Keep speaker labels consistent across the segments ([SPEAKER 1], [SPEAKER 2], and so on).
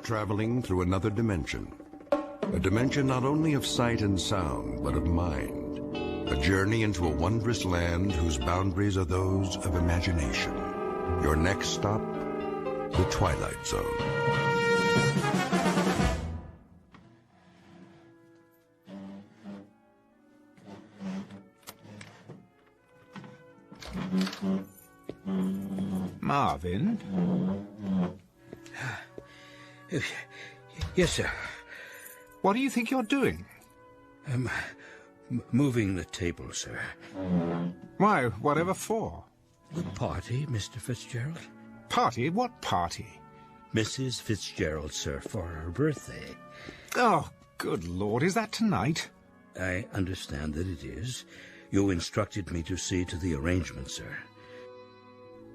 [SPEAKER 1] traveling through another dimension. A dimension not only of sight and sound, but of mind. A journey into a wondrous land whose boundaries are those of imagination. Your next stop, the Twilight Zone.
[SPEAKER 2] Marvin?
[SPEAKER 3] Yes, sir.
[SPEAKER 2] What do you think you're doing?
[SPEAKER 3] Moving the table, sir.
[SPEAKER 2] Why, whatever for?
[SPEAKER 3] The party, Mr. Fitzgerald.
[SPEAKER 2] Party? What party?
[SPEAKER 3] Mrs. Fitzgerald, sir, for her birthday.
[SPEAKER 2] Oh, good Lord, is that tonight?
[SPEAKER 3] I understand that it is. You instructed me to see to the arrangement, sir.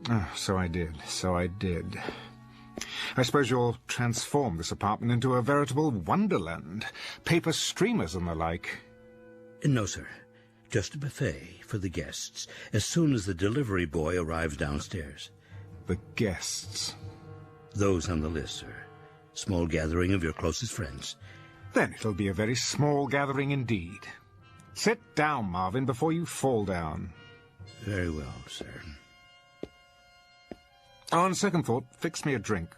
[SPEAKER 2] Oh, so I did. I suppose you'll transform this apartment into a veritable wonderland. Paper streamers and the like.
[SPEAKER 3] No, sir. Just a buffet for the guests, as soon as the delivery boy arrives downstairs.
[SPEAKER 2] The guests?
[SPEAKER 3] Those on the list, sir. Small gathering of your closest friends.
[SPEAKER 2] Then it'll be a very small gathering indeed. Sit down, Marvin, before you fall down.
[SPEAKER 3] Very well, sir.
[SPEAKER 2] On second thought, fix me a drink.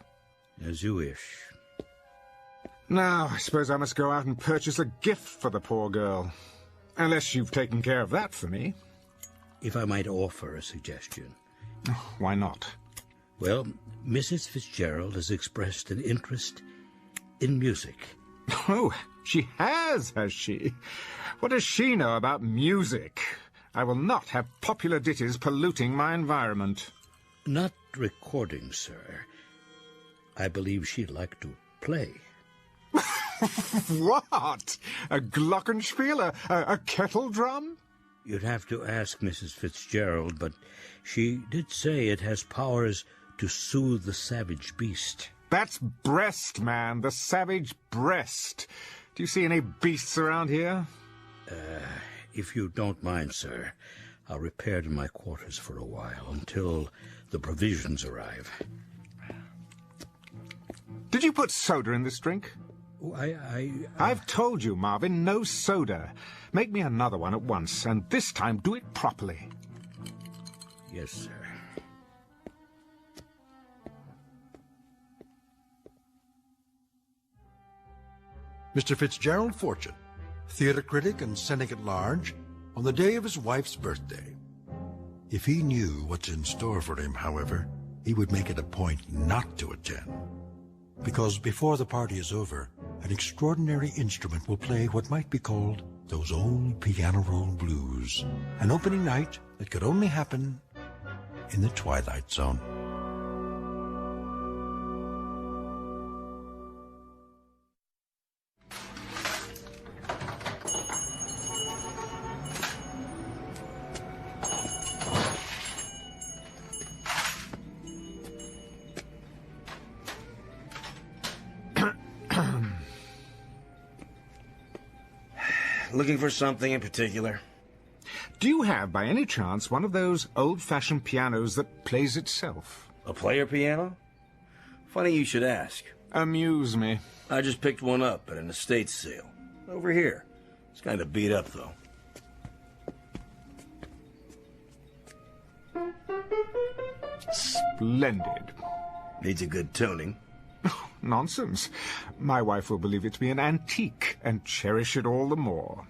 [SPEAKER 3] As you wish.
[SPEAKER 2] Now, I suppose I must go out and purchase a gift for the poor girl. Unless you've taken care of that for me.
[SPEAKER 3] If I might offer a suggestion.
[SPEAKER 2] Why not?
[SPEAKER 3] Well, Mrs. Fitzgerald has expressed an interest in music.
[SPEAKER 2] Oh, she has she? What does she know about music? I will not have popular ditties polluting my environment.
[SPEAKER 3] Not recording, sir. I believe she'd like to play.
[SPEAKER 2] What? A glockenspiel? A kettle drum?
[SPEAKER 3] You'd have to ask Mrs. Fitzgerald, but she did say it has powers to soothe the savage beast.
[SPEAKER 2] That's breast, man. The savage breast. Do you see any beasts around here?
[SPEAKER 3] If you don't mind, sir, I'll repair to my quarters for a while until the provisions arrive.
[SPEAKER 2] Did you put soda in this drink?
[SPEAKER 3] Oh,
[SPEAKER 2] I've told you, Marvin, no soda. Make me another one at once, and this time do it properly.
[SPEAKER 3] Yes, sir.
[SPEAKER 1] Mr. Fitzgerald Fortune, theater critic and cynic at large, on the day of his wife's birthday. If he knew what's in store for him, however, he would make it a point not to attend. Because before the party is over, an extraordinary instrument will play what might be called those old piano roll blues. An opening night that could only happen in the Twilight Zone.
[SPEAKER 4] Looking for something in particular?
[SPEAKER 2] Do you have, by any chance, one of those old-fashioned pianos that plays itself?
[SPEAKER 4] A player piano? Funny you should ask.
[SPEAKER 2] Amuse me.
[SPEAKER 4] I just picked one up at an estate sale. Over here. It's kind of beat up, though.
[SPEAKER 2] Splendid.
[SPEAKER 4] Needs a good tuning.
[SPEAKER 2] Nonsense. My wife will believe it to be an antique and cherish it all the more.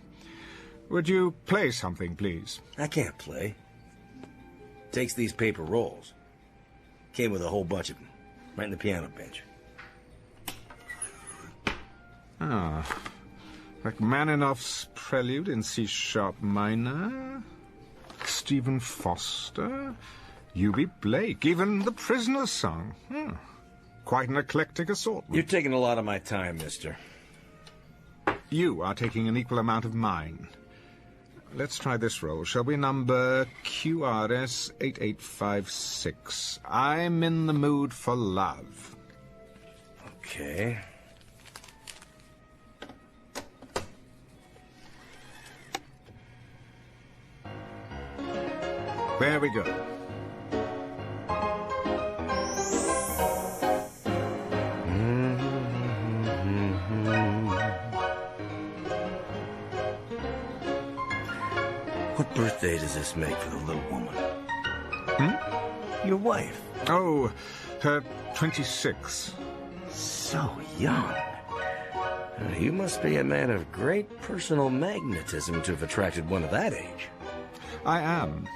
[SPEAKER 2] Would you play something, please?
[SPEAKER 4] I can't play. Takes these paper rolls. Came with a whole bunch of them. Right in the piano bench.
[SPEAKER 2] Rachmaninoff's Prelude in C-sharp minor. Stephen Foster. U.B. Blake. Even The Prisoner's Song. Quite an eclectic assortment.
[SPEAKER 4] You're taking a lot of my time, mister.
[SPEAKER 2] You are taking an equal amount of mine. Let's try this roll, shall we? Number QRS 8856. I'm in the mood for love.
[SPEAKER 4] Okay.
[SPEAKER 2] There we go.
[SPEAKER 4] What birthday does this make for the little woman? Your wife.
[SPEAKER 2] Oh, her 26th.
[SPEAKER 4] So young. You must be a man of great personal magnetism to have attracted one of that age.
[SPEAKER 2] I am.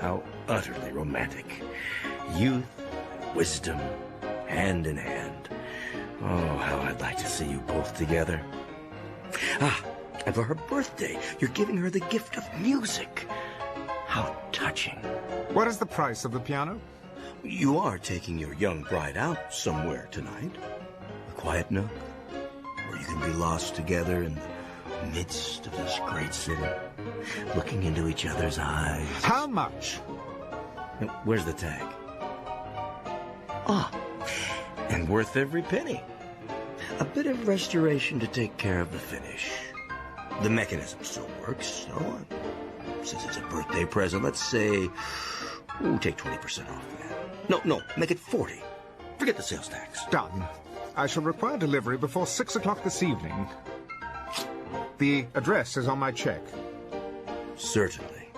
[SPEAKER 4] How utterly romantic. Youth, wisdom, hand in hand. Oh, how I'd like to see you both together. Ah, and for her birthday, you're giving her the gift of music. How touching.
[SPEAKER 2] What is the price of the piano?
[SPEAKER 4] You are taking your young bride out somewhere tonight. A quiet nook, where you can be lost together in the midst of this great city, looking into each other's eyes.
[SPEAKER 2] How much?
[SPEAKER 4] Where's the tag? Ah, and worth every penny. A bit of restoration to take care of the finish. The mechanism still works, so since it's a birthday present, let's say, take 20% off that. No, make it 40. Forget the sales tax.
[SPEAKER 2] Done. I shall require delivery before 6 o'clock this evening. The address is on my check.
[SPEAKER 4] Certainly.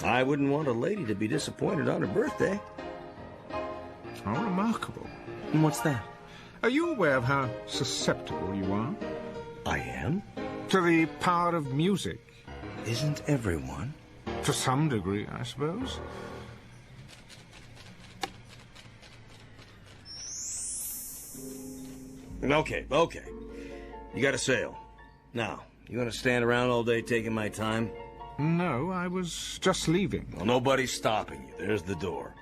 [SPEAKER 4] I wouldn't want a lady to be disappointed on her birthday.
[SPEAKER 2] How remarkable.
[SPEAKER 4] And what's that?
[SPEAKER 2] Are you aware of how susceptible you are?
[SPEAKER 4] I am?
[SPEAKER 2] To the power of music.
[SPEAKER 4] Isn't everyone?
[SPEAKER 2] To some degree, I suppose.
[SPEAKER 4] Okay. You got a sale. Now, you want to stand around all day taking my time?
[SPEAKER 2] No, I was just leaving.
[SPEAKER 4] Well, nobody's stopping you. There's the door.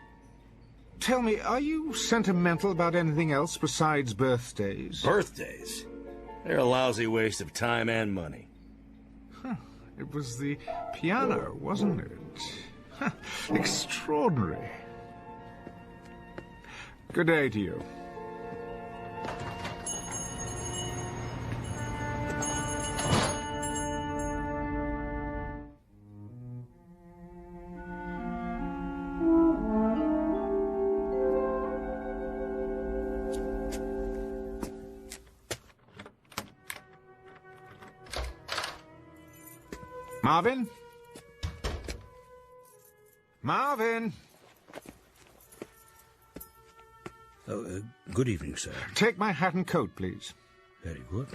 [SPEAKER 2] Tell me, are you sentimental about anything else besides birthdays?
[SPEAKER 4] Birthdays? They're a lousy waste of time and money.
[SPEAKER 2] Huh. It was the piano, wasn't it? Huh. Extraordinary. Good day to you. Marvin? Marvin?
[SPEAKER 3] Good evening, sir.
[SPEAKER 2] Take my hat and coat, please.
[SPEAKER 3] Very good.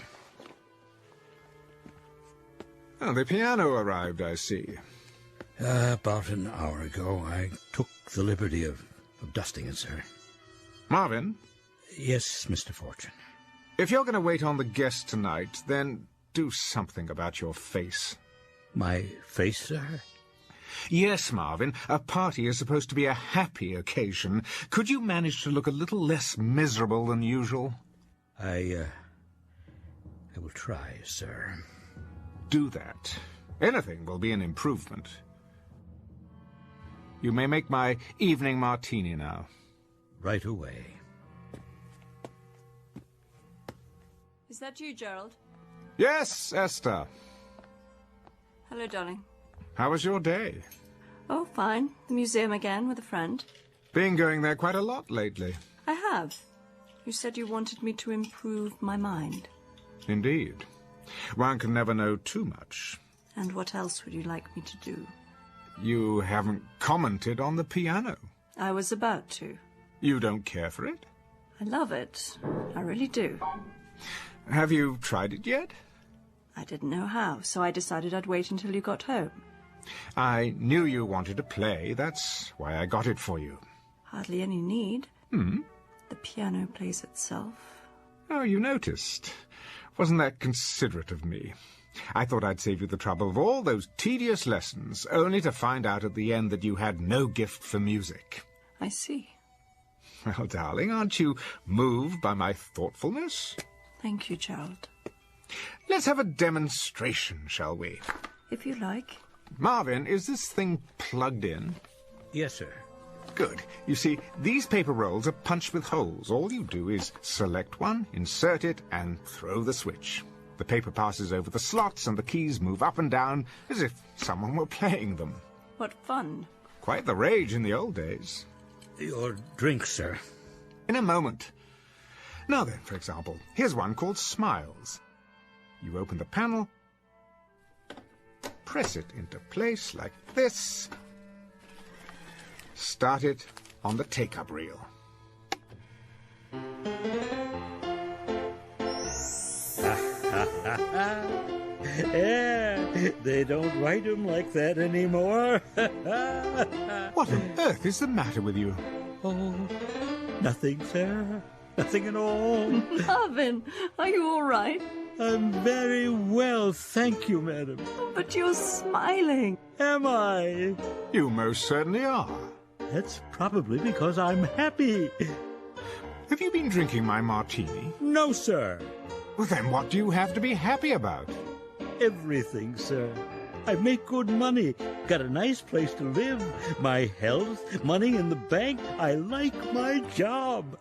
[SPEAKER 2] Oh, the piano arrived, I see.
[SPEAKER 3] About an hour ago, I took the liberty of dusting it, sir.
[SPEAKER 2] Marvin?
[SPEAKER 3] Yes, Mr. Fortune.
[SPEAKER 2] If you're going to wait on the guest tonight, then do something about your face.
[SPEAKER 3] My face, sir?
[SPEAKER 2] Yes, Marvin. A party is supposed to be a happy occasion. Could you manage to look a little less miserable than usual?
[SPEAKER 3] I will try, sir.
[SPEAKER 2] Do that. Anything will be an improvement. You may make my evening martini now.
[SPEAKER 3] Right away.
[SPEAKER 5] Is that you, Gerald?
[SPEAKER 2] Yes, Esther.
[SPEAKER 5] Hello, darling.
[SPEAKER 2] How was your day?
[SPEAKER 5] Oh, fine. The museum again with a friend.
[SPEAKER 2] Been going there quite a lot lately.
[SPEAKER 5] I have. You said you wanted me to improve my mind.
[SPEAKER 2] Indeed. One can never know too much.
[SPEAKER 5] And what else would you like me to do?
[SPEAKER 2] You haven't commented on the piano.
[SPEAKER 5] I was about to.
[SPEAKER 2] You don't care for it?
[SPEAKER 5] I love it. I really do.
[SPEAKER 2] Have you tried it yet?
[SPEAKER 5] I didn't know how, so I decided I'd wait until you got home.
[SPEAKER 2] I knew you wanted to play. That's why I got it for you.
[SPEAKER 5] Hardly any need.
[SPEAKER 2] Hmm?
[SPEAKER 5] The piano plays itself.
[SPEAKER 2] Oh, you noticed. Wasn't that considerate of me? I thought I'd save you the trouble of all those tedious lessons, only to find out at the end that you had no gift for music.
[SPEAKER 5] I see.
[SPEAKER 2] Well, darling, aren't you moved by my thoughtfulness?
[SPEAKER 5] Thank you, Gerald.
[SPEAKER 2] Let's have a demonstration, shall we?
[SPEAKER 5] If you like.
[SPEAKER 2] Marvin, is this thing plugged in?
[SPEAKER 3] Yes, sir.
[SPEAKER 2] Good. You see, these paper rolls are punched with holes. All you do is select one, insert it, and throw the switch. The paper passes over the slots, and the keys move up and down as if someone were playing them.
[SPEAKER 5] What fun.
[SPEAKER 2] Quite the rage in the old days.
[SPEAKER 3] Your drink, sir.
[SPEAKER 2] In a moment. Now then, for example, here's one called Smiles. You open the panel, press it into place like this. Start it on the take-up reel.
[SPEAKER 3] Yeah, they don't write them like that anymore.
[SPEAKER 2] What on earth is the matter with you?
[SPEAKER 3] Oh, nothing, sir. Nothing at all.
[SPEAKER 5] Marvin, are you all right?
[SPEAKER 3] I'm very well, thank you, madam.
[SPEAKER 5] But you're smiling.
[SPEAKER 3] Am I?
[SPEAKER 2] You most certainly are.
[SPEAKER 3] That's probably because I'm happy.
[SPEAKER 2] Have you been drinking my martini?
[SPEAKER 3] No, sir.
[SPEAKER 2] Well, then what do you have to be happy about?
[SPEAKER 3] Everything, sir. I make good money, got a nice place to live, my health, money in the bank. I like my job.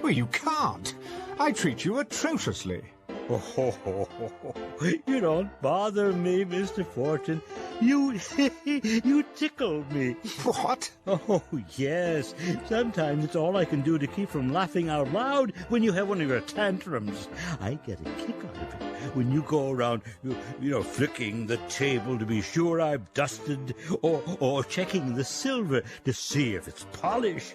[SPEAKER 2] Well, you can't. I treat you atrociously.
[SPEAKER 3] Oh, you don't bother me, Mr. Fortune. You tickle me.
[SPEAKER 2] What?
[SPEAKER 3] Oh, yes. Sometimes it's all I can do to keep from laughing out loud when you have one of your tantrums. I get a kick out of it when you go around, flicking the table to be sure I've dusted, or checking the silver to see if it's polished.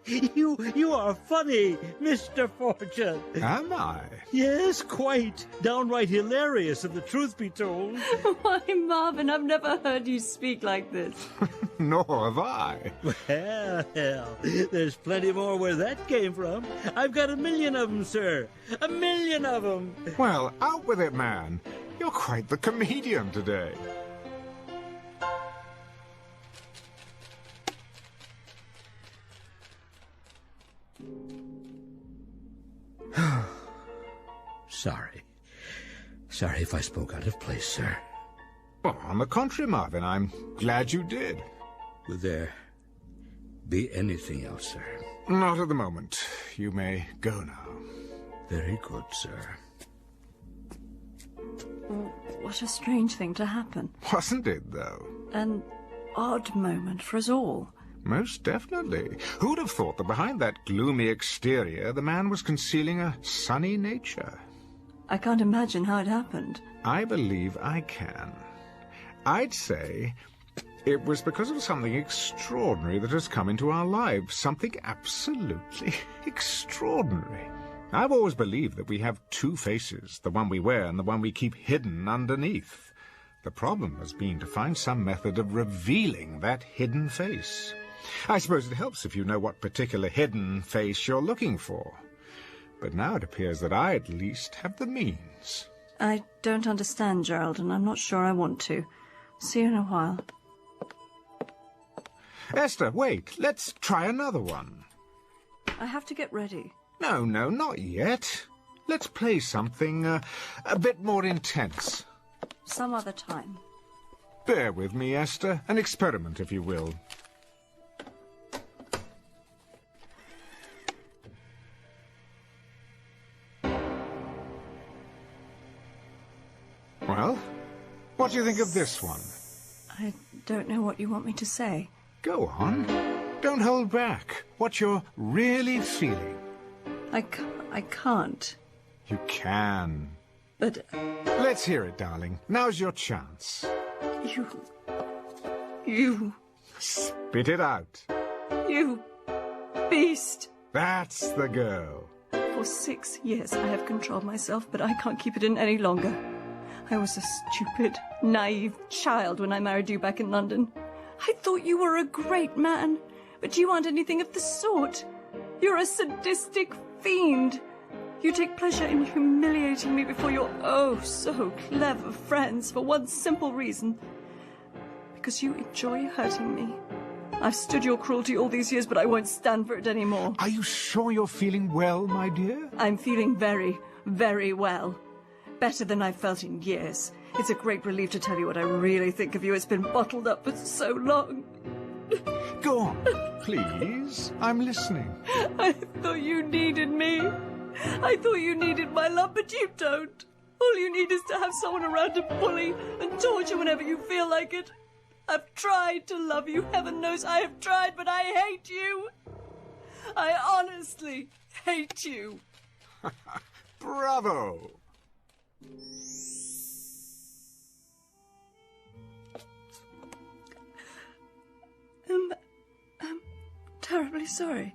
[SPEAKER 3] You are funny, Mr. Fortune.
[SPEAKER 2] Am I?
[SPEAKER 3] Yes, quite. Downright hilarious, if the truth be told.
[SPEAKER 5] Why, Marvin, I've never heard you speak like this.
[SPEAKER 2] Nor have I.
[SPEAKER 3] Well, there's plenty more where that came from. I've got 1 million of them, sir. 1 million of them.
[SPEAKER 2] Well, out with it, man. You're quite the comedian today.
[SPEAKER 3] Sorry if I spoke out of place, sir.
[SPEAKER 2] Well, on the contrary, Marvin, I'm glad you did.
[SPEAKER 3] Will there be anything else, sir?
[SPEAKER 2] Not at the moment. You may go now.
[SPEAKER 3] Very good, sir.
[SPEAKER 5] What a strange thing to happen.
[SPEAKER 2] Wasn't it, though?
[SPEAKER 5] An odd moment for us all.
[SPEAKER 2] Most definitely. Who'd have thought that behind that gloomy exterior the man was concealing a sunny nature?
[SPEAKER 5] I can't imagine how it happened.
[SPEAKER 2] I believe I can. I'd say it was because of something extraordinary that has come into our lives. Something absolutely extraordinary. I've always believed that we have two faces, the one we wear and the one we keep hidden underneath. The problem has been to find some method of revealing that hidden face. I suppose it helps if you know what particular hidden face you're looking for. But now it appears that I, at least, have the means.
[SPEAKER 5] I don't understand, Gerald, and I'm not sure I want to. See you in a while.
[SPEAKER 2] Esther, wait. Let's try another one.
[SPEAKER 5] I have to get ready.
[SPEAKER 2] No, not yet. Let's play something a bit more intense.
[SPEAKER 5] Some other time.
[SPEAKER 2] Bear with me, Esther. An experiment, if you will. Well, what do you think of this one?
[SPEAKER 5] I don't know what you want me to say.
[SPEAKER 2] Go on. Don't hold back. What you're really feeling.
[SPEAKER 5] I can't.
[SPEAKER 2] You can.
[SPEAKER 5] But...
[SPEAKER 2] Let's hear it, darling. Now's your chance.
[SPEAKER 5] You...
[SPEAKER 2] Spit it out.
[SPEAKER 5] You... beast.
[SPEAKER 2] That's the girl.
[SPEAKER 5] For 6 years I have controlled myself, but I can't keep it in any longer. I was a stupid, naive child when I married you back in London. I thought you were a great man, but you aren't anything of the sort. You're a sadistic fiend. You take pleasure in humiliating me before your oh-so-clever friends for one simple reason. Because you enjoy hurting me. I've stood your cruelty all these years, but I won't stand for it anymore.
[SPEAKER 2] Are you sure you're feeling well, my dear?
[SPEAKER 5] I'm feeling very, very well. Better than I've felt in years. It's a great relief to tell you what I really think of you. It's been bottled up for so long.
[SPEAKER 2] Go on, please. I'm listening.
[SPEAKER 5] I thought you needed me. I thought you needed my love, but you don't. All you need is to have someone around to bully and torture whenever you feel like it. I've tried to love you. Heaven knows I have tried, but I hate you. I honestly hate you.
[SPEAKER 2] Bravo!
[SPEAKER 5] sorry.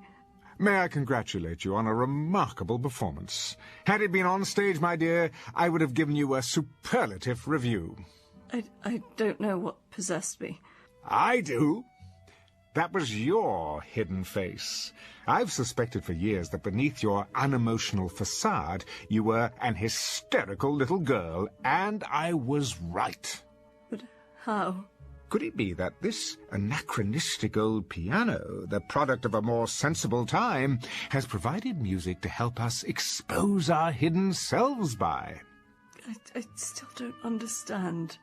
[SPEAKER 2] May I congratulate you on a remarkable performance. Had it been on stage, my dear, I would have given you a superlative review.
[SPEAKER 5] I don't know what possessed me.
[SPEAKER 2] I do. That was your hidden face. I've suspected for years that beneath your unemotional facade, you were an hysterical little girl, and I was right.
[SPEAKER 5] But how?
[SPEAKER 2] Could it be that this anachronistic old piano, the product of a more sensible time, has provided music to help us expose our hidden selves by?
[SPEAKER 5] I still don't understand.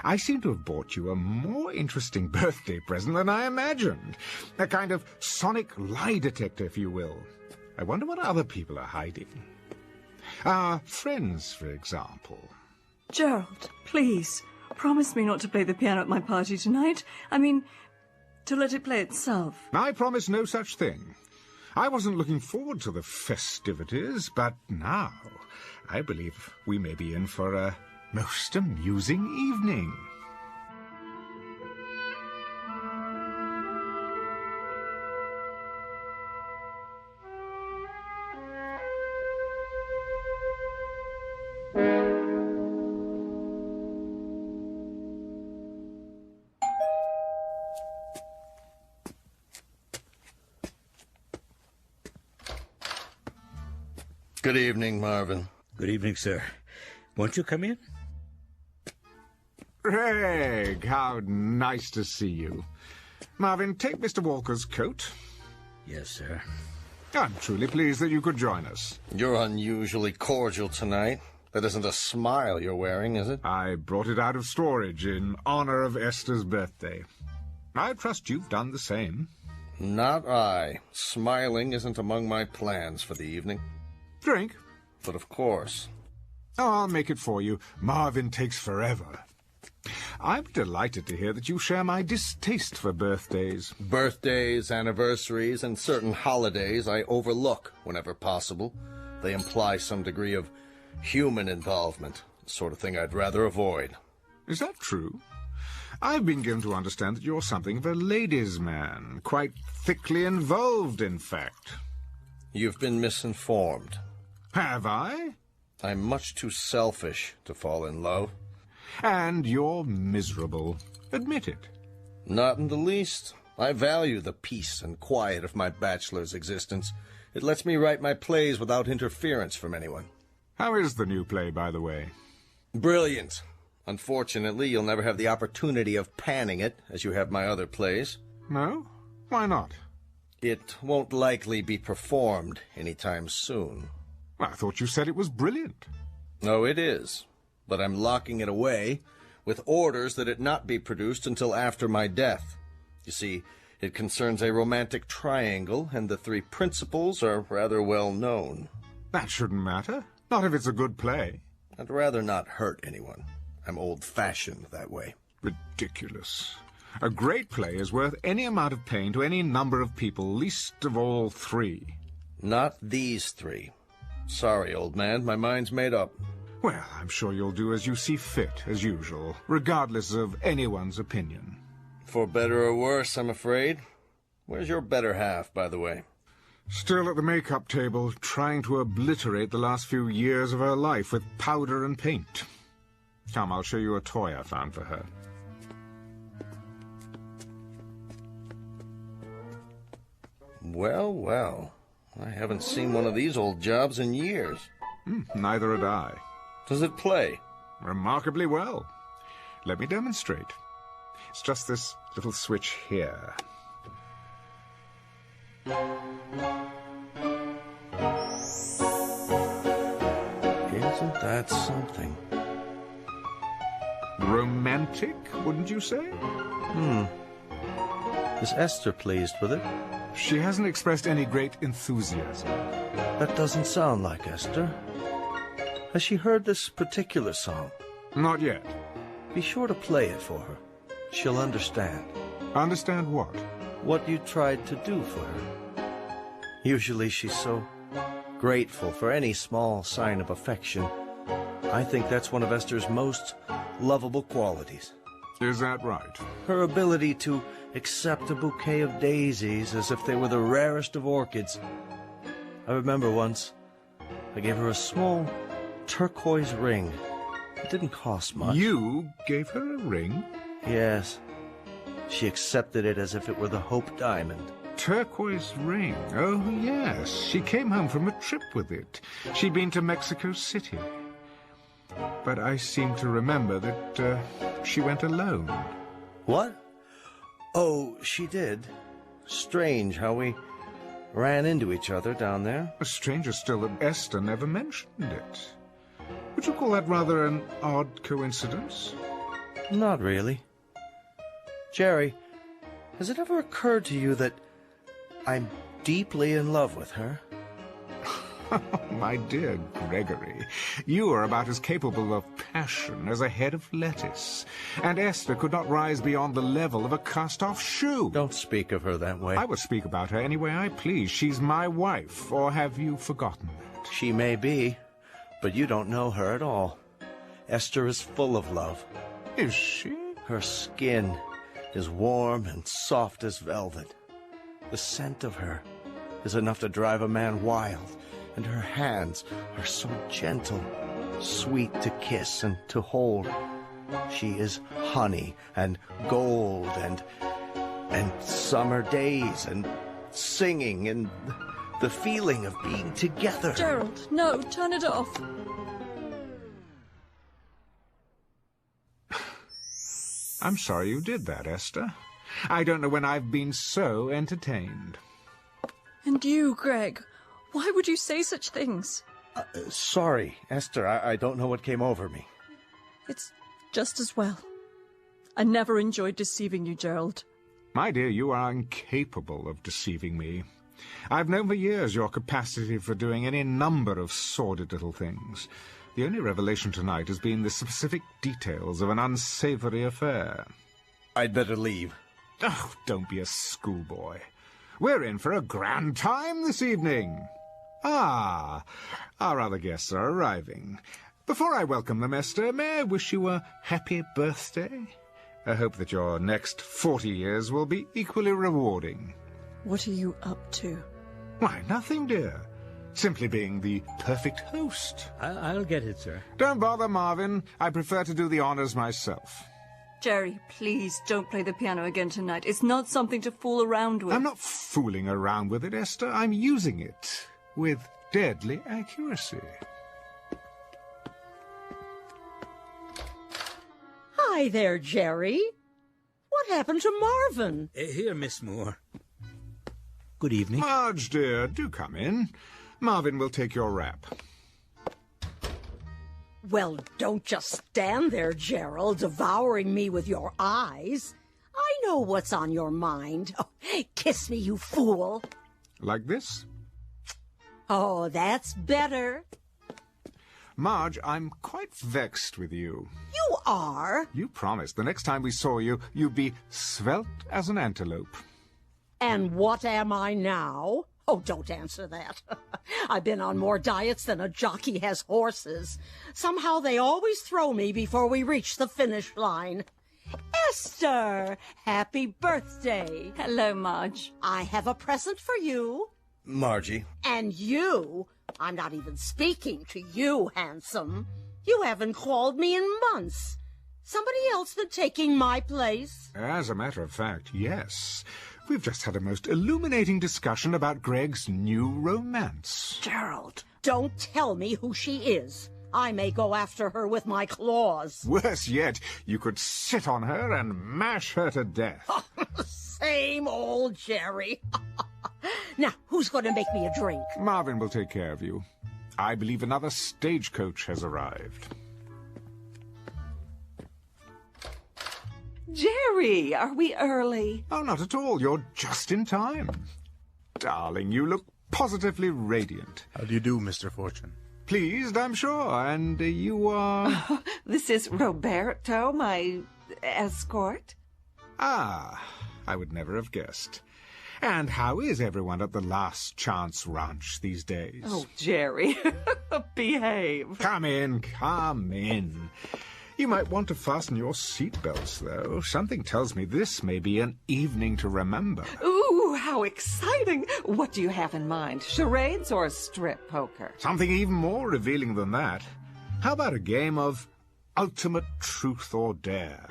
[SPEAKER 2] I seem to have bought you a more interesting birthday present than I imagined. A kind of sonic lie detector, if you will. I wonder what other people are hiding. Our friends, for example.
[SPEAKER 5] Gerald, please, promise me not to play the piano at my party tonight. I mean, to let it play itself.
[SPEAKER 2] I promise no such thing. I wasn't looking forward to the festivities, but now I believe we may be in for a most amusing evening.
[SPEAKER 6] Good evening, Marvin.
[SPEAKER 3] Good evening, sir. Won't you come in?
[SPEAKER 2] Craig, how nice to see you. Marvin, take Mr. Walker's coat.
[SPEAKER 3] Yes, sir.
[SPEAKER 2] I'm truly pleased that you could join us.
[SPEAKER 6] You're unusually cordial tonight. That isn't a smile you're wearing, is it?
[SPEAKER 2] I brought it out of storage in honor of Esther's birthday. I trust you've done the same.
[SPEAKER 6] Not I. Smiling isn't among my plans for the evening.
[SPEAKER 2] Drink?
[SPEAKER 6] But of course.
[SPEAKER 2] Oh, I'll make it for you. Marvin takes forever. I'm delighted to hear that you share my distaste for birthdays.
[SPEAKER 6] Birthdays, anniversaries, and certain holidays I overlook whenever possible. They imply some degree of human involvement, the sort of thing I'd rather avoid.
[SPEAKER 2] Is that true? I've been given to understand that you're something of a ladies' man, quite thickly involved, in fact.
[SPEAKER 6] You've been misinformed.
[SPEAKER 2] Have I?
[SPEAKER 6] I'm much too selfish to fall in love.
[SPEAKER 2] And you're miserable. Admit it.
[SPEAKER 6] Not in the least. I value the peace and quiet of my bachelor's existence. It lets me write my plays without interference from anyone.
[SPEAKER 2] How is the new play, by the way?
[SPEAKER 6] Brilliant. Unfortunately, you'll never have the opportunity of panning it, as you have my other plays.
[SPEAKER 2] No? Why not?
[SPEAKER 6] It won't likely be performed anytime soon.
[SPEAKER 2] I thought you said it was brilliant.
[SPEAKER 6] No, it is. But I'm locking it away with orders that it not be produced until after my death. You see, it concerns a romantic triangle, and the three principals are rather well known.
[SPEAKER 2] That shouldn't matter. Not if it's a good play.
[SPEAKER 6] I'd rather not hurt anyone. I'm old-fashioned that way.
[SPEAKER 2] Ridiculous. A great play is worth any amount of pain to any number of people, least of all three.
[SPEAKER 6] Not these three. Sorry, old man, my mind's made up.
[SPEAKER 2] Well, I'm sure you'll do as you see fit, as usual, regardless of anyone's opinion.
[SPEAKER 6] For better or worse, I'm afraid. Where's your better half, by the way?
[SPEAKER 2] Still at the makeup table, trying to obliterate the last few years of her life with powder and paint. Come, I'll show you a toy I found for her.
[SPEAKER 6] Well, well. I haven't seen one of these old jobs in years.
[SPEAKER 2] Neither had I.
[SPEAKER 6] Does it play?
[SPEAKER 2] Remarkably well. Let me demonstrate. It's just this little switch here.
[SPEAKER 6] Isn't that something?
[SPEAKER 2] Romantic, wouldn't you say?
[SPEAKER 6] Is Esther pleased with it?
[SPEAKER 2] She hasn't expressed any great enthusiasm.
[SPEAKER 6] That doesn't sound like Esther. Has she heard this particular song?
[SPEAKER 2] Not yet.
[SPEAKER 6] Be sure to play it for her. She'll understand.
[SPEAKER 2] Understand what?
[SPEAKER 6] What you tried to do for her. Usually she's so grateful for any small sign of affection. I think that's one of Esther's most lovable qualities.
[SPEAKER 2] Is that right?
[SPEAKER 6] Her ability to accept a bouquet of daisies as if they were the rarest of orchids. I remember once, I gave her a small turquoise ring. It didn't cost much.
[SPEAKER 2] You gave her a ring?
[SPEAKER 6] Yes. She accepted it as if it were the Hope Diamond.
[SPEAKER 2] Turquoise ring? Oh, yes. She came home from a trip with it. She'd been to Mexico City. But I seem to remember that she went alone.
[SPEAKER 6] What? Oh, she did. Strange how we ran into each other down there.
[SPEAKER 2] Stranger still that Esther never mentioned it. Would you call that rather an odd coincidence?
[SPEAKER 6] Not really. Jerry, has it ever occurred to you that I'm deeply in love with her?
[SPEAKER 2] My dear Gregory, you are about as capable of passion as a head of lettuce, and Esther could not rise beyond the level of a cast-off shoe.
[SPEAKER 6] Don't speak of her that way.
[SPEAKER 2] I will speak about her any way I please. She's my wife, or have you forgotten that?
[SPEAKER 6] She may be, but you don't know her at all. Esther is full of love.
[SPEAKER 2] Is she?
[SPEAKER 6] Her skin is warm and soft as velvet. The scent of her is enough to drive a man wild, and her hands are so gentle, sweet to kiss and to hold. She is honey and gold and summer days and singing and the feeling of being together.
[SPEAKER 5] Gerald, no, turn it off.
[SPEAKER 2] I'm sorry you did that, Esther. I don't know when I've been so entertained.
[SPEAKER 5] And you, Greg, why would you say such things?
[SPEAKER 6] Sorry, Esther, I don't know what came over me.
[SPEAKER 5] It's just as well. I never enjoyed deceiving you, Gerald.
[SPEAKER 2] My dear, you are incapable of deceiving me. I've known for years your capacity for doing any number of sordid little things. The only revelation tonight has been the specific details of an unsavory affair.
[SPEAKER 6] I'd better leave.
[SPEAKER 2] Oh, don't be a schoolboy. We're in for a grand time this evening. Ah, our other guests are arriving. Before I welcome them, Esther, may I wish you a happy birthday? I hope that your next 40 years will be equally rewarding.
[SPEAKER 5] What are you up to?
[SPEAKER 2] Why, nothing, dear. Simply being the perfect host.
[SPEAKER 3] I'll get it, sir.
[SPEAKER 2] Don't bother, Marvin. I prefer to do the honors myself.
[SPEAKER 5] Jerry, please don't play the piano again tonight. It's not something to fool around with.
[SPEAKER 2] I'm not fooling around with it, Esther. I'm using it with deadly accuracy.
[SPEAKER 7] Hi there, Jerry. What happened to Marvin?
[SPEAKER 3] Here, Miss Moore. Good evening.
[SPEAKER 2] Marge, dear, do come in. Marvin will take your wrap.
[SPEAKER 7] Well, don't just stand there, Gerald, devouring me with your eyes. I know what's on your mind. Oh, kiss me, you fool.
[SPEAKER 2] Like this?
[SPEAKER 7] Oh, that's better.
[SPEAKER 2] Marge, I'm quite vexed with you.
[SPEAKER 7] You are?
[SPEAKER 2] You promised the next time we saw you, you'd be svelte as an antelope.
[SPEAKER 7] And what am I now? Oh, don't answer that. I've been on more diets than a jockey has horses. Somehow they always throw me before we reach the finish line. Esther, happy birthday.
[SPEAKER 5] Hello, Marge.
[SPEAKER 7] I have a present for you.
[SPEAKER 6] Margie.
[SPEAKER 7] And you. I'm not even speaking to you, handsome. You haven't called me in months. Somebody else been taking my place?
[SPEAKER 2] As a matter of fact, yes. We've just had a most illuminating discussion about Greg's new romance.
[SPEAKER 7] Gerald, don't tell me who she is. I may go after her with my claws.
[SPEAKER 2] Worse yet, you could sit on her and mash her to death.
[SPEAKER 7] Same old Jerry. Now, who's going to make me a drink?
[SPEAKER 2] Marvin will take care of you. I believe another stagecoach has arrived.
[SPEAKER 8] Jerry, are we early?
[SPEAKER 2] Oh, not at all. You're just in time. Darling, you look positively radiant.
[SPEAKER 9] How do you do, Mr. Fortune?
[SPEAKER 2] Pleased, I'm sure. And you are...
[SPEAKER 8] This is Roberto, my escort.
[SPEAKER 2] Ah, I would never have guessed. And how is everyone at the Last Chance Ranch these days?
[SPEAKER 8] Oh, Jerry, behave.
[SPEAKER 2] Come in, come in. You might want to fasten your seatbelts, though. Something tells me this may be an evening to remember.
[SPEAKER 8] Ooh, how exciting! What do you have in mind? Charades or strip poker?
[SPEAKER 2] Something even more revealing than that. How about a game of ultimate truth or dare?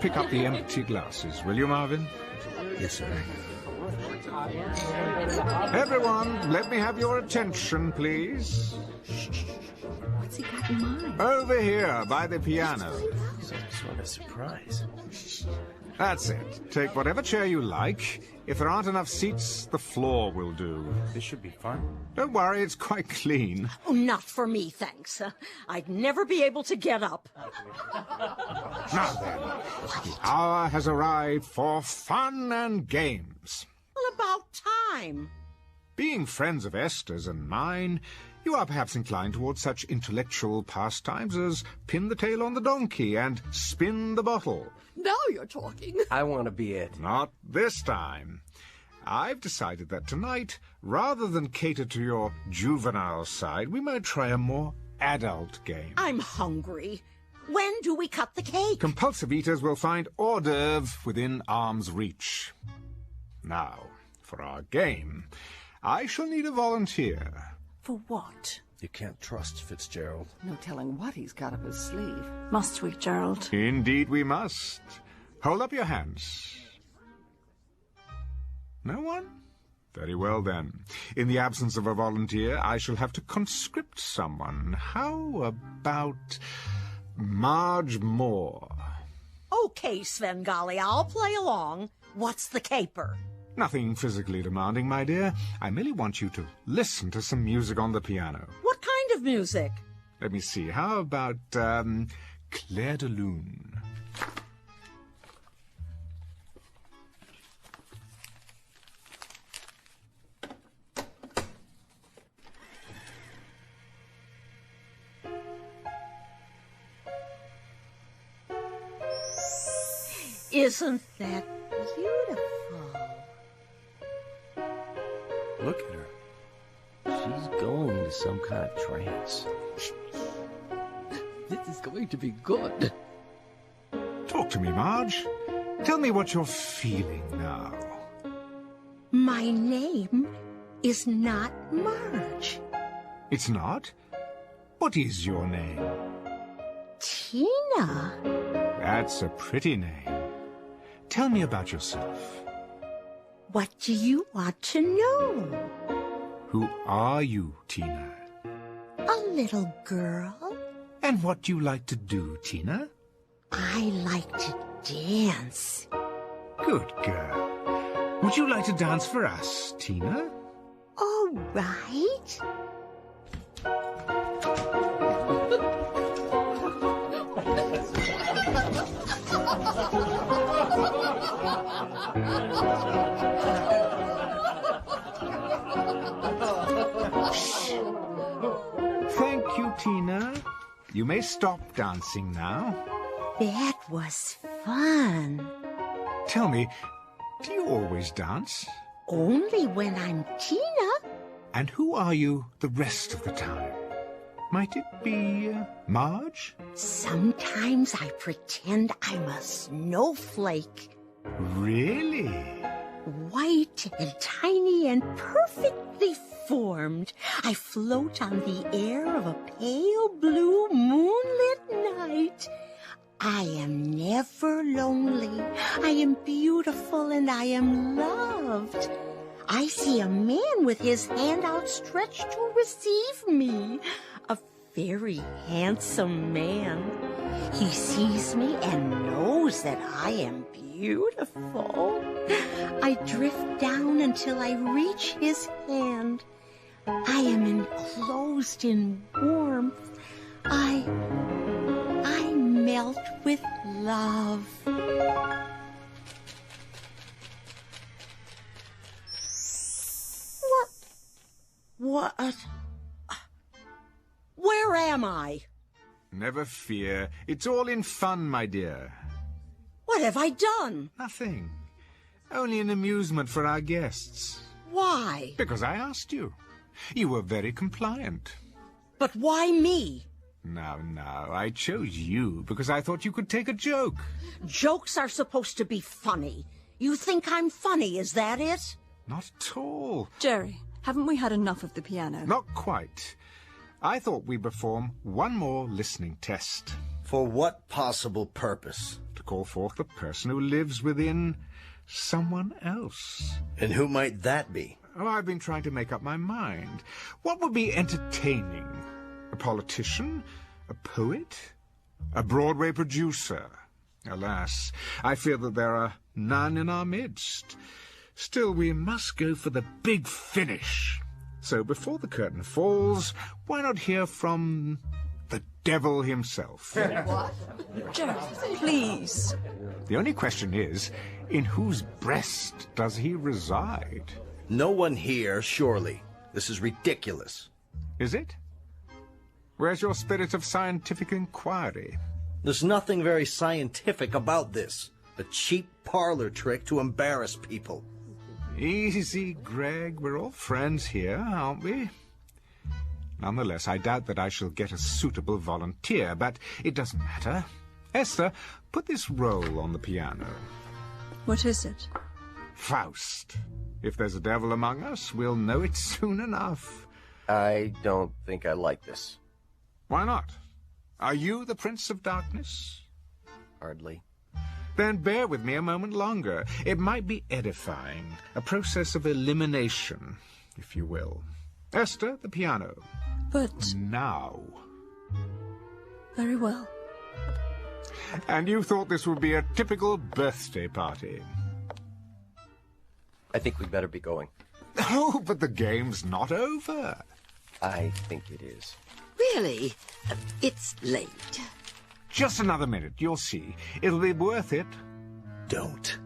[SPEAKER 2] Pick up the empty glasses, will you, Marvin?
[SPEAKER 4] Yes, sir.
[SPEAKER 2] Everyone, let me have your attention, please.
[SPEAKER 5] What's he got in mind?
[SPEAKER 2] Over here, by the piano.
[SPEAKER 4] Some sort of surprise.
[SPEAKER 2] That's it. Take whatever chair you like. If there aren't enough seats, the floor will do.
[SPEAKER 9] This should be fun.
[SPEAKER 2] Don't worry, it's quite clean.
[SPEAKER 7] Oh, not for me, thanks. I'd never be able to get up.
[SPEAKER 2] Now then, the hour has arrived for fun and games.
[SPEAKER 7] Well, about time.
[SPEAKER 2] Being friends of Esther's and mine, you are perhaps inclined towards such intellectual pastimes as pin the tail on the donkey and spin the bottle.
[SPEAKER 7] Now you're talking.
[SPEAKER 4] I want to be it.
[SPEAKER 2] Not this time. I've decided that tonight, rather than cater to your juvenile side, we might try a more adult game.
[SPEAKER 7] I'm hungry. When do we cut the cake?
[SPEAKER 2] Compulsive eaters will find hors d'oeuvre within arm's reach. Now, for our game, I shall need a volunteer.
[SPEAKER 8] For what?
[SPEAKER 6] You can't trust Fitzgerald.
[SPEAKER 8] No telling what he's got up his sleeve.
[SPEAKER 5] Must we, Gerald?
[SPEAKER 2] Indeed we must. Hold up your hands. No one? Very well, then. In the absence of a volunteer, I shall have to conscript someone. How about Marge Moore?
[SPEAKER 7] Okay, Svengali, I'll play along. What's the caper?
[SPEAKER 2] Nothing physically demanding, my dear. I merely want you to listen to some music on the piano.
[SPEAKER 7] What kind of music?
[SPEAKER 2] Let me see. How about, Claire de Lune?
[SPEAKER 7] Isn't that beautiful?
[SPEAKER 4] Look at her. She's going into some kind of trance.
[SPEAKER 10] This is going to be good.
[SPEAKER 2] Talk to me, Marge. Tell me what you're feeling now.
[SPEAKER 7] My name is not Marge.
[SPEAKER 2] It's not? What is your name?
[SPEAKER 7] Tina.
[SPEAKER 2] That's a pretty name. Tell me about yourself.
[SPEAKER 7] What do you want to know?
[SPEAKER 2] Who are you, Tina?
[SPEAKER 7] A little girl.
[SPEAKER 2] And what do you like to do, Tina?
[SPEAKER 7] I like to dance.
[SPEAKER 2] Good girl. Would you like to dance for us, Tina?
[SPEAKER 7] All right.
[SPEAKER 2] Thank you, Tina. You may stop dancing now.
[SPEAKER 7] That was fun.
[SPEAKER 2] Tell me, do you always dance?
[SPEAKER 7] Only when I'm Tina.
[SPEAKER 2] And who are you the rest of the time? Might it be Marge?
[SPEAKER 7] Sometimes I pretend I'm a snowflake.
[SPEAKER 2] Really?
[SPEAKER 7] White and tiny and perfectly formed. I float on the air of a pale blue moonlit night. I am never lonely. I am beautiful and I am loved. I see a man with his hand outstretched to receive me. A very handsome man. He sees me and knows that I am beautiful. I drift down until I reach his hand. I am enclosed in warmth. I melt with love. What? Where am I?
[SPEAKER 2] Never fear. It's all in fun, my dear.
[SPEAKER 7] What have I done?
[SPEAKER 2] Nothing. Only an amusement for our guests.
[SPEAKER 7] Why?
[SPEAKER 2] Because I asked you. You were very compliant.
[SPEAKER 7] But why me?
[SPEAKER 2] Now, I chose you because I thought you could take a joke.
[SPEAKER 7] Jokes are supposed to be funny. You think I'm funny, is that it?
[SPEAKER 2] Not at all.
[SPEAKER 5] Jerry, haven't we had enough of the piano?
[SPEAKER 2] Not quite. I thought we'd perform one more listening test.
[SPEAKER 6] For what possible purpose?
[SPEAKER 2] To call forth the person who lives within someone else.
[SPEAKER 6] And who might that be?
[SPEAKER 2] Oh, I've been trying to make up my mind. What would be entertaining? A politician? A poet? A Broadway producer? Alas, I fear that there are none in our midst. Still, we must go for the big finish. So before the curtain falls, why not hear from the devil himself?
[SPEAKER 5] Jerry, please.
[SPEAKER 2] The only question is, in whose breast does he reside?
[SPEAKER 6] No one here, surely. This is ridiculous.
[SPEAKER 2] Is it? Where's your spirit of scientific inquiry?
[SPEAKER 6] There's nothing very scientific about this. A cheap parlor trick to embarrass people.
[SPEAKER 2] Easy, Greg. We're all friends here, aren't we? Nonetheless, I doubt that I shall get a suitable volunteer, but it doesn't matter. Esther, put this roll on the piano.
[SPEAKER 5] What is it?
[SPEAKER 2] Faust. If there's a devil among us, we'll know it soon enough.
[SPEAKER 9] I don't think I like this.
[SPEAKER 2] Why not? Are you the Prince of Darkness?
[SPEAKER 9] Hardly.
[SPEAKER 2] Then bear with me a moment longer. It might be edifying, a process of elimination, if you will. Esther, the piano.
[SPEAKER 5] But...
[SPEAKER 2] Now.
[SPEAKER 5] Very well.
[SPEAKER 2] And you thought this would be a typical birthday party?
[SPEAKER 9] I think we'd better be going.
[SPEAKER 2] Oh, but the game's not over.
[SPEAKER 9] I think it is.
[SPEAKER 7] Really? It's late.
[SPEAKER 2] Just another minute, you'll see. It'll be worth it.
[SPEAKER 6] Don't.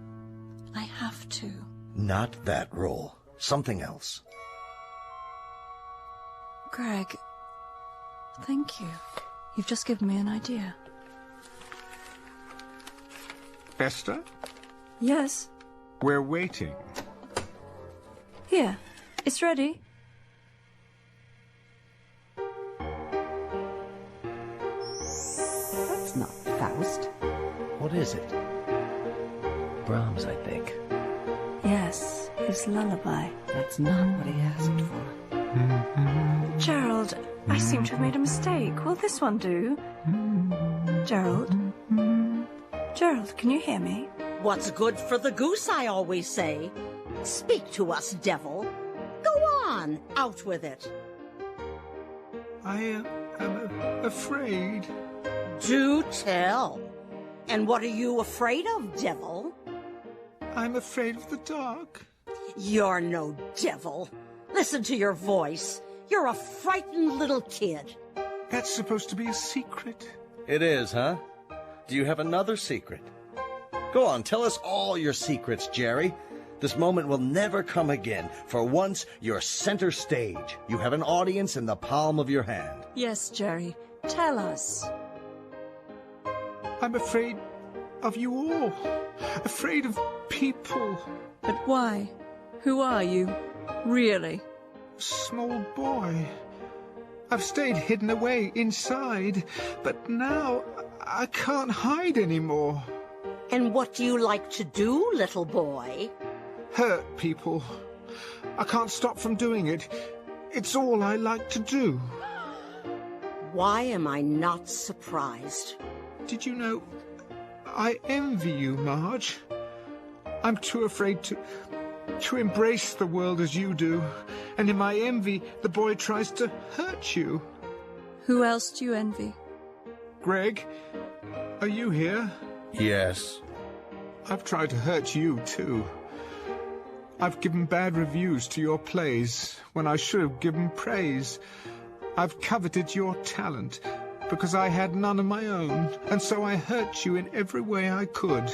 [SPEAKER 5] I have to.
[SPEAKER 6] Not that roll. Something else.
[SPEAKER 5] Greg, thank you. You've just given me an idea.
[SPEAKER 2] Esther?
[SPEAKER 5] Yes?
[SPEAKER 2] We're waiting.
[SPEAKER 5] Here, it's ready.
[SPEAKER 8] That's not Faust.
[SPEAKER 9] What is it? Brahms, I think.
[SPEAKER 5] Yes, his lullaby.
[SPEAKER 8] That's not what he asked for.
[SPEAKER 5] Gerald, I seem to have made a mistake. Will this one do? Gerald? Gerald, can you hear me?
[SPEAKER 7] What's good for the goose, I always say. Speak to us, devil. Go on, out with it.
[SPEAKER 2] I am afraid.
[SPEAKER 7] Do tell. And what are you afraid of, devil?
[SPEAKER 2] I'm afraid of the dark.
[SPEAKER 7] You're no devil. Listen to your voice. You're a frightened little kid.
[SPEAKER 2] That's supposed to be a secret.
[SPEAKER 6] It is, huh? Do you have another secret? Go on, tell us all your secrets, Jerry. This moment will never come again. For once, you're center stage. You have an audience in the palm of your hand.
[SPEAKER 5] Yes, Jerry. Tell us.
[SPEAKER 2] I'm afraid of you all. Afraid of people.
[SPEAKER 5] But why? Who are you? Really?
[SPEAKER 2] Small boy. I've stayed hidden away inside, but now I can't hide anymore.
[SPEAKER 7] And what do you like to do, little boy?
[SPEAKER 2] Hurt people. I can't stop from doing it. It's all I like to do.
[SPEAKER 7] Why am I not surprised?
[SPEAKER 2] Did you know, I envy you, Marge. I'm too afraid to embrace the world as you do. And in my envy, the boy tries to hurt you.
[SPEAKER 5] Who else do you envy?
[SPEAKER 2] Greg, are you here?
[SPEAKER 6] Yes.
[SPEAKER 2] I've tried to hurt you, too. I've given bad reviews to your plays when I should have given praise. I've coveted your talent because I had none of my own, and so I hurt you in every way I could.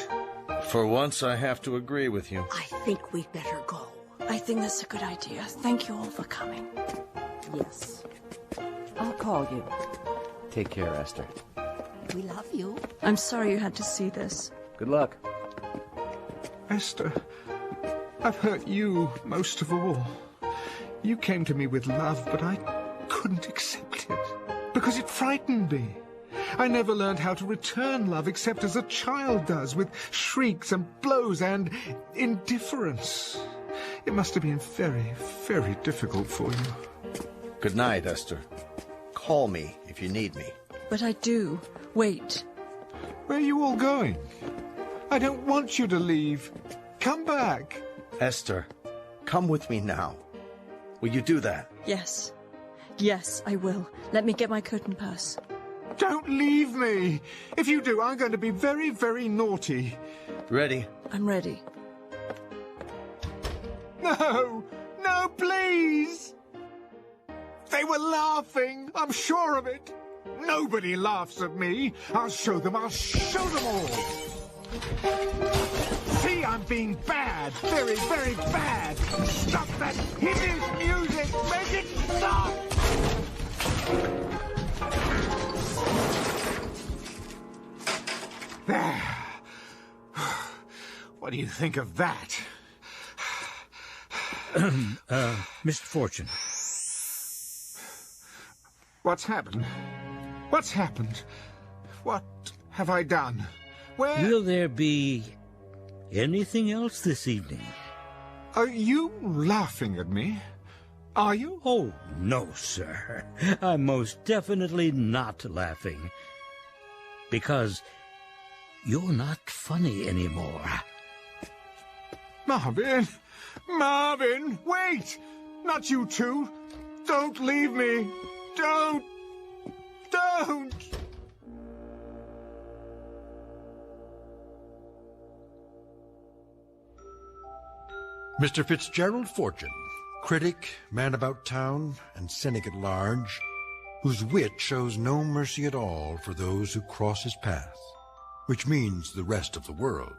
[SPEAKER 6] For once, I have to agree with you.
[SPEAKER 7] I think we'd better go.
[SPEAKER 5] I think that's a good idea. Thank you all for coming.
[SPEAKER 7] Yes.
[SPEAKER 8] I'll call you.
[SPEAKER 9] Take care, Esther.
[SPEAKER 7] We love you.
[SPEAKER 5] I'm sorry you had to see this.
[SPEAKER 9] Good luck.
[SPEAKER 2] Esther, I've hurt you most of all. You came to me with love, but I couldn't accept it, because it frightened me. I never learned how to return love except as a child does, with shrieks and blows and indifference. It must have been very, very difficult for you.
[SPEAKER 6] Good night, Esther. Call me if you need me.
[SPEAKER 5] But I do. Wait.
[SPEAKER 2] Where are you all going? I don't want you to leave. Come back.
[SPEAKER 6] Esther, come with me now. Will you do that?
[SPEAKER 5] Yes. Yes, I will. Let me get my curtain purse.
[SPEAKER 2] Don't leave me. If you do, I'm going to be very, very naughty.
[SPEAKER 6] Ready?
[SPEAKER 5] I'm ready.
[SPEAKER 2] No! No, please! They were laughing. I'm sure of it. Nobody laughs at me. I'll show them. I'll show them all. See, I'm being bad. Very, very bad. Stop that hideous music. Make it stop! There. What do you think of that?
[SPEAKER 3] Mr. Fortune.
[SPEAKER 2] What's happened? What's happened? What have I done? Where...
[SPEAKER 3] Will there be anything else this evening?
[SPEAKER 2] Are you laughing at me? Are you?
[SPEAKER 3] Oh, no, sir. I'm most definitely not laughing. Because you're not funny anymore.
[SPEAKER 2] Marvin! Marvin! Wait! Not you two! Don't leave me! Don't! Don't!
[SPEAKER 1] Mr. Fitzgerald Fortune, critic, man about town, and cynic at large, whose wit shows no mercy at all for those who cross his path, which means the rest of the world.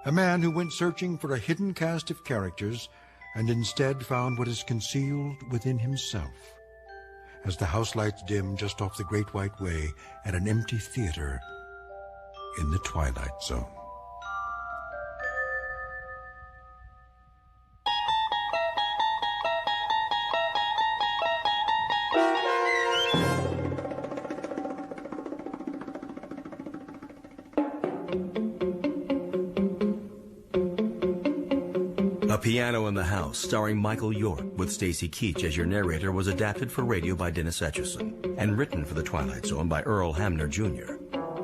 [SPEAKER 1] A man who went searching for a hidden cast of characters and instead found what is concealed within himself. As the house lights dim just off the Great White Way at an empty theater in the Twilight Zone.
[SPEAKER 11] A Piano in the House, starring Michael York, with Stacy Keach as your narrator, was adapted for radio by Dennis Etchison and written for The Twilight Zone by Earl Hamner Jr.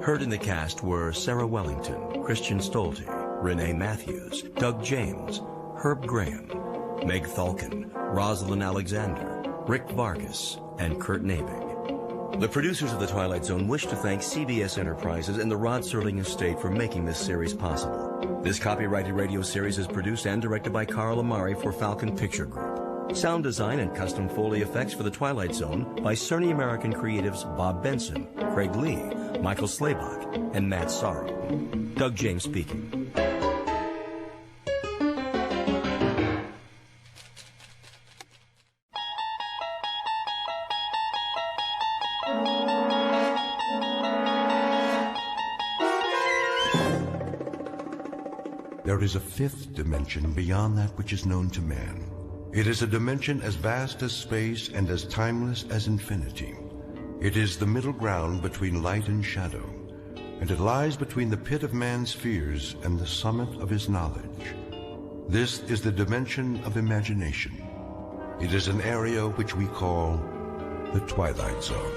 [SPEAKER 11] Heard in the cast were Sarah Wellington, Christian Stolte, Renee Matthews, Doug James, Herb Graham, Meg Thalken, Rosalind Alexander, Rick Vargas, and Kurt Nabig. The producers of The Twilight Zone wish to thank CBS Enterprises and the Rod Serling Estate for making this series possible. This copyrighted radio series is produced and directed by Carl Amari for Falcon Picture Group. Sound design and custom Foley effects for The Twilight Zone by Cerny American creatives Bob Benson, Craig Lee, Michael Slaybach, and Matt Sorrow. Doug James speaking.
[SPEAKER 1] There is a fifth dimension beyond that which is known to man. It is a dimension as vast as space and as timeless as infinity. It is the middle ground between light and shadow, and it lies between the pit of man's fears and the summit of his knowledge. This is the dimension of imagination. It is an area which we call the Twilight Zone.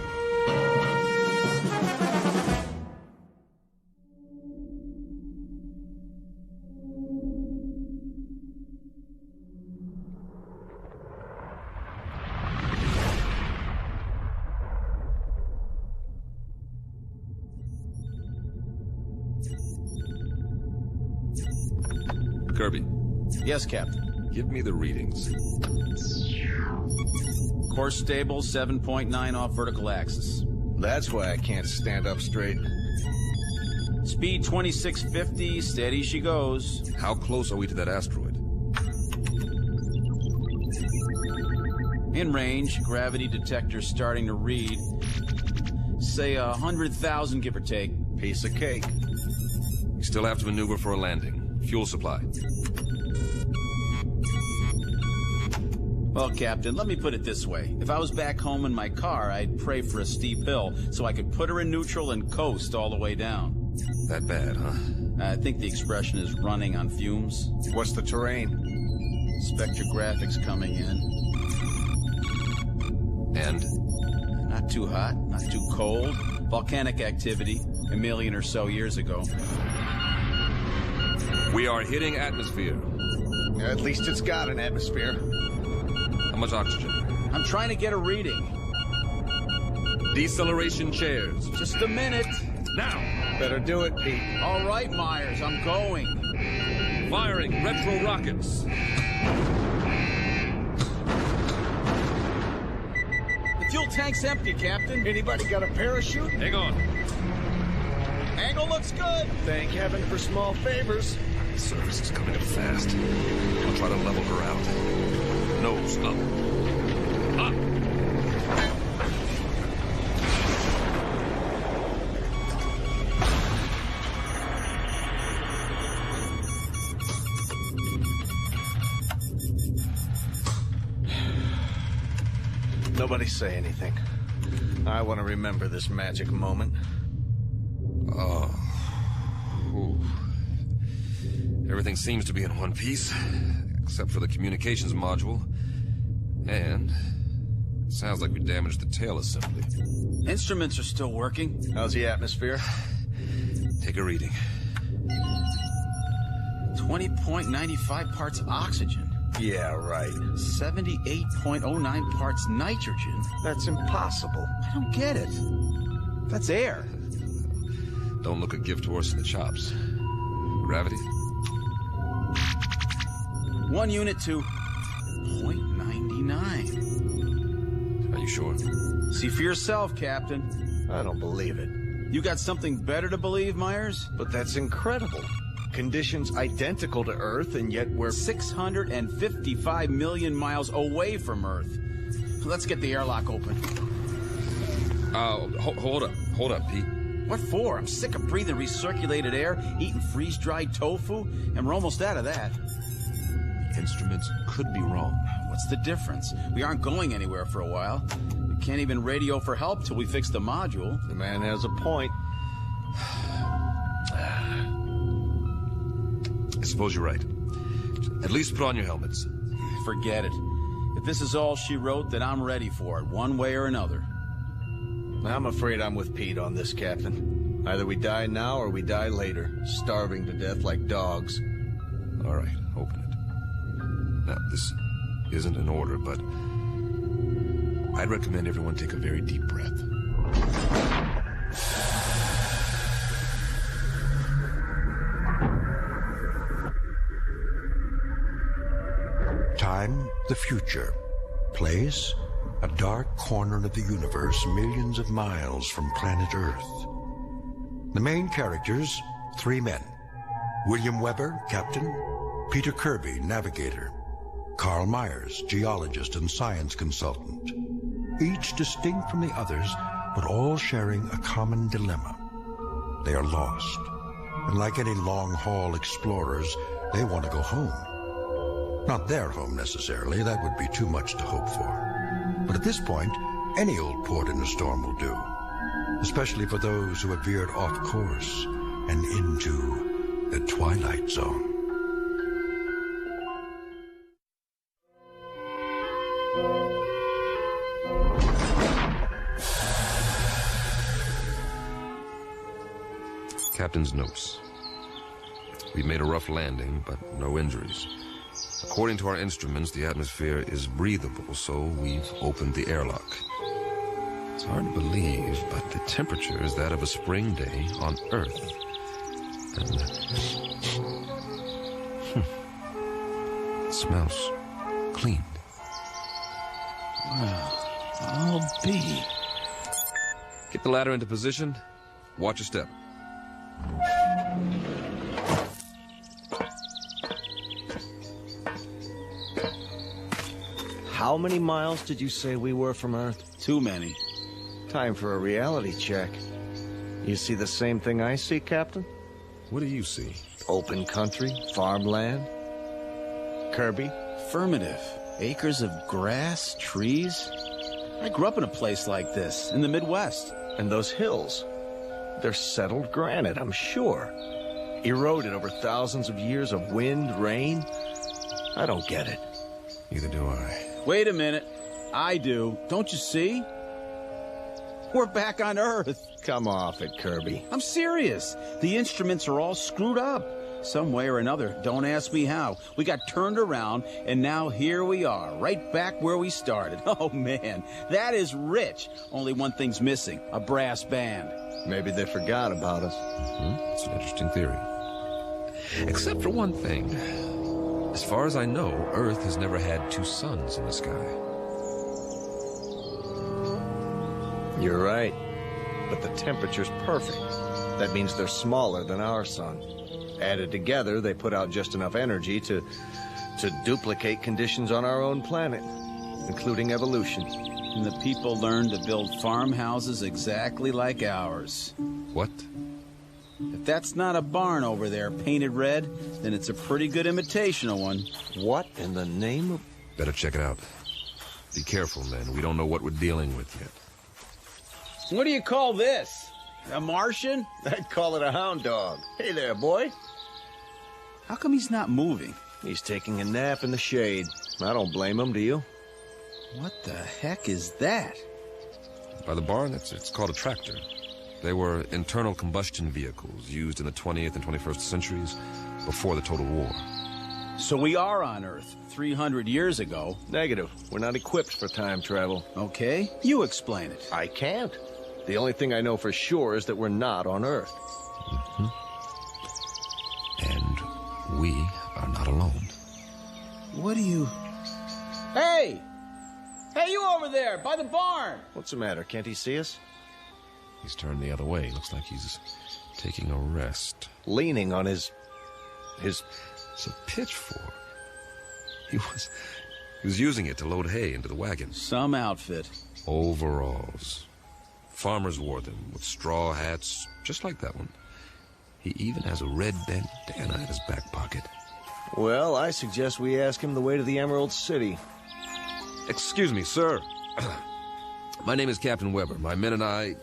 [SPEAKER 12] Kirby.
[SPEAKER 13] Yes, Captain.
[SPEAKER 12] Give me the readings.
[SPEAKER 13] Course stable, 7.9 off vertical axis.
[SPEAKER 6] That's why I can't stand up straight.
[SPEAKER 13] Speed 2650, steady she goes.
[SPEAKER 12] How close are we to that asteroid?
[SPEAKER 13] In range, gravity detector starting to read. say 100,000, give or take.
[SPEAKER 6] Piece of cake.
[SPEAKER 12] We still have to maneuver for a landing. Fuel supply.
[SPEAKER 13] Well, Captain, let me put it this way. If I was back home in my car, I'd pray for a steep hill so I could put her in neutral and coast all the way down.
[SPEAKER 12] That bad, huh?
[SPEAKER 13] I think the expression is running on fumes.
[SPEAKER 6] What's the terrain?
[SPEAKER 13] Spectrographics coming in.
[SPEAKER 12] And?
[SPEAKER 13] Not too hot, not too cold. Volcanic activity, 1 million or so years ago.
[SPEAKER 12] We are hitting atmosphere.
[SPEAKER 6] At least it's got an atmosphere.
[SPEAKER 12] How much oxygen?
[SPEAKER 13] I'm trying to get a reading.
[SPEAKER 12] Deceleration chairs.
[SPEAKER 13] Just a minute.
[SPEAKER 12] Now!
[SPEAKER 6] Better do it, Pete.
[SPEAKER 13] All right, Myers, I'm going.
[SPEAKER 12] Firing retro rockets.
[SPEAKER 13] The fuel tank's empty, Captain.
[SPEAKER 6] Anybody got a parachute?
[SPEAKER 12] Hang on.
[SPEAKER 13] Angle looks good.
[SPEAKER 6] Thank heaven for small favors.
[SPEAKER 12] The surface is coming up fast. I'll try to level her out. Nose up. Up!
[SPEAKER 6] Nobody say anything. I want to remember this magic moment.
[SPEAKER 12] Oh. Whew. Everything seems to be in one piece, except for the communications module. And it sounds like we damaged the tail assembly.
[SPEAKER 13] Instruments are still working.
[SPEAKER 6] How's the atmosphere?
[SPEAKER 12] Take a reading.
[SPEAKER 13] 20.95 parts oxygen.
[SPEAKER 6] Yeah, right.
[SPEAKER 13] 78.09 parts nitrogen.
[SPEAKER 6] That's impossible.
[SPEAKER 13] I don't get it. That's air.
[SPEAKER 12] Don't look a gift horse in the chops. Gravity?
[SPEAKER 13] 1 unit to 0.99.
[SPEAKER 12] Are you sure?
[SPEAKER 13] See for yourself, Captain.
[SPEAKER 6] I don't believe it.
[SPEAKER 13] You got something better to believe, Myers?
[SPEAKER 6] But that's incredible. Conditions identical to Earth, and yet we're
[SPEAKER 13] 655 million miles away from Earth. Let's get the airlock open.
[SPEAKER 12] Hold up, Pete.
[SPEAKER 13] What for? I'm sick of breathing recirculated air, eating freeze-dried tofu, and we're almost out of that.
[SPEAKER 12] The instruments could be wrong.
[SPEAKER 13] What's the difference? We aren't going anywhere for a while. We can't even radio for help till we fix the module.
[SPEAKER 6] The man has a point.
[SPEAKER 12] I suppose you're right. At least put on your helmets.
[SPEAKER 13] Forget it. If this is all she wrote, then I'm ready for it, one way or another.
[SPEAKER 6] I'm afraid I'm with Pete on this, Captain. Either we die now or we die later, starving to death like dogs.
[SPEAKER 12] All right, open it. Now, this isn't an order, but I'd recommend everyone take a very deep breath.
[SPEAKER 1] Time, the future. Place, a dark corner of the universe millions of miles from planet Earth. The main characters, 3 men. William Weber, captain. Peter Kirby, navigator. Carl Myers, geologist and science consultant. Each distinct from the others, but all sharing a common dilemma. They are lost. And like any long-haul explorers, they want to go home. Not their home, necessarily. That would be too much to hope for. But at this point, any old port in a storm will do. Especially for those who have veered off course and into the Twilight Zone.
[SPEAKER 12] Captain's notes. We made a rough landing, but no injuries. According to our instruments, the atmosphere is breathable, so we've opened the airlock. It's hard to believe, but the temperature is that of a spring day on Earth. And it smells clean.
[SPEAKER 10] Well, I'll be.
[SPEAKER 12] Get the ladder into position. Watch your step.
[SPEAKER 6] How many miles did you say we were from Earth?
[SPEAKER 13] Too many.
[SPEAKER 6] Time for a reality check. You see the same thing I see, Captain?
[SPEAKER 12] What do you see?
[SPEAKER 6] Open country, farmland. Kirby?
[SPEAKER 13] Affirmative. Acres of grass, trees. I grew up in a place like this, in the Midwest.
[SPEAKER 6] And those hills. They're settled granite, I'm sure. Eroded over thousands of years of wind, rain. I don't get it.
[SPEAKER 12] Neither do I.
[SPEAKER 13] Wait a minute. I do. Don't you see? We're back on Earth.
[SPEAKER 6] Come off it, Kirby.
[SPEAKER 13] I'm serious. The instruments are all screwed up. Some way or another. Don't ask me how. We got turned around, and now here we are, right back where we started. Oh, man. That is rich. Only one thing's missing. A brass band.
[SPEAKER 6] Maybe they forgot about us.
[SPEAKER 12] It's an interesting theory. Except for one thing. As far as I know, Earth has never had two suns in the sky.
[SPEAKER 6] You're right. But the temperature's perfect. That means they're smaller than our sun. Added together, they put out just enough energy to duplicate conditions on our own planet, including evolution.
[SPEAKER 13] And the people learned to build farmhouses exactly like ours.
[SPEAKER 12] What?
[SPEAKER 13] If that's not a barn over there painted red, then it's a pretty good imitation of one.
[SPEAKER 6] What in the name of...
[SPEAKER 12] Better check it out. Be careful, men. We don't know what we're dealing with yet.
[SPEAKER 13] What do you call this? A Martian?
[SPEAKER 6] I'd call it a hound dog. Hey there, boy.
[SPEAKER 13] How come he's not moving?
[SPEAKER 6] He's taking a nap in the shade. I don't blame him, do you?
[SPEAKER 13] What the heck is that?
[SPEAKER 12] By the barn, it's called a tractor. They were internal combustion vehicles used in the 20th and 21st centuries before the Total War.
[SPEAKER 13] So we are on Earth 300 years ago.
[SPEAKER 6] Negative. We're not equipped for time travel.
[SPEAKER 13] Okay, you explain it.
[SPEAKER 6] I can't. The only thing I know for sure is that we're not on Earth.
[SPEAKER 12] Mm-hmm. And we are not alone.
[SPEAKER 13] What do you... Hey! Hey, you over there, by the barn!
[SPEAKER 6] What's the matter? Can't he see us?
[SPEAKER 12] He's turned the other way. Looks like he's taking a rest.
[SPEAKER 6] Leaning on his...
[SPEAKER 12] It's a pitchfork. He was using it to load hay into the wagon.
[SPEAKER 13] Some outfit.
[SPEAKER 12] Overalls. Farmers wore them with straw hats, just like that one. He even has a red bandana in his back pocket.
[SPEAKER 6] Well, I suggest we ask him the way to the Emerald City.
[SPEAKER 12] Excuse me, sir. My name is Captain Weber. My men and I...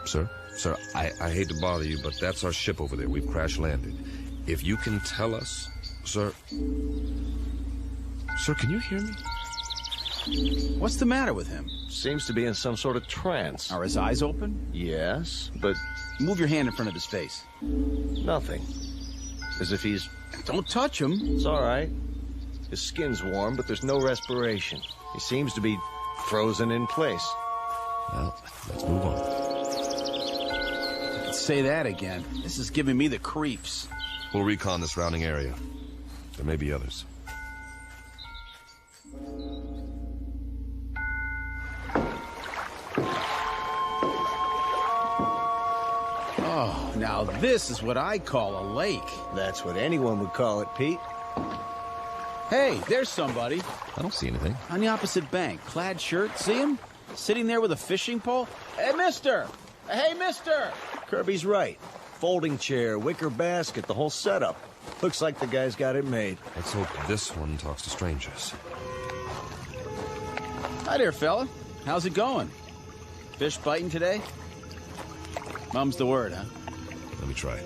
[SPEAKER 12] Sir, I hate to bother you, but that's our ship over there. We've crash-landed. If you can tell us... Sir, can you hear me?
[SPEAKER 13] What's the matter with him?
[SPEAKER 6] Seems to be in some sort of trance.
[SPEAKER 13] Are his eyes open?
[SPEAKER 6] Yes, but...
[SPEAKER 13] Move your hand in front of his face.
[SPEAKER 6] Nothing. As if he's...
[SPEAKER 13] Don't touch him.
[SPEAKER 6] It's all right. His skin's warm, but there's no respiration. He seems to be frozen in place.
[SPEAKER 12] Well, let's move on.
[SPEAKER 13] Say that again. This is giving me the creeps.
[SPEAKER 12] We'll recon the surrounding area. There may be others.
[SPEAKER 13] Oh, now this is what I call a lake.
[SPEAKER 6] That's what anyone would call it, Pete.
[SPEAKER 13] Hey, there's somebody.
[SPEAKER 12] I don't see anything.
[SPEAKER 13] On the opposite bank. Plaid shirt. See him? Sitting there with a fishing pole. Hey, mister! Hey, mister!
[SPEAKER 6] Kirby's right. Folding chair, wicker basket, the whole setup. Looks like the guy's got it made.
[SPEAKER 12] Let's hope this one talks to strangers.
[SPEAKER 13] Hi there, fella. How's it going? Fish biting today? Mum's the word, huh?
[SPEAKER 12] Let me try.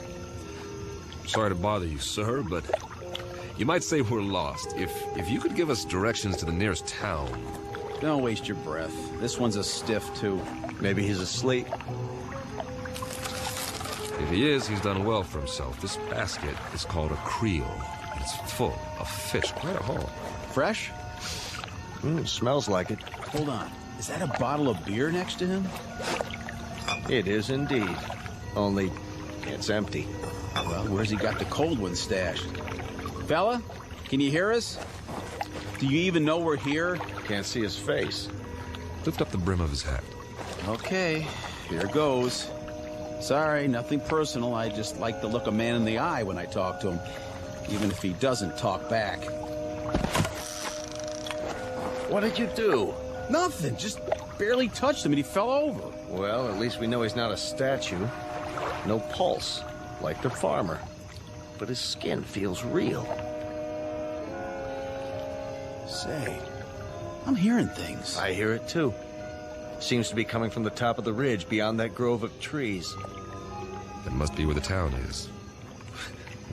[SPEAKER 12] Sorry to bother you, sir, but you might say we're lost. If you could give us directions to the nearest town.
[SPEAKER 13] Don't waste your breath. This one's a stiff, too.
[SPEAKER 6] Maybe he's asleep.
[SPEAKER 12] If he is, he's done well for himself. This basket is called a creel. It's full of fish, quite a haul.
[SPEAKER 13] Fresh?
[SPEAKER 6] It smells like it.
[SPEAKER 13] Hold on. Is that a bottle of beer next to him?
[SPEAKER 6] It is indeed. Only, it's empty.
[SPEAKER 13] Well, where's he got the cold one stashed? Fella, can you hear us? Do you even know we're here?
[SPEAKER 6] Can't see his face.
[SPEAKER 12] Lift up the brim of his hat.
[SPEAKER 13] Okay, here goes. Sorry, nothing personal. I just like to look a man in the eye when I talk to him, even if he doesn't talk back.
[SPEAKER 6] What did you do?
[SPEAKER 13] Nothing, just barely touched him and he fell over.
[SPEAKER 6] Well, at least we know he's not a statue. No pulse, like the farmer. But his skin feels real.
[SPEAKER 13] Say, I'm hearing things.
[SPEAKER 6] I hear it too. Seems to be coming from the top of the ridge beyond that grove of trees.
[SPEAKER 12] That must be where the town is.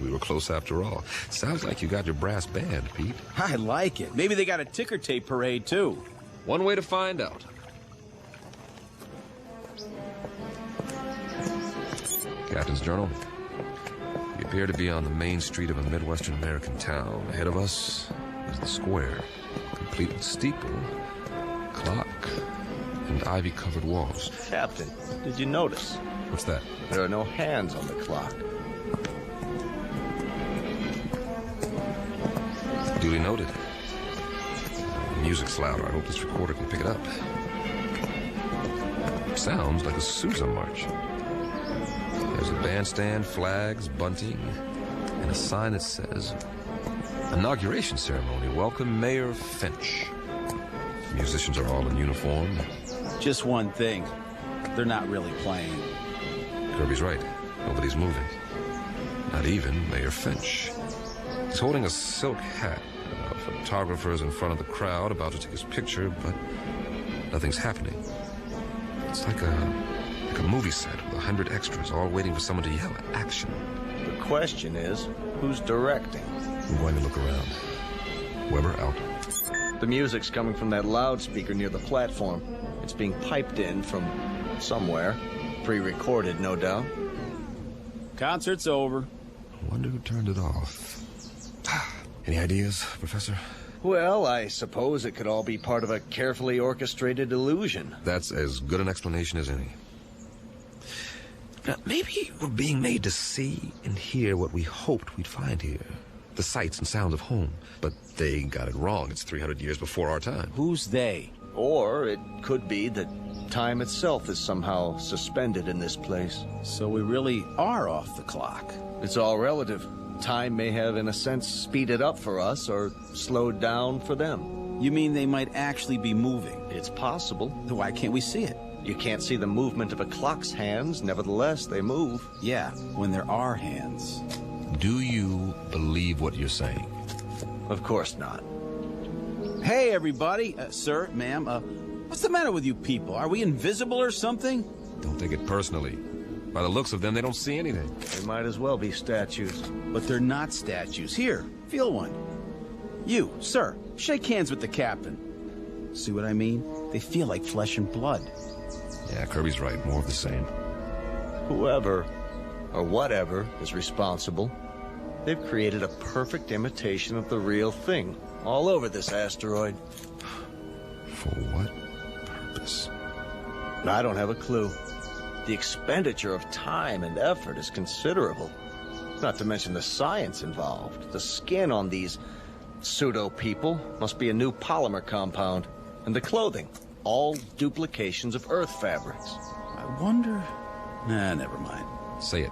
[SPEAKER 12] We were close after all. Sounds like you got your brass band, Pete.
[SPEAKER 13] I like it. Maybe they got a ticker tape parade, too.
[SPEAKER 12] One way to find out. Captain's journal. We appear to be on the main street of a Midwestern American town. Ahead of us is the square, complete with steeple, clock, and ivy-covered walls.
[SPEAKER 6] Captain, did you notice?
[SPEAKER 12] What's that?
[SPEAKER 6] There are no hands on the clock.
[SPEAKER 12] Duly noted. The music's loud. I hope this recorder can pick it up. Sounds like a Sousa march. There's a bandstand, flags, bunting, and a sign that says, Inauguration Ceremony. Welcome, Mayor Finch. The musicians are all in uniform.
[SPEAKER 13] Just one thing. They're not really playing.
[SPEAKER 12] Kirby's right. Nobody's moving. Not even Mayor Finch. He's holding a silk hat. Photographers in front of the crowd about to take his picture, but nothing's happening. It's like a movie set with 100 extras all waiting for someone to yell action.
[SPEAKER 6] The question is, who's directing?
[SPEAKER 12] I'm going to look around. Weber out.
[SPEAKER 6] The music's coming from that loudspeaker near the platform. It's being piped in from somewhere. Pre-recorded, no doubt.
[SPEAKER 13] Concert's over.
[SPEAKER 12] I wonder who turned it off. Any ideas, Professor?
[SPEAKER 6] Well, I suppose it could all be part of a carefully orchestrated illusion.
[SPEAKER 12] That's as good an explanation as any. Now, maybe we're being made to see and hear what we hoped we'd find here. The sights and sounds of home. But they got it wrong. It's 300 years before our time.
[SPEAKER 13] Who's they?
[SPEAKER 6] Or it could be that time itself is somehow suspended in this place.
[SPEAKER 13] So we really are off the clock.
[SPEAKER 6] It's all relative. Time may have, in a sense, speeded up for us or slowed down for them.
[SPEAKER 13] You mean they might actually be moving?
[SPEAKER 6] It's possible.
[SPEAKER 13] Then why can't we see it?
[SPEAKER 6] You can't see the movement of a clock's hands. Nevertheless, they move.
[SPEAKER 13] Yeah, when there are hands.
[SPEAKER 12] Do you believe what you're saying?
[SPEAKER 6] Of course not.
[SPEAKER 13] Hey, everybody. Sir, ma'am, what's the matter with you people? Are we invisible or something?
[SPEAKER 12] Don't take it personally. By the looks of them, they don't see anything.
[SPEAKER 6] They might as well be statues.
[SPEAKER 13] But they're not statues. Here, feel one. You, sir, shake hands with the captain. See what I mean? They feel like flesh and blood.
[SPEAKER 12] Yeah, Kirby's right. More of the same.
[SPEAKER 6] Whoever, or whatever, is responsible, they've created a perfect imitation of the real thing all over this asteroid.
[SPEAKER 12] For what purpose?
[SPEAKER 6] I don't have a clue. The expenditure of time and effort is considerable. Not to mention the science involved. The skin on these pseudo-people must be a new polymer compound. And the clothing, all duplications of Earth fabrics.
[SPEAKER 13] I wonder... Nah, never mind.
[SPEAKER 12] Say it.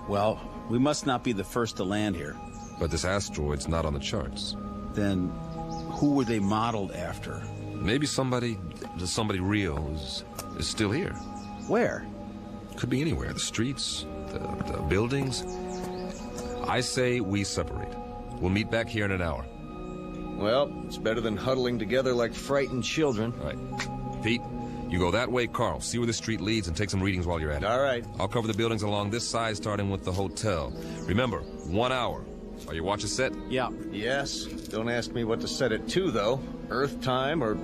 [SPEAKER 13] Well, we must not be the first to land here.
[SPEAKER 12] But this asteroid's not on the charts.
[SPEAKER 13] Then who were they modeled after?
[SPEAKER 12] Maybe somebody real is still here.
[SPEAKER 13] Where?
[SPEAKER 12] Could be anywhere. The streets, the buildings. I say we separate. We'll meet back here in an hour.
[SPEAKER 6] Well, it's better than huddling together like frightened children.
[SPEAKER 12] All right. Pete, you go that way, Carl. See where the street leads and take some readings while you're at it.
[SPEAKER 6] All right.
[SPEAKER 12] I'll cover the buildings along this side, starting with the hotel. Remember, 1 hour. Are your watches set?
[SPEAKER 13] Yeah.
[SPEAKER 6] Yes. Don't ask me what to set it to, though. Earth time or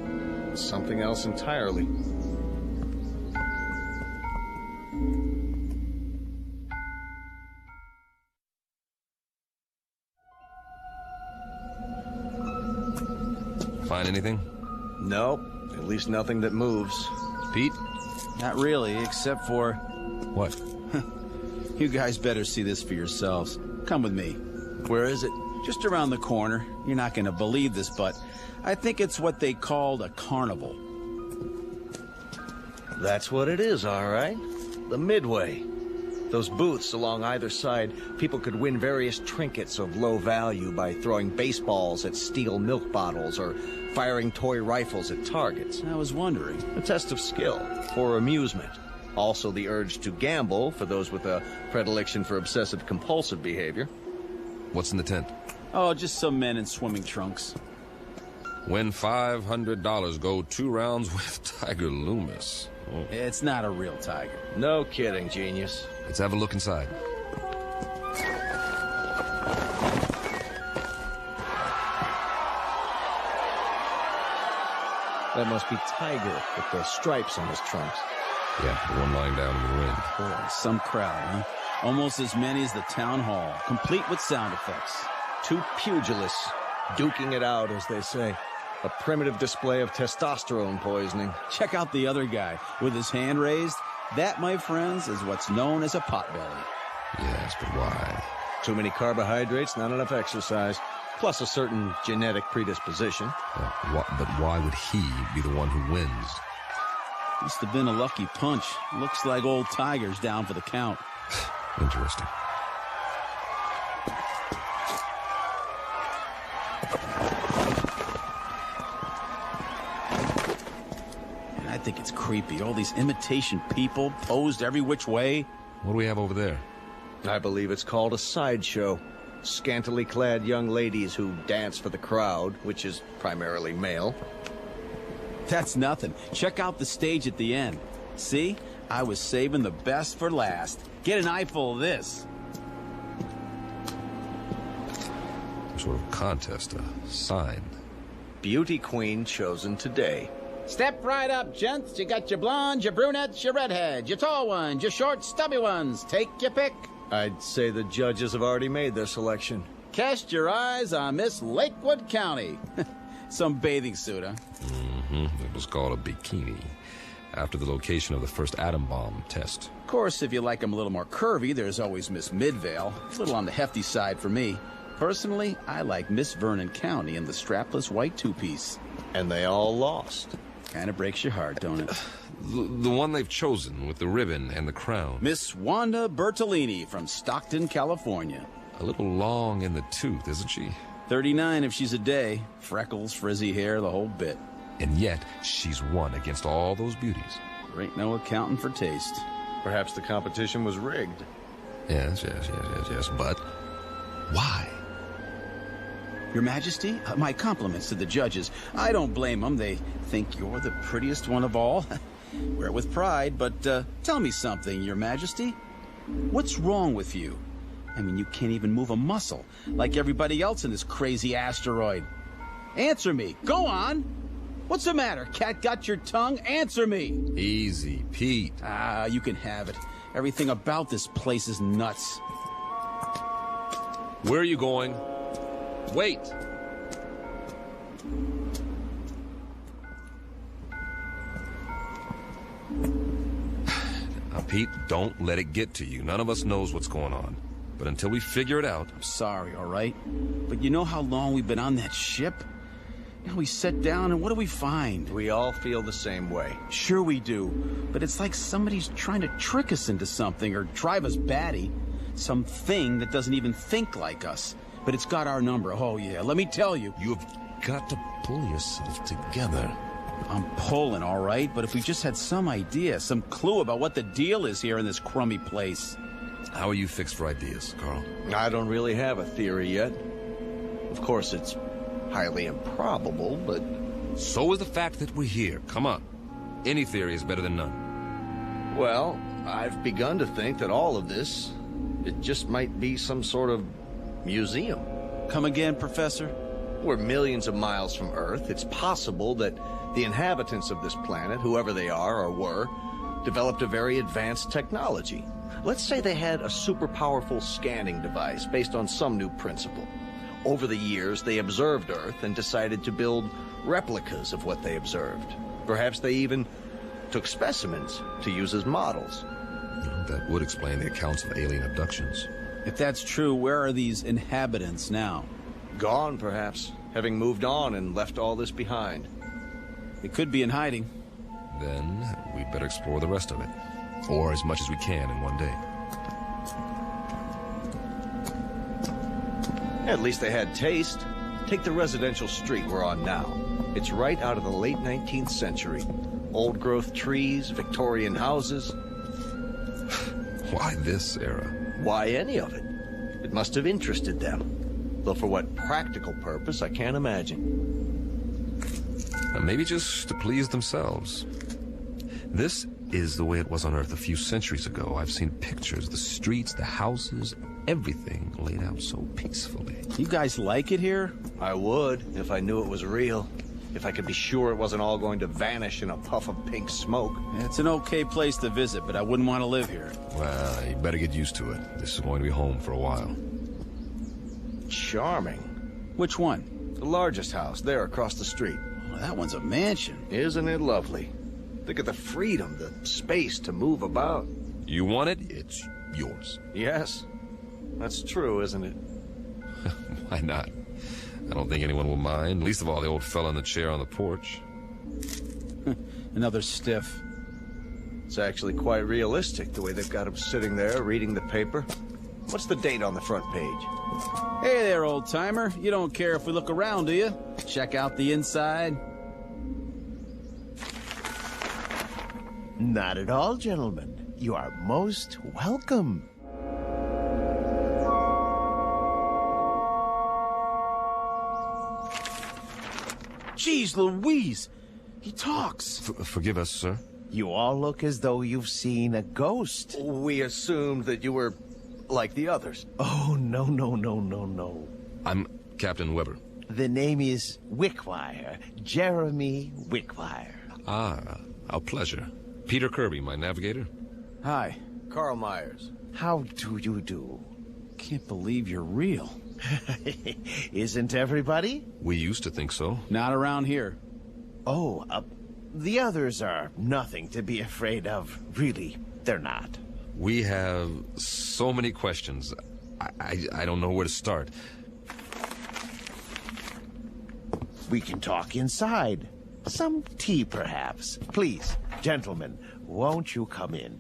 [SPEAKER 6] something else entirely.
[SPEAKER 12] Find anything?
[SPEAKER 6] Nope. At least nothing that moves.
[SPEAKER 12] Pete?
[SPEAKER 13] Not really, except for...
[SPEAKER 12] What?
[SPEAKER 13] You guys better see this for yourselves. Come with me.
[SPEAKER 6] Where is it?
[SPEAKER 13] Just around the corner. You're not going to believe this, but I think it's what they called a carnival.
[SPEAKER 6] That's what it is, all right. The Midway. Those booths along either side, people could win various trinkets of low value by throwing baseballs at steel milk bottles or firing toy rifles at targets.
[SPEAKER 13] I was wondering.
[SPEAKER 6] A test of skill for amusement. Also the urge to gamble for those with a predilection for obsessive-compulsive behavior.
[SPEAKER 12] What's in the tent?
[SPEAKER 13] Oh, just some men in swimming trunks.
[SPEAKER 12] Win $500, go 2 rounds with Tiger Loomis. Oh.
[SPEAKER 13] It's not a real tiger.
[SPEAKER 6] No kidding, genius.
[SPEAKER 12] Let's have a look inside.
[SPEAKER 6] That must be Tiger with the stripes on his trunks.
[SPEAKER 12] Yeah, the one lying down in the ring.
[SPEAKER 13] Boy, some crowd, huh? Almost as many as the town hall, complete with sound effects.
[SPEAKER 6] 2 pugilists, duking it out, as they say. A primitive display of testosterone poisoning.
[SPEAKER 13] Check out the other guy with his hand raised. That, my friends, is what's known as a potbelly.
[SPEAKER 12] Yes, but why?
[SPEAKER 6] Too many carbohydrates, not enough exercise, plus a certain genetic predisposition.
[SPEAKER 12] But why would he be the one who wins?
[SPEAKER 13] Must have been a lucky punch. Looks like old Tiger's down for the count.
[SPEAKER 12] Interesting.
[SPEAKER 13] I think it's creepy. All these imitation people posed every which way.
[SPEAKER 12] What do we have over there?
[SPEAKER 6] I believe it's called a sideshow. Scantily clad young ladies who dance for the crowd, which is primarily male.
[SPEAKER 13] That's nothing. Check out the stage at the end. See? I was saving the best for last. Get an eyeful of this.
[SPEAKER 12] Some sort of contest, a sign.
[SPEAKER 6] Beauty queen chosen today.
[SPEAKER 13] Step right up, gents. You got your blondes, your brunettes, your redheads, your tall ones, your short, stubby ones. Take your pick.
[SPEAKER 6] I'd say the judges have already made their selection.
[SPEAKER 13] Cast your eyes on Miss Lakewood County. Some bathing suit, huh?
[SPEAKER 12] It was called a bikini, after the location of the first atom bomb test.
[SPEAKER 13] Of course, if you like them a little more curvy, there's always Miss Midvale. A little on the hefty side for me. Personally, I like Miss Vernon County in the strapless white two-piece.
[SPEAKER 6] And they all lost.
[SPEAKER 13] Kind of breaks your heart, don't it?
[SPEAKER 12] The one they've chosen with the ribbon and the crown.
[SPEAKER 13] Miss Wanda Bertolini from Stockton, California.
[SPEAKER 12] A little long in the tooth, isn't she?
[SPEAKER 13] 39 if she's a day. Freckles, frizzy hair, the whole bit.
[SPEAKER 12] And yet, she's won against all those beauties.
[SPEAKER 13] There ain't no accounting for taste.
[SPEAKER 6] Perhaps the competition was rigged.
[SPEAKER 12] Yes, but why?
[SPEAKER 13] Your Majesty, my compliments to the judges. I don't blame them. They think you're the prettiest one of all. Wear it with pride, but tell me something, Your Majesty. What's wrong with you? I mean, you can't even move a muscle, like everybody else in this crazy asteroid. Answer me. Go on. What's the matter? Cat got your tongue? Answer me.
[SPEAKER 12] Easy, Pete.
[SPEAKER 13] Ah, you can have it. Everything about this place is nuts.
[SPEAKER 12] Where are you going? Wait! Now, Pete, don't let it get to you. None of us knows what's going on. But until we figure it out...
[SPEAKER 13] I'm sorry, all right? But you know how long we've been on that ship? Now we sit down and what do we find?
[SPEAKER 6] We all feel the same way.
[SPEAKER 13] Sure we do. But it's like somebody's trying to trick us into something or drive us batty. Something that doesn't even think like us. But it's got our number. Oh, yeah. Let me tell you.
[SPEAKER 12] You've got to pull yourself together.
[SPEAKER 13] I'm pulling, all right? But if we just had some idea, some clue about what the deal is here in this crummy place.
[SPEAKER 12] How are you fixed for ideas, Carl?
[SPEAKER 6] I don't really have a theory yet. Of course, it's highly improbable, but...
[SPEAKER 12] So is the fact that we're here. Come on. Any theory is better than none.
[SPEAKER 6] Well, I've begun to think that all of this, it just might be some sort of museum.
[SPEAKER 13] Come again, Professor?
[SPEAKER 6] We're millions of miles from Earth. It's possible that the inhabitants of this planet, whoever they are or were, developed a very advanced technology. Let's say they had a super powerful scanning device based on some new principle. Over the years, they observed Earth and decided to build replicas of what they observed. Perhaps they even took specimens to use as models.
[SPEAKER 12] That would explain the accounts of alien abductions.
[SPEAKER 13] If that's true, where are these inhabitants now?
[SPEAKER 6] Gone, perhaps, having moved on and left all this behind.
[SPEAKER 13] They could be in hiding.
[SPEAKER 12] Then we'd better explore the rest of it. Or as much as we can in one day.
[SPEAKER 6] At least they had taste. Take the residential street we're on now. It's right out of the late 19th century. Old-growth trees, Victorian houses.
[SPEAKER 12] Why this era?
[SPEAKER 6] Why any of it? It must have interested them. Though for what practical purpose, I can't imagine.
[SPEAKER 12] Maybe just to please themselves. This is the way it was on Earth a few centuries ago. I've seen pictures, the streets, the houses, everything laid out so peacefully.
[SPEAKER 13] You guys like it here?
[SPEAKER 6] I would, if I knew it was real. If I could be sure it wasn't all going to vanish in a puff of pink smoke.
[SPEAKER 13] It's an okay place to visit, but I wouldn't want to live here.
[SPEAKER 12] Well, you better get used to it. This is going to be home for a while.
[SPEAKER 6] Charming.
[SPEAKER 13] Which one?
[SPEAKER 6] The largest house, there across the street.
[SPEAKER 13] Well, that one's a mansion.
[SPEAKER 6] Isn't it lovely? Think of the freedom, the space to move about.
[SPEAKER 12] You want it, it's yours.
[SPEAKER 6] Yes, that's true, isn't it?
[SPEAKER 12] Why not? I don't think anyone will mind, least of all the old fella in the chair on the porch.
[SPEAKER 13] Another stiff.
[SPEAKER 6] It's actually quite realistic, the way they've got him sitting there reading the paper. What's the date on the front page?
[SPEAKER 13] Hey there, old-timer. You don't care if we look around, do you? Check out the inside.
[SPEAKER 14] Not at all, gentlemen. You are most welcome.
[SPEAKER 13] Jeez Louise! He talks.
[SPEAKER 12] Forgive us, sir.
[SPEAKER 14] You all look as though you've seen a ghost.
[SPEAKER 6] We assumed that you were like the others.
[SPEAKER 14] Oh, no.
[SPEAKER 12] I'm Captain Weber.
[SPEAKER 14] The name is Wickwire. Jeremy Wickwire.
[SPEAKER 12] Ah, a pleasure. Peter Kirby, my navigator.
[SPEAKER 13] Hi.
[SPEAKER 6] Carl Myers.
[SPEAKER 14] How do you do?
[SPEAKER 13] Can't believe you're real.
[SPEAKER 14] Isn't everybody?
[SPEAKER 12] We used to think so.
[SPEAKER 13] Not around here.
[SPEAKER 14] Oh, the others are nothing to be afraid of. Really, they're not.
[SPEAKER 12] We have so many questions. I don't know where to start.
[SPEAKER 14] We can talk inside. Some tea, perhaps. Please, gentlemen, won't you come in?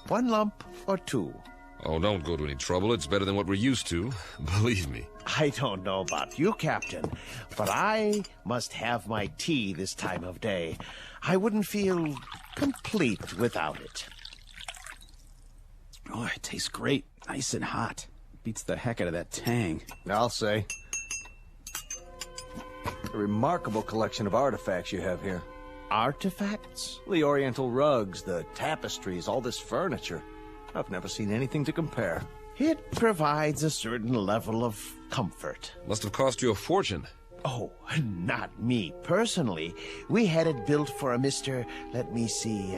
[SPEAKER 14] One lump or two?
[SPEAKER 12] Oh, don't go to any trouble. It's better than what we're used to. Believe me.
[SPEAKER 14] I don't know about you, Captain, but I must have my tea this time of day. I wouldn't feel complete without it.
[SPEAKER 13] Oh, it tastes great. Nice and hot. Beats the heck out of that tang.
[SPEAKER 6] I'll say. A remarkable collection of artifacts you have here.
[SPEAKER 14] Artifacts?
[SPEAKER 6] The oriental rugs, the tapestries, all this furniture. I've never seen anything to compare.
[SPEAKER 14] It provides a certain level of comfort.
[SPEAKER 12] Must have cost you a fortune.
[SPEAKER 14] Oh, not me personally. We had it built for a Mr. Let me see,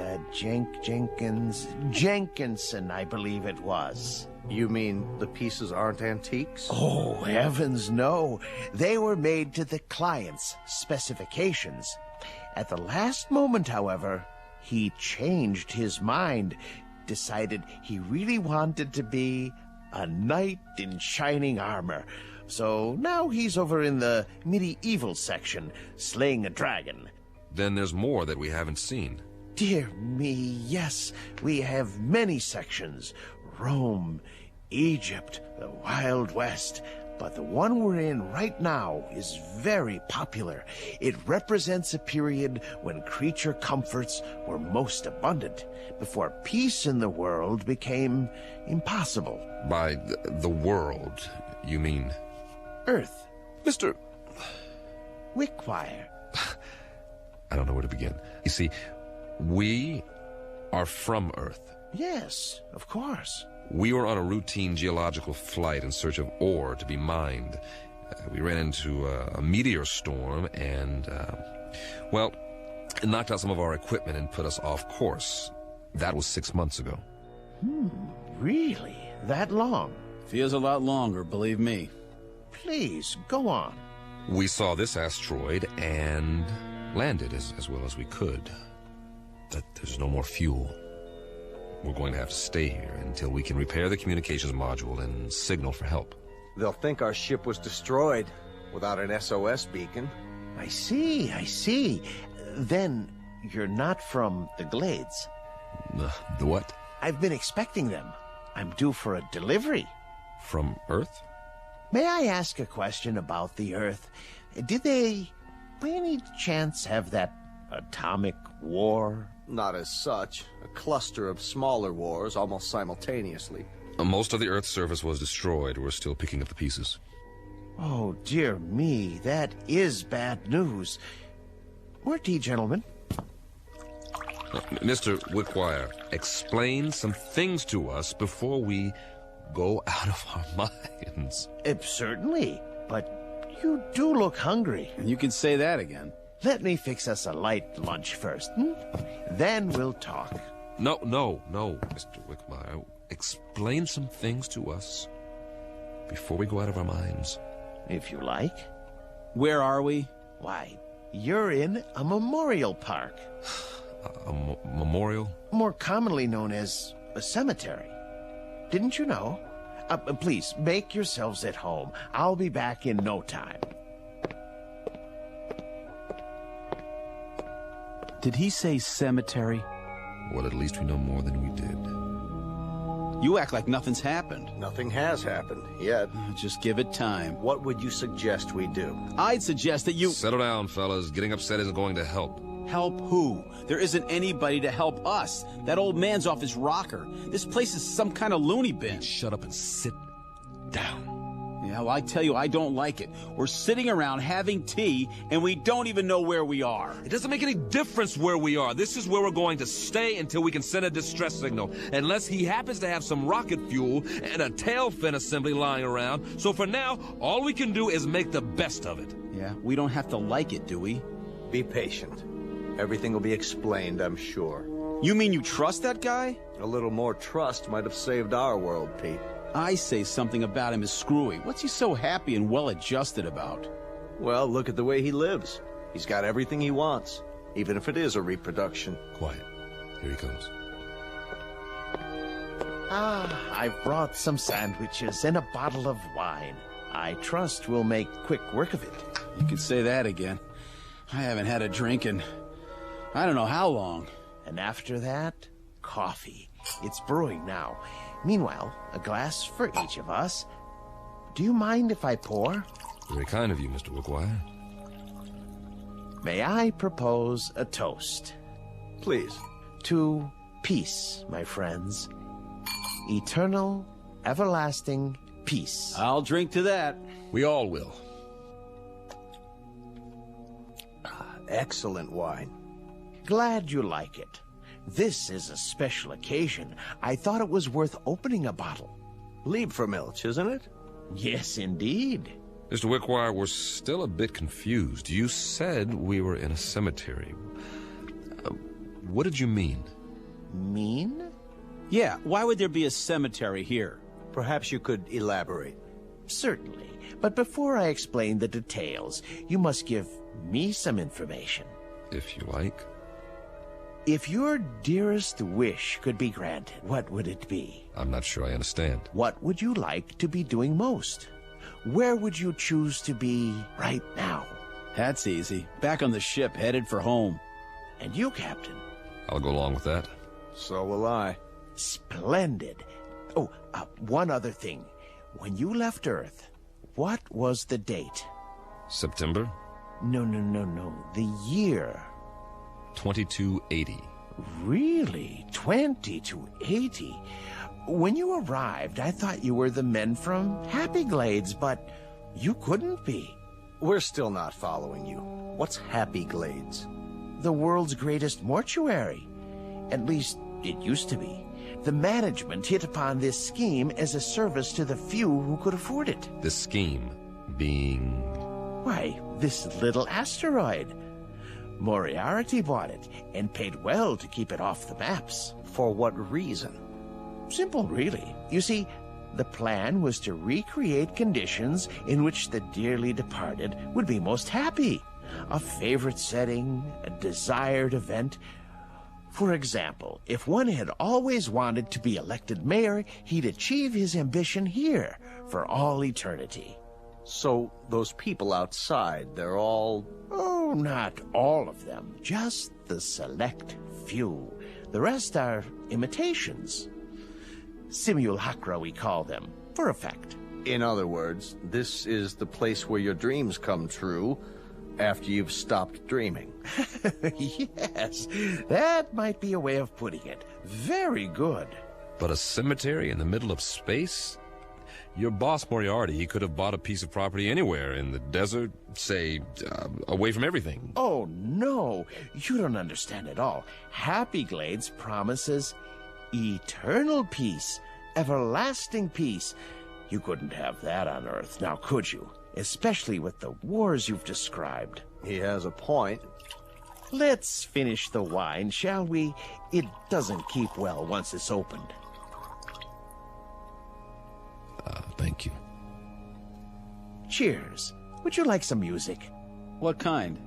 [SPEAKER 14] Jenkinson, I believe it was.
[SPEAKER 6] You mean the pieces aren't antiques?
[SPEAKER 14] Oh, heavens no. They were made to the client's specifications. At the last moment, however, he changed his mind, decided he really wanted to be a knight in shining armor. So now he's over in the medieval section, slaying a dragon.
[SPEAKER 12] Then there's more that we haven't seen.
[SPEAKER 14] Dear me, yes, we have many sections. Rome, Egypt, the Wild West. But the one we're in right now is very popular. It represents a period when creature comforts were most abundant, before peace in the world became impossible.
[SPEAKER 12] By the world, you mean?
[SPEAKER 14] Earth.
[SPEAKER 12] Mr.
[SPEAKER 14] Wickwire.
[SPEAKER 12] I don't know where to begin. You see, we are from Earth.
[SPEAKER 14] Yes, of course.
[SPEAKER 12] We were on a routine geological flight in search of ore to be mined. We ran into a meteor storm and, well, it knocked out some of our equipment and put us off course. That was 6 months ago.
[SPEAKER 14] Really? That long?
[SPEAKER 13] Feels a lot longer, believe me.
[SPEAKER 14] Please, go on.
[SPEAKER 12] We saw this asteroid and landed as well as we could. But there's no more fuel. We're going to have to stay here until we can repair the communications module and signal for help.
[SPEAKER 6] They'll think our ship was destroyed without an SOS beacon.
[SPEAKER 14] I see. Then you're not from the Glades.
[SPEAKER 12] The what?
[SPEAKER 14] I've been expecting them. I'm due for a delivery.
[SPEAKER 12] From Earth?
[SPEAKER 14] May I ask a question about the Earth? Did they, by any chance, have that atomic war?
[SPEAKER 6] Not as such. A cluster of smaller wars almost simultaneously.
[SPEAKER 12] Most of the Earth's surface was destroyed. We're still picking up the pieces.
[SPEAKER 14] Oh, dear me. That is bad news. More tea, gentlemen.
[SPEAKER 12] Mr. Wickwire, explain some things to us before we go out of our minds.
[SPEAKER 14] Certainly, but you do look hungry.
[SPEAKER 13] You can say that again.
[SPEAKER 14] Let me fix us a light lunch first, Then we'll talk.
[SPEAKER 12] No, Mr. Wickwire. Explain some things to us before we go out of our minds.
[SPEAKER 14] If you like.
[SPEAKER 13] Where are we?
[SPEAKER 14] Why, you're in a memorial park.
[SPEAKER 12] A memorial?
[SPEAKER 14] More commonly known as a cemetery. Didn't you know? Please, make yourselves at home. I'll be back in no time.
[SPEAKER 13] Did he say cemetery?
[SPEAKER 12] Well, at least we know more than we did.
[SPEAKER 13] You act like nothing's happened.
[SPEAKER 6] Nothing has happened, yet.
[SPEAKER 13] Just give it time.
[SPEAKER 6] What would you suggest we do?
[SPEAKER 13] I'd suggest that you...
[SPEAKER 12] Settle down, fellas. Getting upset isn't going to help.
[SPEAKER 13] Help who? There isn't anybody to help us. That old man's off his rocker. This place is some kind of loony bin.
[SPEAKER 12] Shut up and sit down.
[SPEAKER 13] Yeah, well, I tell you, I don't like it. We're sitting around having tea, and we don't even know where we are.
[SPEAKER 12] It doesn't make any difference where we are. This is where we're going to stay until we can send a distress signal. Unless he happens to have some rocket fuel and a tail fin assembly lying around. So for now, all we can do is make the best of it.
[SPEAKER 13] Yeah, we don't have to like it, do we?
[SPEAKER 6] Be patient. Everything will be explained, I'm sure.
[SPEAKER 13] You mean you trust that guy?
[SPEAKER 6] A little more trust might have saved our world, Pete.
[SPEAKER 13] I say something about him is screwy. What's he so happy and well-adjusted about?
[SPEAKER 6] Well, look at the way he lives. He's got everything he wants, even if it is a reproduction.
[SPEAKER 12] Quiet. Here he comes.
[SPEAKER 14] I've brought some sandwiches and a bottle of wine. I trust we'll make quick work of it.
[SPEAKER 13] You can say that again. I haven't had a drink in I don't know how long.
[SPEAKER 14] And after that, coffee. It's brewing now. Meanwhile, a glass for each of us. Do you mind if I pour?
[SPEAKER 12] Very kind of you, Mr. Wickwire.
[SPEAKER 14] May I propose a toast?
[SPEAKER 6] Please.
[SPEAKER 14] To peace, my friends. Eternal, everlasting peace.
[SPEAKER 13] I'll drink to that.
[SPEAKER 12] We all will.
[SPEAKER 6] Excellent wine.
[SPEAKER 14] Glad you like it. This is a special occasion. I thought it was worth opening a bottle.
[SPEAKER 6] Liebfraumilch, isn't it?
[SPEAKER 14] Yes, indeed.
[SPEAKER 12] Mr. Wickwire, we're still a bit confused. You said we were in a cemetery. What did you mean?
[SPEAKER 14] Mean?
[SPEAKER 13] Yeah, why would there be a cemetery here?
[SPEAKER 6] Perhaps you could elaborate.
[SPEAKER 14] Certainly. But before I explain the details, you must give me some information.
[SPEAKER 12] If you like.
[SPEAKER 14] If your dearest wish could be granted, what would it be?
[SPEAKER 12] I'm not sure I understand.
[SPEAKER 14] What would you like to be doing most? Where would you choose to be right now?
[SPEAKER 13] That's easy. Back on the ship, headed for home.
[SPEAKER 14] And you, Captain?
[SPEAKER 12] I'll go along with that.
[SPEAKER 6] So will I.
[SPEAKER 14] Splendid. Oh, one other thing. When you left Earth, what was the date?
[SPEAKER 12] September?
[SPEAKER 14] No. The year.
[SPEAKER 12] 2280.
[SPEAKER 14] Really? 2280? When you arrived, I thought you were the men from Happy Glades, but you couldn't be.
[SPEAKER 6] We're still not following you. What's Happy Glades?
[SPEAKER 14] The world's greatest mortuary. At least, it used to be. The management hit upon this scheme as a service to the few who could afford it.
[SPEAKER 12] The scheme being...
[SPEAKER 14] Why, this little asteroid. Moriarty bought it and paid well to keep it off the maps.
[SPEAKER 6] For what reason?
[SPEAKER 14] Simple, really. You see, the plan was to recreate conditions in which the dearly departed would be most happy. A favorite setting, a desired event. For example, if one had always wanted to be elected mayor, he'd achieve his ambition here for all eternity.
[SPEAKER 6] So those people outside, they're all...
[SPEAKER 14] Oh, not all of them. Just the select few. The rest are imitations. Simulacra, we call them, for effect.
[SPEAKER 6] In other words, this is the place where your dreams come true after you've stopped dreaming.
[SPEAKER 14] Yes, that might be a way of putting it. Very good.
[SPEAKER 12] But a cemetery in the middle of space? Your boss, Moriarty, he could have bought a piece of property anywhere, in the desert, say, away from everything.
[SPEAKER 14] Oh, no. You don't understand at all. Happy Glades promises eternal peace, everlasting peace. You couldn't have that on Earth, now could you? Especially with the wars you've described.
[SPEAKER 6] He has a point.
[SPEAKER 14] Let's finish the wine, shall we? It doesn't keep well once it's opened.
[SPEAKER 12] Thank you.
[SPEAKER 14] Cheers. Would you like some music?
[SPEAKER 13] What kind?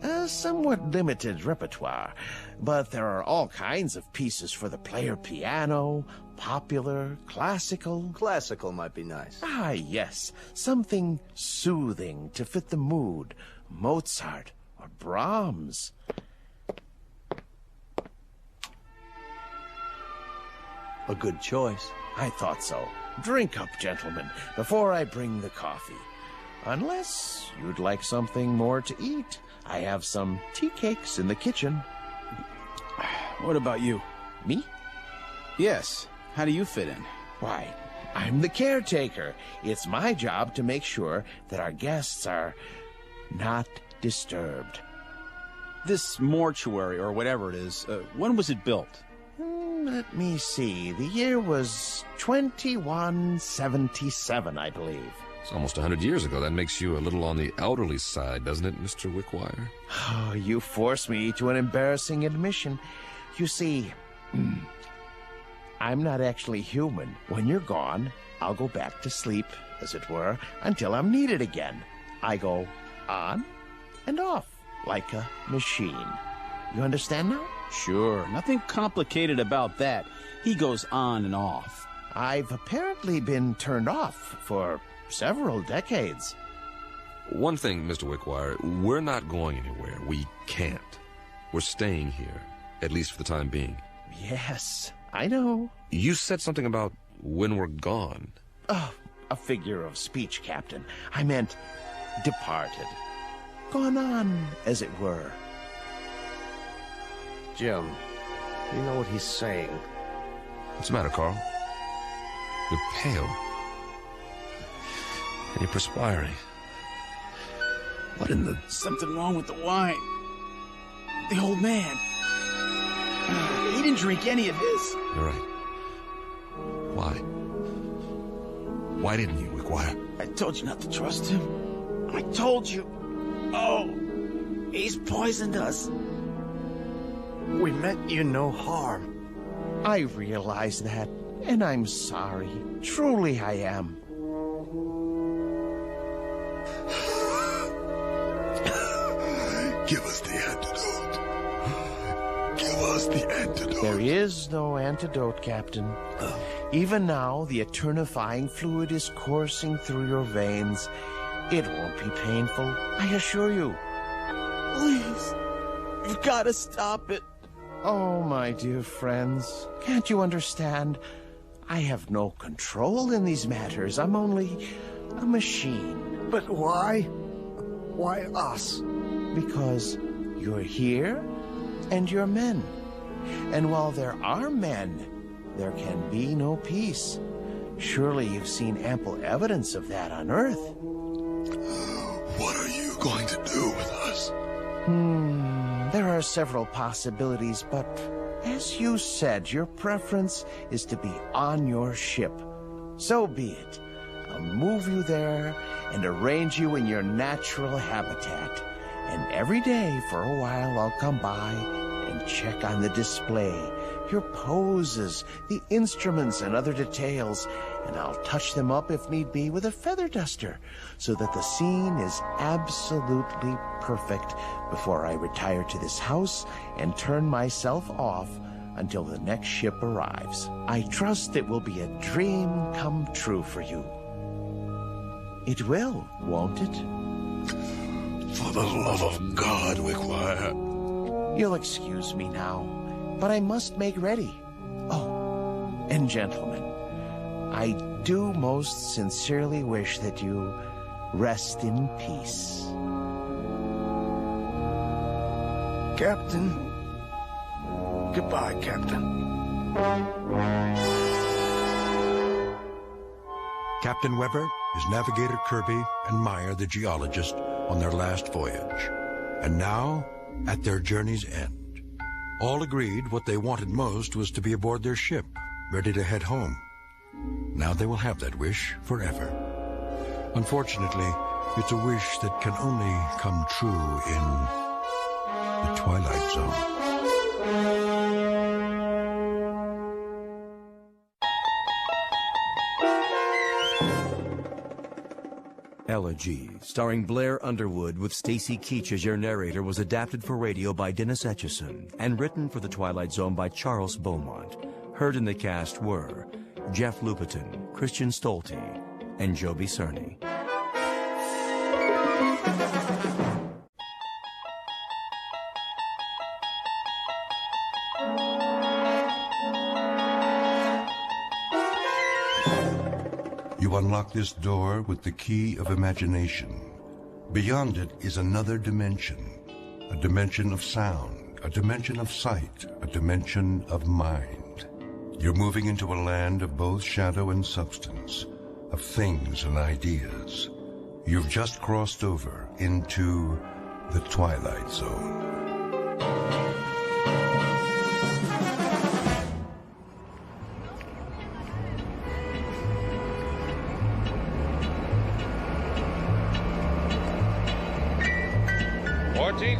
[SPEAKER 14] A somewhat limited repertoire, but there are all kinds of pieces for the player piano, popular, classical.
[SPEAKER 6] Classical might be nice.
[SPEAKER 14] Ah, yes. Something soothing to fit the mood. Mozart or Brahms.
[SPEAKER 6] A good choice.
[SPEAKER 14] I thought so. Drink up, gentlemen, before I bring the coffee. Unless you'd like something more to eat. I have some tea cakes in the kitchen.
[SPEAKER 13] What about you?
[SPEAKER 14] Me?
[SPEAKER 13] Yes. How do you fit in?
[SPEAKER 14] Why, I'm the caretaker. It's my job to make sure that our guests are not disturbed.
[SPEAKER 13] This mortuary, or whatever it is, when was it built?
[SPEAKER 14] Let me see. The year was 2177, I believe.
[SPEAKER 12] It's almost 100 years ago. That makes you a little on the elderly side, doesn't it, Mr. Wickwire?
[SPEAKER 14] Oh, you force me to an embarrassing admission. You see, I'm not actually human. When you're gone, I'll go back to sleep, as it were, until I'm needed again. I go on and off, like a machine. You understand now?
[SPEAKER 13] Sure. Nothing complicated about that. He goes on and off.
[SPEAKER 14] I've apparently been turned off for several decades.
[SPEAKER 12] One thing, Mr. Wickwire, we're not going anywhere. We can't. We're staying here, at least for the time being.
[SPEAKER 14] Yes, I know.
[SPEAKER 12] You said something about when we're gone.
[SPEAKER 14] Oh, a figure of speech, Captain. I meant departed. Gone on, as it were.
[SPEAKER 6] Jim, you know what he's saying.
[SPEAKER 12] What's the matter, Carl? You're pale. And you're perspiring. What in the...
[SPEAKER 13] Something wrong with the wine. The old man. He didn't drink any of his.
[SPEAKER 12] You're right. Why? Why didn't you, Wickwire?
[SPEAKER 13] I told you not to trust him. I told you. Oh, he's poisoned us.
[SPEAKER 6] We meant you no harm.
[SPEAKER 14] I realize that, and I'm sorry. Truly I am.
[SPEAKER 15] Give us the antidote. Give us the antidote.
[SPEAKER 14] There is no antidote, Captain. Even now, the eternifying fluid is coursing through your veins. It won't be painful, I assure you.
[SPEAKER 13] Please, you've got to stop it.
[SPEAKER 14] Oh, my dear friends, can't you understand? I have no control in these matters. I'm only a machine.
[SPEAKER 6] But why? Why us?
[SPEAKER 14] Because you're here and you're men. And while there are men, there can be no peace. Surely you've seen ample evidence of that on Earth.
[SPEAKER 15] What are you going to do with us?
[SPEAKER 14] There are several possibilities, but as you said, your preference is to be on your ship. So be it. I'll move you there and arrange you in your natural habitat. And every day for a while I'll come by and check on the display, your poses, the instruments and other details, and I'll touch them up if need be with a feather duster so that the scene is absolutely perfect before I retire to this house and turn myself off until the next ship arrives. I trust it will be a dream come true for you. It will, won't it?
[SPEAKER 15] For the love of God, Wickwire.
[SPEAKER 14] You'll excuse me now. but I must make ready. Oh, and gentlemen, I do most sincerely wish that you rest in peace.
[SPEAKER 15] Captain. Goodbye, Captain.
[SPEAKER 1] Captain Weber, his navigator Kirby, and Meyer, the geologist, on their last voyage. And now, at their journey's end. All agreed what they wanted most was to be aboard their ship, ready to head home. Now they will have that wish forever. Unfortunately, it's a wish that can only come true in the Twilight Zone.
[SPEAKER 11] Elegy, starring Blair Underwood with Stacy Keach as your narrator, was adapted for radio by Dennis Etchison and written for The Twilight Zone by Charles Beaumont. Heard in the cast were Jeff Lupetin, Christian Stolte, and Joby Cerny.
[SPEAKER 16] You unlock this door with the key of imagination. Beyond it is another dimension, a dimension of sound, a dimension of sight, a dimension of mind. You're moving into a land of both shadow and substance, of things and ideas. You've just crossed over into the Twilight Zone.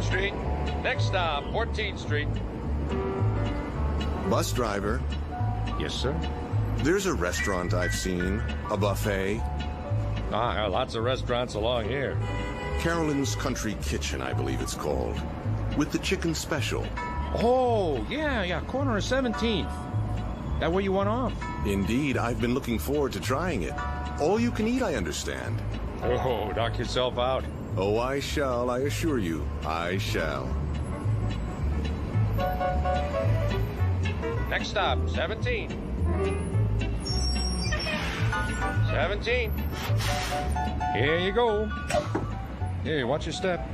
[SPEAKER 17] Street. Next stop, 14th Street.
[SPEAKER 18] Bus driver.
[SPEAKER 2] Yes, sir?
[SPEAKER 18] There's a restaurant I've seen, a buffet.
[SPEAKER 17] Lots of restaurants along here.
[SPEAKER 18] Carolyn's Country Kitchen, I believe it's called, with the chicken special.
[SPEAKER 17] Oh, yeah, corner of 17th. That where you went off?
[SPEAKER 18] Indeed, I've been looking forward to trying it. All you can eat, I understand.
[SPEAKER 17] Oh, knock yourself out.
[SPEAKER 18] Oh, I shall, I assure you, I shall.
[SPEAKER 17] Next stop, 17. 17. Here you go. Hey, watch your step.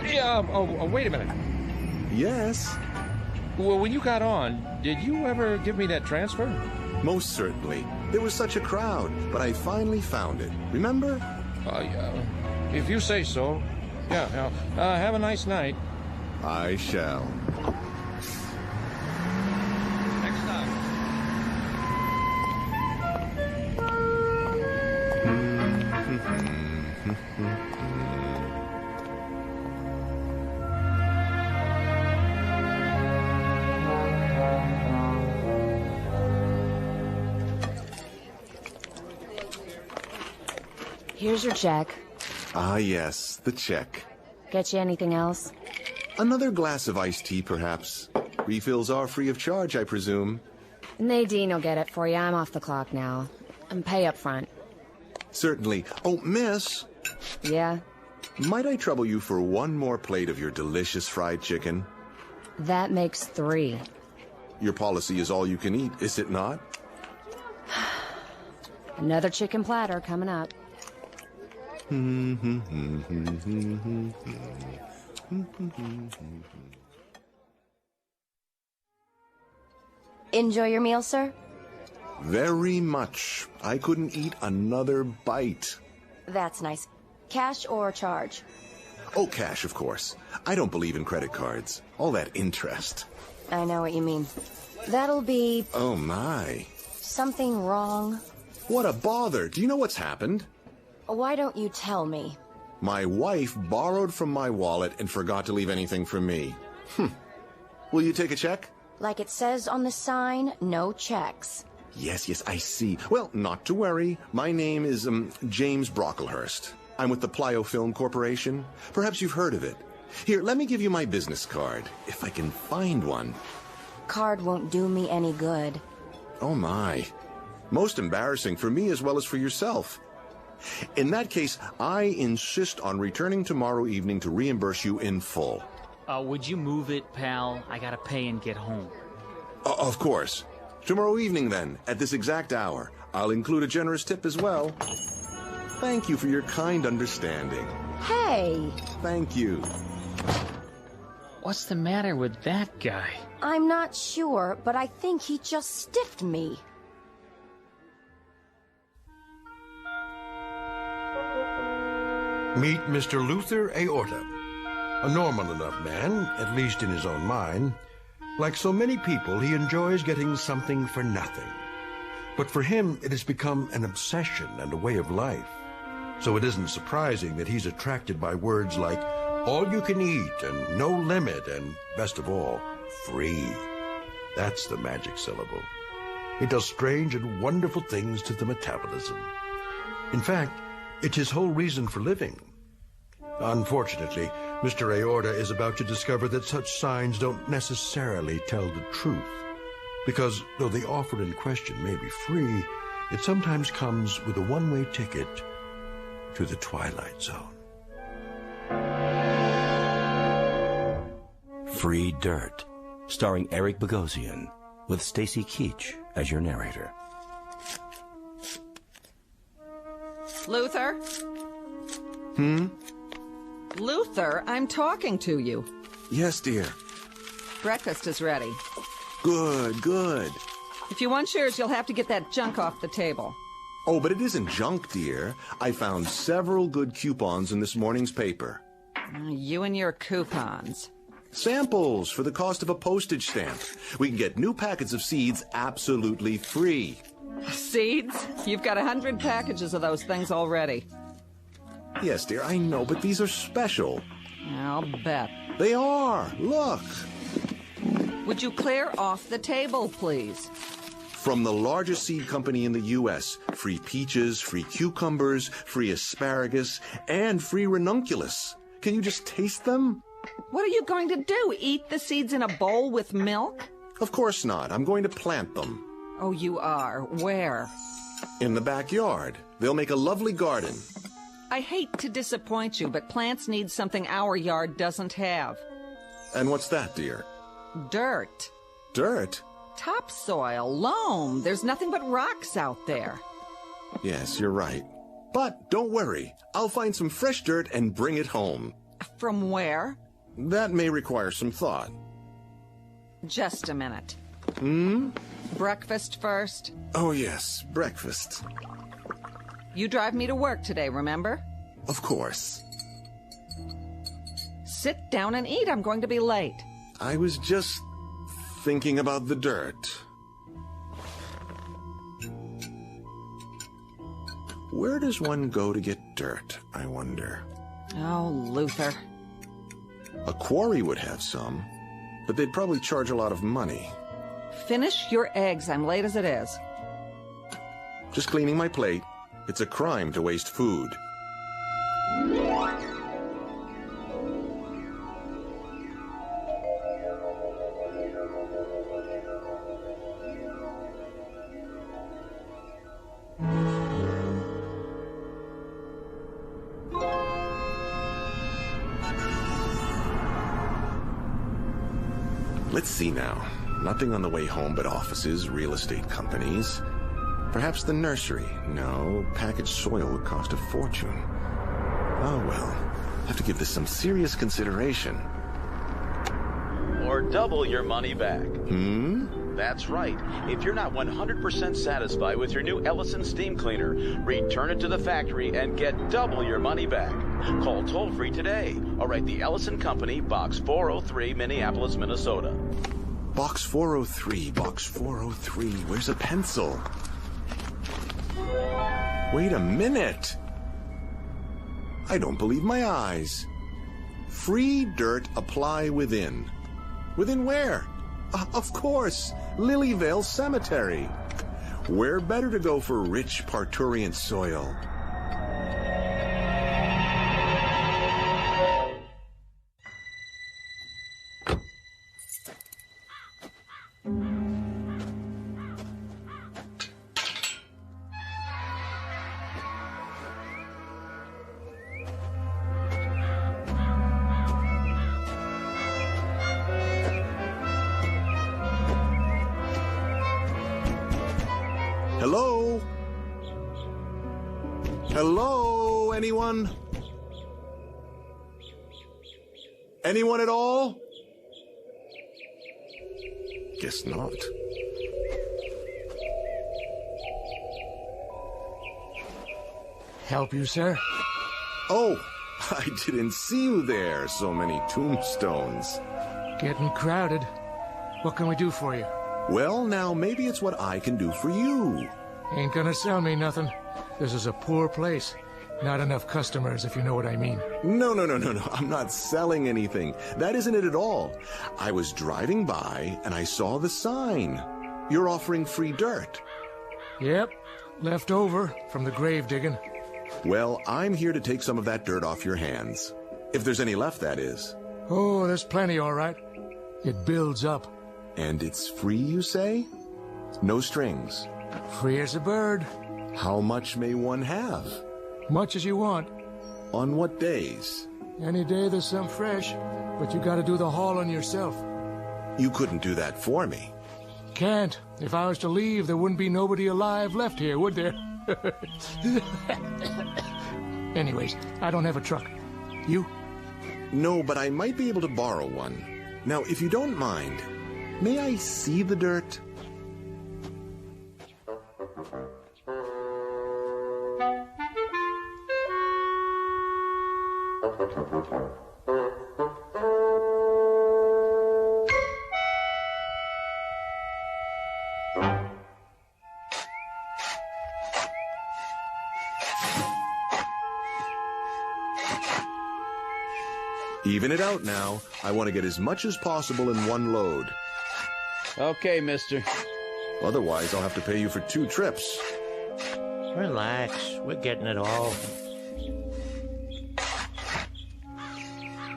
[SPEAKER 17] Yeah, wait a minute.
[SPEAKER 18] Yes?
[SPEAKER 17] Well, when you got on, did you ever give me that transfer?
[SPEAKER 18] Most certainly. There was such a crowd, but I finally found it. Remember?
[SPEAKER 17] Yeah. If you say so. Yeah. Have a nice night.
[SPEAKER 18] I shall.
[SPEAKER 17] Next stop.
[SPEAKER 19] Here's your check.
[SPEAKER 18] Ah, yes, the check.
[SPEAKER 19] Get you anything else?
[SPEAKER 18] Another glass of iced tea, perhaps. Refills are free of charge, I presume.
[SPEAKER 19] Nadine will get it for you. I'm off the clock now. And pay up front.
[SPEAKER 18] Certainly. Oh, miss.
[SPEAKER 19] Yeah?
[SPEAKER 18] Might I trouble you for one more plate of your delicious fried chicken?
[SPEAKER 19] That makes 3.
[SPEAKER 18] Your policy is all you can eat, is it not?
[SPEAKER 19] Another chicken platter coming up. Enjoy your meal, sir?
[SPEAKER 18] Very much. I couldn't eat another bite.
[SPEAKER 19] That's nice. Cash or charge?
[SPEAKER 18] Oh, cash, of course. I don't believe in credit cards. All that interest.
[SPEAKER 19] I know what you mean. That'll be...
[SPEAKER 18] Oh, my.
[SPEAKER 19] Something wrong.
[SPEAKER 18] What a bother. Do you know what's happened?
[SPEAKER 19] Why don't you tell me?
[SPEAKER 18] My wife borrowed from my wallet and forgot to leave anything for me. Will you take a check?
[SPEAKER 19] Like it says on the sign, no checks.
[SPEAKER 18] Yes, I see. Well, not to worry. My name is, James Brocklehurst. I'm with the Plyo Film Corporation. Perhaps you've heard of it. Here, let me give you my business card, if I can find one.
[SPEAKER 19] Card won't do me any good.
[SPEAKER 18] Oh, my. Most embarrassing for me as well as for yourself. In that case, I insist on returning tomorrow evening to reimburse you in full.
[SPEAKER 20] Would you move it, pal? I gotta pay and get home.
[SPEAKER 18] Of course. Tomorrow evening, then, at this exact hour. I'll include a generous tip as well. Thank you for your kind understanding.
[SPEAKER 7] Hey!
[SPEAKER 18] Thank you.
[SPEAKER 20] What's the matter with that guy?
[SPEAKER 21] I'm not sure, but I think he just stiffed me.
[SPEAKER 1] Meet Mr. Luther Aorta, a normal enough man, at least in his own mind. Like so many people, he enjoys getting something for nothing. But for him, it has become an obsession and a way of life. So it isn't surprising that he's attracted by words like all you can eat and no limit and, best of all, free. That's the magic syllable. It does strange and wonderful things to the metabolism. In fact, it's his whole reason for living. Unfortunately, Mr. Aorta is about to discover that such signs don't necessarily tell the truth. Because though the offer in question may be free, it sometimes comes with a one-way ticket to the Twilight Zone.
[SPEAKER 11] Free Dirt, starring Eric Bogosian, with Stacy Keach as your narrator.
[SPEAKER 8] Luther? Luther, I'm talking to you.
[SPEAKER 18] Yes, dear.
[SPEAKER 8] Breakfast is ready.
[SPEAKER 18] Good, good.
[SPEAKER 8] If you want yours, you'll have to get that junk off the table.
[SPEAKER 18] Oh, but it isn't junk, dear. I found several good coupons in this morning's paper.
[SPEAKER 8] You and your coupons.
[SPEAKER 18] Samples for the cost of a postage stamp. We can get new packets of seeds absolutely free.
[SPEAKER 8] Seeds? You've got 100 packages of those things already.
[SPEAKER 18] Yes, dear, I know, but these are special.
[SPEAKER 8] I'll bet.
[SPEAKER 18] They are. Look.
[SPEAKER 8] Would you clear off the table, please?
[SPEAKER 18] From the largest seed company in the U.S., free peaches, free cucumbers, free asparagus, and free ranunculus. Can you just taste them?
[SPEAKER 8] What are you going to do? Eat the seeds in a bowl with milk?
[SPEAKER 18] Of course not. I'm going to plant them.
[SPEAKER 8] Oh, you are? Where?
[SPEAKER 18] In the backyard. They'll make a lovely garden.
[SPEAKER 8] I hate to disappoint you, but plants need something our yard doesn't have.
[SPEAKER 18] And what's that, dear?
[SPEAKER 8] Dirt.
[SPEAKER 18] Dirt?
[SPEAKER 8] Topsoil, loam. There's nothing but rocks out there.
[SPEAKER 18] Yes, you're right. But don't worry. I'll find some fresh dirt and bring it home.
[SPEAKER 8] From where?
[SPEAKER 18] That may require some thought.
[SPEAKER 8] Just a minute. Breakfast first?
[SPEAKER 18] Oh, yes, breakfast.
[SPEAKER 8] You drive me to work today, remember?
[SPEAKER 18] Of course.
[SPEAKER 8] Sit down and eat. I'm going to be late.
[SPEAKER 18] I was just thinking about the dirt. Where does one go to get dirt, I wonder?
[SPEAKER 8] Oh, Luther.
[SPEAKER 18] A quarry would have some, but they'd probably charge a lot of money.
[SPEAKER 8] Finish your eggs. I'm late as it is.
[SPEAKER 18] Just cleaning my plate. It's a crime to waste food. Let's see now. Nothing on the way home but offices, real estate companies. Perhaps the nursery. No, packaged soil would cost a fortune. Oh, well. Have to give this some serious consideration.
[SPEAKER 22] Or double your money back. That's right. If you're not 100% satisfied with your new Ellison steam cleaner, return it to the factory and get double your money back. Call toll-free today or write the Ellison Company, Box 403, Minneapolis, Minnesota.
[SPEAKER 18] Box 403, Box 403. Where's a pencil? Wait a minute. I don't believe my eyes. Free dirt apply within. Within where? Of course, Lilyvale Cemetery. Where better to go for rich parturient soil? Hello? Hello, anyone? Anyone at all? Guess not.
[SPEAKER 4] Help you, sir?
[SPEAKER 18] Oh, I didn't see you there. So many tombstones.
[SPEAKER 4] Getting crowded. What can we do for you?
[SPEAKER 18] Well, now, maybe it's what I can do for you.
[SPEAKER 4] Ain't gonna sell me nothing. This is a poor place. Not enough customers, if you know what I mean.
[SPEAKER 18] No. I'm not selling anything. That isn't it at all. I was driving by, and I saw the sign. You're offering free dirt.
[SPEAKER 4] Yep. Left over from the grave digging.
[SPEAKER 18] Well, I'm here to take some of that dirt off your hands. If there's any left, that is.
[SPEAKER 4] Oh, there's plenty, all right. It builds up.
[SPEAKER 18] And it's free, you say? No strings.
[SPEAKER 4] Free as a bird.
[SPEAKER 18] How much may one have?
[SPEAKER 4] Much as you want.
[SPEAKER 18] On what days?
[SPEAKER 4] Any day there's some fresh, but you gotta do the hauling yourself.
[SPEAKER 18] You couldn't do that for me.
[SPEAKER 4] Can't. If I was to leave, there wouldn't be nobody alive left here, would there? Anyways, I don't have a truck. You?
[SPEAKER 18] No, but I might be able to borrow one. Now, if you don't mind, may I see the dirt? Even it out now. I want to get as much as possible in one load.
[SPEAKER 13] Okay, mister.
[SPEAKER 18] Otherwise, I'll have to pay you for 2 trips.
[SPEAKER 9] Relax. We're getting it all.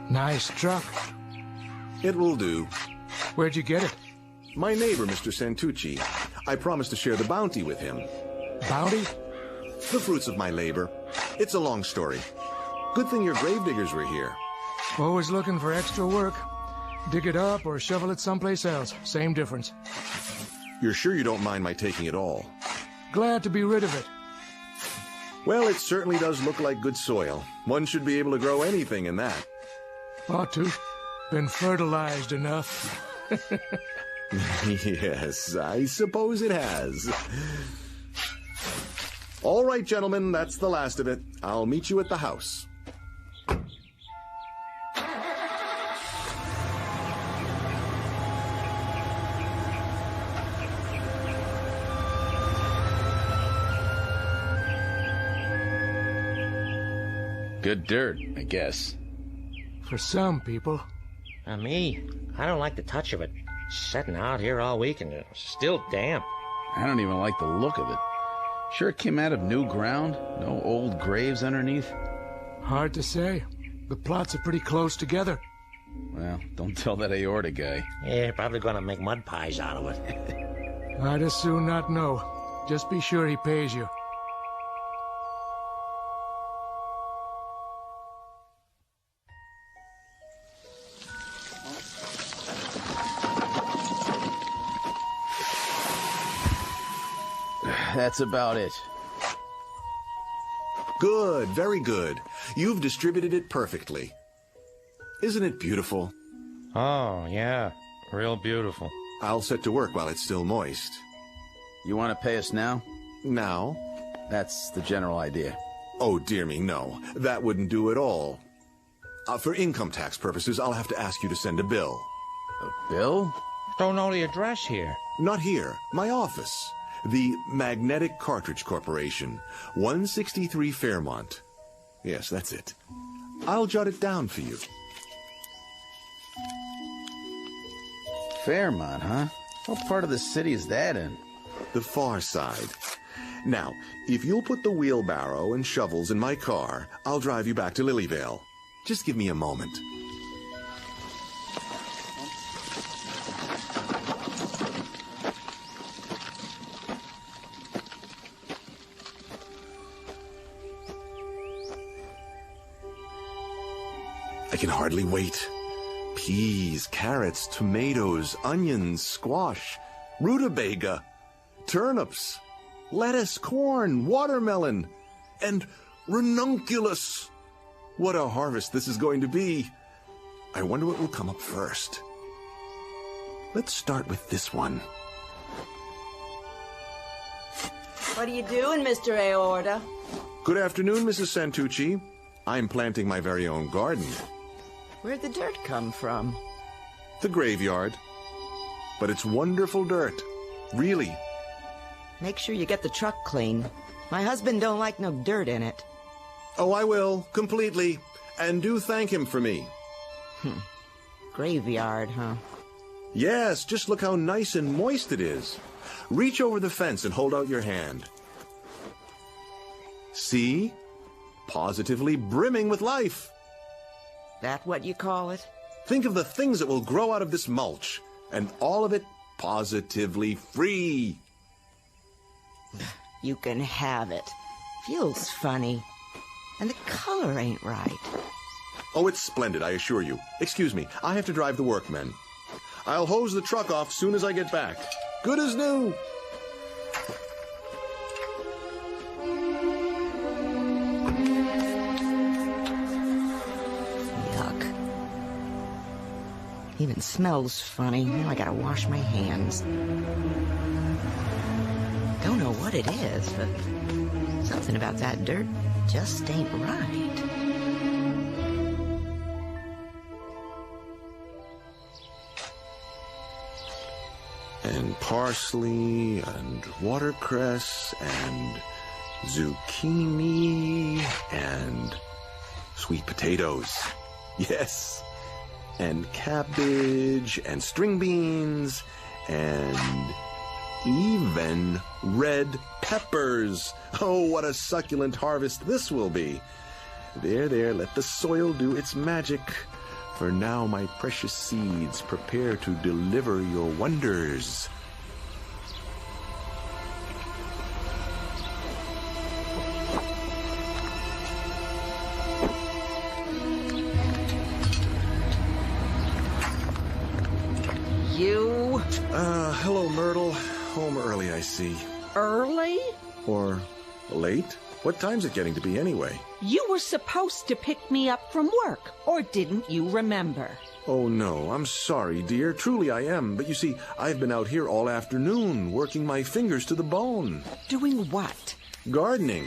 [SPEAKER 4] Nice truck.
[SPEAKER 18] It will do.
[SPEAKER 4] Where'd you get it?
[SPEAKER 18] My neighbor, Mr. Santucci. I promised to share the bounty with him.
[SPEAKER 4] Bounty?
[SPEAKER 18] The fruits of my labor. It's a long story. Good thing your gravediggers were here.
[SPEAKER 4] Always looking for extra work. Dig it up or shovel it someplace else. Same difference.
[SPEAKER 18] You're sure you don't mind my taking it all?
[SPEAKER 4] Glad to be rid of it.
[SPEAKER 18] Well, it certainly does look like good soil. One should be able to grow anything in that.
[SPEAKER 4] Ought to. Been fertilized enough.
[SPEAKER 18] Yes, I suppose it has. All right, gentlemen, that's the last of it. I'll meet you at the house.
[SPEAKER 13] Good dirt, I guess.
[SPEAKER 4] For some people.
[SPEAKER 9] Me, I don't like the touch of it. Sitting out here all week and it's still damp.
[SPEAKER 13] I don't even like the look of it. Sure it came out of new ground? No old graves underneath?
[SPEAKER 4] Hard to say. The plots are pretty close together.
[SPEAKER 13] Well, don't tell that aorta guy.
[SPEAKER 9] Yeah, probably gonna make mud pies out of it.
[SPEAKER 4] I'd as soon not know. Just be sure he pays you.
[SPEAKER 13] That's about it.
[SPEAKER 18] Good, very good. You've distributed it perfectly. Isn't it beautiful?
[SPEAKER 9] Oh, yeah. Real beautiful.
[SPEAKER 18] I'll set to work while it's still moist.
[SPEAKER 13] You want to pay us now?
[SPEAKER 18] Now?
[SPEAKER 13] That's the general idea.
[SPEAKER 18] Oh, dear me, no. That wouldn't do at all. For income tax purposes, I'll have to ask you to send a bill.
[SPEAKER 13] A bill?
[SPEAKER 9] Don't know the address here.
[SPEAKER 18] Not here. My office. The Magnetic Cartridge Corporation, 163 Fairmont. Yes, that's it. I'll jot it down for you.
[SPEAKER 13] Fairmont, huh? What part of the city is that in?
[SPEAKER 18] The far side. Now, if you'll put the wheelbarrow and shovels in my car, I'll drive you back to Lilyvale. Just give me a moment. I can hardly wait. Peas, carrots, tomatoes, onions, squash, rutabaga, turnips. lettuce, corn, watermelon, and ranunculus. What a harvest this is going to be. I wonder what will come up first. Let's start with this one.
[SPEAKER 3] What are you doing, Mr. Aorta?
[SPEAKER 18] Good afternoon, Mrs. Santucci. I'm planting my very own garden.
[SPEAKER 3] Where'd the dirt come from?
[SPEAKER 18] The graveyard. But it's wonderful dirt. Really.
[SPEAKER 3] Make sure you get the truck clean. My husband don't like no dirt in it.
[SPEAKER 18] Oh, I will, completely. And do thank him for me.
[SPEAKER 3] Graveyard, huh?
[SPEAKER 18] Yes, just look how nice and moist it is. Reach over the fence and hold out your hand. See? Positively brimming with life.
[SPEAKER 3] That what you call it?
[SPEAKER 18] Think of the things that will grow out of this mulch, and all of it positively free.
[SPEAKER 3] You can have it. Feels funny. And the color ain't right.
[SPEAKER 18] Oh, it's splendid, I assure you. Excuse me, I have to drive the workmen. I'll hose the truck off soon as I get back. Good as new.
[SPEAKER 3] Yuck. Even smells funny. Now I gotta wash my hands. Don't know what it is, but something about that dirt just ain't right.
[SPEAKER 18] And parsley, and watercress, and zucchini, and sweet potatoes. Yes. And cabbage, and string beans, and even red peppers. Oh, what a succulent harvest this will be. There, let the soil do its magic. For now, my precious seeds, prepare to deliver your wonders.
[SPEAKER 3] You?
[SPEAKER 18] Hello, Myrtle. Home early, I see.
[SPEAKER 5] Early?
[SPEAKER 18] Or late? What time's it getting to be anyway?
[SPEAKER 5] You were supposed to pick me up from work, or didn't you remember?
[SPEAKER 18] Oh, no, I'm sorry, dear. Truly I am. But you see, I've been out here all afternoon, working my fingers to the bone.
[SPEAKER 5] Doing what?
[SPEAKER 18] Gardening.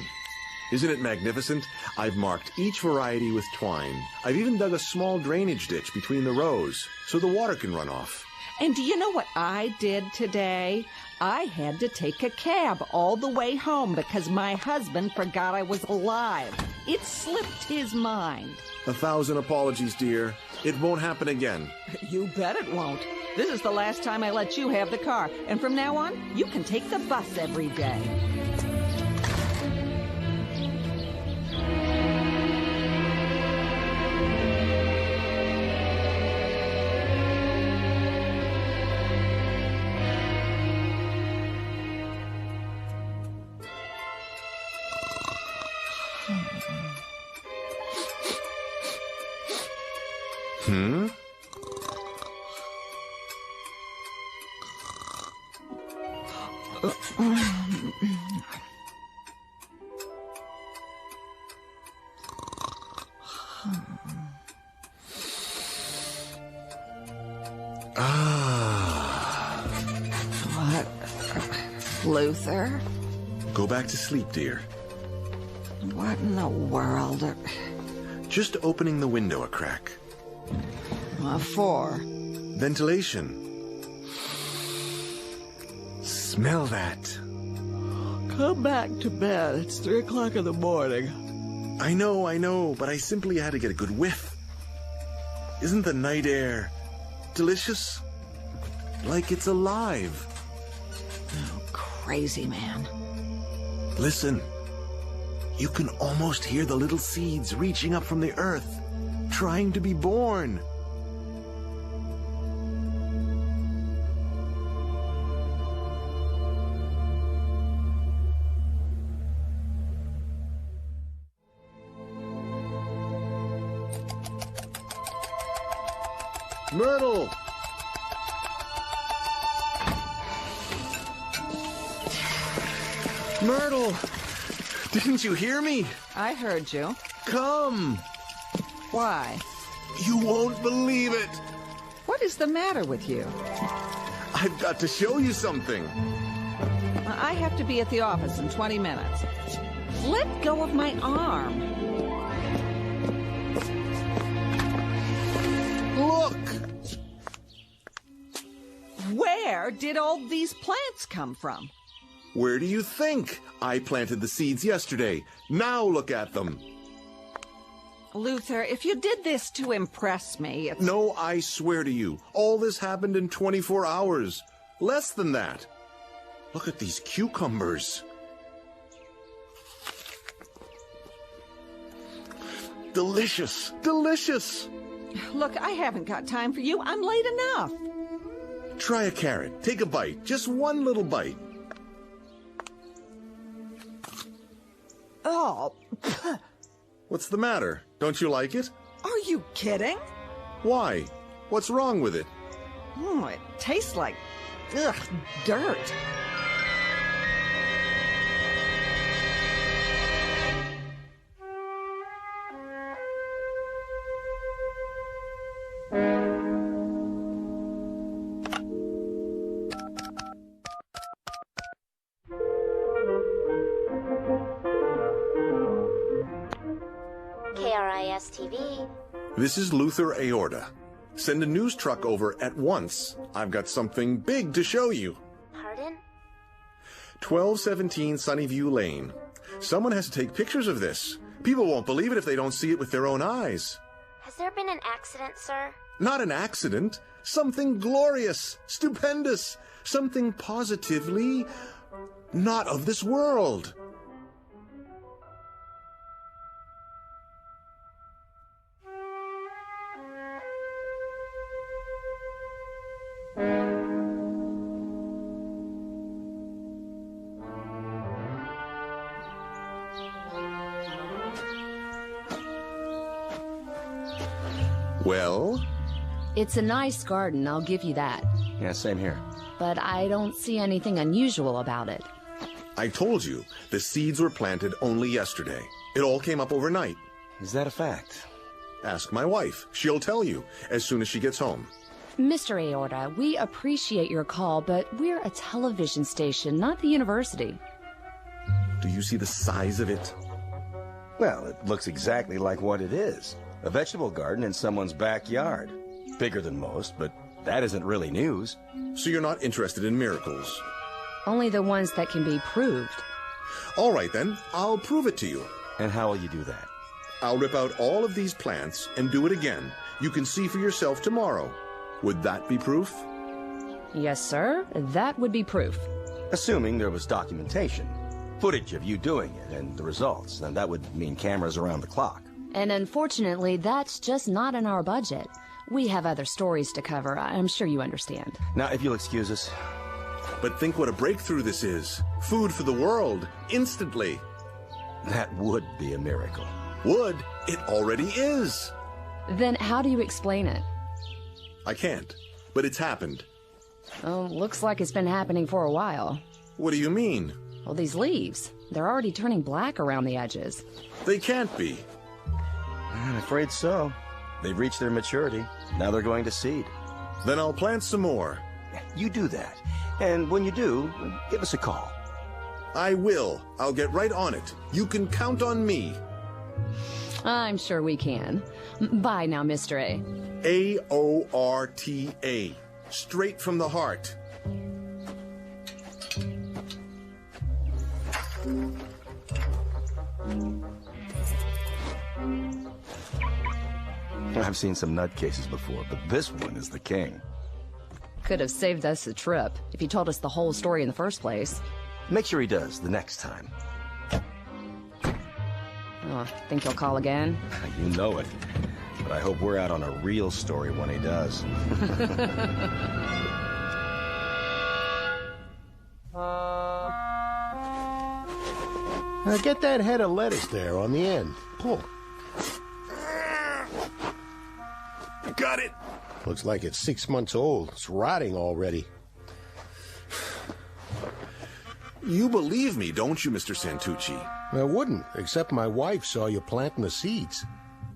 [SPEAKER 18] Isn't it magnificent? I've marked each variety with twine. I've even dug a small drainage ditch between the rows, so the water can run off.
[SPEAKER 5] And do you know what I did today? I had to take a cab all the way home because my husband forgot I was alive. It slipped his mind.
[SPEAKER 18] 1,000 apologies, dear. It won't happen again.
[SPEAKER 5] You bet it won't. This is the last time I let you have the car. And from now on, you can take the bus every day.
[SPEAKER 3] What? Luther?
[SPEAKER 18] Go back to sleep, dear.
[SPEAKER 3] What in the world?
[SPEAKER 18] Just opening the window a crack.
[SPEAKER 3] For?
[SPEAKER 18] Ventilation. Smell that.
[SPEAKER 3] Come back to bed. It's 3 o'clock in the morning.
[SPEAKER 18] I know, but I simply had to get a good whiff. Isn't the night air delicious? Like it's alive.
[SPEAKER 3] Oh, crazy man.
[SPEAKER 18] Listen. You can almost hear the little seeds reaching up from the earth, trying to be born. Myrtle! Myrtle! Didn't you hear me?
[SPEAKER 5] I heard you.
[SPEAKER 18] Come!
[SPEAKER 5] Why?
[SPEAKER 18] You won't believe it!
[SPEAKER 5] What is the matter with you?
[SPEAKER 18] I've got to show you something.
[SPEAKER 5] I have to be at the office in 20 minutes. Let go of my arm.
[SPEAKER 18] Look!
[SPEAKER 5] Where did all these plants come from?
[SPEAKER 18] Where do you think? I planted the seeds yesterday. Now look at them.
[SPEAKER 5] Luther, if you did this to impress me, it's...
[SPEAKER 18] No, I swear to you, all this happened in 24 hours. Less than that. Look at these cucumbers. Delicious, delicious.
[SPEAKER 5] Look, I haven't got time for you. I'm late enough.
[SPEAKER 18] Try a carrot. Take a bite. Just one little bite.
[SPEAKER 5] Oh.
[SPEAKER 18] What's the matter? Don't you like it?
[SPEAKER 5] Are you kidding?
[SPEAKER 18] Why? What's wrong with it?
[SPEAKER 5] Oh, it tastes like, dirt.
[SPEAKER 10] TV.
[SPEAKER 18] This is Luther Aorta. Send a news truck over at once. I've got something big to show you.
[SPEAKER 10] Pardon?
[SPEAKER 18] 1217 Sunnyview Lane. Someone has to take pictures of this. People won't believe it if they don't see it with their own eyes.
[SPEAKER 10] Has there been an accident, sir?
[SPEAKER 18] Not an accident. Something glorious, stupendous, something positively not of this world. Well?
[SPEAKER 19] It's a nice garden, I'll give you that.
[SPEAKER 11] Yeah, same here.
[SPEAKER 19] But I don't see anything unusual about it.
[SPEAKER 18] I told you, the seeds were planted only yesterday. It all came up overnight.
[SPEAKER 11] Is that a fact?
[SPEAKER 18] Ask my wife. She'll tell you as soon as she gets home.
[SPEAKER 19] Mr. Aorta, we appreciate your call, but we're a television station, not the university.
[SPEAKER 18] Do you see the size of it?
[SPEAKER 11] Well, it looks exactly like what it is. A vegetable garden in someone's backyard. Bigger than most, but that isn't really news.
[SPEAKER 18] So you're not interested in miracles?
[SPEAKER 19] Only the ones that can be proved.
[SPEAKER 18] All right, then. I'll prove it to you.
[SPEAKER 11] And how will you do that?
[SPEAKER 18] I'll rip out all of these plants and do it again. You can see for yourself tomorrow. Would that be proof?
[SPEAKER 19] Yes, sir. That would be proof.
[SPEAKER 11] Assuming there was documentation. Footage of you doing it and the results. And that would mean cameras around the clock.
[SPEAKER 19] And unfortunately, that's just not in our budget. We have other stories to cover. I'm sure you understand.
[SPEAKER 11] Now, if you'll excuse us.
[SPEAKER 18] But think what a breakthrough this is. Food for the world, instantly.
[SPEAKER 11] That would be a miracle.
[SPEAKER 18] Would? It already is.
[SPEAKER 19] Then how do you explain it?
[SPEAKER 18] I can't, but it's happened.
[SPEAKER 19] Oh, looks like it's been happening for a while.
[SPEAKER 18] What do you mean?
[SPEAKER 19] Well, these leaves, they're already turning black around the edges.
[SPEAKER 18] They can't be.
[SPEAKER 11] I'm afraid so. They've reached their maturity. Now they're going to seed.
[SPEAKER 18] Then I'll plant some more.
[SPEAKER 11] You do that. And when you do, give us a call.
[SPEAKER 18] I will. I'll get right on it. You can count on me.
[SPEAKER 19] I'm sure we can. Bye now, Mr. A.
[SPEAKER 18] A-O-R-T-A. Straight from the heart.
[SPEAKER 11] I've seen some nutcases before, but this one is the king.
[SPEAKER 19] Could have saved us a trip if he told us the whole story in the first place.
[SPEAKER 11] Make sure he does the next time.
[SPEAKER 19] Oh, think he'll call again?
[SPEAKER 11] You know it. But I hope we're out on a real story when he does.
[SPEAKER 12] Now get that head of lettuce there on the end. Pull.
[SPEAKER 18] Got it.
[SPEAKER 12] Looks like it's 6 months old. It's rotting already.
[SPEAKER 18] You believe me, don't you, Mr. Santucci?
[SPEAKER 12] I wouldn't, except my wife saw you planting the seeds.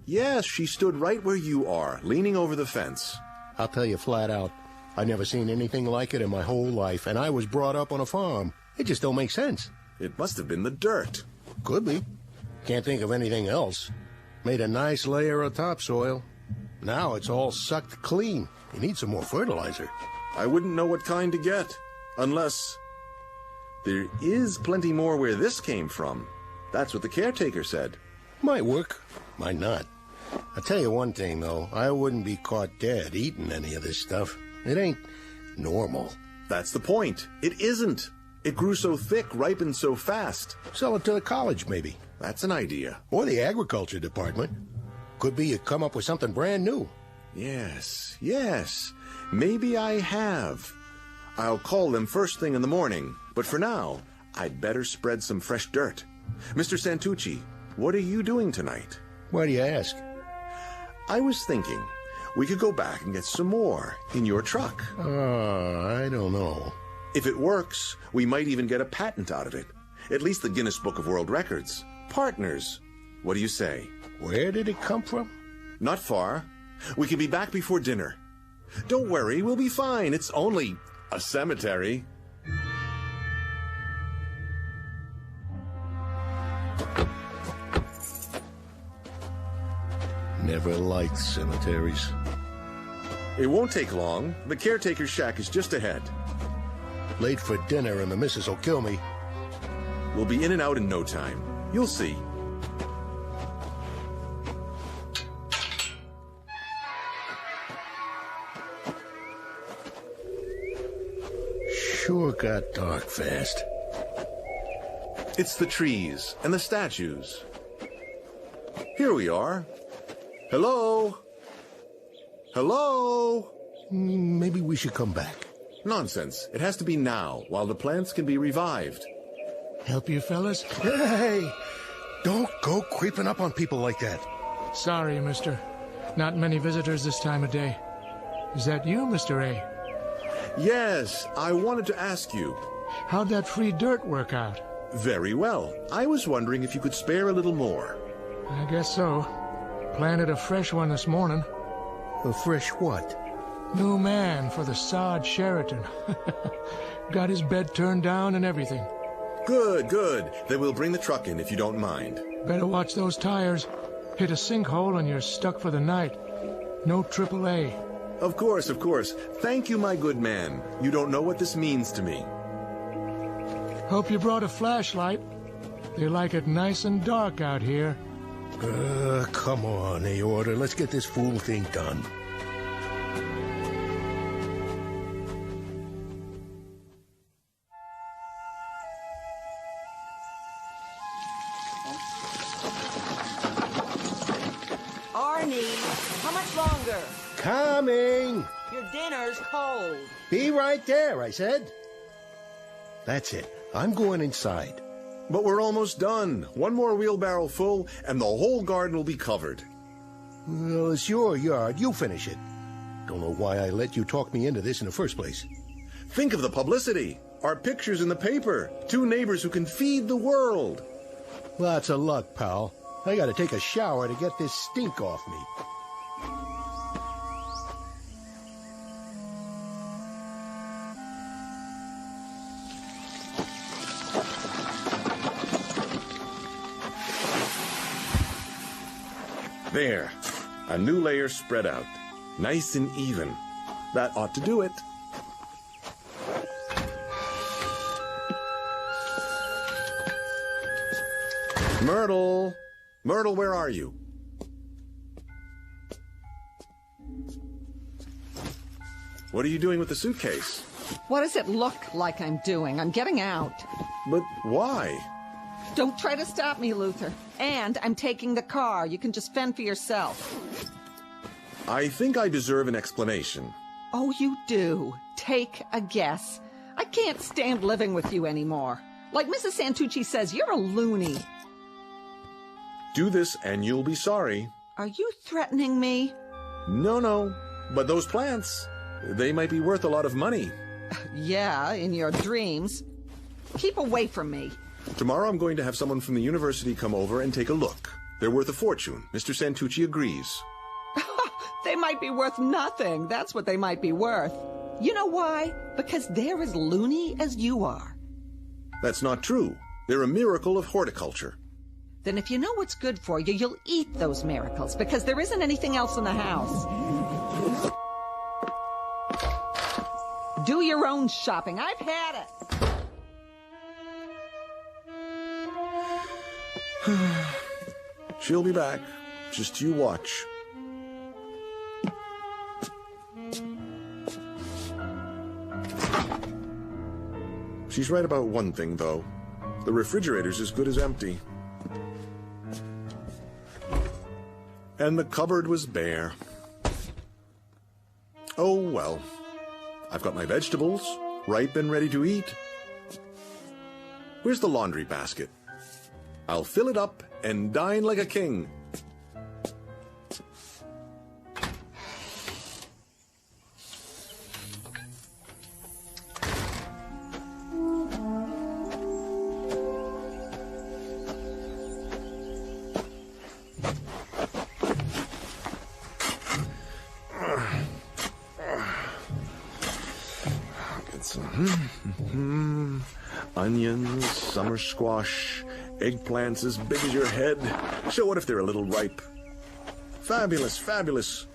[SPEAKER 18] Yes, she stood right where you are, leaning over the fence.
[SPEAKER 12] I'll tell you flat out, I never seen anything like it in my whole life, and I was brought up on a farm. It just don't make sense.
[SPEAKER 18] It must have been the dirt.
[SPEAKER 12] Could be. Can't think of anything else. Made a nice layer of topsoil. Now it's all sucked clean. You need some more fertilizer.
[SPEAKER 18] I wouldn't know what kind to get, unless... There is plenty more where this came from. That's what the caretaker said.
[SPEAKER 12] Might work, might not. I'll tell you one thing, though. I wouldn't be caught dead eating any of this stuff. It ain't normal.
[SPEAKER 18] That's the point. It isn't. It grew so thick, ripened so fast.
[SPEAKER 12] Sell it to the college, maybe.
[SPEAKER 18] That's an idea.
[SPEAKER 12] Or the agriculture department. Could be you come up with something brand new.
[SPEAKER 18] Yes. Maybe I have. I'll call them first thing in the morning. But for now, I'd better spread some fresh dirt. Mr. Santucci, what are you doing tonight?
[SPEAKER 12] Why do you ask?
[SPEAKER 18] I was thinking we could go back and get some more in your truck.
[SPEAKER 12] I don't know.
[SPEAKER 18] If it works, we might even get a patent out of it. At least the Guinness Book of World Records. Partners. What do you say?
[SPEAKER 12] Where did it come from?
[SPEAKER 18] Not far. We can be back before dinner. Don't worry, we'll be fine. It's only a cemetery.
[SPEAKER 12] Never liked cemeteries.
[SPEAKER 18] It won't take long. The caretaker's shack is just ahead.
[SPEAKER 12] Late for dinner and the missus will kill me.
[SPEAKER 18] We'll be in and out in no time. You'll see.
[SPEAKER 12] Sure got dark fast.
[SPEAKER 18] It's the trees and the statues. Here we are. Hello? Hello?
[SPEAKER 12] Maybe we should come back.
[SPEAKER 18] Nonsense. It has to be now, while the plants can be revived.
[SPEAKER 4] Help you, fellas?
[SPEAKER 12] Hey! Don't go creeping up on people like that.
[SPEAKER 4] Sorry, mister. Not many visitors this time of day. Is that you, Mr. A?
[SPEAKER 18] Yes, I wanted to ask you.
[SPEAKER 4] How'd that free dirt work out?
[SPEAKER 18] Very well. I was wondering if you could spare a little more.
[SPEAKER 4] I guess so. Planted a fresh one this morning.
[SPEAKER 12] A fresh what?
[SPEAKER 4] New man for the sod Sheraton. Got his bed turned down and everything.
[SPEAKER 18] Good. Then we'll bring the truck in if you don't mind.
[SPEAKER 4] Better watch those tires. Hit a sinkhole and you're stuck for the night. No AAA.
[SPEAKER 18] Of course. Thank you, my good man. You don't know what this means to me.
[SPEAKER 4] Hope you brought a flashlight. They like it nice and dark out here.
[SPEAKER 12] Come on, Aorta. Let's get this fool thing done.
[SPEAKER 5] Arnie, how much longer?
[SPEAKER 12] Coming!
[SPEAKER 5] Your dinner's cold.
[SPEAKER 12] Be right there, I said. That's it. I'm going inside.
[SPEAKER 18] But we're almost done. One more wheelbarrow full, and the whole garden will be covered.
[SPEAKER 12] Well, it's your yard. You finish it. Don't know why I let you talk me into this in the first place.
[SPEAKER 18] Think of the publicity. Our pictures in the paper. 2 neighbors who can feed the world.
[SPEAKER 12] Lots of luck, pal. I gotta take a shower to get this stink off me.
[SPEAKER 18] There. A new layer spread out. Nice and even. That ought to do it. Myrtle! Myrtle, where are you? What are you doing with the suitcase?
[SPEAKER 5] What does it look like I'm doing? I'm getting out.
[SPEAKER 18] But why?
[SPEAKER 5] Don't try to stop me, Luther. And I'm taking the car. You can just fend for yourself.
[SPEAKER 18] I think I deserve an explanation.
[SPEAKER 5] Oh, you do. Take a guess. I can't stand living with you anymore. Like Mrs. Santucci says, you're a loony.
[SPEAKER 18] Do this and you'll be sorry.
[SPEAKER 5] Are you threatening me?
[SPEAKER 18] No. But those plants, they might be worth a lot of money.
[SPEAKER 5] Yeah, in your dreams.
[SPEAKER 8] Keep away from me.
[SPEAKER 18] Tomorrow I'm going to have someone from the university come over and take a look. They're worth a fortune. Mr. Santucci agrees.
[SPEAKER 8] They might be worth nothing. That's what they might be worth. You know why? Because they're as loony as you are.
[SPEAKER 18] That's not true. They're a miracle of horticulture.
[SPEAKER 8] Then if you know what's good for you, you'll eat those miracles, because there isn't anything else in the house. Do your own shopping. I've had it.
[SPEAKER 18] She'll be back. Just you watch. She's right about one thing, though. The refrigerator's as good as empty. And the cupboard was bare. Oh, well. I've got my vegetables, ripe and ready to eat. Where's the laundry basket? I'll fill it up and dine like a king. Onions, summer squash, eggplants as big as your head. So what if they're a little ripe? Fabulous, fabulous.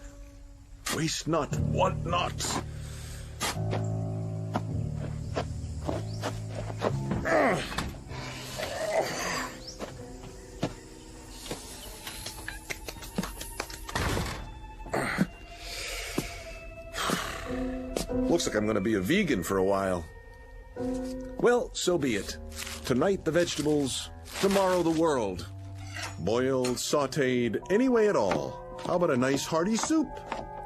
[SPEAKER 18] Waste not, want not. Looks like I'm going to be a vegan for a while. Well, so be it. Tonight the vegetables, tomorrow the world. Boiled, sautéed, any way at all. How about a nice hearty soup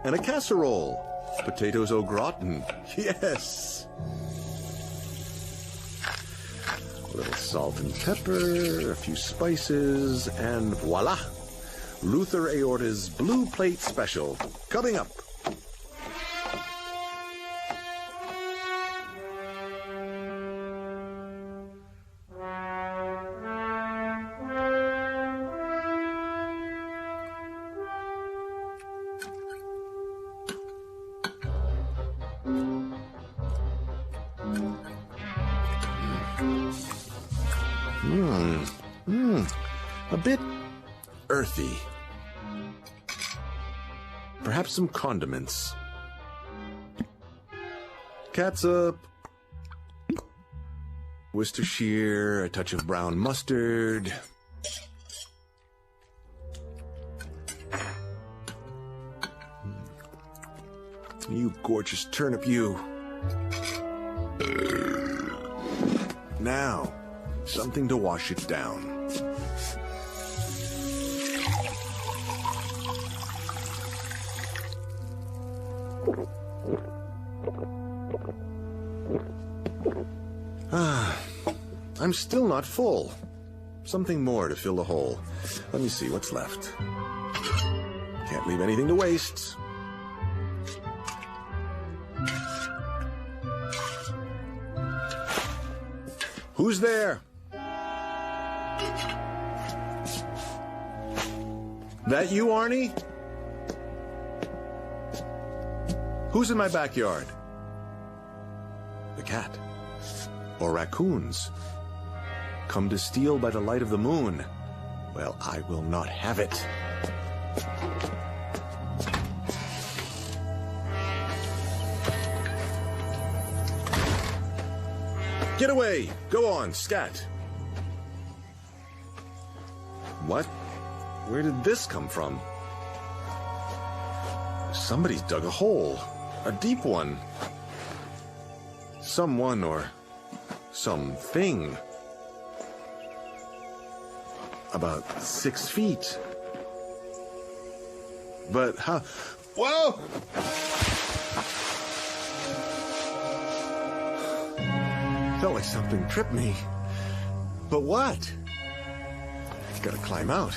[SPEAKER 18] and a casserole? Potatoes au gratin, yes. A little salt and pepper, a few spices, and voila! Luther Aorta's Blue Plate Special, coming up. A bit earthy. Perhaps some condiments. Catsup, Worcestershire, a touch of brown mustard. You gorgeous turnip, you. Now, something to wash it down. I'm still not full. Something more to fill the hole. Let me see what's left. Can't leave anything to waste. Who's there? That you, Arnie? Who's in my backyard? The cat. Or raccoons. Come to steal by the light of the moon. Well, I will not have it. Get away! Go on, scat! What? Where did this come from? Somebody's dug a hole. A deep one. Someone or something. About 6 feet. But how? Whoa! Felt like something tripped me. But what? Gotta climb out.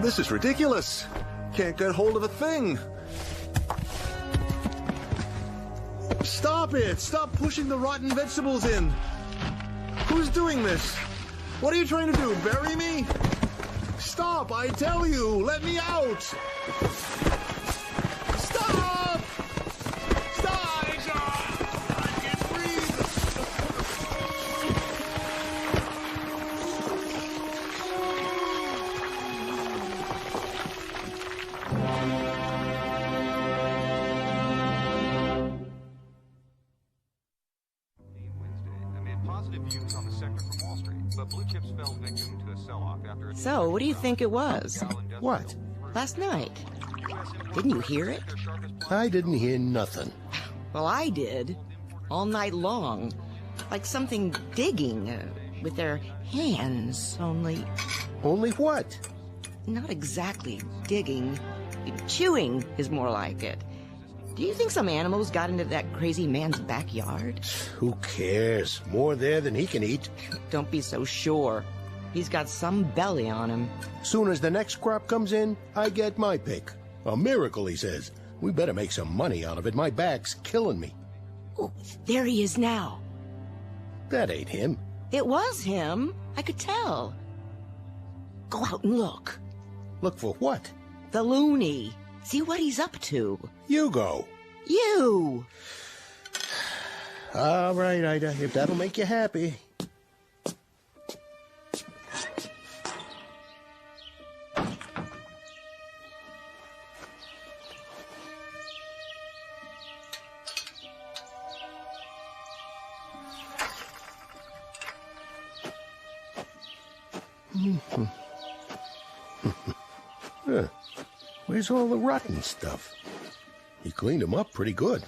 [SPEAKER 18] This is ridiculous. Can't get hold of a thing. Stop it! Stop pushing the rotten vegetables in! Who's doing this? What are you trying to do, bury me? Stop, I tell you! Let me out! Stop! Stop! I can't breathe!
[SPEAKER 3] So, what do you think it was?
[SPEAKER 12] What?
[SPEAKER 3] Last night. Didn't you hear it?
[SPEAKER 12] I didn't hear nothing.
[SPEAKER 3] Well, I did. All night long. Like something digging with their hands, only...
[SPEAKER 12] Only what?
[SPEAKER 3] Not exactly digging. Chewing is more like it. Do you think some animals got into that crazy man's backyard?
[SPEAKER 12] Who cares? More there than he can eat.
[SPEAKER 3] Don't be so sure. He's got some belly on him.
[SPEAKER 12] Soon as the next crop comes in, I get my pick. A miracle, he says. We better make some money out of it. My back's killing me.
[SPEAKER 3] Oh, there he is now.
[SPEAKER 12] That ain't him.
[SPEAKER 3] It was him. I could tell. Go out and look.
[SPEAKER 12] Look for what?
[SPEAKER 3] The loony. See what he's up to.
[SPEAKER 12] You go.
[SPEAKER 3] You!
[SPEAKER 12] All right, Ida, if that'll make you happy. Where's all the rotten stuff? He cleaned them up pretty good.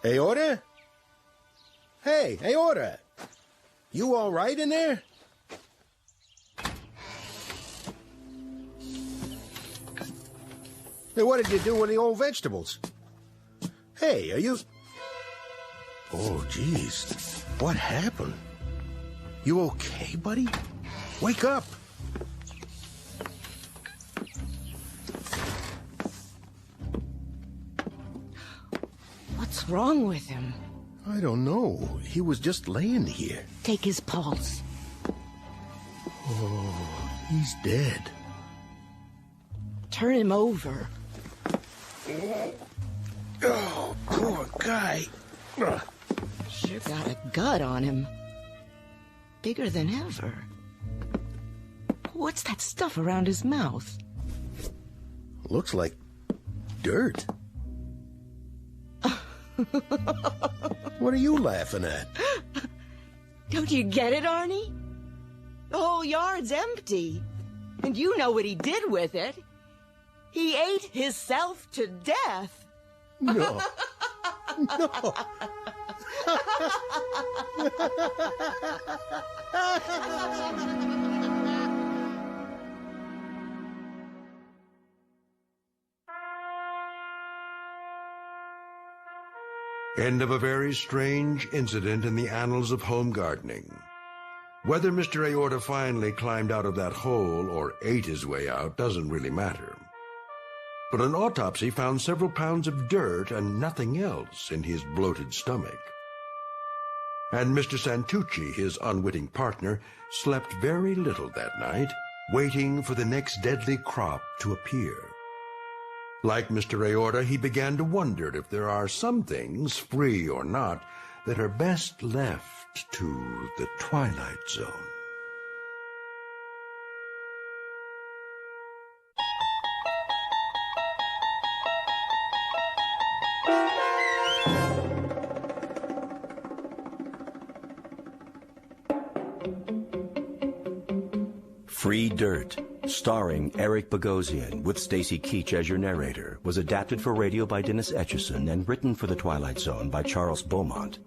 [SPEAKER 12] Aorta? Hey, Aorta! You all right in there? Hey, what did you do with the old vegetables? Hey, are you... Oh, jeez. What happened? You okay, buddy? Wake up!
[SPEAKER 3] What's wrong with him?
[SPEAKER 12] I don't know. He was just laying here.
[SPEAKER 3] Take his pulse.
[SPEAKER 12] Oh, he's dead.
[SPEAKER 3] Turn him over.
[SPEAKER 12] Oh, poor guy.
[SPEAKER 3] Sure got a gut on him. Bigger than ever. What's that stuff around his mouth?
[SPEAKER 12] Looks like dirt. What are you laughing at?
[SPEAKER 3] Don't you get it, Arnie? The whole yard's empty. And you know what he did with it. He ate himself to death.
[SPEAKER 12] No. No.
[SPEAKER 1] End of a very strange incident in the annals of home gardening. Whether Mr. Aorta finally climbed out of that hole or ate his way out doesn't really matter. But an autopsy found several pounds of dirt and nothing else in his bloated stomach. And Mr. Santucci, his unwitting partner, slept very little that night, waiting for the next deadly crop to appear. Like Mr. Aorta, he began to wonder if there are some things, free or not, that are best left to the Twilight Zone.
[SPEAKER 11] Free Dirt, starring Eric Bogosian with Stacy Keach as your narrator, was adapted for radio by Dennis Etchison and written for The Twilight Zone by Charles Beaumont.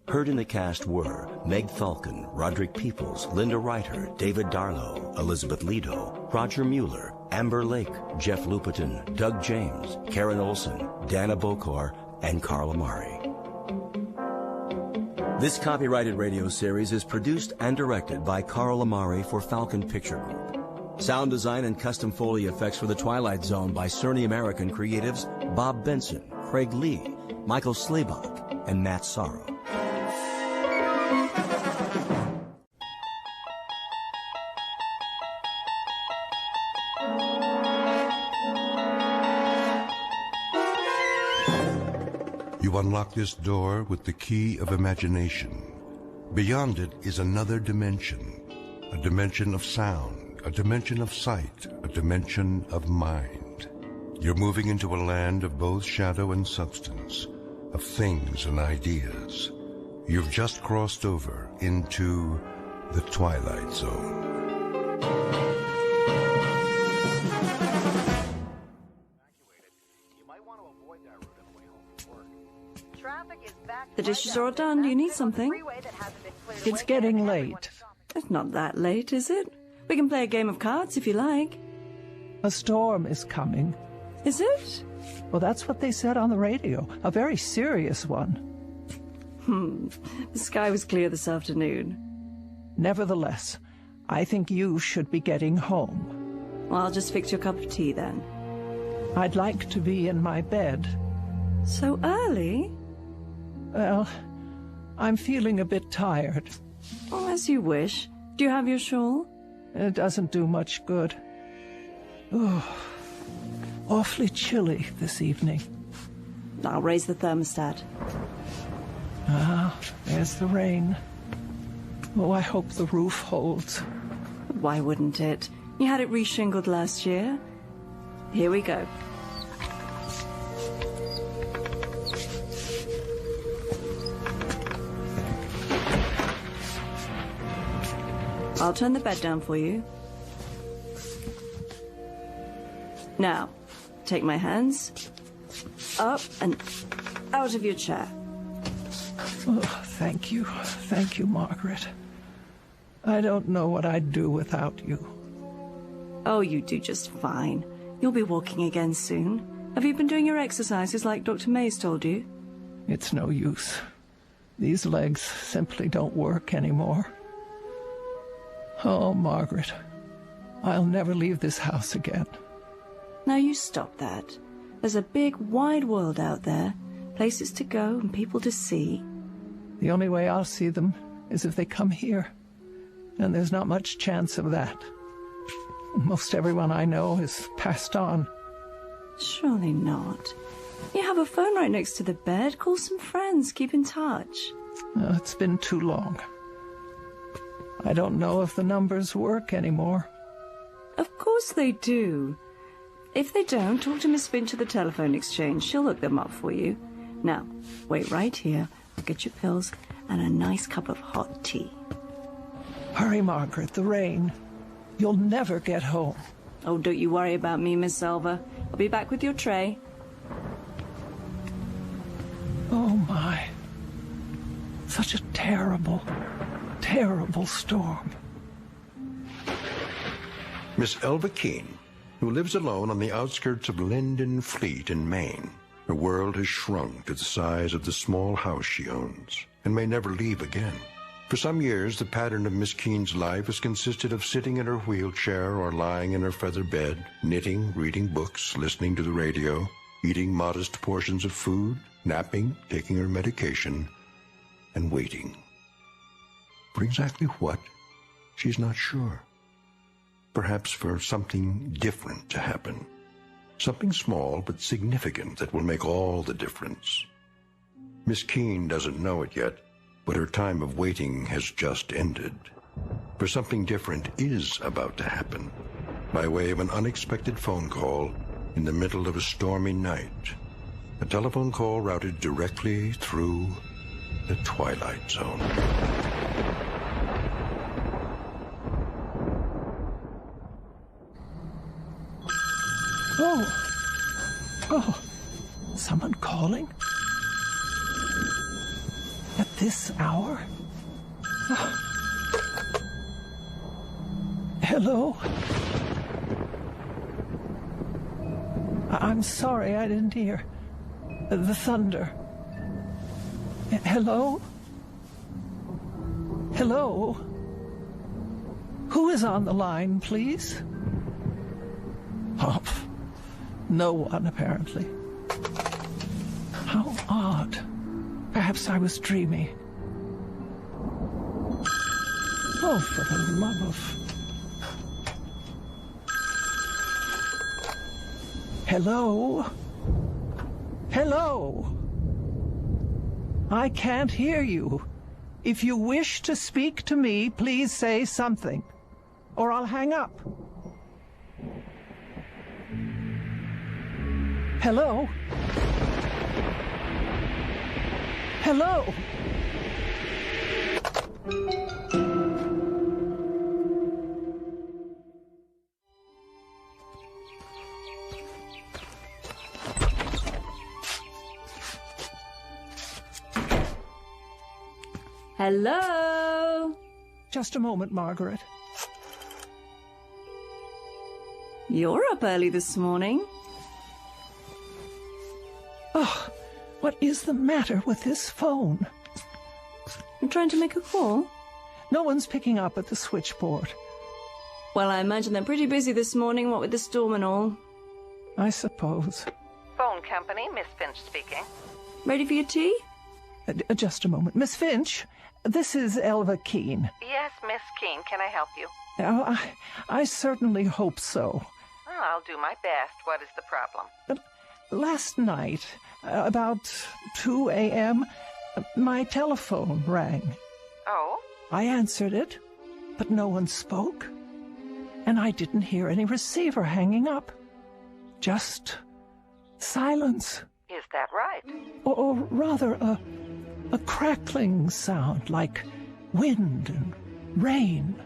[SPEAKER 11] Heard in the cast were Meg Falcon, Roderick Peoples, Linda Reiter, David Darlow, Elizabeth Lido, Roger Mueller, Amber Lake, Jeff Lupetin, Doug James, Karen Olson, Dana Bokor, and Carl Amari. This copyrighted radio series is produced and directed by Carl Amari for Falcon Picture Group. Sound design and custom Foley effects for The Twilight Zone by Cerny American creatives Bob Benson, Craig Lee, Michael Slabach, and Matt Sorrow.
[SPEAKER 16] You unlock this door with the key of imagination. Beyond it is another dimension, a dimension of sound, a dimension of sight, a dimension of mind. You're moving into a land of both shadow and substance, of things and ideas. You've just crossed over into the Twilight Zone.
[SPEAKER 6] The dishes are all done. Do you need something?
[SPEAKER 14] It's getting late.
[SPEAKER 6] It's not that late, is it? We can play a game of cards if you like.
[SPEAKER 14] A storm is coming.
[SPEAKER 6] Is it?
[SPEAKER 14] Well, that's what they said on the radio. A very serious one.
[SPEAKER 6] The sky was clear this afternoon.
[SPEAKER 14] Nevertheless, I think you should be getting home.
[SPEAKER 6] Well, I'll just fix your cup of tea then.
[SPEAKER 14] I'd like to be in my bed.
[SPEAKER 6] So early?
[SPEAKER 14] Well, I'm feeling a bit tired.
[SPEAKER 6] Oh, as you wish. Do you have your shawl?
[SPEAKER 14] It doesn't do much good. Oh, awfully chilly this evening.
[SPEAKER 6] I'll raise the thermostat.
[SPEAKER 14] Ah, there's the rain. Oh, I hope the roof holds.
[SPEAKER 6] Why wouldn't it? You had it reshingled last year. Here we go. I'll turn the bed down for you. Now, take my hands up and out of your chair.
[SPEAKER 14] Oh, thank you. Thank you, Margaret. I don't know what I'd do without you.
[SPEAKER 6] Oh, you do just fine. You'll be walking again soon. Have you been doing your exercises like Dr. Mays told you?
[SPEAKER 14] It's no use. These legs simply don't work anymore. Oh, Margaret, I'll never leave this house again.
[SPEAKER 6] Now you stop that. There's a big, wide world out there. Places to go and people to see.
[SPEAKER 14] The only way I'll see them is if they come here. And there's not much chance of that. Most everyone I know has passed on.
[SPEAKER 6] Surely not. You have a phone right next to the bed. Call some friends. Keep in touch.
[SPEAKER 14] It's been too long. I don't know if the numbers work anymore.
[SPEAKER 6] Of course they do. If they don't, talk to Miss Finch at the telephone exchange. She'll look them up for you. Now, wait right here. I'll get your pills and a nice cup of hot tea.
[SPEAKER 14] Hurry, Margaret, the rain. You'll never get home.
[SPEAKER 6] Oh, don't you worry about me, Miss Selva. I'll be back with your tray.
[SPEAKER 14] Oh, my. Such a terrible, terrible storm.
[SPEAKER 1] Miss Elva Keene, who lives alone on the outskirts of Linden Fleet in Maine. Her world has shrunk to the size of the small house she owns, and may never leave again. For some years, the pattern of Miss Keene's life has consisted of sitting in her wheelchair or lying in her feather bed, knitting, reading books, listening to the radio, eating modest portions of food, napping, taking her medication, and waiting. For exactly what? She's not sure. Perhaps for something different to happen. Something small but significant that will make all the difference. Miss Keene doesn't know it yet, but her time of waiting has just ended. For something different is about to happen, by way of an unexpected phone call in the middle of a stormy night. A telephone call routed directly through the Twilight Zone.
[SPEAKER 14] Oh, someone calling? At this hour? Oh. Hello? I'm sorry, I didn't hear. The thunder. Hello? Hello? Who is on the line, please? Humph. No one, apparently. How odd. Perhaps I was dreaming. Oh, for the love of... Hello? Hello? I can't hear you. If you wish to speak to me, please say something, or I'll hang up. Hello? Hello?
[SPEAKER 6] Hello?
[SPEAKER 14] Just a moment, Margaret.
[SPEAKER 6] You're up early this morning.
[SPEAKER 14] Oh, what is the matter with this phone?
[SPEAKER 6] I'm trying to make a call.
[SPEAKER 14] No one's picking up at the switchboard.
[SPEAKER 6] Well, I imagine they're pretty busy this morning, what with the storm and all.
[SPEAKER 14] I suppose.
[SPEAKER 2] Phone company, Miss Finch speaking.
[SPEAKER 6] Ready for your tea?
[SPEAKER 14] Just a moment. Miss Finch, this is Elva Keene.
[SPEAKER 2] Yes, Miss Keene, can I help you?
[SPEAKER 14] Oh, I certainly hope so.
[SPEAKER 2] Oh, I'll do my best. What is the problem?
[SPEAKER 14] Last night, about 2 a.m., my telephone rang.
[SPEAKER 2] Oh?
[SPEAKER 14] I answered it, but no one spoke. And I didn't hear any receiver hanging up. Just silence.
[SPEAKER 2] Is that right?
[SPEAKER 14] Or rather, a crackling sound like wind and rain.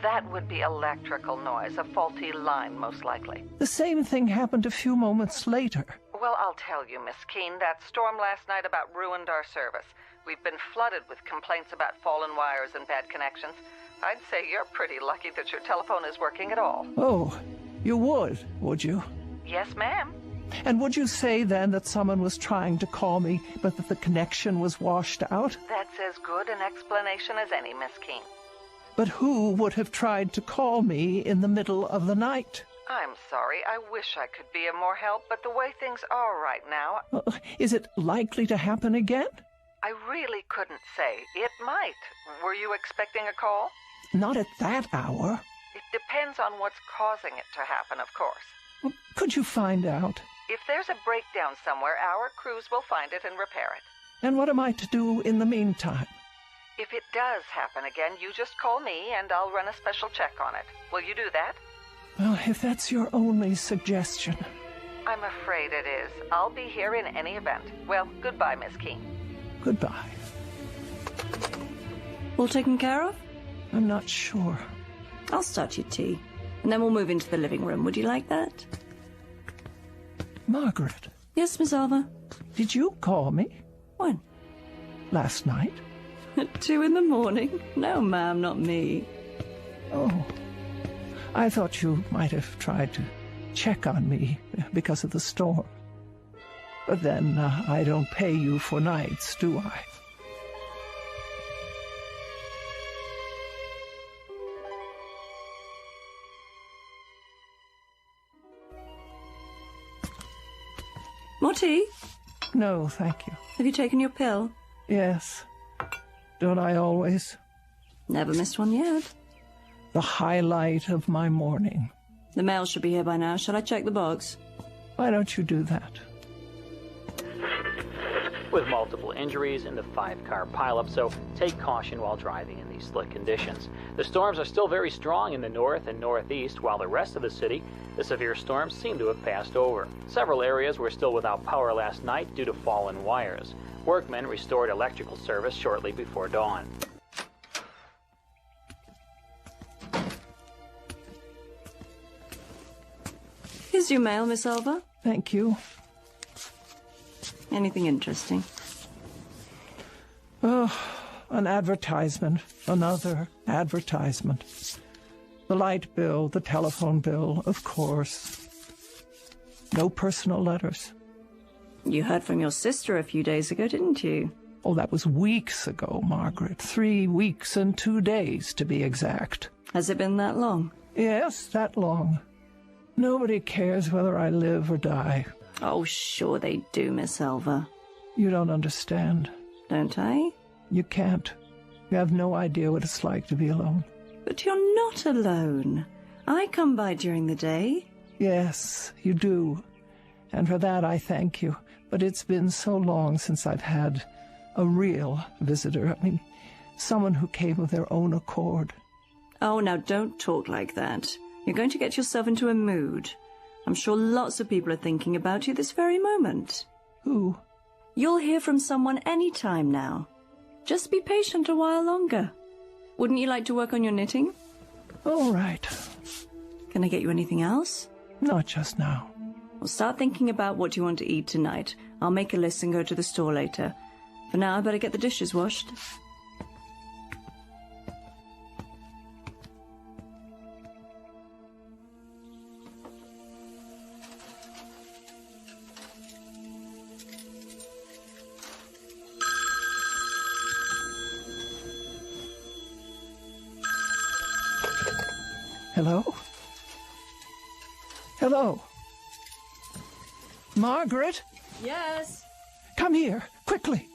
[SPEAKER 2] That would be electrical noise, a faulty line, most likely.
[SPEAKER 14] The same thing happened a few moments later.
[SPEAKER 2] Well, I'll tell you, Miss Keene, that storm last night about ruined our service. We've been flooded with complaints about fallen wires and bad connections. I'd say you're pretty lucky that your telephone is working at all.
[SPEAKER 14] Oh, you would you?
[SPEAKER 2] Yes, ma'am.
[SPEAKER 14] And would you say then that someone was trying to call me, but that the connection was washed out?
[SPEAKER 2] That's as good an explanation as any, Miss Keene.
[SPEAKER 14] But who would have tried to call me in the middle of the night?
[SPEAKER 2] I'm sorry. I wish I could be of more help, but the way things are right now...
[SPEAKER 14] Is it likely to happen again?
[SPEAKER 2] I really couldn't say. It might. Were you expecting a call?
[SPEAKER 14] Not at that hour.
[SPEAKER 2] It depends on what's causing it to happen, of course.
[SPEAKER 14] Could you find out?
[SPEAKER 2] If there's a breakdown somewhere, our crews will find it and repair it.
[SPEAKER 14] And what am I to do in the meantime?
[SPEAKER 2] If it does happen again, you just call me and I'll run a special check on it. Will you do that?
[SPEAKER 14] Well, if that's your only suggestion.
[SPEAKER 2] I'm afraid it is. I'll be here in any event. Well, goodbye, Miss Keene.
[SPEAKER 14] Goodbye.
[SPEAKER 6] All taken care of?
[SPEAKER 14] I'm not sure.
[SPEAKER 6] I'll start your tea, and then we'll move into the living room. Would you like that?
[SPEAKER 14] Margaret.
[SPEAKER 6] Yes, Miss Alva?
[SPEAKER 14] Did you call me?
[SPEAKER 6] When?
[SPEAKER 14] Last night.
[SPEAKER 6] At 2 in the morning? No, ma'am, not me.
[SPEAKER 14] Oh. I thought you might have tried to check on me because of the storm. But then I don't pay you for nights, do I?
[SPEAKER 6] More tea?
[SPEAKER 14] No, thank you.
[SPEAKER 6] Have you taken your pill?
[SPEAKER 14] Yes. Don't I always?
[SPEAKER 6] Never missed one yet.
[SPEAKER 14] The highlight of my morning.
[SPEAKER 6] The mail should be here by now. Shall I check the box?
[SPEAKER 14] Why don't you do that?
[SPEAKER 20] With multiple injuries in the 5-car pileup, so take caution while driving in these slick conditions. The storms are still very strong in the north and northeast, while the rest of the city, the severe storms seem to have passed over. Several areas were still without power last night due to fallen wires. Workmen restored electrical service shortly before dawn.
[SPEAKER 6] Here's your mail, Miss Alva.
[SPEAKER 14] Thank you.
[SPEAKER 6] Anything interesting?
[SPEAKER 14] Oh, an advertisement. Another advertisement. The light bill, the telephone bill, of course. No personal letters.
[SPEAKER 6] You heard from your sister a few days ago, didn't you?
[SPEAKER 14] Oh, that was weeks ago, Margaret. 3 weeks and 2 days, to be exact.
[SPEAKER 6] Has it been that long?
[SPEAKER 14] Yes, that long. Nobody cares whether I live or die.
[SPEAKER 6] Oh, sure they do, Miss Elva.
[SPEAKER 14] You don't understand.
[SPEAKER 6] Don't I?
[SPEAKER 14] You can't. You have no idea what it's like to be alone.
[SPEAKER 6] But you're not alone. I come by during the day.
[SPEAKER 14] Yes, you do. And for that I thank you. But it's been so long since I've had a real visitor. I mean, someone who came of their own accord.
[SPEAKER 6] Oh, now don't talk like that. You're going to get yourself into a mood. I'm sure lots of people are thinking about you this very moment.
[SPEAKER 14] Who?
[SPEAKER 6] You'll hear from someone any time now. Just be patient a while longer. Wouldn't you like to work on your knitting?
[SPEAKER 14] All right.
[SPEAKER 6] Can I get you anything else?
[SPEAKER 14] Not just now.
[SPEAKER 6] Well, start thinking about what you want to eat tonight. I'll make a list and go to the store later. For now, I better get the dishes washed.
[SPEAKER 14] Hello? Hello? Margaret?
[SPEAKER 6] Yes?
[SPEAKER 14] Come here, quickly.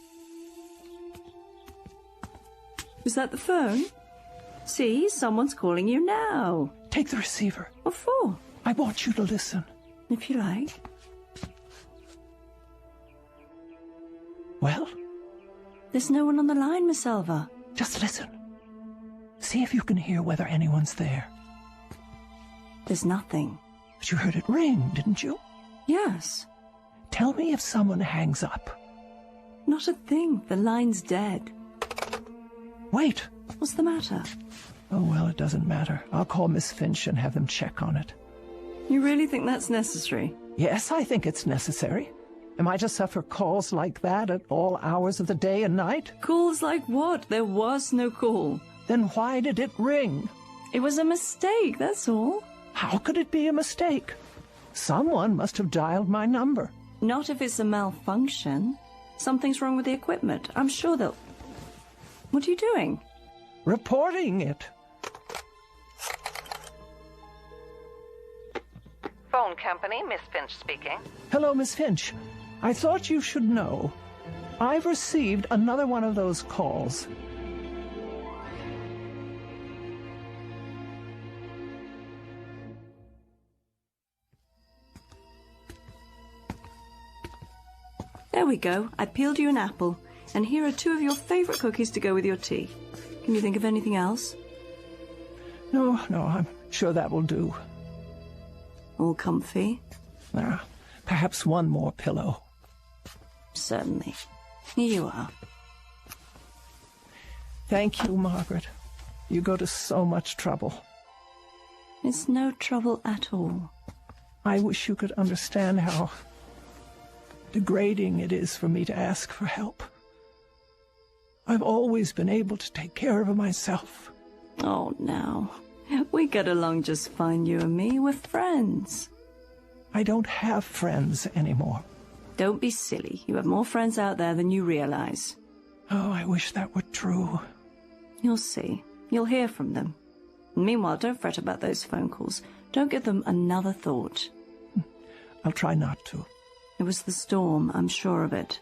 [SPEAKER 6] Was that the phone? See, someone's calling you now.
[SPEAKER 14] Take the receiver.
[SPEAKER 6] What for?
[SPEAKER 14] I want you to listen.
[SPEAKER 6] If you like.
[SPEAKER 14] Well?
[SPEAKER 6] There's no one on the line, Miss Elva.
[SPEAKER 14] Just listen. See if you can hear whether anyone's there.
[SPEAKER 6] There's nothing.
[SPEAKER 14] But you heard it ring, didn't you?
[SPEAKER 6] Yes.
[SPEAKER 14] Tell me if someone hangs up.
[SPEAKER 6] Not a thing. The line's dead.
[SPEAKER 14] Wait.
[SPEAKER 6] What's the matter?
[SPEAKER 14] Oh, well, it doesn't matter. I'll call Miss Finch and have them check on it.
[SPEAKER 6] You really think that's necessary?
[SPEAKER 14] Yes, I think it's necessary. Am I to suffer calls like that at all hours of the day and night?
[SPEAKER 6] Calls like what? There was no call.
[SPEAKER 14] Then why did it ring?
[SPEAKER 6] It was a mistake, that's all.
[SPEAKER 14] How could it be a mistake? Someone must have dialed my number.
[SPEAKER 6] Not if it's a malfunction. Something's wrong with the equipment. I'm sure they'll... What are you doing?
[SPEAKER 14] Reporting it.
[SPEAKER 2] Phone company, Miss Finch speaking.
[SPEAKER 14] Hello, Miss Finch. I thought you should know. I've received another one of those calls.
[SPEAKER 6] There we go. I peeled you an apple. And here are 2 of your favorite cookies to go with your tea. Can you think of anything else?
[SPEAKER 14] No, I'm sure that will do.
[SPEAKER 6] All comfy?
[SPEAKER 14] Perhaps one more pillow.
[SPEAKER 6] Certainly. Here you are.
[SPEAKER 14] Thank you, Margaret. You go to so much trouble.
[SPEAKER 6] It's no trouble at all.
[SPEAKER 14] I wish you could understand how degrading it is for me to ask for help. I've always been able to take care of myself.
[SPEAKER 6] Oh, now. We get along just fine, you and me. We're friends.
[SPEAKER 14] I don't have friends anymore.
[SPEAKER 6] Don't be silly. You have more friends out there than you realize.
[SPEAKER 14] Oh, I wish that were true.
[SPEAKER 6] You'll see. You'll hear from them. Meanwhile, don't fret about those phone calls. Don't give them another thought.
[SPEAKER 14] I'll try not to.
[SPEAKER 6] It was the storm, I'm sure of it.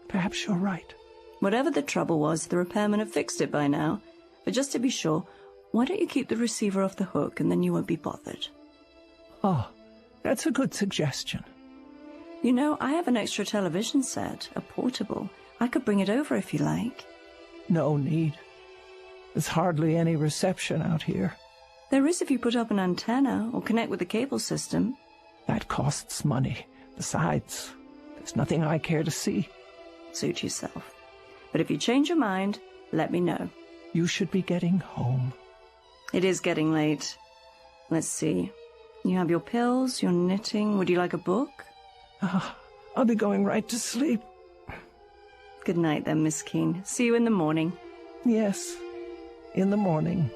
[SPEAKER 14] Perhaps you're right.
[SPEAKER 6] Whatever the trouble was, the repairman have fixed it by now. But just to be sure, why don't you keep the receiver off the hook and then you won't be bothered?
[SPEAKER 14] Oh, that's a good suggestion.
[SPEAKER 6] You know, I have an extra television set, a portable. I could bring it over if you like.
[SPEAKER 14] No need. There's hardly any reception out here.
[SPEAKER 6] There is if you put up an antenna or connect with the cable system.
[SPEAKER 14] That costs money. Besides, there's nothing I care to see.
[SPEAKER 6] Suit yourself. But if you change your mind, let me know.
[SPEAKER 14] You should be getting home.
[SPEAKER 6] It is getting late. Let's see. You have your pills, your knitting. Would you like a book?
[SPEAKER 14] I'll be going right to sleep.
[SPEAKER 6] Good night then, Miss Keene. See you in the morning.
[SPEAKER 14] Yes, in the morning.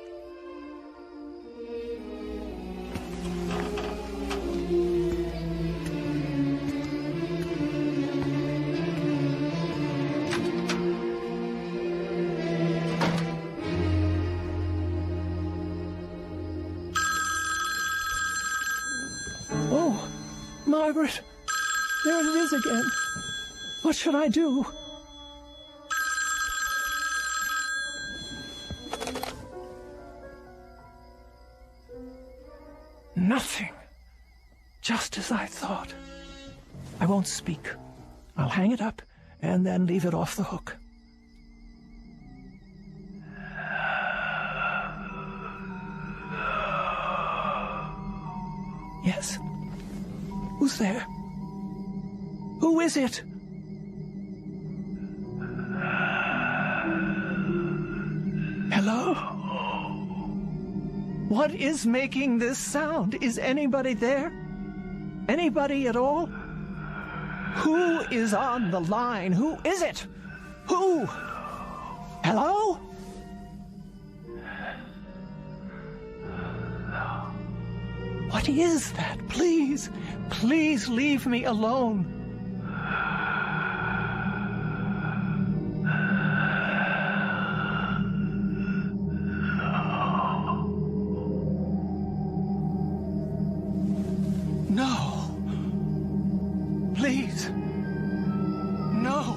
[SPEAKER 14] Margaret! There it is again. What should I do? Nothing. Just as I thought. I won't speak. I'll hang it up and then leave it off the hook. Yes? Who's there? Who is it? Hello? What is making this sound? Is anybody there? Anybody at all? Who is on the line? Who is it? Who? Hello? What is that? Please, please leave me alone. No. Please. No.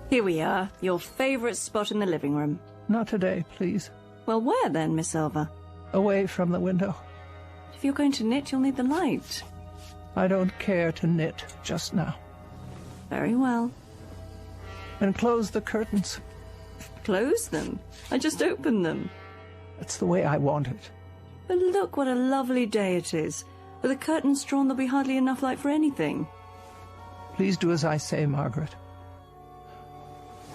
[SPEAKER 6] Here we are, your favorite spot in the living room.
[SPEAKER 14] Not today, please.
[SPEAKER 6] Well, where then, Miss Elva?
[SPEAKER 14] Away from the window.
[SPEAKER 6] If you're going to knit, you'll need the light.
[SPEAKER 14] I don't care to knit just now.
[SPEAKER 6] Very well.
[SPEAKER 14] And close the curtains.
[SPEAKER 6] Close them? I just opened them.
[SPEAKER 14] That's the way I want it.
[SPEAKER 6] But look what a lovely day it is. With the curtains drawn, there'll be hardly enough light for anything.
[SPEAKER 14] Please do as I say, Margaret.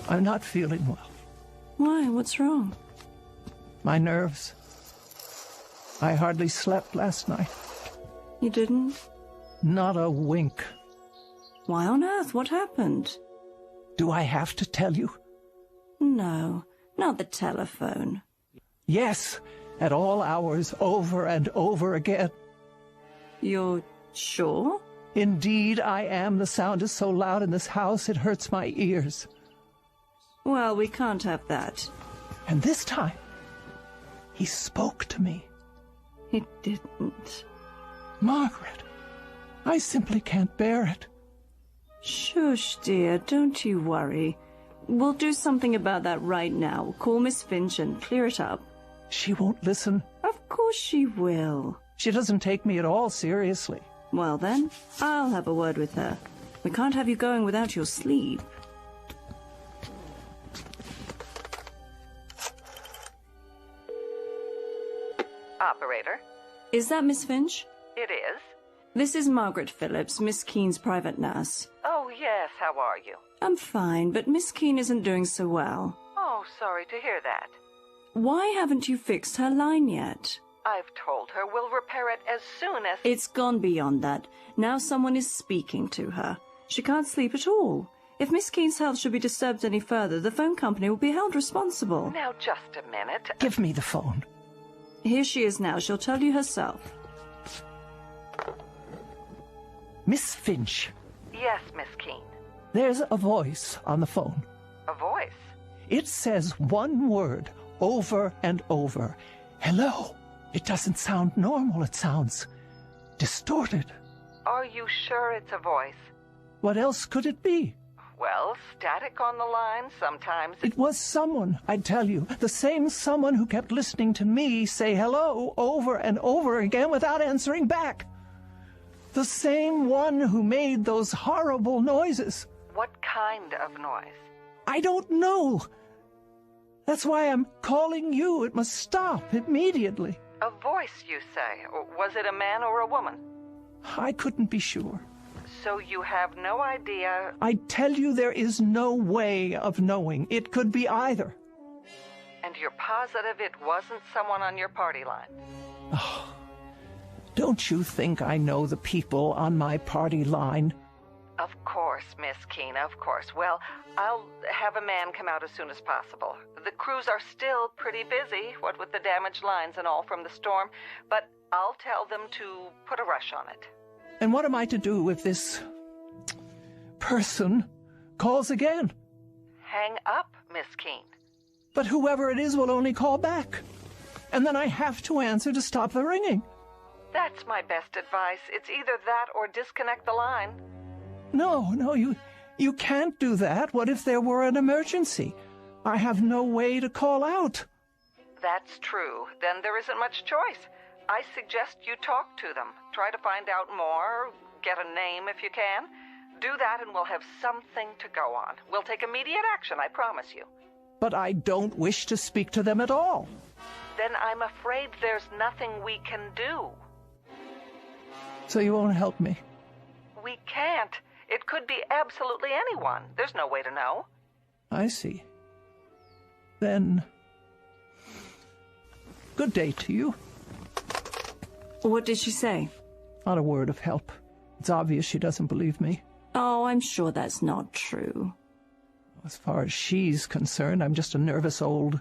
[SPEAKER 14] I'm not feeling well.
[SPEAKER 6] Why? What's wrong?
[SPEAKER 14] My nerves. I hardly slept last night.
[SPEAKER 6] You didn't?
[SPEAKER 14] Not a wink.
[SPEAKER 6] Why on earth? What happened?
[SPEAKER 14] Do I have to tell you?
[SPEAKER 6] No, not the telephone.
[SPEAKER 14] Yes, at all hours, over and over again.
[SPEAKER 6] You're sure?
[SPEAKER 14] Indeed, I am. The sound is so loud in this house, it hurts my ears.
[SPEAKER 6] Well, we can't have that.
[SPEAKER 14] And this time, he spoke to me.
[SPEAKER 6] He didn't.
[SPEAKER 14] Margaret, I simply can't bear it.
[SPEAKER 6] Shush, dear, don't you worry. We'll do something about that right now. Call Miss Finch and clear it up.
[SPEAKER 14] She won't listen.
[SPEAKER 6] Of course she will.
[SPEAKER 14] She doesn't take me at all seriously.
[SPEAKER 6] Well then, I'll have a word with her. We can't have you going without your sleep.
[SPEAKER 2] Operator.
[SPEAKER 6] Is that Miss Finch?
[SPEAKER 2] It is.
[SPEAKER 6] This is Margaret Phillips, Miss Keene's private nurse.
[SPEAKER 2] Oh, yes. How are you?
[SPEAKER 6] I'm fine, but Miss Keene isn't doing so well.
[SPEAKER 2] Oh, sorry to hear that.
[SPEAKER 6] Why haven't you fixed her line yet?
[SPEAKER 2] I've told her we'll repair it as soon as...
[SPEAKER 6] It's gone beyond that. Now someone is speaking to her. She can't sleep at all. If Miss Keene's health should be disturbed any further, the phone company will be held responsible.
[SPEAKER 2] Now, just a minute.
[SPEAKER 14] Give me the phone.
[SPEAKER 6] Here she is now. She'll tell you herself.
[SPEAKER 14] Miss Finch.
[SPEAKER 2] Yes, Miss Keene.
[SPEAKER 14] There's a voice on the phone.
[SPEAKER 2] A voice?
[SPEAKER 14] It says one word over and over. Hello. It doesn't sound normal. It sounds distorted.
[SPEAKER 2] Are you sure it's a voice?
[SPEAKER 14] What else could it be?
[SPEAKER 2] Well, static on the line sometimes.
[SPEAKER 14] It was someone, I tell you. The same someone who kept listening to me say hello over and over again without answering back. The same one who made those horrible noises.
[SPEAKER 2] What kind of noise?
[SPEAKER 14] I don't know. That's why I'm calling you. It must stop immediately.
[SPEAKER 2] A voice, you say? Was it a man or a woman?
[SPEAKER 14] I couldn't be sure.
[SPEAKER 2] So you have no idea?
[SPEAKER 14] I tell you, there is no way of knowing. It could be either.
[SPEAKER 2] And you're positive it wasn't someone on your party line?
[SPEAKER 14] Oh, don't you think I know the people on my party line?
[SPEAKER 2] Of course, Miss Keene, of course. Well, I'll have a man come out as soon as possible. The crews are still pretty busy, what with the damaged lines and all from the storm, but I'll tell them to put a rush on it.
[SPEAKER 14] And what am I to do if this person calls again?
[SPEAKER 2] Hang up, Miss Keene.
[SPEAKER 14] But whoever it is will only call back. And then I have to answer to stop the ringing.
[SPEAKER 2] That's my best advice. It's either that or disconnect the line.
[SPEAKER 14] No, you can't do that. What if there were an emergency? I have no way to call out.
[SPEAKER 2] That's true. Then there isn't much choice. I suggest you talk to them. Try to find out more, get a name if you can. Do that and we'll have something to go on. We'll take immediate action, I promise you.
[SPEAKER 14] But I don't wish to speak to them at all.
[SPEAKER 2] Then I'm afraid there's nothing we can do.
[SPEAKER 14] So you won't help me?
[SPEAKER 2] We can't. It could be absolutely anyone. There's no way to know.
[SPEAKER 14] I see. Then, good day to you.
[SPEAKER 6] What did she say?
[SPEAKER 14] Not a word of help. It's obvious she doesn't believe me.
[SPEAKER 6] Oh, I'm sure that's not true.
[SPEAKER 14] As far as she's concerned, I'm just a nervous old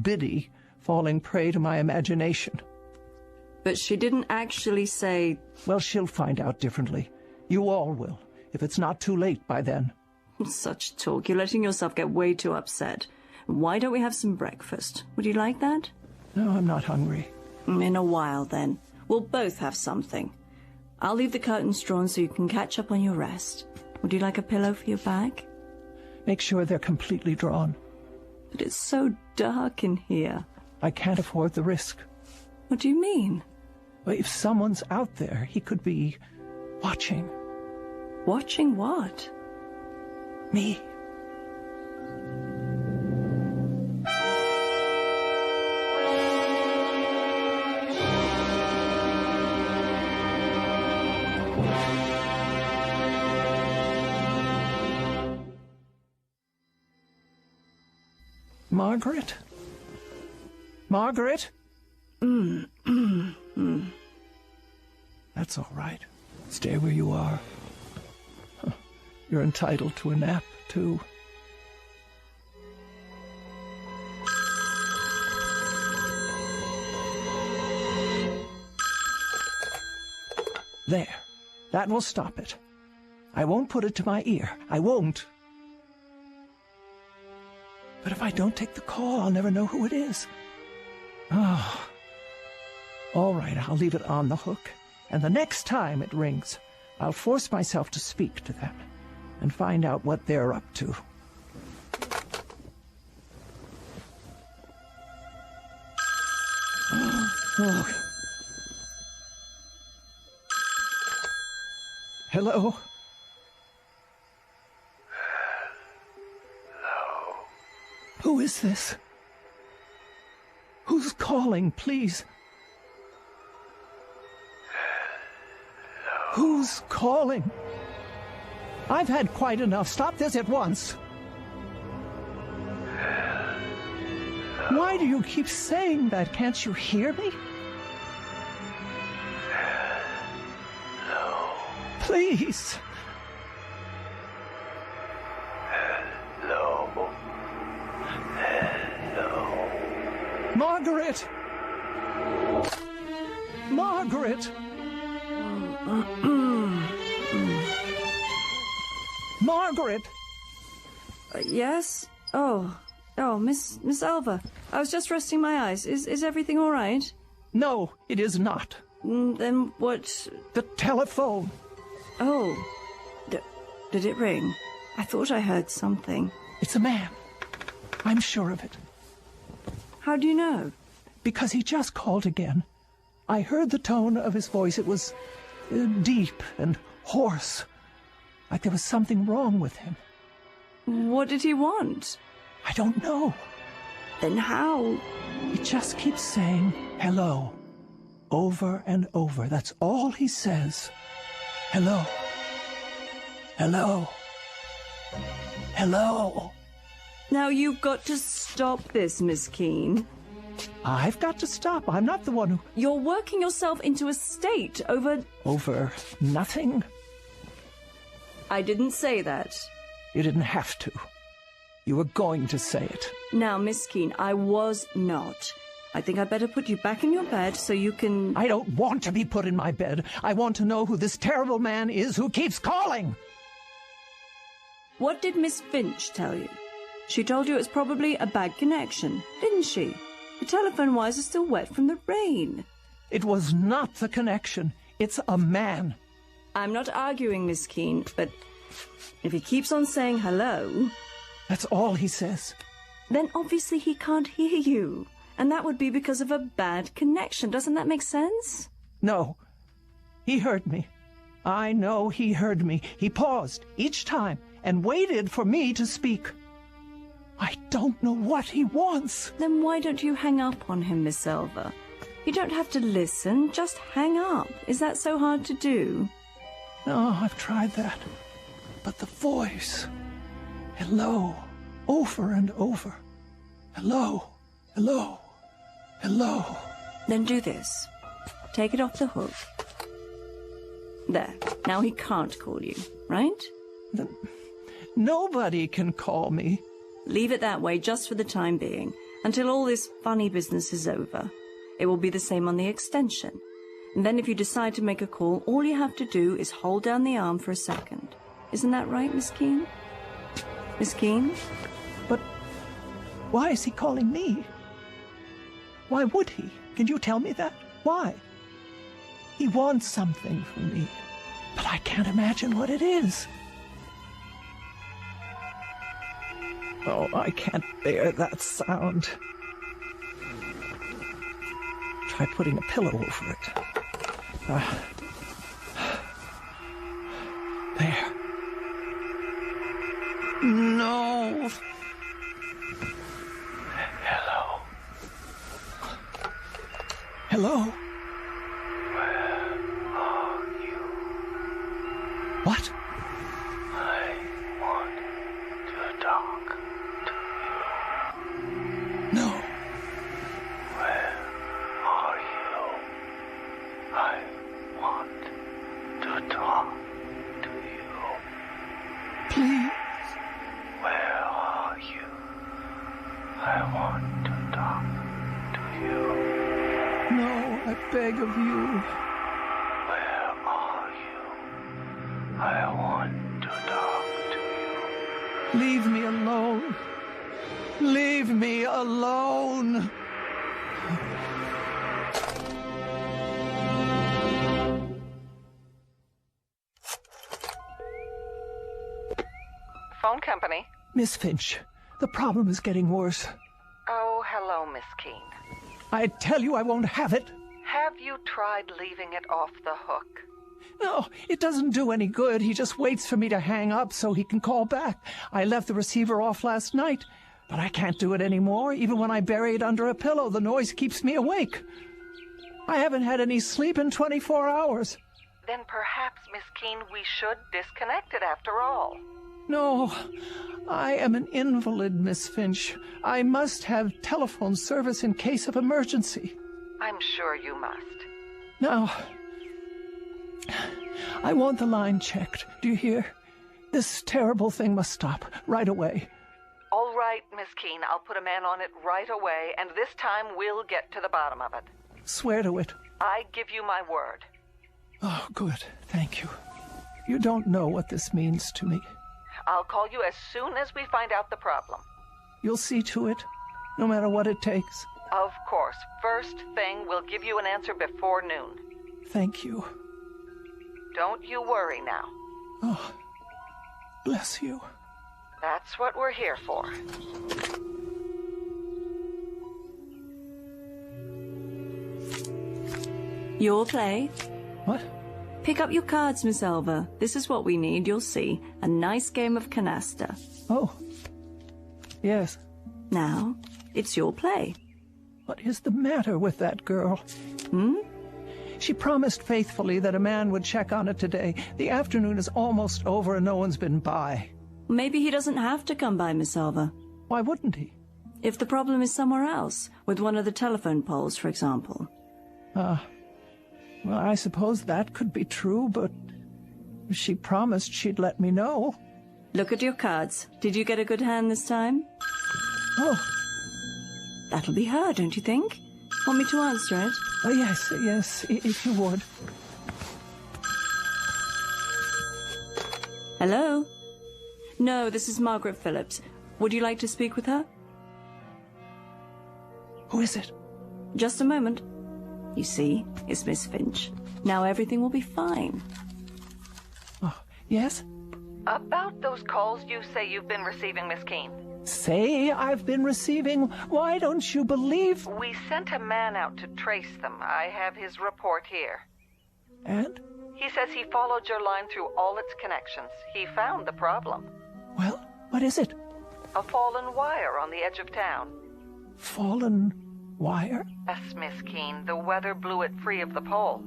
[SPEAKER 14] biddy falling prey to my imagination.
[SPEAKER 6] But she didn't actually say...
[SPEAKER 14] Well, she'll find out differently. You all will, if it's not too late by then.
[SPEAKER 6] Such talk. You're letting yourself get way too upset. Why don't we have some breakfast? Would you like that?
[SPEAKER 14] No, I'm not hungry.
[SPEAKER 6] In a while, then. We'll both have something. I'll leave the curtains drawn so you can catch up on your rest. Would you like a pillow for your back?
[SPEAKER 14] Make sure they're completely drawn.
[SPEAKER 6] But it's so dark in here.
[SPEAKER 14] I can't afford the risk.
[SPEAKER 6] What do you mean?
[SPEAKER 14] Well, if someone's out there, he could be watching.
[SPEAKER 6] Watching what?
[SPEAKER 14] Me. Margaret? Margaret? That's all right. Stay where you are. You're entitled to a nap, too. There. That will stop it. I won't put it to my ear. I won't. But if I don't take the call, I'll never know who it is. Oh. All right, I'll leave it on the hook. And the next time it rings, I'll force myself to speak to them and find out what they're up to. Oh. Hello? Who is this? Who's calling, please? Who's calling? I've had quite enough. Stop this at once. Why do you keep saying that? Can't you hear me?
[SPEAKER 15] No.
[SPEAKER 14] Please.
[SPEAKER 15] No. No.
[SPEAKER 14] Margaret! Margaret! Margaret!
[SPEAKER 6] Yes? Oh, Miss Alva. I was just resting my eyes. Is everything all right?
[SPEAKER 14] No, it is not.
[SPEAKER 6] Then what?
[SPEAKER 14] The telephone.
[SPEAKER 6] Oh. Did it ring? I thought I heard something.
[SPEAKER 14] It's a man. I'm sure of it.
[SPEAKER 6] How do you know?
[SPEAKER 14] Because he just called again. I heard the tone of his voice. It was deep and hoarse. Like there was something wrong with him.
[SPEAKER 6] What did he want?
[SPEAKER 14] I don't know.
[SPEAKER 6] Then how?
[SPEAKER 14] He just keeps saying hello. Over and over. That's all he says. Hello. Hello. Hello.
[SPEAKER 6] Now you've got to stop this, Miss Keene.
[SPEAKER 14] I've got to stop. I'm not the one who...
[SPEAKER 6] You're working yourself into a state over...
[SPEAKER 14] Over nothing?
[SPEAKER 6] I didn't say that.
[SPEAKER 14] You didn't have to. You were going to say it.
[SPEAKER 6] Now, Miss Keene, I was not. I think I'd better put you back in your bed so you can...
[SPEAKER 14] I don't want to be put in my bed. I want to know who this terrible man is who keeps calling.
[SPEAKER 6] What did Miss Finch tell you? She told you it's probably a bad connection, didn't she? The telephone wires are still wet from the rain.
[SPEAKER 14] It was not the connection. It's a man.
[SPEAKER 6] I'm not arguing, Miss Keene, but if he keeps on saying hello...
[SPEAKER 14] That's all he says.
[SPEAKER 6] Then obviously he can't hear you. And that would be because of a bad connection. Doesn't that make sense?
[SPEAKER 14] No. He heard me. I know he heard me. He paused each time and waited for me to speak. I don't know what he wants.
[SPEAKER 6] Then why don't you hang up on him, Miss Elva? You don't have to listen, just hang up. Is that so hard to do?
[SPEAKER 14] No, I've tried that. But the voice... Hello, over and over. Hello, hello, hello.
[SPEAKER 6] Then do this. Take it off the hook. There. Now he can't call you, right?
[SPEAKER 14] Nobody can call me.
[SPEAKER 6] Leave it that way just for the time being, until all this funny business is over. It will be the same on the extension. And then if you decide to make a call, all you have to do is hold down the arm for a second. Isn't that right, Miss Keene? Miss Keene?
[SPEAKER 14] But why is he calling me? Why would he? Can you tell me that? Why? He wants something from me, but I can't imagine what it is. Oh, I can't bear that sound. Try putting a pillow over it. There. No. Hello. Hello?
[SPEAKER 15] Where are you?
[SPEAKER 14] What?
[SPEAKER 15] I want to talk to you.
[SPEAKER 14] No.
[SPEAKER 15] Where are you? I want to talk to you.
[SPEAKER 14] Please.
[SPEAKER 15] Where are you? I want to talk to you.
[SPEAKER 14] No, I beg of you.
[SPEAKER 15] Where are you? I want to talk to you.
[SPEAKER 14] Leave me alone. Leave me alone.
[SPEAKER 2] Phone company.
[SPEAKER 14] Miss Finch, the problem is getting worse.
[SPEAKER 2] Oh, hello, Miss Keene.
[SPEAKER 14] I tell you I won't have it.
[SPEAKER 2] Have you tried leaving it off the hook?
[SPEAKER 14] No, it doesn't do any good. He just waits for me to hang up so he can call back. I left the receiver off last night, but I can't do it anymore. Even when I bury it under a pillow, the noise keeps me awake. I haven't had any sleep in 24 hours.
[SPEAKER 2] Then perhaps, Miss Keene, we should disconnect it after all.
[SPEAKER 14] No, I am an invalid, Miss Finch. I must have telephone service in case of emergency.
[SPEAKER 2] I'm sure you must.
[SPEAKER 14] Now, I want the line checked. Do you hear? This terrible thing must stop right away.
[SPEAKER 2] All right, Miss Keene, I'll put a man on it right away, and this time we'll get to the bottom of it.
[SPEAKER 14] Swear to it.
[SPEAKER 2] I give you my word.
[SPEAKER 14] Oh, good. Thank you. You don't know what this means to me.
[SPEAKER 2] I'll call you as soon as we find out the problem.
[SPEAKER 14] You'll see to it, no matter what it takes.
[SPEAKER 2] Of course. First thing, we'll give you an answer before noon.
[SPEAKER 14] Thank you.
[SPEAKER 2] Don't you worry now.
[SPEAKER 14] Oh, bless you.
[SPEAKER 2] That's what we're here for.
[SPEAKER 6] Your play.
[SPEAKER 14] What?
[SPEAKER 6] Pick up your cards, Miss Elva. This is what we need, you'll see. A nice game of canasta.
[SPEAKER 14] Oh. Yes.
[SPEAKER 6] Now, it's your play.
[SPEAKER 14] What is the matter with that girl? She promised faithfully that a man would check on it today. The afternoon is almost over and no one's been by.
[SPEAKER 6] Maybe he doesn't have to come by, Miss Elva.
[SPEAKER 14] Why wouldn't he?
[SPEAKER 6] If the problem is somewhere else, with one of the telephone poles, for example.
[SPEAKER 14] Well, I suppose that could be true, but she promised she'd let me know.
[SPEAKER 6] Look at your cards. Did you get a good hand this time?
[SPEAKER 14] Oh.
[SPEAKER 6] That'll be her, don't you think? Want me to answer it?
[SPEAKER 14] Oh, yes, if you would.
[SPEAKER 6] Hello? No, this is Margaret Phillips. Would you like to speak with her?
[SPEAKER 14] Who is it?
[SPEAKER 6] Just a moment. You see, it's Miss Finch. Now everything will be fine.
[SPEAKER 14] Oh, yes?
[SPEAKER 2] About those calls you say you've been receiving, Miss Keene.
[SPEAKER 14] Say I've been receiving. Why don't you believe?
[SPEAKER 2] We sent a man out to trace them. I have his report here.
[SPEAKER 14] And?
[SPEAKER 2] He says he followed your line through all its connections. He found the problem.
[SPEAKER 14] Well, what is it?
[SPEAKER 2] A fallen wire on the edge of town.
[SPEAKER 14] Fallen wire?
[SPEAKER 2] Yes, Miss Keene. The weather blew it free of the pole.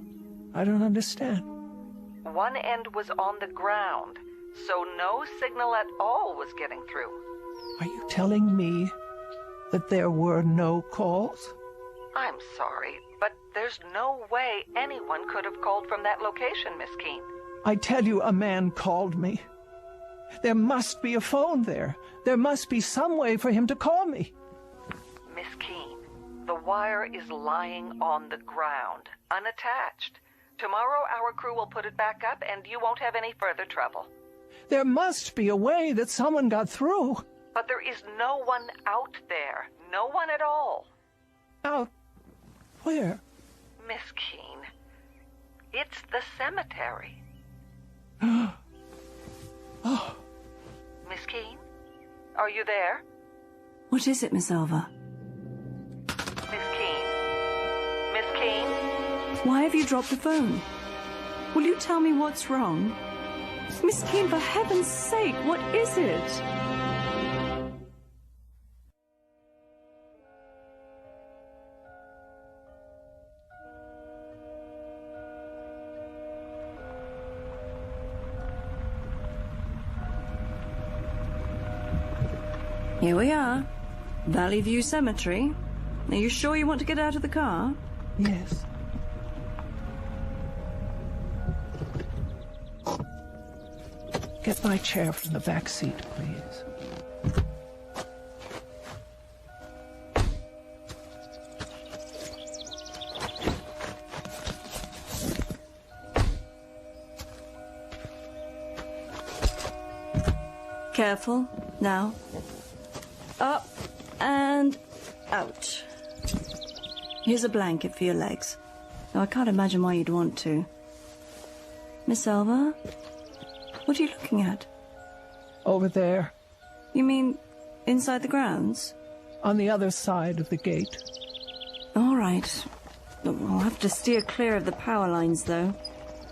[SPEAKER 14] I don't understand.
[SPEAKER 2] One end was on the ground, so no signal at all was getting through.
[SPEAKER 14] Are you telling me that there were no calls?
[SPEAKER 2] I'm sorry, but there's no way anyone could have called from that location, Miss Keene.
[SPEAKER 14] I tell you, a man called me. There must be a phone there. There must be some way for him to call me.
[SPEAKER 2] Miss Keene, the wire is lying on the ground, unattached. Tomorrow our crew will put it back up and you won't have any further trouble.
[SPEAKER 14] There must be a way that someone got through.
[SPEAKER 2] But there is no one out there. No one at all.
[SPEAKER 14] Out where?
[SPEAKER 2] Miss Keene, it's the cemetery.
[SPEAKER 14] Oh.
[SPEAKER 2] Miss Keene, are you there?
[SPEAKER 6] What is it, Miss Alva?
[SPEAKER 2] Miss Keene? Miss Keene?
[SPEAKER 6] Why have you dropped the phone? Will you tell me what's wrong? Miss Keene, for heaven's sake, what is it? Here we are. Valley View Cemetery. Are you sure you want to get out of the car?
[SPEAKER 14] Yes. Get my chair from the back seat, please.
[SPEAKER 6] Careful. Now. Up and out. Here's a blanket for your legs. Now, I can't imagine why you'd want to. Miss Alva? What are you looking at?
[SPEAKER 14] Over there.
[SPEAKER 6] You mean inside the grounds?
[SPEAKER 14] On the other side of the gate.
[SPEAKER 6] All right. I'll have to steer clear of the power lines, though.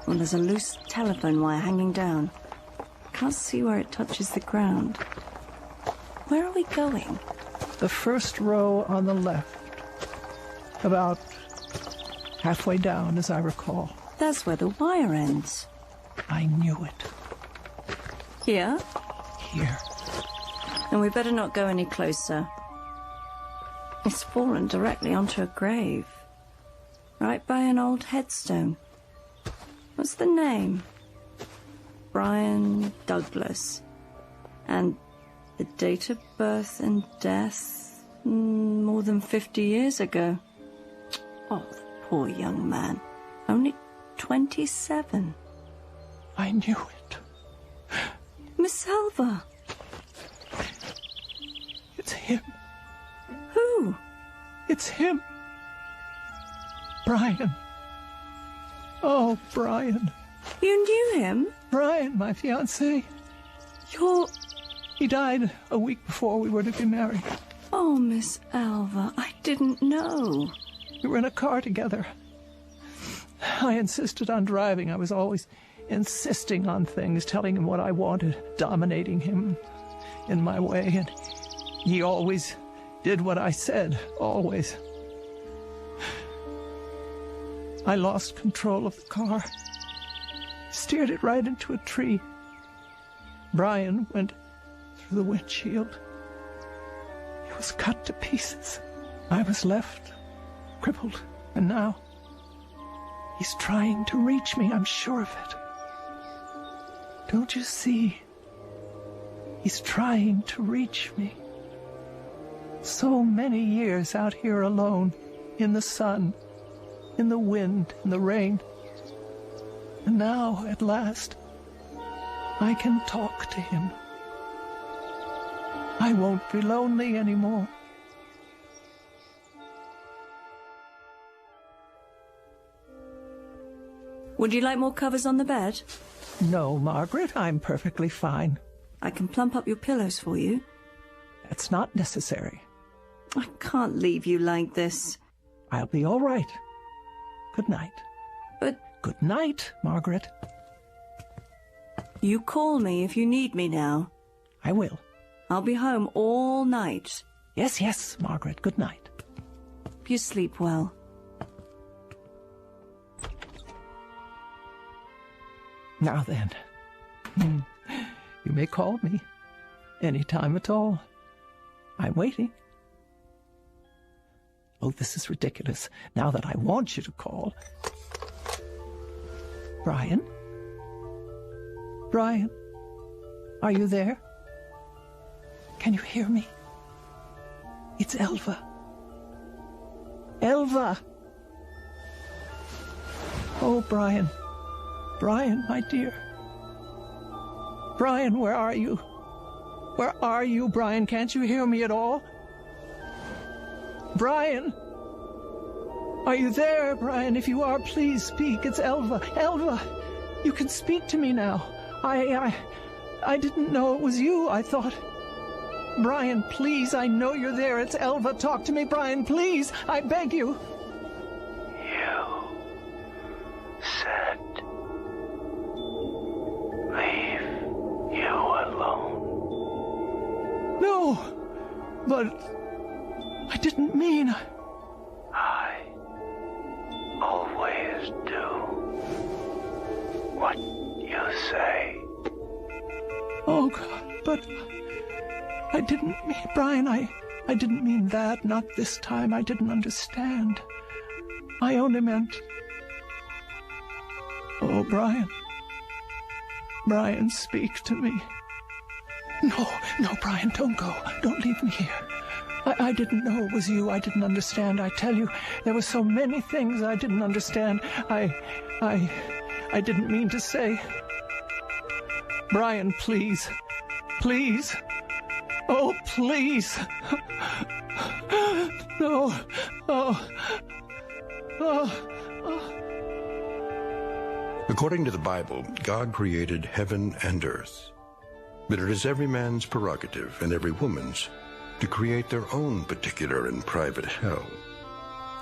[SPEAKER 6] Well, there's a loose telephone wire hanging down. Can't see where it touches the ground. Where are we going?
[SPEAKER 14] The first row on the left. About halfway down, as I recall.
[SPEAKER 6] That's where the wire ends.
[SPEAKER 14] I knew it.
[SPEAKER 6] Here?
[SPEAKER 14] Here.
[SPEAKER 6] And we better not go any closer. It's fallen directly onto a grave. Right by an old headstone. What's the name? Brian Douglas. And the date of birth and death, more than 50 years ago. Oh, the poor young man. Only 27.
[SPEAKER 14] I knew it.
[SPEAKER 6] Miss Alva.
[SPEAKER 14] It's him.
[SPEAKER 6] Who?
[SPEAKER 14] It's him. Brian. Oh, Brian.
[SPEAKER 6] You knew him?
[SPEAKER 14] Brian, my fiancé. He died a week before we were to be married.
[SPEAKER 6] Oh, Miss Alva, I didn't know.
[SPEAKER 14] We were in a car together. I insisted on driving. I was always insisting on things, telling him what I wanted, dominating him in my way, and he always did what I said, always. I lost control of the car, steered it right into a tree. Brian went through the windshield. He was cut to pieces. I was left crippled, and now he's trying to reach me, I'm sure of it. Don't you see? He's trying to reach me. So many years out here alone. in the sun, in the wind, in the rain. And now, at last, I can talk to him. I won't be lonely anymore.
[SPEAKER 6] Would you like more covers on the bed?
[SPEAKER 14] No, Margaret, I'm perfectly fine.
[SPEAKER 6] I can plump up your pillows for you.
[SPEAKER 14] That's not necessary.
[SPEAKER 6] I can't leave you like this.
[SPEAKER 14] I'll be all right. Good night.
[SPEAKER 6] But...
[SPEAKER 14] Good night, Margaret.
[SPEAKER 6] You call me if you need me now.
[SPEAKER 14] I will.
[SPEAKER 6] I'll be home all night.
[SPEAKER 14] Yes, yes, Margaret. Good night.
[SPEAKER 6] You sleep well.
[SPEAKER 14] Now then, you may call me any time at all. I'm waiting. Oh, this is ridiculous. Now that I want you to call. Brian? Brian? Are you there? Can you hear me? It's Elva. Elva! Oh, Brian. Brian, my dear. Brian, where are you? Where are you, Brian? Can't you hear me at all? Brian! Are you there, Brian? If you are, please speak. It's Elva. Elva! You can speak to me now. I didn't know it was you. I thought... Brian, please, I know you're there. It's Elva. Talk to me, Brian, please. I beg you.
[SPEAKER 15] You said... leave you alone.
[SPEAKER 14] No, but I didn't mean...
[SPEAKER 15] I always do what you say.
[SPEAKER 14] Oh, God, but I didn't mean... Brian, I didn't mean that. Not this time. I didn't understand. I only meant... Oh, Brian. Brian, speak to me. No, Brian, don't go. Don't leave me here. I didn't know it was you. I didn't understand. I tell you, there were so many things I didn't understand. I didn't mean to say. Brian, please. Please. Oh, please. No. Oh.
[SPEAKER 1] According to the Bible, God created heaven and earth. But it is every man's prerogative and every woman's to create their own particular and private hell.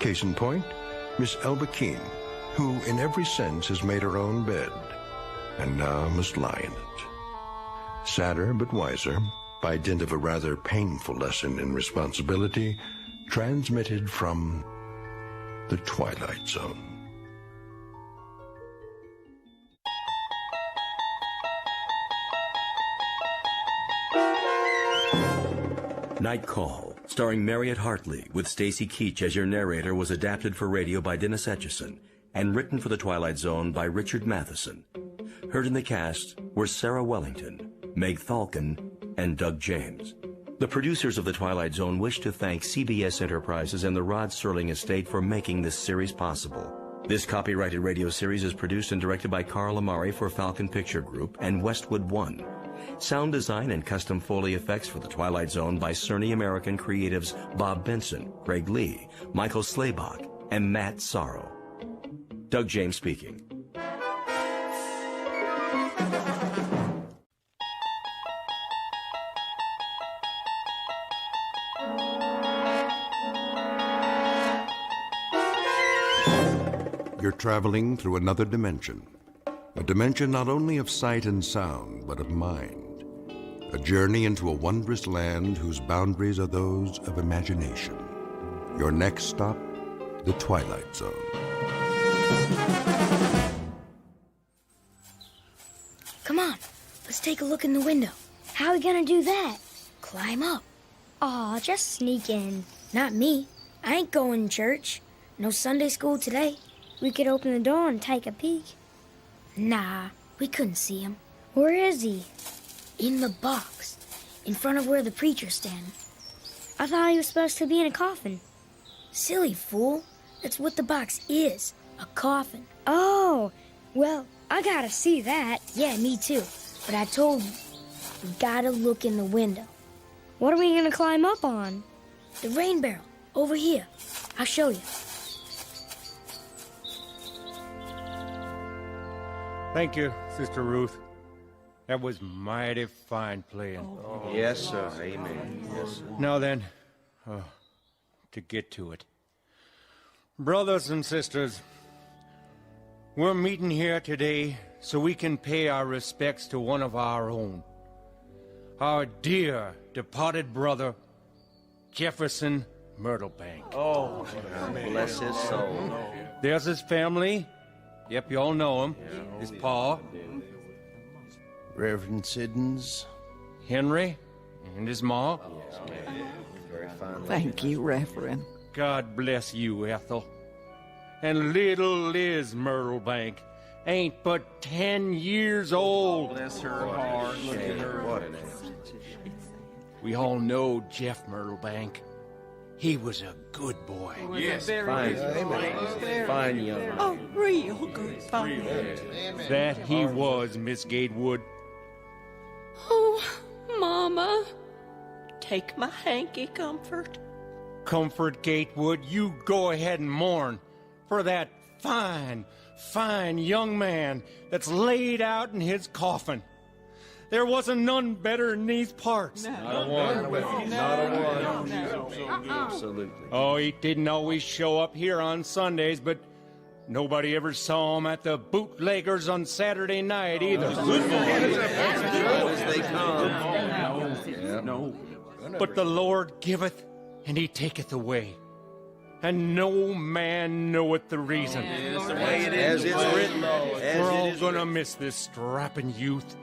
[SPEAKER 1] Case in point, Miss Elba Keene, who in every sense has made her own bed, and now must lie in it. Sadder but wiser, by dint of a rather painful lesson in responsibility, transmitted from the Twilight Zone.
[SPEAKER 11] Night Call, starring Mariette Hartley, with Stacy Keach as your narrator, was adapted for radio by Dennis Etchison and written for The Twilight Zone by Richard Matheson. Heard in the cast were Sarah Wellington, Meg Thalken, and Doug James. The producers of The Twilight Zone wish to thank CBS Enterprises and the Rod Serling Estate for making this series possible. This copyrighted radio series is produced and directed by Carl Amari for Falcon Picture Group and Westwood One. Sound design and custom Foley effects for The Twilight Zone by Cerny American creatives Bob Benson, Craig Lee, Michael Slaybach, and Matt Sorrow. Doug James speaking.
[SPEAKER 16] You're traveling through another dimension. A dimension not only of sight and sound, but of mind. A journey into a wondrous land whose boundaries are those of imagination. Your next stop, the Twilight Zone.
[SPEAKER 7] Come on, let's take a look in the window. How are we gonna do that? Climb up. Aw, just sneak in. Not me. I ain't going to church. No Sunday school today. We could open the door and take a peek. Nah, we couldn't see him. Where is he? In the box, in front of where the preacher's standing. I thought he was supposed to be in a coffin. Silly fool. That's what the box is. A coffin. Oh, well, I gotta see that. Yeah, me too. But I told you, we gotta look in the window. What are we gonna climb up on? The rain barrel. Over here. I'll show you.
[SPEAKER 17] Thank you, Sister Ruth. That was mighty fine playing.
[SPEAKER 12] Yes, sir. Amen. Yes, sir.
[SPEAKER 17] Now then, to get to it. Brothers and sisters, we're meeting here today so we can pay our respects to one of our own. Our dear departed brother, Jefferson Myrtlebank.
[SPEAKER 12] Oh, bless his soul.
[SPEAKER 17] There's his family. Yep, you all know him. His pa,
[SPEAKER 12] Reverend Siddons.
[SPEAKER 17] Henry, and his ma.
[SPEAKER 12] Very fine.
[SPEAKER 5] Thank you, Reverend.
[SPEAKER 17] God bless you, Ethel. And little Liz Myrtlebank ain't but 10 years old.
[SPEAKER 13] Bless her heart. Look at her.
[SPEAKER 12] What an answer.
[SPEAKER 17] We all know Jeff Myrtlebank. He was a good boy.
[SPEAKER 13] Yes,
[SPEAKER 12] Fine. Fine young man.
[SPEAKER 3] Oh, real good fun.
[SPEAKER 17] That he was, Miss Gatewood.
[SPEAKER 3] Oh, Mama. Take my hanky, Comfort.
[SPEAKER 17] Comfort Gatewood, you go ahead and mourn for that fine, fine young man that's laid out in his coffin. There wasn't none better in these parts.
[SPEAKER 12] Not a one. Not a one. Absolutely.
[SPEAKER 17] Oh, he didn't always show up here on Sundays, but nobody ever saw him at the bootleggers on Saturday night either.
[SPEAKER 12] As they come.
[SPEAKER 17] No. But the Lord giveth, and he taketh away. And no man knoweth the reason.
[SPEAKER 12] As it's written.
[SPEAKER 17] We're all gonna miss this strapping youth.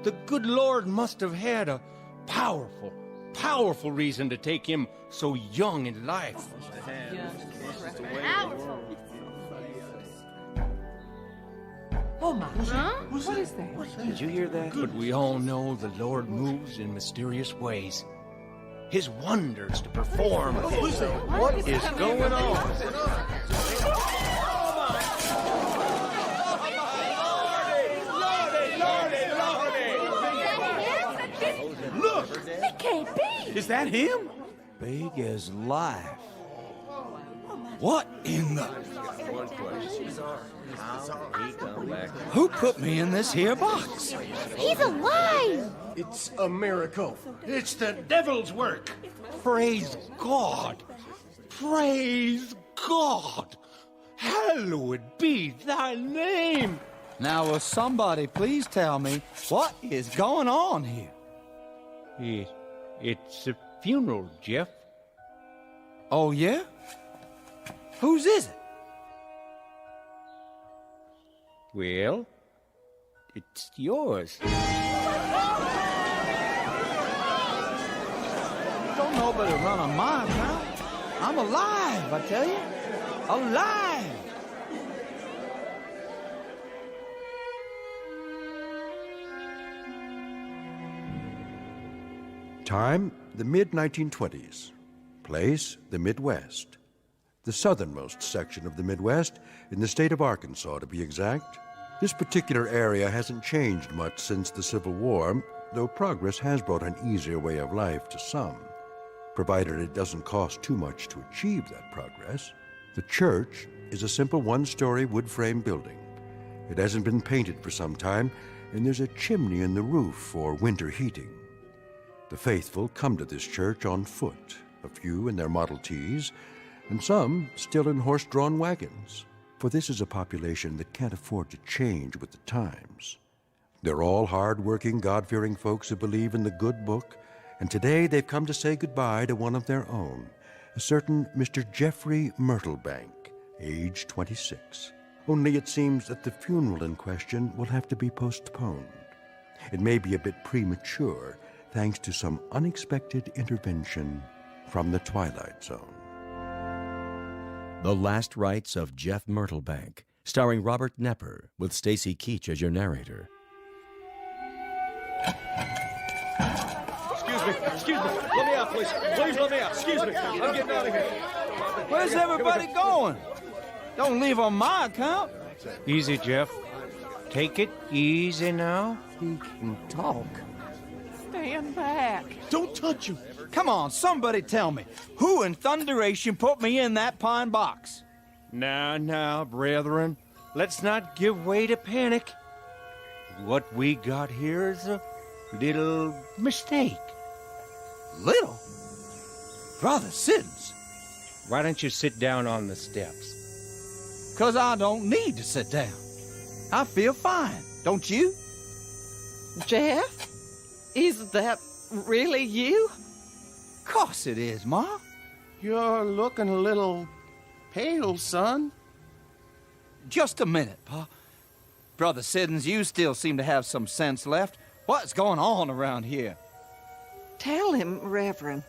[SPEAKER 17] The good Lord must have had a powerful, powerful reason to take him so young in life.
[SPEAKER 3] Oh, my.
[SPEAKER 7] Huh?
[SPEAKER 3] What is that?
[SPEAKER 12] Did you hear that?
[SPEAKER 17] But we all know the Lord moves in mysterious ways. His wonders to perform.
[SPEAKER 12] What is going on?
[SPEAKER 13] Look!
[SPEAKER 3] It can't be.
[SPEAKER 13] Is that him?
[SPEAKER 21] Big as life. What in the...
[SPEAKER 12] One question. How he come back?
[SPEAKER 21] Who put me in this here box?
[SPEAKER 7] He's alive!
[SPEAKER 12] It's a miracle.
[SPEAKER 17] It's the devil's work. Praise God. Praise God. Hallowed be thy name.
[SPEAKER 21] Now, will somebody please tell me what is going on here?
[SPEAKER 17] It's a funeral, Jeff.
[SPEAKER 21] Oh, yeah? Whose is it?
[SPEAKER 17] Well, it's yours.
[SPEAKER 21] Don't nobody run a mine now. I'm alive, I tell you. Alive!
[SPEAKER 1] Time, the mid-1920s. Place, the Midwest. The southernmost section of the Midwest, in the state of Arkansas, to be exact. This particular area hasn't changed much since the Civil War, though progress has brought an easier way of life to some, provided it doesn't cost too much to achieve that progress. The church is a simple one-story wood-frame building. It hasn't been painted for some time, and there's a chimney in the roof for winter heating. The faithful come to this church on foot, a few in their Model Ts, and some still in horse-drawn wagons, for this is a population that can't afford to change with the times. They're all hard-working, God-fearing folks who believe in the good book, and today they've come to say goodbye to one of their own, a certain Mr. Jeffrey Myrtlebank, age 26. Only it seems that the funeral in question will have to be postponed. It may be a bit premature, thanks to some unexpected intervention from the Twilight Zone.
[SPEAKER 11] The Last Rites of Jeff Myrtlebank, starring Robert Nepper, with Stacy Keach as your narrator.
[SPEAKER 12] Excuse me. Let me out, please. Please let me out. Excuse me. I'm getting out of here.
[SPEAKER 21] Where's everybody going? Don't leave on my account.
[SPEAKER 17] Easy, Jeff. Take it easy now.
[SPEAKER 21] He can talk.
[SPEAKER 3] Stand back.
[SPEAKER 21] Don't touch him. Come on, somebody tell me. Who in thunderation put me in that pine box?
[SPEAKER 17] Now, brethren. Let's not give way to panic. What we got here is a little mistake.
[SPEAKER 21] Little? Brother Siddons.
[SPEAKER 17] Why don't you sit down on the steps?
[SPEAKER 21] 'Cause I don't need to sit down. I feel fine, don't you?
[SPEAKER 3] Jeff? Is that really you?
[SPEAKER 21] Course it is, Ma.
[SPEAKER 13] You're looking a little pale, son.
[SPEAKER 21] Just a minute, Pa. Brother Siddons, you still seem to have some sense left. What's going on around here?
[SPEAKER 3] Tell him, Reverend.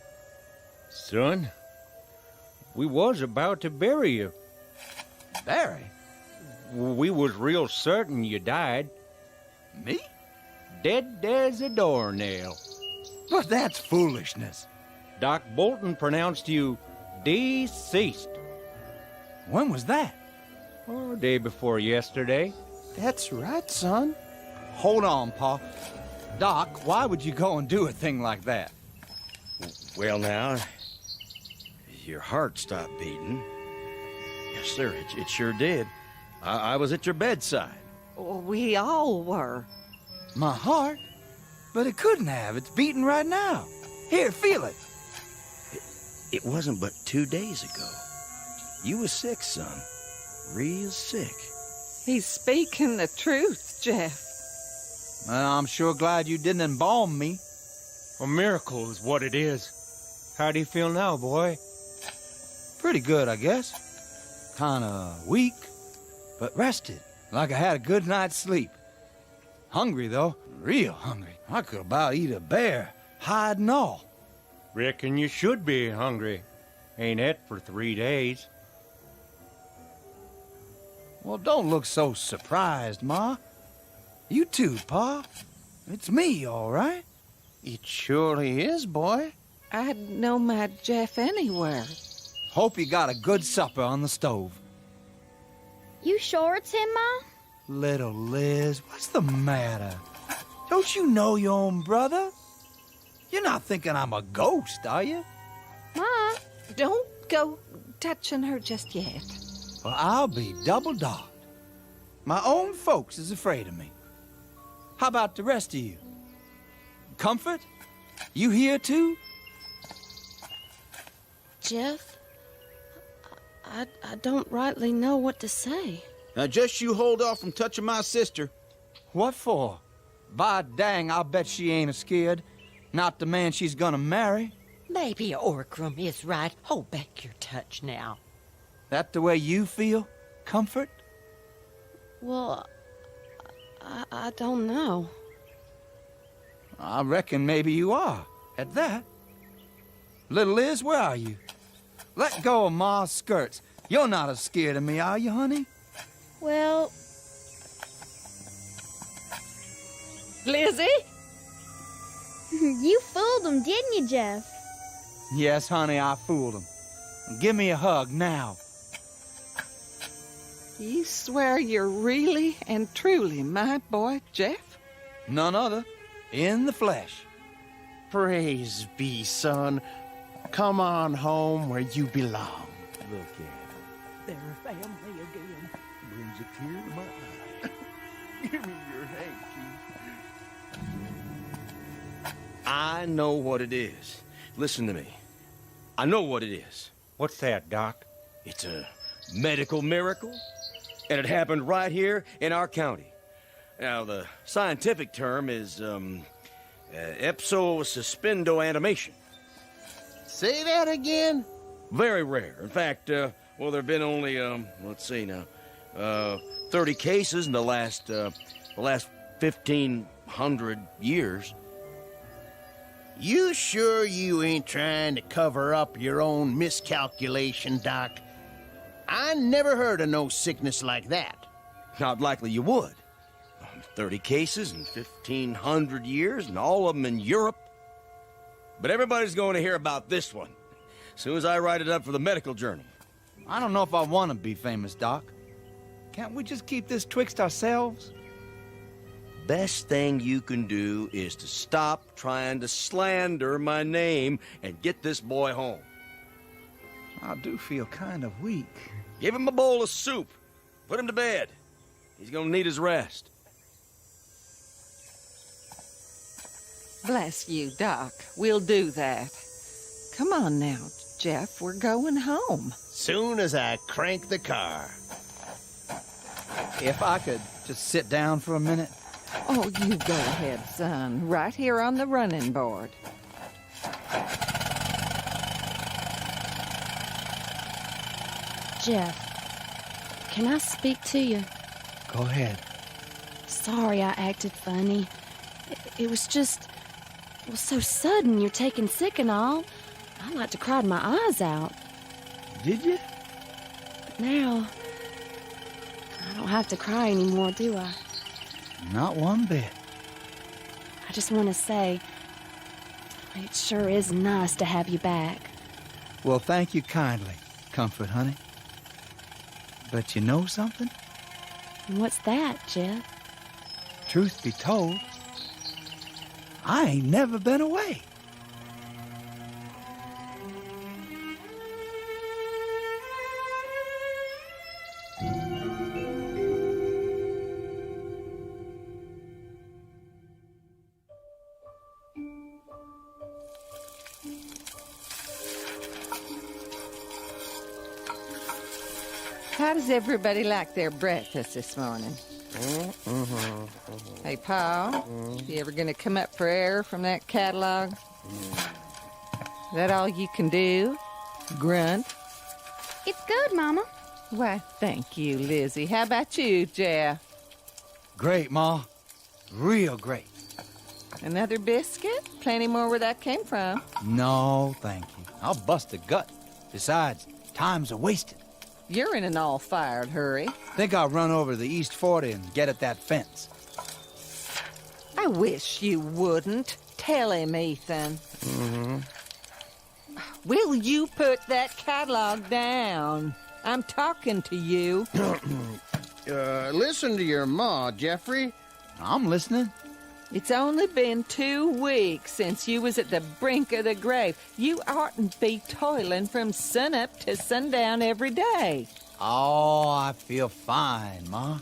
[SPEAKER 17] Son, we was about to bury you.
[SPEAKER 21] Bury?
[SPEAKER 17] We was real certain you died.
[SPEAKER 21] Me?
[SPEAKER 17] Dead as a doornail.
[SPEAKER 21] But that's foolishness.
[SPEAKER 17] Doc Bolton pronounced you deceased.
[SPEAKER 21] When was that?
[SPEAKER 17] Oh, day before yesterday.
[SPEAKER 21] That's right, son. Hold on, Pa. Doc, why would you go and do a thing like that?
[SPEAKER 11] Well, now, your heart stopped beating. Yes, sir, it sure did. I was at your bedside.
[SPEAKER 3] We all were.
[SPEAKER 21] My heart? But it couldn't have. It's beating right now. Here, feel it.
[SPEAKER 11] It wasn't but 2 days ago. You was sick, son. Real sick.
[SPEAKER 3] He's speaking the truth, Jeff.
[SPEAKER 21] Well, I'm sure glad you didn't embalm me.
[SPEAKER 17] A miracle is what it is. How do you feel now, boy?
[SPEAKER 21] Pretty good, I guess. Kinda weak, but rested, like I had a good night's sleep. Hungry, though. Real hungry. I could about eat a bear, hide and all.
[SPEAKER 17] Reckon you should be hungry. Ain't et for 3 days.
[SPEAKER 21] Well, don't look so surprised, Ma. You too, Pa. It's me, all right?
[SPEAKER 13] It surely is, boy.
[SPEAKER 3] I'd know my Jeff anywhere.
[SPEAKER 21] Hope you got a good supper on the stove.
[SPEAKER 7] You sure it's him, Ma?
[SPEAKER 21] Little Liz, what's the matter? Don't you know your own brother? You're not thinking I'm a ghost, are you?
[SPEAKER 3] Ma, don't go touching her just yet.
[SPEAKER 21] Well, I'll be double-dogged. My own folks is afraid of me. How about the rest of you? Comfort? You here, too?
[SPEAKER 9] Jeff, I don't rightly know what to say.
[SPEAKER 13] Now, just you hold off from touching my sister.
[SPEAKER 21] What for? By dang, I'll bet she ain't scared. Not the man she's gonna marry.
[SPEAKER 22] Maybe Orkram is right. Hold back your touch now.
[SPEAKER 21] That the way you feel? Comfort?
[SPEAKER 9] Well, I don't know.
[SPEAKER 21] I reckon maybe you are, at that. Little Liz, where are you? Let go of Ma's skirts. You're not as scared of me, are you, honey?
[SPEAKER 7] Well...
[SPEAKER 3] Lizzie?
[SPEAKER 7] You fooled him, didn't you, Jeff?
[SPEAKER 21] Yes, honey, I fooled him. Give me a hug now.
[SPEAKER 3] You swear you're really and truly my boy, Jeff?
[SPEAKER 21] None other. In the flesh.
[SPEAKER 13] Praise be, son. Come on home where you belong.
[SPEAKER 11] Look at it.
[SPEAKER 22] They're family again.
[SPEAKER 11] Brings a tear to my eye. Give me your hanky. I know what it is. Listen to me. I know what it is.
[SPEAKER 17] What's that, Doc?
[SPEAKER 11] It's a medical miracle, and it happened right here in our county. Now, the scientific term is, ipso-suspendo animation.
[SPEAKER 13] Say that again?
[SPEAKER 11] Very rare. In fact, well, there have been only, let's see now, 30 cases in the last 1,500 years.
[SPEAKER 13] You sure you ain't trying to cover up your own miscalculation, Doc? I never heard of no sickness like that.
[SPEAKER 11] Not likely you would. 30 cases in 1,500 years, and all of them in Europe. But everybody's going to hear about this one. soon as I write it up for the medical journal.
[SPEAKER 21] I don't know if I want to be famous, Doc. Can't we just keep this twixt ourselves?
[SPEAKER 11] Best thing you can do is to stop trying to slander my name and get this boy home.
[SPEAKER 21] I do feel kind of weak.
[SPEAKER 11] Give him a bowl of soup. Put him to bed. He's gonna need his rest.
[SPEAKER 5] Bless you, Doc. We'll do that. Come on now, Jeff. We're going home.
[SPEAKER 12] Soon as I crank the car.
[SPEAKER 21] If I could just sit down for a minute.
[SPEAKER 5] Oh, you go ahead, son. Right here on the running board.
[SPEAKER 9] Jeff, can I speak to you?
[SPEAKER 21] Go ahead.
[SPEAKER 9] Sorry I acted funny. It was just... well, so sudden you're taking sick and all. I like to cry my eyes out.
[SPEAKER 21] Did you?
[SPEAKER 9] But now, I don't have to cry anymore, do I?
[SPEAKER 21] Not one bit.
[SPEAKER 9] I just want to say, it sure is nice to have you back.
[SPEAKER 21] Well, thank you kindly, Comfort, honey. But you know something?
[SPEAKER 9] What's that, Jeff?
[SPEAKER 21] Truth be told, I ain't never been away.
[SPEAKER 5] How does everybody like their breakfast this morning? Hey, Paul, you ever gonna come up for air from that catalog? Is that all you can do? Grunt?
[SPEAKER 7] It's good, Mama.
[SPEAKER 5] Why, thank you, Lizzie. How about you, Jeff?
[SPEAKER 21] Great, Ma. Real great.
[SPEAKER 5] Another biscuit? Plenty more where that came from.
[SPEAKER 21] No, thank you. I'll bust a gut. Besides, time's a wasted.
[SPEAKER 5] You're in an all-fired hurry.
[SPEAKER 21] Think I'll run over to the East 40 and get at that fence.
[SPEAKER 5] I wish you wouldn't. Tell him, Ethan. Will you put that catalog down? I'm talking to you.
[SPEAKER 12] Listen to your ma, Jeffrey.
[SPEAKER 21] I'm listening.
[SPEAKER 5] It's only been 2 weeks since you was at the brink of the grave. You oughtn't be toiling from sunup to sundown every day.
[SPEAKER 21] Oh, I feel fine, Ma.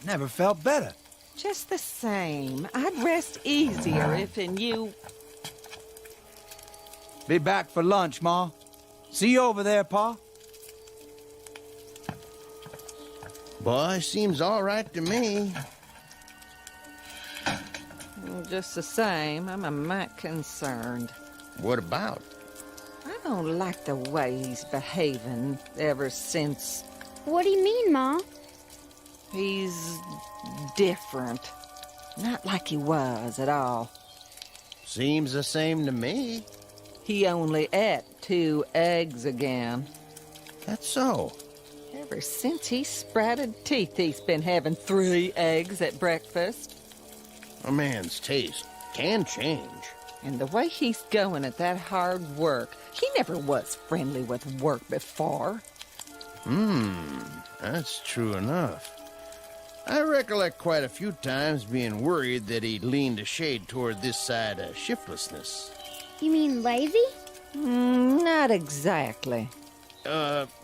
[SPEAKER 21] Never felt better.
[SPEAKER 5] Just the same. I'd rest easier if you...
[SPEAKER 21] Be back for lunch, Ma. See you over there, Pa.
[SPEAKER 12] Boy, seems all right to me.
[SPEAKER 5] Just the same, I'm a mite concerned.
[SPEAKER 12] What about?
[SPEAKER 5] I don't like the way he's behaving ever since...
[SPEAKER 7] What do you mean, Ma?
[SPEAKER 5] He's different. Not like he was at all.
[SPEAKER 12] Seems the same to me.
[SPEAKER 5] He only ate 2 eggs again.
[SPEAKER 12] That's so.
[SPEAKER 5] Ever since he sprouted teeth, he's been having 3 eggs at breakfast.
[SPEAKER 12] A man's taste can change.
[SPEAKER 5] And the way he's going at that hard work, he never was friendly with work before.
[SPEAKER 12] That's true enough. I recollect quite a few times being worried that he'd leaned a shade toward this side of shiftlessness.
[SPEAKER 7] You mean lazy?
[SPEAKER 5] Not exactly.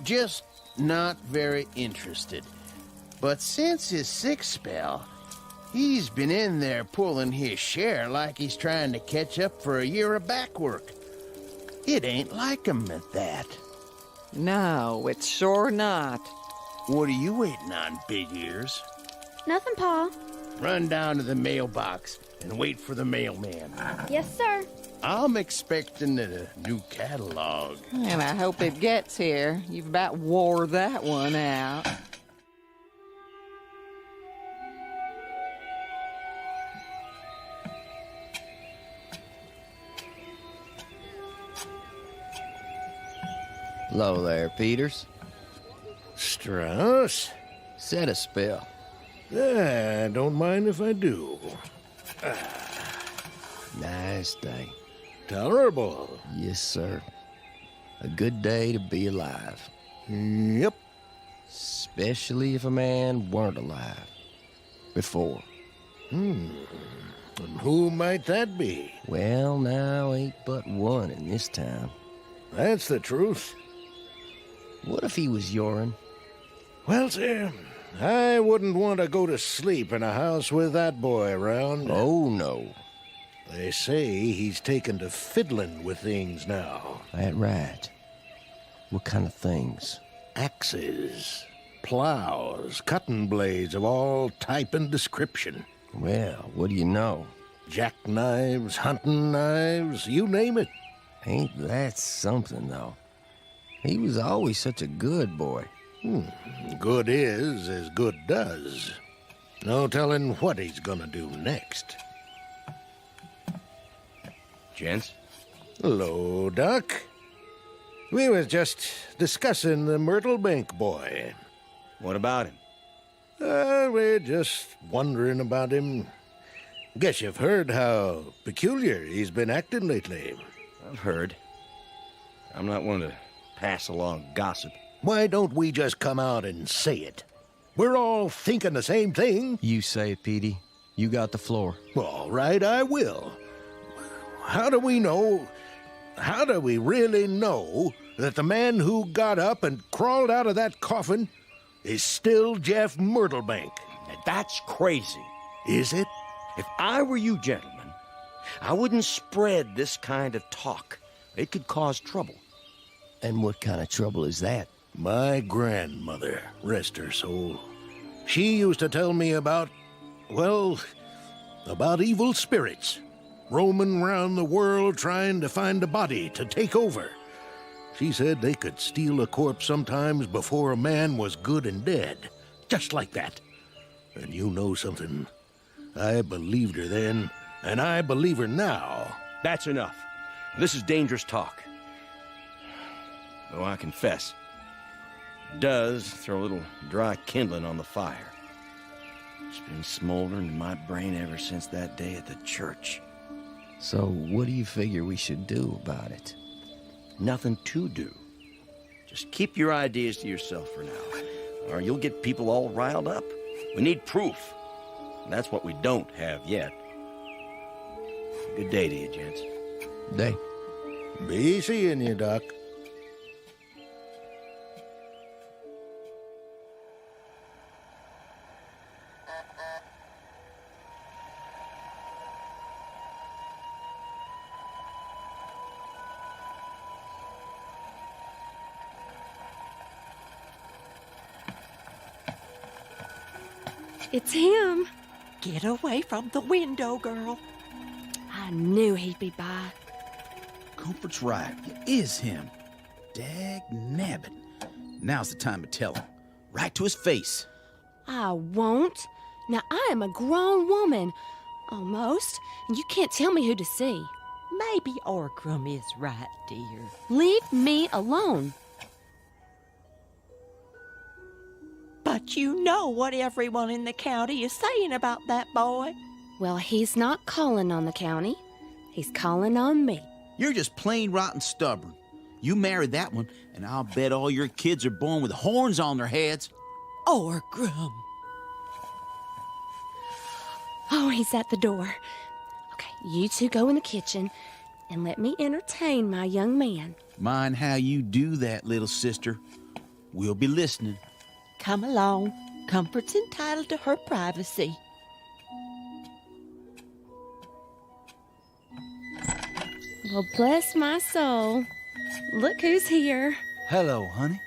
[SPEAKER 12] Just not very interested. But since his sick spell, he's been in there pulling his share like he's trying to catch up for a year of back work. It ain't like him at that.
[SPEAKER 5] No, it's sure not.
[SPEAKER 12] What are you waiting on, Big Ears?
[SPEAKER 7] Nothing, Pa.
[SPEAKER 12] Run down to the mailbox and wait for the mailman.
[SPEAKER 7] Yes, sir.
[SPEAKER 12] I'm expecting a new catalog.
[SPEAKER 5] And I hope it gets here. You've about wore that one out.
[SPEAKER 10] Hello there, Peters.
[SPEAKER 12] Strauss?
[SPEAKER 10] Set a spell.
[SPEAKER 12] Don't mind if I do.
[SPEAKER 10] Nice day.
[SPEAKER 12] Tolerable.
[SPEAKER 10] Yes, sir. A good day to be alive.
[SPEAKER 12] Yep.
[SPEAKER 10] Especially if a man weren't alive before.
[SPEAKER 12] And who might that be?
[SPEAKER 10] Well, now ain't but one in this town.
[SPEAKER 12] That's the truth.
[SPEAKER 10] What if he was your'n?
[SPEAKER 12] Well, sir, I wouldn't want to go to sleep in a house with that boy around.
[SPEAKER 10] Oh, no.
[SPEAKER 12] They say he's taken to fiddling with things now.
[SPEAKER 10] That right. What kind of things?
[SPEAKER 12] Axes, plows, cutting blades of all type and description.
[SPEAKER 10] Well, what do you know?
[SPEAKER 12] Jackknives, hunting knives, you name it.
[SPEAKER 10] Ain't that something, though? He was always such a good boy.
[SPEAKER 12] Good is as good does. No telling what he's gonna do next.
[SPEAKER 11] Gents?
[SPEAKER 12] Hello, Doc. We was just discussing the Myrtle Bank boy.
[SPEAKER 11] What about him?
[SPEAKER 12] We're just wondering about him. Guess you've heard how peculiar he's been acting lately.
[SPEAKER 11] I've heard. I'm not one to pass along gossip.
[SPEAKER 12] Why don't we just come out and say it? We're all thinking the same thing.
[SPEAKER 10] You say it, Petey. You got the floor.
[SPEAKER 12] All right, I will. How do we really know that the man who got up and crawled out of that coffin is still Jeff Myrtlebank?
[SPEAKER 11] Now, that's crazy.
[SPEAKER 12] Is it?
[SPEAKER 11] If I were you, gentlemen, I wouldn't spread this kind of talk. It could cause trouble.
[SPEAKER 10] And what kind of trouble is that?
[SPEAKER 12] My grandmother, rest her soul, she used to tell me about evil spirits roaming around the world trying to find a body to take over. She said they could steal a corpse sometimes before a man was good and dead. Just like that. And you know something? I believed her then, and I believe her now.
[SPEAKER 11] That's enough. This is dangerous talk. Though I confess, it does throw a little dry kindling on the fire. It's been smoldering in my brain ever since that day at the church.
[SPEAKER 10] So what do you figure we should do about it?
[SPEAKER 11] Nothing to do. Just keep your ideas to yourself for now, or you'll get people all riled up. We need proof. And that's what we don't have yet. Good day to you, gents.
[SPEAKER 10] Day.
[SPEAKER 12] Be seeing you, Doc.
[SPEAKER 9] It's him.
[SPEAKER 22] Get away from the window, girl.
[SPEAKER 9] I knew he'd be by.
[SPEAKER 13] Comfort's right. It is him. Dag nabbit. Now's the time to tell him. Right to his face.
[SPEAKER 9] I won't. Now, I am a grown woman. Almost. And you can't tell me who to see.
[SPEAKER 22] Maybe Orgrim is right, dear.
[SPEAKER 9] Leave me alone.
[SPEAKER 22] But you know what everyone in the county is saying about that boy.
[SPEAKER 9] Well, he's not calling on the county. He's calling on me.
[SPEAKER 13] You're just plain rotten stubborn. You marry that one, and I'll bet all your kids are born with horns on their heads.
[SPEAKER 22] Orgrim.
[SPEAKER 9] Oh, he's at the door. Okay, you two go in the kitchen and let me entertain my young man.
[SPEAKER 13] Mind how you do that, little sister. We'll be listening.
[SPEAKER 22] Come along. Comfort's entitled to her privacy.
[SPEAKER 9] Well, bless my soul. Look who's here.
[SPEAKER 21] Hello, honey.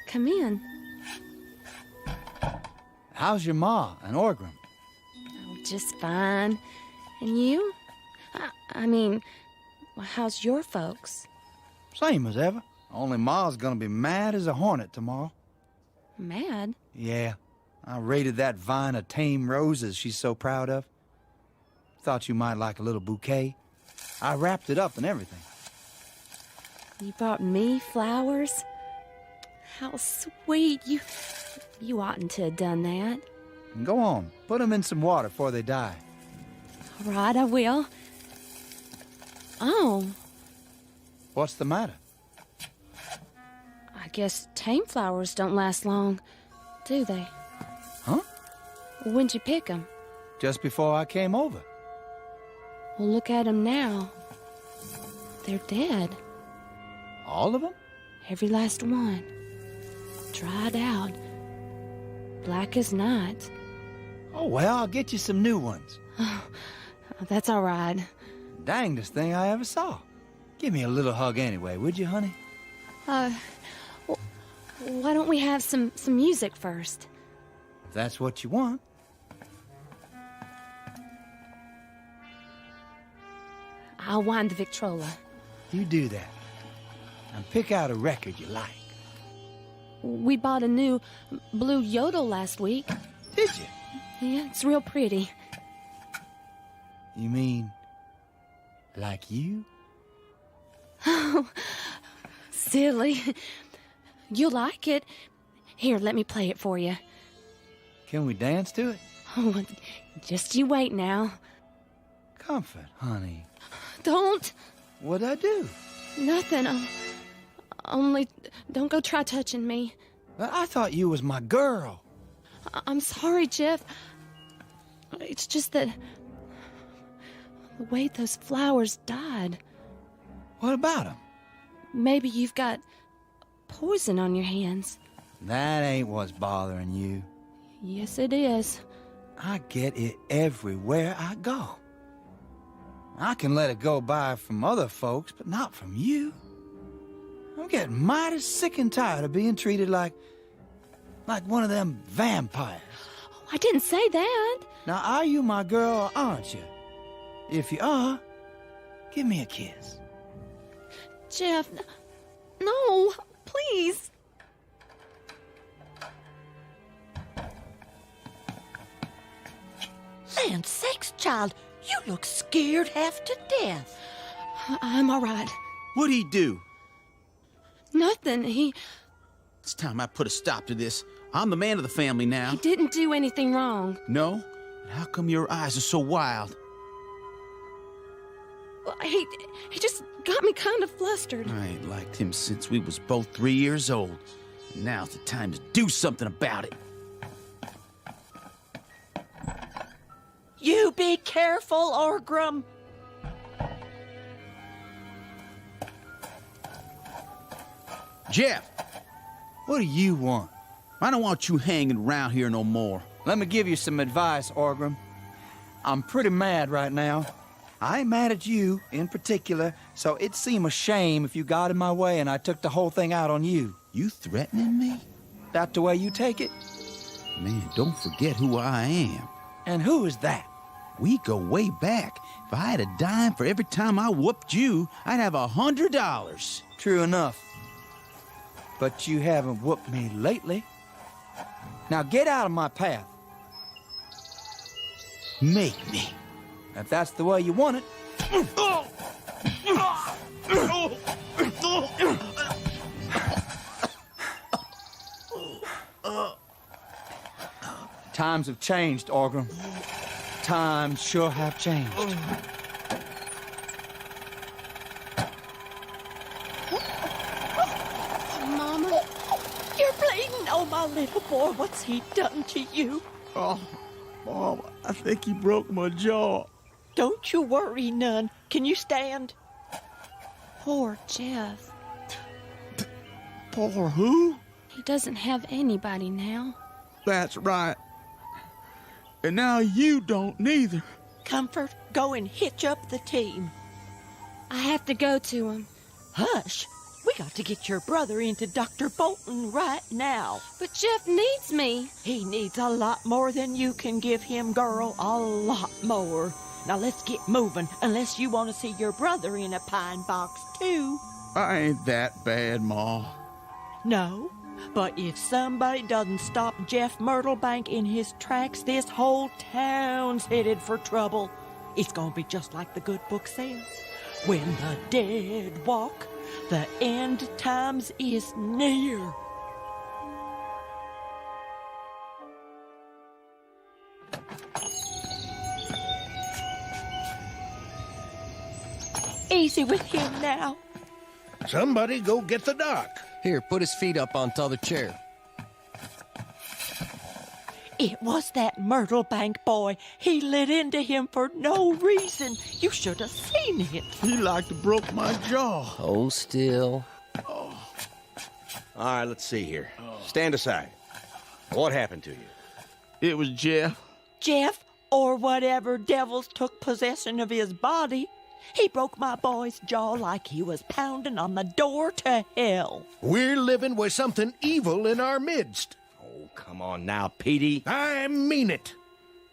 [SPEAKER 9] Come in.
[SPEAKER 21] How's your ma and Orgrim?
[SPEAKER 9] Oh, just fine. And you? I mean, how's your folks?
[SPEAKER 21] Same as ever. Only ma's gonna be mad as a hornet tomorrow.
[SPEAKER 9] Mad?
[SPEAKER 21] Yeah. I raided that vine of tame roses she's so proud of. Thought you might like a little bouquet. I wrapped it up and everything.
[SPEAKER 9] You brought me flowers? How sweet. You oughtn't to have done that.
[SPEAKER 21] Go on. Put them in some water before they die.
[SPEAKER 9] All right, I will. Oh.
[SPEAKER 21] What's the matter?
[SPEAKER 9] guess tame flowers don't last long, do they?
[SPEAKER 21] Huh?
[SPEAKER 9] When'd you pick them?
[SPEAKER 21] Just before I came over.
[SPEAKER 9] Well, look at them now. They're dead.
[SPEAKER 21] All of them?
[SPEAKER 9] Every last one. Dried out. Black as night.
[SPEAKER 21] Oh, well, I'll get you some new ones.
[SPEAKER 9] Oh, that's all right.
[SPEAKER 21] Dangest thing I ever saw. Give me a little hug anyway, would you, honey?
[SPEAKER 9] Why don't we have some music first?
[SPEAKER 21] If that's what you want.
[SPEAKER 9] I'll wind the Victrola.
[SPEAKER 21] You do that. And pick out a record you like.
[SPEAKER 9] We bought a new blue yodel last week.
[SPEAKER 21] Did you?
[SPEAKER 9] Yeah, it's real pretty.
[SPEAKER 21] You mean, like you?
[SPEAKER 9] Oh, silly. You'll like it. Here, let me play it for you.
[SPEAKER 21] Can we dance to it?
[SPEAKER 9] Oh, just you wait now.
[SPEAKER 21] Comfort, honey.
[SPEAKER 9] Don't.
[SPEAKER 21] What'd I do?
[SPEAKER 9] Nothing. Only don't go try touching me.
[SPEAKER 21] I thought you was my girl.
[SPEAKER 9] I'm sorry, Jeff. It's just that the way those flowers died.
[SPEAKER 21] What about them?
[SPEAKER 9] Maybe you've got poison on your hands.
[SPEAKER 21] That ain't what's bothering you.
[SPEAKER 9] Yes, it is.
[SPEAKER 21] I get it everywhere I go. I can let it go by from other folks, but not from you. I'm getting mighty sick and tired of being treated like one of them vampires.
[SPEAKER 9] Oh, I didn't say that.
[SPEAKER 21] Now, are you my girl or aren't you? If you are, give me a kiss.
[SPEAKER 9] Jeff, no, please.
[SPEAKER 22] Land sakes, child, you look scared half to death.
[SPEAKER 9] I'm all right.
[SPEAKER 13] What'd he do?
[SPEAKER 9] Nothing.
[SPEAKER 13] It's time I put a stop to this. I'm the man of the family now.
[SPEAKER 9] He didn't do anything wrong.
[SPEAKER 13] No? How come your eyes are so wild?
[SPEAKER 9] Well, he just got me kind of flustered.
[SPEAKER 13] I ain't liked him since we was both 3 years old. Now's the time to do something about it.
[SPEAKER 22] You be careful, Orgrim.
[SPEAKER 13] Jeff!
[SPEAKER 21] What do you want?
[SPEAKER 13] I don't want you hanging around here no more.
[SPEAKER 21] Let me give you some advice, Orgrim. I'm pretty mad right now. I ain't mad at you in particular, so it'd seem a shame if you got in my way and I took the whole thing out on you.
[SPEAKER 13] You threatening me?
[SPEAKER 21] That the way you take it?
[SPEAKER 13] Man, don't forget who I am.
[SPEAKER 21] And who is that?
[SPEAKER 13] We go way back. If I had a dime for every time I whooped you, I'd have $100.
[SPEAKER 21] True enough. But you haven't whooped me lately. Now get out of my path.
[SPEAKER 13] Make me.
[SPEAKER 21] If that's the way you want it. Times have changed, Orgrim. Times sure have changed.
[SPEAKER 22] Mama, you're bleeding. Oh, my little boy, what's he done to you?
[SPEAKER 13] Oh, Mom, I think he broke my jaw.
[SPEAKER 22] Don't you worry none. Can you stand?
[SPEAKER 9] Poor Jeff.
[SPEAKER 13] Poor who?
[SPEAKER 9] He doesn't have anybody now.
[SPEAKER 13] That's right. And now you don't neither.
[SPEAKER 22] Comfort, go and hitch up the team.
[SPEAKER 9] I have to go to him.
[SPEAKER 22] Hush. We got to get your brother into Dr. Bolton right now.
[SPEAKER 9] But Jeff needs me.
[SPEAKER 22] He needs a lot more than you can give him, girl. A lot more. Now let's get moving, unless you want to see your brother in a pine box, too.
[SPEAKER 13] I ain't that bad, Ma.
[SPEAKER 22] No, but if somebody doesn't stop Jeff Myrtlebank in his tracks, this whole town's headed for trouble. It's gonna be just like the good book says. When the dead walk, the end times is near. Easy with him now.
[SPEAKER 4] Somebody go get the doc.
[SPEAKER 10] Here, put his feet up on t'other chair.
[SPEAKER 22] It was that Myrtle Bank boy. He lit into him for no reason. You should have seen it.
[SPEAKER 12] He like to broke my jaw.
[SPEAKER 10] Hold still.
[SPEAKER 4] All right, let's see here. Stand aside. What happened to you?
[SPEAKER 12] It was Jeff.
[SPEAKER 22] Jeff, or whatever devils took possession of his body. He broke my boy's jaw like he was pounding on the door to hell.
[SPEAKER 19] We're living with something evil in our midst.
[SPEAKER 4] Oh, come on now, Petey.
[SPEAKER 19] I mean it.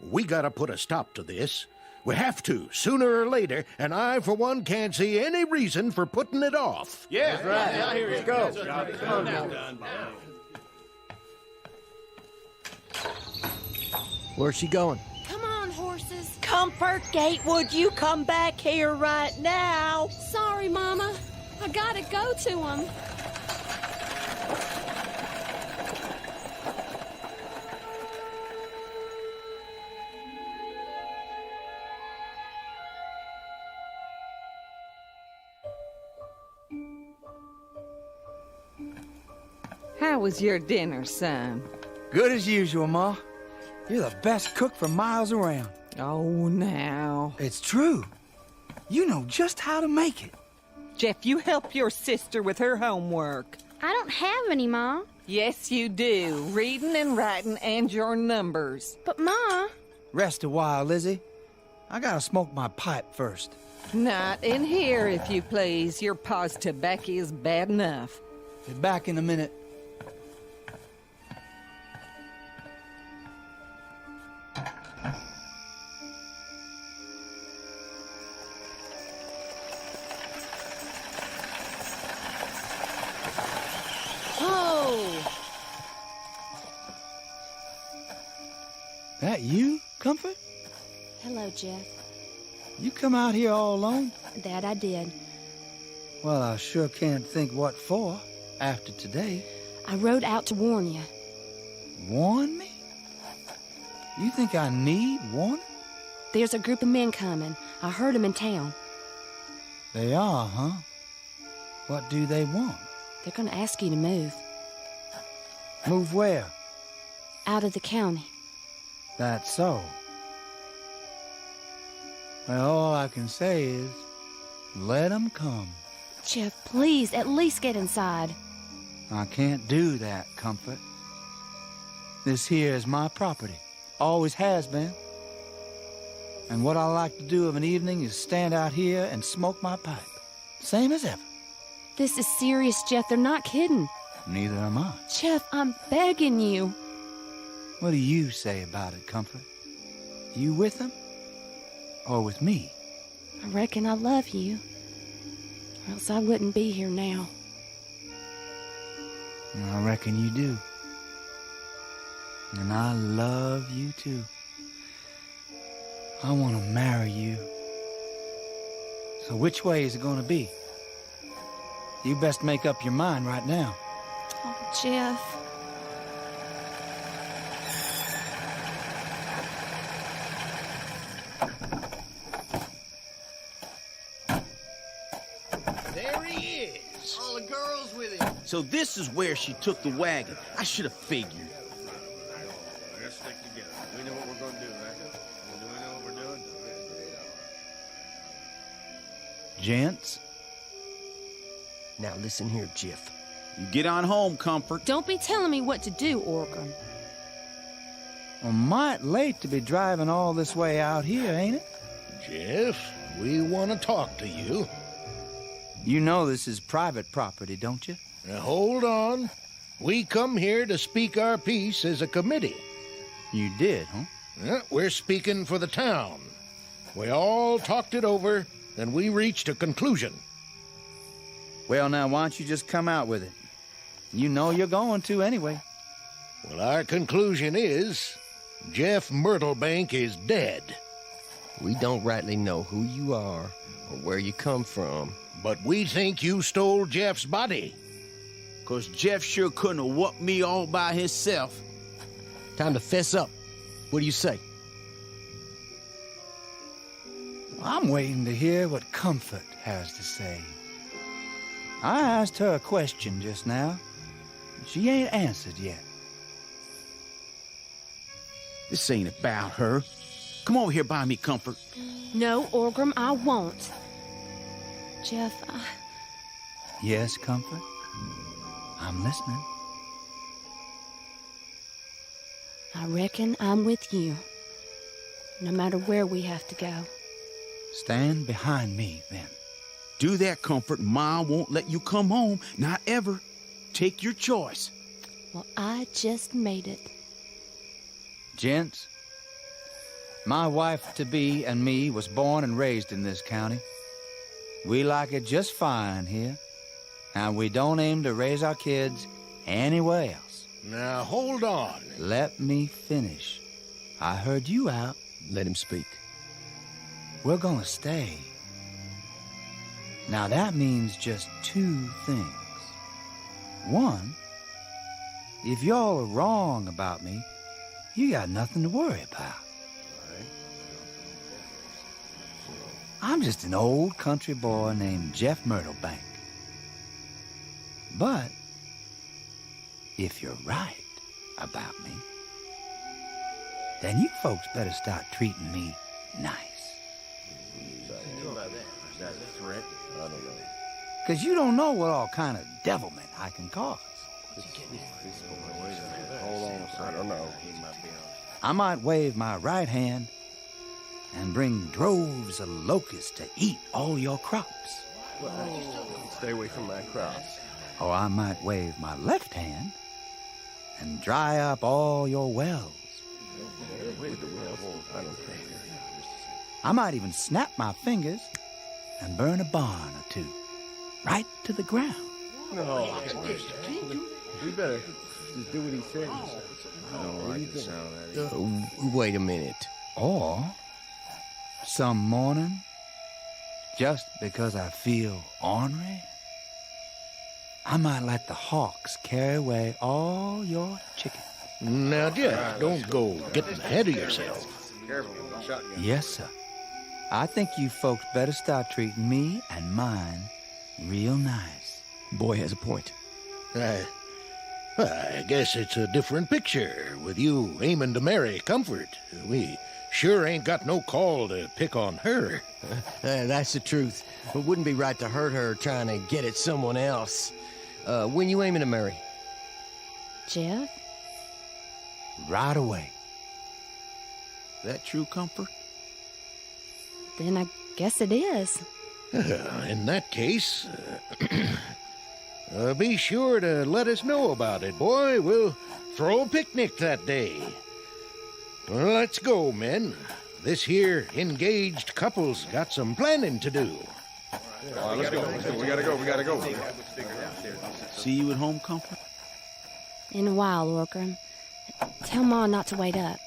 [SPEAKER 19] We gotta put a stop to this. We have to, sooner or later, and I, for one, can't see any reason for putting it off.
[SPEAKER 4] Yeah, that's right. Yeah, here you go.
[SPEAKER 19] Come on now.
[SPEAKER 10] Where's she going?
[SPEAKER 9] Come on, horses.
[SPEAKER 22] Comfort Gatewood, you come back here right now.
[SPEAKER 9] Sorry, Mama. I gotta go to him.
[SPEAKER 5] How was your dinner, son?
[SPEAKER 21] Good as usual, Ma. You're the best cook for miles around.
[SPEAKER 5] Oh, now.
[SPEAKER 21] It's true. You know just how to make it.
[SPEAKER 3] Jeff, you help your sister with her homework.
[SPEAKER 9] I don't have any, Ma.
[SPEAKER 5] Yes, you do. Reading and writing and your numbers.
[SPEAKER 9] But, Ma...
[SPEAKER 21] Rest a while, Lizzie. I gotta smoke my pipe first.
[SPEAKER 5] Not in here, if you please. Your pa's tobacco is bad enough.
[SPEAKER 21] Be back in a minute. That you, Comfort?
[SPEAKER 9] Hello, Jeff.
[SPEAKER 21] You come out here all alone?
[SPEAKER 9] That I did.
[SPEAKER 21] Well, I sure can't think what for after today.
[SPEAKER 9] I rode out to warn you.
[SPEAKER 21] Warn me? You think I need warning?
[SPEAKER 9] There's a group of men coming. I heard them in town.
[SPEAKER 21] They are, huh? What do they want?
[SPEAKER 9] They're going to ask you to move.
[SPEAKER 21] Move where?
[SPEAKER 9] Out of the county.
[SPEAKER 21] That's so. Well, all I can say is, let 'em come.
[SPEAKER 9] Jeff, please, at least get inside.
[SPEAKER 21] I can't do that, Comfort. This here is my property. Always has been. And what I like to do of an evening is stand out here and smoke my pipe. Same as ever.
[SPEAKER 9] This is serious, Jeff. They're not kidding.
[SPEAKER 21] Neither am I.
[SPEAKER 9] Jeff, I'm begging you.
[SPEAKER 21] What do you say about it, Comfort? You with them? Or with me?
[SPEAKER 9] I reckon I love you. Or else I wouldn't be here now.
[SPEAKER 21] I reckon you do. And I love you too. I want to marry you. So which way is it going to be? You best make up your mind right now.
[SPEAKER 9] Oh, Jeff.
[SPEAKER 12] There he is. All the girls with him. So this is where she took the wagon. I should have figured.
[SPEAKER 4] Let's stick together. We know what we're going to do, right? Do we know what we're doing?
[SPEAKER 21] Gents?
[SPEAKER 10] Now listen here, Jeff.
[SPEAKER 13] You get on home, Comfort.
[SPEAKER 9] Don't be telling me what to do, Organ.
[SPEAKER 21] Well, might late to be driving all this way out here, ain't it?
[SPEAKER 19] Jeff, we want to talk to you.
[SPEAKER 21] You know this is private property, don't you?
[SPEAKER 19] Now, hold on. We come here to speak our piece as a committee.
[SPEAKER 21] You did, huh?
[SPEAKER 19] We're speaking for the town. We all talked it over, and we reached a conclusion.
[SPEAKER 21] Well, now, why don't you just come out with it? You know you're going to anyway.
[SPEAKER 19] Well, our conclusion is Jeff Myrtlebank is dead.
[SPEAKER 10] We don't rightly know who you are or where you come from.
[SPEAKER 19] But we think you stole Jeff's body.
[SPEAKER 12] 'Cause Jeff sure couldn't have whooped me all by himself.
[SPEAKER 10] Time to fess up. What do you say?
[SPEAKER 21] I'm waiting to hear what Comfort has to say. I asked her a question just now. She ain't answered yet.
[SPEAKER 13] This ain't about her. Come over here by me, Comfort.
[SPEAKER 9] No, Orgrim, I won't. Jeff,
[SPEAKER 21] Yes, Comfort? I'm listening.
[SPEAKER 9] I reckon I'm with you. No matter where we have to go.
[SPEAKER 21] Stand behind me, then.
[SPEAKER 13] Do that, Comfort. Ma won't let you come home. Not ever. Take your choice.
[SPEAKER 9] Well, I just made it.
[SPEAKER 21] Gents, my wife-to-be and me was born and raised in this county. We like it just fine here, and we don't aim to raise our kids anywhere else.
[SPEAKER 19] Now, hold on.
[SPEAKER 21] Let me finish. I heard you out.
[SPEAKER 10] Let him speak.
[SPEAKER 21] We're gonna stay. Now, that means just two things. One, if y'all are wrong about me, you got nothing to worry about. I'm just an old country boy named Jeff Myrtlebank. But if you're right about me, then you folks better start treating me nice. Because you don't know what all kind of devilment I can cause.
[SPEAKER 4] Hold on a second. I don't know.
[SPEAKER 21] I might wave my right hand and bring droves of locusts to eat all your crops.
[SPEAKER 4] Stay away from my crops.
[SPEAKER 21] Or I might wave my left hand and dry up all your wells. I might even snap my fingers and burn a barn or two right to the ground.
[SPEAKER 4] No. We better just do what he says. I don't like the sound of that.
[SPEAKER 10] Wait a minute.
[SPEAKER 21] Or some morning, just because I feel ornery, I might let the hawks carry away all your chickens.
[SPEAKER 19] Now, Jeff, don't go getting ahead of yourself.
[SPEAKER 21] Yes, sir. I think you folks better start treating me and mine real nice.
[SPEAKER 10] Boy has a point.
[SPEAKER 19] I guess it's a different picture with you aiming to marry Comfort. We sure ain't got no call to pick on her.
[SPEAKER 10] That's the truth. It wouldn't be right to hurt her trying to get at someone else. When you aiming to marry?
[SPEAKER 9] Jeff?
[SPEAKER 21] Right away.
[SPEAKER 13] That true, Comfort?
[SPEAKER 9] Then I guess it is.
[SPEAKER 19] In that case, be sure to let us know about it, boy. We'll throw a picnic that day. Well, let's go, men. This here engaged couple's got some planning to do.
[SPEAKER 4] All right, let's go. We gotta go.
[SPEAKER 13] See you at home, Comfort?
[SPEAKER 9] In a while, Orgrim. Tell Ma not to wait up.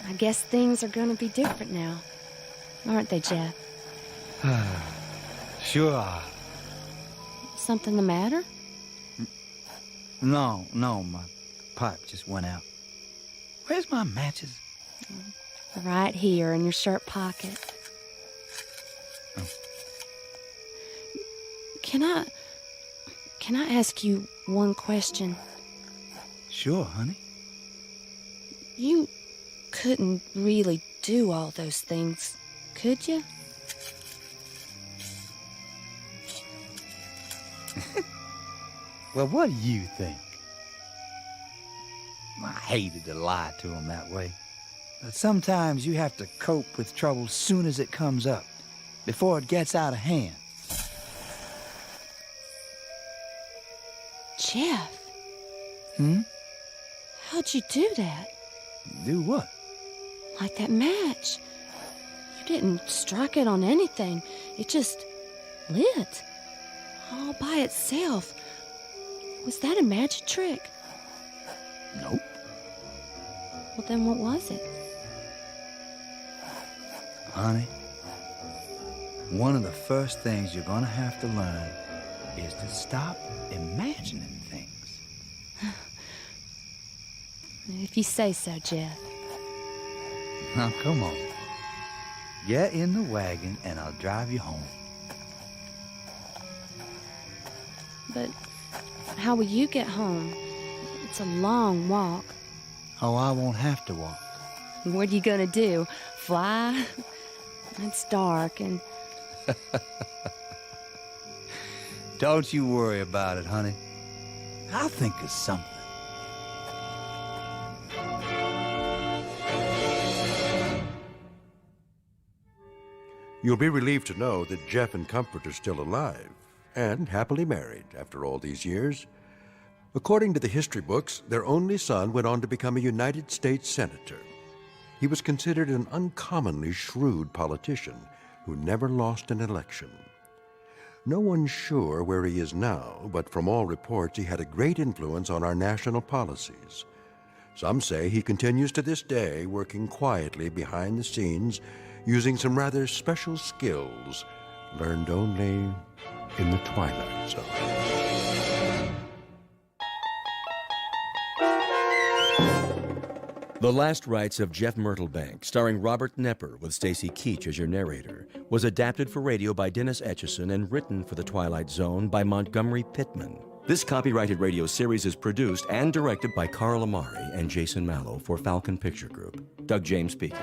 [SPEAKER 9] I guess things are going to be different now, aren't they, Jeff?
[SPEAKER 21] Sure are.
[SPEAKER 9] Something the matter?
[SPEAKER 21] No, my pipe just went out. Where's my matches?
[SPEAKER 9] Right here in your shirt pocket.
[SPEAKER 21] Oh.
[SPEAKER 9] Can I ask you one question?
[SPEAKER 21] Sure, honey.
[SPEAKER 9] You couldn't really do all those things, could you?
[SPEAKER 21] Well, what do you think? I hated to lie to him that way. But sometimes you have to cope with trouble soon as it comes up, before it gets out of hand.
[SPEAKER 9] Jeff.
[SPEAKER 21] Hmm?
[SPEAKER 9] How'd you do that?
[SPEAKER 21] Do what?
[SPEAKER 9] Like that match. You didn't strike it on anything. It just lit. All by itself. Was that a magic trick?
[SPEAKER 21] Nope.
[SPEAKER 9] Well, then what was it?
[SPEAKER 21] Honey, one of the first things you're gonna have to learn is to stop imagining things.
[SPEAKER 9] If you say so, Jeff.
[SPEAKER 8] Now, come on. Get in the wagon and I'll drive you home.
[SPEAKER 9] But how will you get home? It's a long walk.
[SPEAKER 8] Oh, I won't have to walk.
[SPEAKER 9] What are you gonna do? Fly? It's dark and...
[SPEAKER 8] Don't you worry about it, honey. I'll think of something.
[SPEAKER 1] You'll be relieved to know that Jeff and Comfort are still alive and happily married after all these years. According to the history books, their only son went on to become a United States Senator. He was considered an uncommonly shrewd politician who never lost an election. No one's sure where he is now, but from all reports, he had a great influence on our national policies. Some say he continues to this day working quietly behind the scenes, using some rather special skills learned only in the Twilight Zone.
[SPEAKER 11] The Last Rites of Jeff Myrtlebank, starring Robert Knepper with Stacy Keach as your narrator, was adapted for radio by Dennis Etchison and written for The Twilight Zone by Montgomery Pittman. This copyrighted radio series is produced and directed by Carl Amari and Jason Mallow for Falcon Picture Group. Doug James speaking.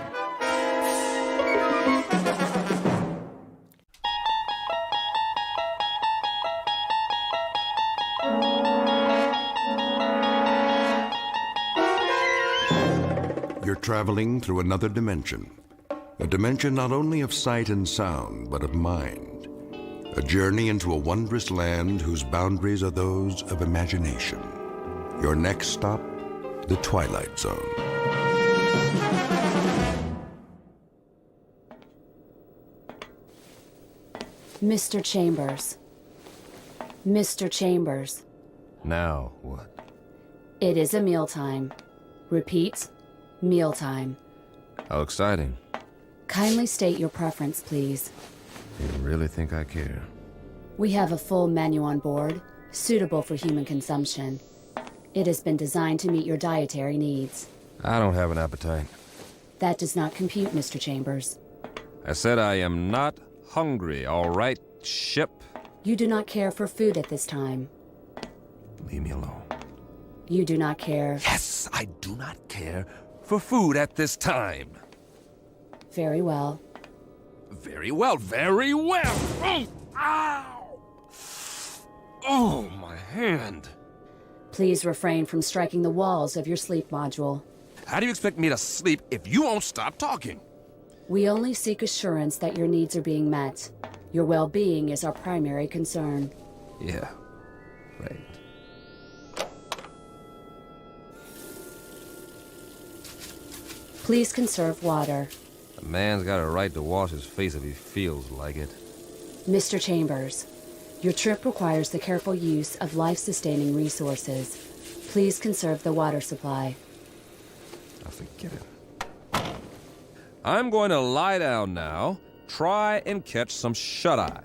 [SPEAKER 16] You're traveling through another dimension. A dimension not only of sight and sound, but of mind. A journey into a wondrous land whose boundaries are those of imagination. Your next stop, the Twilight Zone.
[SPEAKER 18] Mr. Chambers. Mr. Chambers.
[SPEAKER 4] Now what?
[SPEAKER 18] It is a mealtime. Repeat, mealtime.
[SPEAKER 4] How exciting.
[SPEAKER 18] Kindly state your preference, please.
[SPEAKER 4] You really think I care?
[SPEAKER 18] We have a full menu on board, suitable for human consumption. It has been designed to meet your dietary needs.
[SPEAKER 4] I don't have an appetite.
[SPEAKER 18] That does not compute, Mr. Chambers.
[SPEAKER 4] I said I am not hungry, all right, ship?
[SPEAKER 18] You do not care for food at this time.
[SPEAKER 4] Leave me alone.
[SPEAKER 18] You do not care.
[SPEAKER 4] Yes, I do not care for food at this time.
[SPEAKER 18] Very well.
[SPEAKER 4] Very well, very well. Oh, ow! Oh, my hand.
[SPEAKER 18] Please refrain from striking the walls of your sleep module.
[SPEAKER 4] How do you expect me to sleep if you won't stop talking?
[SPEAKER 18] We only seek assurance that your needs are being met. Your well-being is our primary concern.
[SPEAKER 4] Yeah, right.
[SPEAKER 18] Please conserve water.
[SPEAKER 4] A man's got a right to wash his face if he feels like it.
[SPEAKER 18] Mr. Chambers, your trip requires the careful use of life-sustaining resources. Please conserve the water supply.
[SPEAKER 4] I forget it. I'm going to lie down now. Try and catch some shut-eye.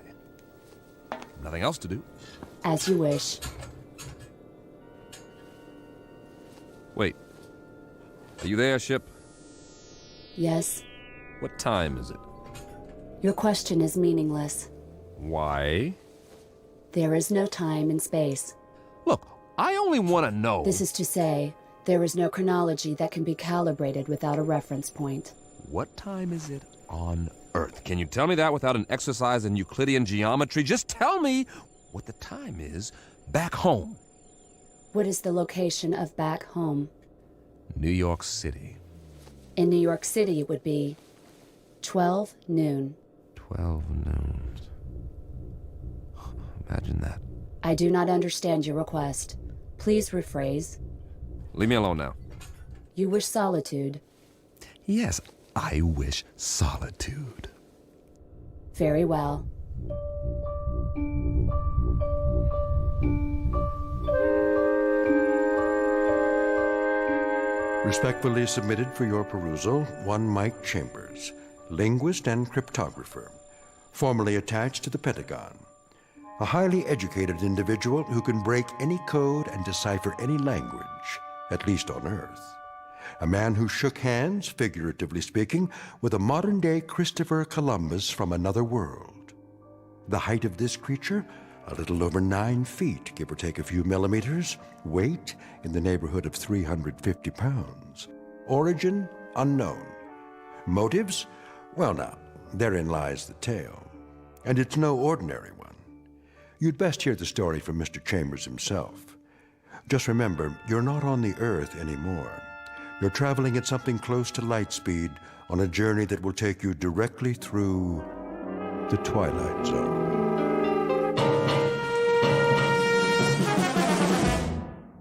[SPEAKER 4] Nothing else to do.
[SPEAKER 18] As you wish.
[SPEAKER 4] Wait. Are you there, ship?
[SPEAKER 18] Yes.
[SPEAKER 4] What time is it?
[SPEAKER 18] Your question is meaningless.
[SPEAKER 4] Why?
[SPEAKER 18] There is no time and space.
[SPEAKER 4] Look, I only want to know.
[SPEAKER 18] This is to say, there is no chronology that can be calibrated without a reference point.
[SPEAKER 4] What time is it on Earth? Can you tell me that without an exercise in Euclidean geometry? Just tell me what the time is back home.
[SPEAKER 18] What is the location of back home?
[SPEAKER 4] New York City.
[SPEAKER 18] In New York City, it would be 12 noon.
[SPEAKER 4] 12 noon. Imagine that.
[SPEAKER 18] I do not understand your request. Please rephrase.
[SPEAKER 4] Leave me alone now.
[SPEAKER 18] You wish solitude.
[SPEAKER 4] Yes, I wish solitude.
[SPEAKER 18] Very well.
[SPEAKER 1] Respectfully submitted for your perusal, one Mike Chambers, linguist and cryptographer, formerly attached to the Pentagon. A highly educated individual who can break any code and decipher any language, at least on Earth. A man who shook hands, figuratively speaking, with a modern-day Christopher Columbus from another world. The height of this creature, a little over 9 feet, give or take a few millimeters. Weight, in the neighborhood of 350 pounds. Origin, unknown. Motives? Well now, therein lies the tale. And it's no ordinary one. You'd best hear the story from Mr. Chambers himself. Just remember, you're not on the Earth anymore. You're traveling at something close to light speed on a journey that will take you directly through the Twilight Zone.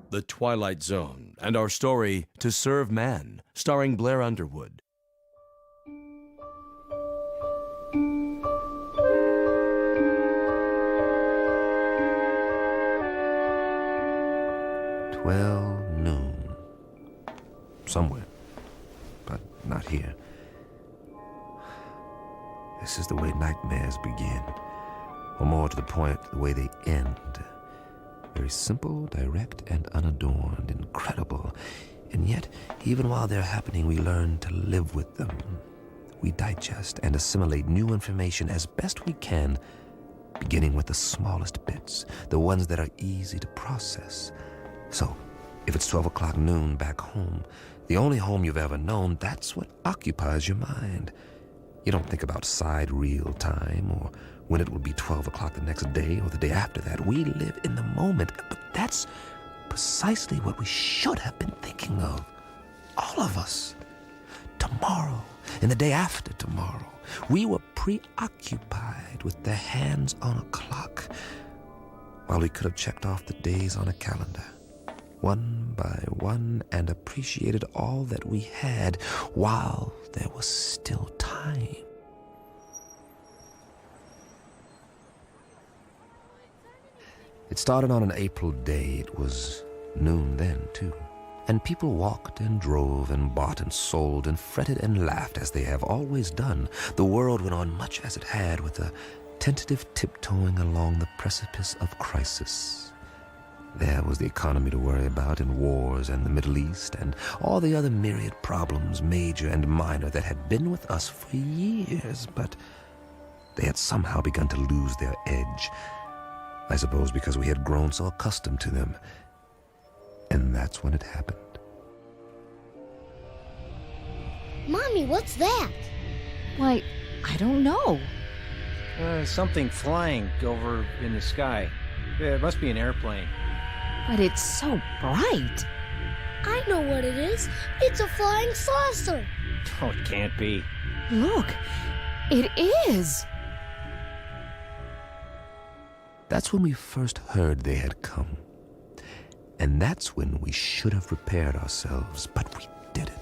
[SPEAKER 4] The Twilight Zone, and our story, To Serve Man, starring Blair Underwood. Noon. Somewhere, but not here. This is the way nightmares begin, or more to the point, the way they end. Very simple, direct, and unadorned, incredible. And yet, even while they're happening, we learn to live with them. We digest and assimilate new information as best we can, beginning with the smallest bits, the ones that are easy to process. So, if it's 12 o'clock noon back home, the only home you've ever known, that's what occupies your mind. You don't think about side real time or when it will be 12 o'clock the next day or the day after that. We live in the moment, but that's precisely what we should have been thinking of. All of us. Tomorrow and the day after tomorrow. We were preoccupied with the hands on a clock while we could have checked off the days on a calendar, one by one, and appreciated all that we had while there was still time. It started on an April day. It was noon then, too. And people walked and drove and bought and sold and fretted and laughed as they have always done. The world went on much as it had, with a tentative tiptoeing along the precipice of crisis. There was the economy to worry about, and wars, and the Middle East, and all the other myriad problems, major and minor, that had been with us for years, but they had somehow begun to lose their edge. I suppose because we had grown so accustomed to them. And that's when it happened.
[SPEAKER 7] Mommy, what's that?
[SPEAKER 9] Why, I don't know.
[SPEAKER 17] Something flying over in the sky. It must be an airplane.
[SPEAKER 9] But it's so bright.
[SPEAKER 7] I know what it is. It's a flying saucer.
[SPEAKER 17] Oh, it can't be.
[SPEAKER 9] Look, it is.
[SPEAKER 4] That's when we first heard they had come. And that's when we should have prepared ourselves, but we didn't.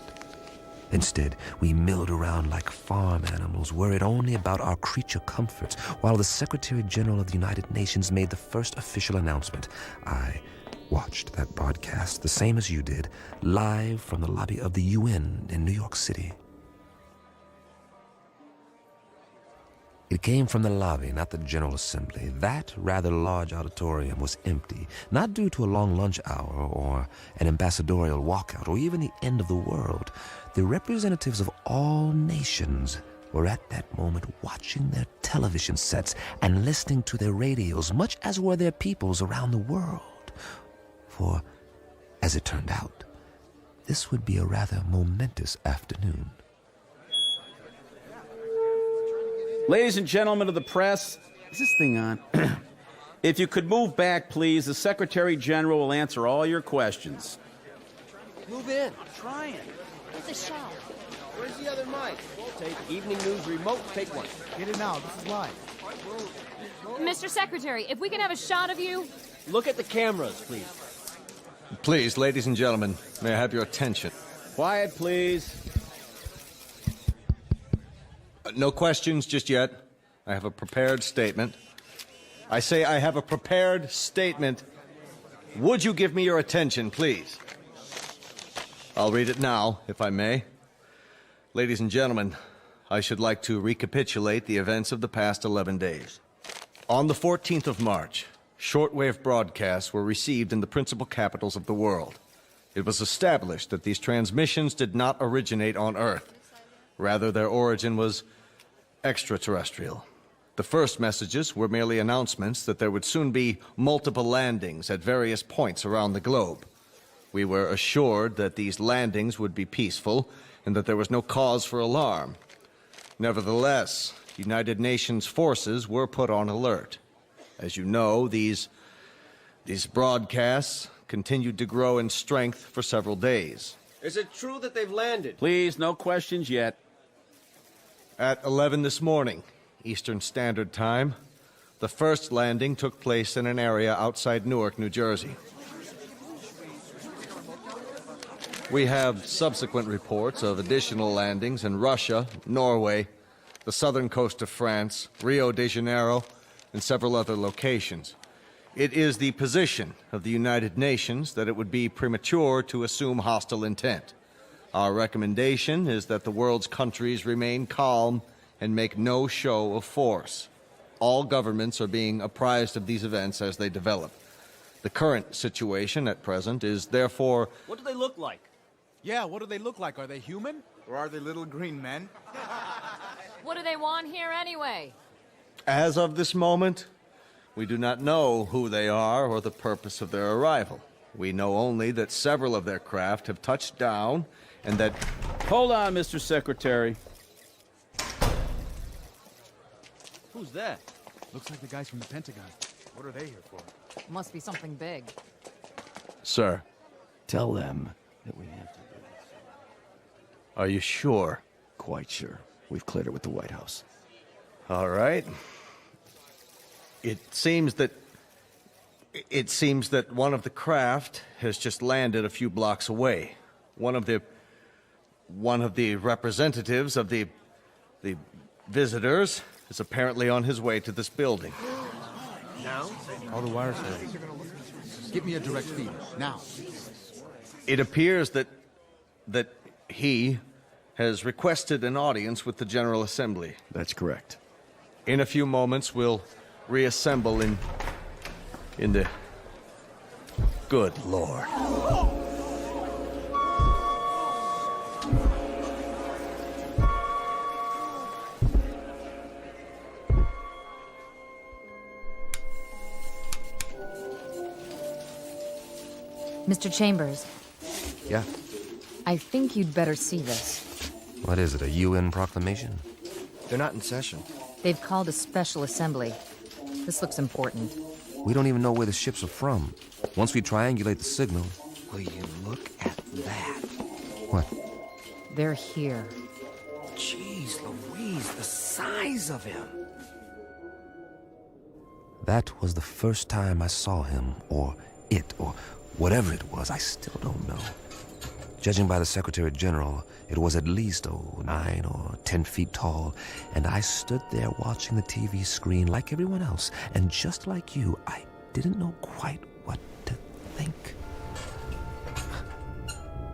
[SPEAKER 4] Instead, we milled around like farm animals, worried only about our creature comforts, while the Secretary General of the United Nations made the first official announcement. I watched that broadcast, the same as you did, live from the lobby of the UN in New York City. It came from the lobby, not the General Assembly. That rather large auditorium was empty, not due to a long lunch hour or an ambassadorial walkout or even the end of the world. The representatives of all nations were at that moment watching their television sets and listening to their radios, much as were their peoples around the world. For, as it turned out, this would be a rather momentous afternoon.
[SPEAKER 13] Ladies and gentlemen of the press, is this thing on? If you could move back, please, the Secretary General will answer all your questions.
[SPEAKER 10] Move in. I'm trying.
[SPEAKER 7] Where's the shot?
[SPEAKER 10] Where's the other mic? Take Evening News Remote. Take one.
[SPEAKER 2] Get it now. This is live.
[SPEAKER 20] Mr. Secretary, if we can have a shot of you.
[SPEAKER 10] Look at the cameras, please.
[SPEAKER 2] Please, ladies and gentlemen, may I have your attention?
[SPEAKER 13] Quiet, please.
[SPEAKER 2] No questions just yet. I have a prepared statement. I say I have a prepared statement. Would you give me your attention, please? I'll read it now, if I may. Ladies and gentlemen, I should like to recapitulate the events of the past 11 days. On the 14th of March, shortwave broadcasts were received in the principal capitals of the world. It was established that these transmissions did not originate on Earth. Rather, their origin was extraterrestrial. The first messages were merely announcements that there would soon be multiple landings at various points around the globe. We were assured that these landings would be peaceful and that there was no cause for alarm. Nevertheless, United Nations forces were put on alert. As you know, these broadcasts continued to grow in strength for several days.
[SPEAKER 10] Is it true that they've landed?
[SPEAKER 13] Please, no questions yet.
[SPEAKER 2] At 11 this morning, Eastern Standard Time, the first landing took place in an area outside Newark, New Jersey. We have subsequent reports of additional landings in Russia, Norway, the southern coast of France, Rio de Janeiro, and several other locations. It is the position of the United Nations that it would be premature to assume hostile intent. Our recommendation is that the world's countries remain calm and make no show of force. All governments are being apprised of these events as they develop. The current situation at present is therefore...
[SPEAKER 6] What do they look like? Yeah, what do they look like? Are they human? Or are they little green men?
[SPEAKER 20] What do they want here anyway?
[SPEAKER 2] As of this moment, we do not know who they are or the purpose of their arrival. We know only that several of their craft have touched down and that...
[SPEAKER 13] Hold on, Mr. Secretary.
[SPEAKER 6] Who's that? Looks like the guys from the Pentagon. What are they here for?
[SPEAKER 15] Must be something big.
[SPEAKER 2] Sir.
[SPEAKER 23] Tell them that we have to do this.
[SPEAKER 2] Are you sure?
[SPEAKER 23] Quite sure. We've cleared it with the White House.
[SPEAKER 2] All right. It seems that one of the craft has just landed a few blocks away. One of the representatives of the visitors is apparently on his way to this building.
[SPEAKER 6] Now? All the wires are ready. Give me a direct feed, now.
[SPEAKER 2] It appears that he has requested an audience with the General Assembly.
[SPEAKER 23] That's correct.
[SPEAKER 2] In a few moments, we'll reassemble in the... Good Lord.
[SPEAKER 15] Mr. Chambers.
[SPEAKER 4] Yeah?
[SPEAKER 15] I think you'd better see this.
[SPEAKER 4] What is it, a UN proclamation?
[SPEAKER 10] They're not in session.
[SPEAKER 15] They've called a special assembly. This looks important.
[SPEAKER 4] We don't even know where the ships are from. Once we triangulate the signal...
[SPEAKER 10] Will you look at that?
[SPEAKER 4] What?
[SPEAKER 15] They're here.
[SPEAKER 10] Jeez Louise, the size of him.
[SPEAKER 4] That was the first time I saw him, or it, or whatever it was. I still don't know. Judging by the Secretary General, it was at least 9 or 10 feet tall, and I stood there watching the TV screen like everyone else, and just like you, I didn't know quite what to think.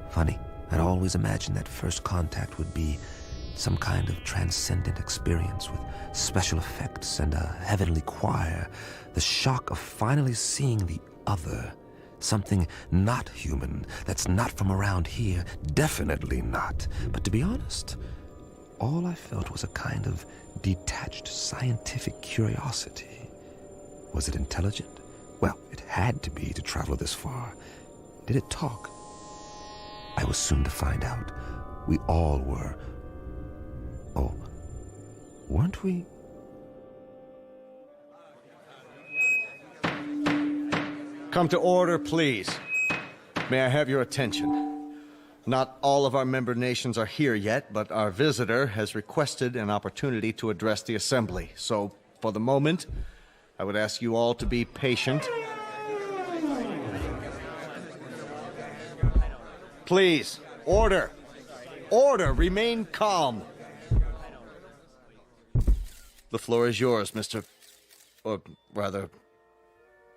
[SPEAKER 4] Funny, I'd always imagined that first contact would be some kind of transcendent experience with special effects and a heavenly choir, the shock of finally seeing the other. Something not human, that's not from around here, definitely not. But to be honest, all I felt was a kind of detached scientific curiosity. Was it intelligent? Well, it had to be to travel this far. Did it talk? I was soon to find out. We all were. Oh, weren't we?
[SPEAKER 2] Come to order, please. May I have your attention? Not all of our member nations are here yet, but our visitor has requested an opportunity to address the Assembly. So, for the moment, I would ask you all to be patient. Please, order! Order! Remain calm! The floor is yours, Mr. Or rather...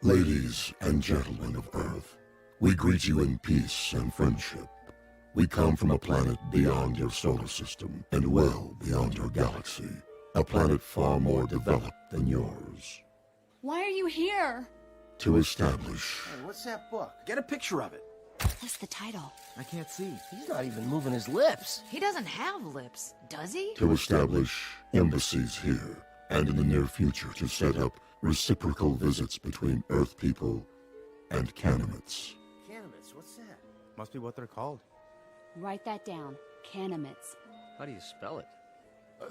[SPEAKER 24] Ladies and gentlemen of Earth, we greet you in peace and friendship. We come from a planet beyond your solar system and well beyond your galaxy. A planet far more developed than yours.
[SPEAKER 25] Why are you here?
[SPEAKER 24] To establish...
[SPEAKER 6] Hey, what's that book? Get a picture of it.
[SPEAKER 15] What's the title?
[SPEAKER 10] I can't see. He's not even moving his lips.
[SPEAKER 15] He doesn't have lips, does he?
[SPEAKER 24] To establish embassies here, and in the near future to set up reciprocal visits between Earth people and Canaanites.
[SPEAKER 10] Canaanites, what's that?
[SPEAKER 6] Must be what they're called.
[SPEAKER 18] Write that down. Canaanites.
[SPEAKER 10] How do you spell it?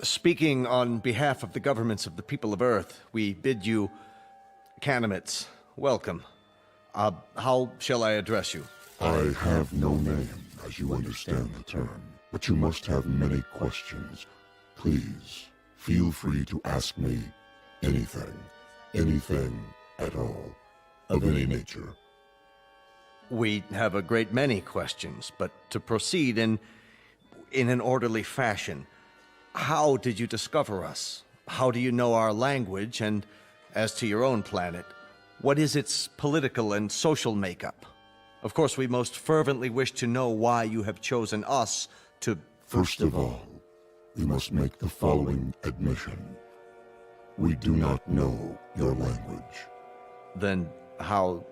[SPEAKER 2] Speaking on behalf of the governments of the people of Earth, we bid you, Canaanites, welcome. How shall I address you?
[SPEAKER 24] I have no name, as you understand the term, but you must have many questions. Please, feel free to ask me anything at all, of any nature.
[SPEAKER 2] We have a great many questions, but to proceed in an orderly fashion, how did you discover us? How do you know our language? And as to your own planet, what is its political and social makeup? Of course, we most fervently wish to know why you have chosen us to...
[SPEAKER 24] First of all, we must make the following admission. We do not know your language.
[SPEAKER 2] Then how...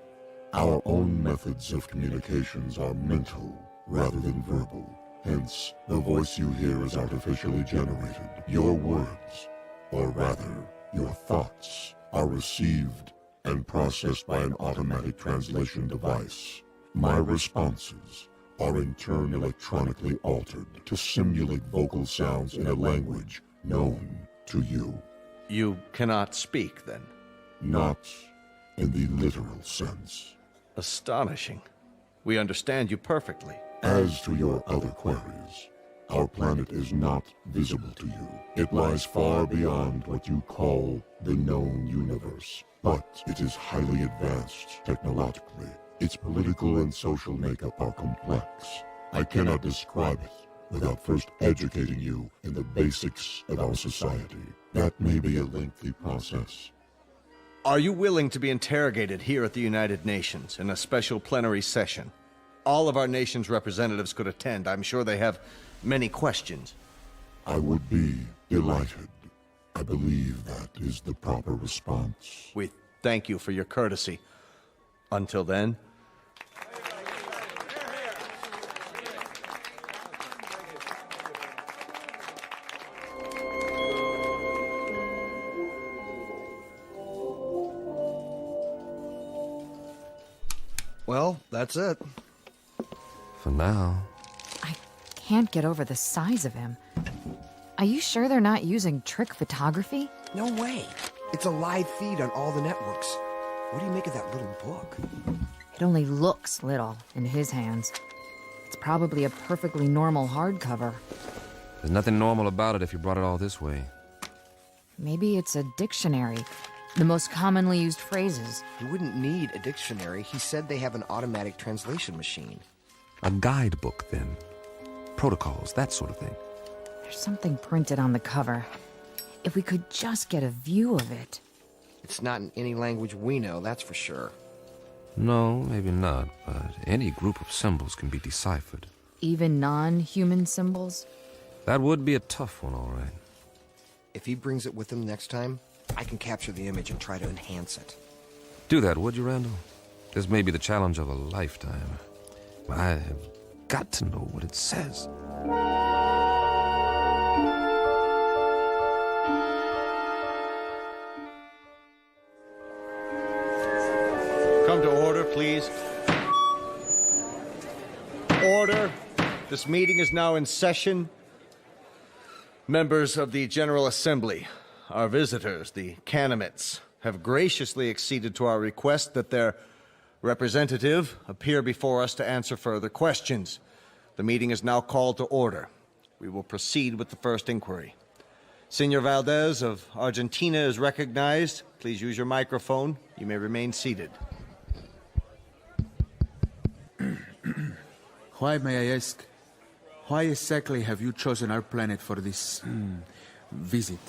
[SPEAKER 24] Our own methods of communications are mental rather than verbal. Hence, the voice you hear is artificially generated. Your words, or rather, your thoughts, are received and processed by an automatic translation device. My responses are in turn electronically altered to simulate vocal sounds in a language known to you.
[SPEAKER 2] You cannot speak, then?
[SPEAKER 24] Not in the literal sense.
[SPEAKER 2] Astonishing. We understand you perfectly.
[SPEAKER 24] As to your other queries, our planet is not visible to you. It lies far beyond what you call the known universe, but it is highly advanced technologically. Its political and social makeup are complex. I cannot describe it without first educating you in the basics of our society. That may be a lengthy process.
[SPEAKER 2] Are you willing to be interrogated here at the United Nations in a special plenary session? All of our nation's representatives could attend. I'm sure they have many questions.
[SPEAKER 24] I would be delighted. I believe that is the proper response.
[SPEAKER 2] We thank you for your courtesy. Until then...
[SPEAKER 6] Well, that's it.
[SPEAKER 4] For now.
[SPEAKER 15] I can't get over the size of him. Are you sure they're not using trick photography?
[SPEAKER 3] No way. It's a live feed on all the networks. What do you make of that little book?
[SPEAKER 15] It only looks little in his hands. It's probably a perfectly normal hardcover.
[SPEAKER 4] There's nothing normal about it if you brought it all this way.
[SPEAKER 15] Maybe it's a dictionary. The most commonly used phrases.
[SPEAKER 3] You wouldn't need a dictionary. He said they have an automatic translation machine.
[SPEAKER 4] A guidebook, then. Protocols, that sort of thing.
[SPEAKER 15] There's something printed on the cover. If we could just get a view of it.
[SPEAKER 3] It's not in any language we know, that's for sure.
[SPEAKER 4] No, maybe not, but any group of symbols can be deciphered.
[SPEAKER 15] Even non-human symbols?
[SPEAKER 4] That would be a tough one, all right.
[SPEAKER 3] If he brings it with him next time, I can capture the image and try to enhance it.
[SPEAKER 4] Do that, would you, Randall? This may be the challenge of a lifetime. I have got to know what it says.
[SPEAKER 2] Come to order, please. Order. This meeting is now in session. Members of the General Assembly, our visitors, the Canaanites, have graciously acceded to our request that their representative appear before us to answer further questions. The meeting is now called to order. We will proceed with the first inquiry. Senor Valdez of Argentina is recognized. Please use your microphone. You may remain seated.
[SPEAKER 5] Why, may I ask, why exactly have you chosen our planet for this visit?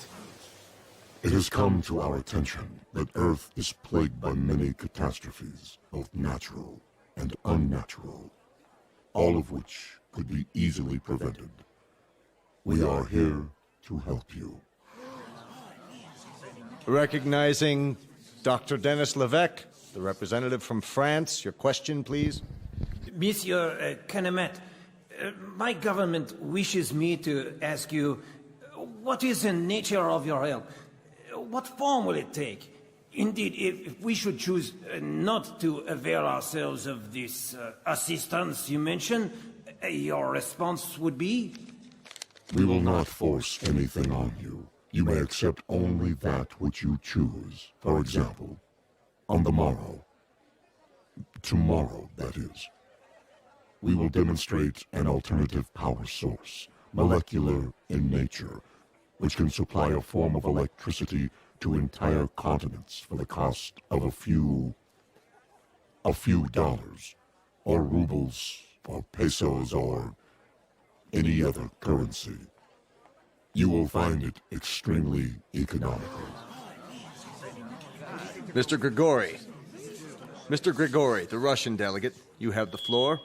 [SPEAKER 24] It has come to our attention that Earth is plagued by many catastrophes, both natural and unnatural, all of which could be easily prevented. We are here to help you.
[SPEAKER 2] Recognizing Dr. Denis Levesque, the representative from France. Your question, please.
[SPEAKER 12] Monsieur Canemet, my government wishes me to ask you, what is the nature of your help? What form will it take? Indeed, if we should choose not to avail ourselves of this assistance you mentioned, your response would be?
[SPEAKER 24] We will not force anything on you. You may accept only that which you choose. For example, on the morrow, tomorrow, that is, we will demonstrate an alternative power source, molecular in nature, which can supply a form of electricity to entire continents for the cost of a few dollars, or rubles, or pesos, or any other currency. You will find it extremely economical.
[SPEAKER 2] Mr. Grigori. Mr. Grigori, the Russian delegate, you have the floor.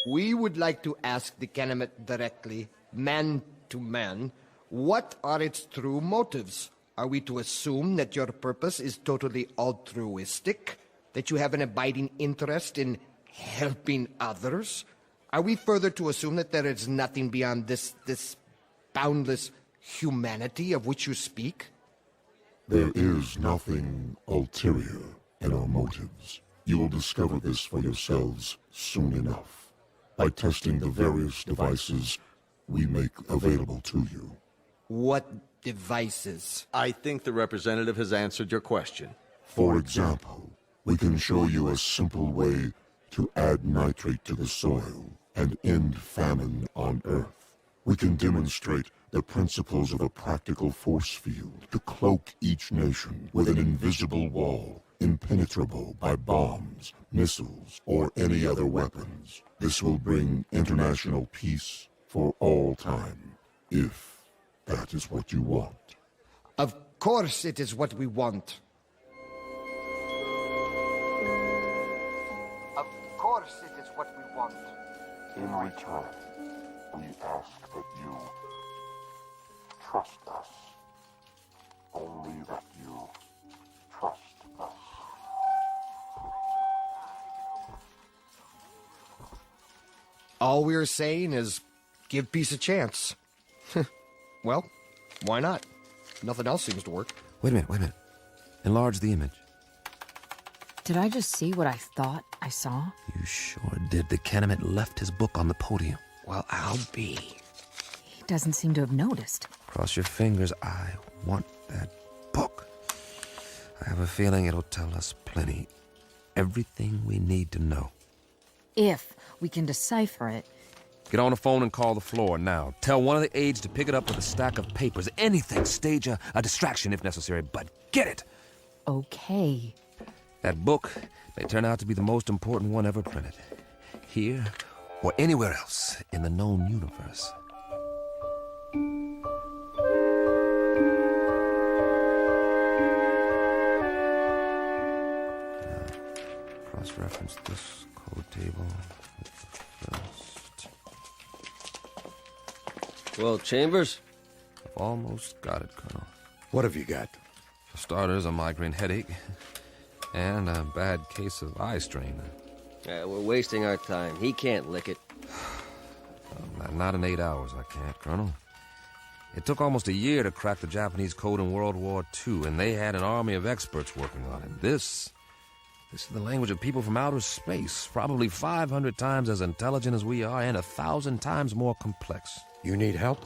[SPEAKER 10] We would like to ask the Canemet directly, man to man, what are its true motives? Are we to assume that your purpose is totally altruistic? That you have an abiding interest in helping others? Are we further to assume that there is nothing beyond this boundless humanity of which you speak?
[SPEAKER 24] There is nothing ulterior in our motives. You will discover this for yourselves soon enough, by testing the various devices we make available to you.
[SPEAKER 10] What devices?
[SPEAKER 2] I think the representative has answered your question.
[SPEAKER 24] For example, we can show you a simple way to add nitrate to the soil and end famine on Earth. We can demonstrate the principles of a practical force field to cloak each nation with an invisible wall, impenetrable by bombs, missiles, or any other weapons. This will bring international peace for all time, if that is what you want.
[SPEAKER 10] Of course it is what we want. Of course it is what we want.
[SPEAKER 24] In return, we ask that you trust us. Only that you trust us.
[SPEAKER 10] All we're saying is give peace a chance. Well, why not? Nothing else seems to work.
[SPEAKER 4] Wait a minute. Enlarge the image.
[SPEAKER 15] Did I just see what I thought I saw?
[SPEAKER 4] You sure did. The Canemet left his book on the podium.
[SPEAKER 10] Well, I'll be.
[SPEAKER 15] He doesn't seem to have noticed.
[SPEAKER 4] Cross your fingers. I want that book. I have a feeling it'll tell us plenty. Everything we need to know.
[SPEAKER 15] If we can decipher it.
[SPEAKER 4] Get on the phone and call the floor now. Tell one of the aides to pick it up with a stack of papers. Anything. Stage a distraction if necessary, but get it!
[SPEAKER 15] Okay.
[SPEAKER 4] That book may turn out to be the most important one ever printed. Here or anywhere else in the known universe. Now, cross-reference this code table with the first.
[SPEAKER 10] Well, Chambers?
[SPEAKER 4] I've almost got it, Colonel.
[SPEAKER 1] What have you got?
[SPEAKER 4] For starters, a migraine headache and a bad case of eye strain.
[SPEAKER 10] We're wasting our time. He can't lick it.
[SPEAKER 4] Not in 8 hours, I can't, Colonel. It took almost a year to crack the Japanese code in World War II, and they had an army of experts working on it. This is the language of people from outer space, probably 500 times as intelligent as we are and 1,000 times more complex.
[SPEAKER 1] You need help?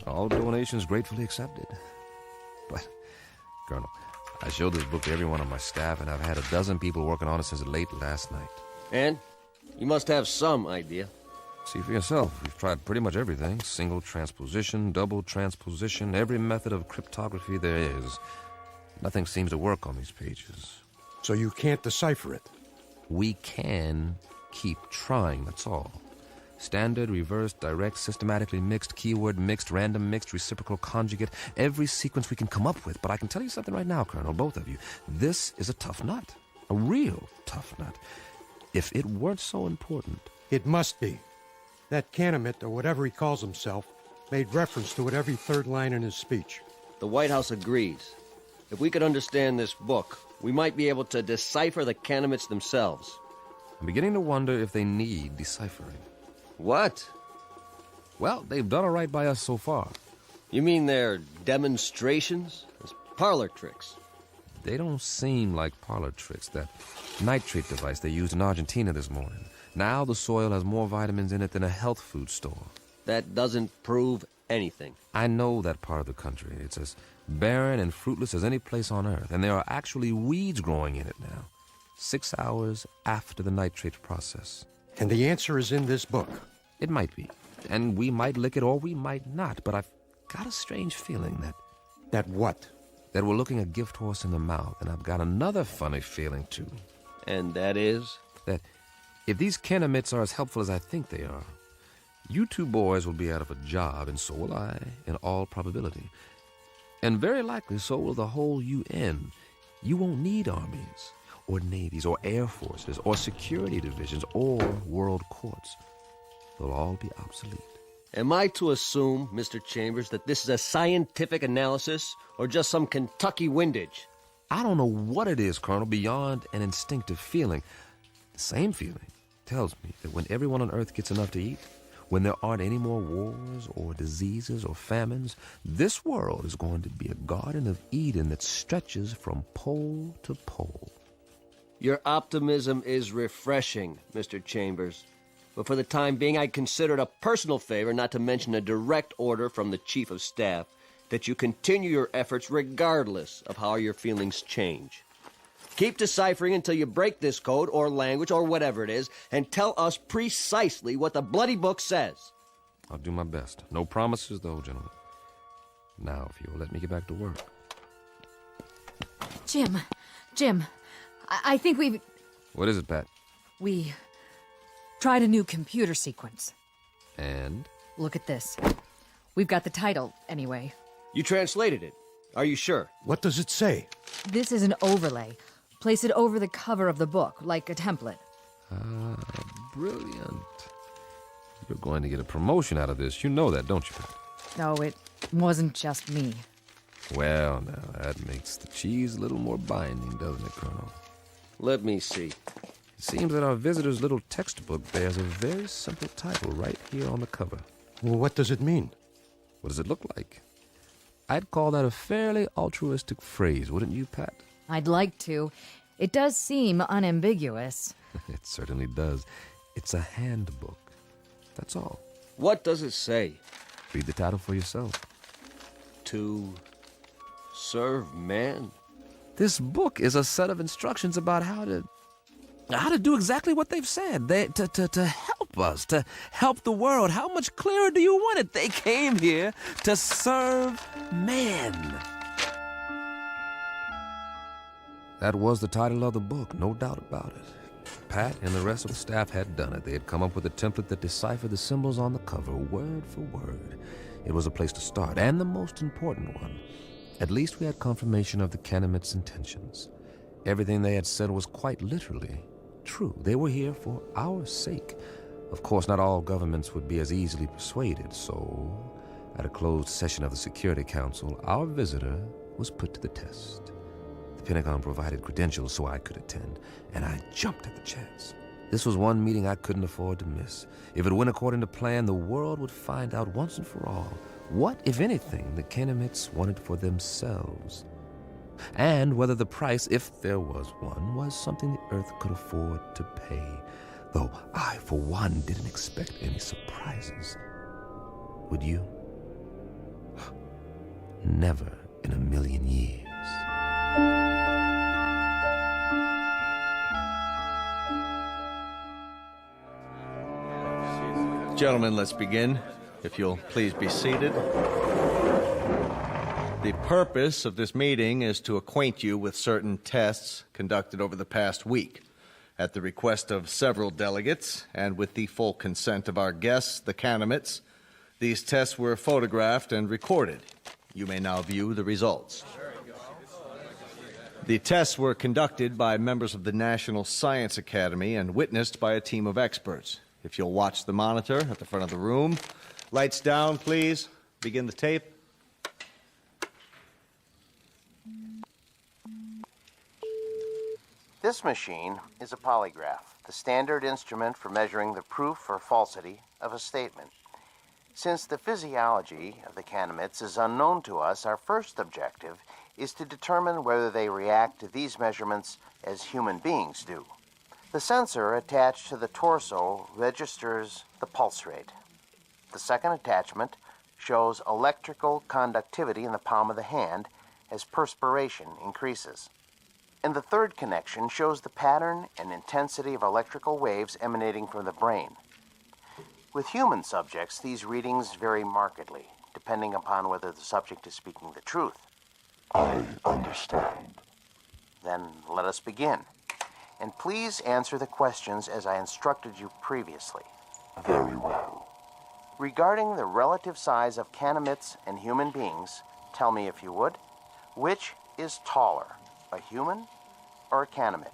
[SPEAKER 4] All donations gratefully accepted. But, Colonel, I showed this book to everyone on my staff, and I've had a dozen people working on it since late last night.
[SPEAKER 10] And? You must have some idea.
[SPEAKER 4] See for yourself. We've tried pretty much everything. Single transposition, double transposition, every method of cryptography there is. Nothing seems to work on these pages.
[SPEAKER 1] So you can't decipher it?
[SPEAKER 4] We can keep trying, that's all. Standard, reverse, direct, systematically mixed, keyword mixed, random mixed, reciprocal conjugate, every sequence we can come up with. But I can tell you something right now, Colonel, both of you. This is a tough nut. A real tough nut. If it weren't so important...
[SPEAKER 1] It must be. That Canemet, or whatever he calls himself, made reference to it every third line in his speech.
[SPEAKER 10] The White House agrees. If we could understand this book, we might be able to decipher the Canemets themselves.
[SPEAKER 4] I'm beginning to wonder if they need deciphering.
[SPEAKER 23] What?
[SPEAKER 4] Well, they've done all right by us so far.
[SPEAKER 23] You mean they're demonstrations? As parlor tricks?
[SPEAKER 4] They don't seem like parlor tricks. That nitrate device they used in Argentina this morning. Now the soil has more vitamins in it than a health food store.
[SPEAKER 23] That doesn't prove anything.
[SPEAKER 4] I know that part of the country. It's as barren and fruitless as any place on Earth, and there are actually weeds growing in it now. 6 hours after the nitrate process.
[SPEAKER 1] And the answer is in this book.
[SPEAKER 4] It might be. And we might lick it or we might not, but I've got a strange feeling that...
[SPEAKER 1] That what?
[SPEAKER 4] That we're looking a gift horse in the mouth, and I've got another funny feeling, too.
[SPEAKER 23] And that is?
[SPEAKER 4] That if these Kenemits are as helpful as I think they are, you two boys will be out of a job, and so will I, in all probability. And very likely so will the whole UN. You won't need armies, or navies, or air forces, or security divisions, or world courts. They'll all be obsolete.
[SPEAKER 23] Am I to assume, Mr. Chambers, that this is a scientific analysis, or just some Kentucky windage?
[SPEAKER 4] I don't know what it is, Colonel, beyond an instinctive feeling. The same feeling tells me that when everyone on Earth gets enough to eat, when there aren't any more wars or diseases or famines, this world is going to be a Garden of Eden that stretches from pole to pole.
[SPEAKER 23] Your optimism is refreshing, Mr. Chambers. But for the time being, I'd consider it a personal favor, not to mention a direct order from the Chief of Staff, that you continue your efforts regardless of how your feelings change. Keep deciphering until you break this code or language or whatever it is, and tell us precisely what the bloody book says.
[SPEAKER 4] I'll do my best. No promises, though, gentlemen. Now, if you'll let me get back to work.
[SPEAKER 15] Jim, I think we've...
[SPEAKER 4] What is it, Pat?
[SPEAKER 15] We tried a new computer sequence.
[SPEAKER 4] And?
[SPEAKER 15] Look at this. We've got the title, anyway.
[SPEAKER 23] You translated it. Are you sure?
[SPEAKER 1] What does it say?
[SPEAKER 15] This is an overlay. Place it over the cover of the book, like a template.
[SPEAKER 4] Ah, brilliant. You're going to get a promotion out of this. You know that, don't you, Pat?
[SPEAKER 15] No, it wasn't just me.
[SPEAKER 4] Well, now, that makes the cheese a little more binding, doesn't it, Colonel?
[SPEAKER 23] Let me see.
[SPEAKER 4] It seems that our visitor's little textbook bears a very simple title right here on the cover.
[SPEAKER 1] Well, what does it mean?
[SPEAKER 4] What does it look like? I'd call that a fairly altruistic phrase, wouldn't you, Pat?
[SPEAKER 15] I'd like to. It does seem unambiguous.
[SPEAKER 4] It certainly does. It's a handbook. That's all.
[SPEAKER 23] What does it say?
[SPEAKER 4] Read the title for yourself.
[SPEAKER 23] To serve man?
[SPEAKER 4] This book is a set of instructions about how to do exactly what they've said. To help us, to help the world. How much clearer do you want it? They came here to serve men. That was the title of the book, no doubt about it. Pat and the rest of the staff had done it. They had come up with a template that deciphered the symbols on the cover, word for word. It was a place to start, and the most important one. At least we had confirmation of the Kenemit's intentions. Everything they had said was quite literally true. They were here for our sake. Of course, not all governments would be as easily persuaded, so at a closed session of the Security Council, our visitor was put to the test. The Pentagon provided credentials so I could attend, and I jumped at the chance. This was one meeting I couldn't afford to miss. If it went according to plan, the world would find out once and for all what, if anything, the Kenemits wanted for themselves. And whether the price, if there was one, was something the Earth could afford to pay. Though I, for one, didn't expect any surprises. Would you? Never in a million years.
[SPEAKER 2] Gentlemen, let's begin. If you'll please be seated. The purpose of this meeting is to acquaint you with certain tests conducted over the past week. At the request of several delegates, and with the full consent of our guests, the Kenemits, these tests were photographed and recorded. You may now view the results. The tests were conducted by members of the National Science Academy and witnessed by a team of experts. If you'll watch the monitor at the front of the room. Lights down, please. Begin the tape.
[SPEAKER 14] This machine is a polygraph. the standard instrument for measuring the proof or falsity of a statement. Since the physiology of the Canamites is unknown to us, our first objective is to determine whether they react to these measurements as human beings do. The sensor attached to the torso registers the pulse rate. The second attachment shows electrical conductivity in the palm of the hand as perspiration increases. And the third connection shows the pattern and intensity of electrical waves emanating from the brain. With human subjects, these readings vary markedly, depending upon whether the subject is speaking the truth.
[SPEAKER 24] I understand.
[SPEAKER 14] Then let us begin. And please answer the questions as I instructed you previously.
[SPEAKER 24] Very well.
[SPEAKER 14] Regarding the relative size of Canamites and human beings, tell me, if you would, which is taller, a human or a Canamite?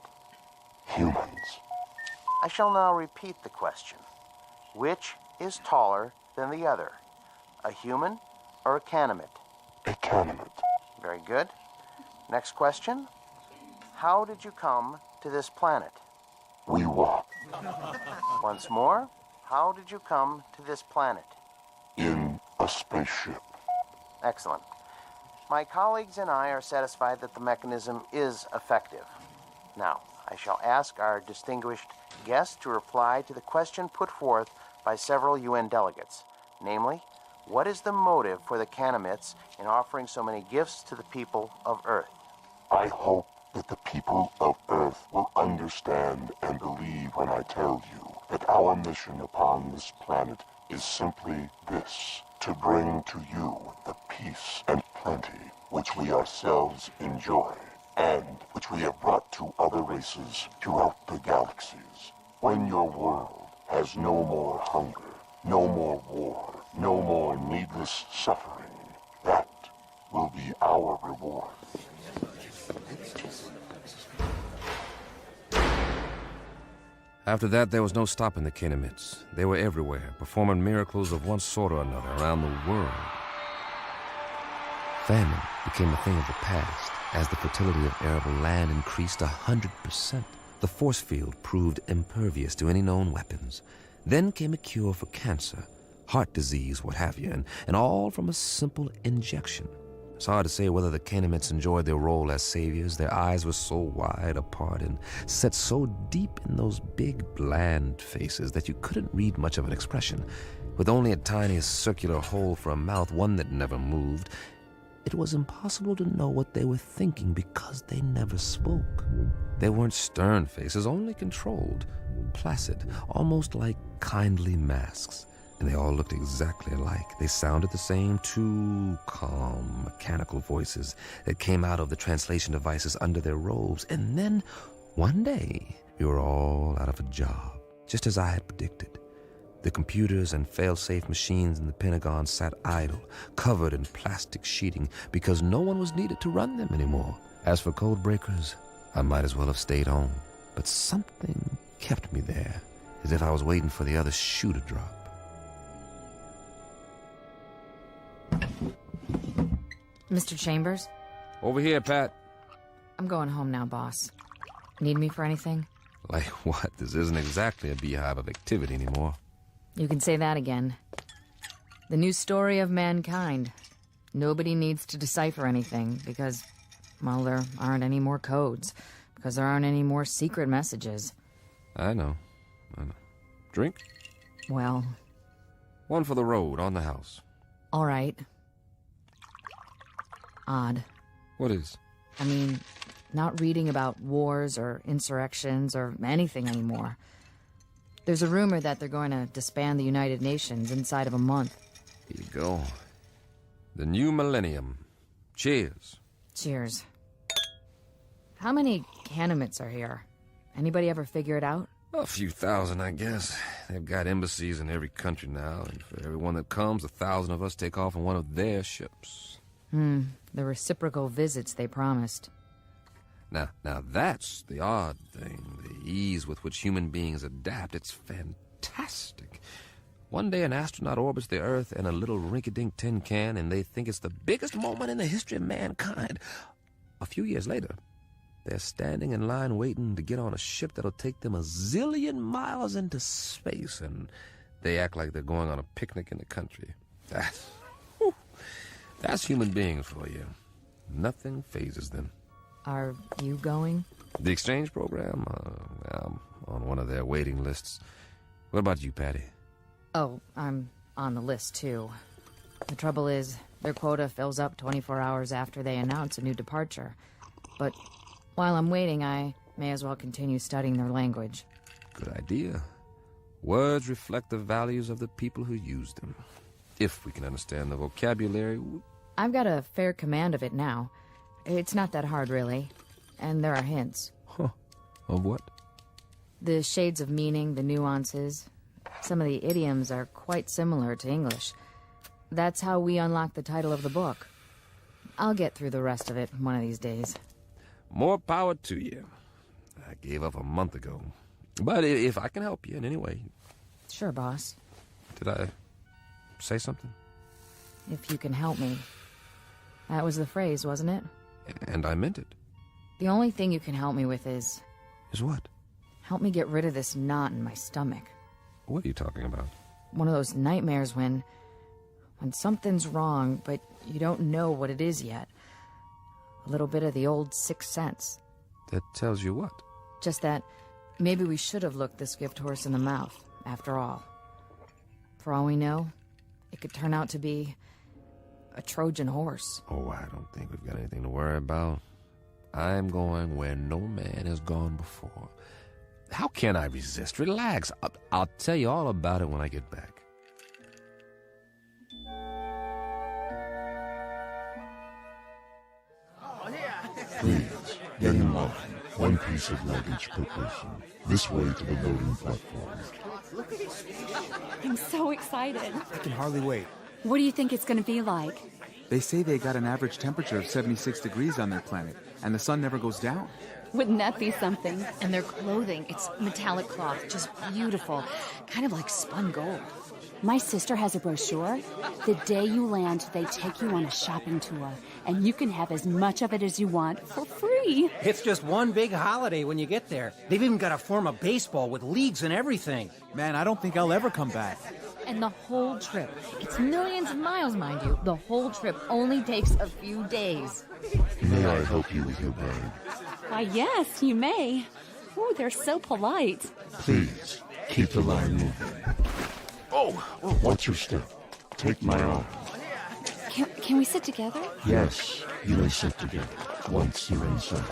[SPEAKER 24] Humans.
[SPEAKER 14] I shall now repeat the question. Which is taller than the other, a human or a Canamite?
[SPEAKER 24] A Canamite.
[SPEAKER 14] Very good. Next question. How did you come to this planet?
[SPEAKER 24] We walk.
[SPEAKER 14] Once more, how did you come to this planet?
[SPEAKER 24] In a spaceship.
[SPEAKER 14] Excellent. My colleagues and I are satisfied that the mechanism is effective. Now, I shall ask our distinguished guest to reply to the question put forth by several UN delegates. Namely, what is the motive for the Canamites in offering so many gifts to the people of Earth?
[SPEAKER 24] I hope that the people of Earth will understand and believe when I tell you that our mission upon this planet is simply this: to bring to you the peace and plenty which we ourselves enjoy, and which we have brought to other races throughout the galaxies. When your world has no more hunger, no more war, no more needless suffering, that will be our reward.
[SPEAKER 4] After that, there was no stopping the Canamites. They were everywhere, performing miracles of one sort or another around the world. Famine became a thing of the past as the fertility of arable land increased 100%. The force field proved impervious to any known weapons. Then came a cure for cancer, heart disease, what have you, and all from a simple injection. It's hard to say whether the Canamites enjoyed their role as saviors. Their eyes were so wide apart and set so deep in those big, bland faces that you couldn't read much of an expression. With only a tiny circular hole for a mouth, one that never moved, it was impossible to know what they were thinking because they never spoke. They weren't stern faces, only controlled, placid, almost like kindly masks. And they all looked exactly alike. They sounded the same, two calm, mechanical voices that came out of the translation devices under their robes. And then, one day, we were all out of a job, just as I had predicted. The computers and fail-safe machines in the Pentagon sat idle, covered in plastic sheeting, because no one was needed to run them anymore. As for code breakers, I might as well have stayed home. But something kept me there, as if I was waiting for the other shoe to drop.
[SPEAKER 15] Mr. Chambers?
[SPEAKER 4] Over here, Pat.
[SPEAKER 15] I'm going home now, boss. Need me for anything?
[SPEAKER 4] Like what? This isn't exactly a beehive of activity anymore.
[SPEAKER 15] You can say that again. The new story of mankind. Nobody needs to decipher anything because, well, there aren't any more codes. Because there aren't any more secret messages.
[SPEAKER 4] I know. Drink?
[SPEAKER 15] Well...
[SPEAKER 4] One for the road, on the house.
[SPEAKER 15] All right. Odd.
[SPEAKER 4] What is?
[SPEAKER 15] I mean, not reading about wars or insurrections or anything anymore. There's a rumor that they're going to disband the United Nations inside of a month.
[SPEAKER 4] Here you go. The new millennium. Cheers.
[SPEAKER 15] Cheers. How many Canamites are here? Anybody ever figure it out?
[SPEAKER 4] A few thousand, I guess. They've got embassies in every country now, and for everyone that comes, 1,000 of us take off on one of their ships.
[SPEAKER 15] The reciprocal visits they promised.
[SPEAKER 4] Now that's the odd thing, the ease with which human beings adapt. It's fantastic. One day an astronaut orbits the Earth in a little rinky-dink tin can, and they think it's the biggest moment in the history of mankind. A few years later, They're standing in line waiting to get on a ship that'll take them a zillion miles into space, and they act like they're going on a picnic in the country. That's human beings for you. Nothing phases them.
[SPEAKER 15] Are you going?
[SPEAKER 4] The exchange program? I'm on one of their waiting lists. What about you, Patty?
[SPEAKER 15] Oh, I'm on the list, too. The trouble is, their quota fills up 24 hours after they announce a new departure. But while I'm waiting, I may as well continue studying their language.
[SPEAKER 4] Good idea. Words reflect the values of the people who use them. If we can understand the vocabulary...
[SPEAKER 15] I've got a fair command of it now. It's not that hard, really. And there are hints.
[SPEAKER 4] Huh. Of what?
[SPEAKER 15] The shades of meaning, the nuances. Some of the idioms are quite similar to English. That's how we unlock the title of the book. I'll get through the rest of it one of these days.
[SPEAKER 4] More power to you. I gave up a month ago. But if I can help you in any way...
[SPEAKER 15] Sure, boss.
[SPEAKER 4] Did I say something?
[SPEAKER 15] If you can help me. That was the phrase, wasn't it?
[SPEAKER 4] And I meant it.
[SPEAKER 15] The only thing you can help me with is...
[SPEAKER 4] Is what?
[SPEAKER 15] Help me get rid of this knot in my stomach.
[SPEAKER 4] What are you talking about?
[SPEAKER 15] One of those nightmares when something's wrong, but you don't know what it is yet. A little bit of the old sixth sense.
[SPEAKER 4] That tells you what?
[SPEAKER 15] Just that maybe we should have looked this gift horse in the mouth, after all. For all we know, it could turn out to be a Trojan horse.
[SPEAKER 4] Oh, I don't think we've got anything to worry about. I'm going where no man has gone before. How can I resist? Relax. I'll tell you all about it when I get back.
[SPEAKER 24] Please, get in line. One piece of luggage per person. This way to the loading platform.
[SPEAKER 18] I'm so excited.
[SPEAKER 6] I can hardly wait.
[SPEAKER 18] What do you think it's going to be like?
[SPEAKER 5] They say they got an average temperature of 76 degrees on their planet, and the sun never goes down.
[SPEAKER 18] Wouldn't that be something?
[SPEAKER 8] And their clothing, it's metallic cloth, just beautiful. Kind of like spun gold.
[SPEAKER 18] My sister has a brochure. The day you land, they take you on a shopping tour, and you can have as much of it as you want for free.
[SPEAKER 12] It's just one big holiday when you get there. They've even got a form of baseball with leagues and everything.
[SPEAKER 5] Man, I don't think I'll ever come back.
[SPEAKER 8] And the whole trip, it's millions of miles, mind you. The whole trip only takes a few days.
[SPEAKER 24] May I help you with your bag?
[SPEAKER 18] Why, yes, you may. Oh, they're so polite.
[SPEAKER 24] Please, keep the line moving.
[SPEAKER 4] Oh!
[SPEAKER 24] Watch your step. Take my arm.
[SPEAKER 18] Can we sit together?
[SPEAKER 24] Yes, you may sit together once you're inside.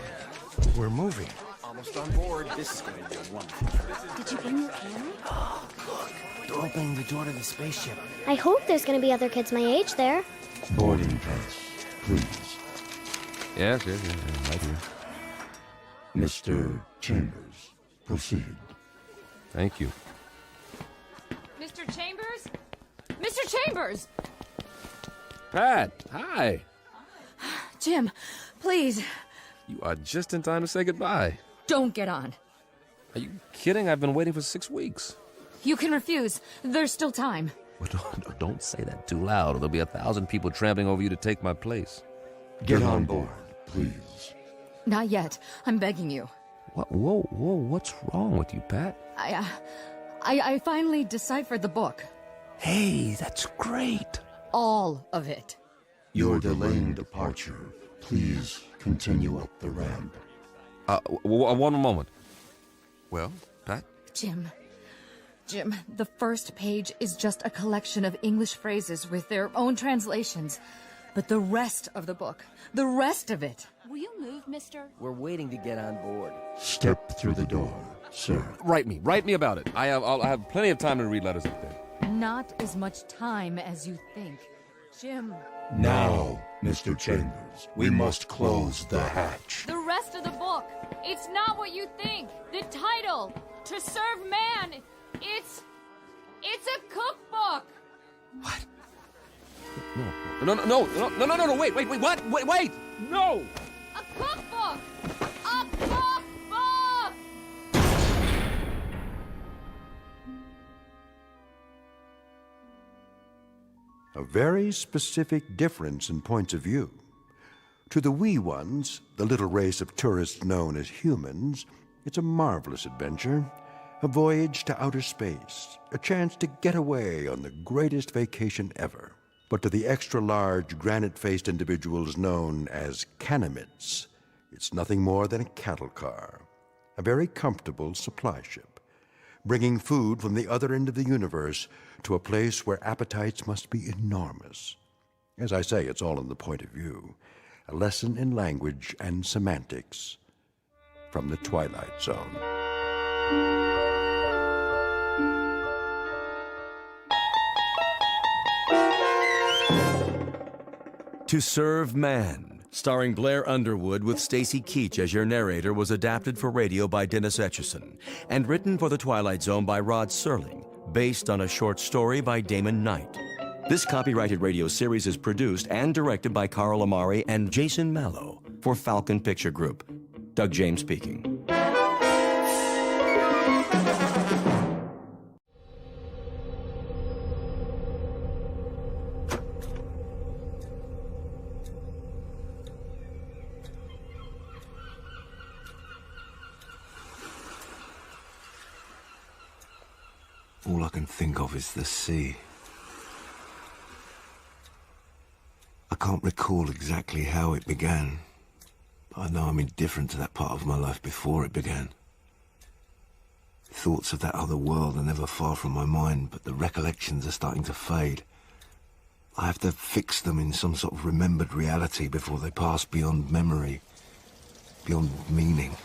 [SPEAKER 1] We're moving.
[SPEAKER 6] Almost on board. This is going to be wonderful.
[SPEAKER 18] Did you bring your camera?
[SPEAKER 3] Oh, look. They're opening the door to the spaceship.
[SPEAKER 7] I hope there's going to be other kids my age there.
[SPEAKER 24] Boarding pass, please.
[SPEAKER 4] Yes, right here.
[SPEAKER 24] Mr. Chambers, proceed.
[SPEAKER 4] Thank you.
[SPEAKER 20] Mr. Chambers? Mr. Chambers!
[SPEAKER 4] Pat, hi.
[SPEAKER 15] Jim, please.
[SPEAKER 4] You are just in time to say goodbye.
[SPEAKER 15] Don't get on.
[SPEAKER 4] Are you kidding? I've been waiting for 6 weeks.
[SPEAKER 15] You can refuse. There's still time.
[SPEAKER 4] But don't say that too loud, or there'll be 1,000 people trampling over you to take my place.
[SPEAKER 24] Get on board, please.
[SPEAKER 15] Not yet. I'm begging you.
[SPEAKER 4] What? Whoa, what's wrong with you, Pat?
[SPEAKER 15] I finally deciphered the book.
[SPEAKER 4] Hey, that's great.
[SPEAKER 15] All of it.
[SPEAKER 24] You're delaying departure. Please continue up the ramp.
[SPEAKER 4] One moment. Well, Pat?
[SPEAKER 15] Jim, the first page is just a collection of English phrases with their own translations. But the rest of the book, the rest of it...
[SPEAKER 18] Will you move, mister?
[SPEAKER 23] We're waiting to get on board.
[SPEAKER 24] Step through the door, sir.
[SPEAKER 4] Write me about it. I'll have plenty of time to read letters up there.
[SPEAKER 15] Not as much time as you think. Jim.
[SPEAKER 24] Now, Mr. Chambers, we must close the hatch.
[SPEAKER 20] The rest of the book, it's not what you think. The title, To Serve Man, it's a cookbook.
[SPEAKER 4] What? No, wait, what? Wait, no!
[SPEAKER 20] A cookbook! A cookbook!
[SPEAKER 1] A very specific difference in points of view. To the wee ones, the little race of tourists known as humans, it's a marvelous adventure, a voyage to outer space, a chance to get away on the greatest vacation ever. But to the extra-large, granite-faced individuals known as Canamites, it's nothing more than a cattle car, a very comfortable supply ship, bringing food from the other end of the universe to a place where appetites must be enormous. As I say, it's all in the point of view, a lesson in language and semantics from the Twilight Zone.
[SPEAKER 11] To Serve Man, starring Blair Underwood with Stacy Keach as your narrator, was adapted for radio by Dennis Etchison and written for The Twilight Zone by Rod Serling, based on a short story by Damon Knight. This copyrighted radio series is produced and directed by Carl Amari and Jason Mallow for Falcon Picture Group. Doug James speaking.
[SPEAKER 4] All I can think of is the sea. I can't recall exactly how it began, but I know I'm indifferent to that part of my life before it began. Thoughts of that other world are never far from my mind, but the recollections are starting to fade. I have to fix them in some sort of remembered reality before they pass beyond memory, beyond meaning.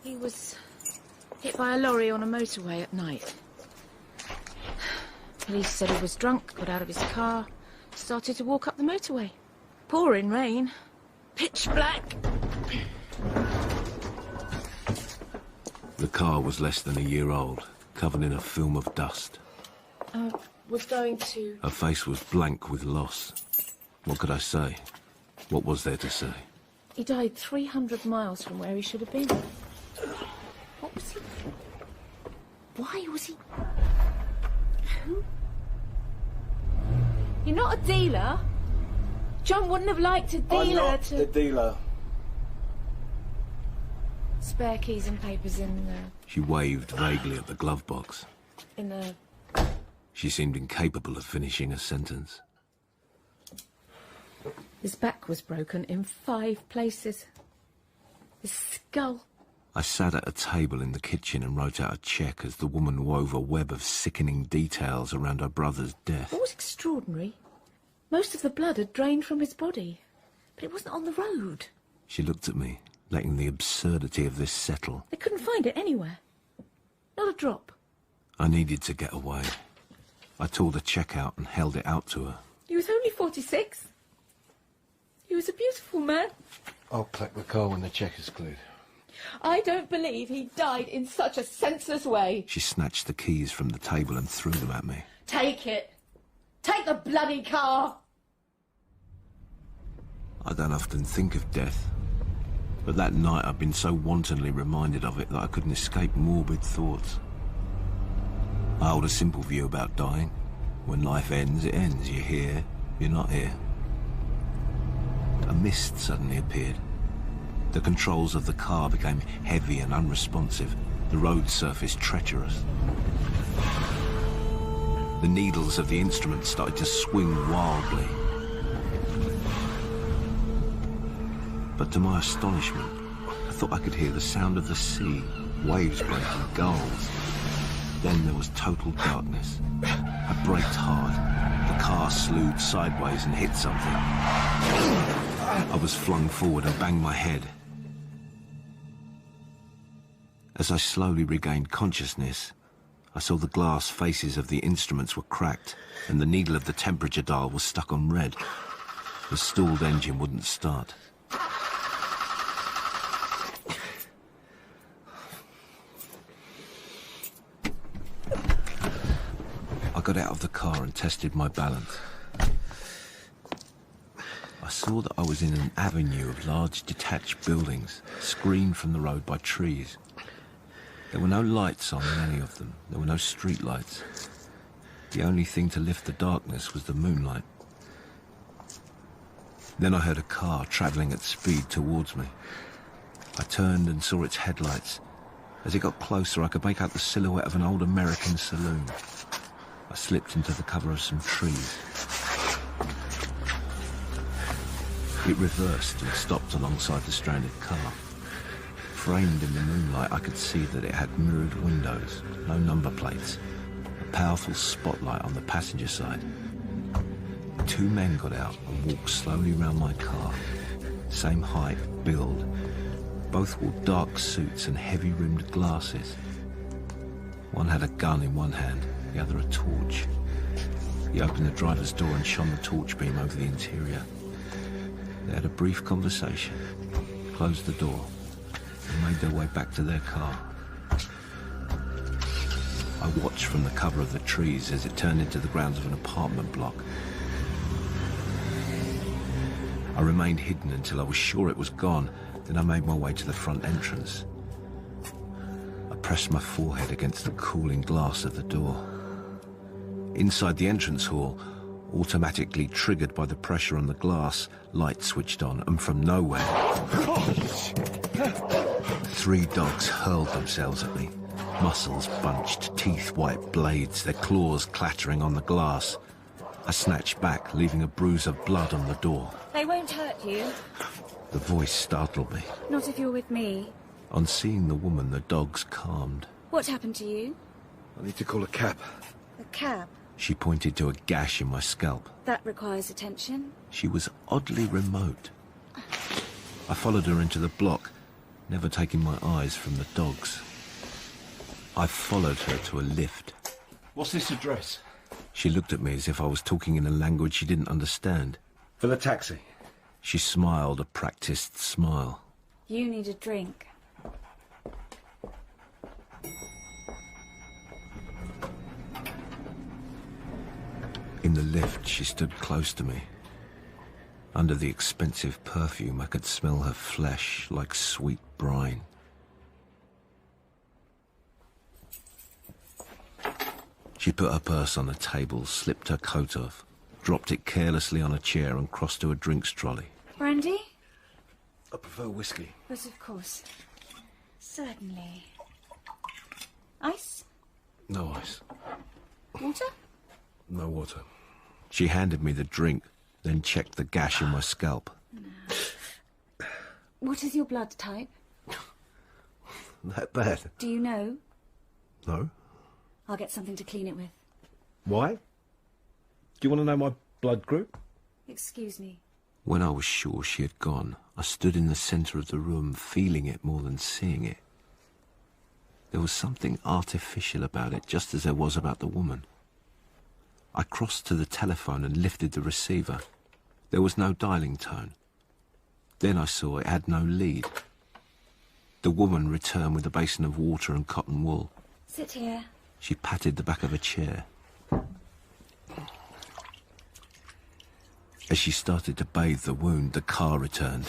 [SPEAKER 19] He was hit by a lorry on a motorway at night. Police said he was drunk, got out of his car, started to walk up the motorway. Pouring rain, pitch black.
[SPEAKER 4] The car was less than a year old, covered in a film of dust.
[SPEAKER 19] Was going to...
[SPEAKER 4] Her face was blank with loss. What could I say? What was there to say?
[SPEAKER 19] He died 300 miles from where he should have been. What was he... Why was he... Who? You're not a dealer. John wouldn't have liked a dealer
[SPEAKER 17] I'm not
[SPEAKER 19] to...
[SPEAKER 17] the dealer.
[SPEAKER 19] Spare keys and papers in the...
[SPEAKER 4] She waved vaguely at the glove box.
[SPEAKER 19] in the...
[SPEAKER 4] She seemed incapable of finishing a sentence.
[SPEAKER 19] His back was broken in 5 places. His skull...
[SPEAKER 4] I sat at a table in the kitchen and wrote out a cheque as the woman wove a web of sickening details around her brother's death.
[SPEAKER 19] What was extraordinary? Most of the blood had drained from his body, but it wasn't on the road.
[SPEAKER 4] She looked at me, letting the absurdity of this settle.
[SPEAKER 19] They couldn't find it anywhere. Not a drop.
[SPEAKER 4] I needed to get away. I tore the cheque out and held it out to her.
[SPEAKER 19] He was only 46. He was a beautiful man.
[SPEAKER 6] I'll collect the car when the cheque is cleared.
[SPEAKER 19] I don't believe he died in such a senseless way.
[SPEAKER 4] She snatched the keys from the table and threw them at me.
[SPEAKER 19] Take it. Take the bloody car.
[SPEAKER 4] I don't often think of death, but that night I'd been so wantonly reminded of it that I couldn't escape morbid thoughts. I hold a simple view about dying. When life ends, it ends. You're here, you're not here. A mist suddenly appeared. The controls of the car became heavy and unresponsive. The road surface treacherous. The needles of the instrument started to swing wildly. But to my astonishment, I thought I could hear the sound of the sea, waves breaking, gulls. Then there was total darkness. I braked hard. The car slewed sideways and hit something. I was flung forward and banged my head. As I slowly regained consciousness, I saw the glass faces of the instruments were cracked and the needle of the temperature dial was stuck on red. The stalled engine wouldn't start. I got out of the car and tested my balance.
[SPEAKER 11] I saw that I was in an avenue of large detached buildings, screened from the road by trees. There were no lights on in any of them. There were no street lights. The only thing to lift the darkness was the moonlight. Then I heard a car travelling at speed towards me. I turned and saw its headlights. As it got closer, I could make out the silhouette of an old American saloon. I slipped into the cover of some trees. It reversed and stopped alongside the stranded car. Framed in the moonlight, I could see that it had mirrored windows, no number plates, a powerful spotlight on the passenger side. 2 men got out and walked slowly round my car. Same height, build. Both wore dark suits and heavy-rimmed glasses. One had a gun in one hand, the other a torch. He opened the driver's door and shone the torch beam over the interior. They had a brief conversation, closed the door, and made their way back to their car. I watched from the cover of the trees as it turned into the grounds of an apartment block. I remained hidden until I was sure it was gone, then I made my way to the front entrance. I pressed my forehead against the cooling glass of the door. Inside the entrance hall, automatically triggered by the pressure on the glass, light switched on, and from nowhere, 3 dogs hurled themselves at me. Muscles bunched, teeth white blades, their claws clattering on the glass. I snatched back, leaving a bruise of blood on the door.
[SPEAKER 19] They won't hurt you.
[SPEAKER 11] The voice startled me.
[SPEAKER 19] Not if you're with me.
[SPEAKER 11] On seeing the woman, the dogs calmed.
[SPEAKER 19] What happened to you?
[SPEAKER 1] I need to call a cab.
[SPEAKER 19] A cab?
[SPEAKER 11] She pointed to a gash in my scalp.
[SPEAKER 19] That requires attention.
[SPEAKER 11] She was oddly remote. I followed her into the block, never taking my eyes from the dogs. I followed her to a lift.
[SPEAKER 1] What's this address?
[SPEAKER 11] She looked at me as if I was talking in a language she didn't understand.
[SPEAKER 1] For the taxi.
[SPEAKER 11] She smiled a practiced smile.
[SPEAKER 19] You need a drink.
[SPEAKER 11] In the lift, she stood close to me. Under the expensive perfume, I could smell her flesh like sweet brine. She put her purse on a table, slipped her coat off, dropped it carelessly on a chair and crossed to a drinks trolley.
[SPEAKER 19] Brandy?
[SPEAKER 1] I prefer whiskey.
[SPEAKER 19] But of course. Certainly. Ice?
[SPEAKER 11] No ice.
[SPEAKER 19] Water?
[SPEAKER 11] No water. She handed me the drink, then checked the gash in my scalp.
[SPEAKER 19] No. What is your blood type?
[SPEAKER 1] That bad?
[SPEAKER 19] Do you know?
[SPEAKER 1] No.
[SPEAKER 19] I'll get something to clean it with.
[SPEAKER 1] Why? Do you want to know my blood group?
[SPEAKER 19] Excuse me.
[SPEAKER 11] When I was sure she had gone, I stood in the centre of the room, feeling it more than seeing it. There was something artificial about it, just as there was about the woman. I crossed to the telephone and lifted the receiver. There was no dialing tone. Then I saw it had no lead. The woman returned with a basin of water and cotton wool.
[SPEAKER 19] Sit here.
[SPEAKER 11] She patted the back of a chair. As she started to bathe the wound, the car returned.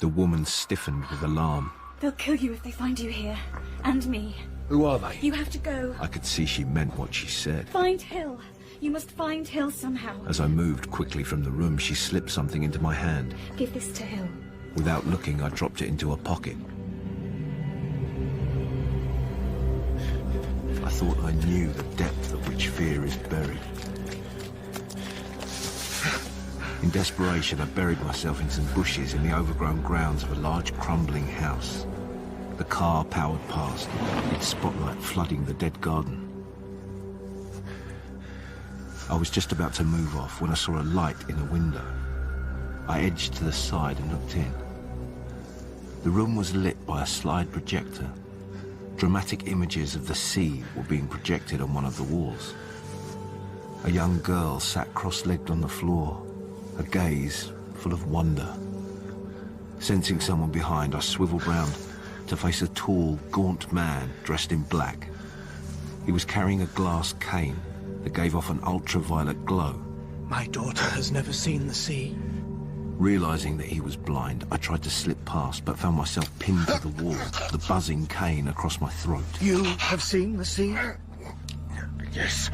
[SPEAKER 11] The woman stiffened with alarm.
[SPEAKER 19] They'll kill you if they find you here. And me.
[SPEAKER 1] Who are they?
[SPEAKER 19] You have to go.
[SPEAKER 11] I could see she meant what she said.
[SPEAKER 19] Find Hill. You must find Hill somehow.
[SPEAKER 11] As I moved quickly from the room, she slipped something into my hand.
[SPEAKER 19] Give this to Hill.
[SPEAKER 11] Without looking, I dropped it into a pocket. I thought I knew the depth at which fear is buried. In desperation, I buried myself in some bushes in the overgrown grounds of a large crumbling house. The car powered past, its spotlight flooding the dead garden. I was just about to move off when I saw a light in a window. I edged to the side and looked in. The room was lit by a slide projector. Dramatic images of the sea were being projected on one of the walls. A young girl sat cross-legged on the floor, her gaze full of wonder. Sensing someone behind, I swiveled round to face a tall, gaunt man dressed in black. He was carrying a glass cane that gave off an ultraviolet glow.
[SPEAKER 9] My daughter has never seen the sea.
[SPEAKER 4] Realizing that he was blind, I tried to slip past, but found myself pinned to the wall, the buzzing cane across my throat.
[SPEAKER 9] You have seen the sea? Yes.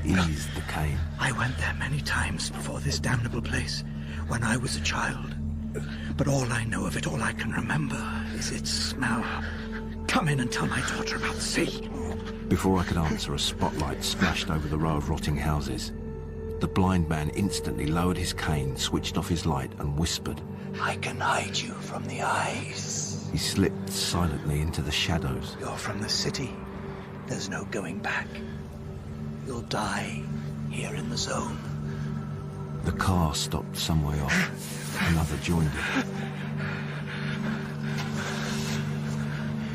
[SPEAKER 4] He eased the cane.
[SPEAKER 9] I went there many times before this damnable place, when I was a child. But all I know of it, all I can remember, is its smell. Come in and tell my daughter about the sea.
[SPEAKER 4] Before I could answer, a spotlight splashed over the row of rotting houses. The blind man instantly lowered his cane, switched off his light, and whispered,
[SPEAKER 9] I can hide you from the eyes.
[SPEAKER 4] He slipped silently into the shadows.
[SPEAKER 9] You're from the city. There's no going back. You'll die here in the zone.
[SPEAKER 4] The car stopped some way off. Another joined it.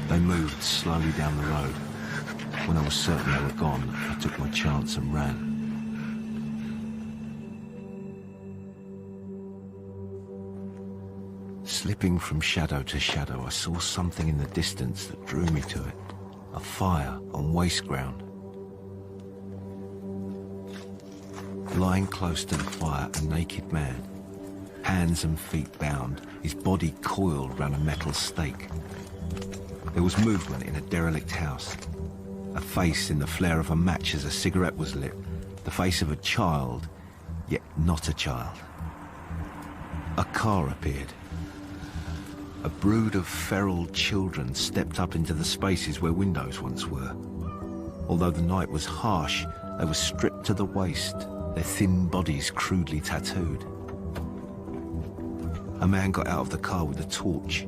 [SPEAKER 4] They moved slowly down the road. When I was certain they were gone, I took my chance and ran. Slipping from shadow to shadow, I saw something in the distance that drew me to it. A fire on waste ground. Lying close to the fire, a naked man. Hands and feet bound, his body coiled round a metal stake. There was movement in a derelict house. A face in the flare of a match as a cigarette was lit. The face of a child, yet not a child. A car appeared. A brood of feral children stepped up into the spaces where windows once were. Although the night was harsh, they were stripped to the waist, their thin bodies crudely tattooed. A man got out of the car with a torch.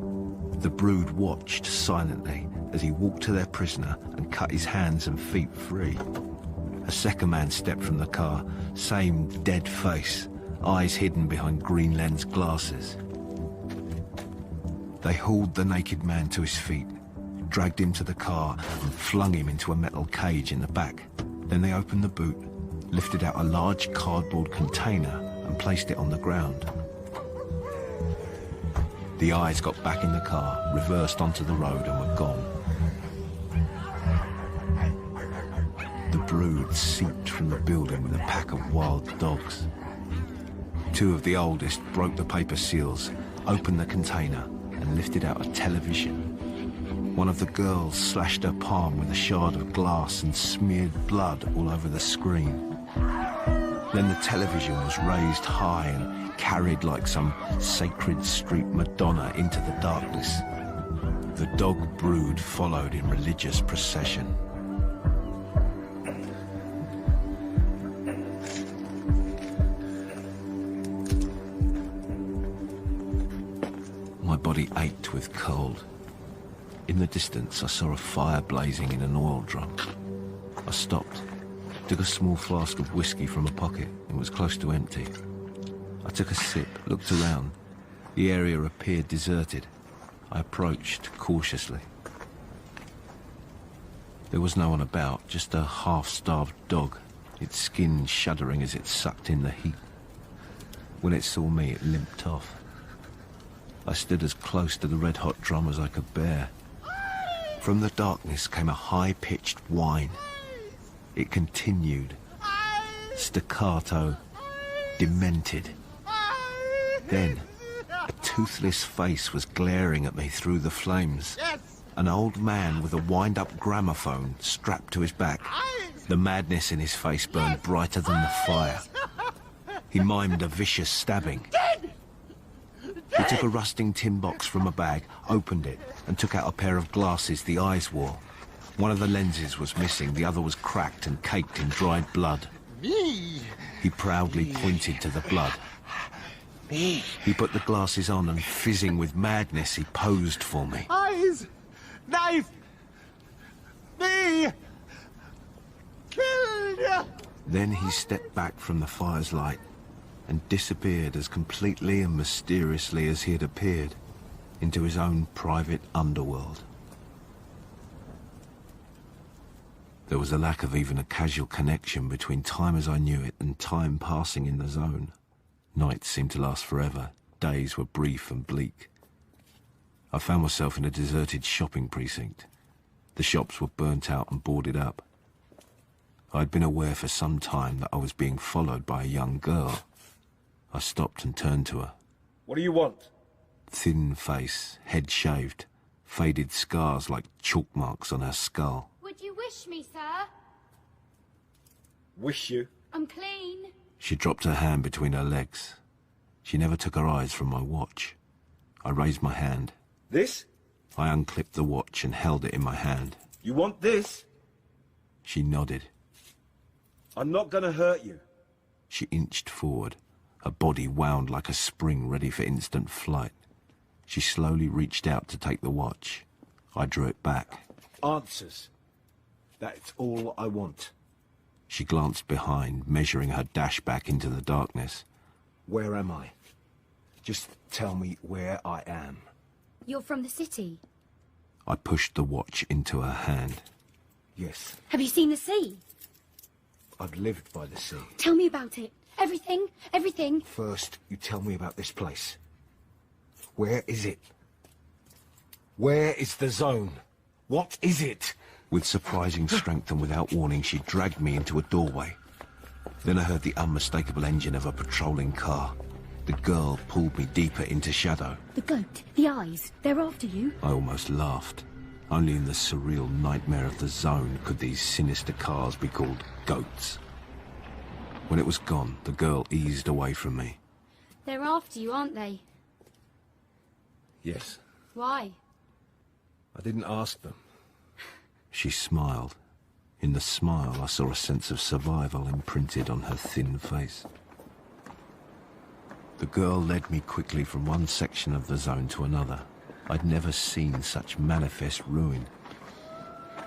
[SPEAKER 4] The brood watched silently as he walked to their prisoner and cut his hands and feet free. A second man stepped from the car, same dead face, eyes hidden behind green lens glasses. They hauled the naked man to his feet, dragged him to the car and flung him into a metal cage in the back. Then they opened the boot, lifted out a large cardboard container and placed it on the ground. The eyes got back in the car, reversed onto the road and were gone. The brood seeped from the building with a pack of wild dogs. Two of the oldest broke the paper seals, opened the container and lifted out a television. One of the girls slashed her palm with a shard of glass and smeared blood all over the screen. Then the television was raised high and carried like some sacred street Madonna into the darkness. The dog brood followed in religious procession. My body ached with cold. In the distance, I saw a fire blazing in an oil drum. I stopped, took a small flask of whiskey from a pocket. It was close to empty. I took a sip, looked around. The area appeared deserted. I approached cautiously. There was no one about, just a half-starved dog, its skin shuddering as it sucked in the heat. When it saw me, it limped off. I stood as close to the red-hot drum as I could bear. From the darkness came a high-pitched whine. It continued, staccato, demented. Then, a toothless face was glaring at me through the flames. An old man with a wind-up gramophone strapped to his back. The madness in his face burned brighter than the fire. He mimed a vicious stabbing. He took a rusting tin box from a bag, opened it, and took out a pair of glasses the eyes wore. One of the lenses was missing, the other was cracked and caked in dried blood.
[SPEAKER 9] Me!
[SPEAKER 4] He proudly pointed to the blood.
[SPEAKER 9] Me!
[SPEAKER 4] He put the glasses on and, fizzing with madness, he posed for me.
[SPEAKER 9] Eyes! Knife! Me! Killed ya!
[SPEAKER 4] Then he stepped back from the fire's light and disappeared as completely and mysteriously as he had appeared, into his own private underworld. There was a lack of even a casual connection between time as I knew it and time passing in the zone. Nights seemed to last forever. Days were brief and bleak. I found myself in a deserted shopping precinct. The shops were burnt out and boarded up. I had been aware for some time that I was being followed by a young girl. I stopped and turned to her.
[SPEAKER 13] What do you want?
[SPEAKER 4] Thin face, head shaved, faded scars like chalk marks on her skull.
[SPEAKER 20] Would you wish me, sir?
[SPEAKER 13] Wish you?
[SPEAKER 20] I'm clean.
[SPEAKER 4] She dropped her hand between her legs. She never took her eyes from my watch. I raised my hand.
[SPEAKER 13] This?
[SPEAKER 4] I unclipped the watch and held it in my hand.
[SPEAKER 13] You want this?
[SPEAKER 4] She nodded.
[SPEAKER 13] I'm not gonna hurt you.
[SPEAKER 4] She inched forward, her body wound like a spring ready for instant flight. She slowly reached out to take the watch. I drew it back.
[SPEAKER 13] Answers. That's all I want.
[SPEAKER 4] She glanced behind, measuring her dash back into the darkness.
[SPEAKER 13] Where am I? Just tell me where I am.
[SPEAKER 20] You're from the city.
[SPEAKER 4] I pushed the watch into her hand.
[SPEAKER 13] Yes.
[SPEAKER 20] Have you seen the sea?
[SPEAKER 13] I've lived by the sea.
[SPEAKER 20] Tell me about it. Everything, everything.
[SPEAKER 13] First, you tell me about this place. Where is it? Where is the zone? What is it?
[SPEAKER 4] With surprising strength and without warning, she dragged me into a doorway. Then I heard the unmistakable engine of a patrolling car. The girl pulled me deeper into shadow.
[SPEAKER 20] The goat, the eyes, they're after you.
[SPEAKER 4] I almost laughed. Only in the surreal nightmare of the zone could these sinister cars be called goats. When it was gone, the girl eased away from me.
[SPEAKER 20] They're after you, aren't they?
[SPEAKER 13] Yes.
[SPEAKER 20] Why?
[SPEAKER 13] I didn't ask them.
[SPEAKER 4] She smiled. In the smile, I saw a sense of survival imprinted on her thin face. The girl led me quickly from one section of the zone to another. I'd never seen such manifest ruin.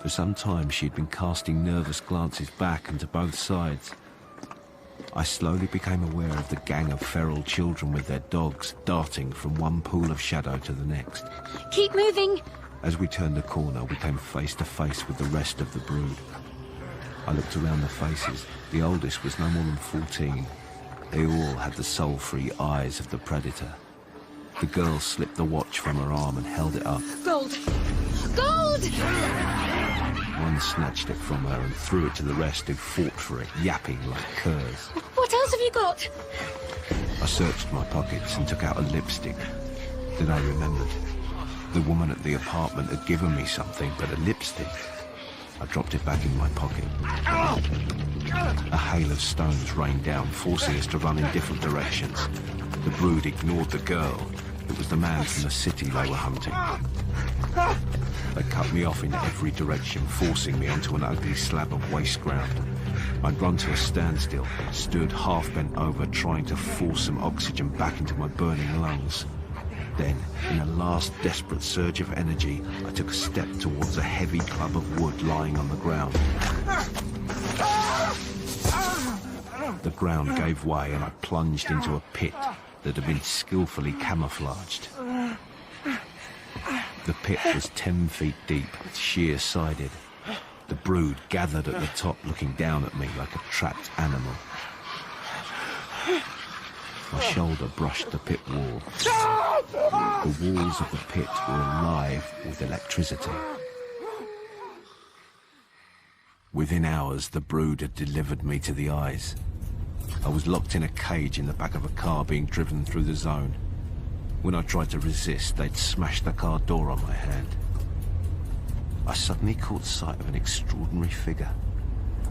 [SPEAKER 4] For some time, she'd been casting nervous glances back and to both sides. I slowly became aware of the gang of feral children with their dogs darting from one pool of shadow to the next.
[SPEAKER 20] Keep moving!
[SPEAKER 4] As we turned the corner, we came face to face with the rest of the brood. I looked around the faces. The oldest was no more than 14. They all had the soul-free eyes of the predator. The girl slipped the watch from her arm and held it up.
[SPEAKER 20] Gold! Gold!
[SPEAKER 4] One snatched it from her and threw it to the rest, who fought for it, yapping like curs.
[SPEAKER 20] What else have you got?
[SPEAKER 4] I searched my pockets and took out a lipstick. Then I remembered. The woman at the apartment had given me something, but a lipstick. I dropped it back in my pocket. A hail of stones rained down, forcing us to run in different directions. The brood ignored the girl. It was the man from the city they were hunting. They cut me off in every direction, forcing me onto an ugly slab of waste ground. I'd run to a standstill, stood half bent over, trying to force some oxygen back into my burning lungs. Then, in a last desperate surge of energy, I took a step towards a heavy club of wood lying on the ground. The ground gave way and I plunged into a pit that had been skillfully camouflaged. The pit was 10 feet deep, sheer-sided. The brood gathered at the top, looking down at me like a trapped animal. My shoulder brushed the pit wall. The walls of the pit were alive with electricity. Within hours, the brood had delivered me to the eyes. I was locked in a cage in the back of a car being driven through the zone. When I tried to resist, they'd smashed the car door on my hand. I suddenly caught sight of an extraordinary figure.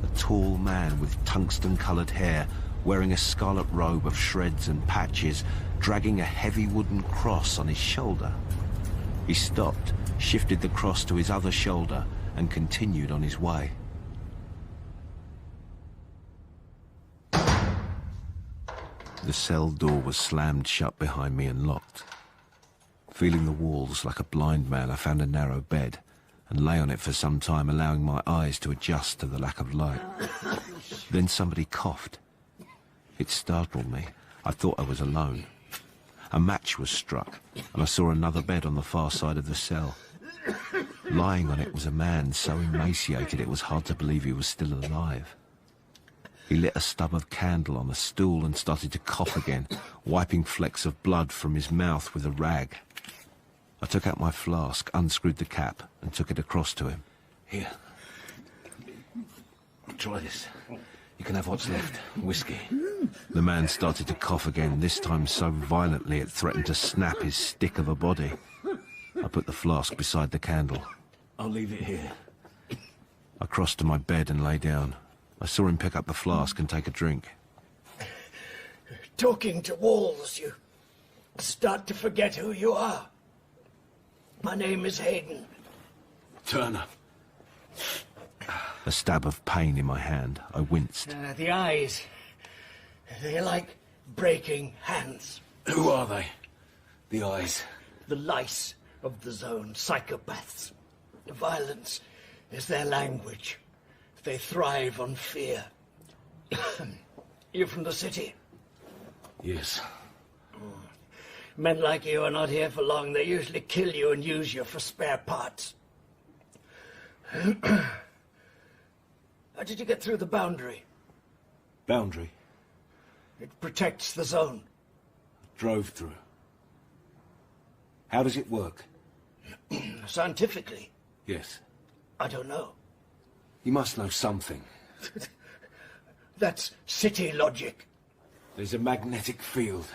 [SPEAKER 4] A tall man with tungsten-coloured hair, wearing a scarlet robe of shreds and patches, dragging a heavy wooden cross on his shoulder. He stopped, shifted the cross to his other shoulder, and continued on his way. The cell door was slammed shut behind me and locked. Feeling the walls like a blind man, I found a narrow bed and lay on it for some time, allowing my eyes to adjust to the lack of light. Then somebody coughed. It startled me. I thought I was alone. A match was struck, and I saw another bed on the far side of the cell. Lying on it was a man so emaciated it was hard to believe he was still alive. He lit a stub of candle on a stool and started to cough again, wiping flecks of blood from his mouth with a rag. I took out my flask, unscrewed the cap, and took it across to him.
[SPEAKER 13] Here. Try this. You can have what's left. Whiskey.
[SPEAKER 4] The man started to cough again, this time so violently it threatened to snap his stick of a body. I put the flask beside the candle.
[SPEAKER 13] I'll leave it here.
[SPEAKER 4] I crossed to my bed and lay down. I saw him pick up the flask and take a drink.
[SPEAKER 9] Talking to walls, you start to forget who you are. My name is Hayden.
[SPEAKER 13] Turner.
[SPEAKER 4] A stab of pain in my hand. I winced.
[SPEAKER 9] The eyes. They're like breaking hands.
[SPEAKER 13] Who are they? The eyes.
[SPEAKER 9] The lice of the zone. Psychopaths. Violence is their language. They thrive on fear. You're from the city?
[SPEAKER 13] Yes.
[SPEAKER 9] Men like you are not here for long. They usually kill you and use you for spare parts. How did you get through the boundary?
[SPEAKER 13] Boundary?
[SPEAKER 9] It protects the zone.
[SPEAKER 13] Drove through. How does it work?
[SPEAKER 9] Scientifically?
[SPEAKER 13] Yes.
[SPEAKER 9] I don't know.
[SPEAKER 13] You must know something.
[SPEAKER 9] That's city logic.
[SPEAKER 13] There's a magnetic field.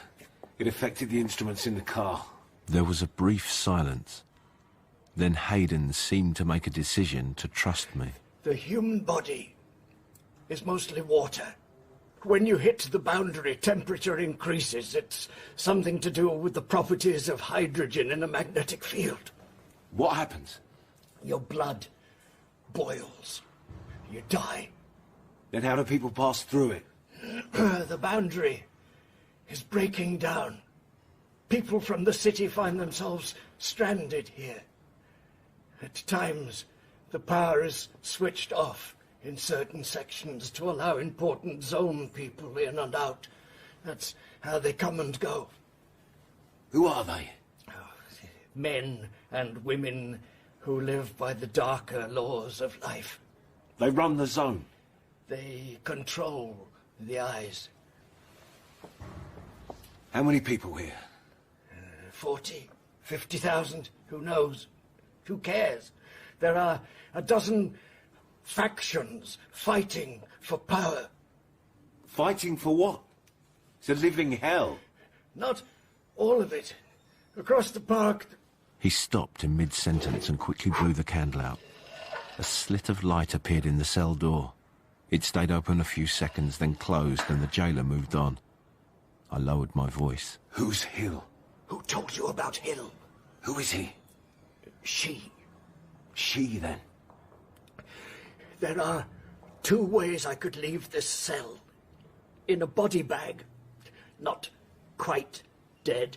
[SPEAKER 13] It affected the instruments in the car.
[SPEAKER 4] There was a brief silence. Then Hayden seemed to make a decision to trust me.
[SPEAKER 9] The human body is mostly water. When you hit the boundary, temperature increases. It's something to do with the properties of hydrogen in a magnetic field.
[SPEAKER 13] What happens?
[SPEAKER 9] Your blood boils. You die.
[SPEAKER 13] Then how do people pass through it?
[SPEAKER 9] The boundary is breaking down. People from the city find themselves stranded here. At times, the power is switched off in certain sections to allow important zone people in and out. That's how they come and go.
[SPEAKER 13] Who are they?
[SPEAKER 9] Men and women who live by the darker laws of life.
[SPEAKER 13] They run the zone.
[SPEAKER 9] They control the eyes.
[SPEAKER 13] How many people here?
[SPEAKER 9] 40, 50,000, who knows? Who cares? There are a dozen factions fighting for power.
[SPEAKER 13] Fighting for what? It's a living hell.
[SPEAKER 9] Not all of it. Across the park...
[SPEAKER 4] He stopped in mid-sentence and quickly blew the candle out. A slit of light appeared in the cell door. It stayed open a few seconds, then closed, and the jailer moved on. I lowered my voice.
[SPEAKER 13] Who's Hill?
[SPEAKER 9] Who told you about Hill?
[SPEAKER 13] Who is he?
[SPEAKER 9] She.
[SPEAKER 13] She, then?
[SPEAKER 9] There are two ways I could leave this cell. In a body bag. Not quite dead.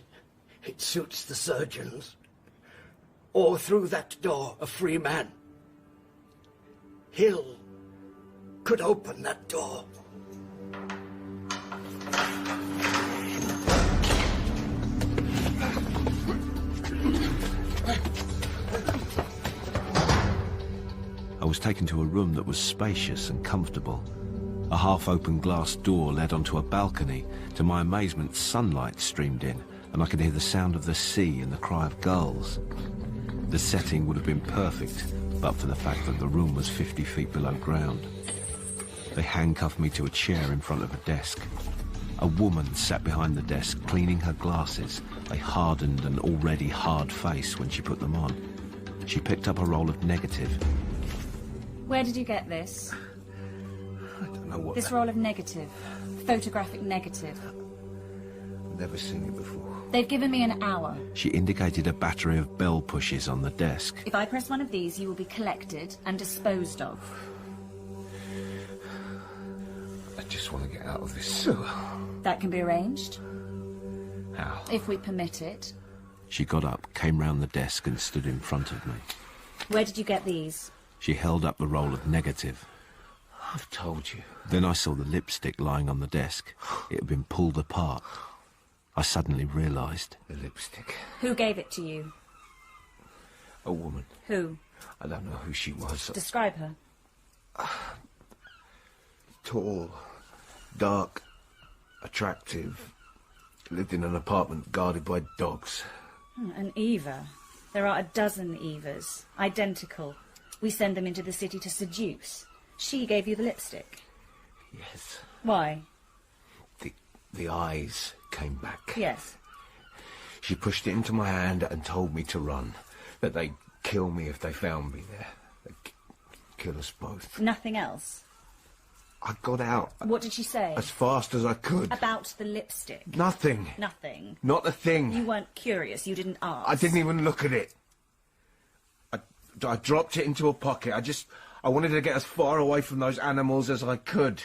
[SPEAKER 9] It suits the surgeons. Or through that door, a free man. Hill could open that door.
[SPEAKER 4] I was taken to a room that was spacious and comfortable. A half-open glass door led onto a balcony. To my amazement, sunlight streamed in, and I could hear the sound of the sea and the cry of gulls. The setting would have been perfect, but for the fact that the room was 50 feet below ground. They handcuffed me to a chair in front of a desk. A woman sat behind the desk, cleaning her glasses, a hardened and already hard face when she put them on. She picked up a roll of negative.
[SPEAKER 10] Where did you get this?
[SPEAKER 13] I don't know what...
[SPEAKER 10] This roll of negative. Photographic negative.
[SPEAKER 13] Never seen it before.
[SPEAKER 10] They've given me an hour.
[SPEAKER 4] She indicated a battery of bell pushes on the desk.
[SPEAKER 10] If I press one of these, you will be collected and disposed of.
[SPEAKER 13] I just want to get out of this sewer.
[SPEAKER 10] That can be arranged.
[SPEAKER 13] How?
[SPEAKER 10] If we permit it.
[SPEAKER 4] She got up, came round the desk and stood in front of me.
[SPEAKER 10] Where did you get these?
[SPEAKER 4] She held up the roll of negative.
[SPEAKER 13] I've told you.
[SPEAKER 4] Then I saw the lipstick lying on the desk. It had been pulled apart. I suddenly realised.
[SPEAKER 13] The lipstick.
[SPEAKER 10] Who gave it to you?
[SPEAKER 13] A woman.
[SPEAKER 10] Who?
[SPEAKER 13] I don't know who she was.
[SPEAKER 10] Describe her.
[SPEAKER 13] Tall, dark, attractive. Lived in an apartment guarded by dogs.
[SPEAKER 10] An Eva. There are a dozen Evas. Identical. We send them into the city to seduce. She gave you the lipstick.
[SPEAKER 13] Yes.
[SPEAKER 10] Why?
[SPEAKER 13] The The eyes came back.
[SPEAKER 10] Yes.
[SPEAKER 13] She pushed it into my hand and told me to run. That they'd kill me if they found me there. They'd kill us both.
[SPEAKER 10] Nothing else?
[SPEAKER 13] I got out.
[SPEAKER 10] What did she say?
[SPEAKER 13] As fast as I could.
[SPEAKER 10] About the lipstick?
[SPEAKER 13] Nothing.
[SPEAKER 10] Nothing?
[SPEAKER 13] Not a thing.
[SPEAKER 10] You weren't curious, you didn't ask?
[SPEAKER 13] I didn't even look at it. I dropped it into a pocket. I wanted to get as far away from those animals as I could.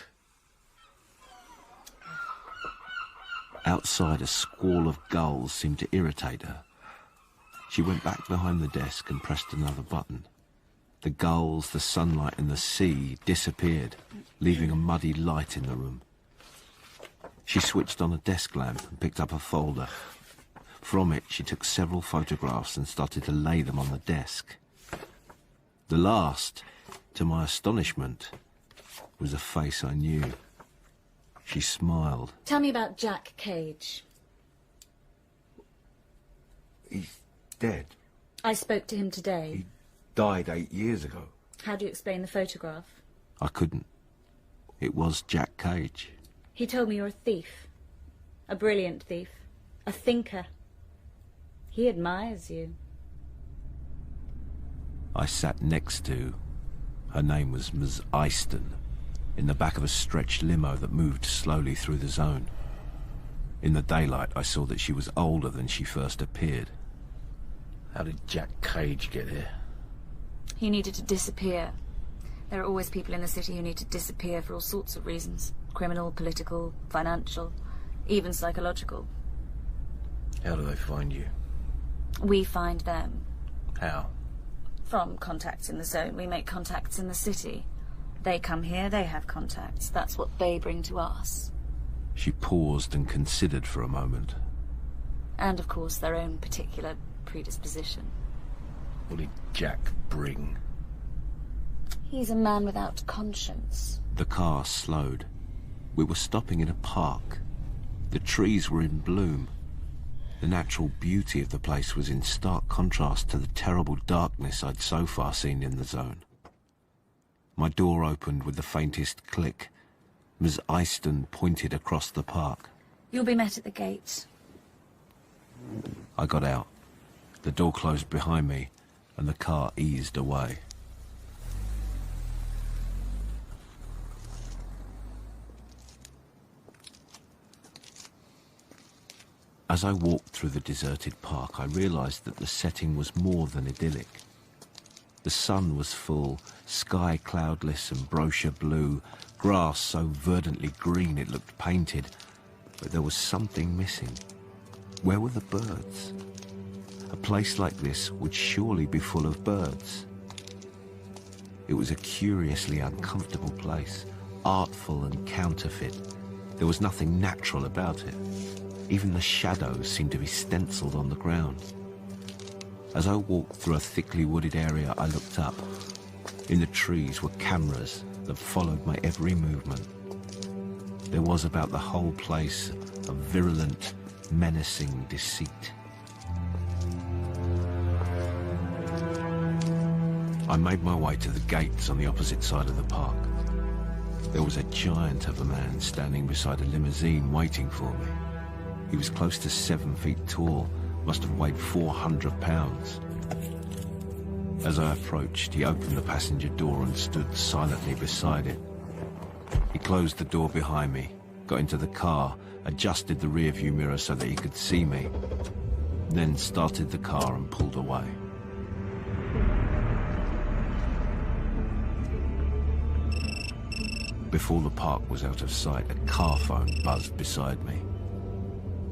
[SPEAKER 4] Outside, a squall of gulls seemed to irritate her. She went back behind the desk and pressed another button. The gulls, the sunlight and the sea disappeared, leaving a muddy light in the room. She switched on a desk lamp and picked up a folder. From it, she took several photographs and started to lay them on the desk. The last, to my astonishment, was a face I knew. She smiled.
[SPEAKER 10] Tell me about Jack Cage.
[SPEAKER 13] He's dead.
[SPEAKER 10] I spoke to him today.
[SPEAKER 13] He died 8 years ago.
[SPEAKER 10] How do you explain the photograph?
[SPEAKER 4] I couldn't. It was Jack Cage.
[SPEAKER 10] He told me you're a thief. A brilliant thief. A thinker. He admires you.
[SPEAKER 4] I sat next to... Her name was Ms. Easton, in the back of a stretched limo that moved slowly through the zone. In the daylight, I saw that she was older than she first appeared.
[SPEAKER 13] How did Jack Cage get here?
[SPEAKER 10] He needed to disappear. There are always people in the city who need to disappear for all sorts of reasons. Criminal, political, financial, even psychological.
[SPEAKER 13] How do they find you?
[SPEAKER 10] We find them.
[SPEAKER 13] How?
[SPEAKER 10] From contacts in the zone, we make contacts in the city. They come here, they have contacts. That's what they bring to us.
[SPEAKER 4] She paused and considered for a moment.
[SPEAKER 10] And, of course, their own particular predisposition.
[SPEAKER 13] What did Jack bring?
[SPEAKER 10] He's a man without conscience.
[SPEAKER 4] The car slowed. We were stopping in a park. The trees were in bloom. The natural beauty of the place was in stark contrast to the terrible darkness I'd so far seen in the zone. My door opened with the faintest click. Ms. Easton pointed across the park.
[SPEAKER 10] You'll be met at the gate.
[SPEAKER 4] I got out. The door closed behind me, and the car eased away. As I walked through the deserted park, I realized that the setting was more than idyllic. The sun was full, sky cloudless and brochure blue, grass so verdantly green it looked painted, but there was something missing. Where were the birds? A place like this would surely be full of birds. It was a curiously uncomfortable place, artful and counterfeit. There was nothing natural about it. Even the shadows seemed to be stenciled on the ground. As I walked through a thickly wooded area, I looked up. In the trees were cameras that followed my every movement. There was about the whole place a virulent, menacing deceit. I made my way to the gates on the opposite side of the park. There was a giant of a man standing beside a limousine waiting for me. He was close to 7 feet tall, must have weighed 400 pounds. As I approached, he opened the passenger door and stood silently beside it. He closed the door behind me, got into the car, adjusted the rearview mirror so that he could see me, then started the car and pulled away. Before the park was out of sight, a car phone buzzed beside me.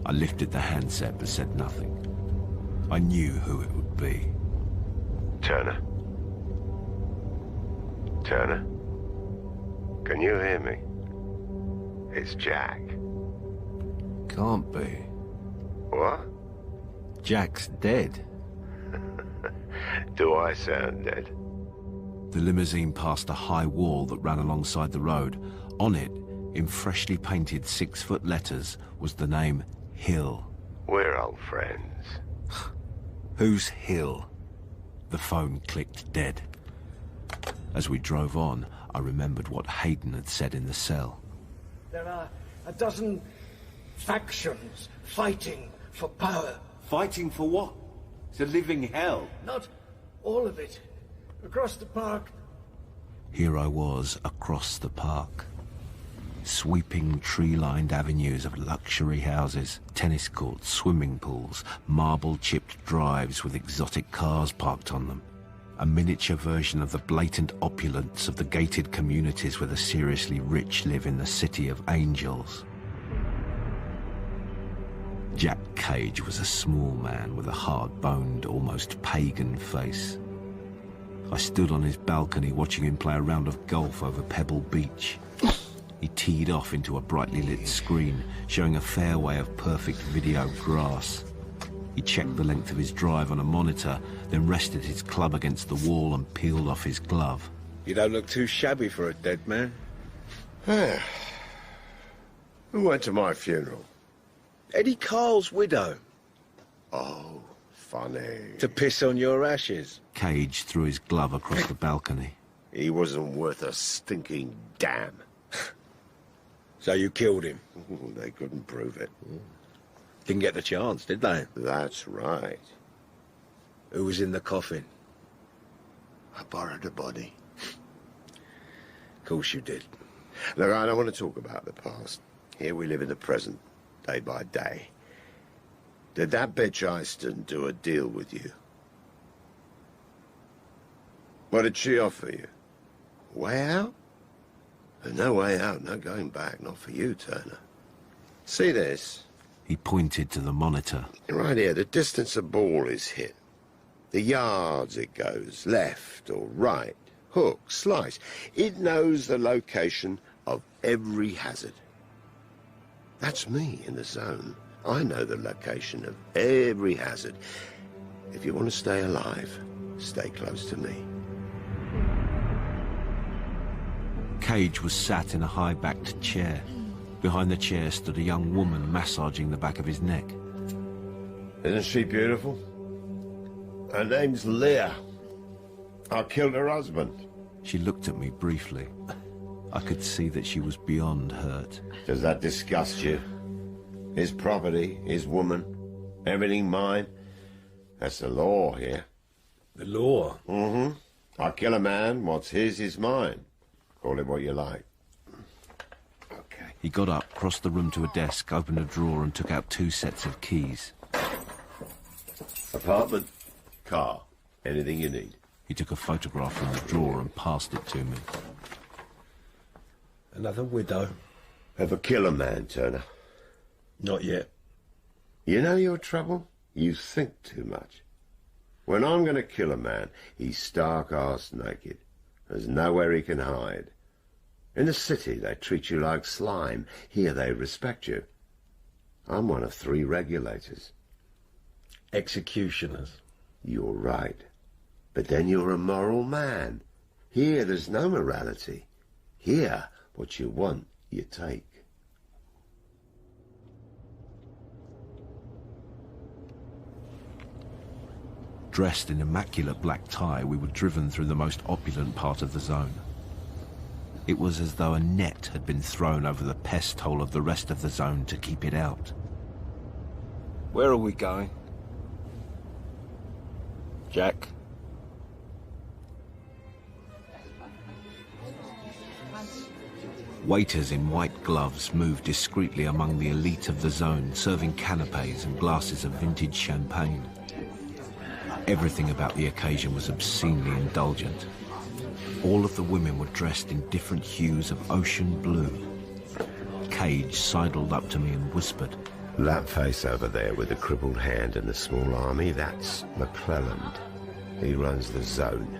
[SPEAKER 4] I lifted the handset but said nothing. I knew who it would be.
[SPEAKER 2] Turner? Turner? Can you hear me? It's Jack.
[SPEAKER 13] Can't be.
[SPEAKER 2] What?
[SPEAKER 13] Jack's dead.
[SPEAKER 2] Do I sound dead?
[SPEAKER 4] The limousine passed a high wall that ran alongside the road. On it, in freshly painted 6-foot letters, was the name Hill.
[SPEAKER 2] We're old friends.
[SPEAKER 4] Who's Hill? The phone clicked dead. As we drove on, I remembered what Hayden had said in the cell.
[SPEAKER 9] There are a dozen Factions fighting for power.
[SPEAKER 13] Fighting for what? It's a living hell.
[SPEAKER 9] Not all of it. Across the park.
[SPEAKER 4] Here I was, across the park. Sweeping tree-lined avenues of luxury houses, tennis courts, swimming pools, marble-chipped drives with exotic cars parked on them. A miniature version of the blatant opulence of the gated communities where the seriously rich live in the City of Angels. Jack Cage was a small man with a hard-boned, almost pagan face. I stood on his balcony watching him play a round of golf over Pebble Beach. He teed off into a brightly lit screen, showing a fairway of perfect video grass. He checked the length of his drive on a monitor, then rested his club against the wall and peeled off his glove.
[SPEAKER 2] You don't look too shabby for a dead man. Who went to my funeral? Eddie Carl's widow. Oh, funny. To piss on your ashes.
[SPEAKER 4] Cage threw his glove across the balcony.
[SPEAKER 2] He wasn't worth a stinking damn.
[SPEAKER 14] So you killed him?
[SPEAKER 2] They couldn't prove it.
[SPEAKER 14] Didn't get the chance, did they?
[SPEAKER 2] That's right.
[SPEAKER 14] Who was in the coffin?
[SPEAKER 2] I borrowed a body.
[SPEAKER 14] Of course you did.
[SPEAKER 2] Look, I don't want to talk about the past. Here we live in the present, day by day. Did that bitch Eyston do a deal with you? What did she offer you? Way out? There's no way out, no going back, not for you, Turner. See this?
[SPEAKER 4] He pointed to the monitor.
[SPEAKER 2] Right here, the distance a ball is hit. The yards it goes, left or right, hook, slice. It knows the location of every hazard. That's me in the zone. I know the location of every hazard. If you want to stay alive, stay close to me.
[SPEAKER 4] Cage was sat in a high-backed chair. Behind the chair stood a young woman massaging the back of his neck.
[SPEAKER 2] Isn't she beautiful? Her name's Leah. I killed her husband.
[SPEAKER 4] She looked at me briefly. I could see that she was beyond hurt.
[SPEAKER 2] Does that disgust you? His property, his woman, everything mine. That's the law here.
[SPEAKER 14] The law?
[SPEAKER 2] Mm-hmm. I kill a man, what's his is mine. Call it what you like.
[SPEAKER 14] Okay.
[SPEAKER 4] He got up, crossed the room to a desk, opened a drawer and took out 2 sets of keys.
[SPEAKER 2] Apartment, car, anything you need.
[SPEAKER 4] He took a photograph from the drawer and passed it to me.
[SPEAKER 14] Another widow.
[SPEAKER 2] Ever kill a man, Turner?
[SPEAKER 14] Not yet.
[SPEAKER 2] You know your trouble? You think too much. When I'm going to kill a man, he's stark-ass naked. There's nowhere he can hide. In the city, they treat you like slime. Here, they respect you. I'm one of 3 regulators.
[SPEAKER 14] Executioners.
[SPEAKER 2] You're right. But then you're a moral man. Here, there's no morality. Here, what you want, you take.
[SPEAKER 4] Dressed in immaculate black tie, we were driven through the most opulent part of the zone. It was as though a net had been thrown over the pest hole of the rest of the zone to keep it out.
[SPEAKER 14] Where are we going? Jack?
[SPEAKER 4] Waiters in white gloves moved discreetly among the elite of the zone, serving canapes and glasses of vintage champagne. Everything about the occasion was obscenely indulgent. All of the women were dressed in different hues of ocean blue. Cage sidled up to me and whispered,
[SPEAKER 2] That face over there with the crippled hand and the small army, that's McClelland. He runs the zone.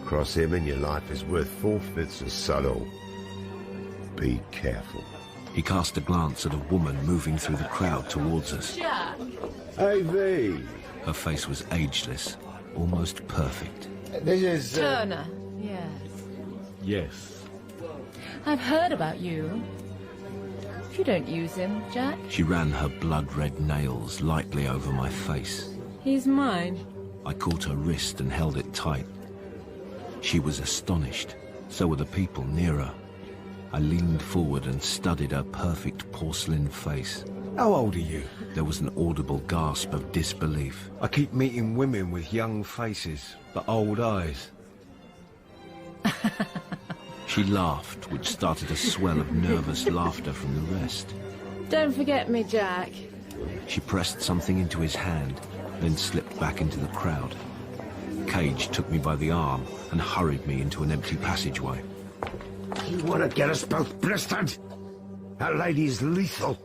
[SPEAKER 2] Cross him and your life is worth 4/5 of Sodor. Be careful.
[SPEAKER 4] He cast a glance at a woman moving through the crowd towards us.
[SPEAKER 19] Jack!
[SPEAKER 2] Hey, V!
[SPEAKER 4] Her face was ageless, almost perfect.
[SPEAKER 2] This is...
[SPEAKER 19] Turner. Yes.
[SPEAKER 14] Yes.
[SPEAKER 19] I've heard about you. You don't use him, Jack.
[SPEAKER 4] She ran her blood-red nails lightly over my face.
[SPEAKER 19] He's mine.
[SPEAKER 4] I caught her wrist and held it tight. She was astonished. So were the people near her. I leaned forward and studied her perfect porcelain face.
[SPEAKER 13] How old are you?
[SPEAKER 23] There was an audible gasp of disbelief.
[SPEAKER 13] I keep meeting women with young faces, but old eyes.
[SPEAKER 23] She laughed, which started a swell of nervous laughter from the rest.
[SPEAKER 19] Don't forget me, Jack.
[SPEAKER 23] She pressed something into his hand, then slipped back into the crowd. Cage took me by the arm and hurried me into an empty passageway.
[SPEAKER 2] You want to get us both blistered? That lady's lethal.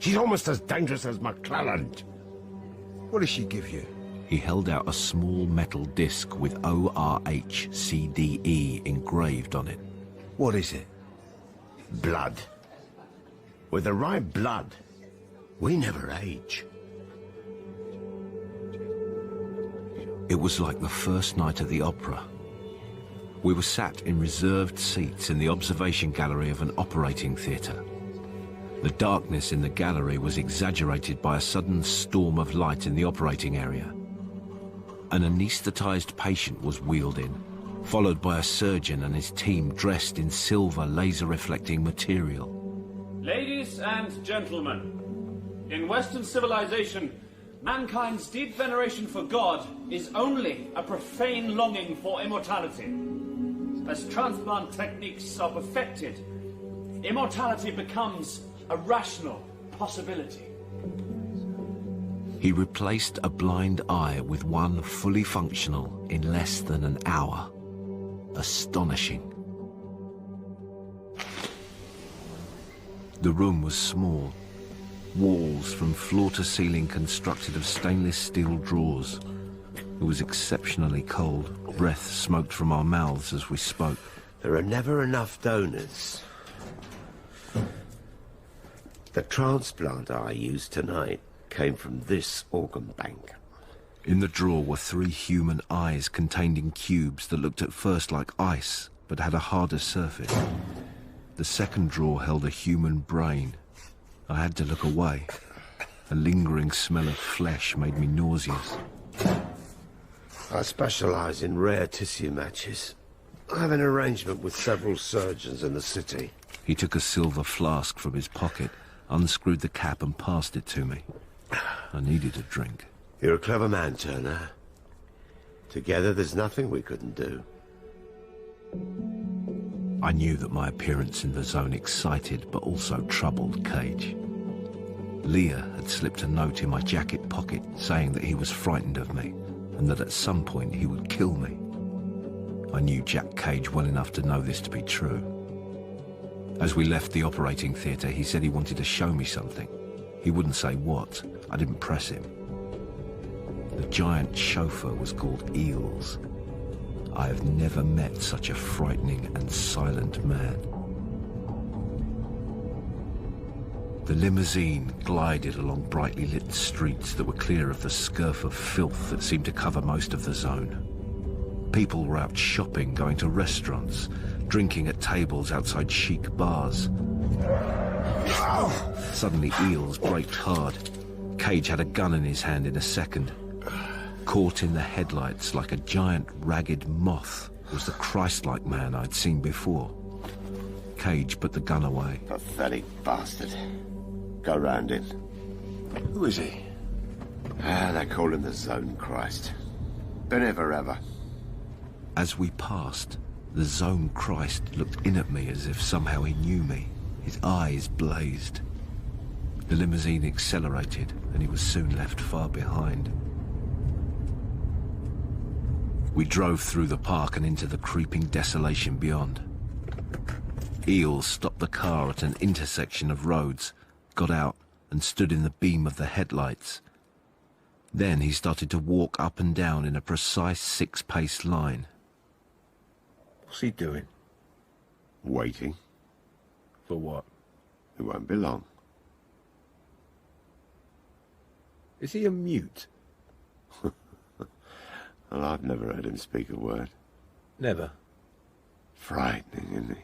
[SPEAKER 2] She's almost as dangerous as McClelland.
[SPEAKER 13] What does she give you?
[SPEAKER 23] He held out a small metal disc with ORHCDE engraved on it.
[SPEAKER 13] What is it?
[SPEAKER 2] Blood. With the right blood, we never age.
[SPEAKER 23] It was like the first night of the opera. We were sat in reserved seats in the observation gallery of an operating theatre. The darkness in the gallery was exaggerated by a sudden storm of light in the operating area. An anaesthetized patient was wheeled in, followed by a surgeon and his team dressed in silver laser-reflecting material.
[SPEAKER 12] Ladies and gentlemen, in Western civilization, mankind's deep veneration for God is only a profane longing for immortality. As transplant techniques are perfected, immortality becomes a rational possibility.
[SPEAKER 23] He replaced a blind eye with one fully functional in less than an hour. Astonishing. The room was small. Walls from floor to ceiling constructed of stainless steel drawers. It was exceptionally cold. Breath smoked from our mouths as we spoke.
[SPEAKER 2] There are never enough donors. The transplant I used tonight came from this organ bank.
[SPEAKER 23] In the drawer were 3 human eyes contained in cubes that looked at first like ice, but had a harder surface. The second drawer held a human brain. I had to look away. A lingering smell of flesh made me nauseous.
[SPEAKER 2] I specialize in rare tissue matches. I have an arrangement with several surgeons in the city.
[SPEAKER 23] He took a silver flask from his pocket, unscrewed the cap and passed it to me. I needed a drink.
[SPEAKER 2] You're a clever man, Turner. Together there's nothing we couldn't do.
[SPEAKER 23] I knew that my appearance in the zone excited but also troubled Cage. Leah had slipped a note in my jacket pocket saying that he was frightened of me and that at some point he would kill me. I knew Jack Cage well enough to know this to be true. As we left the operating theatre, he said he wanted to show me something. He wouldn't say what. I didn't press him. The giant chauffeur was called Eels. I have never met such a frightening and silent man. The limousine glided along brightly lit streets that were clear of the scurf of filth that seemed to cover most of the zone. People were out shopping, going to restaurants, drinking at tables outside chic bars. Suddenly Eels braked hard. Cage had a gun in his hand in a second. Caught in the headlights like a giant ragged moth was the Christ-like man I'd seen before. Cage put the gun away.
[SPEAKER 2] Pathetic bastard. Go round him. Who is he? They call him the Zone Christ. Been here forever.
[SPEAKER 23] As we passed, the Zone Christ looked in at me as if somehow he knew me. His eyes blazed. The limousine accelerated, and he was soon left far behind. We drove through the park and into the creeping desolation beyond. Eels stopped the car at an intersection of roads, got out, and stood in the beam of the headlights. Then he started to walk up and down in a precise 6-pace line.
[SPEAKER 2] What's he doing? Waiting.
[SPEAKER 13] For what?
[SPEAKER 2] It won't be long.
[SPEAKER 13] Is he a mute?
[SPEAKER 2] Well, I've never heard him speak a word.
[SPEAKER 13] Never.
[SPEAKER 2] Frightening, isn't he?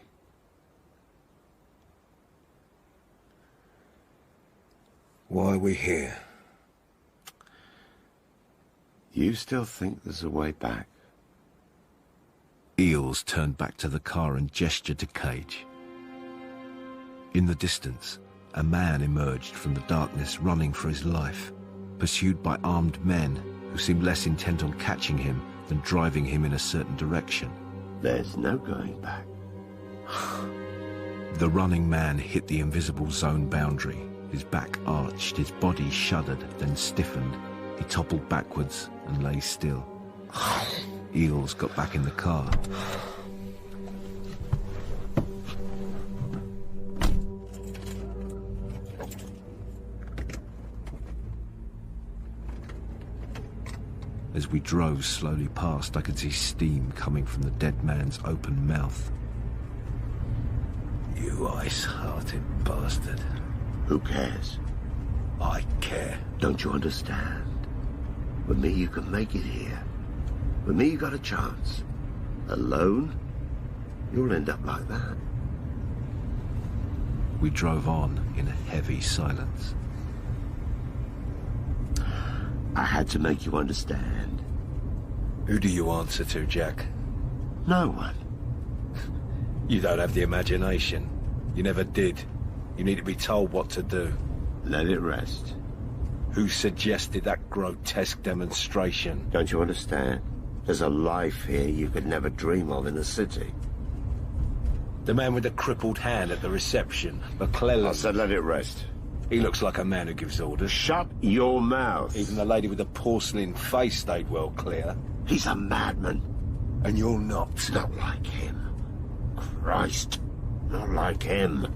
[SPEAKER 13] Why are we here?
[SPEAKER 2] You still think there's a way back?
[SPEAKER 23] Eels turned back to the car and gestured to Cage. In the distance,
[SPEAKER 4] a man emerged from the darkness running for his life, pursued by armed men who seemed less intent on catching him than driving him in a certain direction.
[SPEAKER 2] There's no going back.
[SPEAKER 4] The running man hit the invisible zone boundary. His back arched, his body shuddered, then stiffened. He toppled backwards and lay still. Eels got back in the car. As we drove slowly past, I could see steam coming from the dead man's open mouth. You ice-hearted bastard.
[SPEAKER 2] Who cares?
[SPEAKER 4] I care.
[SPEAKER 2] Don't you understand? With me, you can make it here. With me, you got a chance. Alone, you'll end up like that.
[SPEAKER 4] We drove on in a heavy silence.
[SPEAKER 2] I had to make you understand.
[SPEAKER 13] Who do you answer to, Jack?
[SPEAKER 2] No one.
[SPEAKER 13] You don't have the imagination. You never did. You need to be told what to do.
[SPEAKER 2] Let it rest.
[SPEAKER 13] Who suggested that grotesque demonstration?
[SPEAKER 2] Don't you understand? There's a life here you could never dream of in the city.
[SPEAKER 13] The man with the crippled hand at the reception, McClellan.
[SPEAKER 2] I said let it rest.
[SPEAKER 13] He looks like a man who gives orders.
[SPEAKER 2] Shut your mouth.
[SPEAKER 13] Even the lady with the porcelain face stayed well clear.
[SPEAKER 2] He's a madman.
[SPEAKER 13] And you're not.
[SPEAKER 2] Not like him. Christ. Not like him.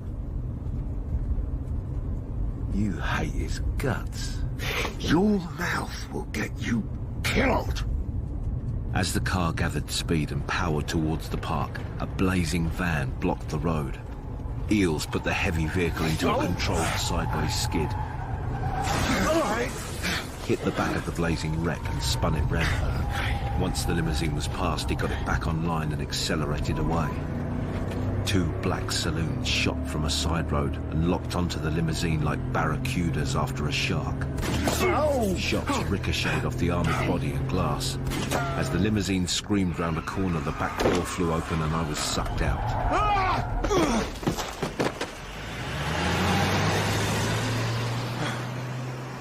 [SPEAKER 4] You hate his guts.
[SPEAKER 2] Your mouth will get you killed.
[SPEAKER 4] As the car gathered speed and powered towards the park, a blazing van blocked the road. Eels put the heavy vehicle into a controlled sideways skid. Hit the back of the blazing wreck and spun it round. Once the limousine was past, he got it back online and accelerated away. Two black saloons shot from a side road and locked onto the limousine like barracudas after a shark. Shots ricocheted off the armoured body and glass. As the limousine screamed round a corner, the back door flew open and I was sucked out.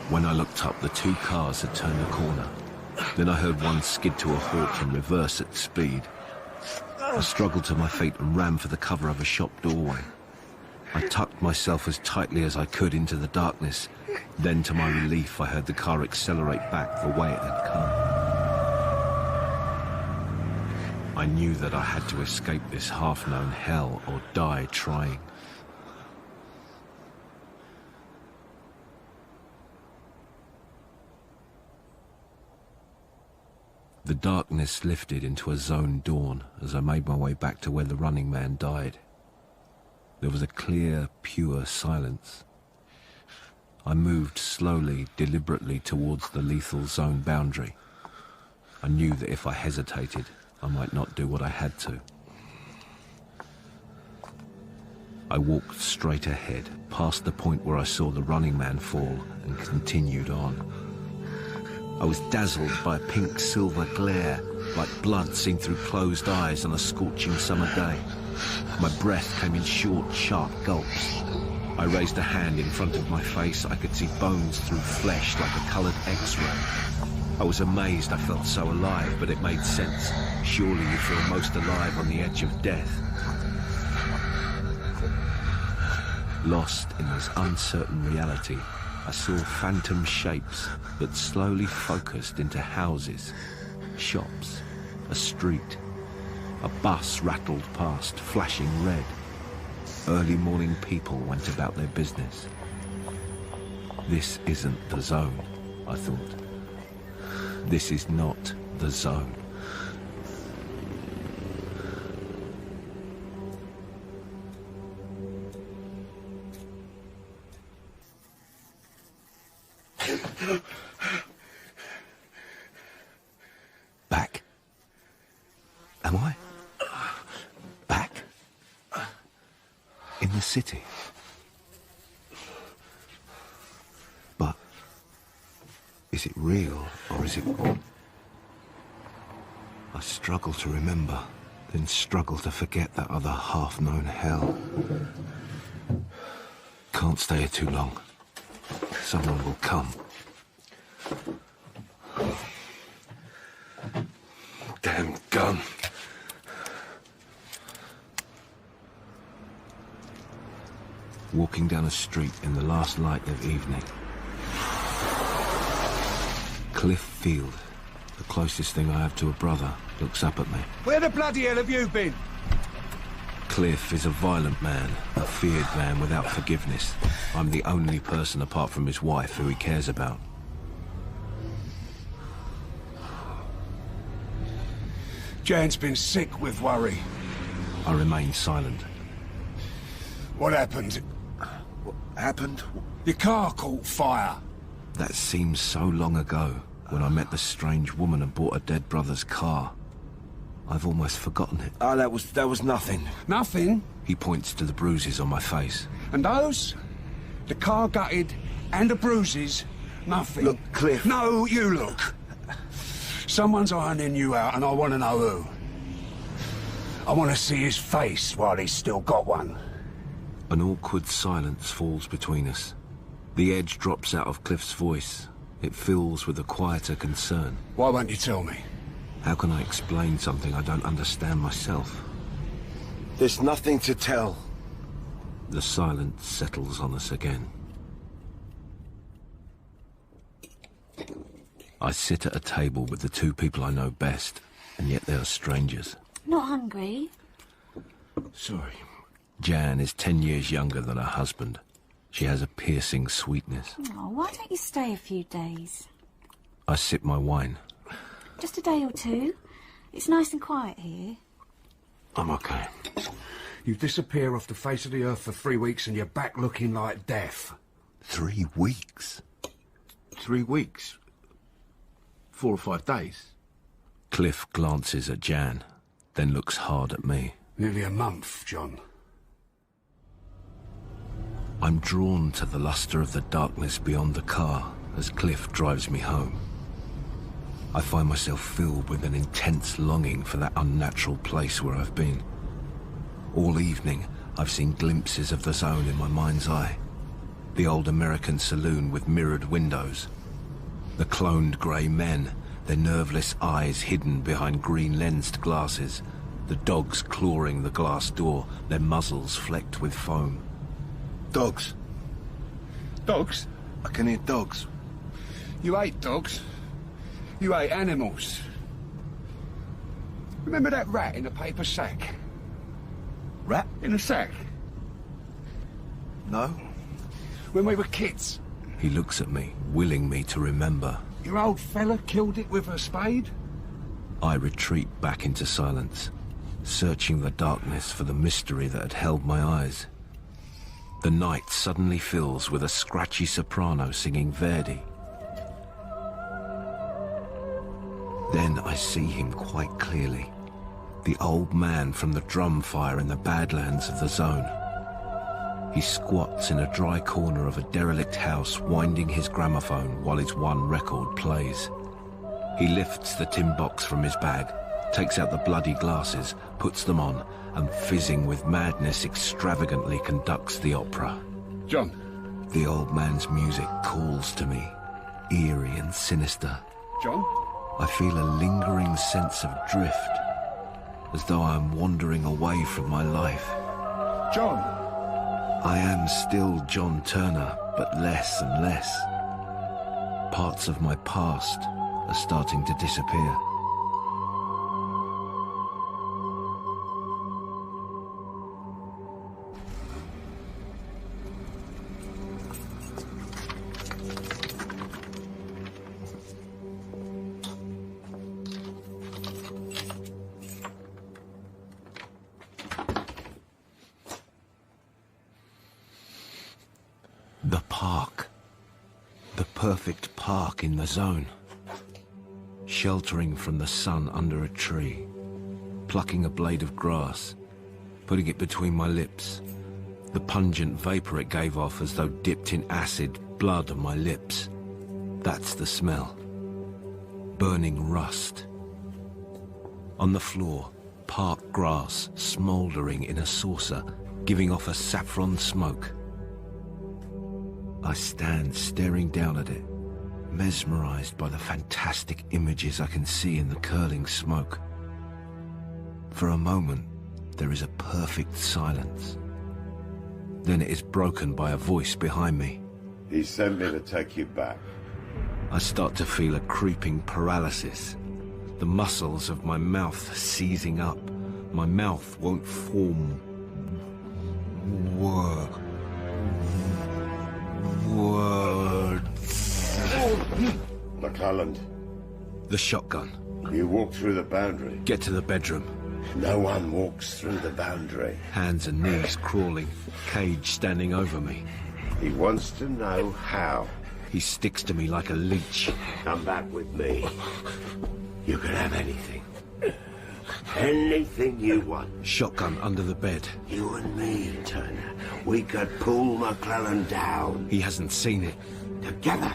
[SPEAKER 4] When I looked up, the two cars had turned the corner. Then I heard one skid to a halt and reverse at speed. I struggled to my feet and ran for the cover of a shop doorway. I tucked myself as tightly as I could into the darkness. Then, to my relief, I heard the car accelerate back the way it had come. I knew that I had to escape this half-known hell or die trying. The darkness lifted into a zone dawn as I made my way back to where the running man died. There was a clear, pure silence. I moved slowly, deliberately towards the lethal zone boundary. I knew that if I hesitated, I might not do what I had to. I walked straight ahead, past the point where I saw the running man fall, and continued on. I was dazzled by a pink-silver glare, like blood seen through closed eyes on a scorching summer day. My breath came in short, sharp gulps. I raised a hand in front of my face. I could see bones through flesh like a coloured X-ray. I was amazed I felt so alive, but it made sense. Surely you feel most alive on the edge of death. Lost in this uncertain reality, I saw phantom shapes that slowly focused into houses, shops, a street. A bus rattled past, flashing red. Early morning people went about their business. This isn't the zone, I thought. This is not the zone. Back? Am I? Back? In the city? But is it real or is it... I struggle to remember, then struggle to forget that other half-known hell.
[SPEAKER 13] can't stay here too long. Someone will come. Damn gun. Walking down a street in the last light of evening. Cliff Field, the closest thing I have to a brother, looks up at me.
[SPEAKER 5] Where the bloody hell have you been?
[SPEAKER 13] Cliff is a violent man, a feared man without forgiveness. I'm the only person apart from his wife who he cares about.
[SPEAKER 5] Jan's been sick with worry.
[SPEAKER 13] I remain silent.
[SPEAKER 5] What happened?
[SPEAKER 13] What happened?
[SPEAKER 5] Your car caught fire.
[SPEAKER 13] That seems so long ago, when I met the strange woman and bought a dead brother's car. I've almost forgotten it.
[SPEAKER 5] Oh, that was nothing. Nothing?
[SPEAKER 13] He points to the bruises on my face.
[SPEAKER 5] And those? The car gutted and the bruises? Nothing.
[SPEAKER 13] Look, Cliff.
[SPEAKER 5] No, you look. Someone's ironing you out and I want to know who. I want to see his face while he's still got one.
[SPEAKER 13] An awkward silence falls between us. The edge drops out of Cliff's voice. It fills with a quieter concern.
[SPEAKER 5] Why won't you tell me?
[SPEAKER 13] How can I explain something I don't understand myself?
[SPEAKER 5] There's nothing to tell.
[SPEAKER 13] The silence settles on us again. I sit at a table with the two people I know best, and yet they are strangers.
[SPEAKER 10] Not hungry?
[SPEAKER 13] Sorry. Jan is 10 years younger than her husband. She has a piercing sweetness.
[SPEAKER 10] Oh, why don't you stay a few days?
[SPEAKER 13] I sip my wine.
[SPEAKER 10] Just a day or two. It's nice and quiet here.
[SPEAKER 13] I'm okay.
[SPEAKER 5] You disappear off the face of the earth for 3 weeks and you're back looking like death.
[SPEAKER 13] 3 weeks?
[SPEAKER 5] 3 weeks? 4 or 5 days?
[SPEAKER 13] Cliff glances at Jan, then looks hard at me.
[SPEAKER 5] Nearly a month, John.
[SPEAKER 13] I'm drawn to the luster of the darkness beyond the car as Cliff drives me home. I find myself filled with an intense longing for that unnatural place where I've been. All evening, I've seen glimpses of the zone in my mind's eye. The old American saloon with mirrored windows. The cloned grey men, their nerveless eyes hidden behind green-lensed glasses. The dogs clawing the glass door, their muzzles flecked with foam.
[SPEAKER 5] Dogs. Dogs? I can hear dogs. You ate dogs. You ate animals. Remember that rat in a paper sack?
[SPEAKER 13] Rat?
[SPEAKER 5] In a sack?
[SPEAKER 13] No.
[SPEAKER 5] When we were kids.
[SPEAKER 13] He looks at me, willing me to remember.
[SPEAKER 5] Your old fella killed it with a spade?
[SPEAKER 13] I retreat back into silence, searching the darkness for the mystery that had held my eyes. The night suddenly fills with a scratchy soprano singing Verdi. Then I see him quite clearly. The old man from the drum fire in the Badlands of the zone. He squats in a dry corner of a derelict house, winding his gramophone while his one record plays. He lifts the tin box from his bag, takes out the bloody glasses, puts them on, and fizzing with madness extravagantly conducts the opera.
[SPEAKER 5] John.
[SPEAKER 13] The old man's music calls to me, eerie and sinister.
[SPEAKER 5] John?
[SPEAKER 13] I feel a lingering sense of drift, as though I am wandering away from my life.
[SPEAKER 5] John!
[SPEAKER 13] I am still John Turner, but less and less. Parts of my past are starting to disappear. The park. The perfect park in the zone. Sheltering from the sun under a tree. Plucking a blade of grass. Putting it between my lips. The pungent vapor it gave off as though dipped in acid, blood on my lips. That's the smell. Burning rust. On the floor, park grass smouldering in a saucer, giving off a saffron smoke. I stand staring down at it, mesmerized by the fantastic images I can see in the curling smoke. For a moment, there is a perfect silence. Then it is broken by a voice behind me.
[SPEAKER 2] He sent me to take you back.
[SPEAKER 13] I start to feel a creeping paralysis. The muscles of my mouth seizing up. My mouth won't form words.
[SPEAKER 2] McClelland.
[SPEAKER 13] The shotgun.
[SPEAKER 2] You walk through the boundary.
[SPEAKER 13] Get to the bedroom.
[SPEAKER 2] No one walks through the boundary.
[SPEAKER 13] Hands and knees crawling, cage standing over me.
[SPEAKER 2] He wants to know how.
[SPEAKER 13] He sticks to me like a leech.
[SPEAKER 2] Come back with me. You can have anything. Anything you want.
[SPEAKER 13] Shotgun under the bed.
[SPEAKER 2] You and me, Turner. We could pull McClelland down.
[SPEAKER 13] He hasn't seen it.
[SPEAKER 2] Together,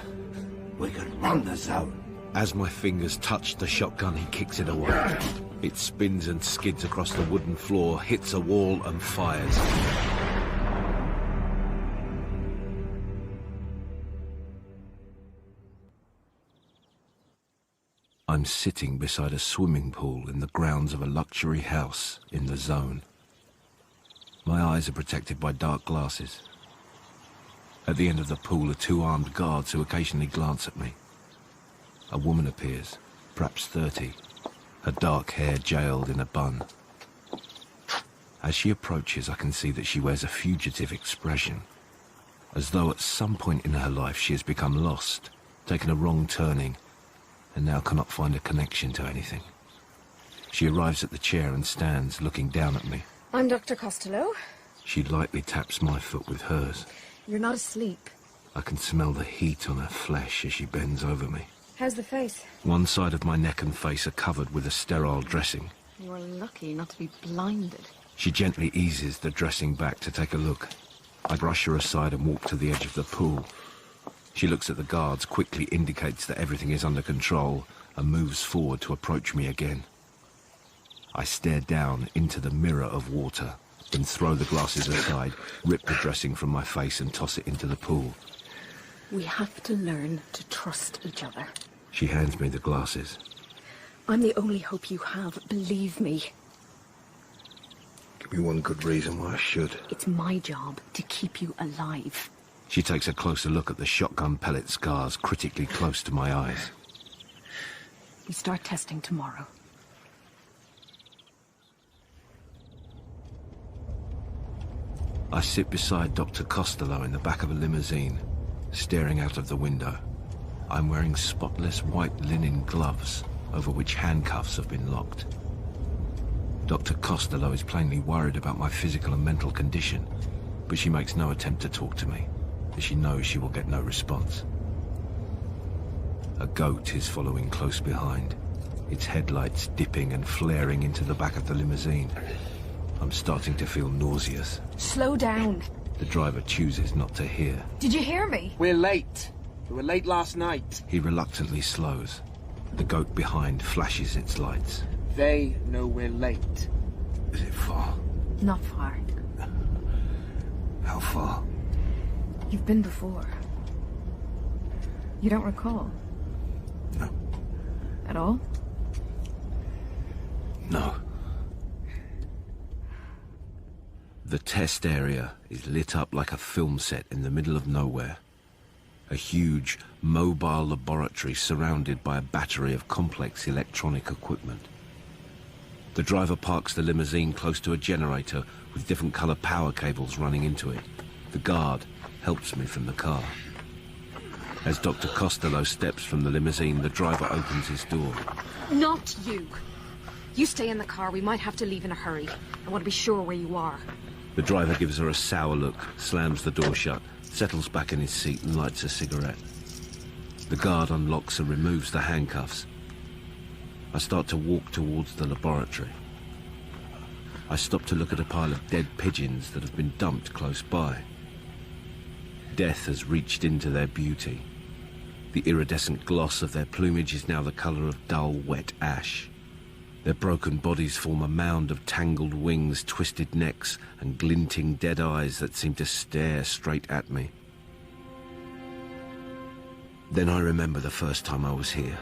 [SPEAKER 2] we could run the zone.
[SPEAKER 13] As my fingers touch the shotgun, he kicks it away. It spins and skids across the wooden floor, hits a wall and fires. I'm sitting beside a swimming pool in the grounds of a luxury house in the zone. My eyes are protected by dark glasses. At the end of the pool are two armed guards who occasionally glance at me. A woman appears, perhaps 30, her dark hair jailed in a bun. As she approaches, I can see that she wears a fugitive expression, as though at some point in her life she has become lost, taken a wrong turning, and now cannot find a connection to anything. She arrives at the chair and stands, looking down at me.
[SPEAKER 8] I'm Dr. Costello.
[SPEAKER 13] She lightly taps my foot with hers.
[SPEAKER 8] You're not asleep.
[SPEAKER 13] I can smell the heat on her flesh as she bends over me.
[SPEAKER 8] How's the face?
[SPEAKER 13] One side of my neck and face are covered with a sterile dressing.
[SPEAKER 8] You're lucky not to be blinded.
[SPEAKER 13] She gently eases the dressing back to take a look. I brush her aside and walk to the edge of the pool. She looks at the guards, quickly indicates that everything is under control, and moves forward to approach me again. I stare down into the mirror of water, then throw the glasses aside, rip the dressing from my face and toss it into the pool.
[SPEAKER 8] We have to learn to trust each other.
[SPEAKER 13] She hands me the glasses.
[SPEAKER 8] I'm the only hope you have, believe me.
[SPEAKER 13] Give me one good reason why I should.
[SPEAKER 8] It's my job to keep you alive.
[SPEAKER 13] She takes a closer look at the shotgun pellet scars critically close to my eyes.
[SPEAKER 8] We start testing tomorrow.
[SPEAKER 13] I sit beside Dr. Costello in the back of a limousine, staring out of the window. I'm wearing spotless white linen gloves, over which handcuffs have been locked. Dr. Costello is plainly worried about my physical and mental condition, but she makes no attempt to talk to me, as she knows she will get no response. A goat is following close behind, its headlights dipping and flaring into the back of the limousine. I'm starting to feel nauseous.
[SPEAKER 8] Slow down.
[SPEAKER 13] The driver chooses not to hear.
[SPEAKER 8] Did you hear me?
[SPEAKER 6] We're late. We were late last night.
[SPEAKER 13] He reluctantly slows. The goat behind flashes its lights.
[SPEAKER 6] They know we're late.
[SPEAKER 13] Is it far?
[SPEAKER 8] Not far.
[SPEAKER 13] How far?
[SPEAKER 8] You've been before. You don't recall?
[SPEAKER 13] No.
[SPEAKER 8] At all?
[SPEAKER 13] No. The test area is lit up like a film set in the middle of nowhere. A huge, mobile laboratory surrounded by a battery of complex electronic equipment. The driver parks the limousine close to a generator with different color power cables running into it. The guard helps me from the car. As Dr. Costello steps from the limousine, the driver opens his door.
[SPEAKER 8] Not you. You stay in the car. We might have to leave in a hurry. I want to be sure where you are.
[SPEAKER 13] The driver gives her a sour look, slams the door shut, settles back in his seat and lights a cigarette. The guard unlocks and removes the handcuffs. I start to walk towards the laboratory. I stop to look at a pile of dead pigeons that have been dumped close by. Death has reached into their beauty. The iridescent gloss of their plumage is now the color of dull, wet ash. Their broken bodies form a mound of tangled wings, twisted necks, and glinting dead eyes that seem to stare straight at me. Then I remember the first time I was here.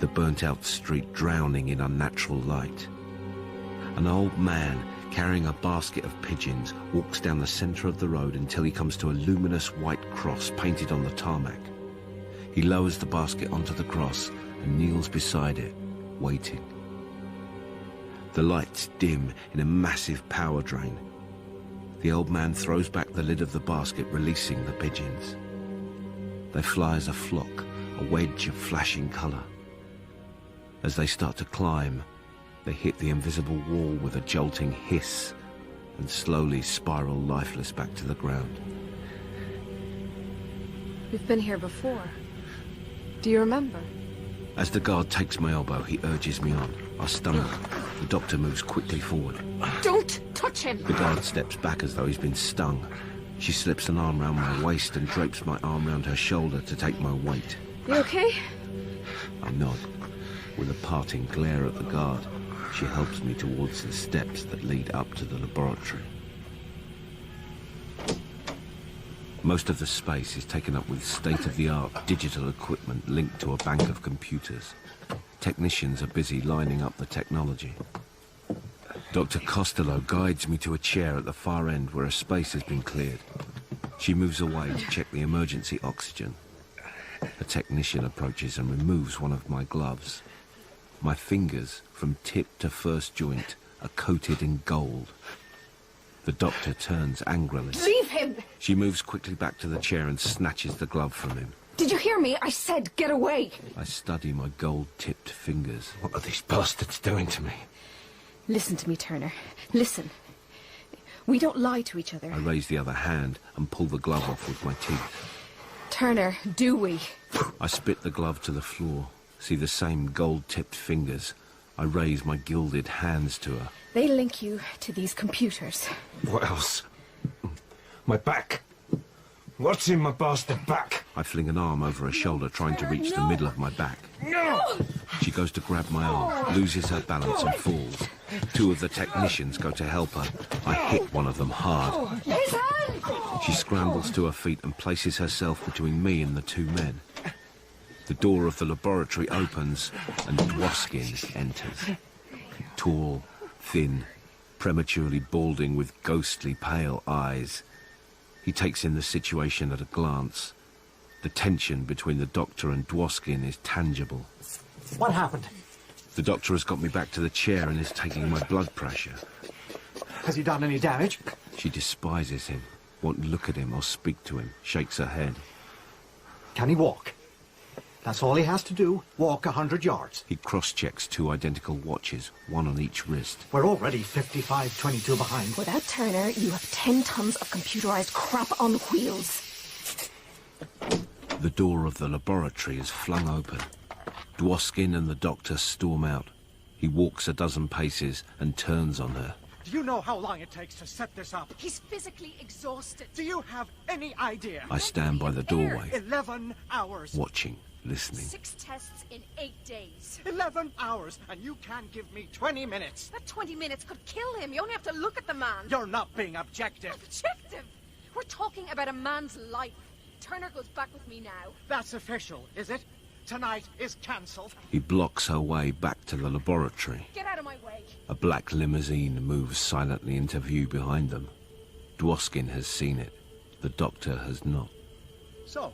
[SPEAKER 13] The burnt-out street drowning in unnatural light. An old man carrying a basket of pigeons walks down the centre of the road until he comes to a luminous white cross painted on the tarmac. He lowers the basket onto the cross and kneels beside it, waiting. The lights dim in a massive power drain. The old man throws back the lid of the basket, releasing the pigeons. They fly as a flock, a wedge of flashing colour. As they start to climb, they hit the invisible wall with a jolting hiss and slowly spiral lifeless back to the ground.
[SPEAKER 8] We've been here before. Do you remember?
[SPEAKER 13] As the guard takes my elbow, he urges me on. I stumble. The doctor moves quickly forward.
[SPEAKER 8] Don't touch him!
[SPEAKER 13] The guard steps back as though he's been stung. She slips an arm round my waist and drapes my arm round her shoulder to take my weight.
[SPEAKER 8] You okay?
[SPEAKER 13] I nod. With a parting glare at the guard, she helps me towards the steps that lead up to the laboratory. Most of the space is taken up with state-of-the-art digital equipment linked to a bank of computers. Technicians are busy lining up the technology. Dr. Costello guides me to a chair at the far end where a space has been cleared. She moves away to check the emergency oxygen. A technician approaches and removes one of my gloves. My fingers, from tip to first joint, are coated in gold. The doctor turns angrily.
[SPEAKER 8] Leave him!
[SPEAKER 13] She moves quickly back to the chair and snatches the glove from him.
[SPEAKER 8] Did you hear me? I said get away!
[SPEAKER 13] I study my gold-tipped fingers.
[SPEAKER 17] What are these bastards doing to me?
[SPEAKER 8] Listen to me, Turner. Listen. We don't lie to each other.
[SPEAKER 13] I raise the other hand and pull the glove off with my teeth.
[SPEAKER 8] Turner, do we?
[SPEAKER 13] I spit the glove to the floor, see the same gold-tipped fingers. I raise my gilded hands to her.
[SPEAKER 8] They link you to these computers.
[SPEAKER 17] What else? My back. What's in my bastard back?
[SPEAKER 13] I fling an arm over her shoulder, trying to reach the middle of my back.
[SPEAKER 17] No!
[SPEAKER 13] She goes to grab my arm, loses her balance and falls. Two of the technicians go to help her. I hit one of them hard. She scrambles to her feet and places herself between me and the two men. The door of the laboratory opens and Dwoskin enters. Tall, thin, prematurely balding with ghostly pale eyes. He takes in the situation at a glance. The tension between the doctor and Dwoskin is tangible.
[SPEAKER 3] What happened?
[SPEAKER 13] The doctor has got me back to the chair and is taking my blood pressure.
[SPEAKER 3] Has he done any damage?
[SPEAKER 13] She despises him, won't look at him or speak to him, shakes her head.
[SPEAKER 3] Can he walk? That's all he has to do, walk 100 yards.
[SPEAKER 13] He cross-checks two identical watches, one on each wrist.
[SPEAKER 3] We're already 55-22 behind.
[SPEAKER 8] Without Turner, you have 10 tons of computerized crap on wheels.
[SPEAKER 13] The door of the laboratory is flung open. Dwoskin and the doctor storm out. He walks a dozen paces and turns on her.
[SPEAKER 3] Do you know how long it takes to set this up?
[SPEAKER 8] He's physically exhausted.
[SPEAKER 3] Do you have any idea?
[SPEAKER 13] I stand by the doorway,
[SPEAKER 3] 11 hours.
[SPEAKER 13] watching, listening.
[SPEAKER 8] 6 tests in 8 days.
[SPEAKER 3] 11 hours, and you can't give me 20 minutes.
[SPEAKER 8] That 20 minutes could kill him. You only have to look at the man.
[SPEAKER 3] You're not being objective.
[SPEAKER 8] Objective? We're talking about a man's life. Turner goes back with me now.
[SPEAKER 3] That's official, is it? Tonight is cancelled.
[SPEAKER 13] He blocks her way back to the laboratory.
[SPEAKER 8] Get out of my way.
[SPEAKER 13] A black limousine moves silently into view behind them. Dwoskin has seen it. The doctor has not.
[SPEAKER 3] So,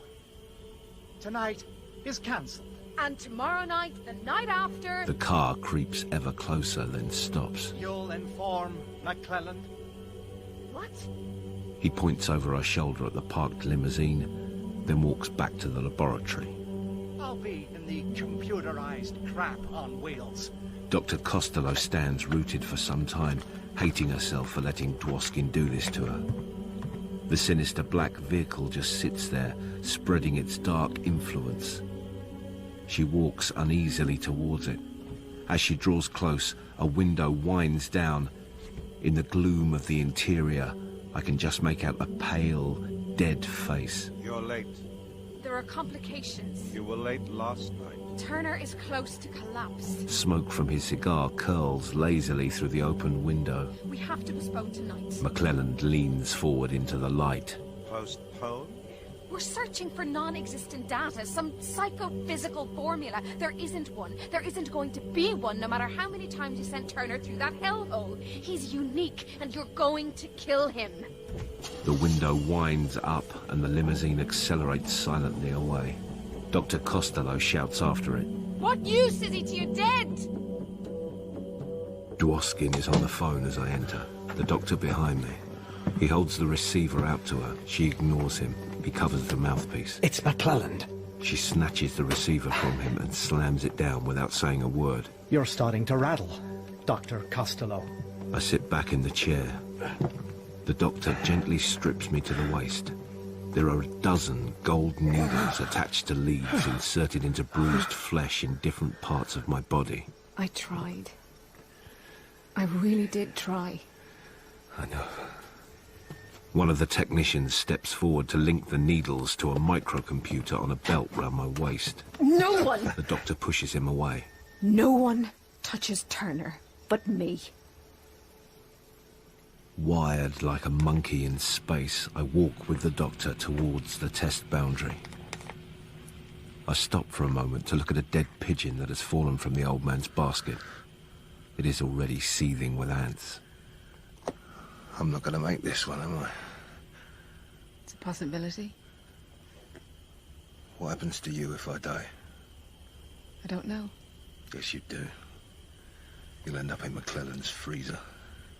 [SPEAKER 3] tonight is cancelled.
[SPEAKER 8] And tomorrow night, the night after...
[SPEAKER 13] The car creeps ever closer, then stops.
[SPEAKER 3] You'll inform McClelland?
[SPEAKER 8] What?
[SPEAKER 13] He points over her shoulder at the parked limousine, then walks back to the laboratory.
[SPEAKER 3] I'll be in the computerized crap on wheels.
[SPEAKER 13] Dr. Costello stands rooted for some time, hating herself for letting Dwoskin do this to her. The sinister black vehicle just sits there, spreading its dark influence. She walks uneasily towards it. As she draws close, a window winds down. In the gloom of the interior, I can just make out a pale, dead face.
[SPEAKER 14] You're late.
[SPEAKER 8] There are complications.
[SPEAKER 14] You were late last night.
[SPEAKER 8] Turner is close to collapse.
[SPEAKER 13] Smoke from his cigar curls lazily through the open window.
[SPEAKER 8] We have to postpone tonight.
[SPEAKER 13] McClelland leans forward into the light.
[SPEAKER 14] Postpone?
[SPEAKER 8] We're We're searching for non-existent data, some psychophysical formula. There isn't one. There isn't going to be one, no matter how many times you sent Turner through that hellhole. He's unique, and you're going to kill him.
[SPEAKER 13] The window winds up, and the limousine accelerates silently away. Dr. Costello shouts after it.
[SPEAKER 8] What use is he to you dead?
[SPEAKER 13] Dwoskin is on the phone as I enter, the doctor behind me. He holds the receiver out to her. She ignores him. He covers the mouthpiece.
[SPEAKER 9] It's McClelland.
[SPEAKER 13] She snatches the receiver from him and slams it down without saying a word.
[SPEAKER 9] You're starting to rattle, Dr. Costello.
[SPEAKER 13] I sit back in the chair. The doctor gently strips me to the waist. There are a dozen gold needles attached to leads inserted into bruised flesh in different parts of my body.
[SPEAKER 8] I tried. I really did try.
[SPEAKER 13] I know. One of the technicians steps forward to link the needles to a microcomputer on a belt round my waist.
[SPEAKER 8] No one!
[SPEAKER 13] The doctor pushes him away.
[SPEAKER 8] No one touches Turner but me.
[SPEAKER 13] Wired like a monkey in space, I walk with the doctor towards the test boundary. I stop for a moment to look at a dead pigeon that has fallen from the old man's basket. It is already seething with ants. I'm not going to make this one, am I?
[SPEAKER 8] It's a possibility.
[SPEAKER 13] What happens to you if I die?
[SPEAKER 8] I don't know.
[SPEAKER 13] Yes, you do. You'll end up in McClelland's freezer.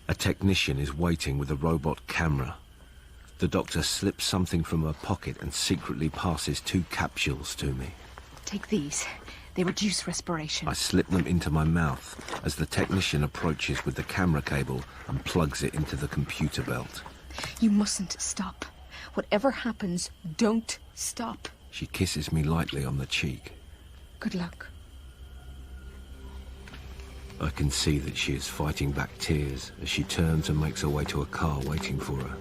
[SPEAKER 13] A technician is waiting with a robot camera. The doctor slips something from her pocket and secretly passes 2 capsules to me.
[SPEAKER 8] Take these. They reduce respiration.
[SPEAKER 13] I slip them into my mouth as the technician approaches with the camera cable and plugs it into the computer belt.
[SPEAKER 8] You mustn't stop. Whatever happens, don't stop.
[SPEAKER 13] She kisses me lightly on the cheek.
[SPEAKER 8] Good luck.
[SPEAKER 13] I can see that she is fighting back tears as she turns and makes her way to a car waiting for her.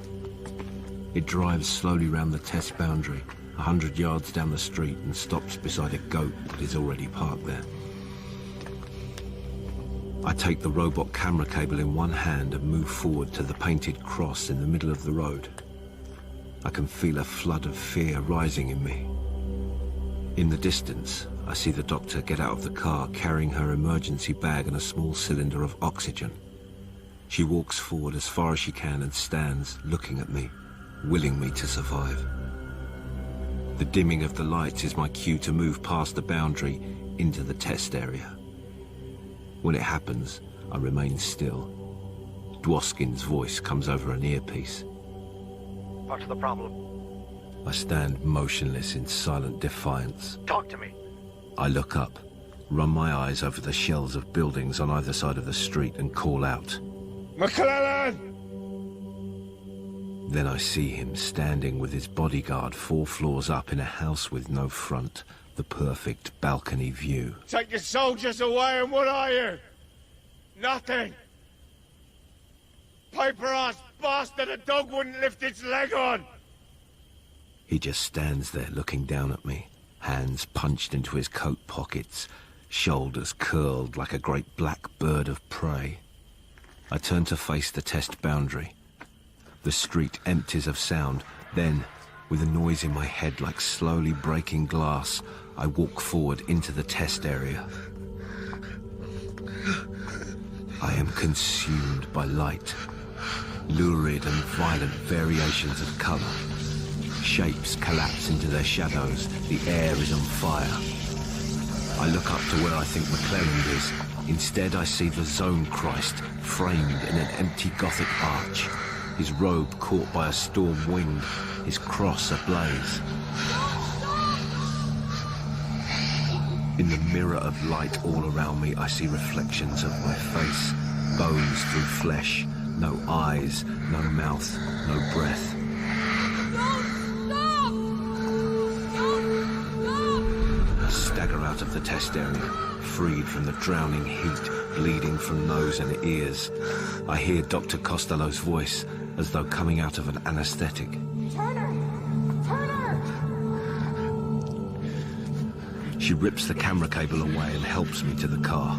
[SPEAKER 13] It drives slowly round the test boundary, 100 yards down the street, and stops beside a goat that is already parked there. I take the robot camera cable in one hand and move forward to the painted cross in the middle of the road. I can feel a flood of fear rising in me. In the distance, I see the doctor get out of the car carrying her emergency bag and a small cylinder of oxygen. She walks forward as far as she can and stands, looking at me, willing me to survive. The dimming of the lights is my cue to move past the boundary into the test area. When it happens, I remain still. Dwoskin's voice comes over an earpiece.
[SPEAKER 3] What's the problem?
[SPEAKER 13] I stand motionless in silent defiance.
[SPEAKER 3] Talk to me.
[SPEAKER 13] I look up, run my eyes over the shells of buildings on either side of the street and call out.
[SPEAKER 17] McClelland!
[SPEAKER 13] Then I see him standing with his bodyguard 4 floors up in a house with no front, the perfect balcony view.
[SPEAKER 17] Take the soldiers away and what are you? Nothing. Paper-ass bastard, a dog wouldn't lift its leg on.
[SPEAKER 13] He just stands there looking down at me, hands punched into his coat pockets, shoulders curled like a great black bird of prey. I turn to face the test boundary. The street empties of sound. Then, with a noise in my head like slowly breaking glass, I walk forward into the test area. I am consumed by light. Lurid and violent variations of colour. Shapes collapse into their shadows. The air is on fire. I look up to where I think McClelland is. Instead, I see the Zone Christ, framed in an empty Gothic arch. His robe caught by a storm wind, his cross ablaze. In the mirror of light all around me, I see reflections of my face. Bones through flesh. No eyes, no mouth, no breath. I stagger out of the test area, freed from the drowning heat, bleeding from nose and ears. I hear Dr. Costello's voice, as though coming out of an anesthetic.
[SPEAKER 8] Turner! Turner!
[SPEAKER 13] She rips the camera cable away and helps me to the car.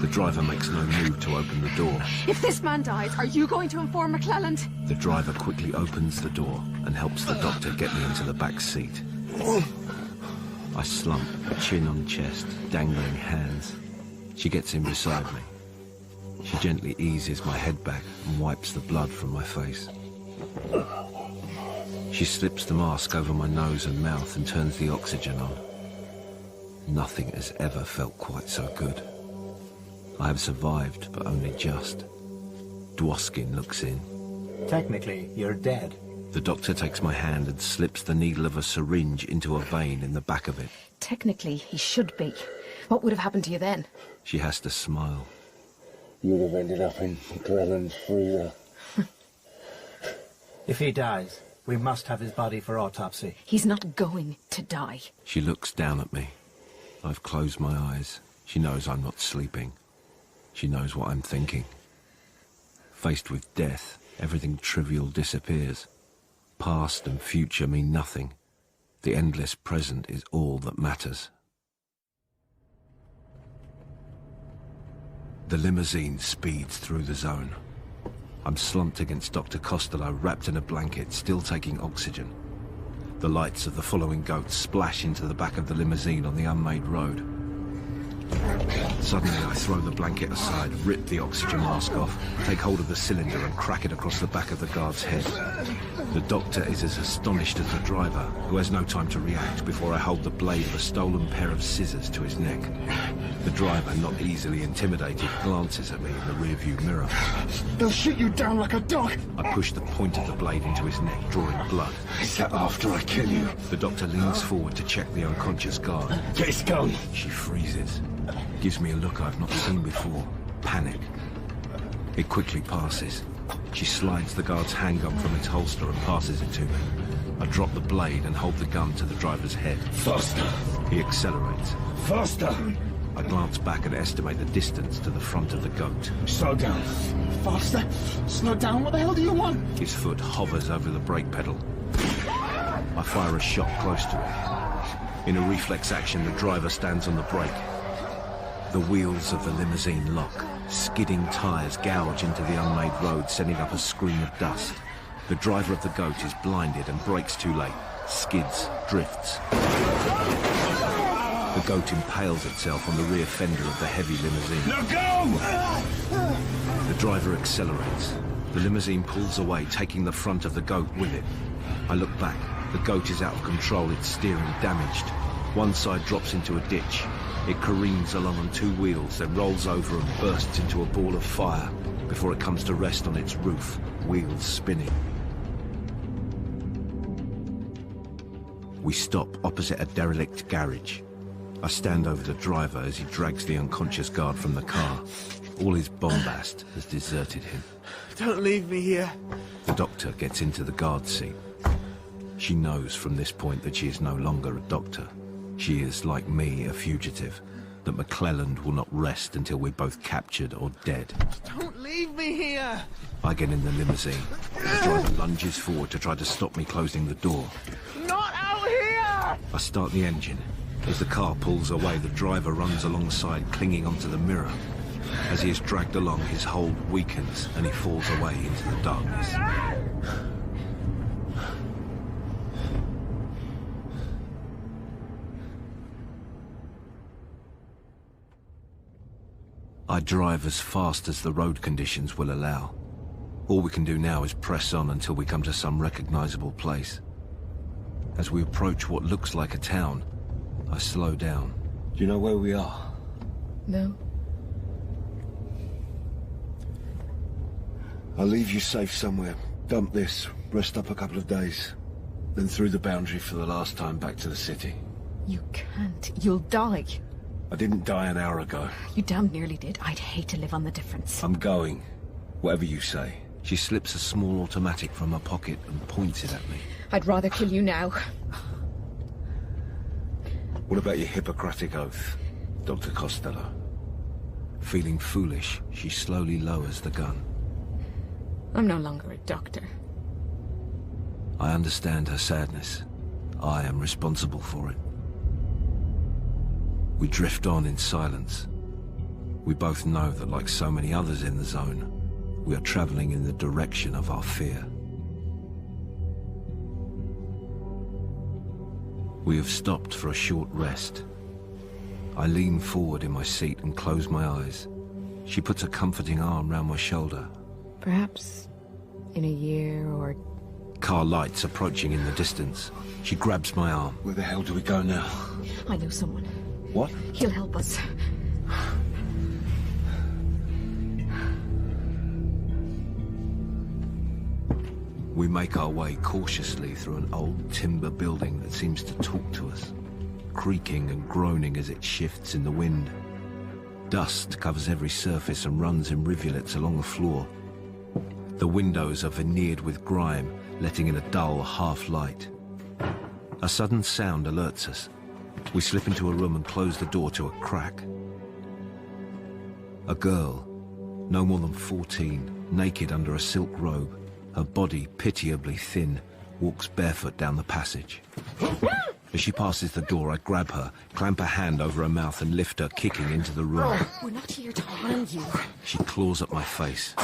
[SPEAKER 13] The driver makes no move to open the door.
[SPEAKER 8] If this man dies, are you going to inform McClelland?
[SPEAKER 13] The driver quickly opens the door and helps the doctor get me into the back seat. I slump, chin on chest, dangling hands. She gets in beside me. She gently eases my head back and wipes the blood from my face. She slips the mask over my nose and mouth and turns the oxygen on. Nothing has ever felt quite so good. I have survived, but only just. Dwoskin looks in.
[SPEAKER 3] Technically, you're dead.
[SPEAKER 13] The doctor takes my hand and slips the needle of a syringe into a vein in the back of it.
[SPEAKER 8] Technically, he should be. What would have happened to you then?
[SPEAKER 13] She has to smile.
[SPEAKER 17] You'd have ended up in McClelland's freezer.
[SPEAKER 3] If he dies, we must have his body for autopsy.
[SPEAKER 8] He's not going to die.
[SPEAKER 13] She looks down at me. I've closed my eyes. She knows I'm not sleeping. She knows what I'm thinking. Faced with death, everything trivial disappears. Past and future mean nothing. The endless present is all that matters. The limousine speeds through the zone. I'm slumped against Dr. Costello, wrapped in a blanket, still taking oxygen. The lights of the following goats splash into the back of the limousine on the unmade road. Suddenly, I throw the blanket aside, rip the oxygen mask off, take hold of the cylinder and crack it across the back of the guard's head. The doctor is as astonished as the driver, who has no time to react before I hold the blade of a stolen pair of scissors to his neck. The driver, not easily intimidated, glances at me in the rearview mirror.
[SPEAKER 5] They'll shoot you down like a dog.
[SPEAKER 13] I push the point of the blade into his neck, drawing blood.
[SPEAKER 5] Is that after I kill you?
[SPEAKER 13] The doctor leans forward to check the unconscious guard.
[SPEAKER 5] Get his gun.
[SPEAKER 13] She freezes. Gives me a look I've not seen before. Panic. It quickly passes. She slides the guard's handgun from its holster and passes it to me. I drop the blade and hold the gun to the driver's head.
[SPEAKER 5] Faster.
[SPEAKER 13] He accelerates.
[SPEAKER 5] Faster.
[SPEAKER 13] I glance back and estimate the distance to the front of the goat.
[SPEAKER 5] Slow down. Faster. Slow down. What the hell do you want?
[SPEAKER 13] His foot hovers over the brake pedal. I fire a shot close to him. In a reflex action, the driver stands on the brake. The wheels of the limousine lock. Skidding tyres gouge into the unmade road, sending up a screen of dust. The driver of the goat is blinded and brakes too late. Skids, drifts. The goat impales itself on the rear fender of the heavy limousine.
[SPEAKER 5] Let go!
[SPEAKER 13] The driver accelerates. The limousine pulls away, taking the front of the goat with it. I look back. The goat is out of control, its steering damaged. One side drops into a ditch. It careens along on two wheels, then rolls over and bursts into a ball of fire before it comes to rest on its roof, wheels spinning. We stop opposite a derelict garage. I stand over the driver as he drags the unconscious guard from the car. All his bombast has deserted him.
[SPEAKER 9] Don't leave me here.
[SPEAKER 13] The doctor gets into the guard seat. She knows from this point that she is no longer a doctor. She is, like me, a fugitive, that McClelland will not rest until we're both captured or dead.
[SPEAKER 9] Don't leave me here!
[SPEAKER 13] I get in the limousine. The driver lunges forward to try to stop me closing the door.
[SPEAKER 9] Not out here!
[SPEAKER 13] I start the engine. As the car pulls away, the driver runs alongside, clinging onto the mirror. As he is dragged along, his hold weakens and he falls away into the darkness. I drive as fast as the road conditions will allow. All we can do now is press on until we come to some recognizable place. As we approach what looks like a town, I slow down.
[SPEAKER 17] Do you know where we are?
[SPEAKER 8] No.
[SPEAKER 17] I'll leave you safe somewhere. Dump this, rest up a couple of days. Then through the boundary for the last time back to the city.
[SPEAKER 8] You can't. You'll die.
[SPEAKER 17] I didn't die an hour ago.
[SPEAKER 8] You damn nearly did. I'd hate to live on the difference.
[SPEAKER 17] I'm going. Whatever you say.
[SPEAKER 13] She slips a small automatic from her pocket and points it at me.
[SPEAKER 8] I'd rather kill you now.
[SPEAKER 17] What about your Hippocratic oath, Dr. Costello?
[SPEAKER 13] Feeling foolish, she slowly lowers the gun.
[SPEAKER 8] I'm no longer a doctor.
[SPEAKER 13] I understand her sadness. I am responsible for it. We drift on in silence. We both know that, like so many others in the zone, we are traveling in the direction of our fear. We have stopped for a short rest. I lean forward in my seat and close my eyes. She puts a comforting arm round my shoulder.
[SPEAKER 15] Perhaps in a year or...
[SPEAKER 13] Car lights approaching in the distance. She grabs my arm.
[SPEAKER 5] Where the hell do we go now?
[SPEAKER 8] I know someone.
[SPEAKER 5] What?
[SPEAKER 8] He'll help us.
[SPEAKER 13] We make our way cautiously through an old timber building that seems to talk to us, creaking and groaning as it shifts in the wind. Dust covers every surface and runs in rivulets along the floor. The windows are veneered with grime, letting in a dull half-light. A sudden sound alerts us. We slip into a room and close the door to a crack. A girl, no more than 14, naked under a silk robe, her body pitiably thin, walks barefoot down the passage. As she passes the door, I grab her, clamp a hand over her mouth and lift her, kicking into the room.
[SPEAKER 8] We're not here to harm you.
[SPEAKER 13] She claws at my face.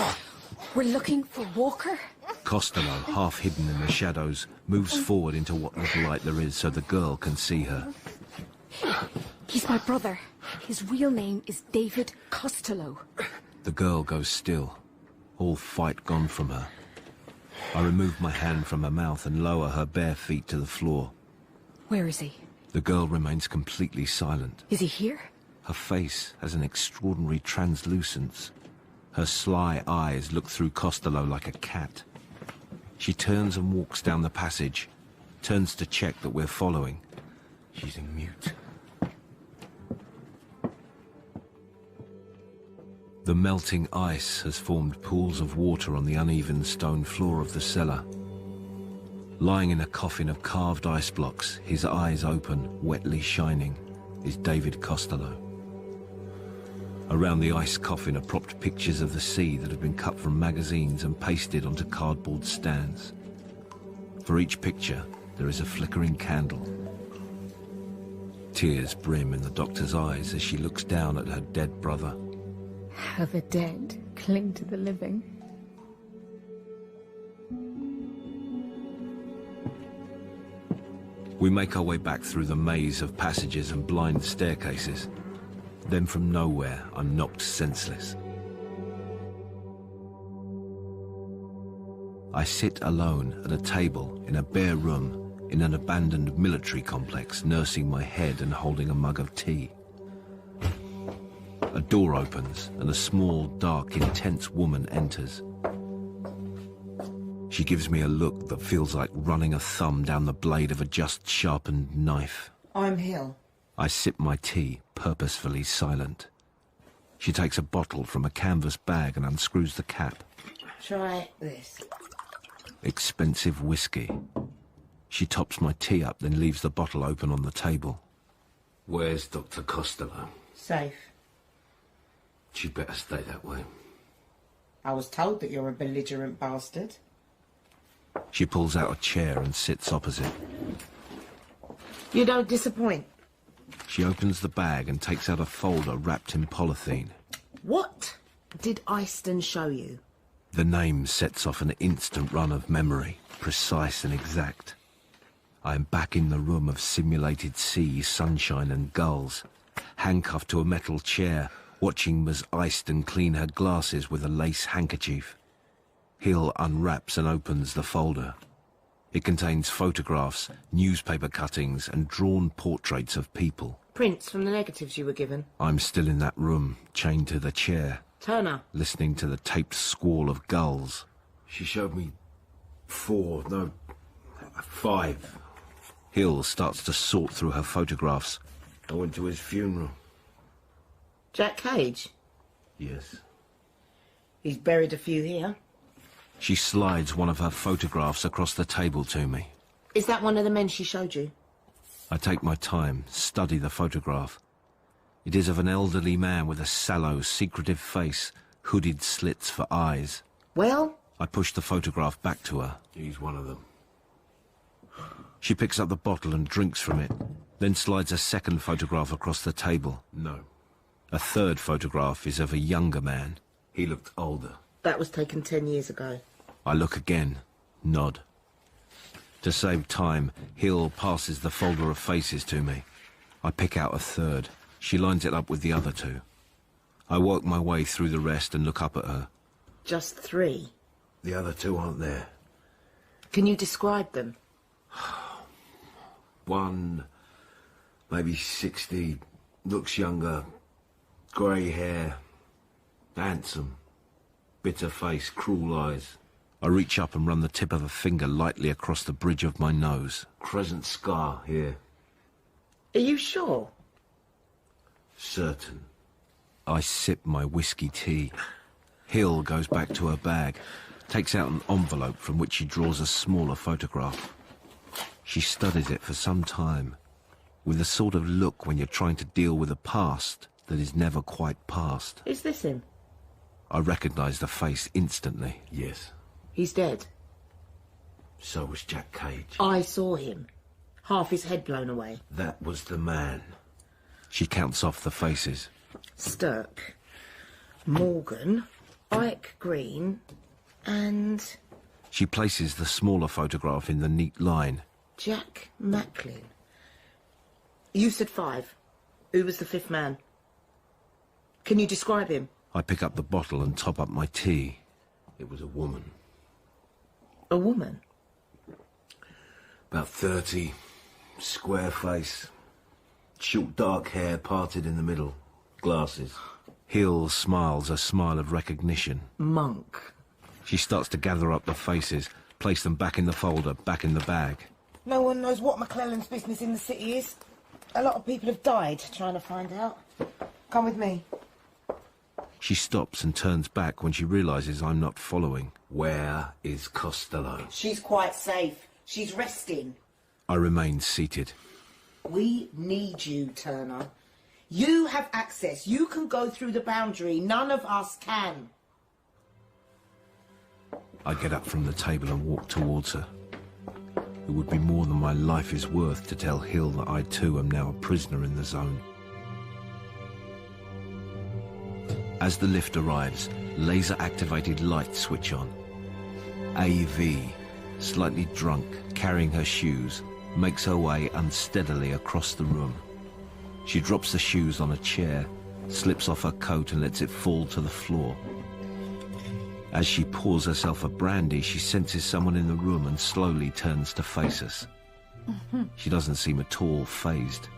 [SPEAKER 8] We're looking for Walker.
[SPEAKER 13] Costello, half hidden in the shadows, moves forward into what little light there is so the girl can see her.
[SPEAKER 8] He's my brother. His real name is David Costello.
[SPEAKER 13] The girl goes still, all fight gone from her. I remove my hand from her mouth and lower her bare feet to the floor.
[SPEAKER 8] Where is he?
[SPEAKER 13] The girl remains completely silent.
[SPEAKER 8] Is he here?
[SPEAKER 13] Her face has an extraordinary translucence. Her sly eyes look through Costello like a cat. She turns and walks down the passage, turns to check that we're following. She's in mute. The melting ice has formed pools of water on the uneven stone floor of the cellar. Lying in a coffin of carved ice blocks, his eyes open, wetly shining, is David Costello. Around the ice coffin are propped pictures of the sea that have been cut from magazines and pasted onto cardboard stands. For each picture, there is a flickering candle. Tears brim in the doctor's eyes as she looks down at her dead brother.
[SPEAKER 15] How the dead cling to the living.
[SPEAKER 13] We make our way back through the maze of passages and blind staircases. Then from nowhere, I'm knocked senseless. I sit alone at a table in a bare room in an abandoned military complex, nursing my head and holding a mug of tea. A door opens and a small, dark, intense woman enters. She gives me a look that feels like running a thumb down the blade of a just sharpened knife.
[SPEAKER 7] I'm Hill.
[SPEAKER 13] I sip my tea, purposefully silent. She takes a bottle from a canvas bag and unscrews the cap.
[SPEAKER 7] Try this.
[SPEAKER 13] Expensive whiskey. She tops my tea up, then leaves the bottle open on the table. Where's Dr. Costello?
[SPEAKER 7] Safe.
[SPEAKER 13] She'd better stay that way.
[SPEAKER 7] I was told that you're a belligerent bastard.
[SPEAKER 13] She pulls out a chair and sits opposite.
[SPEAKER 7] You don't disappoint.
[SPEAKER 13] She opens the bag and takes out a folder wrapped in polythene.
[SPEAKER 7] What did Eyston show you?
[SPEAKER 13] The name sets off an instant run of memory, precise and exact. I am back in the room of simulated sea, sunshine and gulls, handcuffed to a metal chair, watching Ms. Eyston clean her glasses with a lace handkerchief. Hill unwraps and opens the folder. It contains photographs, newspaper cuttings and drawn portraits of people.
[SPEAKER 7] Prints from the negatives you were given.
[SPEAKER 13] I'm still in that room, chained to the chair,
[SPEAKER 7] Turner.
[SPEAKER 13] listening to the taped squall of gulls. She showed me 5. Hill starts to sort through her photographs. I went to his funeral.
[SPEAKER 7] Jack Cage?
[SPEAKER 13] Yes.
[SPEAKER 7] He's buried a few here.
[SPEAKER 13] She slides one of her photographs across the table to me.
[SPEAKER 7] Is that one of the men she showed you?
[SPEAKER 13] I take my time, study the photograph. It is of an elderly man with a sallow, secretive face, hooded slits for eyes.
[SPEAKER 7] Well?
[SPEAKER 13] I push the photograph back to her. He's one of them. She picks up the bottle and drinks from it, then slides a second photograph across the table. No. A third photograph is of a younger man. He looked older.
[SPEAKER 7] That was taken 10 years ago.
[SPEAKER 13] I look again, nod. To save time, Hill passes the folder of faces to me. I pick out a third. She lines it up with the other two. I work my way through the rest and look up at her.
[SPEAKER 7] Just 3?
[SPEAKER 13] The other 2 aren't there.
[SPEAKER 7] Can you describe them?
[SPEAKER 13] One, maybe 60, looks younger, grey hair, handsome, bitter face, cruel eyes. I reach up and run the tip of a finger lightly across the bridge of my nose. Crescent scar here.
[SPEAKER 7] Are you sure?
[SPEAKER 13] Certain. I sip my whiskey tea. Hill goes back to her bag, takes out an envelope from which she draws a smaller photograph. She studies it for some time, with the sort of look when you're trying to deal with a past that is never quite past.
[SPEAKER 7] Is this him?
[SPEAKER 13] I recognise the face instantly. Yes.
[SPEAKER 7] He's dead.
[SPEAKER 13] So was Jack Cage.
[SPEAKER 7] I saw him. Half his head blown away.
[SPEAKER 13] That was the man. She counts off the faces.
[SPEAKER 7] Stirk, Morgan, Ike Green, and...
[SPEAKER 13] She places the smaller photograph in the neat line.
[SPEAKER 7] Jack Macklin. You said 5. Who was the 5th man? Can you describe him?
[SPEAKER 13] I pick up the bottle and top up my tea. It was a woman.
[SPEAKER 7] A woman?
[SPEAKER 13] About 30, square face, short dark hair parted in the middle, glasses. Hill smiles a smile of recognition.
[SPEAKER 7] Monk.
[SPEAKER 13] She starts to gather up the faces, place them back in the folder, back in the bag.
[SPEAKER 7] No one knows what McClellan's business in the city is. A lot of people have died trying to find out. Come with me.
[SPEAKER 13] She stops and turns back when she realises I'm not following. Where is Costello?
[SPEAKER 7] She's quite safe. She's resting.
[SPEAKER 13] I remain seated.
[SPEAKER 7] We need you, Turner. You have access. You can go through the boundary. None of us can.
[SPEAKER 13] I get up from the table and walk towards her. It would be more than my life is worth to tell Hill that I too am now a prisoner in the zone. As the lift arrives, laser-activated lights switch on. AV, slightly drunk, carrying her shoes, makes her way unsteadily across the room. She drops the shoes on a chair, slips off her coat and lets it fall to the floor. As she pours herself a brandy, she senses someone in the room and slowly turns to face us. She doesn't seem at all fazed.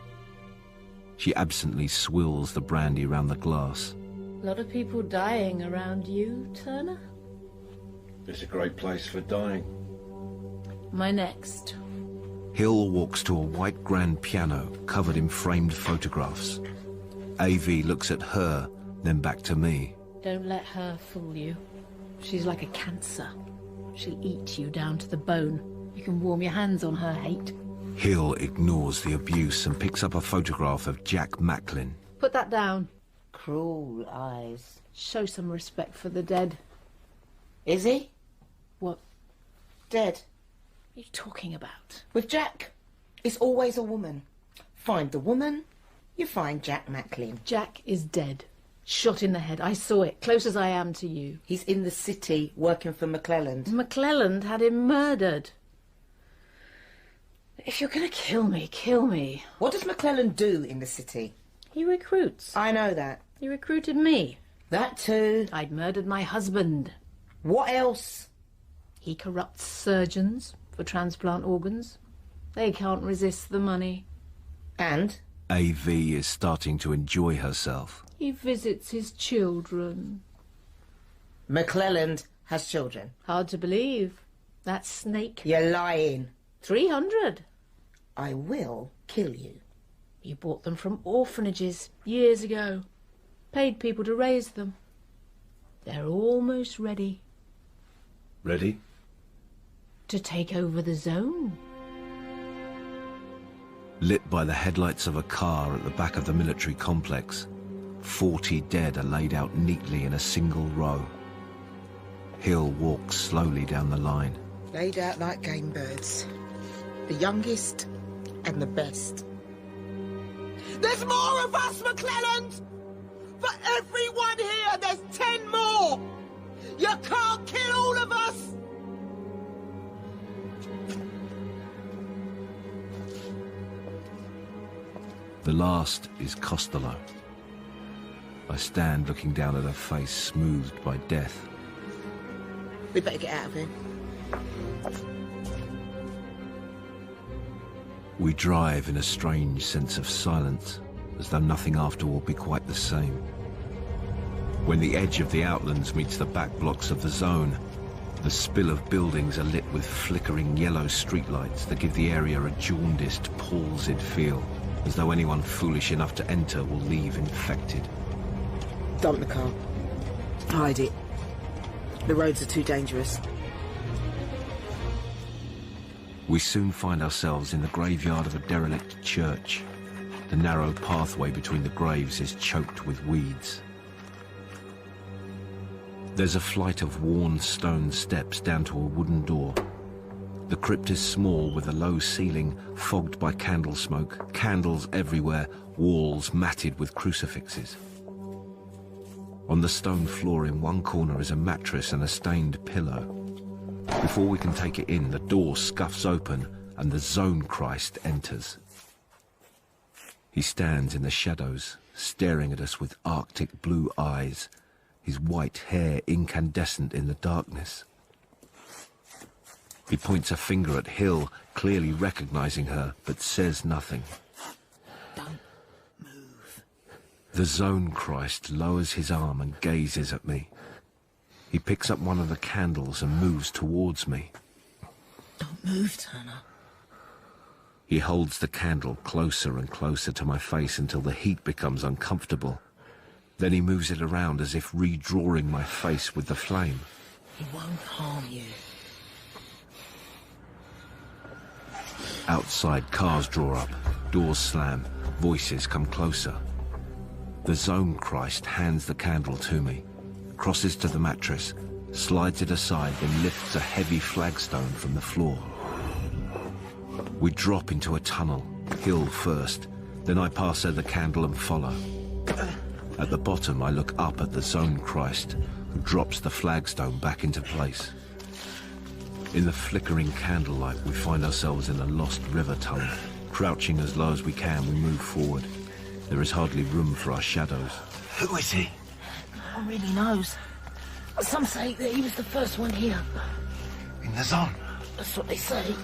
[SPEAKER 13] She absently swills the brandy round the glass.
[SPEAKER 19] A lot of people dying around you, Turner?
[SPEAKER 13] It's a great place for dying.
[SPEAKER 19] My next.
[SPEAKER 13] Hill walks to a white grand piano covered in framed photographs. AV looks at her, then back to me.
[SPEAKER 19] Don't let her fool you. She's like a cancer. She'll eat you down to the bone. You can warm your hands on her hate.
[SPEAKER 13] Hill ignores the abuse and picks up a photograph of Jack Macklin.
[SPEAKER 19] Put that down.
[SPEAKER 7] Cruel eyes.
[SPEAKER 19] Show some respect for the dead.
[SPEAKER 7] Is he?
[SPEAKER 19] What?
[SPEAKER 7] Dead.
[SPEAKER 19] What are you talking about?
[SPEAKER 7] With Jack, it's always a woman. Find the woman, you find Jack Macklin.
[SPEAKER 19] Jack is dead. Shot in the head. I saw it, close as I am to you.
[SPEAKER 7] He's in the city, working for McClelland.
[SPEAKER 19] McClelland had him murdered. If you're going to kill me, kill me.
[SPEAKER 7] What does McClelland do in the city?
[SPEAKER 19] He recruits.
[SPEAKER 7] I know that.
[SPEAKER 19] He recruited me.
[SPEAKER 7] That too.
[SPEAKER 19] I'd murdered my husband.
[SPEAKER 7] What else?
[SPEAKER 19] He corrupts surgeons for transplant organs. They can't resist the money.
[SPEAKER 7] And?
[SPEAKER 13] AV is starting to enjoy herself.
[SPEAKER 19] He visits his children.
[SPEAKER 7] McClelland has children.
[SPEAKER 19] Hard to believe. That snake.
[SPEAKER 7] You're lying.
[SPEAKER 19] 300.
[SPEAKER 7] I will kill you.
[SPEAKER 19] You bought them from orphanages years ago. Paid people to raise them. They're almost ready.
[SPEAKER 13] Ready?
[SPEAKER 19] To take over the zone.
[SPEAKER 13] Lit by the headlights of a car at the back of the military complex, 40 dead are laid out neatly in a single row. Hill walks slowly down the line.
[SPEAKER 7] Laid out like game birds. The youngest and the best. There's more of us, McClelland! For everyone here, there's 10 more! You can't kill all of us!
[SPEAKER 13] The last is Costello. I stand looking down at her face smoothed by death.
[SPEAKER 7] We better get out of here.
[SPEAKER 13] We drive in a strange sense of silence, as though nothing after will be quite the same. When the edge of the outlands meets the back blocks of the zone, the spill of buildings are lit with flickering yellow streetlights that give the area a jaundiced, palsied feel, as though anyone foolish enough to enter will leave infected.
[SPEAKER 7] Dump the car. Hide it. The roads are too dangerous.
[SPEAKER 13] We soon find ourselves in the graveyard of a derelict church. The narrow pathway between the graves is choked with weeds. There's a flight of worn stone steps down to a wooden door. The crypt is small, with a low ceiling fogged by candle smoke, candles everywhere, walls matted with crucifixes. On the stone floor in one corner is a mattress and a stained pillow. Before we can take it in, the door scuffs open and the Zone Christ enters. He stands in the shadows, staring at us with arctic blue eyes, his white hair incandescent in the darkness. He points a finger at Hill, clearly recognizing her, but says nothing.
[SPEAKER 7] Don't move.
[SPEAKER 13] The Zone Christ lowers his arm and gazes at me. He picks up one of the candles and moves towards me.
[SPEAKER 7] Don't move, Turner.
[SPEAKER 13] He holds the candle closer and closer to my face until the heat becomes uncomfortable. Then he moves it around as if redrawing my face with the flame.
[SPEAKER 7] He won't harm you.
[SPEAKER 13] Outside, cars draw up, doors slam, voices come closer. The Zone Christ hands the candle to me, crosses to the mattress, slides it aside, then lifts a heavy flagstone from the floor. We drop into a tunnel, Hill first, then I pass her the candle and follow. At the bottom, I look up at the Zone Christ, who drops the flagstone back into place. In the flickering candlelight, we find ourselves in a lost river tunnel. Crouching as low as we can, we move forward. There is hardly room for our shadows.
[SPEAKER 9] Who is he?
[SPEAKER 7] No one really knows. Some say that he was the first one here.
[SPEAKER 9] In the zone?
[SPEAKER 7] That's what they say.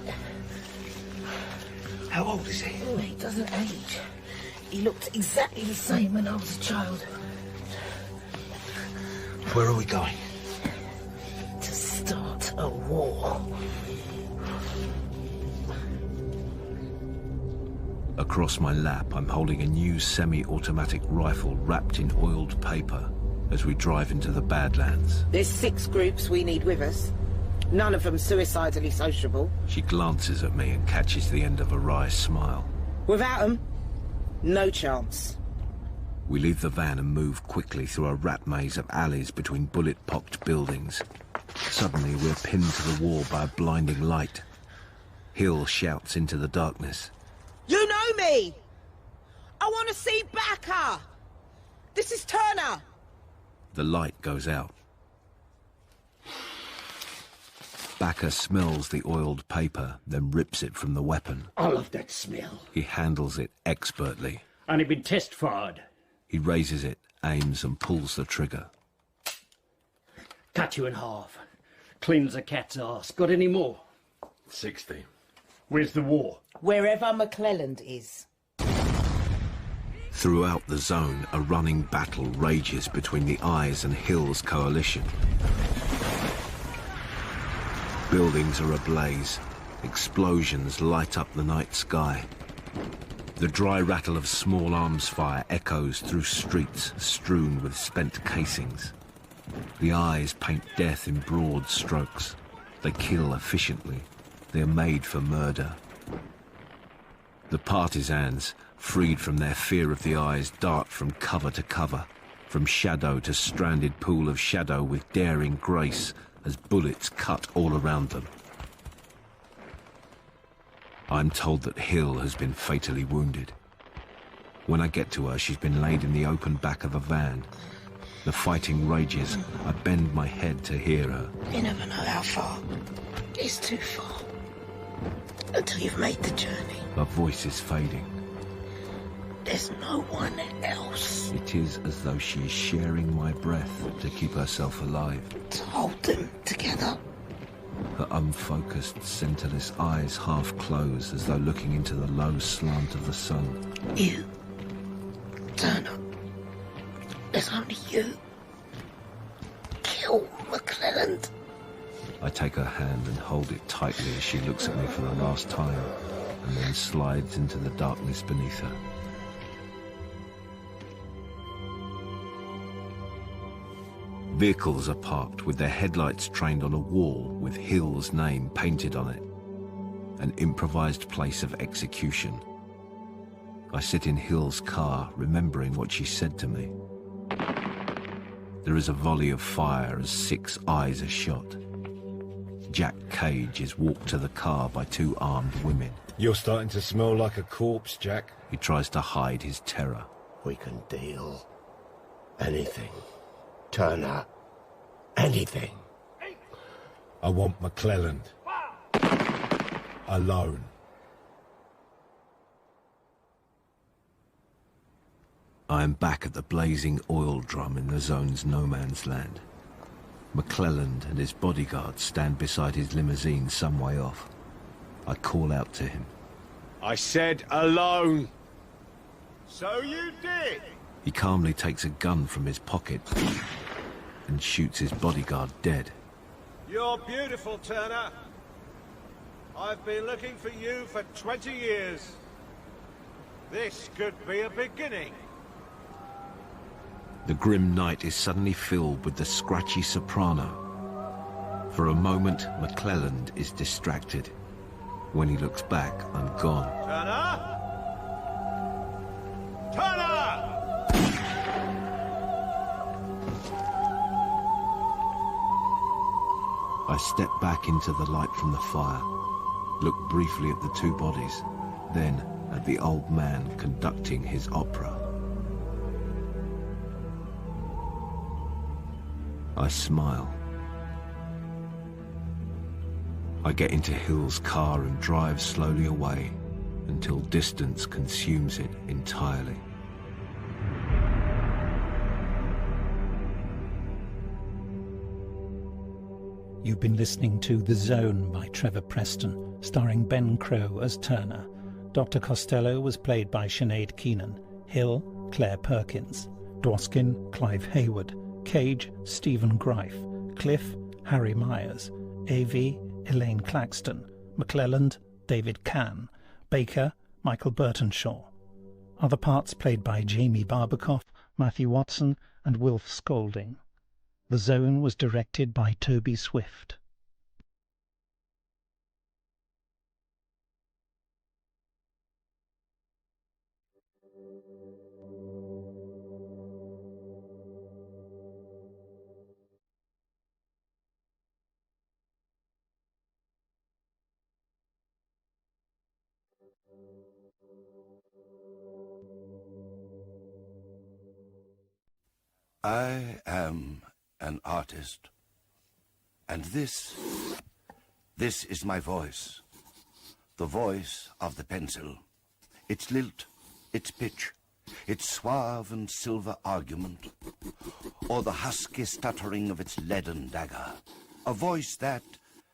[SPEAKER 9] How old is he?
[SPEAKER 7] Oh, he doesn't age. He looked exactly the same when I was a child.
[SPEAKER 9] Where are we going?
[SPEAKER 7] To start a war.
[SPEAKER 13] Across my lap, I'm holding a new semi-automatic rifle wrapped in oiled paper as we drive into the Badlands.
[SPEAKER 7] There's 6 groups we need with us. None of them suicidally sociable.
[SPEAKER 13] She glances at me and catches the end of a wry smile.
[SPEAKER 7] Without them, no chance.
[SPEAKER 13] We leave the van and move quickly through a rat maze of alleys between bullet-pocked buildings. Suddenly, we're pinned to the wall by a blinding light. Hill shouts into the darkness.
[SPEAKER 7] You know me! I want to see Backer! This is Turner!
[SPEAKER 13] The light goes out. Backer smells the oiled paper, then rips it from the weapon.
[SPEAKER 9] I love that smell.
[SPEAKER 13] He handles it expertly.
[SPEAKER 9] And it been test fired.
[SPEAKER 13] He raises it, aims and pulls the trigger.
[SPEAKER 9] Cut you in half. Cleans a cat's ass. Got any more?
[SPEAKER 6] 60.
[SPEAKER 9] Where's the war?
[SPEAKER 7] Wherever McClelland is.
[SPEAKER 13] Throughout the zone, a running battle rages between the Eyes and Hill's coalition. Buildings are ablaze. Explosions light up the night sky. The dry rattle of small arms fire echoes through streets strewn with spent casings. The Eyes paint death in broad strokes. They kill efficiently. They are made for murder. The partisans, freed from their fear of the Eyes, dart from cover to cover, from shadow to stranded pool of shadow with daring grace as bullets cut all around them. I'm told that Hill has been fatally wounded. When I get to her, she's been laid in the open back of a van. The fighting rages. I bend my head to hear her.
[SPEAKER 7] You never know how far. It's too far. Until you've made the journey.
[SPEAKER 13] Her voice is fading.
[SPEAKER 7] There's no one else.
[SPEAKER 13] It is as though she is sharing my breath to keep herself alive.
[SPEAKER 7] To hold them together.
[SPEAKER 13] Her unfocused, centerless eyes half close as though looking into the low slant of the sun.
[SPEAKER 7] You. Turner. There's only you. Kill McClelland.
[SPEAKER 13] I take her hand and hold it tightly as she looks at me for the last time, and then slides into the darkness beneath her. Vehicles are parked with their headlights trained on a wall with Hill's name painted on it. An improvised place of execution. I sit in Hill's car, remembering what she said to me. There is a volley of fire as 6 eyes are shot. Jack Cage is walked to the car by 2 armed women.
[SPEAKER 17] You're starting to smell like a corpse, Jack.
[SPEAKER 13] He tries to hide his terror.
[SPEAKER 2] We can deal. Anything. Turner. Anything.
[SPEAKER 17] I want McClelland. Alone.
[SPEAKER 13] I am back at the blazing oil drum in the zone's no man's land. McClelland and his bodyguards stand beside his limousine some way off. I call out to him.
[SPEAKER 17] I said alone. So you did.
[SPEAKER 13] He calmly takes a gun from his pocket and shoots his bodyguard dead.
[SPEAKER 17] You're beautiful, Turner. I've been looking for you for 20 years. This could be a beginning.
[SPEAKER 13] The grim night is suddenly filled with the scratchy soprano. For a moment, McClelland is distracted. When he looks back, I'm gone.
[SPEAKER 17] Turner! Turner!
[SPEAKER 13] I step back into the light from the fire, look briefly at the 2 bodies, then at the old man conducting his opera. I smile. I get into Hill's car and drive slowly away until distance consumes it entirely.
[SPEAKER 16] You've been listening to The Zone by Trevor Preston, starring Ben Crowe as Turner. Dr. Costello was played by Sinead Keenan, Hill, Claire Perkins, Dwoskin, Clive Hayward, Cage, Stephen Greif, Cliff, Harry Myers, A.V., Elaine Claxton, McClelland, David Kahn, Baker, Michael Burtonshaw. Other parts played by Jamie Barbakoff, Matthew Watson and Wilf Scolding. The Zone was directed by Toby Swift.
[SPEAKER 18] I am an artist, and this is my voice, the voice of the pencil, its lilt, its pitch, its suave and silver argument, or the husky stuttering of its leaden dagger, a voice that,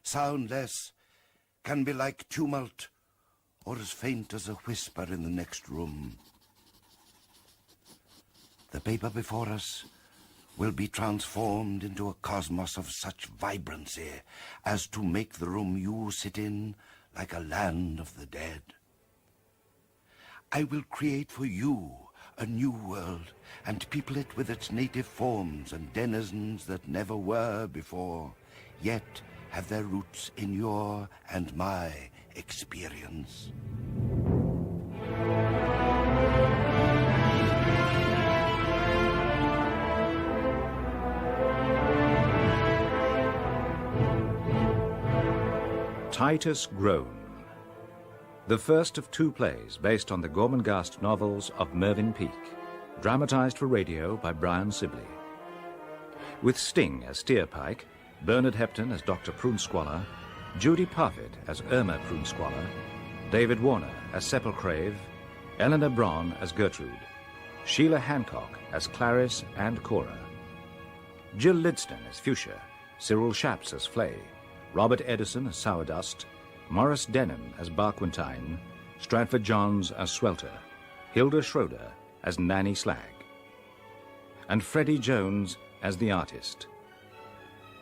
[SPEAKER 18] soundless, can be like tumult, or as faint as a whisper in the next room. The paper before us will be transformed into a cosmos of such vibrancy as to make the room you sit in like a land of the dead. I will create for you a new world and people it with its native forms and denizens that never were before, yet have their roots in your and my experience.
[SPEAKER 21] Titus Groan,
[SPEAKER 1] the first of 2 plays based on the Gormenghast novels of Mervyn Peake, dramatised for radio by Brian Sibley. With Sting as Steerpike, Bernard Hepton as Dr. Prunesqualor, Judy Parfitt as Irma Prunesqualor, David Warner as Sepulcrave, Eleanor Braun as Gertrude, Sheila Hancock as Clarice and Cora, Jill Lidston as Fuchsia, Cyril Shaps as Flay, Robert Edison as Sourdust, Morris Denham as Barquentine, Stratford Johns as Swelter, Hilda Schroeder as Nanny Slag, and Freddie Jones as the artist.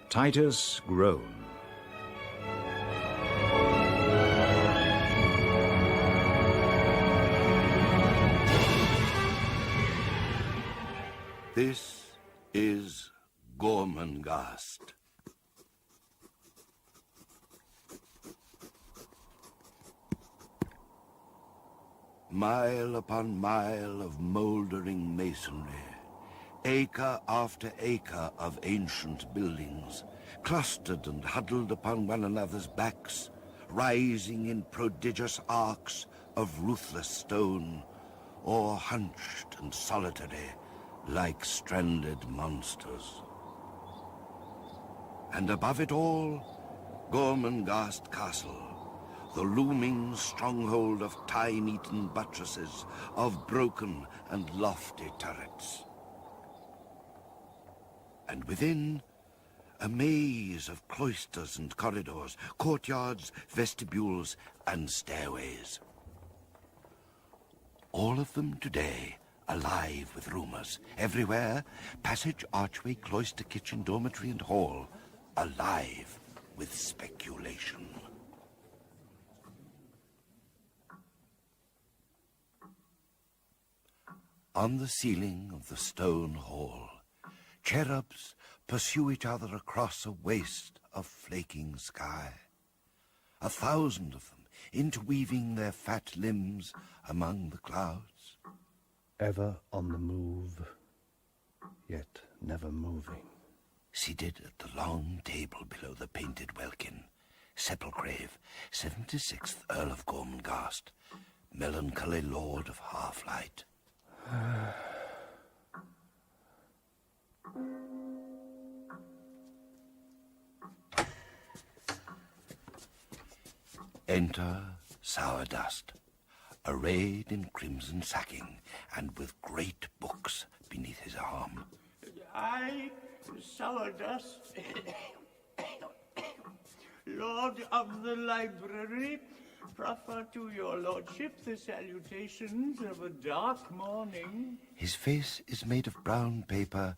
[SPEAKER 1] Titus Groan.
[SPEAKER 18] This is Gormenghast. Mile upon mile of mouldering masonry, acre after acre of ancient buildings, clustered and huddled upon one another's backs, rising in prodigious arcs of ruthless stone, or hunched and solitary like stranded monsters. And above it all, Gormenghast Castle, the looming stronghold of time-eaten buttresses, of broken and lofty turrets. And within, a maze of cloisters and corridors, courtyards, vestibules, and stairways. All of them today alive with rumors. Everywhere, passage, archway, cloister, kitchen, dormitory, and hall, alive with speculation. On the ceiling of the stone hall, cherubs pursue each other across a waste of flaking sky. 1,000 of them interweaving their fat limbs among the clouds.
[SPEAKER 21] Ever on the move, yet never moving.
[SPEAKER 18] Seated at the long table below the painted welkin, Sepulcrave, 76th Earl of Gormenghast, melancholy lord of half-light. Enter Sourdust, arrayed in crimson sacking and with great books beneath his arm.
[SPEAKER 22] I, Sourdust, Lord of the Library, proffer to your lordship the salutations of a dark morning.
[SPEAKER 18] His face is made of brown paper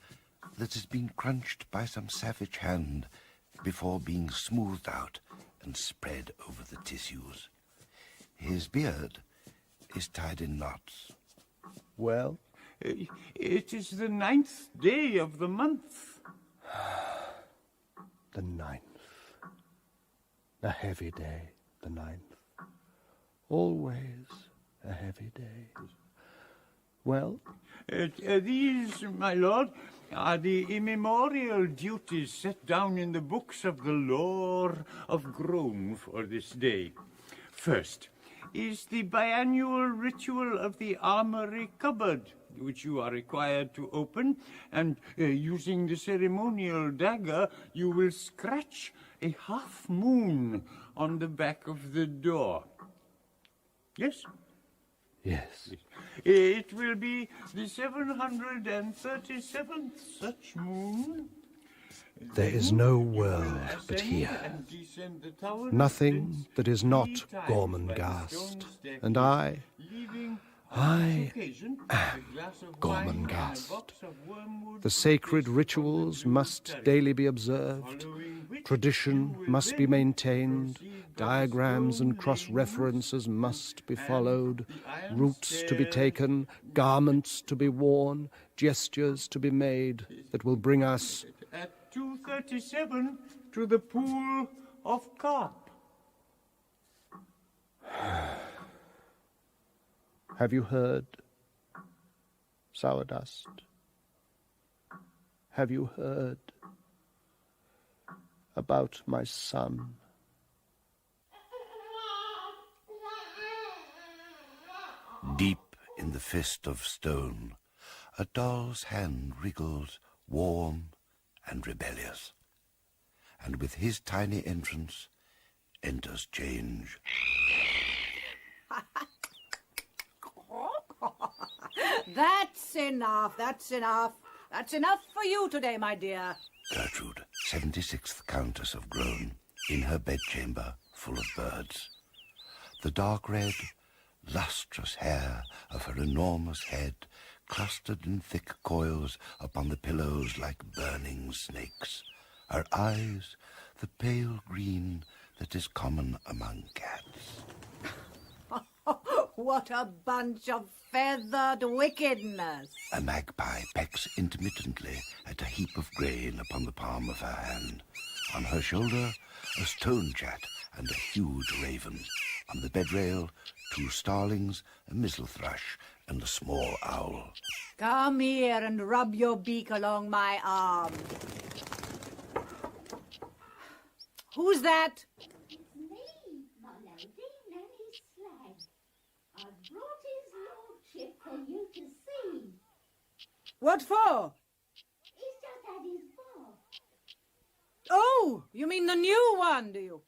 [SPEAKER 18] that has been crunched by some savage hand before being smoothed out and spread over the tissues. His beard is tied in knots.
[SPEAKER 21] Well?
[SPEAKER 22] It is the 9th day of the month.
[SPEAKER 21] The 9th. A heavy day, the 9th. Always a heavy day. Well?
[SPEAKER 22] These, my lord, are the immemorial duties set down in the books of the lore of Groan for this day. First is the biannual ritual of the armory cupboard, which you are required to open, and using the ceremonial dagger, you will scratch a half moon on the back of the door. Yes?
[SPEAKER 21] Yes.
[SPEAKER 22] It will be the 737th such moon.
[SPEAKER 21] There is no world but here. Nothing that is not Gormenghast. And I am Gormenghast. The sacred rituals must daily be observed. Tradition must be maintained. Diagrams and cross-references must be followed. Routes to be taken, garments to be worn, gestures to be made that will bring us
[SPEAKER 22] at 2:37 to the pool of carp.
[SPEAKER 21] Have you heard, Sourdust? Have you heard about my son?
[SPEAKER 18] Deep in the fist of stone, a doll's hand wriggles, warm and rebellious. And with his tiny entrance enters change.
[SPEAKER 11] That's enough, that's enough. That's enough for you today, my dear.
[SPEAKER 18] Gertrude, 76th Countess of Groan, in her bedchamber full of birds. The dark red, lustrous hair of her enormous head clustered in thick coils upon the pillows like burning snakes. Her eyes, the pale green that is common among cats.
[SPEAKER 11] What a bunch of feathered wickedness.
[SPEAKER 18] A magpie pecks intermittently at a heap of grain upon the palm of her hand. On her shoulder, a stone chat and a huge raven. On the bedrail, 2 starlings, a missel thrush, and a small owl.
[SPEAKER 11] Come here and rub your beak along my arm. Who's that?
[SPEAKER 12] It's me, my lady, Nanny Slag. I've brought his lordship for you to see.
[SPEAKER 11] What for?
[SPEAKER 12] He's just had his bath.
[SPEAKER 11] Oh, you mean the new one, do you?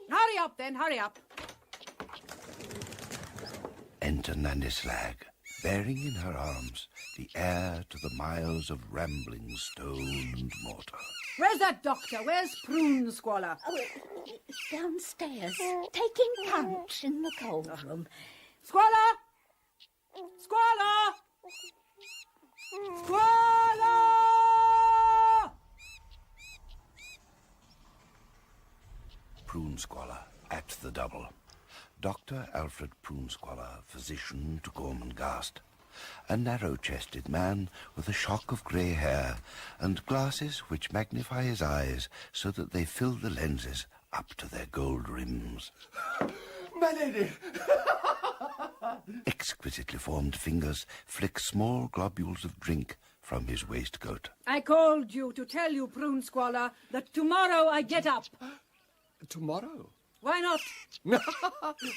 [SPEAKER 11] Hurry up, then, hurry up.
[SPEAKER 18] Enter Nanny Slag, bearing in her arms the heir to the miles of rambling stone and mortar.
[SPEAKER 11] Where's that doctor? Where's Prune Squalor?
[SPEAKER 12] Oh, downstairs, taking punch in the cold room.
[SPEAKER 11] Squalor! Squalor! Squalor!
[SPEAKER 18] Prune Squalor at the double. Dr. Alfred Prune Squalor, physician to Gormenghast. A narrow-chested man with a shock of grey hair and glasses which magnify his eyes so that they fill the lenses up to their gold rims.
[SPEAKER 22] My lady!
[SPEAKER 18] Exquisitely formed fingers flick small globules of drink from his waistcoat.
[SPEAKER 11] I called you to tell you, Prune Squalor, that tomorrow I get up.
[SPEAKER 21] Tomorrow?
[SPEAKER 11] Why not?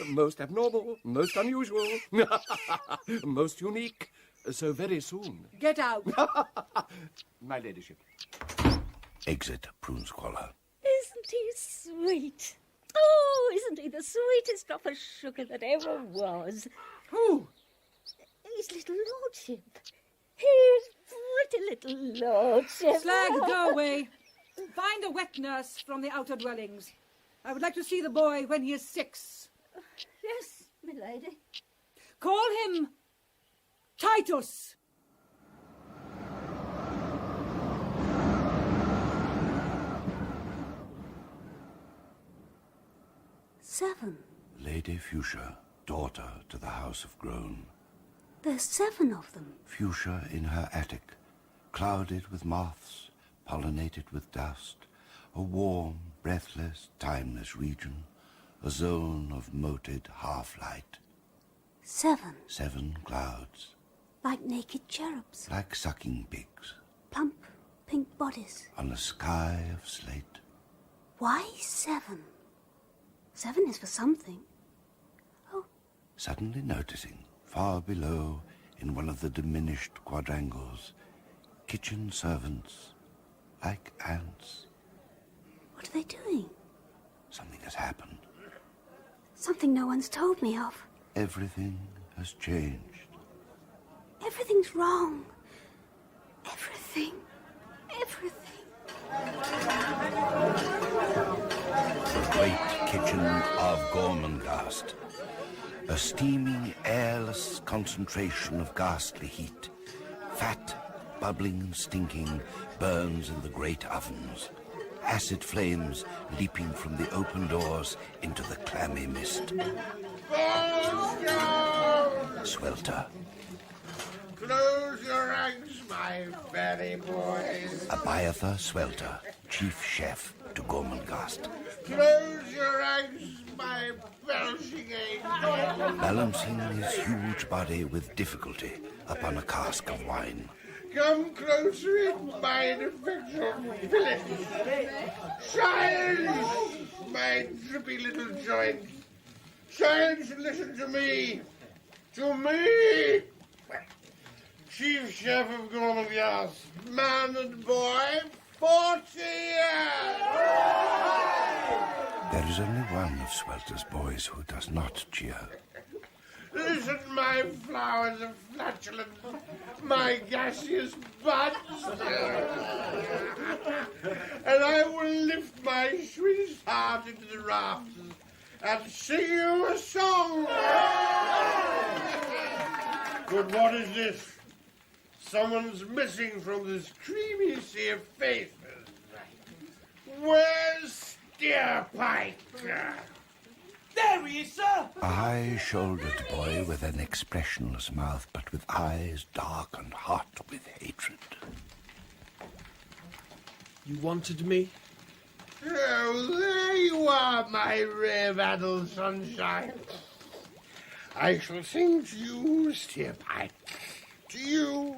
[SPEAKER 21] Most abnormal, most unusual, most unique, so very soon.
[SPEAKER 11] Get out.
[SPEAKER 21] My ladyship.
[SPEAKER 18] Exit Prune Squalor.
[SPEAKER 12] Isn't he sweet? Oh, isn't he the sweetest drop of sugar that ever was?
[SPEAKER 11] Who?
[SPEAKER 12] His little lordship. His pretty little lordship.
[SPEAKER 11] Slag, go away. Find a wet nurse from the outer dwellings. I would like to see the boy when he is 6.
[SPEAKER 12] Yes, my lady.
[SPEAKER 11] Call him Titus.
[SPEAKER 12] Seven.
[SPEAKER 18] Lady Fuchsia, daughter to the House of Groan.
[SPEAKER 12] There's 7 of them.
[SPEAKER 18] Fuchsia in her attic, clouded with moths, pollinated with dust, a warm, breathless, timeless region, a zone of moted half-light.
[SPEAKER 12] 7.
[SPEAKER 18] 7 clouds,
[SPEAKER 12] Like naked cherubs.
[SPEAKER 18] like sucking pigs,
[SPEAKER 12] Plump, pink bodies.
[SPEAKER 18] on a sky of slate.
[SPEAKER 12] Why 7? 7 is for something.
[SPEAKER 18] Suddenly noticing, far below, in one of the diminished quadrangles, kitchen servants, like ants.
[SPEAKER 12] What are they doing?
[SPEAKER 18] Something has happened.
[SPEAKER 12] Something no one's told me of.
[SPEAKER 18] Everything has changed.
[SPEAKER 12] Everything's wrong. Everything. Everything.
[SPEAKER 18] The great kitchen of Gormenghast. A steaming, airless concentration of ghastly heat. Fat, bubbling and stinking, burns in the great ovens. Acid flames leaping from the open doors into the clammy mist. Swelter.
[SPEAKER 2] Close your ranks, my berry boys.
[SPEAKER 18] Abiathar Swelter, chief chef to Gormenghast.
[SPEAKER 2] Close your ranks, my belching angel.
[SPEAKER 18] Balancing his huge body with difficulty upon a cask of wine.
[SPEAKER 2] Come closer in, my ineffectual villain. Silence, my drippy little joint. Silence, listen to me! To me! Chief Chef of Gormenghast, man and boy, 40 years!
[SPEAKER 18] There is only one of Swelter's boys who does not cheer.
[SPEAKER 2] Listen, my flowers of flatulence, my gaseous buds, and I will lift my sweetest heart into the rafters and sing you a song. But what is this? Someone's missing from this creamy sea of faces. Where's Steerpike?
[SPEAKER 9] There he is, sir!
[SPEAKER 18] A high-shouldered boy with an expressionless mouth, but with eyes dark and hot with hatred.
[SPEAKER 4] You wanted me?
[SPEAKER 2] Oh, there you are, my rare addled sunshine. I shall sing to you, Steerpike. To you,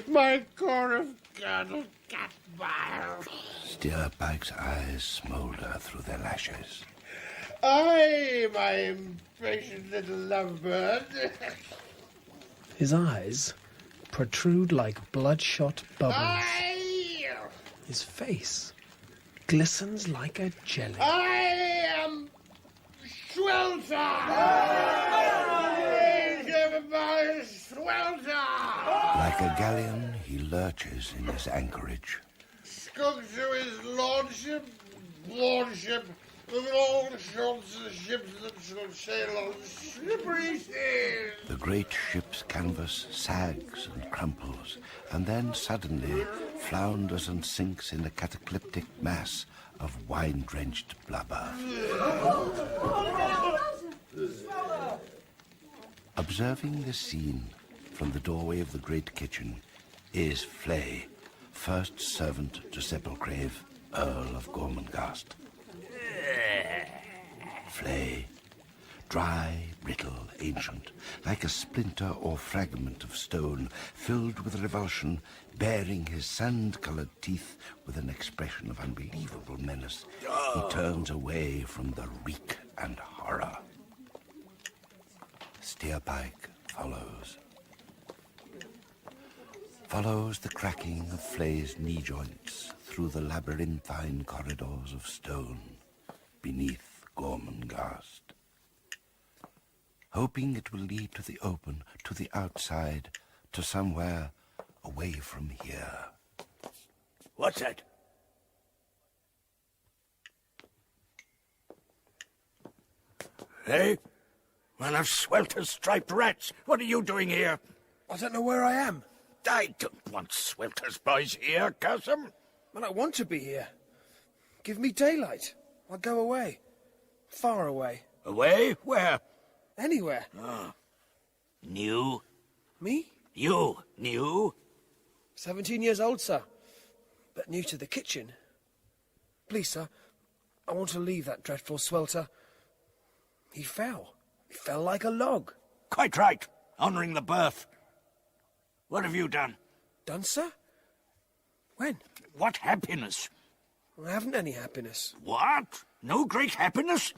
[SPEAKER 2] my core of curdled cat bile.
[SPEAKER 18] Steerpike's eyes smolder through their lashes.
[SPEAKER 2] I, my impatient little lovebird.
[SPEAKER 4] His eyes protrude like bloodshot bubbles. His face glistens like a jelly.
[SPEAKER 2] I am Swelter! Swelter!
[SPEAKER 18] Like a galleon, he lurches in his anchorage.
[SPEAKER 2] Scook to his lordship, with all sorts of ships that shall sail on slippery seas.
[SPEAKER 18] The great ship's canvas sags and crumples, and then suddenly flounders and sinks in a cataclysmic mass of wine-drenched blubber. Observing this scene from the doorway of the great kitchen is Flay, first servant to Sepulcrave, Earl of Gormenghast. Flay, dry, brittle, ancient, like a splinter or fragment of stone, filled with revulsion, baring his sand-coloured teeth with an expression of unbelievable menace, he turns away from the reek and horror. Steerpike follows. Follows the cracking of Flay's knee joints through the labyrinthine corridors of stone beneath Gormenghast, hoping it will lead to the open, to the outside, to somewhere away from here.
[SPEAKER 9] What's that? Hey? Man of Swelter's striped rats, what are you doing here?
[SPEAKER 4] I don't know where I am.
[SPEAKER 9] I don't want Swelter's boys here, curse 'em.
[SPEAKER 4] I don't want to be here. Give me daylight. I'll go away. Far away.
[SPEAKER 9] Away? Where?
[SPEAKER 4] Anywhere.
[SPEAKER 9] New?
[SPEAKER 4] Me?
[SPEAKER 9] You, new?
[SPEAKER 4] 17 years old, sir. But new to the kitchen. Please, sir, I want to leave that dreadful Swelter. He fell. He fell like a log.
[SPEAKER 9] Quite right. Honouring the birth. What have you done?
[SPEAKER 4] Done, sir? When?
[SPEAKER 9] What happiness?
[SPEAKER 4] I haven't any happiness.
[SPEAKER 9] What? No great happiness?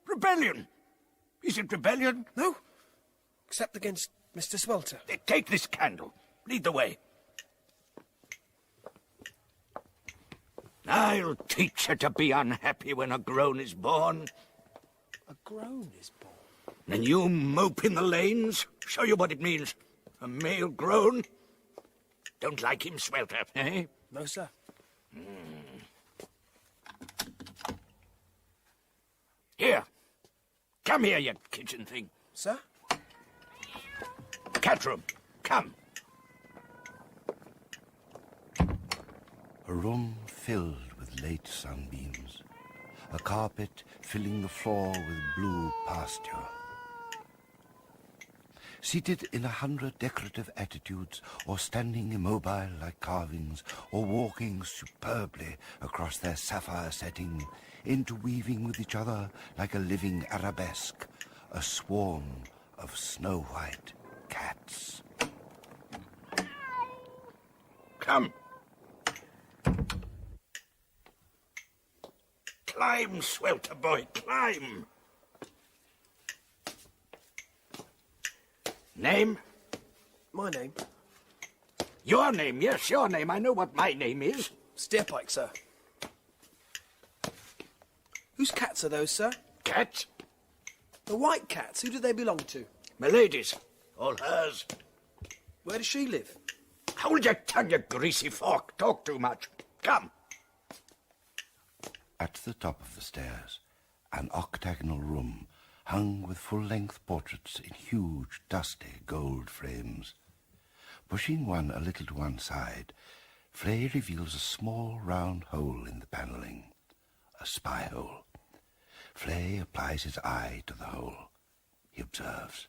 [SPEAKER 9] Rebellion. Is it rebellion?
[SPEAKER 4] No. Except against Mr. Swelter.
[SPEAKER 9] Take this candle. Lead the way. I'll teach her to be unhappy when a groan is born.
[SPEAKER 4] A groan is born?
[SPEAKER 9] Then you mope in the lanes. Show you what it means. A male groan. Don't like him, Swelter, eh?
[SPEAKER 4] No, sir.
[SPEAKER 9] Here. Come here, you kitchen thing.
[SPEAKER 4] Sir?
[SPEAKER 9] Catroom, come.
[SPEAKER 18] A room filled with late sunbeams. A carpet filling the floor with blue pasture. Seated in 100 decorative attitudes, or standing immobile like carvings, or walking superbly across their sapphire setting, interweaving with each other like a living arabesque, a swarm of snow-white cats.
[SPEAKER 9] Come. Climb, Swelter boy, climb.
[SPEAKER 5] Name?
[SPEAKER 4] My name?
[SPEAKER 5] Your name, yes, your name. I know what my name is.
[SPEAKER 4] Steerpike, sir. Whose cats are those, sir?
[SPEAKER 5] Cats?
[SPEAKER 4] The white cats. Who do they belong to?
[SPEAKER 5] Milady's. All hers.
[SPEAKER 4] Where does she live?
[SPEAKER 5] Hold your tongue, you greasy fork. Talk too much. Come.
[SPEAKER 18] At the top of the stairs, an octagonal room hung with full-length portraits in huge, dusty gold frames. Pushing one a little to one side, Flay reveals a small round hole in the panelling, a spy hole. Flay applies his eye to the hole. He observes.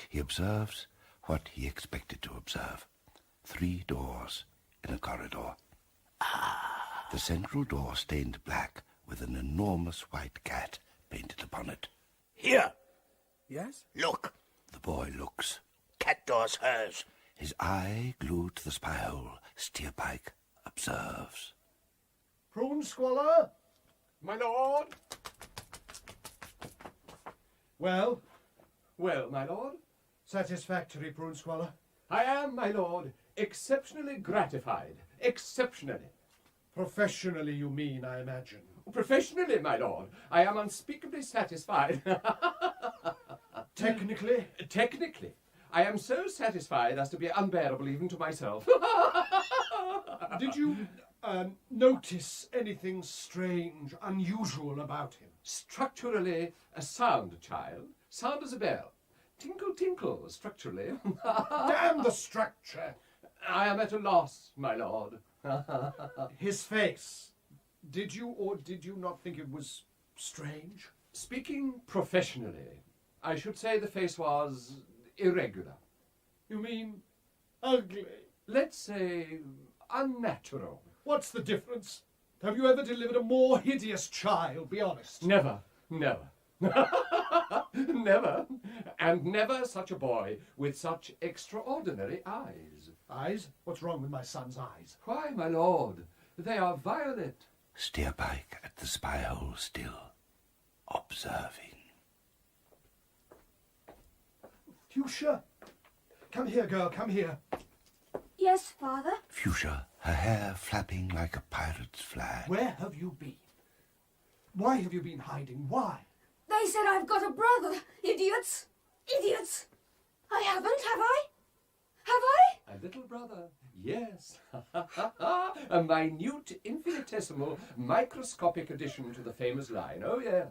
[SPEAKER 18] He observes what he expected to observe. 3 doors in a corridor. The central door stained black with an enormous white cat painted upon it.
[SPEAKER 5] Here.
[SPEAKER 4] Yes?
[SPEAKER 5] Look.
[SPEAKER 18] The boy looks.
[SPEAKER 5] Cat door's hers.
[SPEAKER 18] His eye glued to the spy hole, Steerpike observes.
[SPEAKER 21] Prune Squalor?
[SPEAKER 10] My lord.
[SPEAKER 21] Well?
[SPEAKER 10] Well, my lord.
[SPEAKER 21] Satisfactory, Prune Squalor.
[SPEAKER 10] I am, my lord, exceptionally gratified. Exceptionally.
[SPEAKER 21] Professionally, you mean, I imagine.
[SPEAKER 10] Professionally, my lord, I am unspeakably satisfied.
[SPEAKER 21] Technically?
[SPEAKER 10] Technically. I am so satisfied as to be unbearable even to myself.
[SPEAKER 21] Did you notice anything strange, unusual about him?
[SPEAKER 10] Structurally a sound child. Sound as a bell. Tinkle, tinkle, structurally.
[SPEAKER 21] Damn the structure!
[SPEAKER 10] I am at a loss, my lord.
[SPEAKER 21] His face. Did you or did you not think it was strange?
[SPEAKER 10] Speaking professionally, I should say the face was irregular.
[SPEAKER 21] You mean ugly?
[SPEAKER 10] Let's say unnatural.
[SPEAKER 21] What's the difference? Have you ever delivered a more hideous child? Be honest.
[SPEAKER 10] Never. Never. Never. And never such a boy with such extraordinary eyes.
[SPEAKER 21] Eyes? What's wrong with my son's eyes?
[SPEAKER 10] Why, my lord, they are violet.
[SPEAKER 18] Steerpike at the spy hole still, observing.
[SPEAKER 21] Fuchsia! Come here, girl, come here.
[SPEAKER 12] Yes, Father?
[SPEAKER 18] Fuchsia, her hair flapping like a pirate's flag.
[SPEAKER 21] Where have you been? Why have you been hiding? Why?
[SPEAKER 12] They said I've got a brother. Idiots! Idiots! I haven't, have I? Have I?
[SPEAKER 10] A little brother, yes. A minute, infinitesimal, microscopic addition to the famous line. Oh, yes.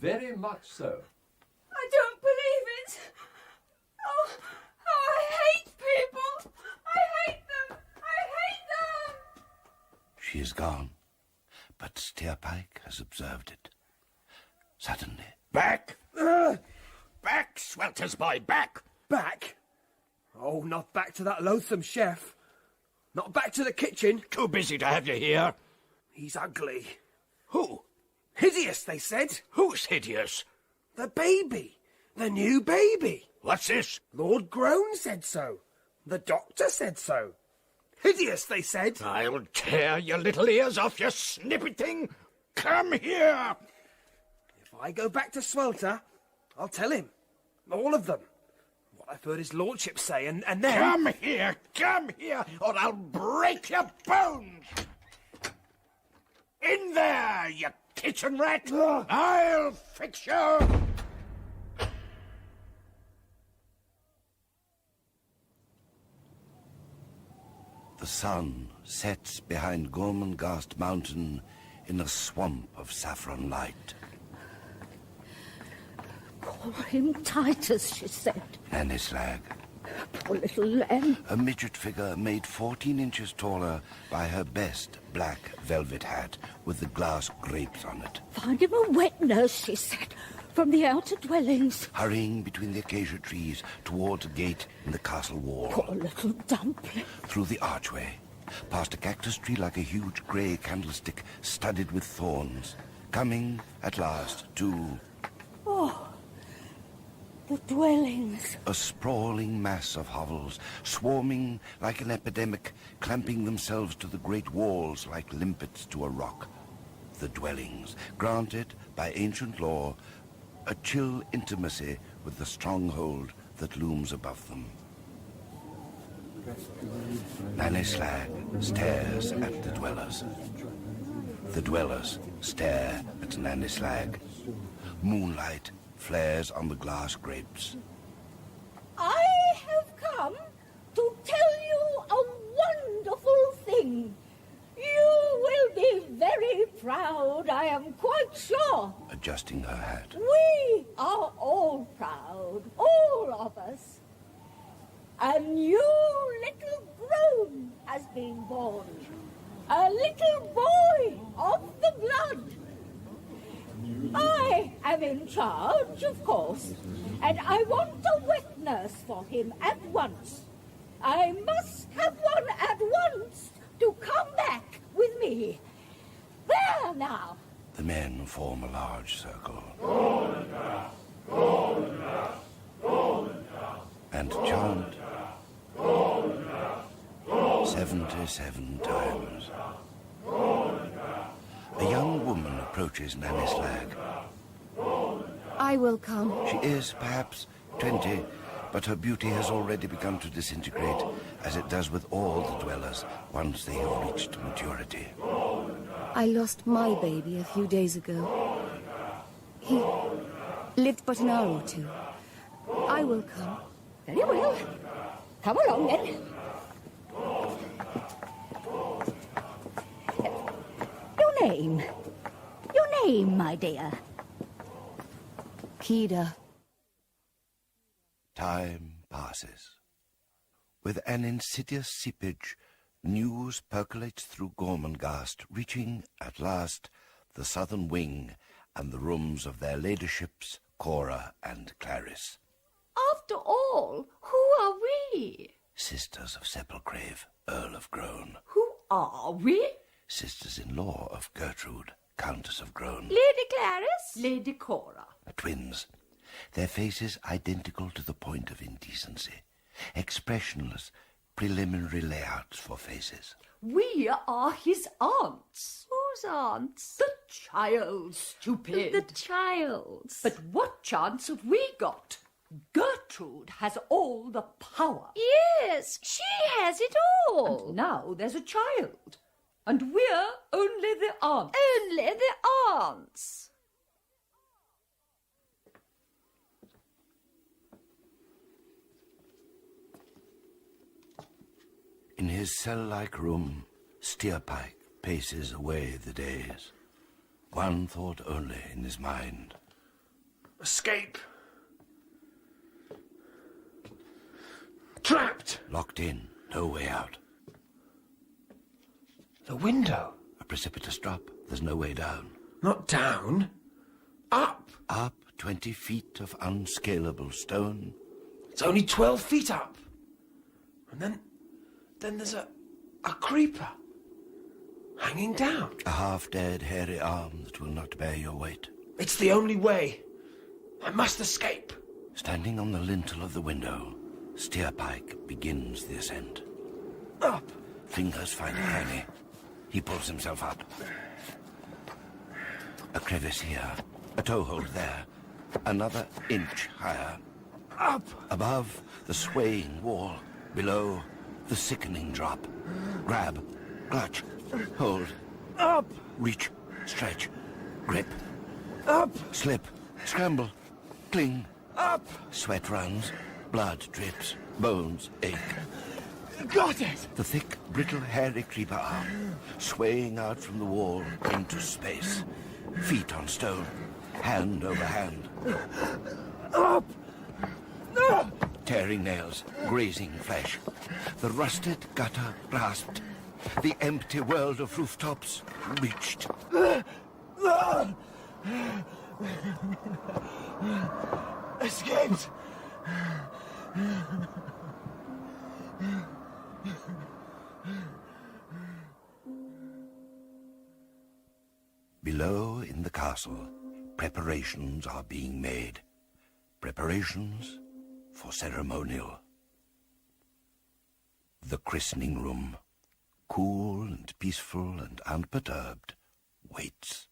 [SPEAKER 10] Very much so.
[SPEAKER 12] I don't believe it. Oh, I hate people. I hate them. I hate them.
[SPEAKER 18] She is gone, but Steerpike has observed it. Suddenly.
[SPEAKER 5] Back! Back, Swelter's boy, back!
[SPEAKER 4] Back? Oh, not back to that loathsome chef. Not back to the kitchen.
[SPEAKER 5] Too busy to have you here.
[SPEAKER 4] He's ugly.
[SPEAKER 5] Who?
[SPEAKER 4] Hideous, they said.
[SPEAKER 5] Who's hideous?
[SPEAKER 4] The baby. The new baby.
[SPEAKER 5] What's this?
[SPEAKER 4] Lord Groan said so. The doctor said so. Hideous, they said.
[SPEAKER 5] I'll tear your little ears off, you snippy thing. Come here.
[SPEAKER 4] If I go back to Swelter, I'll tell him. All of them. What I've heard his lordship say, and then...
[SPEAKER 5] Come here, or I'll break your bones. In there, you kitchen rat. I'll fix you.
[SPEAKER 18] The sun sets behind Gormenghast Mountain in a swamp of saffron light.
[SPEAKER 12] Call him Titus, she said.
[SPEAKER 18] Nanny Slag.
[SPEAKER 12] Poor little lamb.
[SPEAKER 18] A midget figure made 14 inches taller by her best black velvet hat with the glass grapes on it.
[SPEAKER 12] Find him a wet nurse, she said, from the outer dwellings.
[SPEAKER 18] Hurrying between the acacia trees towards a gate in the castle wall.
[SPEAKER 12] Poor little dumpling.
[SPEAKER 18] Through the archway, past a cactus tree like a huge grey candlestick studded with thorns, coming at last to...
[SPEAKER 12] Oh, the dwellings.
[SPEAKER 18] A sprawling mass of hovels, swarming like an epidemic, clamping themselves to the great walls like limpets to a rock. The dwellings, granted by ancient law, a chill intimacy with the stronghold that looms above them. Nanny Slag stares at the dwellers. The dwellers stare at Nanny Slag. Moonlight flares on the glass grapes.
[SPEAKER 14] I have come to tell you a wonderful thing. You will be very proud, I am quite sure.
[SPEAKER 18] Adjusting her hat.
[SPEAKER 14] We are all proud, all of us. A new little Groan has been born. A little boy of the blood. I am in charge, of course, and I want a wet nurse for him at once. I must have one at once to come back with me. There now.
[SPEAKER 18] The men form a large circle. And chant 77 times. A young woman approaches Nanny Slag.
[SPEAKER 20] I will come.
[SPEAKER 18] She is perhaps 20, but her beauty has already begun to disintegrate, as it does with all the dwellers once they have reached maturity.
[SPEAKER 20] I lost my baby a few days ago. He lived but an hour or two. I will come.
[SPEAKER 14] Very well. Come along then. Your name? Your name, my dear?
[SPEAKER 20] Kida.
[SPEAKER 18] Time passes. With an insidious seepage, news percolates through Gormenghast, reaching, at last, the southern wing and the rooms of their ladyships, Cora and Clarice.
[SPEAKER 14] After all, who are we?
[SPEAKER 18] Sisters of Sepulcrave, Earl of Groan.
[SPEAKER 14] Who are we?
[SPEAKER 18] Sisters-in-law of Gertrude, Countess of Groan.
[SPEAKER 14] Lady Clarice? Lady Cora.
[SPEAKER 18] Twins. Their faces identical to the point of indecency. Expressionless, preliminary layouts for faces.
[SPEAKER 14] We are his aunts.
[SPEAKER 19] Whose aunts?
[SPEAKER 14] The child's, stupid.
[SPEAKER 19] The child's.
[SPEAKER 14] But what chance have we got? Gertrude has all the power.
[SPEAKER 19] Yes, she has it all.
[SPEAKER 14] And now there's a child. And we're only the aunts.
[SPEAKER 19] Only the aunts.
[SPEAKER 18] In his cell-like room, Steerpike paces away the days. One thought only in his mind.
[SPEAKER 4] Escape! Trapped!
[SPEAKER 18] Locked in, no way out.
[SPEAKER 4] The window.
[SPEAKER 18] A precipitous drop, there's no way down.
[SPEAKER 4] Not down. Up!
[SPEAKER 18] Up 20 feet of unscalable stone.
[SPEAKER 4] It's only 12 feet up. And then there's a creeper. Hanging down.
[SPEAKER 18] A half-dead, hairy arm that will not bear your weight.
[SPEAKER 4] It's the only way. I must escape.
[SPEAKER 18] Standing on the lintel of the window, Steerpike begins the ascent.
[SPEAKER 4] Up.
[SPEAKER 18] Fingers find a cranny. He pulls himself up. A crevice here, a toehold there, another inch higher.
[SPEAKER 4] Up!
[SPEAKER 18] Above, the swaying wall. Below, the sickening drop. Grab, clutch, hold.
[SPEAKER 4] Up!
[SPEAKER 18] Reach, stretch, grip.
[SPEAKER 4] Up!
[SPEAKER 18] Slip, scramble, cling.
[SPEAKER 4] Up!
[SPEAKER 18] Sweat runs, blood drips, bones ache.
[SPEAKER 4] Got it!
[SPEAKER 18] The thick, brittle, hairy creeper arm, swaying out from the wall into space. Feet on stone, hand over hand.
[SPEAKER 4] Up!
[SPEAKER 18] Tearing nails, grazing flesh. The rusted gutter grasped. The empty world of rooftops reached.
[SPEAKER 4] Escaped!
[SPEAKER 18] Below in the castle, preparations are being made. Preparations for ceremonial. The christening room, cool and peaceful and unperturbed, waits.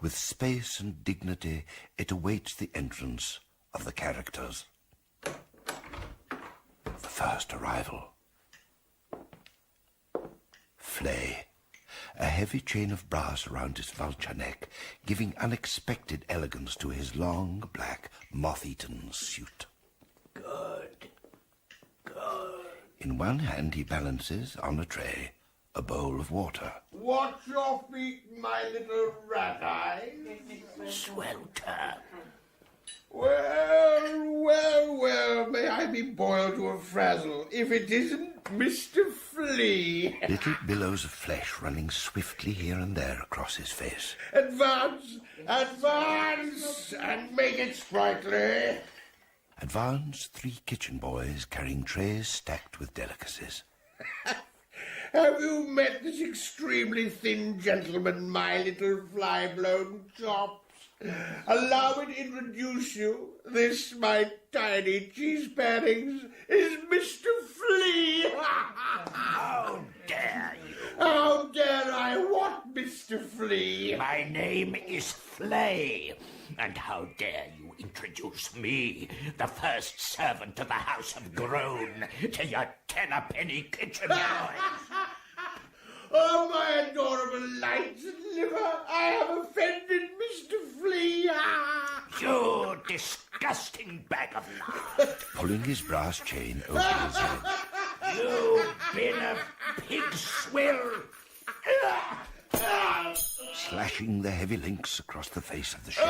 [SPEAKER 18] With space and dignity, it awaits the entrance of the characters. first arrival. Flay, a heavy chain of brass around his vulture neck, giving unexpected elegance to his long, black, moth-eaten suit.
[SPEAKER 9] Good.
[SPEAKER 18] In one hand he balances, on a tray, a bowl of water.
[SPEAKER 2] Watch your feet, my little rat eyes.
[SPEAKER 9] Swelter.
[SPEAKER 2] Well, may I be boiled to a frazzle if it isn't Mr. Flea.
[SPEAKER 18] Little billows of flesh running swiftly here and there across his face.
[SPEAKER 2] Advance, and make it sprightly.
[SPEAKER 18] Advance 3 kitchen boys carrying trays stacked with delicacies.
[SPEAKER 2] Have you met this extremely thin gentleman, my little fly-blown chops? Allow me to introduce you. This, my tiny cheese pairings, is Mr. Flea.
[SPEAKER 9] How dare you?
[SPEAKER 2] How dare I what, Mr. Flea?
[SPEAKER 9] My name is Flay, and how dare you introduce me, the first servant to the house of Groan, to your 10-a-penny kitchen boys?
[SPEAKER 2] Oh, my adorable lights and liver, I have offended Mr. Flea.
[SPEAKER 9] You disgusting bag of lard.
[SPEAKER 18] Pulling his brass chain over his head.
[SPEAKER 9] You bin of pig swill.
[SPEAKER 18] Slashing the heavy links across the face of the chef.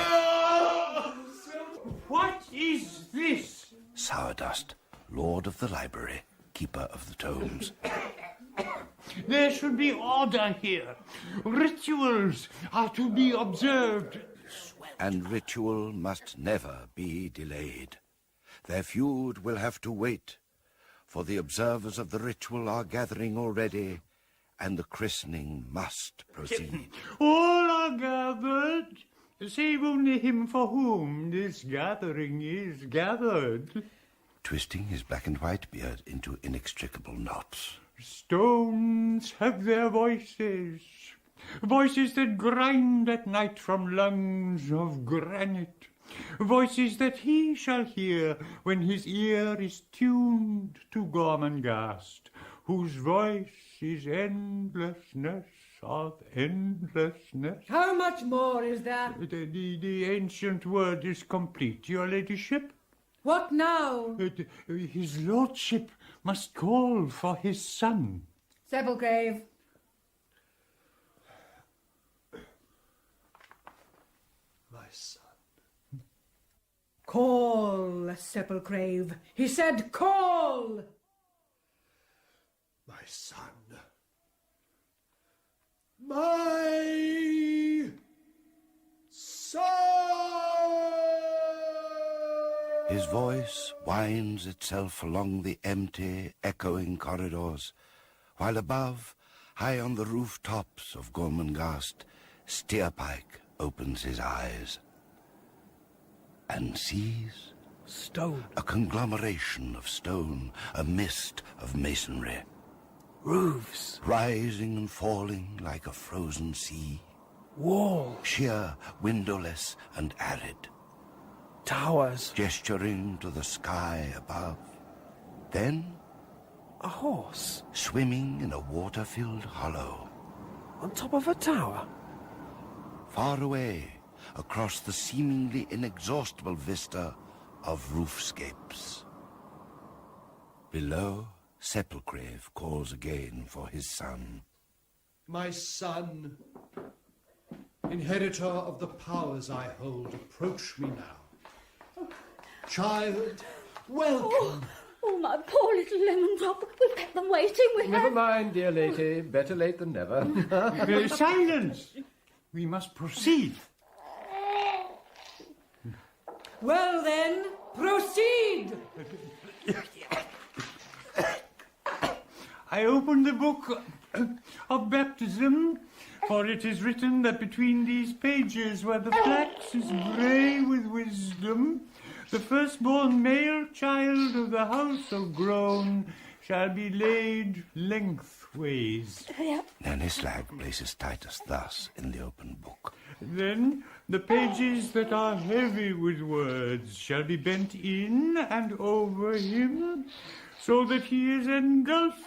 [SPEAKER 22] What is this?
[SPEAKER 18] Sourdust, Lord of the Library, Keeper of the Tomes.
[SPEAKER 22] There should be order here. Rituals are to be observed.
[SPEAKER 18] And ritual must never be delayed. Their feud will have to wait, for the observers of the ritual are gathering already, and the christening must proceed.
[SPEAKER 22] All are gathered, save only him for whom this gathering is gathered.
[SPEAKER 18] Twisting his black and white beard into inextricable knots.
[SPEAKER 22] Stones have their voices, voices that grind at night from lungs of granite, voices that he shall hear when his ear is tuned to Gormenghast, whose voice is endlessness of endlessness.
[SPEAKER 11] How much more is there?
[SPEAKER 22] The ancient word is complete, your ladyship.
[SPEAKER 11] What now?
[SPEAKER 22] His lordship must call for his son.
[SPEAKER 11] Sepulchrave.
[SPEAKER 4] My son.
[SPEAKER 11] Call, Sepulchrave. He said call!
[SPEAKER 4] My son. My son!
[SPEAKER 18] His voice winds itself along the empty, echoing corridors, while above, high on the rooftops of Gormenghast, Steerpike opens his eyes and sees
[SPEAKER 4] stone.
[SPEAKER 18] A conglomeration of stone, a mist of masonry.
[SPEAKER 4] Roofs.
[SPEAKER 18] Rising and falling like a frozen sea.
[SPEAKER 4] Walls.
[SPEAKER 18] Sheer, windowless and arid.
[SPEAKER 4] Towers.
[SPEAKER 18] Gesturing to the sky above. Then
[SPEAKER 4] a horse.
[SPEAKER 18] Swimming in a water-filled hollow.
[SPEAKER 4] On top of a tower.
[SPEAKER 18] Far away, across the seemingly inexhaustible vista of roofscapes. Below, Sepulchrave calls again for his son.
[SPEAKER 6] My son, inheritor of the powers I hold, approach me now. Child, welcome.
[SPEAKER 14] Oh, my poor little lemon drop. We've kept them waiting.
[SPEAKER 10] Never mind, dear lady. Better late than never.
[SPEAKER 22] Silence! We must proceed.
[SPEAKER 11] Well then, proceed!
[SPEAKER 22] I open the book of baptism, for it is written that between these pages where the flax is grey with wisdom, the firstborn male child of the house of Groan shall be laid lengthways.
[SPEAKER 18] Nanny Slag places Titus thus in the open book.
[SPEAKER 22] Then the pages that are heavy with words shall be bent in and over him, so that he is engulfed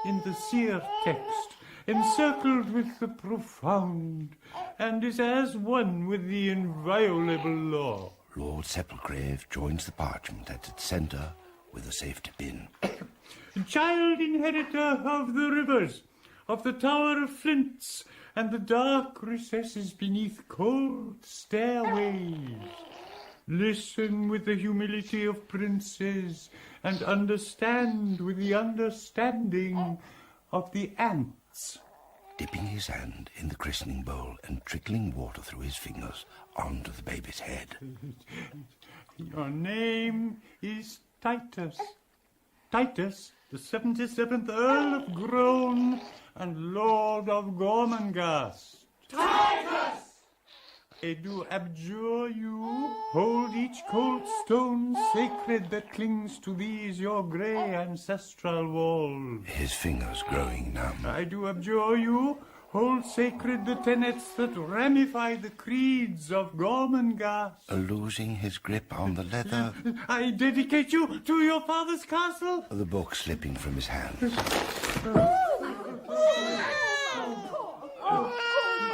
[SPEAKER 22] in the seer text, encircled with the profound, and is as one with the inviolable law.
[SPEAKER 18] Lord Sepulchrave joins the parchment at its centre with a safety pin.
[SPEAKER 22] Child inheritor of the rivers, of the tower of flints, and the dark recesses beneath cold stairways. Listen with the humility of princes, and understand with the understanding of the ants.
[SPEAKER 18] Dipping his hand in the christening bowl and trickling water through his fingers onto the baby's head.
[SPEAKER 22] Your name is Titus. Titus, the 77th Earl of Groan and Lord of Gormenghast.
[SPEAKER 10] Titus!
[SPEAKER 22] I do abjure you, hold each cold stone sacred that clings to these your grey ancestral walls.
[SPEAKER 18] His fingers growing numb.
[SPEAKER 22] I do abjure you, hold sacred the tenets that ramify the creeds of Gormenghast.
[SPEAKER 18] Losing his grip on the leather.
[SPEAKER 22] I dedicate you to your father's castle.
[SPEAKER 18] The book slipping from his hands.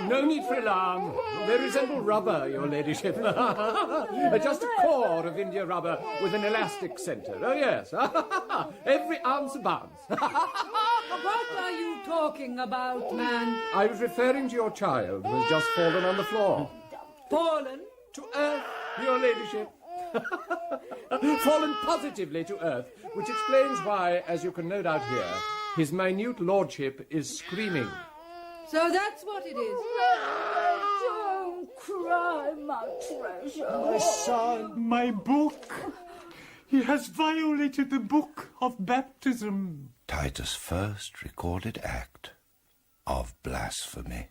[SPEAKER 10] No need for alarm. They resemble rubber, your ladyship. Just a core of India rubber with an elastic centre. Oh, yes. Every ounce abounds.
[SPEAKER 11] What are you talking about, man?
[SPEAKER 10] I was referring to your child who has just fallen on the floor.
[SPEAKER 11] Fallen?
[SPEAKER 10] To earth, your ladyship. Fallen positively to earth, which explains why, as you can no doubt hear, his minute lordship is screaming.
[SPEAKER 11] So that's what it is.
[SPEAKER 14] Don't cry, my treasure.
[SPEAKER 22] My son, my book. He has violated the book of baptism.
[SPEAKER 18] Titus' first recorded act of blasphemy.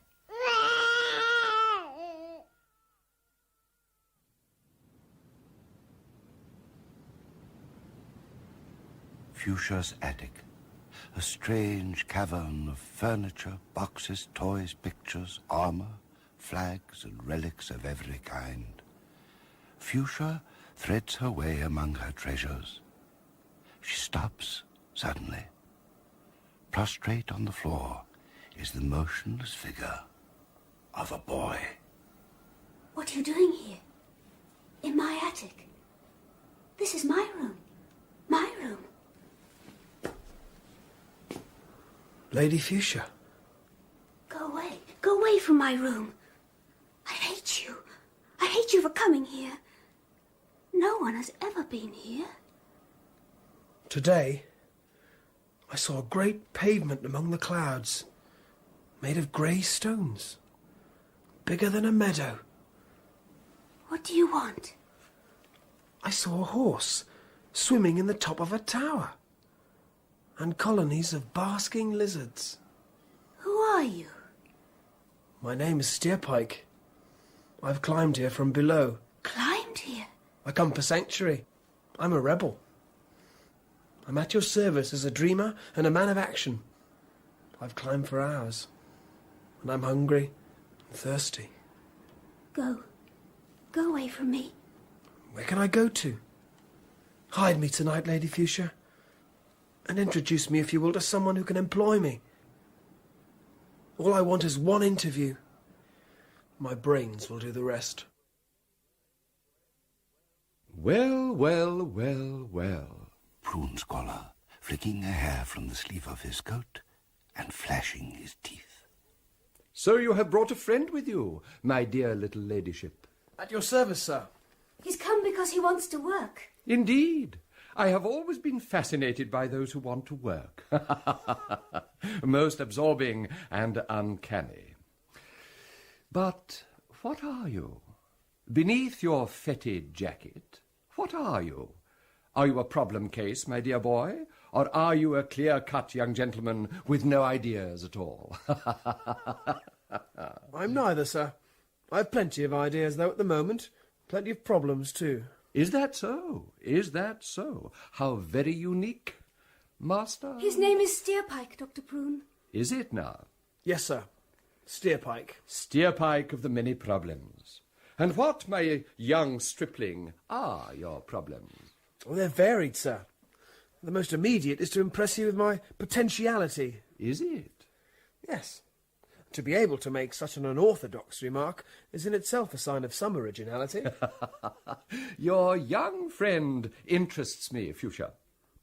[SPEAKER 18] Fuchsia's attic. A strange cavern of furniture, boxes, toys, pictures, armor, flags and relics of every kind. Fuchsia threads her way among her treasures. She stops suddenly. Prostrate on the floor is the motionless figure of a boy.
[SPEAKER 3] What are you doing here? In my attic? This is my room. My room.
[SPEAKER 4] Lady Fuchsia.
[SPEAKER 3] Go away. Go away from my room. I hate you. I hate you for coming here. No one has ever been here.
[SPEAKER 4] Today, I saw a great pavement among the clouds, made of grey stones, bigger than a meadow.
[SPEAKER 3] What do you want?
[SPEAKER 4] I saw a horse swimming in the top of a tower, and colonies of basking lizards.
[SPEAKER 3] Who are you?
[SPEAKER 4] My name is Steerpike. I've climbed here from below.
[SPEAKER 3] Climbed here?
[SPEAKER 4] I come for sanctuary. I'm a rebel. I'm at your service as a dreamer and a man of action. I've climbed for hours, and I'm hungry and thirsty.
[SPEAKER 3] Go. Go away from me.
[SPEAKER 4] Where can I go to? Hide me tonight, Lady Fuchsia, and introduce me, if you will, to someone who can employ me. All I want is one interview. My brains will do the rest.
[SPEAKER 10] Well, well, well, well.
[SPEAKER 18] Prune Scholar, flicking a hair from the sleeve of his coat and flashing his teeth.
[SPEAKER 10] So you have brought a friend with you, my dear little ladyship.
[SPEAKER 4] At your service, sir.
[SPEAKER 3] He's come because he wants to work.
[SPEAKER 10] Indeed. I have always been fascinated by those who want to work. Most absorbing and uncanny. But what are you? Beneath your fetid jacket, what are you? Are you a problem case, my dear boy? Or are you a clear-cut young gentleman with no ideas at all?
[SPEAKER 4] I'm neither, sir. I've plenty of ideas, though, at the moment. Plenty of problems, too.
[SPEAKER 10] Is that so? Is that so? How very unique, Master.
[SPEAKER 3] His name is Steerpike, Dr. Prune.
[SPEAKER 10] Is it now?
[SPEAKER 4] Yes, sir. Steerpike.
[SPEAKER 10] Steerpike of the many problems. And what, my young stripling, are your problems?
[SPEAKER 4] Oh, they're varied, sir. The most immediate is to impress you with my potentiality.
[SPEAKER 10] Is it?
[SPEAKER 4] Yes. To be able to make such an unorthodox remark is in itself a sign of some originality.
[SPEAKER 10] Your young friend interests me, Fuchsia.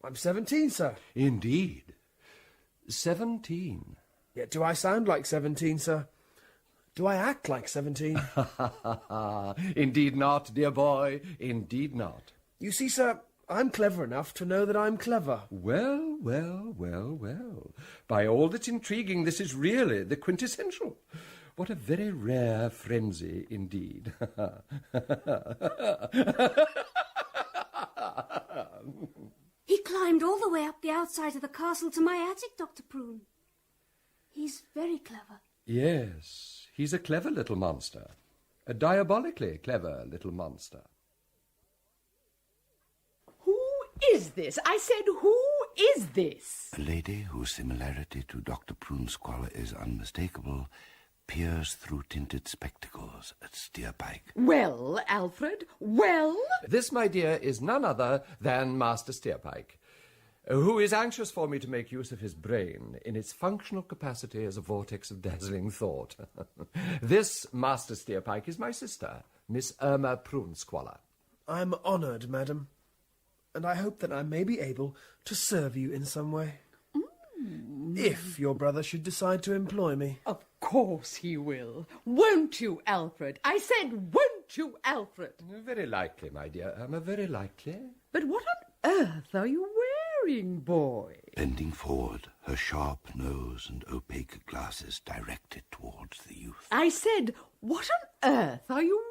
[SPEAKER 4] I'm 17, sir.
[SPEAKER 10] Indeed. 17.
[SPEAKER 4] Yet do I sound like 17, sir? Do I act like 17?
[SPEAKER 10] Indeed not, dear boy. Indeed not.
[SPEAKER 4] You see, sir, I'm clever enough to know that I'm clever.
[SPEAKER 10] Well, well, well, well. By all that's intriguing, this is really the quintessential. What a very rare frenzy indeed.
[SPEAKER 3] He climbed all the way up the outside of the castle to my attic, Dr. Prune. He's very clever.
[SPEAKER 10] Yes, he's a clever little monster. A diabolically clever little monster.
[SPEAKER 8] Who is this? I said, who is this?
[SPEAKER 18] A lady whose similarity to Dr. Prune's squalor is unmistakable peers through tinted spectacles at Steerpike.
[SPEAKER 8] Well, Alfred, well?
[SPEAKER 10] This, my dear, is none other than Master Steerpike, who is anxious for me to make use of his brain in its functional capacity as a vortex of dazzling thought. This Master Steerpike is my sister, Miss Irma Prunesqualor.
[SPEAKER 4] I'm honoured, madam, and I hope that I may be able to serve you in some way. If your brother should decide to employ me.
[SPEAKER 8] Of course he will. Won't you, Alfred? I said, won't you, Alfred?
[SPEAKER 10] Very likely, my dear Irma, very likely.
[SPEAKER 8] But what on earth are you wearing, boy?
[SPEAKER 18] Bending forward, her sharp nose and opaque glasses directed towards the youth.
[SPEAKER 8] I said, what on earth are you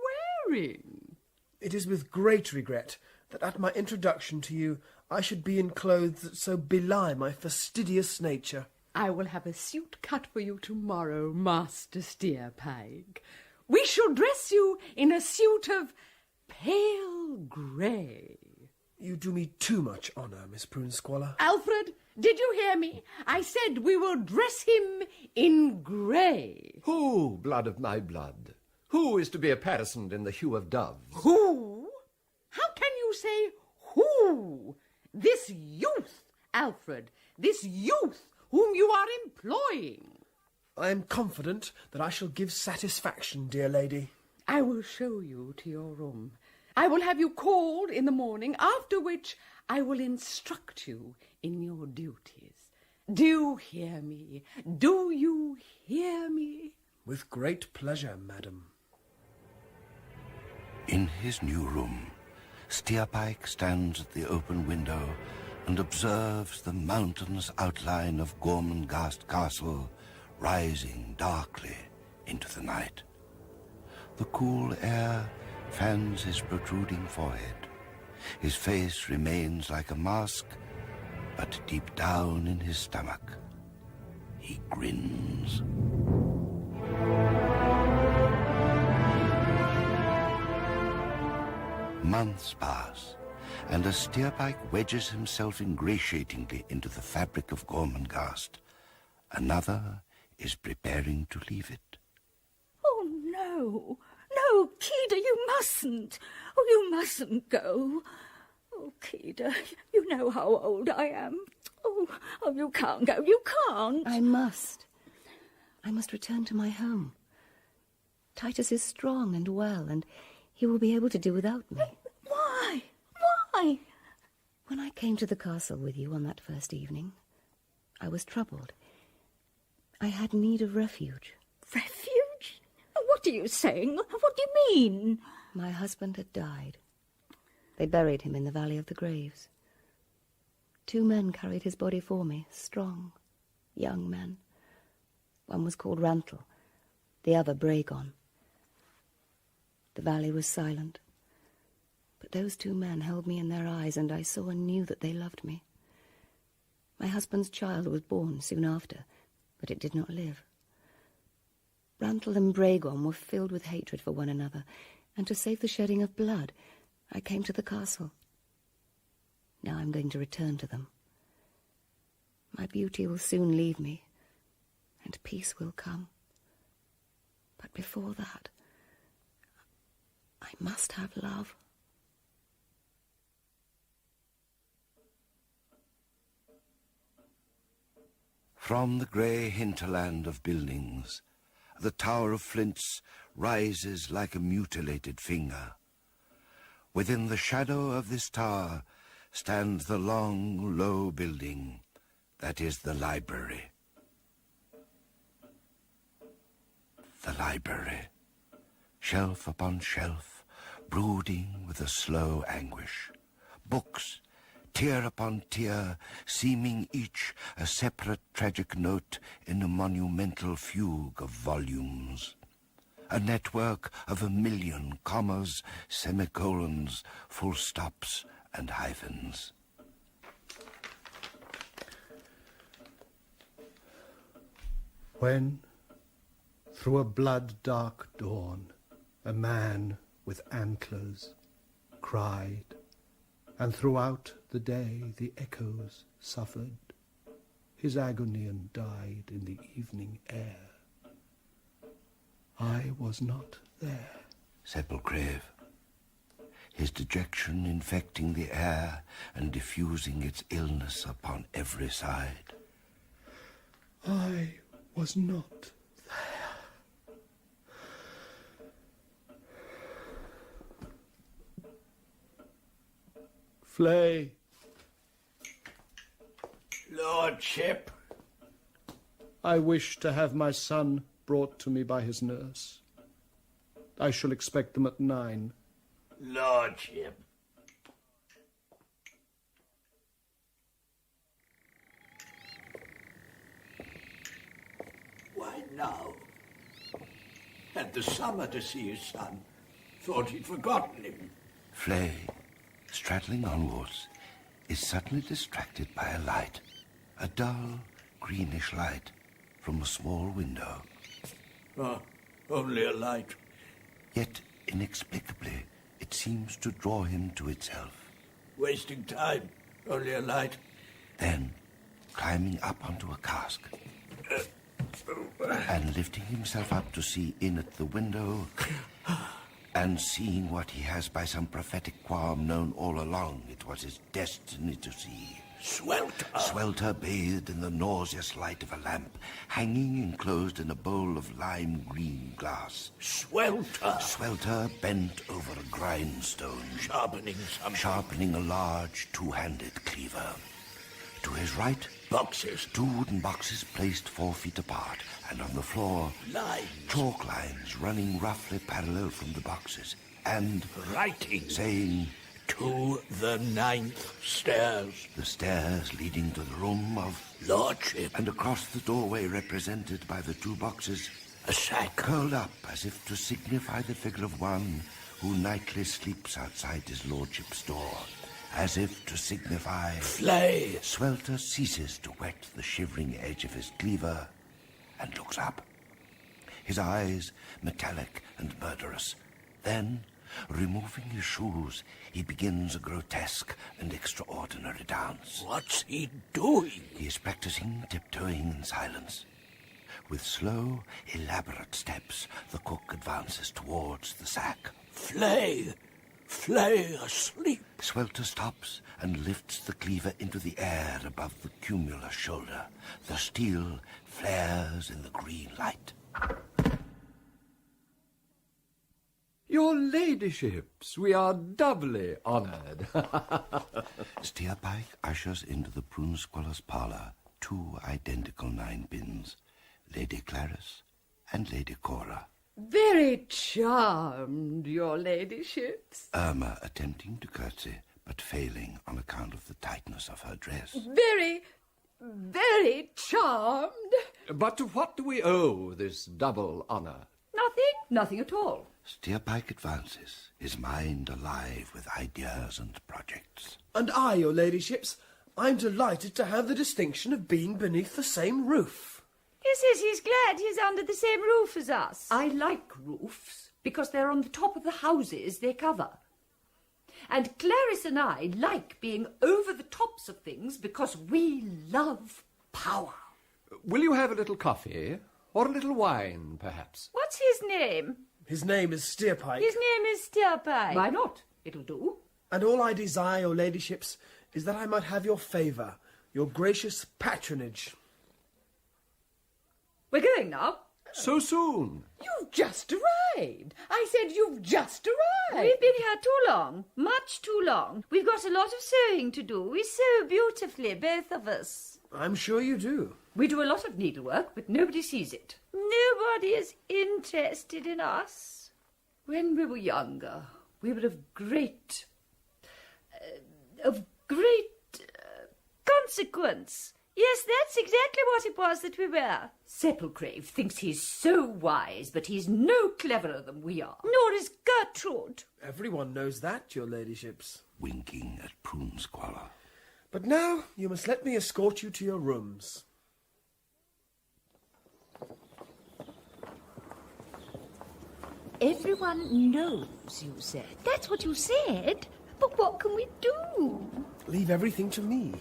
[SPEAKER 8] wearing?
[SPEAKER 4] It is with great regret that at my introduction to you I should be in clothes that so belie my fastidious nature.
[SPEAKER 8] I will have a suit cut for you tomorrow, Master Steerpike. We shall dress you in a suit of pale grey.
[SPEAKER 4] You do me too much honour, Miss Prunesqualor.
[SPEAKER 8] Alfred, did you hear me? I said we will dress him in grey.
[SPEAKER 10] Who, blood of my blood? Who is to be apparisoned in the hue of doves?
[SPEAKER 8] Who? How can you say who? This youth, Alfred, this youth whom you are employing.
[SPEAKER 4] I am confident that I shall give satisfaction, dear lady.
[SPEAKER 8] I will show you to your room. I will have you called in the morning, after which I will instruct you in your duties. Do you hear me? Do you hear me?
[SPEAKER 4] With great pleasure, madam.
[SPEAKER 18] In his new room, Steerpike stands at the open window and observes the mountainous outline of Gormenghast Castle rising darkly into the night. The cool air fans his protruding forehead. His face remains like a mask, but deep down in his stomach, he grins. Months pass, and as Steerpike wedges himself ingratiatingly into the fabric of Gormenghast, another is preparing to leave it.
[SPEAKER 14] Oh, no. No, Kida, you mustn't. Oh, you mustn't go. Oh, Kida, you know how old I am. Oh, you can't go. You can't.
[SPEAKER 20] I must. I must return to my home. Titus is strong and well, and he will be able to do without me.
[SPEAKER 14] Why? Why?
[SPEAKER 20] When I came to the castle with you on that first evening, I was troubled. I had need of refuge.
[SPEAKER 14] Refuge? What are you saying? What do you mean?
[SPEAKER 20] My husband had died. They buried him in the Valley of the Graves. 2 men carried his body for me, strong, young men. One was called Rantle, the other Bragon. The valley was silent, but those 2 men held me in their eyes, and I saw and knew that they loved me. My husband's child was born soon after, but it did not live. Rantle and Bragon were filled with hatred for one another, and to save the shedding of blood, I came to the castle. Now I'm going to return to them. My beauty will soon leave me, and peace will come. But before that, I must have love.
[SPEAKER 18] From the grey hinterland of buildings, the tower of flints rises like a mutilated finger. Within the shadow of this tower stands the long, low building that is the library. The library, shelf upon shelf, brooding with a slow anguish. Books, tier upon tier, seeming each a separate tragic note in a monumental fugue of volumes. A network of 1,000,000 commas, semicolons, full stops, and hyphens.
[SPEAKER 21] When, through a blood-dark dawn, a man with antlers cried, and throughout the day the echoes suffered, his agony and died in the evening air. I was not there.
[SPEAKER 18] Sepulchrave, his dejection infecting the air and diffusing its illness upon every side.
[SPEAKER 21] I was not there. Flay.
[SPEAKER 9] Lordship.
[SPEAKER 21] I wish to have my son brought to me by his nurse. I shall expect them at 9.
[SPEAKER 9] Lordship.
[SPEAKER 5] Why now? Had the summer to see his son. Thought he'd forgotten him.
[SPEAKER 18] Flay, straddling onwards, is suddenly distracted by a light, a dull, greenish light from a small window.
[SPEAKER 5] Oh, only a light.
[SPEAKER 18] Yet, inexplicably, it seems to draw him to itself.
[SPEAKER 5] Wasting time. Only a light.
[SPEAKER 18] Then, climbing up onto a cask, and lifting himself up to see in at the window, and seeing what he has by some prophetic qualm known all along it was his destiny to see.
[SPEAKER 5] Swelter!
[SPEAKER 18] Swelter bathed in the nauseous light of a lamp, hanging enclosed in a bowl of lime green glass.
[SPEAKER 5] Swelter!
[SPEAKER 18] Swelter bent over a grindstone.
[SPEAKER 5] Sharpening something.
[SPEAKER 18] Sharpening a large two-handed cleaver. To his right,
[SPEAKER 5] boxes.
[SPEAKER 18] 2 wooden boxes placed 4 feet apart, and on the floor,
[SPEAKER 5] lines.
[SPEAKER 18] Chalk lines running roughly parallel from the boxes, and
[SPEAKER 5] writing,
[SPEAKER 18] saying,
[SPEAKER 5] "To the 9th stairs."
[SPEAKER 18] The stairs leading to the room of
[SPEAKER 5] Lordship.
[SPEAKER 18] And across the doorway represented by the 2 boxes,
[SPEAKER 5] a sack
[SPEAKER 18] curled up as if to signify the figure of one who nightly sleeps outside his lordship's door. As if to signify...
[SPEAKER 5] Flay!
[SPEAKER 18] Swelter ceases to wet the shivering edge of his cleaver and looks up. His eyes metallic and murderous. Then, removing his shoes, he begins a grotesque and extraordinary dance.
[SPEAKER 5] What's he doing?
[SPEAKER 18] He is practicing tiptoeing in silence. With slow, elaborate steps, the cook advances towards the sack.
[SPEAKER 5] Flay! Flay asleep.
[SPEAKER 18] Swelter stops and lifts the cleaver into the air above the cumulus shoulder. The steel flares in the green light.
[SPEAKER 10] Your ladyships, we are doubly honoured.
[SPEAKER 18] Steerpike ushers into the prune squaller's parlour 2 identical 9-pins, Lady Clarice and Lady Cora.
[SPEAKER 8] Very charmed, your ladyships.
[SPEAKER 18] Irma attempting to curtsy, but failing on account of the tightness of her dress.
[SPEAKER 8] Very, very charmed.
[SPEAKER 10] But to what do we owe this double honour?
[SPEAKER 8] Nothing at all.
[SPEAKER 18] Steerpike advances, his mind alive with ideas and projects.
[SPEAKER 4] And I, your ladyships, I'm delighted to have the distinction of being beneath the same roof.
[SPEAKER 7] He says he's glad he's under the same roof as us.
[SPEAKER 8] I like roofs because they're on the top of the houses they cover. And Clarice and I like being over the tops of things because we love power.
[SPEAKER 10] Will you have a little coffee? Or a little wine, perhaps?
[SPEAKER 7] What's his name?
[SPEAKER 4] His name is Steerpike.
[SPEAKER 7] His name is Steerpike.
[SPEAKER 8] Why not? It'll do.
[SPEAKER 4] And all I desire, your ladyships, is that I might have your favour, your gracious patronage.
[SPEAKER 7] We're going now.
[SPEAKER 10] So soon?
[SPEAKER 8] You've just arrived. I said you've just arrived.
[SPEAKER 7] We've been here too long, much too long. We've got a lot of sewing to do. We sew beautifully, both of us.
[SPEAKER 4] I'm sure you do.
[SPEAKER 7] We do a lot of needlework, but nobody sees it. Nobody is interested in us. When we were younger, we were of great consequence. Yes, that's exactly what it was that we were. Sepulchrave thinks he's so wise, but he's no cleverer than we are. Nor is Gertrude.
[SPEAKER 4] Everyone knows that, your ladyships.
[SPEAKER 18] Winking at Prune Squalor.
[SPEAKER 4] But now you must let me escort you to your rooms.
[SPEAKER 7] Everyone knows, you said. That's what you said. But what can we do?
[SPEAKER 4] Leave everything to me,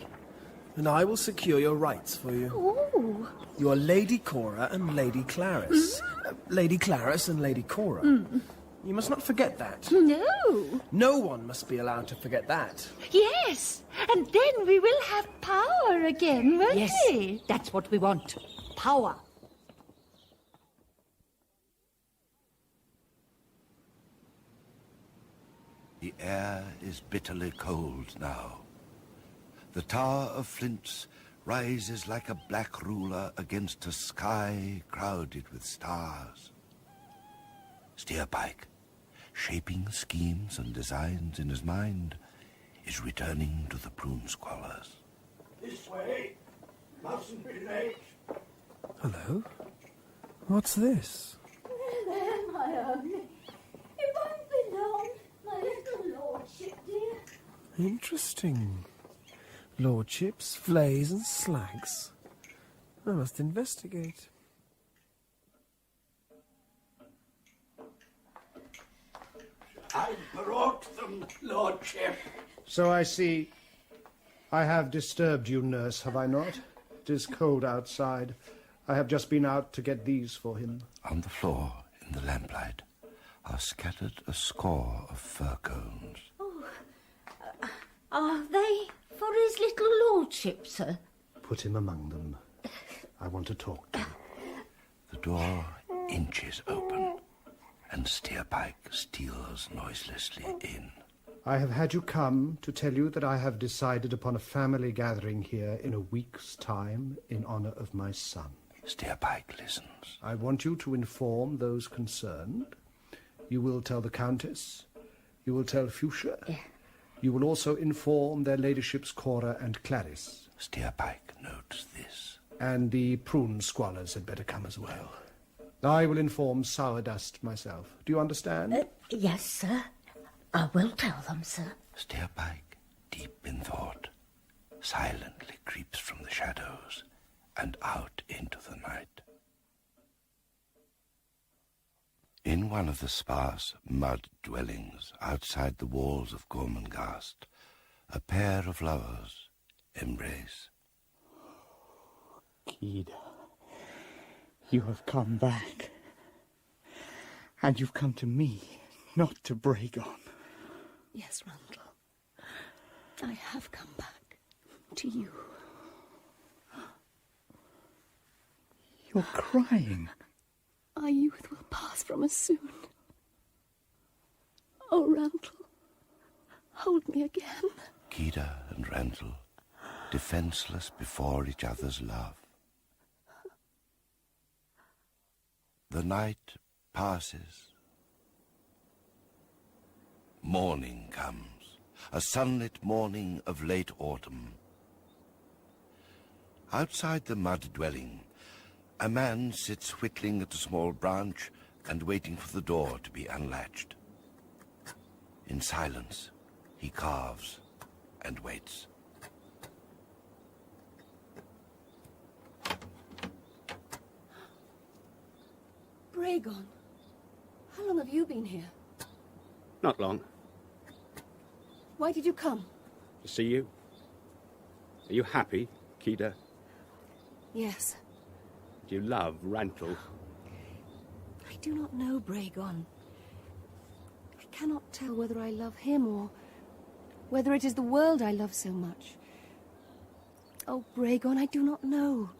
[SPEAKER 4] and I will secure your rights for you.
[SPEAKER 7] Oh.
[SPEAKER 4] You are Lady Cora and Lady Clarice. Lady Clarice and Lady Cora. You must not forget that.
[SPEAKER 7] No.
[SPEAKER 4] No one must be allowed to forget that.
[SPEAKER 7] Yes, and then we will have power again, won't we?
[SPEAKER 14] Yes, that's what we want. Power.
[SPEAKER 18] The air is bitterly cold now. The Tower of Flints rises like a black ruler against a sky crowded with stars. Steerpike, shaping schemes and designs in his mind, is returning to the Prune Squalors.
[SPEAKER 9] This way. Mustn't be late.
[SPEAKER 4] Hello? What's this?
[SPEAKER 14] There, my own. It won't be long, my little lordship, dear.
[SPEAKER 4] Interesting. Lordships, flays and slags. I must investigate.
[SPEAKER 9] I brought them, lordship.
[SPEAKER 21] So I see. I have disturbed you, nurse, have I not? It is cold outside. I have just been out to get these for him.
[SPEAKER 18] On the floor, in the lamplight, are scattered a score of fir cones.
[SPEAKER 14] Oh, are they for his little lordship, sir?
[SPEAKER 21] Put him among them. I want to talk to him.
[SPEAKER 18] The door inches open, and Steerpike steals noiselessly in.
[SPEAKER 21] I have had you come to tell you that I have decided upon a family gathering here in a week's time in honour of my son.
[SPEAKER 18] Steerpike listens.
[SPEAKER 21] I want you to inform those concerned. You will tell the Countess. You will tell Fuchsia. You will also inform their ladyships Cora and Clarice.
[SPEAKER 18] Steerpike notes this.
[SPEAKER 21] And the Prune Squalors had better come as well. I will inform Sourdust myself. Do you understand?
[SPEAKER 14] Yes, sir. I will tell them, sir.
[SPEAKER 18] Steerpike, deep in thought, silently creeps from the shadows and out into the night. In one of the sparse mud dwellings outside the walls of Gormenghast, a pair of lovers embrace.
[SPEAKER 22] Kida, you have come back. And you've come to me, not to Bragon.
[SPEAKER 20] Yes, Randall. I have come back to you.
[SPEAKER 22] You're crying.
[SPEAKER 20] Our youth will pass from us soon. Oh, Randall, hold me again.
[SPEAKER 18] Kida and Randall, defenseless before each other's love. The night passes. Morning comes, a sunlit morning of late autumn. Outside the mud dwelling, a man sits whittling at a small branch and waiting for the door to be unlatched. In silence, he carves and waits.
[SPEAKER 20] Bragon, how long have you been here?
[SPEAKER 15] Not long.
[SPEAKER 20] Why did you come?
[SPEAKER 15] To see you. Are you happy, Kida?
[SPEAKER 20] Yes.
[SPEAKER 15] Do you love Rantle?
[SPEAKER 20] I do not know, Bragon. I cannot tell whether I love him or whether it is the world I love so much. Oh, Bragon, I do not know.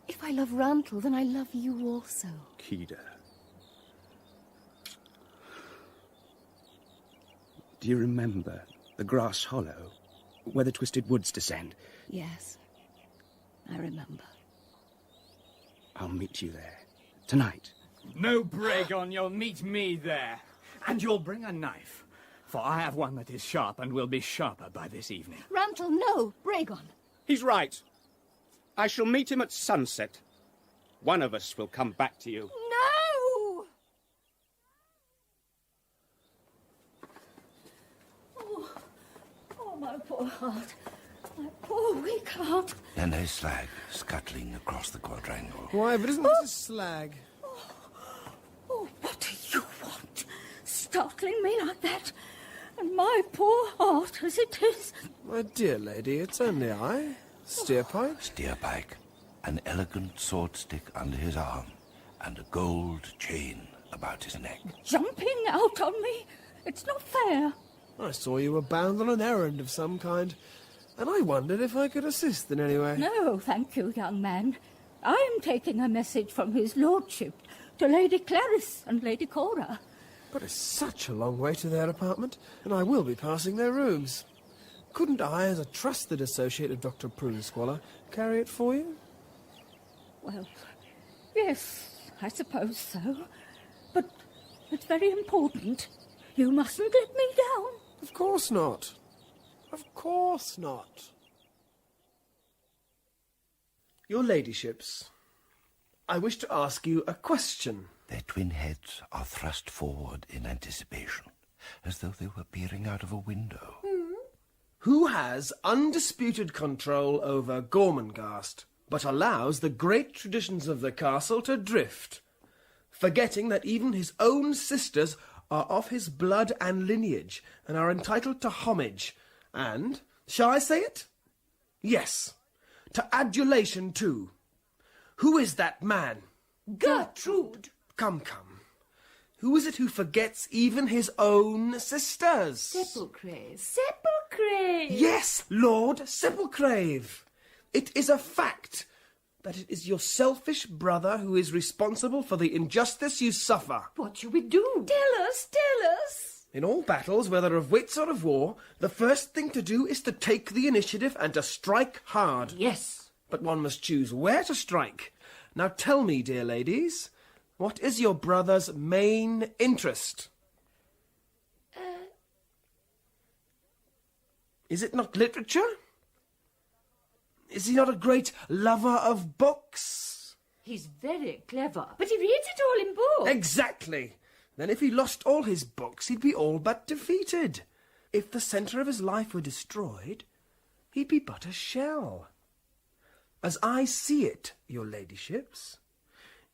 [SPEAKER 20] If I love Rantel, then I love you also.
[SPEAKER 21] Kida. Do you remember the grass hollow, where the twisted woods descend?
[SPEAKER 20] Yes, I remember.
[SPEAKER 21] I'll meet you there. Tonight.
[SPEAKER 13] No, Bragon, you'll meet me there. And you'll bring a knife, for I have one that is sharp and will be sharper by this evening.
[SPEAKER 14] Rantel, no, Bragon.
[SPEAKER 21] He's right. I shall meet him at sunset. One of us will come back to you.
[SPEAKER 14] No! Oh, my poor heart. My poor weak heart.
[SPEAKER 18] Then a slag scuttling across the quadrangle.
[SPEAKER 4] Why, but isn't this a slag?
[SPEAKER 14] Oh, what do you want? Startling me like that? And my poor heart as it is.
[SPEAKER 4] My dear lady, it's only I. Steerpike?
[SPEAKER 18] Steerpike. An elegant sword stick under his arm and a gold chain about his neck.
[SPEAKER 14] Jumping out on me? It's not fair.
[SPEAKER 4] I saw you were bound on an errand of some kind, and I wondered if I could assist in any way.
[SPEAKER 14] No, thank you, young man. I'm taking a message from his lordship to Lady Clarice and Lady Cora.
[SPEAKER 4] But it's such a long way to their apartment, and I will be passing their rooms. Couldn't I, as a trusted associate of Dr. Prunesqualler, carry it for you?
[SPEAKER 14] Well, yes, I suppose so. But it's very important. You mustn't let me down.
[SPEAKER 4] Of course not. Of course not. Your ladyships, I wish to ask you a question.
[SPEAKER 18] Their twin heads are thrust forward in anticipation, as though they were peering out of a window.
[SPEAKER 4] Who has undisputed control over Gormenghast, but allows the great traditions of the castle to drift, forgetting that even his own sisters are of his blood and lineage, and are entitled to homage, and, shall I say it? Yes, to adulation too. Who is that man?
[SPEAKER 7] Gertrude.
[SPEAKER 4] Come. Who is it who forgets even his own sisters?
[SPEAKER 7] Sepulcrave. Sepulcrave.
[SPEAKER 4] Yes, Lord Sepulcrave. It is a fact that it is your selfish brother who is responsible for the injustice you suffer.
[SPEAKER 7] What shall we do? Tell us.
[SPEAKER 4] In all battles, whether of wits or of war, the first thing to do is to take the initiative and to strike hard.
[SPEAKER 7] Yes.
[SPEAKER 4] But one must choose where to strike. Now tell me, dear ladies, what is your brother's main interest? Is it not literature? Is he not a great lover of books?
[SPEAKER 7] He's very clever, but he reads it all in books.
[SPEAKER 4] Exactly. Then if he lost all his books, he'd be all but defeated. If the centre of his life were destroyed, he'd be but a shell. As I see it, your ladyships,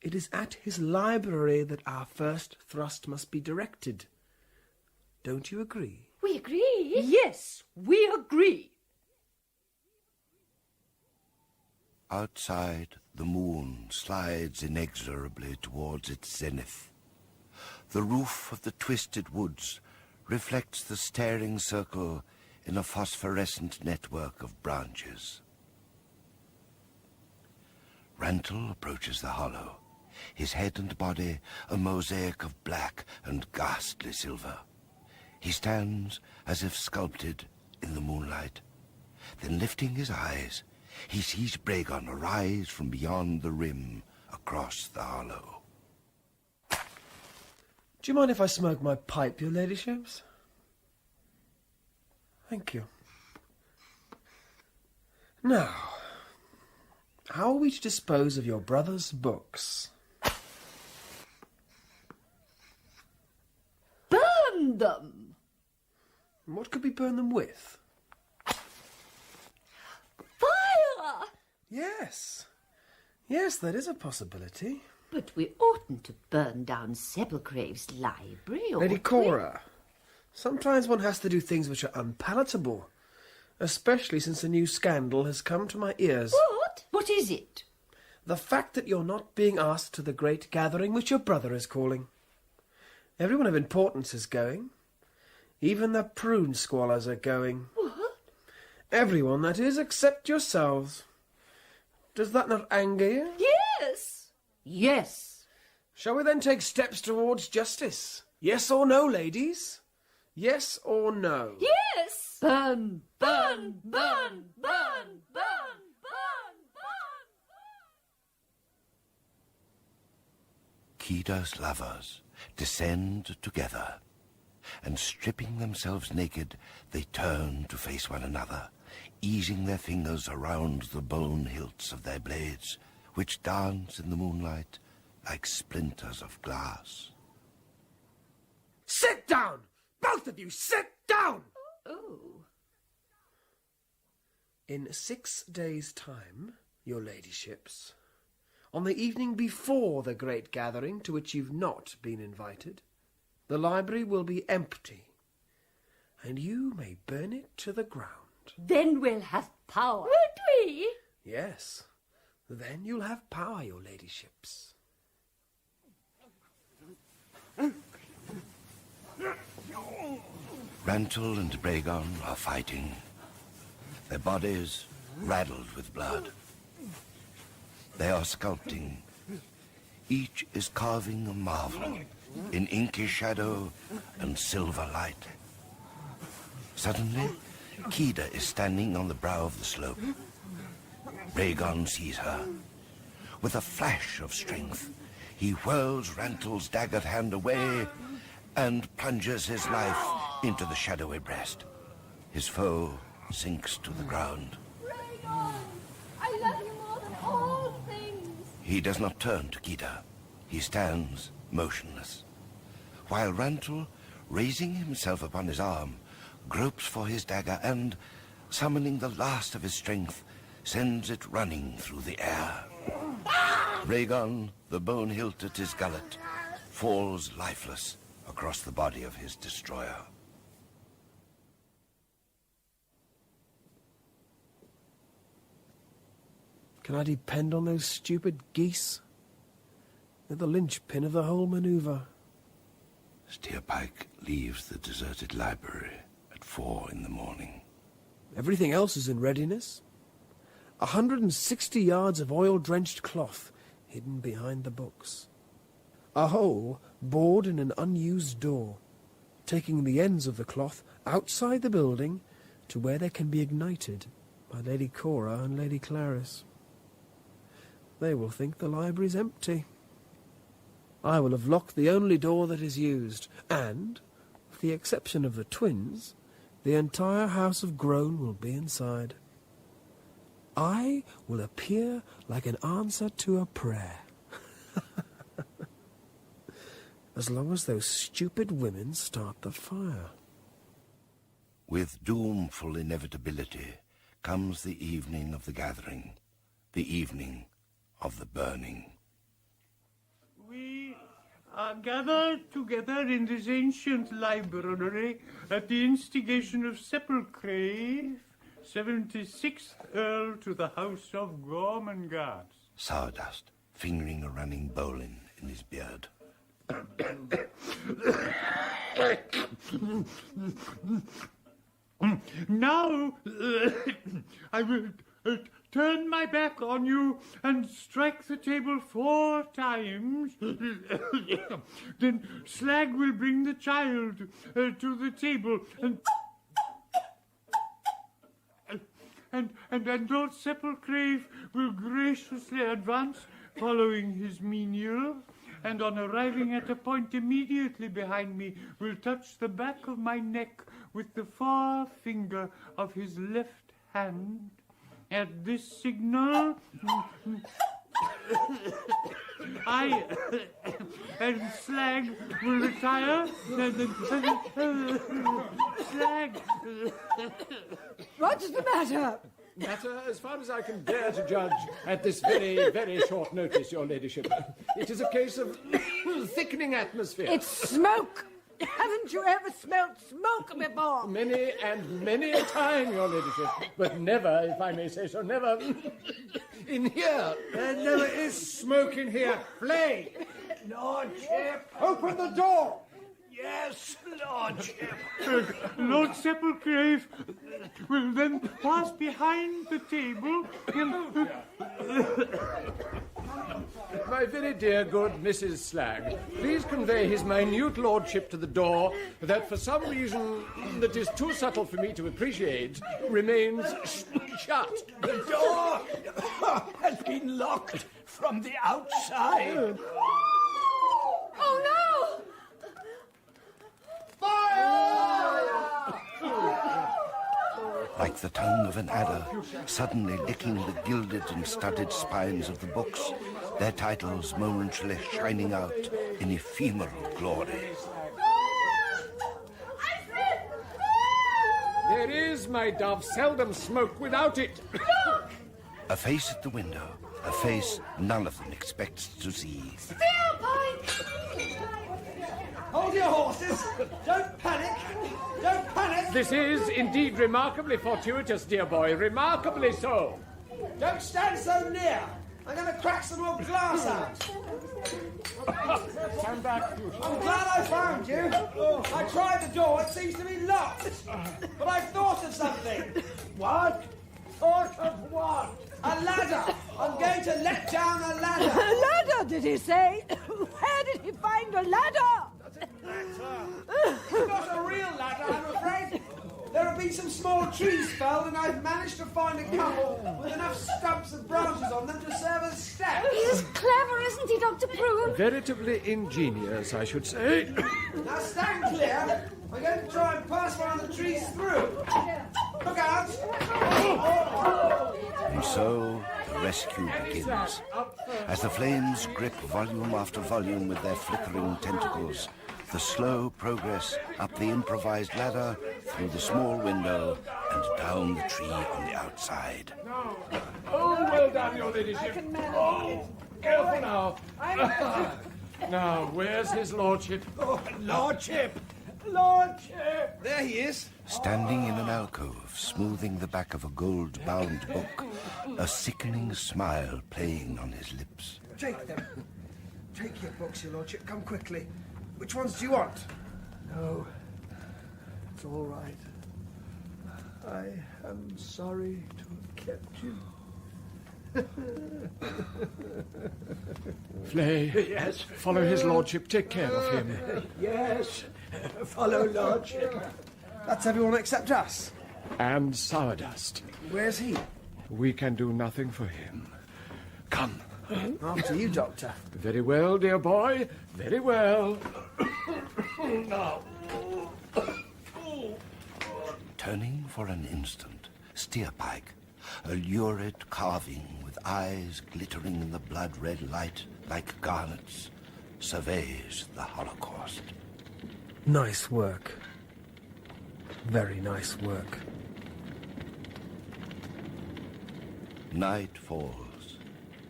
[SPEAKER 4] it is at his library that our first thrust must be directed. Don't you agree?
[SPEAKER 7] We agree? Yes, we agree.
[SPEAKER 18] Outside, the moon slides inexorably towards its zenith. The roof of the twisted woods reflects the staring circle in a phosphorescent network of branches. Rantel approaches the hollow, his head and body a mosaic of black and ghastly silver. He stands as if sculpted in the moonlight. Then lifting his eyes, he sees Bragon arise from beyond the rim across the hollow.
[SPEAKER 4] Do you mind if I smoke my pipe, your ladyships? Thank you. Now, how are we to dispose of your brother's books?
[SPEAKER 7] Burn them!
[SPEAKER 4] What could we burn them with?
[SPEAKER 7] Fire!
[SPEAKER 4] Yes, that is a possibility.
[SPEAKER 7] But we oughtn't to burn down Sepulcrave's library,
[SPEAKER 4] Lady Cora, sometimes one has to do things which are unpalatable, especially since a new scandal has come to my ears.
[SPEAKER 7] What? What is it?
[SPEAKER 4] The fact that you're not being asked to the great gathering which your brother is calling. Everyone of importance is going. Even the prune squallers are going.
[SPEAKER 7] What?
[SPEAKER 4] Everyone, that is, except yourselves. Does that not anger you?
[SPEAKER 7] Yes. Yes.
[SPEAKER 4] Shall we then take steps towards justice? Yes or no, ladies? Yes or no?
[SPEAKER 7] Yes. Burn, burn, burn, burn, burn, burn, burn.
[SPEAKER 18] Kida's lovers descend together, and stripping themselves naked, they turn to face one another, easing their fingers around the bone hilts of their blades, which dance in the moonlight like splinters of glass.
[SPEAKER 4] Sit down! Both of you, sit down!
[SPEAKER 7] Oh.
[SPEAKER 4] In 6 days' time, your ladyships, on the evening before the great gathering to which you've not been invited, the library will be empty, and you may burn it to the ground.
[SPEAKER 7] Then we'll have power. Won't we?
[SPEAKER 4] Yes. Then you'll have power, your ladyships.
[SPEAKER 18] Rantel and Bragon are fighting, their bodies raddled with blood. They are sculpting. Each is carving a marvel in inky shadow and silver light. Suddenly, Kida is standing on the brow of the slope. Bragon sees her. With a flash of strength, he whirls Rantel's daggered hand away and plunges his knife into the shadowy breast. His foe sinks to the ground.
[SPEAKER 14] Bragon, I love you more than all things.
[SPEAKER 18] He does not turn to Kida. He stands motionless, while Rantel, raising himself upon his arm, gropes for his dagger and, summoning the last of his strength, sends it running through the air. Bragon, the bone hilt at his gullet, falls lifeless across the body of his destroyer.
[SPEAKER 4] Can I depend on those stupid geese? They're the linchpin of the whole maneuver.
[SPEAKER 18] Steerpike leaves the deserted library at 4 in the morning.
[SPEAKER 4] Everything else is in readiness. 160 yards of oil-drenched cloth hidden behind the books. A hole bored in an unused door, taking the ends of the cloth outside the building to where they can be ignited by Lady Cora and Lady Clarice. They will think the library's empty. I will have locked the only door that is used, and, with the exception of the twins, the entire house of Groan will be inside. I will appear like an answer to a prayer. As long as those stupid women start the fire.
[SPEAKER 18] With doomful inevitability comes the evening of the gathering, the evening of the burning.
[SPEAKER 22] We are gathered together in this ancient library at the instigation of Sepulchrave, 76th Earl to the House of Gormenghast.
[SPEAKER 18] Sawdust, fingering a running bowline in his beard.
[SPEAKER 22] Now, I will turn my back on you and strike the table 4 times. Then Slag will bring the child to the table and Lord Sepulchrave will graciously advance following his menial, and on arriving at a point immediately behind me will touch the back of my neck with the forefinger of his left hand. At this signal, I and Slag will retire. Slag.
[SPEAKER 11] What's the matter?
[SPEAKER 10] Matter, as far as I can bear to judge at this very, very short notice, your ladyship. It is a case of thickening atmosphere.
[SPEAKER 11] It's smoke! Haven't you ever smelt smoke before?
[SPEAKER 10] Many and many a time, your ladyship, but never, if I may say so, never in here.
[SPEAKER 22] There never is smoke in here. Flame!
[SPEAKER 10] Lordship, open the door.
[SPEAKER 22] Yes, Lordship. Lord Sepulchrave will then pass behind the table
[SPEAKER 10] My very dear good Mrs. Slag, please convey his minute lordship to the door that for some reason that is too subtle for me to appreciate remains shut.
[SPEAKER 9] The door has been locked from the outside.
[SPEAKER 12] Oh, no!
[SPEAKER 18] Like the tongue of an adder, suddenly licking the gilded and studded spines of the books, their titles momentarily shining out in ephemeral glory.
[SPEAKER 10] There is, my dove, seldom smoke without it.
[SPEAKER 18] A face at the window, a face none of them expects to see.
[SPEAKER 9] Hold your horses! Don't panic! Don't panic!
[SPEAKER 10] This is indeed remarkably fortuitous, dear boy, remarkably so.
[SPEAKER 9] Don't stand so near! I'm going to crack some more glass out.
[SPEAKER 10] Stand back.
[SPEAKER 9] I'm glad I found you. I tried the door, it seems to be locked. But I've thought of something. What? Thought of what? A ladder. I'm going to let down a ladder.
[SPEAKER 11] A ladder, did he say? Where did he find a ladder?
[SPEAKER 9] It's not a real ladder, I'm afraid. There have been some small trees felled, and I've managed to find a couple with enough stumps and branches on them to serve as steps.
[SPEAKER 3] He's clever, isn't he, Dr. Prune?
[SPEAKER 10] Veritably ingenious, I should say.
[SPEAKER 9] Now stand clear. I'm going to try and pass one of the trees through. Look out!
[SPEAKER 18] And so the rescue begins. As the flames grip volume after volume with their flickering tentacles, the slow progress up the improvised ladder, through the small window, and down the tree on the outside.
[SPEAKER 10] Oh, well done, your ladyship. Oh, careful now. Now, where's his lordship?
[SPEAKER 9] Oh, lordship! Lordship! There he is.
[SPEAKER 18] Standing in an alcove, smoothing the back of a gold-bound book, a sickening smile playing on his lips.
[SPEAKER 4] Take them. Take your books, your lordship. Come quickly. Which ones do you want? No. It's all right. I am sorry to have kept you.
[SPEAKER 10] Flay.
[SPEAKER 9] Yes.
[SPEAKER 10] Follow his lordship. Take care of him.
[SPEAKER 9] Yes. Follow lordship.
[SPEAKER 4] That's everyone except us.
[SPEAKER 10] And Sourdust.
[SPEAKER 4] Where's he?
[SPEAKER 10] We can do nothing for him. Come.
[SPEAKER 4] After you, Doctor.
[SPEAKER 10] Very well, dear boy. Very well. Now.
[SPEAKER 18] Turning for an instant, Steerpike, a lurid carving with eyes glittering in the blood-red light like garnets, surveys the Holocaust.
[SPEAKER 4] Nice work. Very nice work.
[SPEAKER 18] Night falls,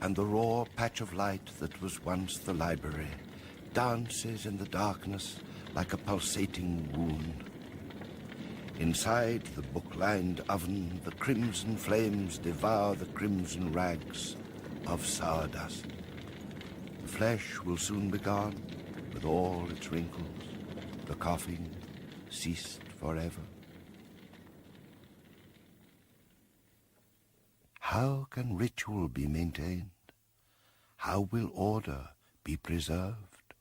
[SPEAKER 18] and the raw patch of light that was once the library dances in the darkness like a pulsating wound. Inside the book-lined oven, the crimson flames devour the crimson rags of Sourdust. The flesh will soon be gone, with all its wrinkles. The coughing ceased forever. How can ritual be maintained? How will order be preserved?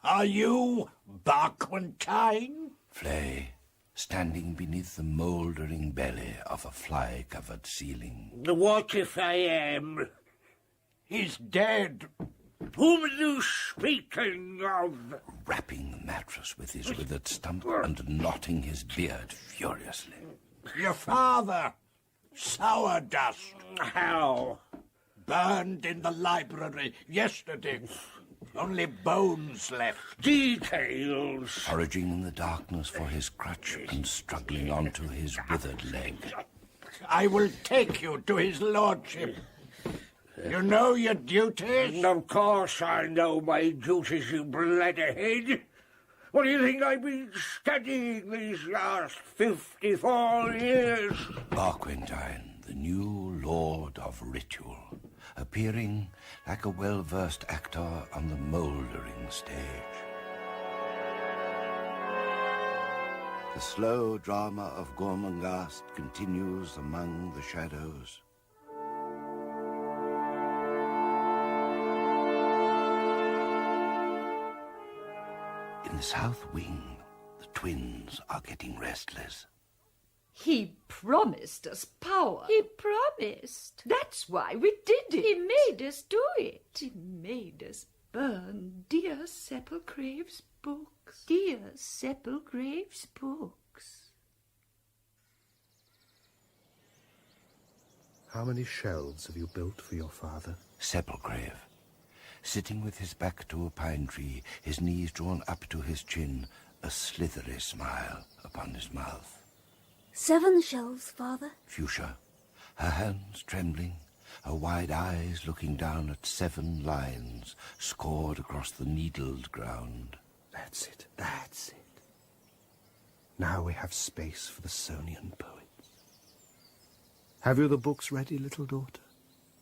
[SPEAKER 9] Are you Barquentine?
[SPEAKER 18] Flay, standing beneath the mouldering belly of a fly-covered ceiling.
[SPEAKER 9] What if I am? He's dead. Whom are you speaking of?
[SPEAKER 18] Rapping the mattress with his withered stump and knotting his beard furiously.
[SPEAKER 9] Your father, Sourdust. How? Burned in the library yesterday. Only bones left. Details.
[SPEAKER 18] Foraging in the darkness for his crutch and struggling onto his withered leg.
[SPEAKER 9] I will take you to his lordship. You know your duties? Of course I know my duties, you bladderhead. What do you think I've been studying these last 54 years?
[SPEAKER 18] Barquentine, the new lord of ritual, appearing like a well-versed actor on the mouldering stage. The slow drama of Gormenghast continues among the shadows. In the south wing, the twins are getting restless.
[SPEAKER 7] He promised us power. He promised. That's why we did it. He made us do it. He made us burn dear Sepulchre's books. Dear Sepulchre's books.
[SPEAKER 21] How many shelves have you built for your father?
[SPEAKER 18] Sepulchre, sitting with his back to a pine tree, his knees drawn up to his chin, a slithery smile upon his mouth.
[SPEAKER 3] 7 shelves, Father.
[SPEAKER 18] Fuchsia, her hands trembling, her wide eyes looking down at 7 lines scored across the needled ground.
[SPEAKER 21] That's it, that's it. Now we have space for the Sonian poets. Have you the books ready, little daughter?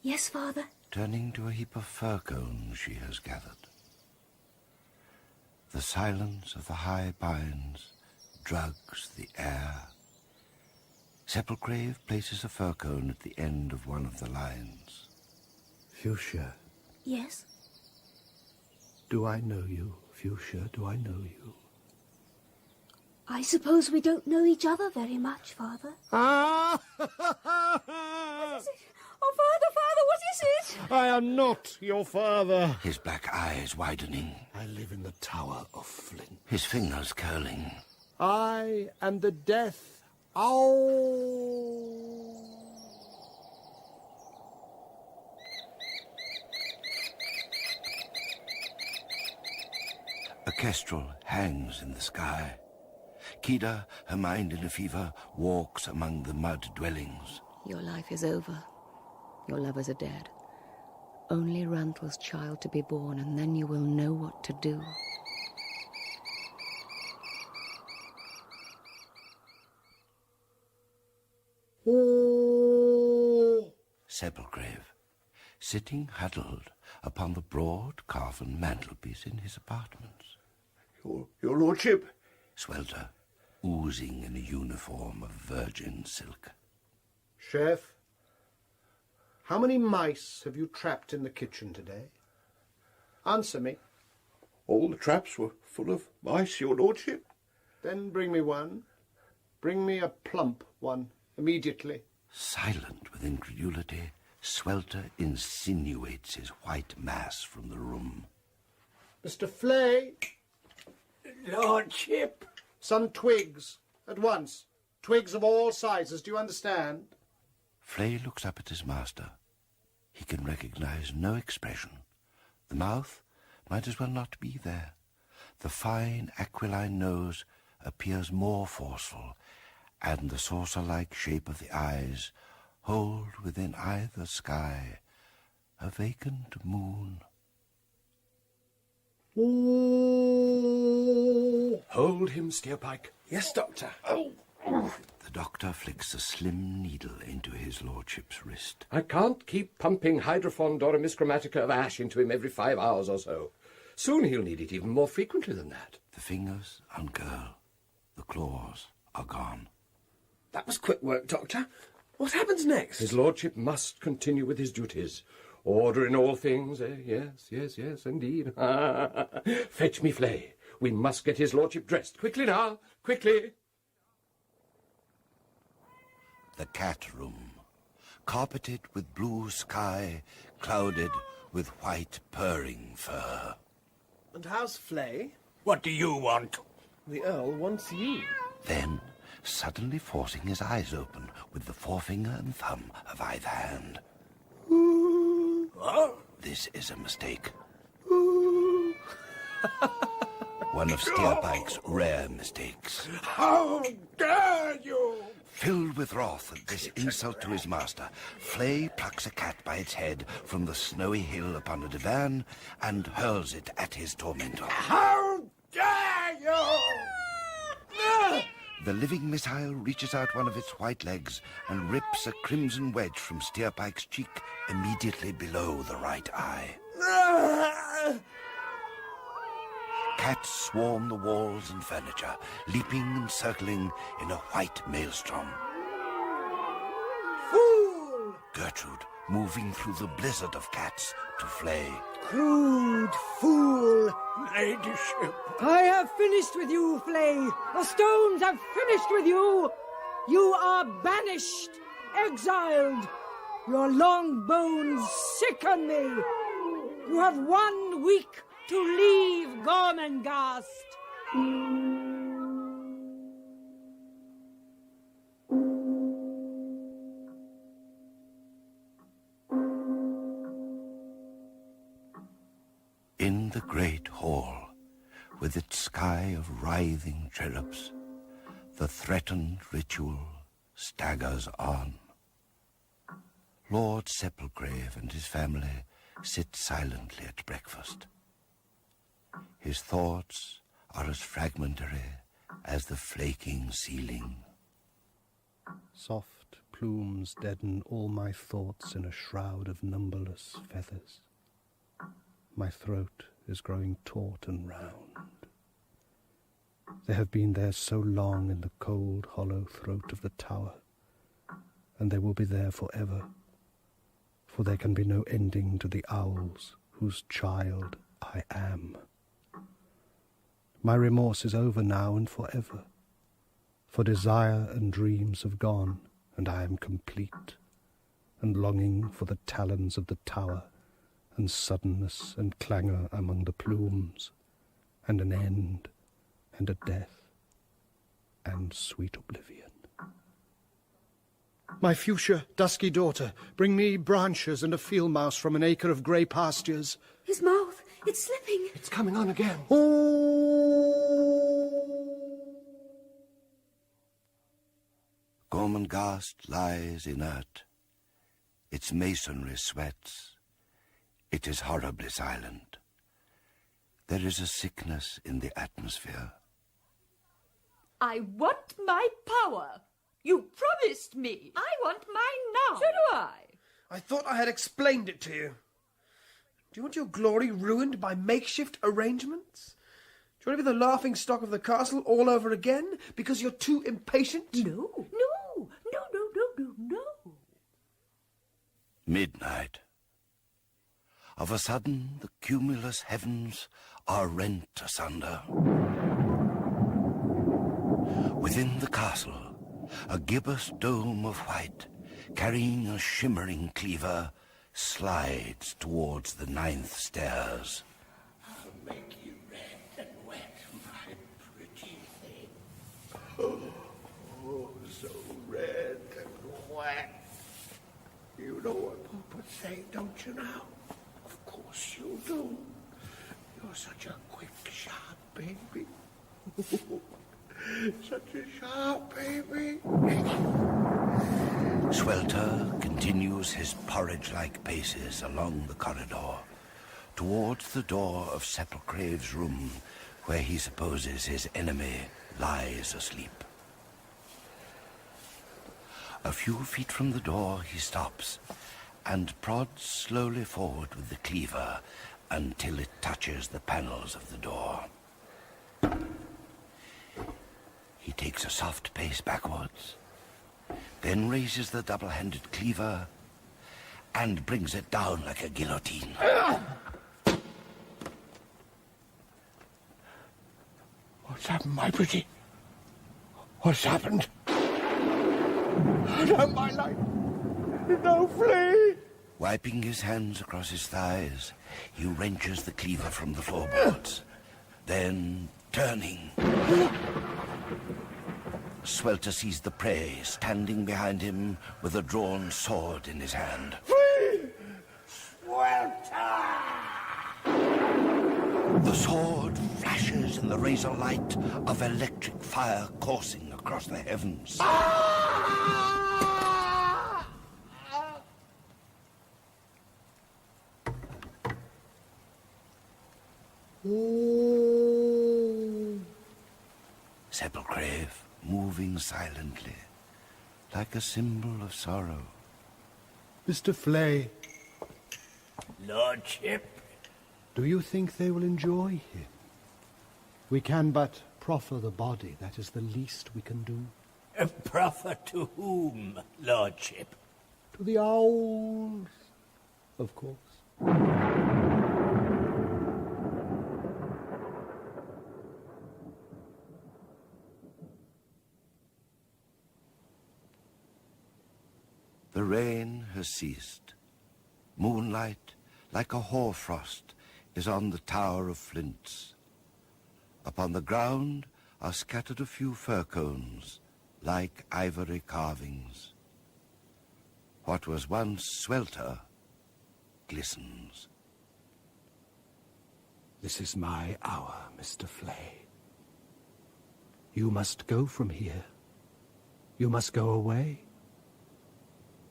[SPEAKER 3] Yes, Father.
[SPEAKER 18] Turning to a heap of fir cones she has gathered. The silence of the high pines drugs the air. Sepulchre places a fir cone at the end of one of the lines.
[SPEAKER 21] Fuchsia.
[SPEAKER 3] Yes?
[SPEAKER 21] Do I know you, Fuchsia? Do I know you?
[SPEAKER 3] I suppose we don't know each other very much, Father.
[SPEAKER 21] Ah!
[SPEAKER 12] What is it? Oh, Father, what is it?
[SPEAKER 21] I am not your father.
[SPEAKER 18] His black eyes widening.
[SPEAKER 21] I live in the Tower of Flint.
[SPEAKER 18] His fingers curling.
[SPEAKER 21] I am the death. Ow!
[SPEAKER 18] A kestrel hangs in the sky. Kida, her mind in a fever, walks among the mud dwellings.
[SPEAKER 20] Your life is over. Your lovers are dead. Only Ranthel's child to be born, and then you will know what to do.
[SPEAKER 18] Sepulchre, sitting huddled upon the broad carven mantelpiece in his apartments.
[SPEAKER 2] Your lordship?
[SPEAKER 18] Swelter, oozing in a uniform of virgin silk.
[SPEAKER 21] Chef, how many mice have you trapped in the kitchen today? Answer me.
[SPEAKER 2] All the traps were full of mice, your lordship.
[SPEAKER 21] Then bring me one. Bring me a plump one, immediately.
[SPEAKER 18] Silent with incredulity, Swelter insinuates his white mass from the room.
[SPEAKER 21] Mr. Flay.
[SPEAKER 9] Lordship.
[SPEAKER 21] Some twigs, at once. Twigs of all sizes, do you understand?
[SPEAKER 18] Flay looks up at his master. He can recognize no expression. The mouth might as well not be there. The fine aquiline nose appears more forceful, and the saucer-like shape of the eyes hold within either sky a vacant moon.
[SPEAKER 10] Hold him, Steerpike.
[SPEAKER 4] Yes, Doctor.
[SPEAKER 18] The doctor flicks a slim needle into his lordship's wrist.
[SPEAKER 10] I can't keep pumping hydrophon Doramis chromatica of ash into him every 5 hours or so. Soon he'll need it even more frequently than that.
[SPEAKER 18] The fingers uncurl. The claws are gone.
[SPEAKER 4] That was quick work, Doctor. What happens next?
[SPEAKER 10] His lordship must continue with his duties. Order in all things, eh? Yes, indeed. Fetch me Flay. We must get his lordship dressed. Quickly now, quickly.
[SPEAKER 18] The cat room, carpeted with blue sky, clouded with white purring fur.
[SPEAKER 4] And how's Flay?
[SPEAKER 5] What do you want?
[SPEAKER 4] The Earl wants you.
[SPEAKER 18] Then, suddenly forcing his eyes open with the forefinger and thumb of either hand. This is a mistake. One of Steerpike's rare mistakes.
[SPEAKER 5] How dare you!
[SPEAKER 18] Filled with wrath at this insult to his master, Flay plucks a cat by its head from the snowy hill upon a divan and hurls it at his tormentor.
[SPEAKER 5] How dare you!
[SPEAKER 18] The living missile reaches out one of its white legs and rips a crimson wedge from Steerpike's cheek immediately below the right eye. Cats swarm the walls and furniture, leaping and circling in a white maelstrom.
[SPEAKER 4] Fool!
[SPEAKER 18] Gertrude, moving through the blizzard of cats to flay.
[SPEAKER 16] Crude fool!
[SPEAKER 9] Ladyship!
[SPEAKER 11] I have finished with you, Flay. The stones have finished with you. You are banished, exiled. Your long bones sicken me. You have 1 week to leave Gormenghast.
[SPEAKER 18] In the great hall, with its sky of writhing cherubs, the threatened ritual staggers on. Lord Sepulchrave and his family sit silently at breakfast. His thoughts are as fragmentary as the flaking ceiling.
[SPEAKER 21] Soft plumes deaden all my thoughts in a shroud of numberless feathers. My throat is growing taut and round. They have been there so long in the cold, hollow throat of the tower, and they will be there forever, for there can be no ending to the owls whose child I am. My remorse is over now and forever, for desire and dreams have gone, and I am complete, and longing for the talons of the tower, and suddenness and clangour among the plumes, and an end, and a death, and sweet oblivion. My fuchsia, dusky daughter, bring me branches and a field mouse from an acre of grey pastures.
[SPEAKER 3] His mouth, it's slipping.
[SPEAKER 4] It's coming on again.
[SPEAKER 18] Gormenghast lies inert. Its masonry sweats. It is horribly silent. There is a sickness in the atmosphere.
[SPEAKER 7] I want my power. You promised me. I want mine now. So do I.
[SPEAKER 4] I thought I had explained it to you. Do you want your glory ruined by makeshift arrangements? Do you want to be the laughing stock of the castle all over again because you're too impatient?
[SPEAKER 7] No.
[SPEAKER 18] Midnight. Of a sudden, the cumulus heavens are rent asunder. Within the castle, a gibbous dome of white, carrying a shimmering cleaver, slides towards the 9th stairs.
[SPEAKER 9] I'll make you red and wet, my pretty thing. Oh, so red and wet. You know what Papa's saying, don't you now? Of course you do. You're such a quick, sharp baby. Such a sharp baby.
[SPEAKER 18] Swelter continues his porridge-like paces along the corridor, towards the door of Sepulchrave's room, where he supposes his enemy lies asleep. A few feet from the door he stops, and prods slowly forward with the cleaver until it touches the panels of the door. He takes a soft pace backwards, then raises the double-handed cleaver and brings it down like a guillotine.
[SPEAKER 9] What's happened, my pretty? What's happened? No, my life. No, flee!
[SPEAKER 18] Wiping his hands across his thighs, he wrenches the cleaver from the floorboards. Then, turning, Swelter sees the prey standing behind him with a drawn sword in his hand.
[SPEAKER 9] Flee! Swelter!
[SPEAKER 18] The sword flashes in the razor light of electric fire coursing across the heavens. Sepulchrave, moving silently, like a symbol of sorrow.
[SPEAKER 21] Mr. Flay,
[SPEAKER 9] Lordship.
[SPEAKER 21] do you think they will enjoy him? We can but proffer the body. That is the least we can do.
[SPEAKER 9] Proffer to whom, Lordship?
[SPEAKER 21] To the owls, of course.
[SPEAKER 18] The rain has ceased. Moonlight, like a hoarfrost, is on the tower of flints. Upon the ground are scattered a few fir cones, like ivory carvings. What was once swelter glistens.
[SPEAKER 21] This is my hour, Mr. Flay. You must go from here. You must go away.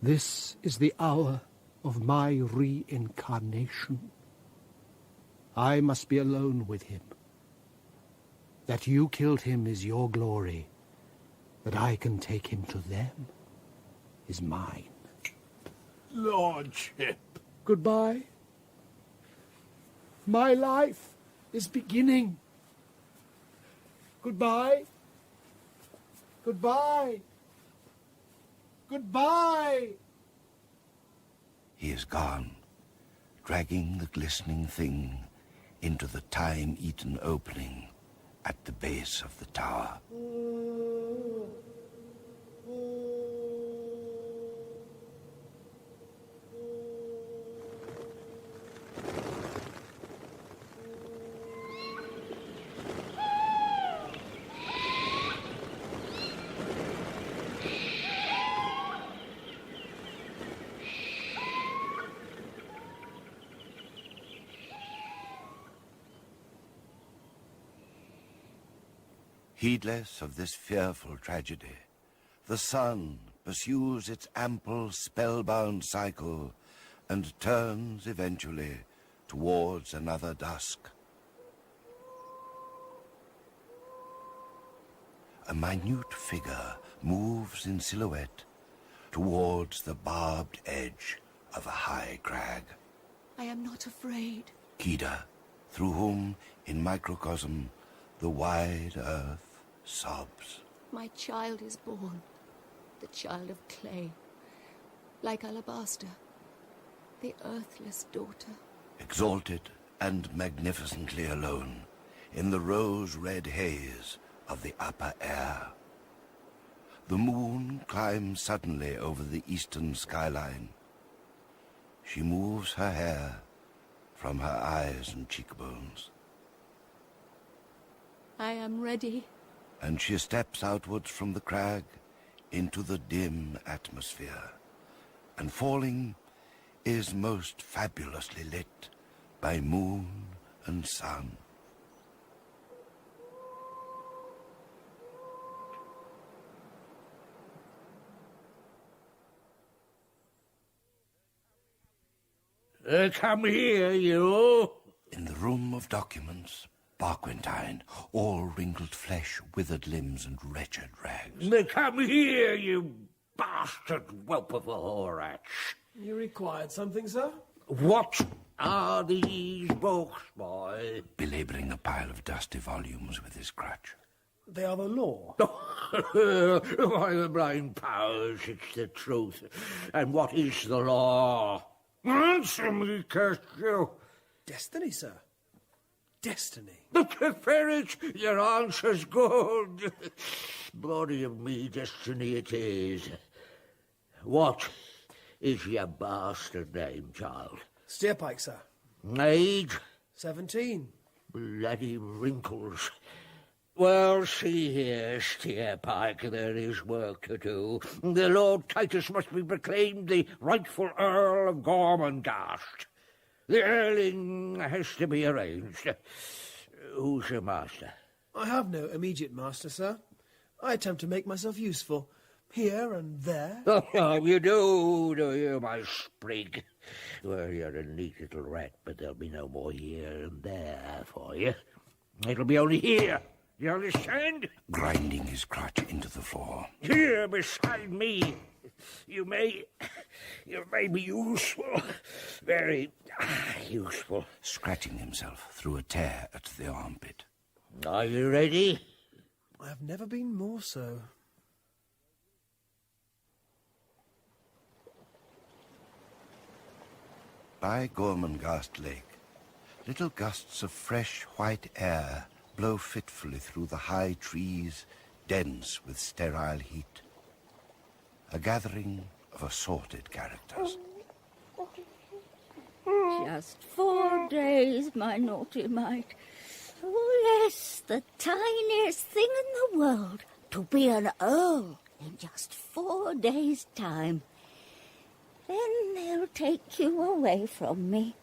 [SPEAKER 21] This is the hour of my reincarnation. I must be alone with him. That you killed him is your glory. That I can take him to them is mine.
[SPEAKER 5] Lordship.
[SPEAKER 21] Goodbye. My life is beginning. Goodbye. Goodbye. Goodbye.
[SPEAKER 18] He is gone, dragging the glistening thing into the time-eaten opening at the base of the tower. Heedless of this fearful tragedy, the sun pursues its ample, spellbound cycle and turns eventually towards another dusk. A minute figure moves in silhouette towards the barbed edge of a high crag.
[SPEAKER 14] I am not afraid.
[SPEAKER 18] Kida, through whom, in microcosm, the wide earth sobs.
[SPEAKER 14] My child is born, the child of clay, like alabaster, the earthless daughter.
[SPEAKER 18] Exalted and magnificently alone, in the rose-red haze of the upper air. The moon climbs suddenly over the eastern skyline. She moves her hair from her eyes and cheekbones.
[SPEAKER 14] I am ready.
[SPEAKER 18] And she steps outwards from the crag into the dim atmosphere, and falling is most fabulously lit by moon and sun.
[SPEAKER 5] Come here, you.
[SPEAKER 18] In the room of documents, Barquentine, all wrinkled flesh, withered limbs, and wretched rags.
[SPEAKER 5] Come here, you bastard whelp of a whorehatch.
[SPEAKER 4] You required something, sir?
[SPEAKER 5] What are these books, boy?
[SPEAKER 18] Belabouring a pile of dusty volumes with his crutch.
[SPEAKER 4] They are the law.
[SPEAKER 5] By the brain powers, it's the truth. And what is the law? Answer me, curse you.
[SPEAKER 4] Destiny, sir. Destiny.
[SPEAKER 5] The ferret, your answer's good. Body of me, destiny it is. What is your bastard name, child?
[SPEAKER 4] Steerpike, sir.
[SPEAKER 5] Age?
[SPEAKER 4] 17.
[SPEAKER 5] Bloody wrinkles. Well, see here, Steerpike, there is work to do. The Lord Titus must be proclaimed the rightful Earl of Gormenghast. The earling has to be arranged. Who's your master?
[SPEAKER 4] I have no immediate master, sir. I attempt to make myself useful, here and there.
[SPEAKER 5] Oh, you do you, my sprig? Well, you're a neat little rat, but there'll be no more here and there for you. It'll be only here. You understand?
[SPEAKER 18] Grinding his crutch into the floor.
[SPEAKER 5] Here beside me. You may be useful. Very useful.
[SPEAKER 18] Scratching himself through a tear at the armpit.
[SPEAKER 5] Are you ready?
[SPEAKER 4] I have never been more so.
[SPEAKER 18] by Gormenghast Lake, little gusts of fresh white air blow fitfully through the high trees, dense with sterile heat. A gathering of assorted characters.
[SPEAKER 14] Just 4 days, my naughty mite. Oh, yes, the tiniest thing in the world to be an earl in just 4 days' time. Then they'll take you away from me.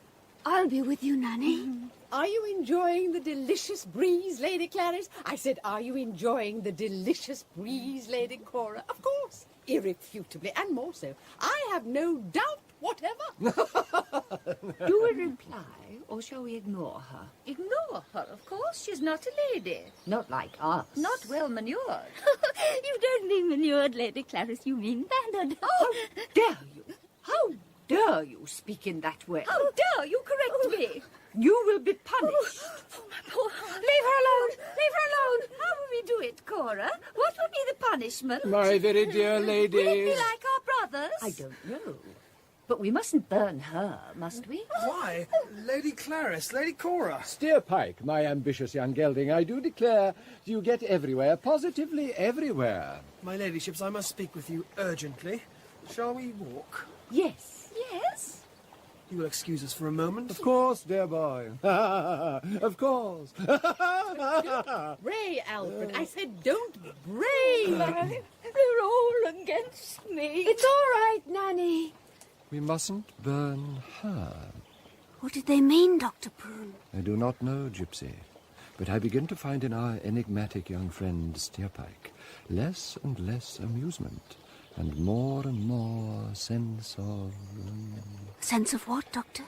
[SPEAKER 3] I'll be with you, Nanny.
[SPEAKER 8] Are you enjoying the delicious breeze, Lady Clarice? I said, are you enjoying the delicious breeze, Lady Cora? Of course, irrefutably, and more so. I have no doubt whatever.
[SPEAKER 7] Do we reply, or shall we ignore her?
[SPEAKER 14] Ignore her, of course. She's not a lady.
[SPEAKER 7] Not like us.
[SPEAKER 14] Not well manured. You don't mean manured, Lady Clarice. You mean mannered.
[SPEAKER 7] How dare you? How dare you speak in that way?
[SPEAKER 14] How dare you correct me?
[SPEAKER 7] You will be punished.
[SPEAKER 14] Oh, my poor... Leave her alone! Leave her alone! How will we do it, Cora? What will be the punishment?
[SPEAKER 10] My very dear ladies.
[SPEAKER 14] Will it be like our brothers?
[SPEAKER 7] I don't know. But we mustn't burn her, must we?
[SPEAKER 4] Why? Lady Clarice, Lady Cora.
[SPEAKER 10] Steer Pike, my ambitious young gelding, I do declare you get everywhere, positively everywhere.
[SPEAKER 4] My ladyships, I must speak with you urgently. Shall we walk?
[SPEAKER 7] Yes.
[SPEAKER 14] Yes?
[SPEAKER 4] You will excuse us for a moment?
[SPEAKER 10] Of course, dear boy. Of course.
[SPEAKER 8] Bray, Alfred. I said don't bray.
[SPEAKER 14] They're all against me.
[SPEAKER 3] It's all right, Nanny.
[SPEAKER 10] We mustn't burn her.
[SPEAKER 3] What did they mean, Dr. Prune?
[SPEAKER 10] I do not know, Gypsy, but I begin to find in our enigmatic young friend Steerpike less and less amusement and more sense of...
[SPEAKER 3] Sense of what, Doctor?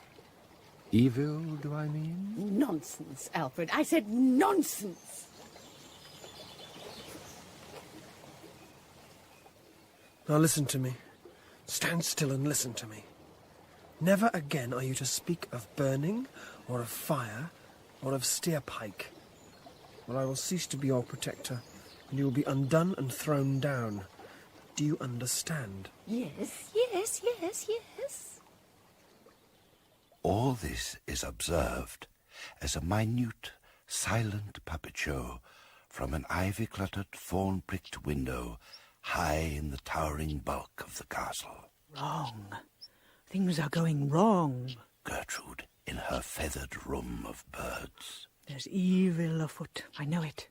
[SPEAKER 10] Evil, do I mean?
[SPEAKER 8] Nonsense, Alfred. I said nonsense.
[SPEAKER 4] Now listen to me. Stand still and listen to me. Never again are you to speak of burning, or of fire, or of Steerpike, or I will cease to be your protector, and you will be undone and thrown down. Do you understand?
[SPEAKER 14] Yes, yes, yes, yes.
[SPEAKER 18] All this is observed as a minute, silent puppet show from an ivy-cluttered, thorn-pricked window high in the towering bulk of the castle.
[SPEAKER 11] Wrong. Things are going wrong.
[SPEAKER 18] Gertrude in her feathered room of birds.
[SPEAKER 11] There's evil afoot. I know it.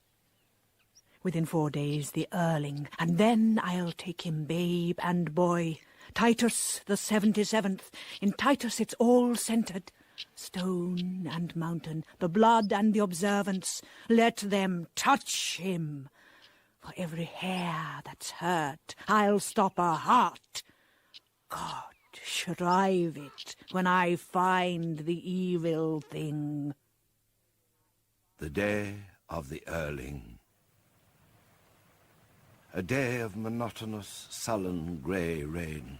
[SPEAKER 11] Within 4 days, the Earling, and then I'll take him babe and boy. Titus, the 77th. In Titus it's all centred. Stone and mountain, the blood and the observance. Let them touch him. For every hair that's hurt, I'll stop a heart. God, shrive it when I find the evil thing.
[SPEAKER 18] The day of the Earling. A day of monotonous, sullen grey rain,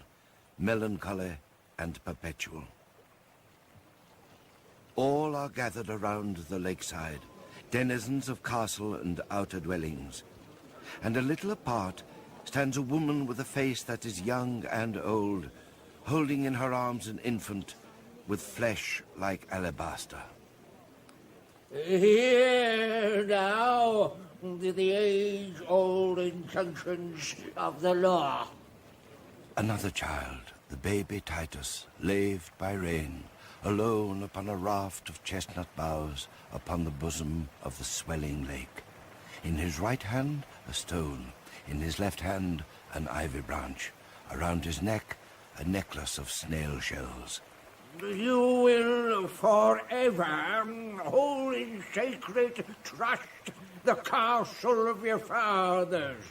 [SPEAKER 18] melancholy and perpetual. All are gathered around the lakeside, denizens of castle and outer dwellings. And a little apart stands a woman with a face that is young and old, holding in her arms an infant with flesh like alabaster.
[SPEAKER 5] Here now, the age-old injunctions of the law.
[SPEAKER 18] Another child, the baby Titus, laved by rain, alone upon a raft of chestnut boughs upon the bosom of the swelling lake. In his right hand, a stone. In his left hand, an ivy branch. Around his neck, a necklace of snail shells.
[SPEAKER 5] You will forever hold in sacred trust the castle of your fathers.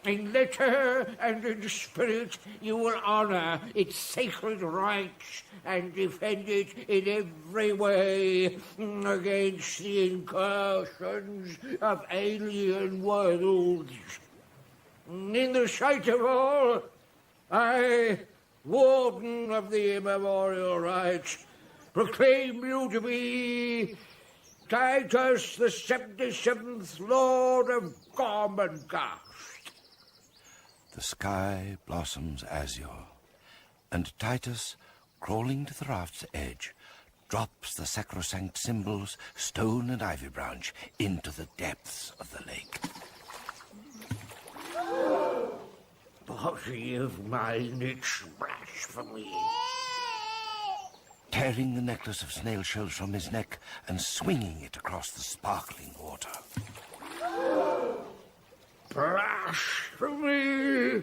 [SPEAKER 5] In letter and in spirit you will honour its sacred rights and defend it in every way against the incursions of alien worlds. In the sight of all, I, Warden of the Immemorial Rights, proclaim you to be Titus the 77th Lord of Gormenghast.
[SPEAKER 18] The sky blossoms azure, and Titus, crawling to the raft's edge, drops the sacrosanct symbols, stone and ivy branch, into the depths of the lake.
[SPEAKER 5] Body of mine, it's blasphemy.
[SPEAKER 18] Tearing the necklace of snail shells from his neck and swinging it across the sparkling water.
[SPEAKER 5] Blasphemy!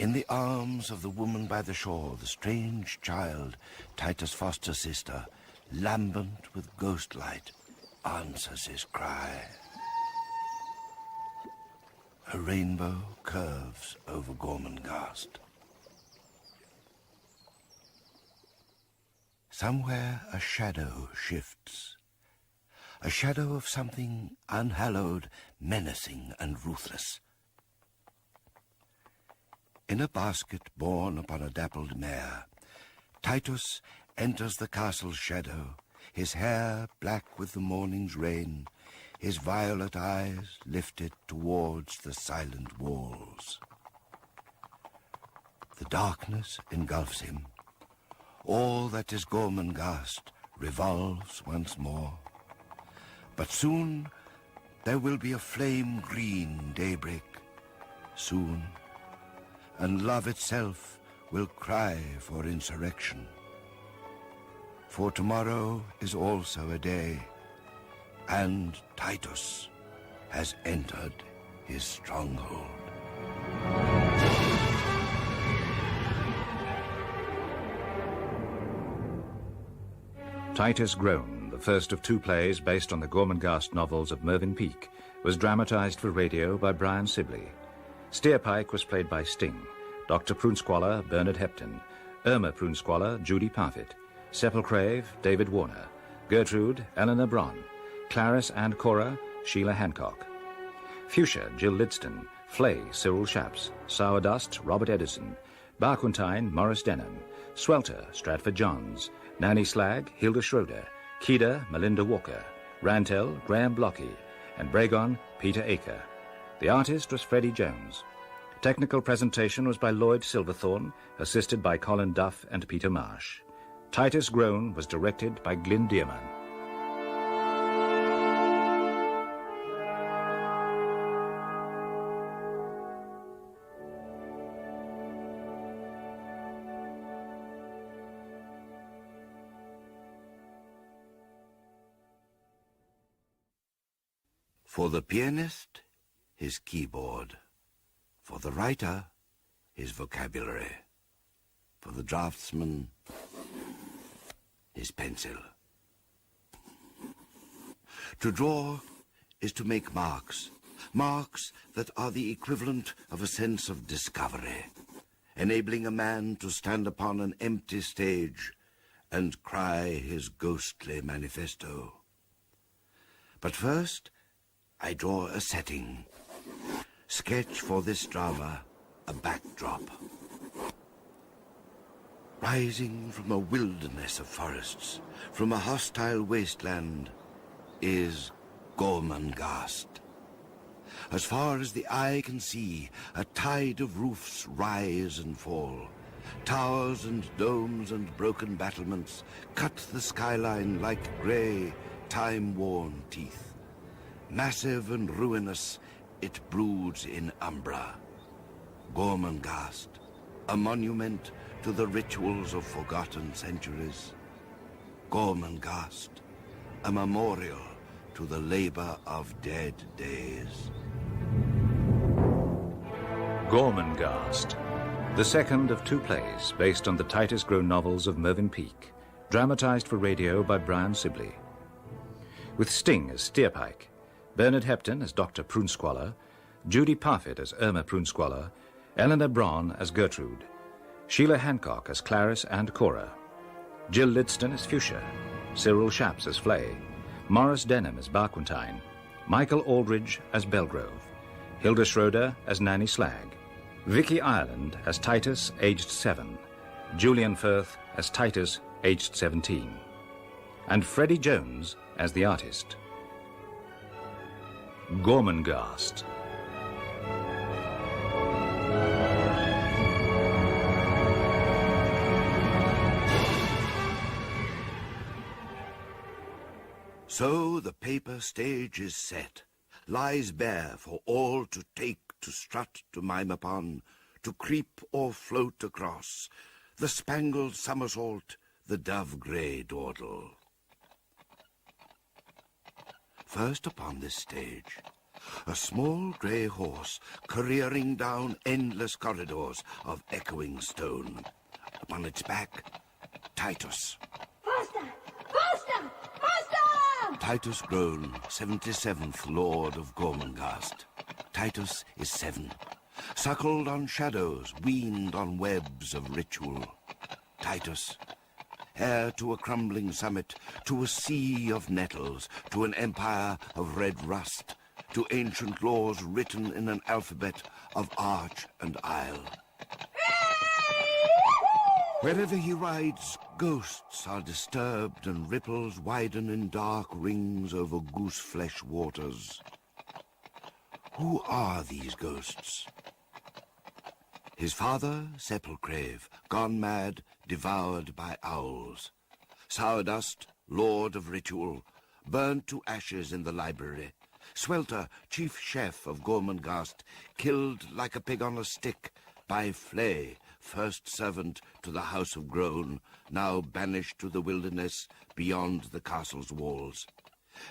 [SPEAKER 18] In the arms of the woman by the shore, the strange child, Titus' foster sister, lambent with ghost light, answers his cry. A rainbow curves over Gormenghast. Somewhere a shadow shifts. A shadow of something unhallowed, menacing and ruthless. In a basket borne upon a dappled mare, Titus enters the castle's shadow, his hair black with the morning's rain, his violet eyes lifted towards the silent walls. The darkness engulfs him. All that is Gormenghast revolves once more. But soon there will be a flame-green daybreak. Soon. And love itself will cry for insurrection. For tomorrow is also a day, and Titus has entered his stronghold.
[SPEAKER 1] Titus Groan, the first of 2 plays based on the Gormenghast novels of Mervyn Peake, was dramatized for radio by Brian Sibley. Steerpike was played by Sting, Dr. Prunesqualler, Bernard Hepton, Irma Prunesqualler, Judy Parfitt, Sepulcrave, David Warner, Gertrude, Eleanor Braun, Clarice and Cora, Sheila Hancock. Fuchsia, Jill Lidston, Flay, Cyril Shaps, Sourdust, Robert Edison, Barquentine, Morris Denham, Swelter, Stratford Johns, Nanny Slag, Hilda Schroeder, Kida, Melinda Walker, Rantel, Graham Blockey, and Bragon, Peter Aker. The artist was Freddie Jones. Technical presentation was by Lloyd Silverthorne, assisted by Colin Duff and Peter Marsh. Titus Groan was directed by Glyn Dearman.
[SPEAKER 18] For the pianist, his keyboard. For the writer, his vocabulary. For the draftsman, his pencil. To draw is to make marks, marks that are the equivalent of a sense of discovery, enabling a man to stand upon an empty stage and cry his ghostly manifesto. But first, I draw a setting. Sketch for this drama a backdrop. Rising from a wilderness of forests, from a hostile wasteland, is Gormenghast. As far as the eye can see, a tide of roofs rise and fall. Towers and domes and broken battlements cut the skyline like grey, time-worn teeth. Massive and ruinous, it broods in umbra. Gormenghast, a monument to the rituals of forgotten centuries. Gormenghast, a memorial to the labor of dead days.
[SPEAKER 1] Gormenghast, the second of 2 plays based on the Titus Groan novels of Mervyn Peake, dramatized for radio by Brian Sibley. With Sting as Steerpike, Bernard Hepton as Dr. Prunesqualler, Judy Parfitt as Irma Prunesqualler, Eleanor Braun as Gertrude, Sheila Hancock as Clarice and Cora, Jill Lidston as Fuchsia, Cyril Shaps as Flay, Morris Denham as Barquentine, Michael Aldridge as Belgrove, Hilda Schroeder as Nanny Slag, Vicky Ireland as Titus, aged 7, Julian Firth as Titus, aged 17, and Freddie Jones as the artist. Gormenghast.
[SPEAKER 18] So the paper stage is set, lies bare for all to take, to strut, to mime upon, to creep or float across, the spangled somersault, the dove-grey dawdle. First upon this stage, a small grey horse careering down endless corridors of echoing stone. Upon its back, Titus.
[SPEAKER 14] Faster! Faster! Faster!
[SPEAKER 18] Titus Groan, 77th Lord of Gormenghast. Titus is 7, suckled on shadows, weaned on webs of ritual. Titus, heir to a crumbling summit, to a sea of nettles, to an empire of red rust, to ancient laws written in an alphabet of arch and isle. Wherever he rides, ghosts are disturbed and ripples widen in dark rings over goose-flesh waters. Who are these ghosts? His father, Sepulcrave, gone mad, devoured by owls. Sourdust, lord of ritual, burnt to ashes in the library. Swelter, chief chef of Gormenghast, killed like a pig on a stick by Flay, first servant to the house of Groan, now banished to the wilderness beyond the castle's walls.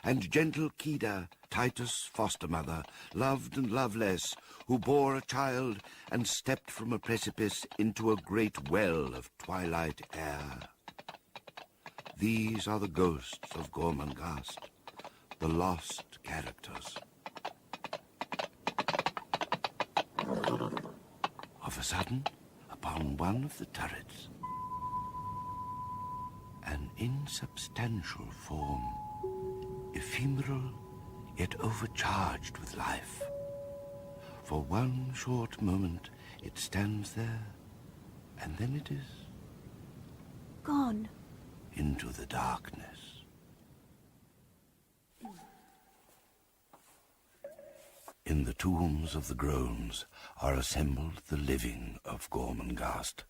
[SPEAKER 18] And gentle Kida, Titus' foster mother, loved and loveless, who bore a child and stepped from a precipice into a great well of twilight air. These are the ghosts of Gormenghast, the lost characters. Of a sudden, upon one of the turrets, an insubstantial form, ephemeral yet overcharged with life. For one short moment it stands there, and then it is
[SPEAKER 3] gone
[SPEAKER 18] into the darkness. In the tombs of the Groans are assembled the living of Gormenghast.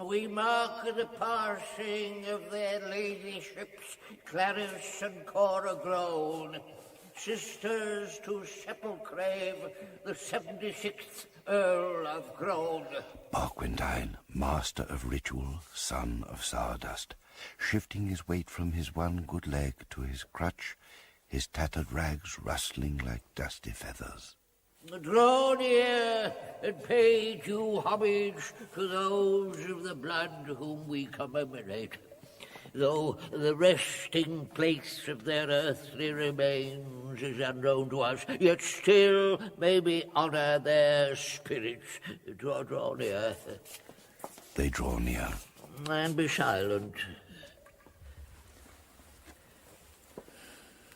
[SPEAKER 5] We mark the passing of their ladyships, Clarence and Cora Groan, sisters to Sepulcrave, the 76th Earl of Groan.
[SPEAKER 18] Barquentine, master of ritual, son of Sourdust, shifting his weight from his one good leg to his crutch, his tattered rags rustling like dusty feathers.
[SPEAKER 5] Draw near and pay due homage to those of the blood whom we commemorate. Though the resting place of their earthly remains is unknown to us, yet still may we honour their spirits. Draw near.
[SPEAKER 18] They draw near.
[SPEAKER 5] And be silent.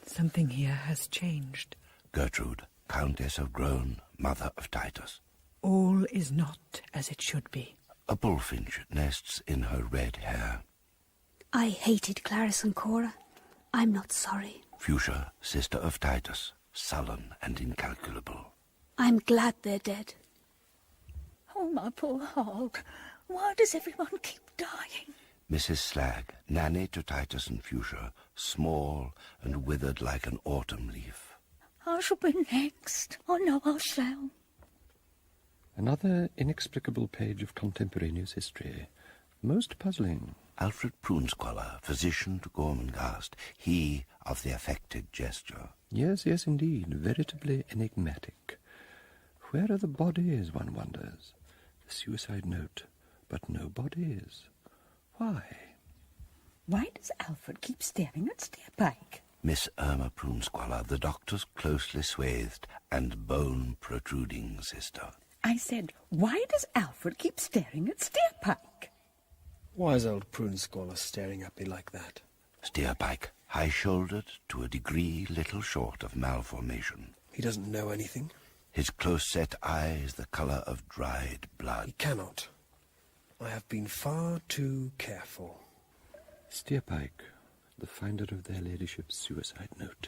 [SPEAKER 17] Something here has changed.
[SPEAKER 18] Gertrude, Countess of Groan, mother of Titus.
[SPEAKER 17] All is not as it should be.
[SPEAKER 18] A bullfinch nests in her red hair.
[SPEAKER 3] I hated Clarence and Cora. I'm not sorry.
[SPEAKER 18] Fuchsia, sister of Titus, sullen and incalculable.
[SPEAKER 3] I'm glad they're dead.
[SPEAKER 14] Oh, my poor heart. Why does everyone keep dying?
[SPEAKER 18] Mrs. Slag, nanny to Titus and Fuchsia, small and withered like an autumn leaf.
[SPEAKER 14] I shall be next. I know I shall.
[SPEAKER 10] Another inexplicable page of contemporaneous history. Most puzzling.
[SPEAKER 18] Alfred Prunesqualler, physician to Gormenghast, he of the affected gesture.
[SPEAKER 10] Yes, indeed, veritably enigmatic. Where are the bodies, one wonders? The suicide note, but no bodies. Why?
[SPEAKER 8] Why does Alfred keep staring at Steerpike?
[SPEAKER 18] Miss Irma Prunesqualler, the doctor's closely swathed and bone-protruding sister.
[SPEAKER 8] I said, why does Alfred keep staring at Steerpike?
[SPEAKER 4] Why is old Prunesqualler staring at me like that?
[SPEAKER 18] Steerpike, high-shouldered to a degree little short of malformation.
[SPEAKER 4] He doesn't know anything.
[SPEAKER 18] His close-set eyes the colour of dried blood.
[SPEAKER 4] He cannot. I have been far too careful.
[SPEAKER 10] Steerpike, the finder of their ladyship's suicide note.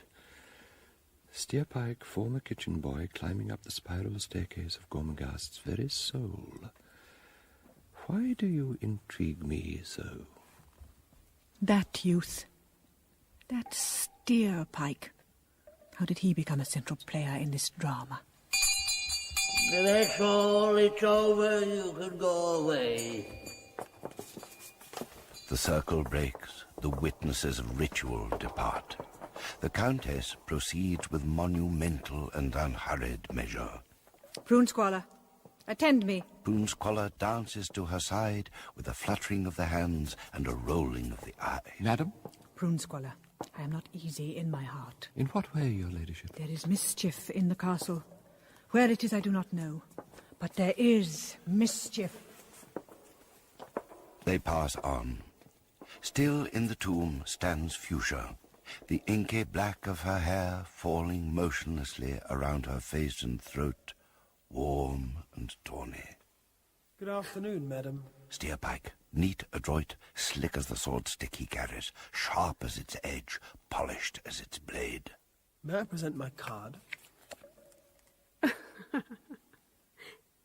[SPEAKER 10] Steerpike, former kitchen boy, climbing up the spiral staircase of Gormenghast's very soul. Why do you intrigue me so?
[SPEAKER 17] That youth, that Steerpike. How did he become a central player in this drama?
[SPEAKER 5] That's all. It's over. You can go away.
[SPEAKER 18] The circle breaks. The witnesses of ritual depart. The Countess proceeds with monumental and unhurried measure.
[SPEAKER 17] Prunesqualler, attend me.
[SPEAKER 18] Prunesqualler dances to her side with a fluttering of the hands and a rolling of the eye.
[SPEAKER 10] Madam?
[SPEAKER 17] Prunesqualler, I am not easy in my heart.
[SPEAKER 10] In what way, your ladyship?
[SPEAKER 17] There is mischief in the castle. Where it is I do not know, but there is mischief.
[SPEAKER 18] They pass on. Still in the tomb stands Fuchsia, the inky black of her hair falling motionlessly around her face and throat, warm and tawny.
[SPEAKER 4] Good afternoon, madam.
[SPEAKER 18] Steerpike, neat, adroit, slick as the sword stick he carries, sharp as its edge, polished as its blade.
[SPEAKER 4] May I present my card?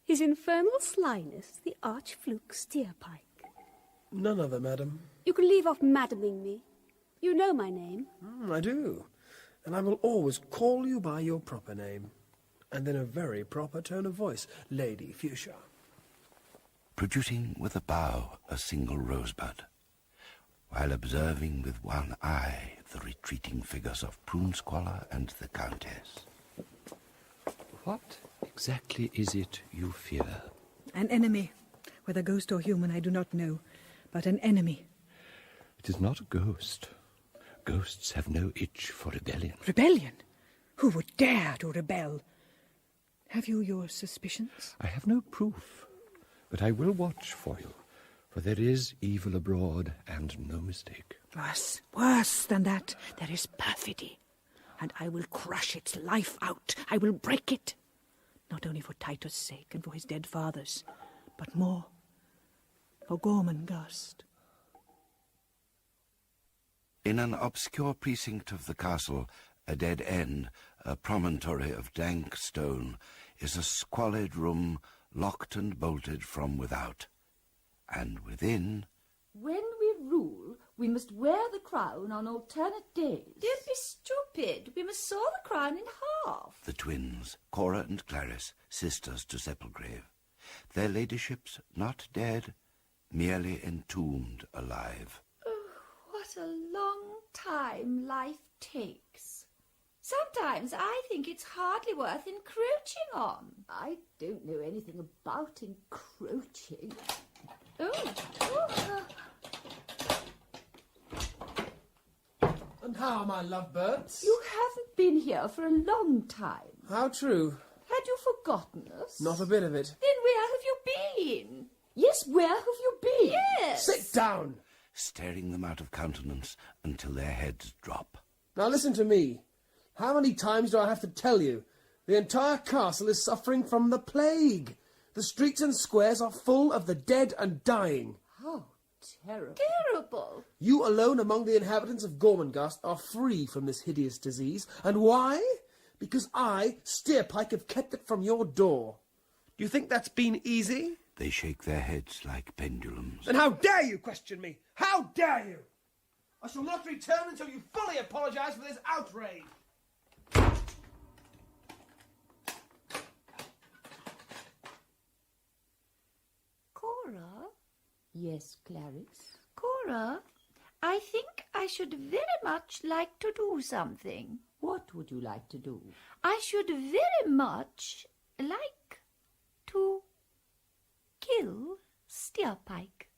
[SPEAKER 3] His infernal slyness, the arch-fluke Steerpike.
[SPEAKER 4] None other, madam.
[SPEAKER 3] You can leave off madaming me. You know my name.
[SPEAKER 4] I do. And I will always call you by your proper name. And in a very proper tone of voice, Lady Fuchsia.
[SPEAKER 18] Producing with a bow a single rosebud, while observing with one eye the retreating figures of Prunesqualler and the Countess.
[SPEAKER 10] What exactly is it you fear?
[SPEAKER 17] An enemy. Whether ghost or human, I do not know, but an enemy.
[SPEAKER 10] It is not a ghost. Ghosts have no itch for rebellion.
[SPEAKER 17] Rebellion? Who would dare to rebel? Have you your suspicions?
[SPEAKER 10] I have no proof, but I will watch for you, for there is evil abroad and no mistake.
[SPEAKER 17] Worse than that, there is perfidy, and I will crush its life out. I will break it, not only for Titus' sake and for his dead fathers, but more for Gormenghast.
[SPEAKER 18] In an obscure precinct of the castle, a dead end, a promontory of dank stone, is a squalid room locked and bolted from without. And within...
[SPEAKER 7] When we rule, we must wear the crown on alternate days. Don't be stupid. We must saw the crown in half.
[SPEAKER 18] The twins, Cora and Clarice, sisters to Sepulcrave. Their ladyships not dead, merely entombed alive.
[SPEAKER 7] What a long time life takes. Sometimes I think it's hardly worth encroaching on. I don't know anything about encroaching.
[SPEAKER 4] And how, my lovebirds?
[SPEAKER 7] You haven't been here for a long time.
[SPEAKER 4] How true.
[SPEAKER 7] Had you forgotten us?
[SPEAKER 4] Not a bit of it.
[SPEAKER 7] Then where have you been? Yes, where have you been? Yes.
[SPEAKER 4] Sit down.
[SPEAKER 18] Staring them out of countenance until their heads drop.
[SPEAKER 4] Now listen to me. How many times do I have to tell you? The entire castle is suffering from the plague. The streets and squares are full of the dead and dying.
[SPEAKER 7] How terrible. Terrible.
[SPEAKER 4] You alone among the inhabitants of Gormenghast are free from this hideous disease. And why? Because I, Steerpike, have kept it from your door. Do you think that's been easy?
[SPEAKER 18] They shake their heads like pendulums.
[SPEAKER 4] Then how dare you question me? How dare you? I shall not return until you fully apologise for this outrage.
[SPEAKER 7] Cora? Yes, Clarice? Cora, I think I should very much like to do something. What would you like to do? I should very much like to kill Steerpike.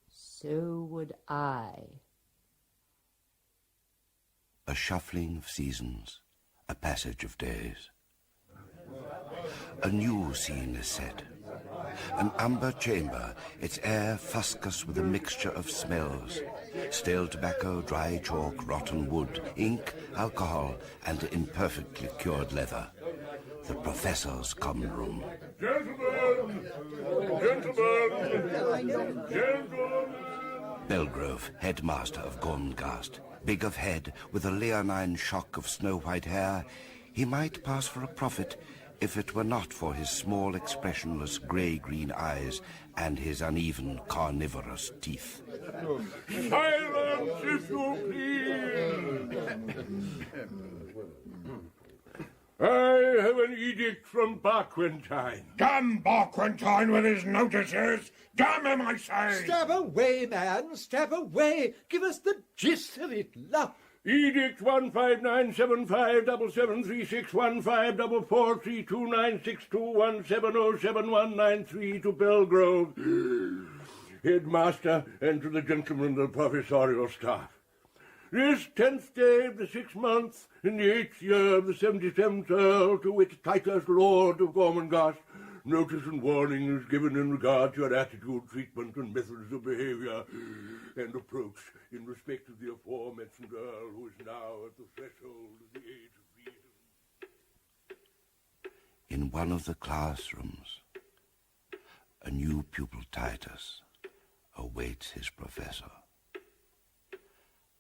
[SPEAKER 7] So would I.
[SPEAKER 18] A shuffling of seasons, a passage of days. A new scene is set. An amber chamber, its air fuscous with a mixture of smells. Stale tobacco, dry chalk, rotten wood, ink, alcohol, and imperfectly cured leather. The professor's common room.
[SPEAKER 22] Gentlemen! Gentlemen! Gentlemen!
[SPEAKER 18] Belgrove, headmaster of Gormenghast. Big of head, with a leonine shock of snow-white hair, he might pass for a prophet if it were not for his small, expressionless grey-green eyes and his uneven, carnivorous teeth.
[SPEAKER 22] Silence, if you please!
[SPEAKER 6] I have an edict from Barquentine.
[SPEAKER 19] Damn Barquentine with his notices! Damn him, I say!
[SPEAKER 23] Stab away, man, stab away! Give us the gist of it, love!
[SPEAKER 6] Edict 1597577361544329621707193 to Belgrove, headmaster, and to the gentlemen of the professorial staff. This 10th day of the 6th month, in the 8th year of the 77th Earl, to wit Titus, Lord of Gormenghast, notice and warning is given in regard to your attitude, treatment, and methods of behaviour and approach in respect of the aforementioned Earl, who is now at the threshold of the age of reason.
[SPEAKER 18] In one of the classrooms, a new pupil, Titus, awaits his professor.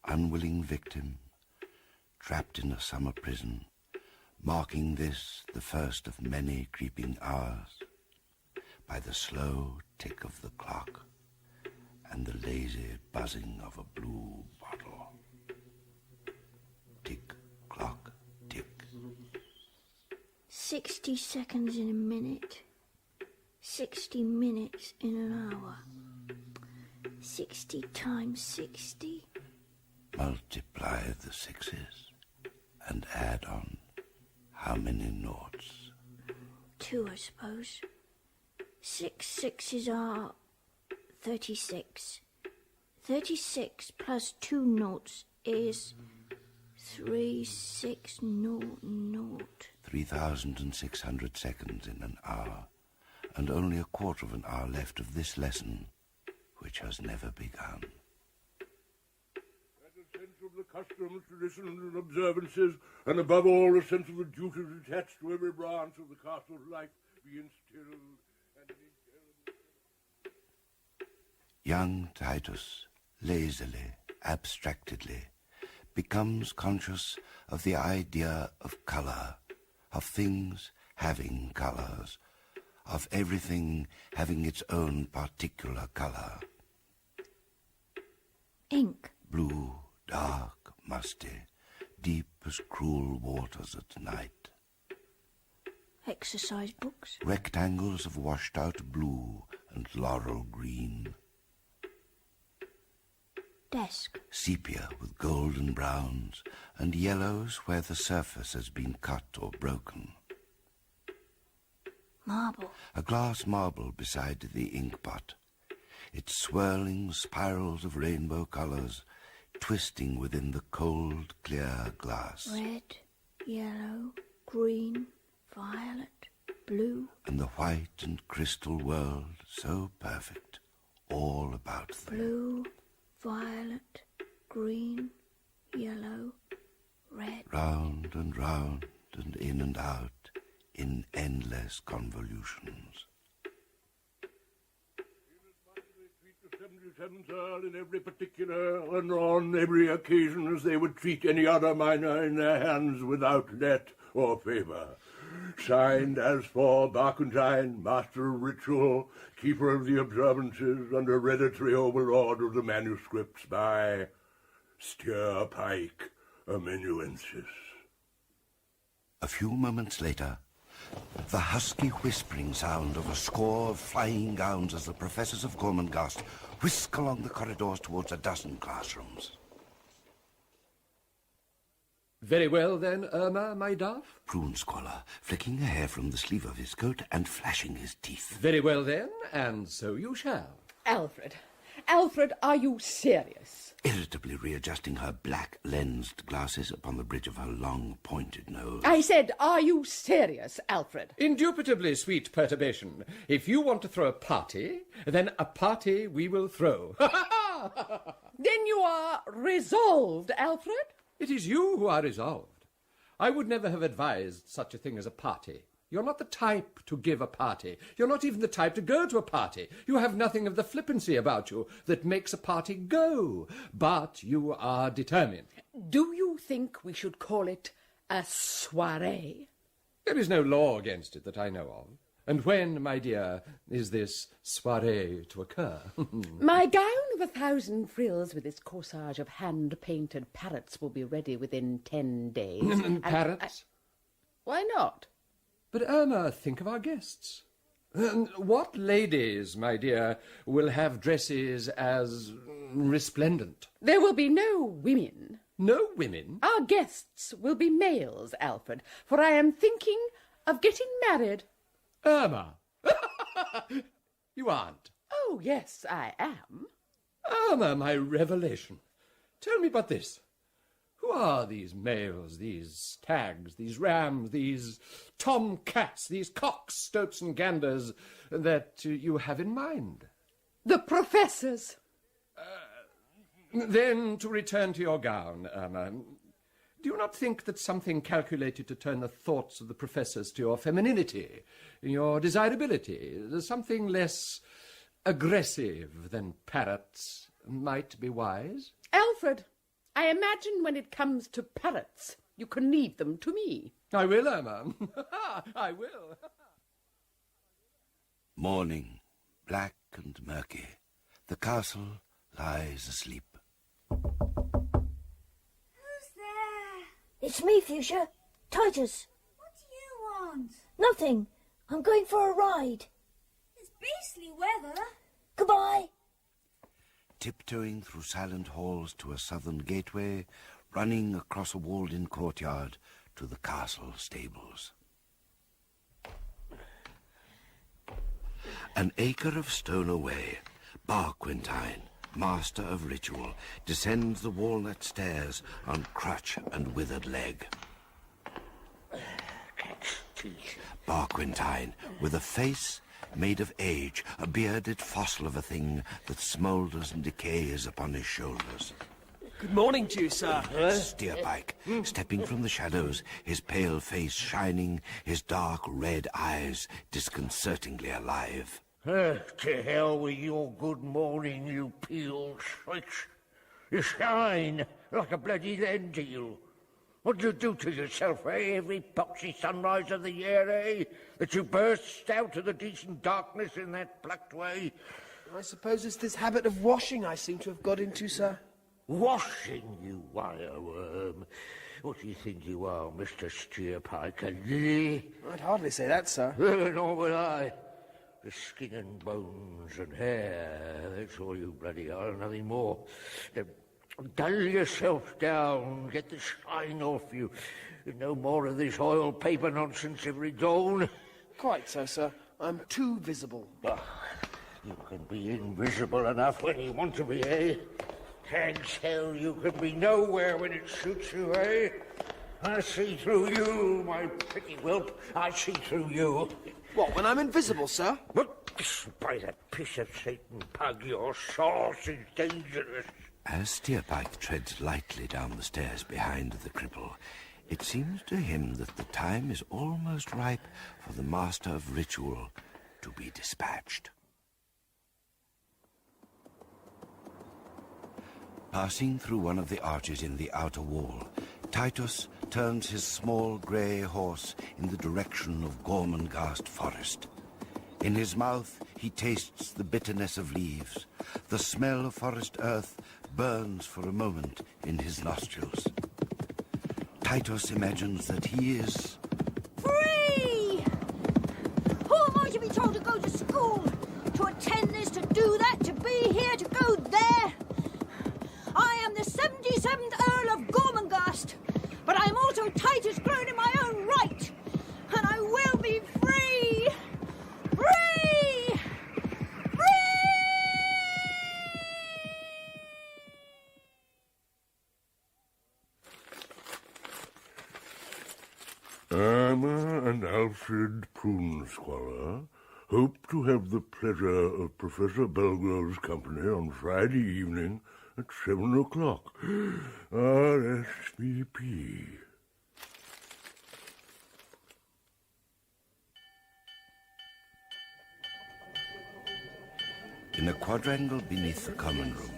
[SPEAKER 18] Unwilling victim, trapped in a summer prison, marking this the first of many creeping hours, by the slow tick of the clock and the lazy buzzing of a blue bottle. Tick, clock, tick.
[SPEAKER 3] 60 seconds in a minute. 60 minutes in an hour. 60 times 60.
[SPEAKER 18] Multiply the sixes and add on how many noughts?
[SPEAKER 3] 2, I suppose. 6 sixes are 36. 36 plus 2 noughts is 3600.
[SPEAKER 18] 3,600 seconds in an hour, and only a quarter of an hour left of this lesson, which has never begun.
[SPEAKER 6] Of the customs, traditions, and observances, and above all, a sense of the duties attached to every branch of the castle's life be instilled and
[SPEAKER 18] Young Titus, lazily, abstractedly, becomes conscious of the idea of colour, of things having colours, of everything having its own particular colour.
[SPEAKER 3] Ink.
[SPEAKER 18] Blue, dark, musty, deep as cruel waters at night.
[SPEAKER 3] Exercise books.
[SPEAKER 18] Rectangles of washed-out blue and laurel green.
[SPEAKER 3] Desk.
[SPEAKER 18] Sepia with golden browns and yellows where the surface has been cut or broken.
[SPEAKER 3] Marble.
[SPEAKER 18] A glass marble beside the inkpot, its swirling spirals of rainbow colours twisting within the cold, clear glass.
[SPEAKER 3] Red, yellow, green, violet, blue.
[SPEAKER 18] And the white and crystal world, so perfect, all about them.
[SPEAKER 3] Blue, violet, green, yellow, red.
[SPEAKER 18] Round and round and in and out in endless convolutions.
[SPEAKER 6] 77th Earl in every particular and on every occasion as they would treat any other minor in their hands without let or favour. Signed as for Barquentine, Master of Ritual, Keeper of the Observances, and Hereditary Overlord of the Manuscripts by Steerpike Amanuensis.
[SPEAKER 18] A few moments later, the husky whispering sound of a score of flying gowns as the professors of Gormenghast whisk along the corridors towards a dozen classrooms.
[SPEAKER 10] Very well, then, Irma, my dove.
[SPEAKER 18] Prunesqualler, flicking a hair from the sleeve of his coat and flashing his teeth.
[SPEAKER 10] Very well, then, and so you shall.
[SPEAKER 8] Alfred, are you serious?
[SPEAKER 18] Irritably readjusting her black-lensed glasses upon the bridge of her long, pointed nose.
[SPEAKER 8] I said, are you serious, Alfred?
[SPEAKER 10] Indubitably, sweet perturbation. If you want to throw a party, then a party we will throw.
[SPEAKER 8] Then you are resolved, Alfred?
[SPEAKER 10] It is you who are resolved. I would never have advised such a thing as a party. You're not the type to give a party. You're not even the type to go to a party. You have nothing of the flippancy about you that makes a party go. But you are determined.
[SPEAKER 8] Do you think we should call it a soirée?
[SPEAKER 10] There is no law against it that I know of. And when, my dear, is this soirée to occur?
[SPEAKER 8] My gown of 1,000 frills with its corsage of hand-painted parrots will be ready within 10 days.
[SPEAKER 10] Parrots?
[SPEAKER 8] Why not?
[SPEAKER 10] But, Irma, think of our guests. What ladies, my dear, will have dresses as resplendent?
[SPEAKER 8] There will be no women.
[SPEAKER 10] No women?
[SPEAKER 8] Our guests will be males, Alfred, for I am thinking of getting married.
[SPEAKER 10] Irma! You aren't?
[SPEAKER 8] Oh, yes, I am.
[SPEAKER 10] Irma, my revelation. Tell me about this. Who are these males, these stags, these rams, these tomcats, these cocks, stoats and ganders that you have in mind?
[SPEAKER 8] The professors.
[SPEAKER 10] Then, to return to your gown, Irma, do you not think that something calculated to turn the thoughts of the professors to your femininity, your desirability, something less aggressive than parrots, might be wise?
[SPEAKER 8] Alfred, I imagine when it comes to parrots, you can leave them to me.
[SPEAKER 10] I will, Irma. I will.
[SPEAKER 18] Morning, black and murky. The castle lies asleep.
[SPEAKER 3] Who's there?
[SPEAKER 14] It's me, Fuchsia. Titus.
[SPEAKER 3] What do you want?
[SPEAKER 14] Nothing. I'm going for a ride.
[SPEAKER 3] It's beastly weather.
[SPEAKER 14] Goodbye.
[SPEAKER 18] Tiptoeing through silent halls to a southern gateway, running across a walled-in courtyard to the castle stables. An acre of stone away, Barquentine, master of ritual, descends the walnut stairs on crutch and withered leg. Barquentine, with a face made of age, a bearded fossil of a thing that smoulders and decays upon his shoulders.
[SPEAKER 4] Good morning to you, sir.
[SPEAKER 18] Steerpike, stepping from the shadows, his pale face shining, his dark red eyes disconcertingly alive.
[SPEAKER 5] To hell with your good morning, you peel switch. You shine like a bloody lentil. What do you do to yourself, eh? Every poxy sunrise of the year, eh? That you burst out of the decent darkness in that plucked way?
[SPEAKER 4] I suppose it's this habit of washing I seem to have got into, sir.
[SPEAKER 5] Washing, you wireworm. What do you think you are, Mr. Steerpike, a lily?
[SPEAKER 4] I'd hardly say that, sir.
[SPEAKER 5] Nor would I. The skin and bones and hair, that's all you bloody are, nothing more. Dull yourself down, get the shine off you. No more of this oil paper nonsense every dawn.
[SPEAKER 4] Quite so, sir. I'm too visible.
[SPEAKER 5] Oh, you can be invisible enough when you want to be, eh? Hag's hell, you can be nowhere when it suits you, eh? I see through you, my pretty whelp. I see through you.
[SPEAKER 4] What, when I'm invisible, sir?
[SPEAKER 5] But by the piss of Satan, Pug, your sauce is dangerous.
[SPEAKER 18] As Steerpike treads lightly down the stairs behind the cripple, it seems to him that the time is almost ripe for the master of ritual to be dispatched. Passing through one of the arches in the outer wall, Titus turns his small grey horse in the direction of Gormenghast forest. In his mouth he tastes the bitterness of leaves. The smell of forest earth burns for a moment in his nostrils. Titus imagines that he is
[SPEAKER 14] Free! Who am I to be told to go to school? To attend this, to do that, to be here, to go there? I am the 77th Earl of Gormenghast, but I am also Titus grown in my own right, and I will be free! Free!
[SPEAKER 6] Irma and Alfred Prunesqualler hope to have the pleasure of Professor Belgrove's company on Friday evening at 7 o'clock. RSVP.
[SPEAKER 18] in a quadrangle beneath the common room,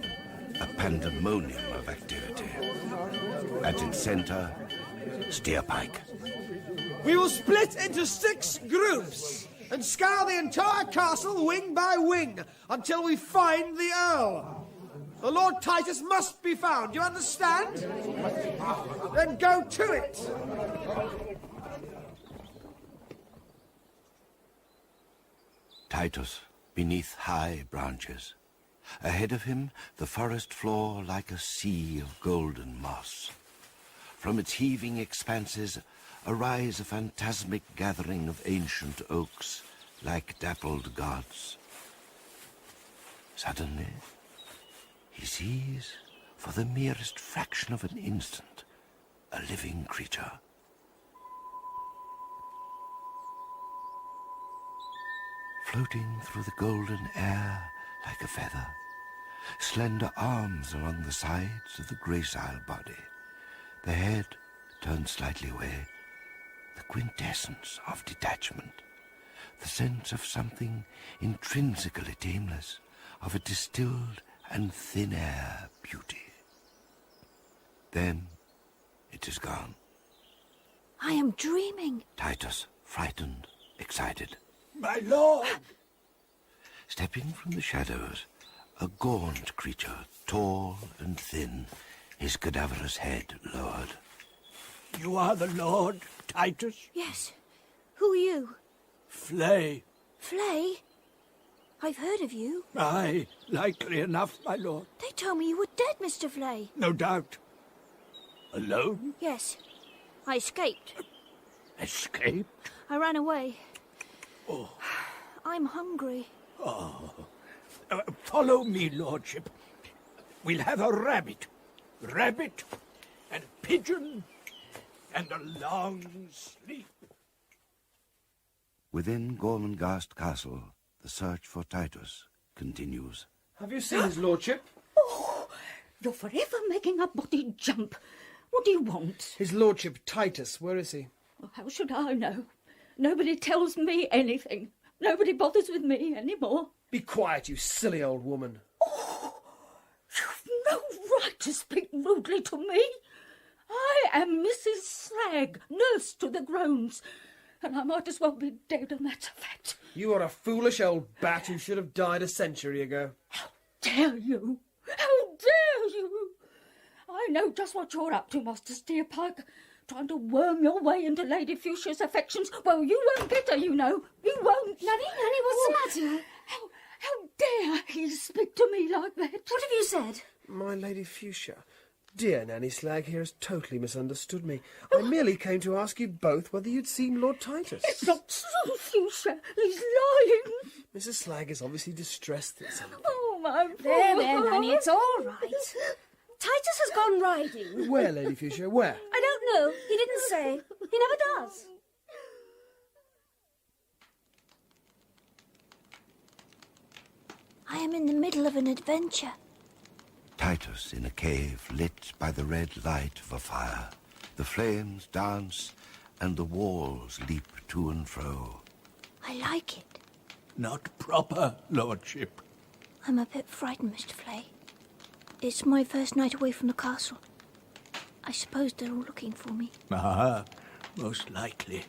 [SPEAKER 18] a pandemonium of activity. At its center, Steerpike.
[SPEAKER 11] We will split into 6 groups.
[SPEAKER 4] and scour the entire castle wing by wing until we find the Earl. The Lord Titus must be found, you understand? Then go to it!
[SPEAKER 18] Titus, beneath high branches. Ahead of him, the forest floor like a sea of golden moss. From its heaving expanses arise a phantasmic gathering of ancient oaks, like dappled gods. Suddenly, he sees, for the merest fraction of an instant, a living creature. Floating through the golden air like a feather, slender arms along the sides of the gracile body, the head turned slightly away, the quintessence of detachment, the sense of something intrinsically tameless, of a distilled and thin-air beauty. Then it is gone.
[SPEAKER 3] I am dreaming.
[SPEAKER 18] Titus, frightened, excited.
[SPEAKER 9] My lord!
[SPEAKER 18] Stepping from the shadows, a gaunt creature, tall and thin, his cadaverous head lowered.
[SPEAKER 9] You are the Lord, Titus?
[SPEAKER 3] Yes. Who are you?
[SPEAKER 9] Flay.
[SPEAKER 3] Flay? I've heard of you.
[SPEAKER 9] Aye, likely enough, my lord.
[SPEAKER 3] They told me you were dead, Mr. Flay.
[SPEAKER 9] No doubt. Alone?
[SPEAKER 3] Yes. I escaped.
[SPEAKER 9] Escaped?
[SPEAKER 3] I ran away.
[SPEAKER 9] Oh.
[SPEAKER 3] I'm hungry.
[SPEAKER 9] Oh. Follow me, lordship. We'll have a rabbit, and pigeon, and a long sleep.
[SPEAKER 18] Within Gormenghast Castle, the search for Titus continues.
[SPEAKER 4] Have you seen his lordship?
[SPEAKER 7] Oh, you're forever making a body jump. What do you want?
[SPEAKER 4] His lordship, Titus, where is he?
[SPEAKER 7] Well, how should I know? Nobody tells me anything. Nobody bothers with me anymore.
[SPEAKER 4] Be quiet, you silly old woman.
[SPEAKER 7] Oh, you've no right to speak rudely to me. I am Mrs. Slag, nurse to the Groans, and I might as well be dead, and that's a fact.
[SPEAKER 4] You are a foolish old bat who should have died a century ago.
[SPEAKER 7] How dare you? How dare you? I know just what you're up to, Master Steerpike. Trying to worm your way into Lady Fuchsia's affections. Well, you won't get her, you know. You won't.
[SPEAKER 3] Nanny, what's the matter?
[SPEAKER 7] How dare he speak to me like that?
[SPEAKER 3] What have you said?
[SPEAKER 4] My Lady Fuchsia, dear Nanny Slag here has totally misunderstood me. I merely came to ask you both whether you'd seen Lord Titus.
[SPEAKER 7] It's not true, Fuchsia. He's lying.
[SPEAKER 4] Mrs. Slag is obviously distressed at something.
[SPEAKER 7] Oh, my poor...
[SPEAKER 3] There, Nanny, it's all right. Titus has gone riding.
[SPEAKER 4] Where, Lady Fuchsia, where?
[SPEAKER 3] I don't know. He didn't say. He never does. I am in the middle of an adventure.
[SPEAKER 18] Titus in a cave lit by the red light of a fire. The flames dance and the walls leap to and fro.
[SPEAKER 3] I like it.
[SPEAKER 9] Not proper, lordship.
[SPEAKER 3] I'm a bit frightened, Mr. Flay. It's my first night away from the castle. I suppose they're all looking for me.
[SPEAKER 9] Ah, most likely.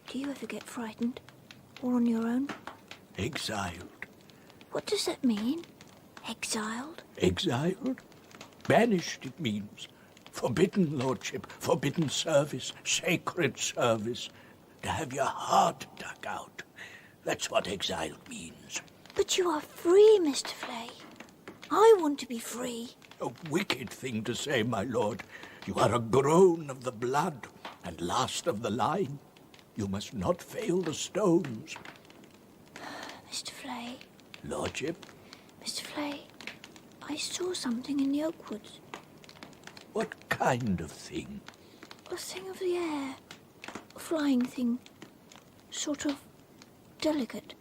[SPEAKER 3] Do you ever get frightened? Or on your own?
[SPEAKER 9] Exiled.
[SPEAKER 3] What does that mean? Exiled?
[SPEAKER 9] Exiled? Banished, it means. Forbidden, lordship. Forbidden service. Sacred service. To have your heart dug out. That's what exiled means.
[SPEAKER 3] But you are free, Mr. Flay. I want to be free.
[SPEAKER 9] A wicked thing to say, my lord. You are a groan of the blood and last of the line. You must not fail the stones.
[SPEAKER 3] Mr. Flay.
[SPEAKER 9] Lordship?
[SPEAKER 3] Mr. Flay, I saw something in the oak woods.
[SPEAKER 9] What kind of thing?
[SPEAKER 3] A thing of the air. A flying thing. Sort of delicate.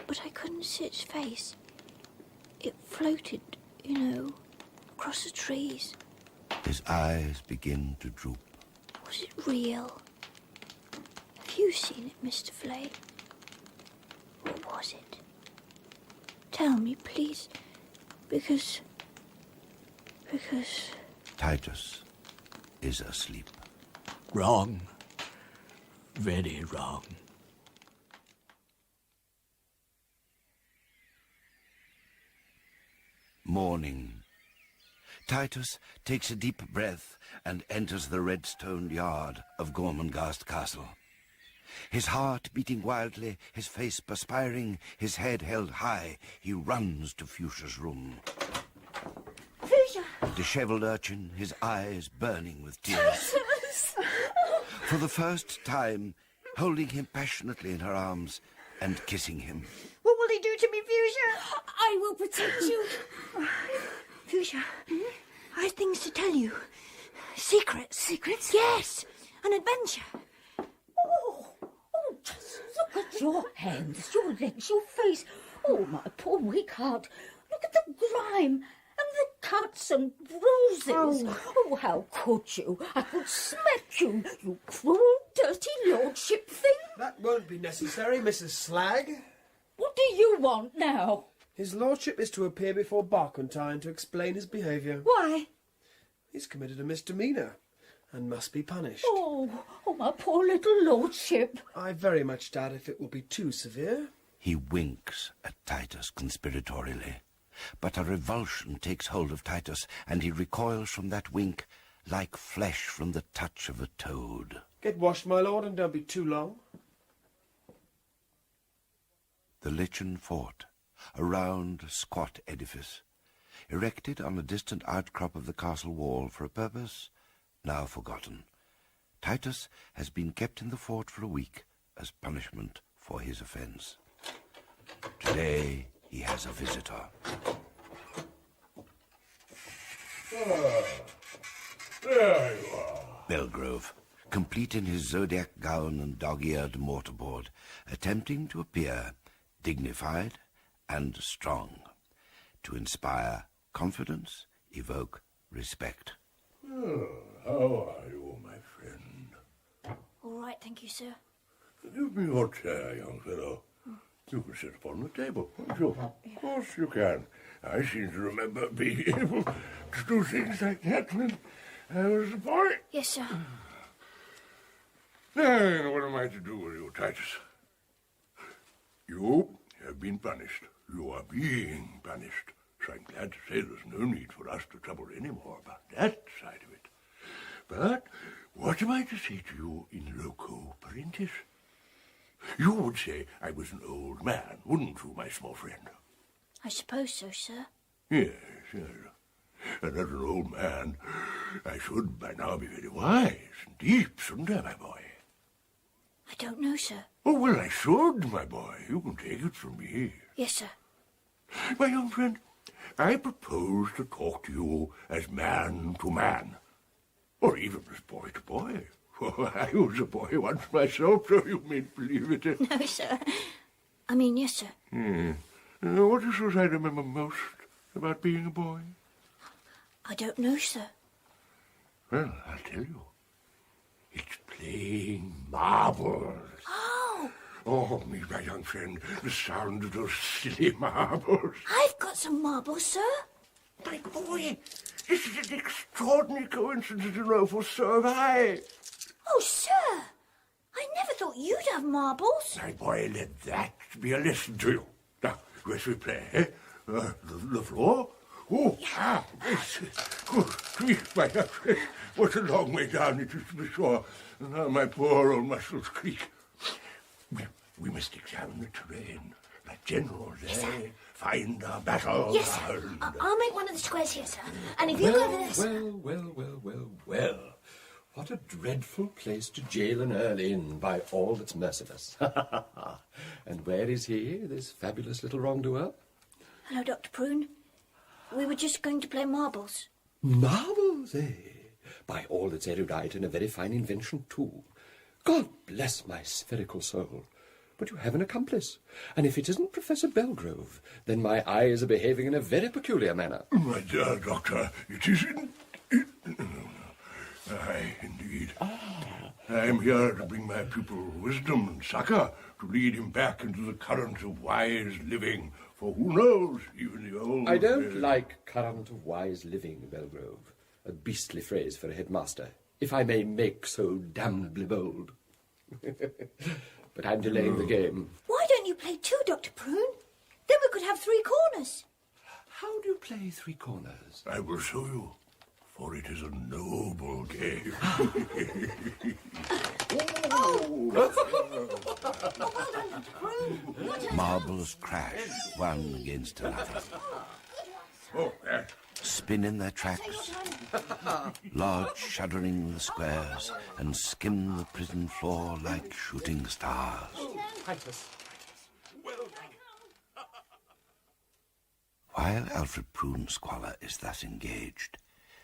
[SPEAKER 3] But I couldn't see its face. It floated, you know, across the trees.
[SPEAKER 18] His eyes begin to droop.
[SPEAKER 3] Was it real? Have you seen it, Mr. Flay? What was it? Tell me, please, because...
[SPEAKER 18] Titus is asleep.
[SPEAKER 9] Wrong. Very wrong.
[SPEAKER 18] morning. Titus takes a deep breath and enters the red-stoned yard of Gormenghast Castle. His heart beating wildly, his face perspiring, his head held high, he runs to Fuchsia's room.
[SPEAKER 14] Fuchsia!
[SPEAKER 18] A dishevelled urchin, his eyes burning with tears.
[SPEAKER 14] Titus!
[SPEAKER 18] For the first time, holding him passionately in her arms and kissing him.
[SPEAKER 14] What will he do to me, Fuchsia? I will protect you.
[SPEAKER 3] Fuchsia, I have things to tell you. Secrets.
[SPEAKER 14] Secrets?
[SPEAKER 3] Yes, an adventure.
[SPEAKER 14] Oh, just look at your hands, your legs, your face. Oh, my poor weak heart. Look at the grime and the cuts and bruises. Oh, how could you? I could smack you, you cruel, dirty lordship thing.
[SPEAKER 4] That won't be necessary, Mrs. Slag.
[SPEAKER 14] What do you want now?
[SPEAKER 4] His lordship is to appear before Barquentine to explain his behaviour.
[SPEAKER 14] Why?
[SPEAKER 4] He's committed a misdemeanour and must be punished.
[SPEAKER 14] Oh, my poor little lordship.
[SPEAKER 4] I very much doubt if it will be too severe.
[SPEAKER 18] He winks at Titus conspiratorially, but a revulsion takes hold of Titus, and he recoils from that wink like flesh from the touch of a toad.
[SPEAKER 4] Get washed, my lord, and don't be too long.
[SPEAKER 18] The lichen fort, a round, squat edifice, erected on a distant outcrop of the castle wall for a purpose now forgotten. Titus has been kept in the fort for a week as punishment for his offence. Today he has a visitor.
[SPEAKER 6] There you are.
[SPEAKER 18] Belgrove, complete in his zodiac gown and dog-eared mortarboard, attempting to appear dignified and strong, to inspire confidence, evoke respect.
[SPEAKER 6] Oh, how are you, my friend?
[SPEAKER 3] All right, thank you, sir.
[SPEAKER 6] Give me your chair, young fellow. You can sit upon the table, can't you? Of course you can. I seem to remember being able to do things like that when I was a boy.
[SPEAKER 3] Yes, sir.
[SPEAKER 6] Now, what am I to do with you, Titus? You have been punished. You are being punished. So I'm glad to say there's no need for us to trouble any more about that side of it. But what am I to say to you in loco parentis? You would say I was an old man, wouldn't you, my small friend?
[SPEAKER 3] I suppose so, sir.
[SPEAKER 6] Yes, yes. And as an old man, I should by now be very wise and deep, shouldn't I, my boy?
[SPEAKER 3] I don't know, sir.
[SPEAKER 6] Oh, well, I should, my boy. You can take it from me.
[SPEAKER 3] Yes, sir.
[SPEAKER 6] My young friend, I propose to talk to you as man to man, or even as boy to boy. For I was a boy once myself, so you mayn't believe it.
[SPEAKER 3] No, sir. I mean, yes, sir.
[SPEAKER 6] What is it I remember most about being a boy?
[SPEAKER 3] I don't know, sir.
[SPEAKER 6] Well, I'll tell you. It's playing marbles.
[SPEAKER 3] Oh!
[SPEAKER 6] Oh, me, my young friend, the sound of those silly marbles.
[SPEAKER 3] I've got some marbles, sir.
[SPEAKER 6] My boy, this is an extraordinary coincidence, you know, for so have I.
[SPEAKER 3] Oh, sir, I never thought you'd have marbles.
[SPEAKER 6] My boy, let that be a lesson to you. Now, where shall we play, eh? The floor? Oh, yes. Good grief, my young friend. What a long way down it is, to be sure. And now my poor old muscles creak. We must examine the terrain, like generals,
[SPEAKER 3] Yes, sir.
[SPEAKER 6] Find our battle.
[SPEAKER 3] Yes, sir. I'll make one of the squares here, sir. And if you go over this...
[SPEAKER 10] Well. What a dreadful place to jail an earl in, by all that's merciless. And where is he, this fabulous little wrongdoer?
[SPEAKER 3] Hello, Dr. Prune. We were just going to play marbles.
[SPEAKER 10] Marbles, eh? By all that's erudite, and a very fine invention, too. God bless my spherical soul. But you have an accomplice, and if it isn't Professor Belgrove, then my eyes are behaving in a very peculiar manner.
[SPEAKER 6] My dear doctor, it isn't... Aye, indeed. I am here to bring my pupil wisdom and succour, to lead him back into the current of wise living. For who knows, even the old...
[SPEAKER 10] I don't like current of wise living, Belgrove. A beastly phrase for a headmaster, if I may make so damnably bold. But I'm delaying the game.
[SPEAKER 3] Why don't you play too, Dr. Prune? Then we could have 3 corners.
[SPEAKER 10] How do you play three corners?
[SPEAKER 6] I will show you, for it is a noble game.
[SPEAKER 18] Marbles crash one against another. Spin in their tracks, lodge shuddering in the squares, and skim the prison floor like shooting stars.
[SPEAKER 4] Titus.
[SPEAKER 18] While Alfred Prunesqualler is thus engaged,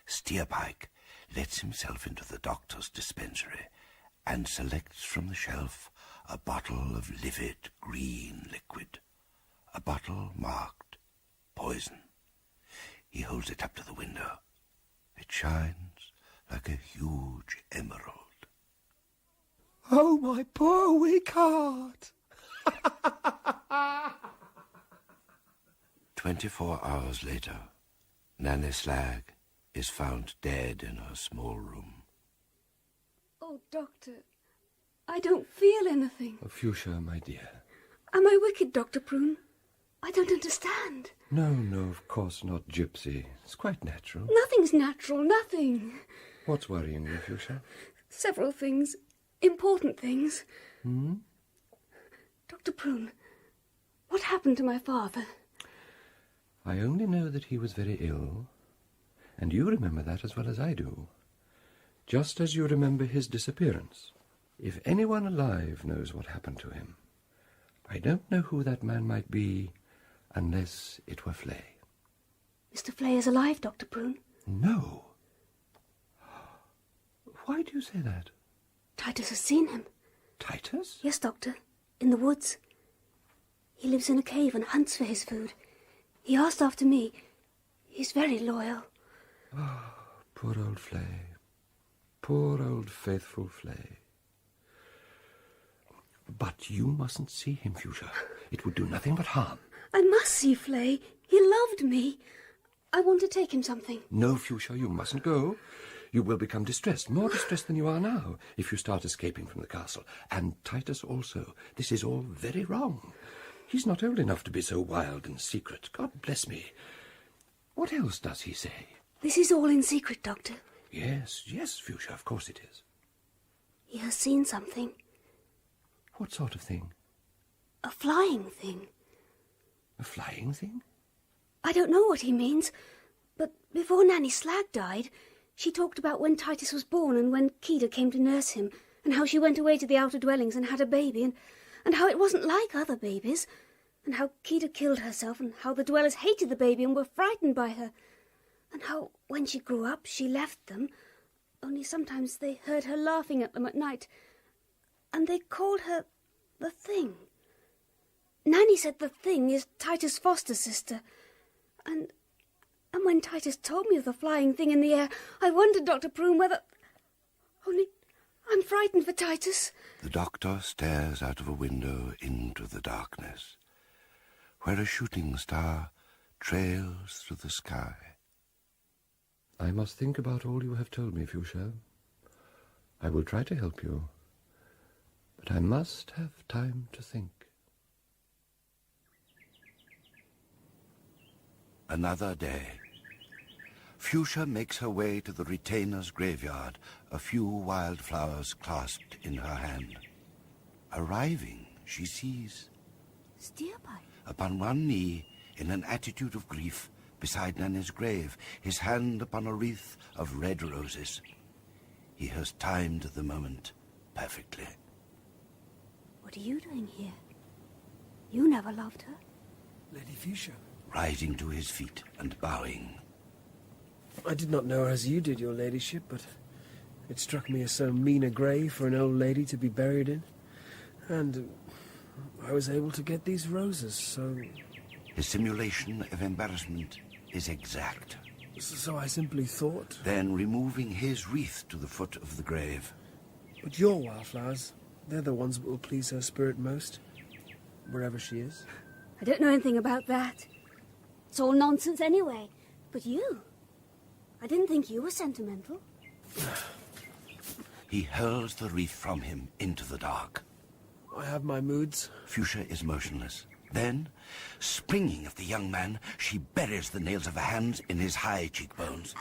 [SPEAKER 18] Steerpike lets himself into the doctor's dispensary and selects from the shelf a bottle of livid green liquid, a bottle marked poison. He holds it up to the window. It shines like a huge emerald.
[SPEAKER 4] Oh, my poor weak heart!
[SPEAKER 18] 24 hours later, Nanny Slag is found dead in her small room.
[SPEAKER 12] Oh, Doctor, I don't feel anything.
[SPEAKER 10] Oh, Fuchsia, my dear.
[SPEAKER 12] Am I wicked, Dr. Prune? I don't understand.
[SPEAKER 10] No, of course not, Gypsy. It's quite natural.
[SPEAKER 12] Nothing's natural, nothing.
[SPEAKER 10] What's worrying you, Fuchsia?
[SPEAKER 12] Several things. Important things. Dr. Prune, what happened to my father?
[SPEAKER 10] I only know that he was very ill, and you remember that as well as I do. Just as you remember his disappearance. If anyone alive knows what happened to him, I don't know who that man might be unless it were Flay.
[SPEAKER 12] Mr. Flay is alive, Dr. Prune?
[SPEAKER 10] No. Why do you say that?
[SPEAKER 12] Titus has seen him.
[SPEAKER 10] Titus?
[SPEAKER 12] Yes, Doctor. In the woods. He lives in a cave and hunts for his food. He asked after me. He's very loyal.
[SPEAKER 10] Oh, poor old Flay. Poor old faithful Flay. But you mustn't see him, Fuchsia. It would do nothing but harm.
[SPEAKER 12] I must see Flay. He loved me. I want to take him something.
[SPEAKER 10] No, Fuchsia, you mustn't go. You will become distressed, more distressed than you are now, if you start escaping from the castle. And Titus also. This is all very wrong. He's not old enough to be so wild and secret. God bless me. What else does he say?
[SPEAKER 12] This is all in secret, Doctor.
[SPEAKER 10] Yes, Fuchsia, of course it is.
[SPEAKER 12] He has seen something.
[SPEAKER 10] What sort of thing?
[SPEAKER 12] A flying thing.
[SPEAKER 10] A flying thing?
[SPEAKER 12] I don't know what he means, but before Nanny Slag died, she talked about when Titus was born and when Kida came to nurse him, and how she went away to the outer dwellings and had a baby, and how it wasn't like other babies, and how Kida killed herself, and how the dwellers hated the baby and were frightened by her, and how, when she grew up, she left them, only sometimes they heard her laughing at them at night, and they called her the Thing. Nanny said the Thing is Titus' foster sister, and when Titus told me of the flying thing in the air, I wondered, Dr. Prune, whether... Only I'm frightened for Titus.
[SPEAKER 18] The doctor stares out of a window into the darkness, where a shooting star trails through the sky.
[SPEAKER 10] I must think about all you have told me, Fuchsia. I will try to help you, but I must have time to think.
[SPEAKER 18] Another day. Fuchsia makes her way to the retainer's graveyard, a few wildflowers clasped in her hand. Arriving, she sees...
[SPEAKER 12] Steerpike.
[SPEAKER 18] Upon one knee, in an attitude of grief, beside Nanny's grave, his hand upon a wreath of red roses. He has timed the moment perfectly.
[SPEAKER 12] What are you doing here? You never loved her.
[SPEAKER 4] Lady Fuchsia.
[SPEAKER 18] Rising to his feet and bowing.
[SPEAKER 4] I did not know her as you did, your ladyship, but it struck me as so mean a grave for an old lady to be buried in. And I was able to get these roses, so...
[SPEAKER 18] His simulation of embarrassment is exact.
[SPEAKER 4] So I simply thought...
[SPEAKER 18] Then removing his wreath to the foot of the grave.
[SPEAKER 4] But your wildflowers, they're the ones that will please her spirit most, wherever she is.
[SPEAKER 12] I don't know anything about that. It's all nonsense anyway. But you... I didn't think you were sentimental.
[SPEAKER 18] He hurls the wreath from him into the dark.
[SPEAKER 4] I have my moods.
[SPEAKER 18] Fuchsia is motionless, Then, springing at the young man, she buries the nails of her hands in his high cheekbones.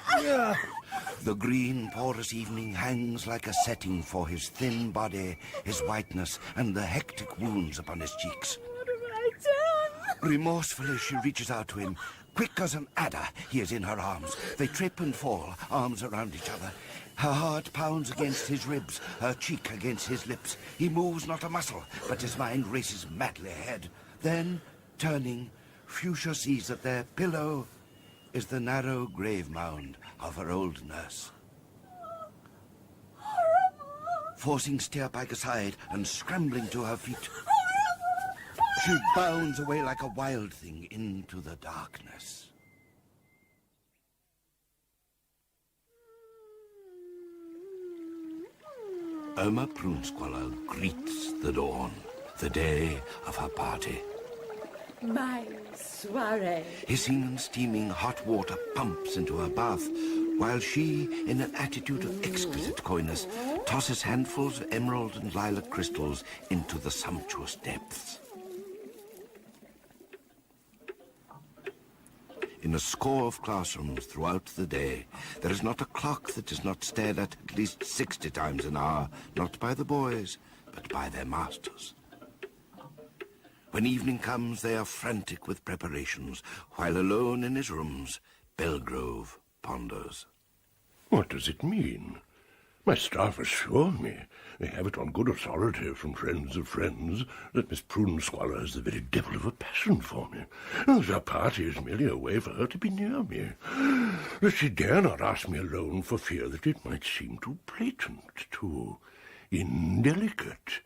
[SPEAKER 18] The green, porous evening hangs like a setting for his thin body, his whiteness, and the hectic wounds upon his cheeks.
[SPEAKER 14] What have I done?
[SPEAKER 18] Remorsefully, she reaches out to him. Quick as an adder, he is in her arms. They trip and fall, arms around each other. Her heart pounds against his ribs, her cheek against his lips. He moves not a muscle, but his mind races madly ahead. Then, turning, Fuchsia sees that their pillow is the narrow grave mound of her old nurse. Forcing Steerpike aside and scrambling to her feet, she bounds away like a wild thing into the darkness. Irma Prunesqualler greets the dawn, the day of her party.
[SPEAKER 7] My soiree.
[SPEAKER 18] Hissing and steaming hot water pumps into her bath, while she, in an attitude of exquisite coyness, tosses handfuls of emerald and lilac crystals into the sumptuous depths. In a score of classrooms throughout the day, there is not a clock that is not stared at least 60 times an hour, not by the boys, but by their masters. When evening comes, they are frantic with preparations, while alone in his rooms, Belgrove ponders.
[SPEAKER 6] What does it mean? My staff assure me, they have it on good authority from friends of friends, that Miss Prunesqualler has the very devil of a passion for me. Our party is merely a way for her to be near me. That she dare not ask me alone for fear that it might seem too blatant, too indelicate.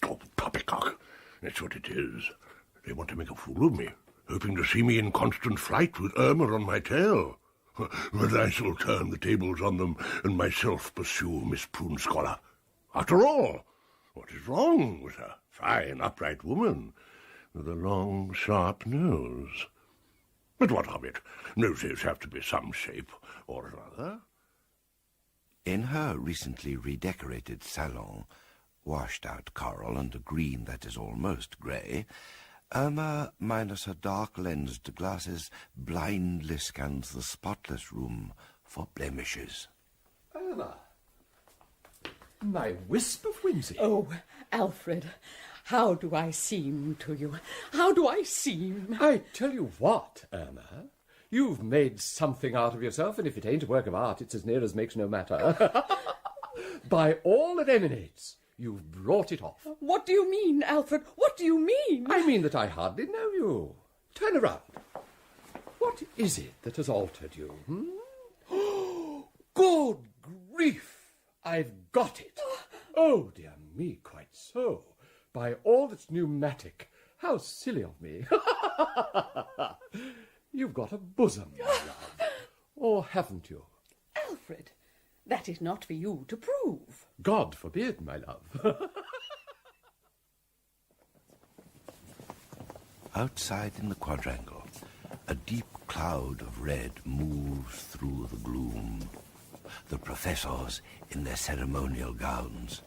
[SPEAKER 6] Oh, poppycock, that's what it is. They want to make a fool of me, hoping to see me in constant flight with Irma on my tail. But I shall turn the tables on them and myself pursue Miss Prunesqualler. After all, what is wrong with a fine, upright woman with a long, sharp nose? But what of it? Noses have to be some shape or another.
[SPEAKER 18] In her recently redecorated salon, washed-out coral and a green that is almost grey, Irma, minus her dark-lensed glasses, blindly scans the spotless room for blemishes.
[SPEAKER 10] Irma, my wisp of whimsy.
[SPEAKER 8] Oh, Alfred, how do I seem to you? How do I seem?
[SPEAKER 10] I tell you what, Irma, you've made something out of yourself, and if it ain't a work of art, it's as near as makes no matter. By all that emanates, you've brought it off.
[SPEAKER 8] What do you mean, Alfred? What do you mean?
[SPEAKER 10] I mean that I hardly know you. Turn around. What is it that has altered you? Good grief! I've got it. Oh, dear me, quite so. By all that's pneumatic. How silly of me. You've got a bosom, my love. Or haven't you?
[SPEAKER 8] Alfred, that is not for you to prove.
[SPEAKER 10] God forbid, my love.
[SPEAKER 18] Outside in the quadrangle, a deep cloud of red moves through the gloom. The professors in their ceremonial gowns.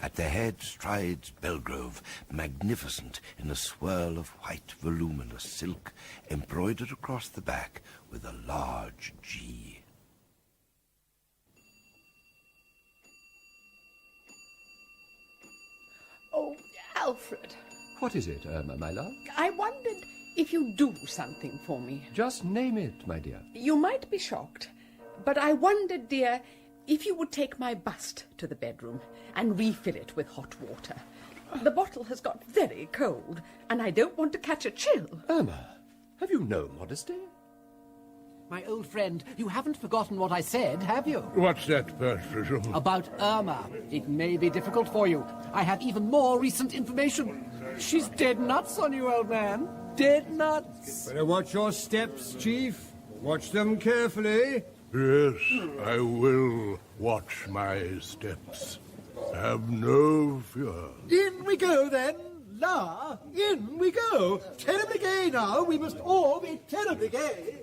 [SPEAKER 18] At their head strides Belgrove, magnificent in a swirl of white voluminous silk, embroidered across the back with a large G.
[SPEAKER 8] Oh, Alfred.
[SPEAKER 10] What is it, Irma, my love?
[SPEAKER 8] I wondered if you'd do something for me.
[SPEAKER 10] Just name it, my dear.
[SPEAKER 8] You might be shocked, but I wondered, dear, if you would take my bust to the bedroom and refill it with hot water. The bottle has got very cold, and I don't want to catch a chill.
[SPEAKER 10] Irma, have you no modesty?
[SPEAKER 13] My old friend, you haven't forgotten what I said, have you?
[SPEAKER 6] What's that, Bertram?
[SPEAKER 13] About Irma. It may be difficult for you. I have even more recent information. She's dead nuts on you, old man. Dead nuts.
[SPEAKER 23] Better watch your steps, Chief. Watch them carefully.
[SPEAKER 6] Yes, I will watch my steps. Have no fear.
[SPEAKER 23] In we go, then. La, in we go. Terribly gay now. We must all be terribly gay.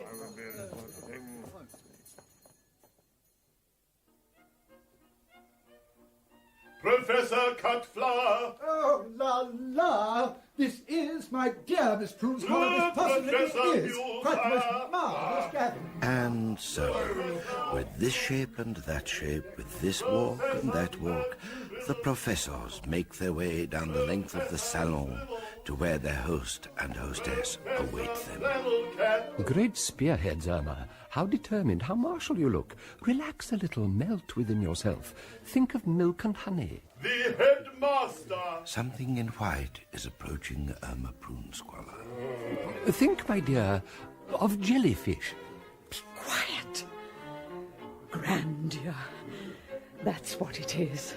[SPEAKER 19] Professor Cutflower!
[SPEAKER 23] Oh, la, la. This is, my dear Miss Prunescollar, this possibly is quite the most marvellous gathering.
[SPEAKER 18] And so, with this shape and that shape, with this walk and that walk, the professors make their way down the length of the salon to where their host and hostess await them.
[SPEAKER 10] Great spearheads, Irma. How determined, how martial you look. Relax a little, melt within yourself. Think of milk and honey.
[SPEAKER 6] The headmaster!
[SPEAKER 18] Something in white is approaching Irma Prunescollar.
[SPEAKER 10] Think, my dear, of jellyfish.
[SPEAKER 8] Be quiet. Grandeur. That's what it is.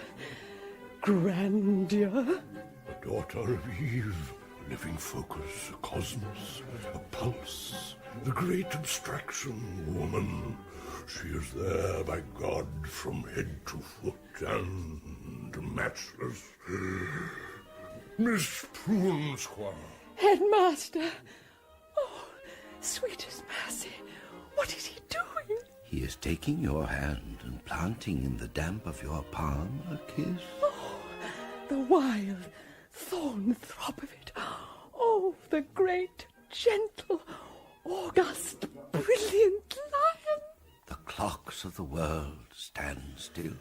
[SPEAKER 8] Grandeur.
[SPEAKER 6] A daughter of Eve, a living focus, a cosmos, a pulse, the great abstraction woman. She is there by God from head to foot and matchless. Miss Prunescollar.
[SPEAKER 8] Headmaster. Oh, sweetest mercy. What is he doing?
[SPEAKER 18] He is taking your hand and planting in the damp of your palm a kiss.
[SPEAKER 8] Oh, the wild thorn throb of it. Oh, the great, gentle, august, brilliant lion.
[SPEAKER 18] The clocks of the world stand still.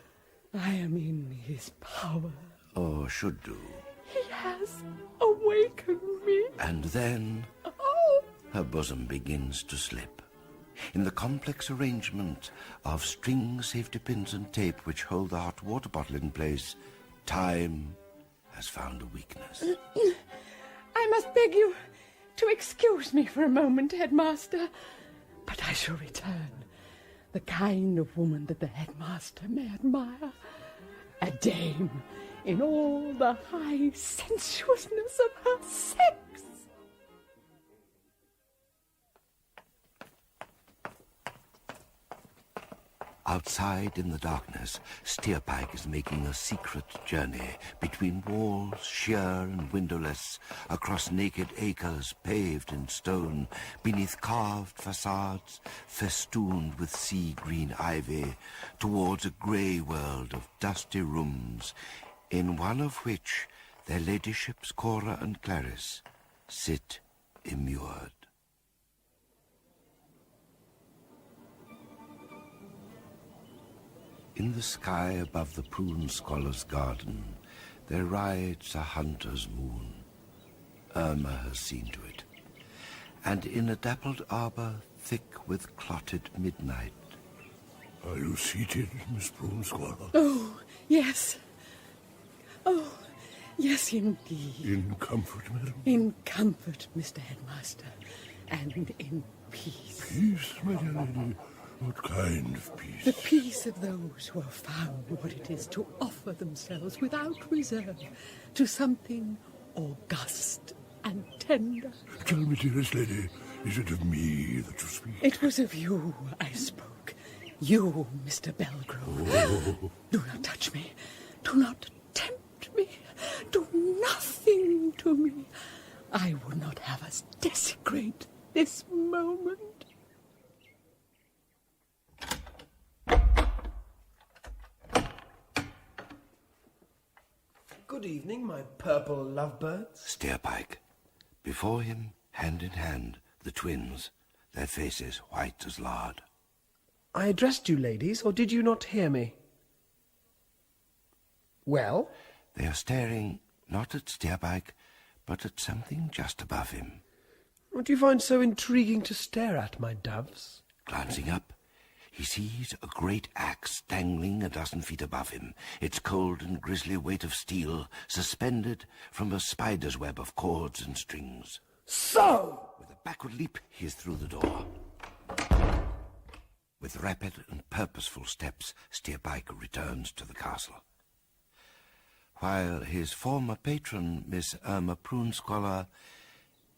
[SPEAKER 8] I am in his power.
[SPEAKER 18] Or should do.
[SPEAKER 8] He has awakened me.
[SPEAKER 18] And then
[SPEAKER 8] Oh,
[SPEAKER 18] her bosom begins to slip. In the complex arrangement of string, safety pins and tape which hold the hot water bottle in place, time has found a weakness.
[SPEAKER 8] I must beg you to excuse me for a moment, Headmaster. But I shall return. The kind of woman that the Headmaster may admire. A dame in all the high sensuousness of her sex.
[SPEAKER 18] Outside in the darkness, Steerpike is making a secret journey between walls sheer and windowless, across naked acres paved in stone, beneath carved facades festooned with sea-green ivy, towards a grey world of dusty rooms, in one of which their ladyships Cora and Clarice sit immured. In the sky above the Prunescollar's garden, there rides a hunter's moon. Irma has seen to it. And in a dappled arbour, thick with clotted midnight.
[SPEAKER 6] Are you seated, Miss Prunescollar?
[SPEAKER 8] Oh, yes. Oh, yes, indeed.
[SPEAKER 6] In comfort, madam?
[SPEAKER 8] In comfort, Mr. Headmaster, and in peace.
[SPEAKER 6] Peace, my dear lady? What kind of peace?
[SPEAKER 8] The peace of those who have found what it is to offer themselves without reserve to something august and tender.
[SPEAKER 6] Tell me, dearest lady, is it of me that you speak?
[SPEAKER 8] It was of you I spoke. You, Mr. Belgrove.
[SPEAKER 6] Oh.
[SPEAKER 8] Do not touch me. Do not tempt me. Do nothing to me. I would not have us desecrate this moment.
[SPEAKER 4] Good evening, my purple lovebirds.
[SPEAKER 18] Steerpike. Before him, hand in hand, the twins, their faces white as lard.
[SPEAKER 4] I addressed you, ladies, or did you not hear me? Well?
[SPEAKER 18] They are staring not at Steerpike, but at something just above him.
[SPEAKER 4] What do you find so intriguing to stare at, my doves?
[SPEAKER 18] Glancing up, he sees a great axe dangling a dozen feet above him, its cold and grisly weight of steel suspended from a spider's web of cords and strings.
[SPEAKER 4] So!
[SPEAKER 18] With a backward leap, he is through the door. With rapid and purposeful steps, Steerpike returns to the castle. While his former patron, Miss Irma Prunescollar,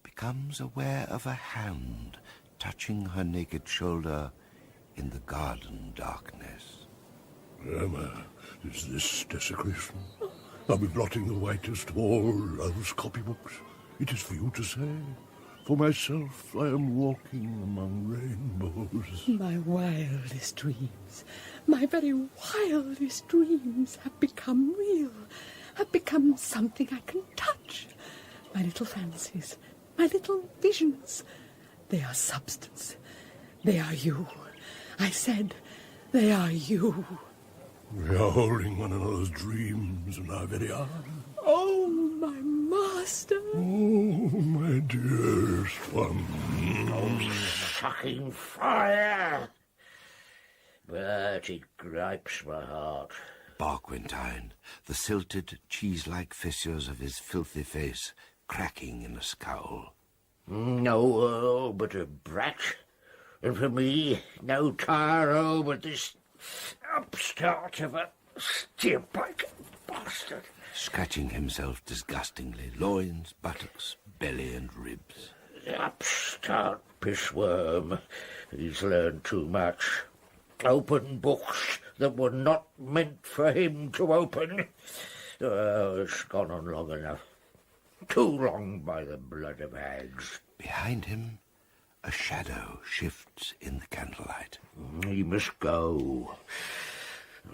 [SPEAKER 18] becomes aware of a hand touching her naked shoulder in the garden darkness.
[SPEAKER 6] Irma, is this desecration? Are we blotting the whitest of all love's copybooks? It is for you to say. For myself, I am walking among rainbows.
[SPEAKER 8] My wildest dreams, my very wildest dreams have become real, have become something I can touch. My little fancies, my little visions. They are substance. They are you. I said, they are you.
[SPEAKER 6] We are holding one another's dreams in our very arms.
[SPEAKER 8] Oh, my master.
[SPEAKER 6] Oh, my dearest one.
[SPEAKER 5] Oh, sucking fire! But it gripes my heart.
[SPEAKER 18] Barquentine, the silted, cheese-like fissures of his filthy face cracking in a scowl.
[SPEAKER 5] No Earl but a brat, and for me, no tyro but this upstart of a steerpike bastard.
[SPEAKER 18] Scratching himself disgustingly, loins, buttocks, belly and ribs.
[SPEAKER 5] Upstart pissworm. He's learned too much. Open books that were not meant for him to open. Oh, it's gone on long enough. Too long by the blood of hags.
[SPEAKER 18] Behind him, a shadow shifts in the candlelight.
[SPEAKER 5] He must go.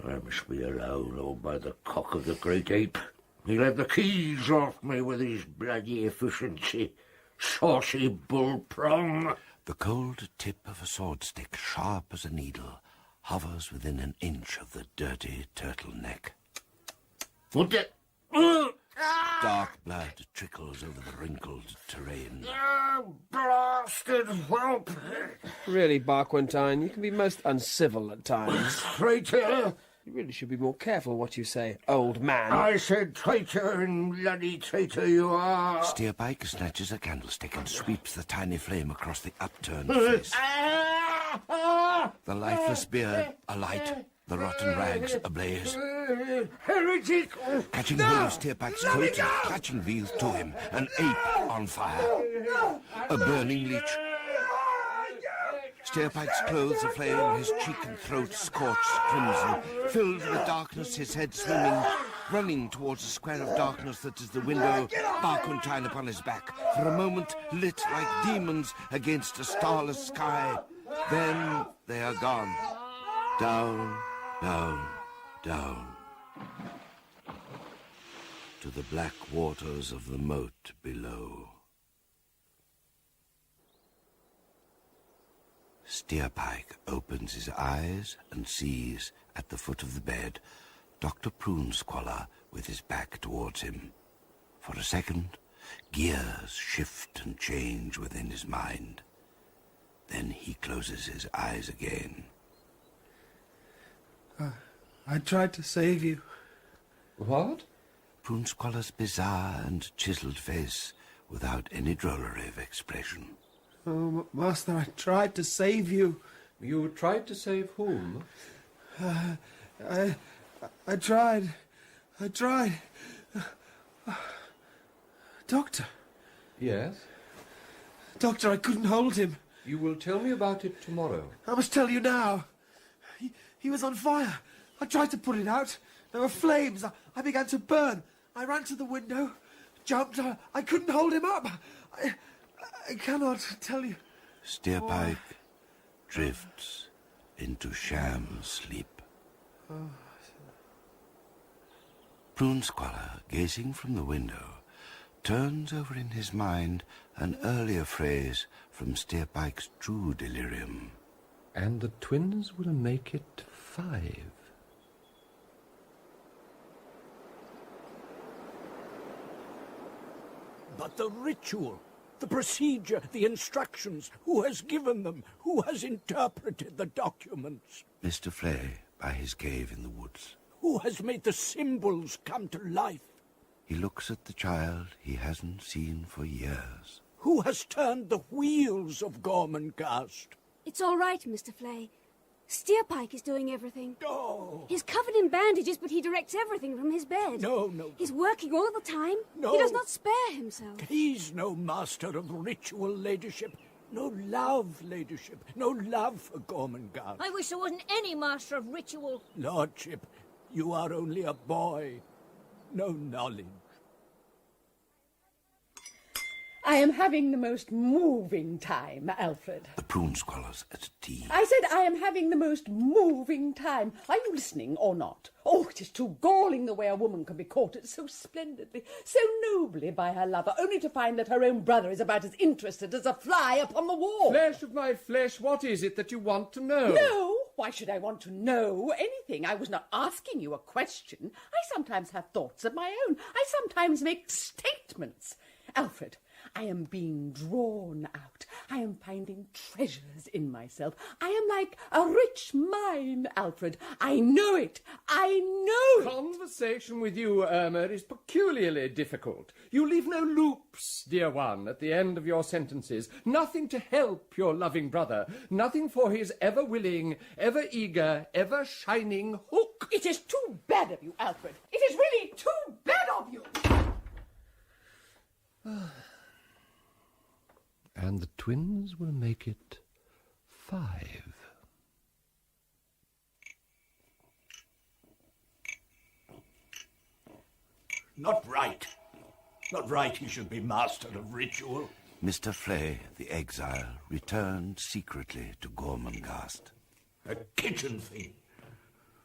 [SPEAKER 5] I must be alone, or by the cock of the great ape. He'll have the keys off me with his bloody efficiency. Saucy bull-prong.
[SPEAKER 18] The cold tip of a sword stick, sharp as a needle, hovers within an inch of the dirty turtleneck.
[SPEAKER 5] What the...
[SPEAKER 18] Dark blood trickles over the wrinkled terrain.
[SPEAKER 5] Blasted whelp!
[SPEAKER 4] Really, Barquentine, you can be most uncivil at times.
[SPEAKER 5] Traitor!
[SPEAKER 4] You really should be more careful what you say, old man.
[SPEAKER 5] I said traitor, and bloody traitor you are.
[SPEAKER 18] Steerpike snatches a candlestick and sweeps the tiny flame across the upturned face. The lifeless beard alight, the rotten rags ablaze.
[SPEAKER 5] Heretic!
[SPEAKER 18] Catching hold of Steerpike's coat and clutching Veal to him, an ape on fire. A burning leech. Steerpike's clothes aflame, his cheek and throat scorched crimson. Filled with darkness, his head swimming, running towards a square of darkness that is the window, Barquentine upon his back, for a moment lit like demons against a starless sky. Then they are gone. Down, down, down. To the black waters of the moat below. Steerpike opens his eyes and sees, at the foot of the bed, Dr. Prunesqualler with his back towards him. For a second, gears shift and change within his mind. Then he closes his eyes again.
[SPEAKER 4] I tried to save you.
[SPEAKER 10] What?
[SPEAKER 18] Prunesqualler's bizarre and chiseled face, without any drollery of expression.
[SPEAKER 4] Oh, Master, I tried to save you.
[SPEAKER 10] You tried to save whom?
[SPEAKER 4] I tried. Doctor.
[SPEAKER 10] Yes?
[SPEAKER 4] Doctor, I couldn't hold him.
[SPEAKER 10] You will tell me about it tomorrow.
[SPEAKER 4] I must tell you now. He was on fire. I tried to put it out. There were flames. I began to burn. I ran to the window, jumped. I couldn't hold him up. I cannot tell you.
[SPEAKER 18] Steerpike drifts into sham sleep. Prunesqualler, gazing from the window, turns over in his mind an earlier phrase from Steerpike's true delirium.
[SPEAKER 10] And the twins will make it 5.
[SPEAKER 9] But the ritual, the procedure, the instructions, who has given them? Who has interpreted the documents?
[SPEAKER 18] Mr. Flay, by his cave in the woods.
[SPEAKER 9] Who has made the symbols come to life?
[SPEAKER 18] He looks at the child he hasn't seen for years.
[SPEAKER 9] Who has turned the wheels of Gormenghast?
[SPEAKER 12] It's all right, Mr. Flay. Steerpike is doing everything.
[SPEAKER 9] No.
[SPEAKER 12] He's covered in bandages, but he directs everything from his bed.
[SPEAKER 9] No.
[SPEAKER 12] He's working all the time.
[SPEAKER 9] No.
[SPEAKER 12] He does not spare himself.
[SPEAKER 9] He's no master of ritual, ladyship. No love, ladyship. No love for Gormenghast.
[SPEAKER 14] I wish there wasn't any master of ritual.
[SPEAKER 9] Lordship, you are only a boy. No knowledge.
[SPEAKER 8] I am having the most moving time, Alfred.
[SPEAKER 18] The prune squallers at tea.
[SPEAKER 8] I said I am having the most moving time. Are you listening or not? Oh, it is too galling the way a woman can be courted so splendidly, so nobly by her lover, only to find that her own brother is about as interested as a fly upon the wall.
[SPEAKER 10] Flesh of my flesh, what is it that you want to know?
[SPEAKER 8] No, why should I want to know anything? I was not asking you a question. I sometimes have thoughts of my own. I sometimes make statements. Alfred, I am being drawn out. I am finding treasures in myself. I am like a rich mine, Alfred. I know it. I know it.
[SPEAKER 10] Conversation with you, Irma, is peculiarly difficult. You leave no loops, dear one, at the end of your sentences. Nothing to help your loving brother. Nothing for his ever willing, ever eager, ever shining hook.
[SPEAKER 8] It is too bad of you, Alfred. It is really too bad of you.
[SPEAKER 10] And the twins will make it 5.
[SPEAKER 9] Not right. Not right he should be master of ritual.
[SPEAKER 18] Mr. Flay, the exile, returned secretly to Gormenghast.
[SPEAKER 9] A kitchen thing.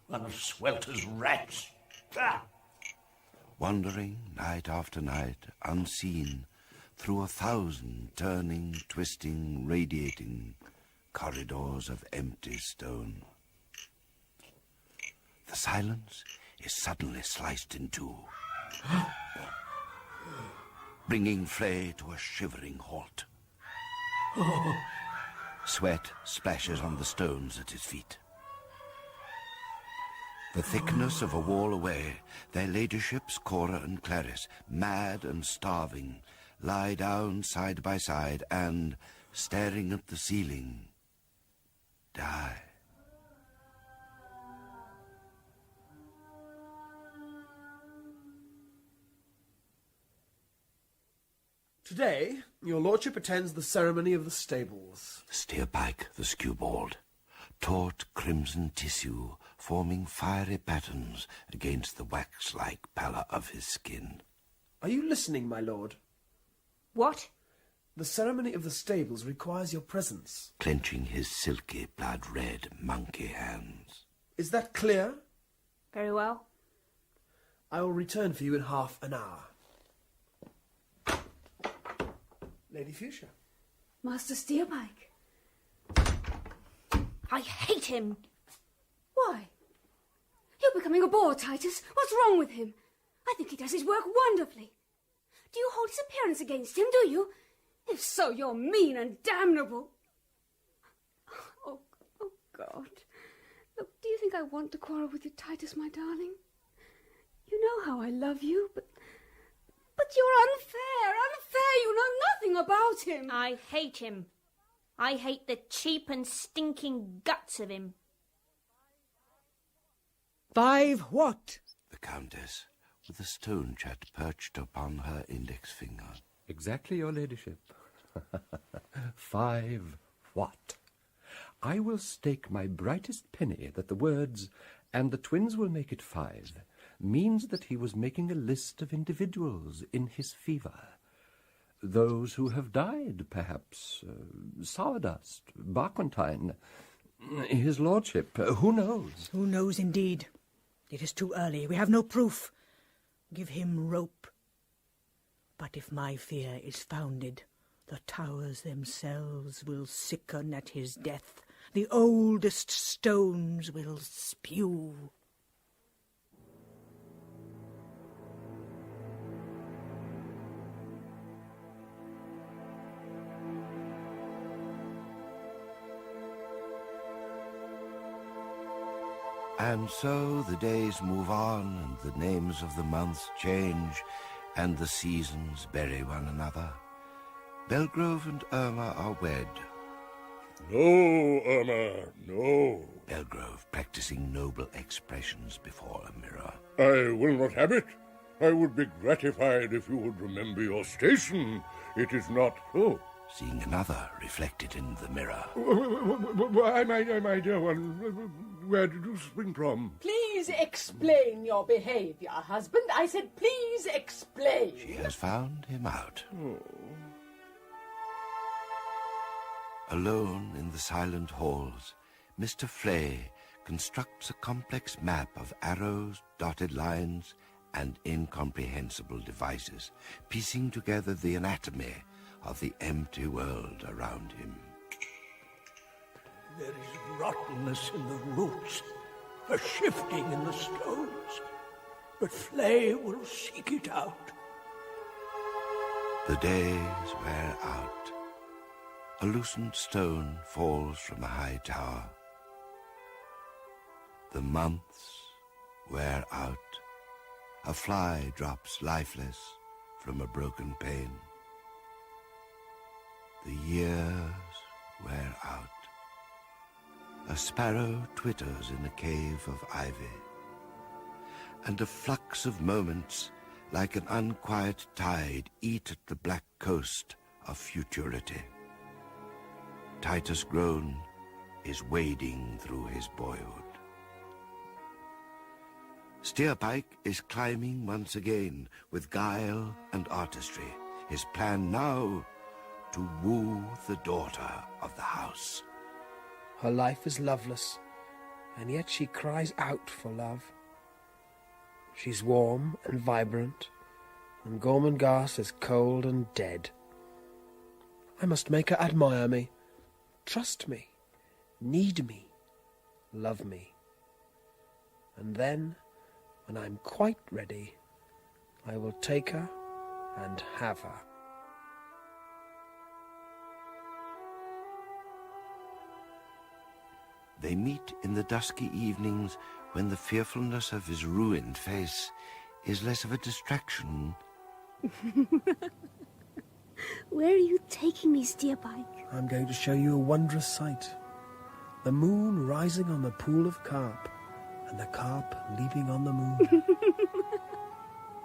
[SPEAKER 9] One of Swelter's rats. Ah!
[SPEAKER 18] Wandering night after night, unseen, through 1,000 turning, twisting, radiating corridors of empty stone. The silence is suddenly sliced in two, bringing Flay to a shivering halt.
[SPEAKER 9] Oh.
[SPEAKER 18] Sweat splashes on the stones at his feet. The thickness of a wall away, their ladyships, Cora and Clarice, mad and starving, lie down side by side and, staring at the ceiling, die.
[SPEAKER 4] Today, your lordship attends the ceremony of the stables.
[SPEAKER 18] Steerpike, the skewbald, taut crimson tissue forming fiery patterns against the wax-like pallor of his skin.
[SPEAKER 4] Are you listening, my lord?
[SPEAKER 3] What?
[SPEAKER 4] The ceremony of the stables requires your presence.
[SPEAKER 18] Clenching his silky, blood-red monkey hands.
[SPEAKER 4] Is that clear?
[SPEAKER 3] Very well.
[SPEAKER 4] I will return for you in half an hour. Lady Fuchsia.
[SPEAKER 12] Master Steerpike.
[SPEAKER 3] I hate him.
[SPEAKER 12] Why? You're becoming a bore, Titus. What's wrong with him? I think he does his work wonderfully. Do you hold his appearance against him, do you? If so, you're mean and damnable. Oh, God. Look, do you think I want to quarrel with you, Titus, my darling? You know how I love you, but you're unfair. You know nothing about him.
[SPEAKER 3] I hate him. I hate the cheap and stinking guts of him.
[SPEAKER 16] 5 what?
[SPEAKER 18] The Countess, with a stone chat perched upon her index finger.
[SPEAKER 10] Exactly, your ladyship. 5 what? I will stake my brightest penny that the words, "and the twins will make it 5, means that he was making a list of individuals in his fever. Those who have died, perhaps. Sourdust, Barquentine, his lordship. Who knows?
[SPEAKER 17] Who knows, indeed. It is too early. We have no proof. Give him rope. But if my fear is founded, the towers themselves will sicken at his death. The oldest stones will spew.
[SPEAKER 18] And so the days move on, and the names of the months change, and the seasons bury one another. Belgrove and Irma are wed.
[SPEAKER 6] No, Irma, no.
[SPEAKER 18] Belgrove practicing noble expressions before a mirror.
[SPEAKER 6] I will not have it. I would be gratified if you would remember your station. It is not... Oh.
[SPEAKER 18] Seeing another reflected in the mirror.
[SPEAKER 6] Why, my dear one, where did you spring from?
[SPEAKER 8] Please explain your behaviour, husband. I said please explain.
[SPEAKER 18] She has found him out.
[SPEAKER 6] Oh,
[SPEAKER 18] Alone in the silent halls, Mr. Flay constructs a complex map of arrows, dotted lines, and incomprehensible devices, piecing together the anatomy of the empty world around him.
[SPEAKER 9] There is rottenness in the roots, a shifting in the stones, but Flay will seek it out.
[SPEAKER 18] The days wear out. A loosened stone falls from a high tower. The months wear out. A fly drops lifeless from a broken pane. The years wear out. A sparrow twitters in a cave of ivy. And a flux of moments, like an unquiet tide, eat at the black coast of futurity. Titus Groan is wading through his boyhood. Steerpike is climbing once again with guile and artistry. His plan now to woo the daughter of the house.
[SPEAKER 4] Her life is loveless, and yet she cries out for love. She's warm and vibrant, and Gormenghast is cold and dead. I must make her admire me, trust me, need me, love me. And then, when I'm quite ready, I will take her and have her.
[SPEAKER 18] They meet in the dusky evenings when the fearfulness of his ruined face is less of a distraction.
[SPEAKER 12] Where are you taking me, Steerpike?
[SPEAKER 4] I'm going to show you a wondrous sight. The moon rising on the pool of carp, and the carp leaping on the moon.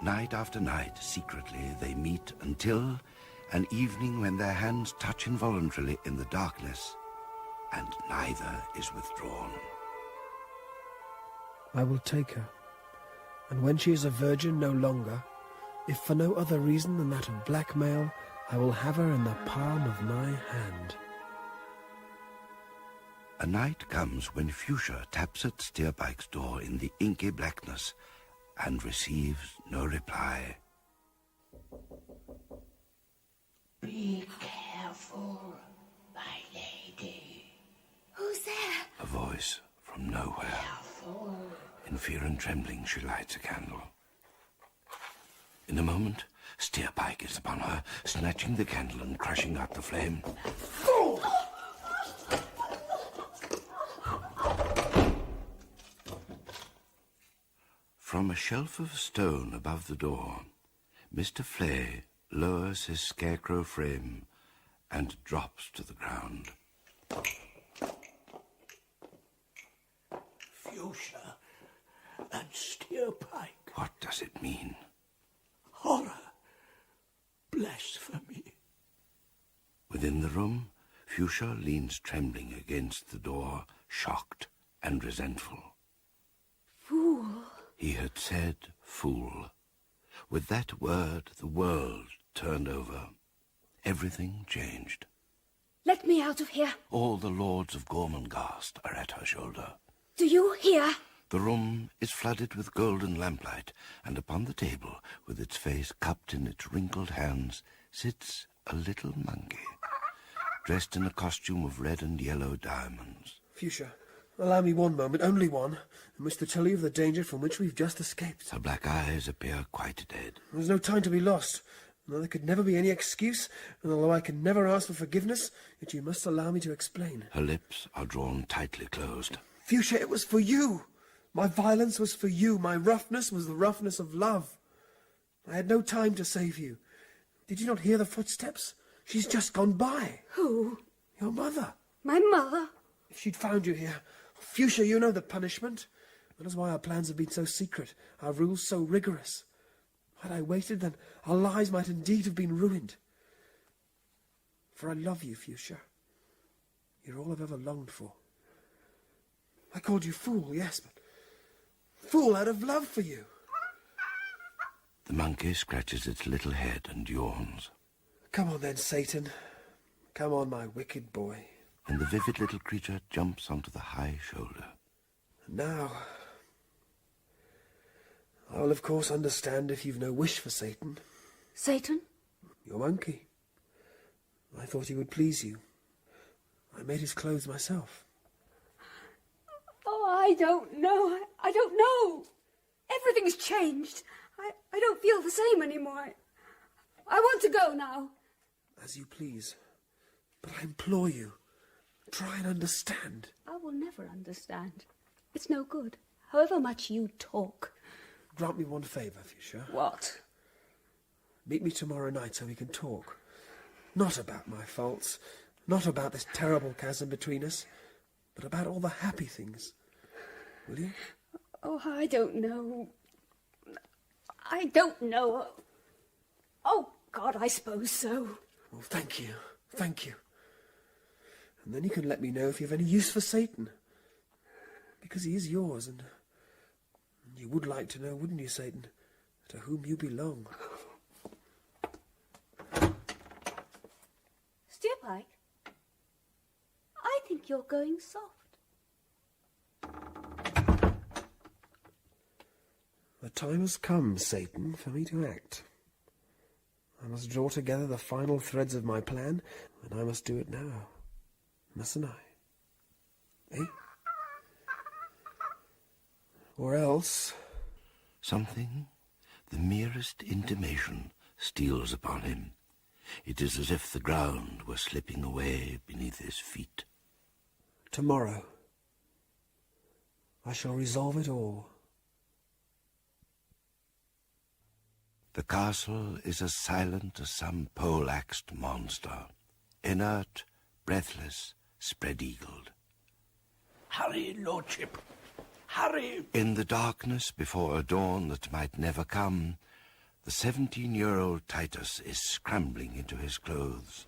[SPEAKER 18] Night after night, secretly, they meet until an evening when their hands touch involuntarily in the darkness, and neither is withdrawn.
[SPEAKER 4] I will take her, and when she is a virgin no longer, if for no other reason than that of blackmail, I will have her in the palm of my hand.
[SPEAKER 18] A night comes when Fuchsia taps at Steerpike's door in the inky blackness and receives no reply.
[SPEAKER 14] Be careful, my lady.
[SPEAKER 12] Who's there?
[SPEAKER 18] A voice from nowhere.
[SPEAKER 14] Careful.
[SPEAKER 18] In fear and trembling, she lights a candle. In a moment, Steerpike is upon her, snatching the candle and crushing out the flame.
[SPEAKER 14] Fool!
[SPEAKER 18] From a shelf of stone above the door, Mr. Flay lowers his scarecrow frame and drops to the ground.
[SPEAKER 9] Fuchsia and Steerpike.
[SPEAKER 18] What does it mean?
[SPEAKER 9] Horror. Blasphemy.
[SPEAKER 18] Within the room, Fuchsia leans trembling against the door, shocked and resentful.
[SPEAKER 12] Fool.
[SPEAKER 18] He had said fool. With that word, the world turned over. Everything changed.
[SPEAKER 12] Let me out of here.
[SPEAKER 18] All the lords of Gormenghast are at her shoulder.
[SPEAKER 12] Do you hear?
[SPEAKER 18] The room is flooded with golden lamplight, and upon the table, with its face cupped in its wrinkled hands, sits a little monkey, dressed in a costume of red and yellow diamonds.
[SPEAKER 4] Fuchsia, allow me one moment, only one, in which to tell you of the danger from which we've just escaped.
[SPEAKER 18] Her black eyes appear quite dead.
[SPEAKER 4] There's no time to be lost. No, there could never be any excuse, and although I can never ask for forgiveness, yet you must allow me to explain.
[SPEAKER 18] Her lips are drawn tightly closed.
[SPEAKER 4] Fuchsia, it was for you. My violence was for you. My roughness was the roughness of love. I had no time to save you. Did you not hear the footsteps? She's just gone by.
[SPEAKER 12] Who?
[SPEAKER 4] Your mother.
[SPEAKER 12] My mother?
[SPEAKER 4] If she'd found you here. Fuchsia, you know the punishment. That is why our plans have been so secret, our rules so rigorous. Had I waited, then our lives might indeed have been ruined. For I love you, Fuchsia. You're all I've ever longed for. I called you fool, yes, but fool out of love for you.
[SPEAKER 18] The monkey scratches its little head and yawns.
[SPEAKER 4] Come on then, Satan. Come on, my wicked boy.
[SPEAKER 18] and the vivid little creature jumps onto the high shoulder.
[SPEAKER 4] Now, I will of course understand if you've no wish for Satan.
[SPEAKER 12] Satan?
[SPEAKER 4] Your monkey. I thought he would please you. I made his clothes myself.
[SPEAKER 12] Oh, I don't know. I don't know. Everything's changed. I don't feel the same anymore. I want to go now.
[SPEAKER 4] As you please. But I implore you, try and understand.
[SPEAKER 12] I will never understand. It's no good, however much you talk.
[SPEAKER 4] Grant me one favour, Fuchsia.
[SPEAKER 12] What?
[SPEAKER 4] Meet me tomorrow night so we can talk. Not about my faults, not about this terrible chasm between us, but about all the happy things. Will you?
[SPEAKER 12] Oh, I don't know. I don't know. Oh, God, I suppose so.
[SPEAKER 4] Well, thank you. Thank you. And then you can let me know if you've any use for Satan. Because he is yours, and you would like to know, wouldn't you, Satan, to whom you belong.
[SPEAKER 12] Steerpike, I think you're going soft.
[SPEAKER 4] The time has come, Satan, for me to act. I must draw together the final threads of my plan, and I must do it now. Mustn't I? Eh? Or else...
[SPEAKER 18] Something, the merest intimation, steals upon him. It is as if the ground were slipping away beneath his feet.
[SPEAKER 4] Tomorrow, I shall resolve it all.
[SPEAKER 18] The castle is as silent as some pole-axed monster, inert, breathless, spread-eagled.
[SPEAKER 5] Hurry, Lordship, hurry!
[SPEAKER 18] In the darkness before a dawn that might never come, the 17-year-old Titus is scrambling into his clothes.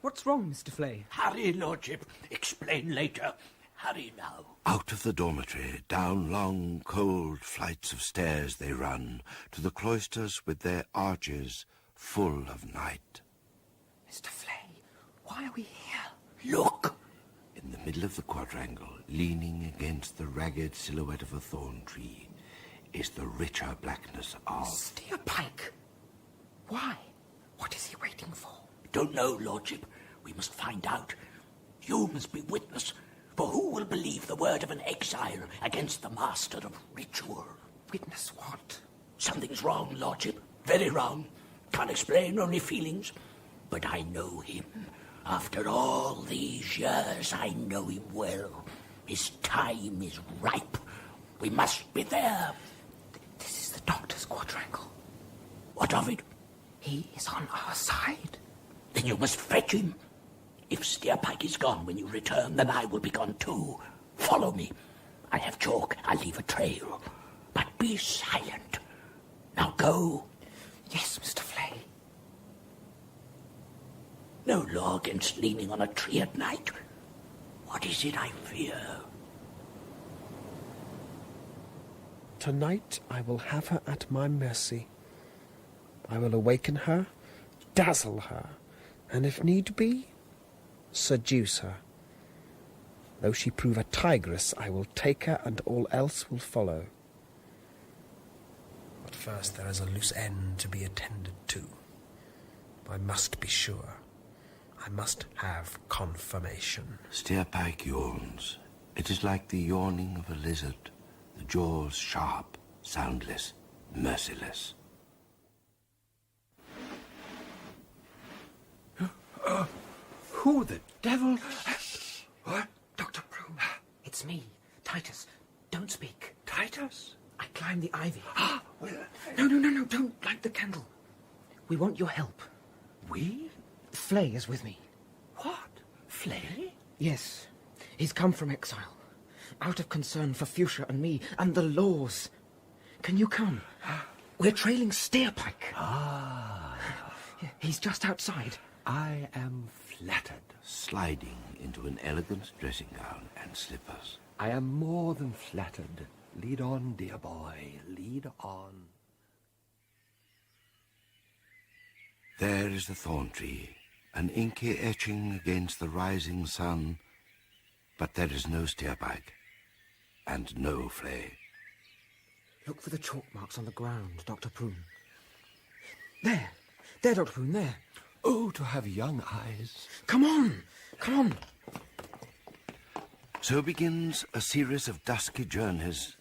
[SPEAKER 13] What's wrong, Mr. Flay?
[SPEAKER 5] Hurry, Lordship. Explain later. Hurry now.
[SPEAKER 18] Out of the dormitory, down long, cold flights of stairs they run, to the cloisters with their arches full of night.
[SPEAKER 13] Mr. Flay, why are we here?
[SPEAKER 5] Look!
[SPEAKER 18] In the middle of the quadrangle, leaning against the ragged silhouette of a thorn tree, is the richer blackness of...
[SPEAKER 13] Steerpike! Why? What is he waiting for?
[SPEAKER 5] Don't know, Lordship. We must find out. You must be witness. For who will believe the word of an exile against the master of ritual?
[SPEAKER 13] Witness what?
[SPEAKER 5] Something's wrong, Lordship. Very wrong. Can't explain, only feelings. But I know him. After all these years, I know him well. His time is ripe. We must be there.
[SPEAKER 13] This is the doctor's quadrangle.
[SPEAKER 5] What of it?
[SPEAKER 13] He is on our side.
[SPEAKER 5] Then you must fetch him. If Steerpike is gone when you return, then I will be gone too. Follow me. I have chalk. I'll leave a trail. But be silent. Now go.
[SPEAKER 13] Yes, Mr. Flay.
[SPEAKER 5] No law against leaning on a tree at night. What is it I fear?
[SPEAKER 4] Tonight I will have her at my mercy. I will awaken her, dazzle her, and if need be, seduce her. Though she prove a tigress, I will take her and all else will follow. But first there is a loose end to be attended to. I must be sure. I must have confirmation.
[SPEAKER 18] Steerpike yawns. It is like the yawning of a lizard, the jaws sharp, soundless, merciless.
[SPEAKER 10] Who the devil... What?
[SPEAKER 13] Dr. Broom, it's me, Titus. Don't speak.
[SPEAKER 10] Titus?
[SPEAKER 13] I climbed the ivy. No, don't light the candle. We want your help.
[SPEAKER 10] We?
[SPEAKER 13] Flay is with me.
[SPEAKER 10] What? Flay?
[SPEAKER 13] Yes. He's come from exile. Out of concern for Fuchsia and me and the laws. Can you come? We're trailing Steerpike. He's just outside.
[SPEAKER 10] I am flattered.
[SPEAKER 18] Sliding into an elegant dressing gown and slippers.
[SPEAKER 10] I am more than flattered. Lead on, dear boy, lead on.
[SPEAKER 18] There is the thorn tree, An inky etching against the rising sun, but there is no steerpike and no Flay.
[SPEAKER 13] Look for the chalk marks on the ground, Dr. Prune. There, Dr. Prune, there.
[SPEAKER 10] Oh, to have young eyes.
[SPEAKER 13] Come on, come on.
[SPEAKER 18] So begins a series of dusky journeys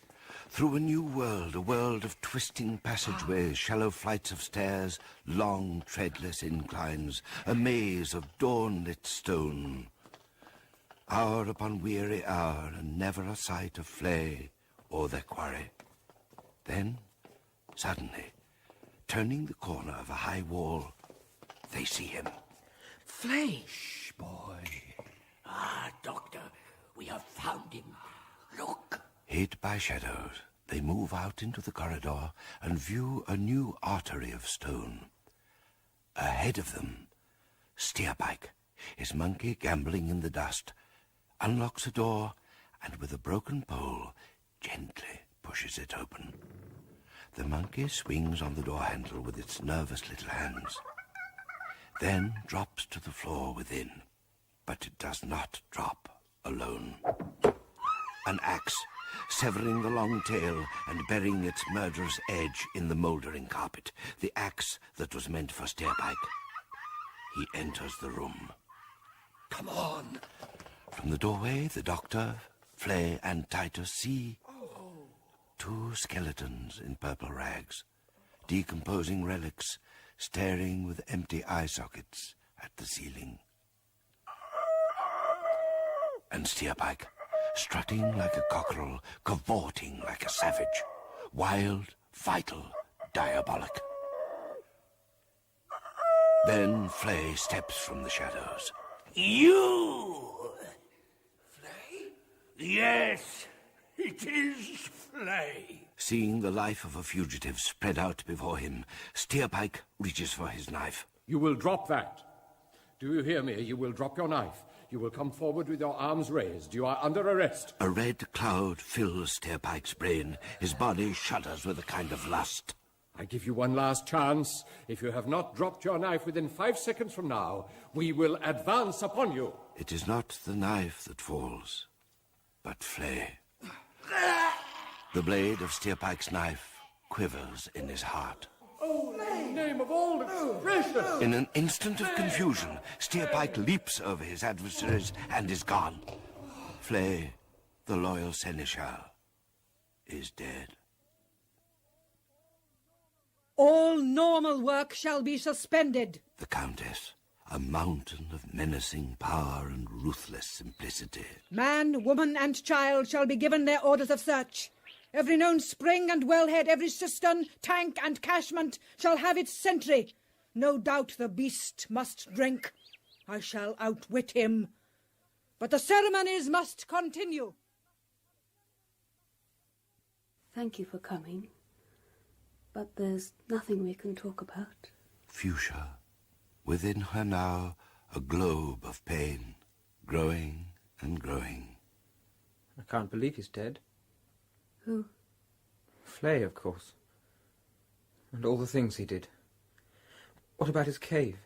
[SPEAKER 18] through a new world, a world of twisting passageways, shallow flights of stairs, long treadless inclines, a maze of dawn-lit stone. Hour upon weary hour, and never a sight of Flay or their quarry. Then, suddenly, turning the corner of a high wall, they see him.
[SPEAKER 13] Flay!
[SPEAKER 18] Shh, boy.
[SPEAKER 5] Ah, Doctor, we have found him. Look.
[SPEAKER 18] Hid by shadows, they move out into the corridor and view a new artery of stone. Ahead of them, Steerpike, his monkey gambling in the dust, unlocks a door and with a broken pole gently pushes it open. The monkey swings on the door handle with its nervous little hands, then drops to the floor within, but it does not drop alone. An axe, severing the long tail and burying its murderous edge in the mouldering carpet. The axe that was meant for Steerpike. He enters the room.
[SPEAKER 10] Come on.
[SPEAKER 18] From the doorway, the doctor, Flay, and Titus see two skeletons in purple rags, decomposing relics, staring with empty eye sockets at the ceiling. And Steerpike, strutting like a cockerel, cavorting like a savage, wild, vital, diabolic. Then Flay steps from the shadows.
[SPEAKER 5] You! Flay? Yes, it is Flay.
[SPEAKER 18] Seeing the life of a fugitive spread out before him, Steerpike reaches for his knife.
[SPEAKER 10] You will drop that. Do you hear me? You will drop your knife. You will come forward with your arms raised. You are under arrest.
[SPEAKER 18] A red cloud fills Steerpike's brain. His body shudders with a kind of lust.
[SPEAKER 10] I give you one last chance. If you have not dropped your knife within 5 seconds from now, we will advance upon you.
[SPEAKER 18] It is not the knife that falls, but Flay. The blade of Steerpike's knife quivers in his heart.
[SPEAKER 10] Oh, in the name of all that's precious!
[SPEAKER 18] In an instant of confusion, Steerpike leaps over his adversaries and is gone. Flay, the loyal seneschal, is dead.
[SPEAKER 11] All normal work shall be suspended.
[SPEAKER 18] The Countess, a mountain of menacing power and ruthless simplicity.
[SPEAKER 11] Man, woman, and child shall be given their orders of search. Every known spring and wellhead, every cistern, tank, and cashment shall have its sentry. No doubt the beast must drink. I shall outwit him. But the ceremonies must continue.
[SPEAKER 12] Thank you for coming. But there's nothing we can talk about.
[SPEAKER 18] Fuchsia, within her now a globe of pain, growing and growing.
[SPEAKER 13] I can't believe he's dead.
[SPEAKER 12] Who?
[SPEAKER 13] Flay, of course. And all the things he did. What about his cave?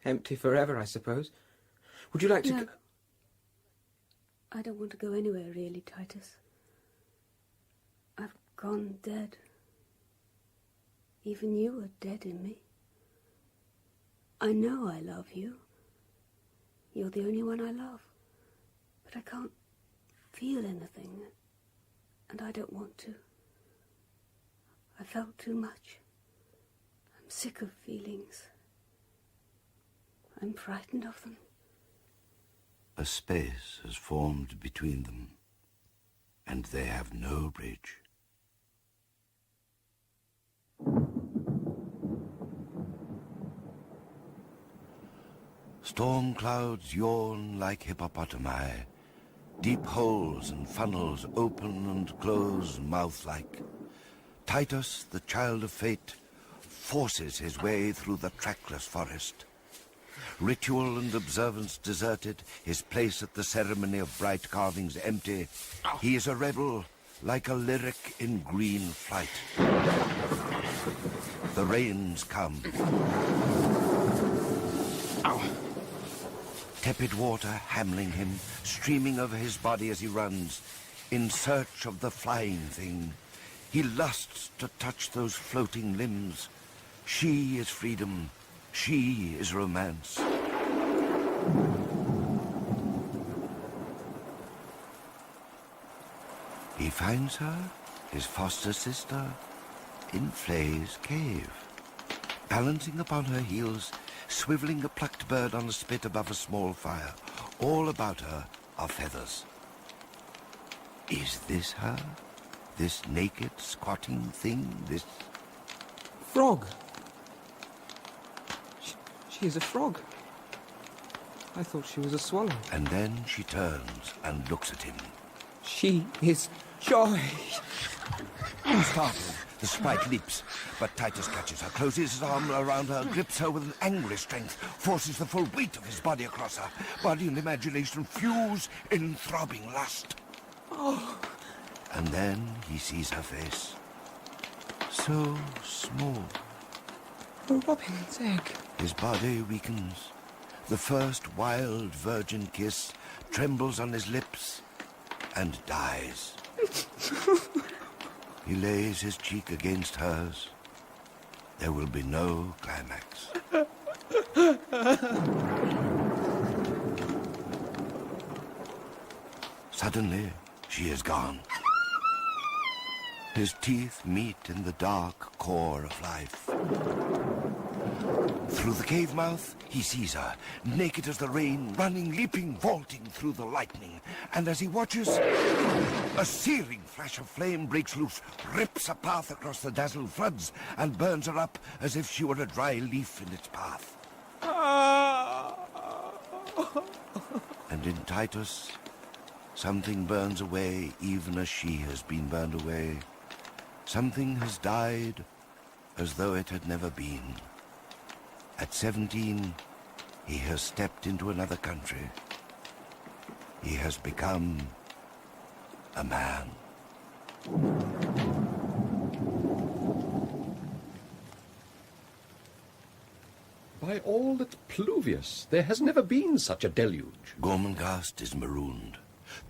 [SPEAKER 13] Empty forever, I suppose. Would you like to...
[SPEAKER 12] No. I don't want to go anywhere, really, Titus. I've gone dead. Even you are dead in me. I know I love you. You're the only one I love. But I can't feel anything. And I don't want to. I felt too much. I'm sick of feelings. I'm frightened of them.
[SPEAKER 18] A space has formed between them, and they have no bridge. Storm clouds yawn like hippopotami. Deep holes and funnels open and close mouth-like. Titus, the child of fate, forces his way through the trackless forest. Ritual and observance deserted, his place at the ceremony of bright carvings empty, he is a rebel like a lyric in green flight. The rains come.
[SPEAKER 13] Ow.
[SPEAKER 18] tepid water hammering him, streaming over his body as he runs, in search of the flying thing. He lusts to touch those floating limbs. She is freedom. She is romance. He finds her, his foster sister, in Flay's cave. Balancing upon her heels, swiveling a plucked bird on a spit above a small fire. All about her are feathers. Is this her? This naked, squatting thing? This...
[SPEAKER 13] Frog. She is a frog. I thought she was a swallow.
[SPEAKER 18] And then she turns and looks at him.
[SPEAKER 13] She is joy.
[SPEAKER 18] Startled, the sprite leaps, but Titus catches her, closes his arm around her, grips her with an angry strength, forces the full weight of his body across her. Body and imagination fuse in throbbing lust.
[SPEAKER 13] Oh.
[SPEAKER 18] And then he sees her face. So small.
[SPEAKER 13] A robin's egg.
[SPEAKER 18] His body weakens. The first wild virgin kiss trembles on his lips and dies. He lays his cheek against hers. There will be no climax. Suddenly, she is gone. His teeth meet in the dark core of life. Through the cave mouth, he sees her, naked as the rain, running, leaping, vaulting through the lightning. And as he watches, a searing flash of flame breaks loose, rips a path across the dazzled floods, and burns her up as if she were a dry leaf in its path. And in Titus, something burns away even as she has been burned away. Something has died as though it had never been. At 17, he has stepped into another country. He has become a man.
[SPEAKER 10] By all that's pluvious, there has never been such a deluge.
[SPEAKER 18] Gormenghast is marooned.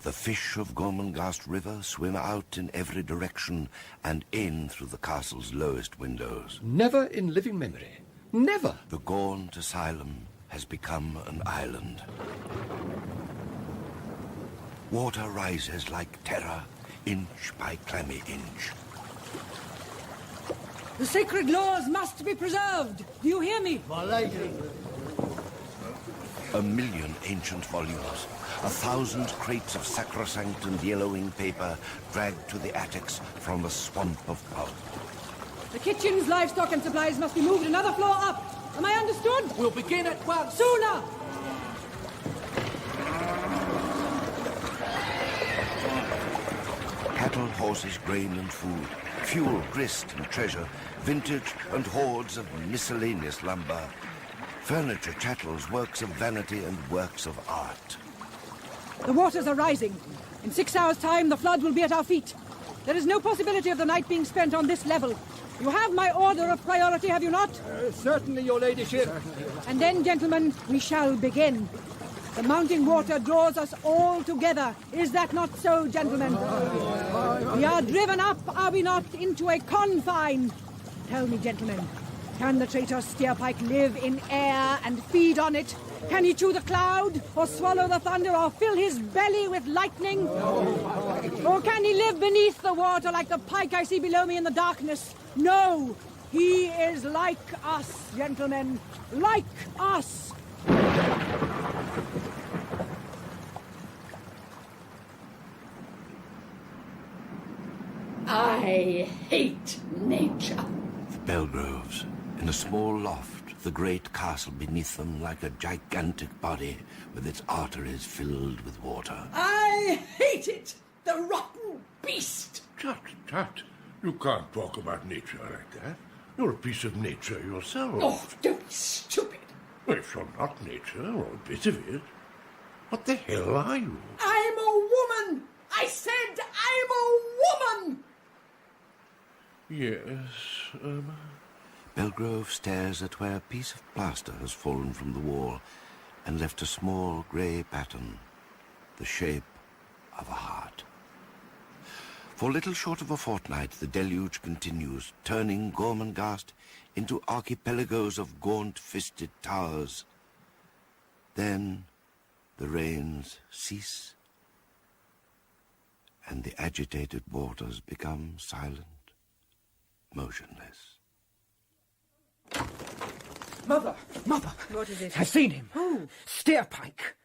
[SPEAKER 18] The fish of Gormenghast River swim out in every direction and in through the castle's lowest windows.
[SPEAKER 10] Never in living memory. Never.
[SPEAKER 18] The gaunt asylum has become an island. Water rises like terror, inch by clammy inch.
[SPEAKER 11] The sacred laws must be preserved. Do you hear me?
[SPEAKER 18] A million ancient volumes, 1,000 crates of sacrosanct and yellowing paper dragged to the attics from the swamp of pulp.
[SPEAKER 11] The kitchens, livestock and supplies must be moved another floor up. Am I understood?
[SPEAKER 13] We'll begin at once.
[SPEAKER 11] Sooner!
[SPEAKER 18] Cattle, horses, grain and food, fuel, grist and treasure, vintage and hoards of miscellaneous lumber, furniture, chattels, works of vanity and works of art.
[SPEAKER 11] The waters are rising. In 6 hours' time, the flood will be at our feet. There is no possibility of the night being spent on this level. You have my order of priority, have you not?
[SPEAKER 23] Certainly, your ladyship.
[SPEAKER 11] And then, gentlemen, we shall begin. The mounting water draws us all together. Is that not so, gentlemen? We are driven up, are we not, into a confine? Tell me, gentlemen, can the traitor Steerpike live in air and feed on it? Can he chew the cloud, or swallow the thunder, or fill his belly with lightning? Or can he live beneath the water like the pike I see below me in the darkness? No, he is like us, gentlemen, like us.
[SPEAKER 7] I hate nature.
[SPEAKER 18] The Belgroves, in a small loft, the great castle beneath them like a gigantic body with its arteries filled with water.
[SPEAKER 7] I hate it! The rotten beast!
[SPEAKER 6] Tut, tut. You can't talk about nature like that. You're a piece of nature yourself.
[SPEAKER 7] Oh, don't be stupid.
[SPEAKER 6] Well, if you're not nature, or a bit of it, what the hell are you?
[SPEAKER 7] I'm a woman! I said I'm a woman!
[SPEAKER 6] Yes,
[SPEAKER 18] Belgrove stares at where a piece of plaster has fallen from the wall. and left a small grey pattern, the shape of a heart. For little short of a fortnight, the deluge continues, turning Gormenghast into archipelagos of gaunt-fisted towers. Then the rains cease, and the agitated waters become silent, motionless.
[SPEAKER 13] Mother! Mother!
[SPEAKER 17] What is it?
[SPEAKER 13] I've seen him.
[SPEAKER 17] Who?
[SPEAKER 13] Steerpike.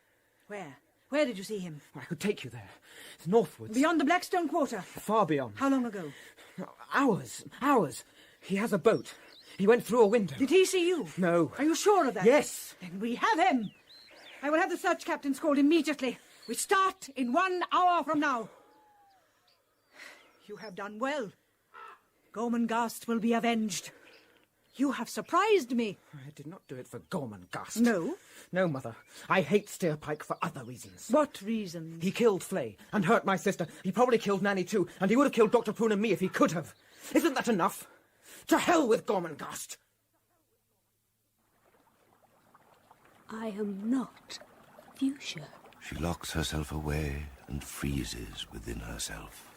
[SPEAKER 17] Where? Where did you see him?
[SPEAKER 13] I could take you there. Northwards.
[SPEAKER 17] Beyond the Blackstone Quarter?
[SPEAKER 13] Far beyond.
[SPEAKER 17] How long ago?
[SPEAKER 13] Hours. He has a boat. He went through a window.
[SPEAKER 17] Did he see you?
[SPEAKER 13] No.
[SPEAKER 17] Are you sure of that?
[SPEAKER 13] Yes.
[SPEAKER 17] Then we have him. I will have the search captains called immediately. We start in 1 hour from now. You have done well. Gormenghast will be avenged. You have surprised me.
[SPEAKER 13] I did not do it for Gormenghast.
[SPEAKER 17] No?
[SPEAKER 13] No, Mother. I hate Steerpike for other reasons.
[SPEAKER 17] What reasons?
[SPEAKER 13] He killed Flay and hurt my sister. He probably killed Nanny too, and he would have killed Dr. Prune and me if he could have. Isn't that enough? To hell with Gormenghast!
[SPEAKER 12] I am not Fuchsia.
[SPEAKER 18] She locks herself away and freezes within herself.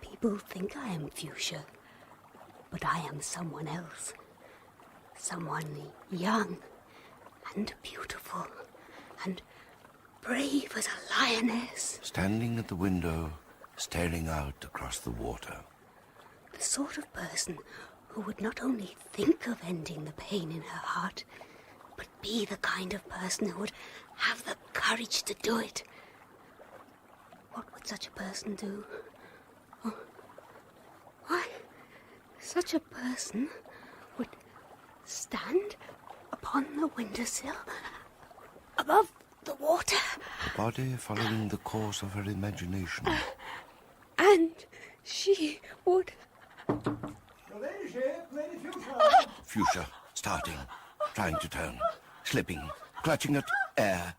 [SPEAKER 12] People think I am Fuchsia, but I am someone else. Someone young and beautiful and brave as a lioness.
[SPEAKER 18] Standing at the window, staring out across the water.
[SPEAKER 12] The sort of person who would not only think of ending the pain in her heart, but be the kind of person who would have the courage to do it. What would such a person do? Oh, why, such a person would stand upon the windowsill above the water.
[SPEAKER 18] The body following the course of her imagination.
[SPEAKER 12] And she would...
[SPEAKER 23] Your ladyship, Lady Fuchsia.
[SPEAKER 18] Fuchsia, starting, trying to turn, slipping, clutching at air.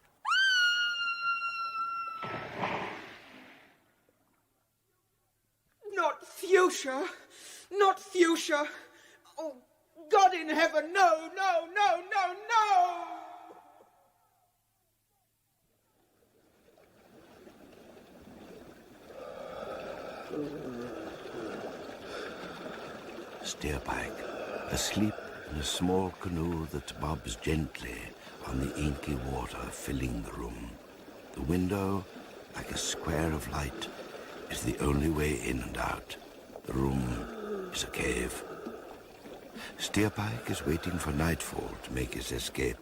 [SPEAKER 13] Not Fuchsia! Not Fuchsia! Oh, God in heaven, no, no, no, no, no!
[SPEAKER 18] Steerpike, asleep in a small canoe that bobs gently on the inky water filling the room. The window, like a square of light, is the only way in and out. The room is a cave. Steerpike is waiting for nightfall to make his escape.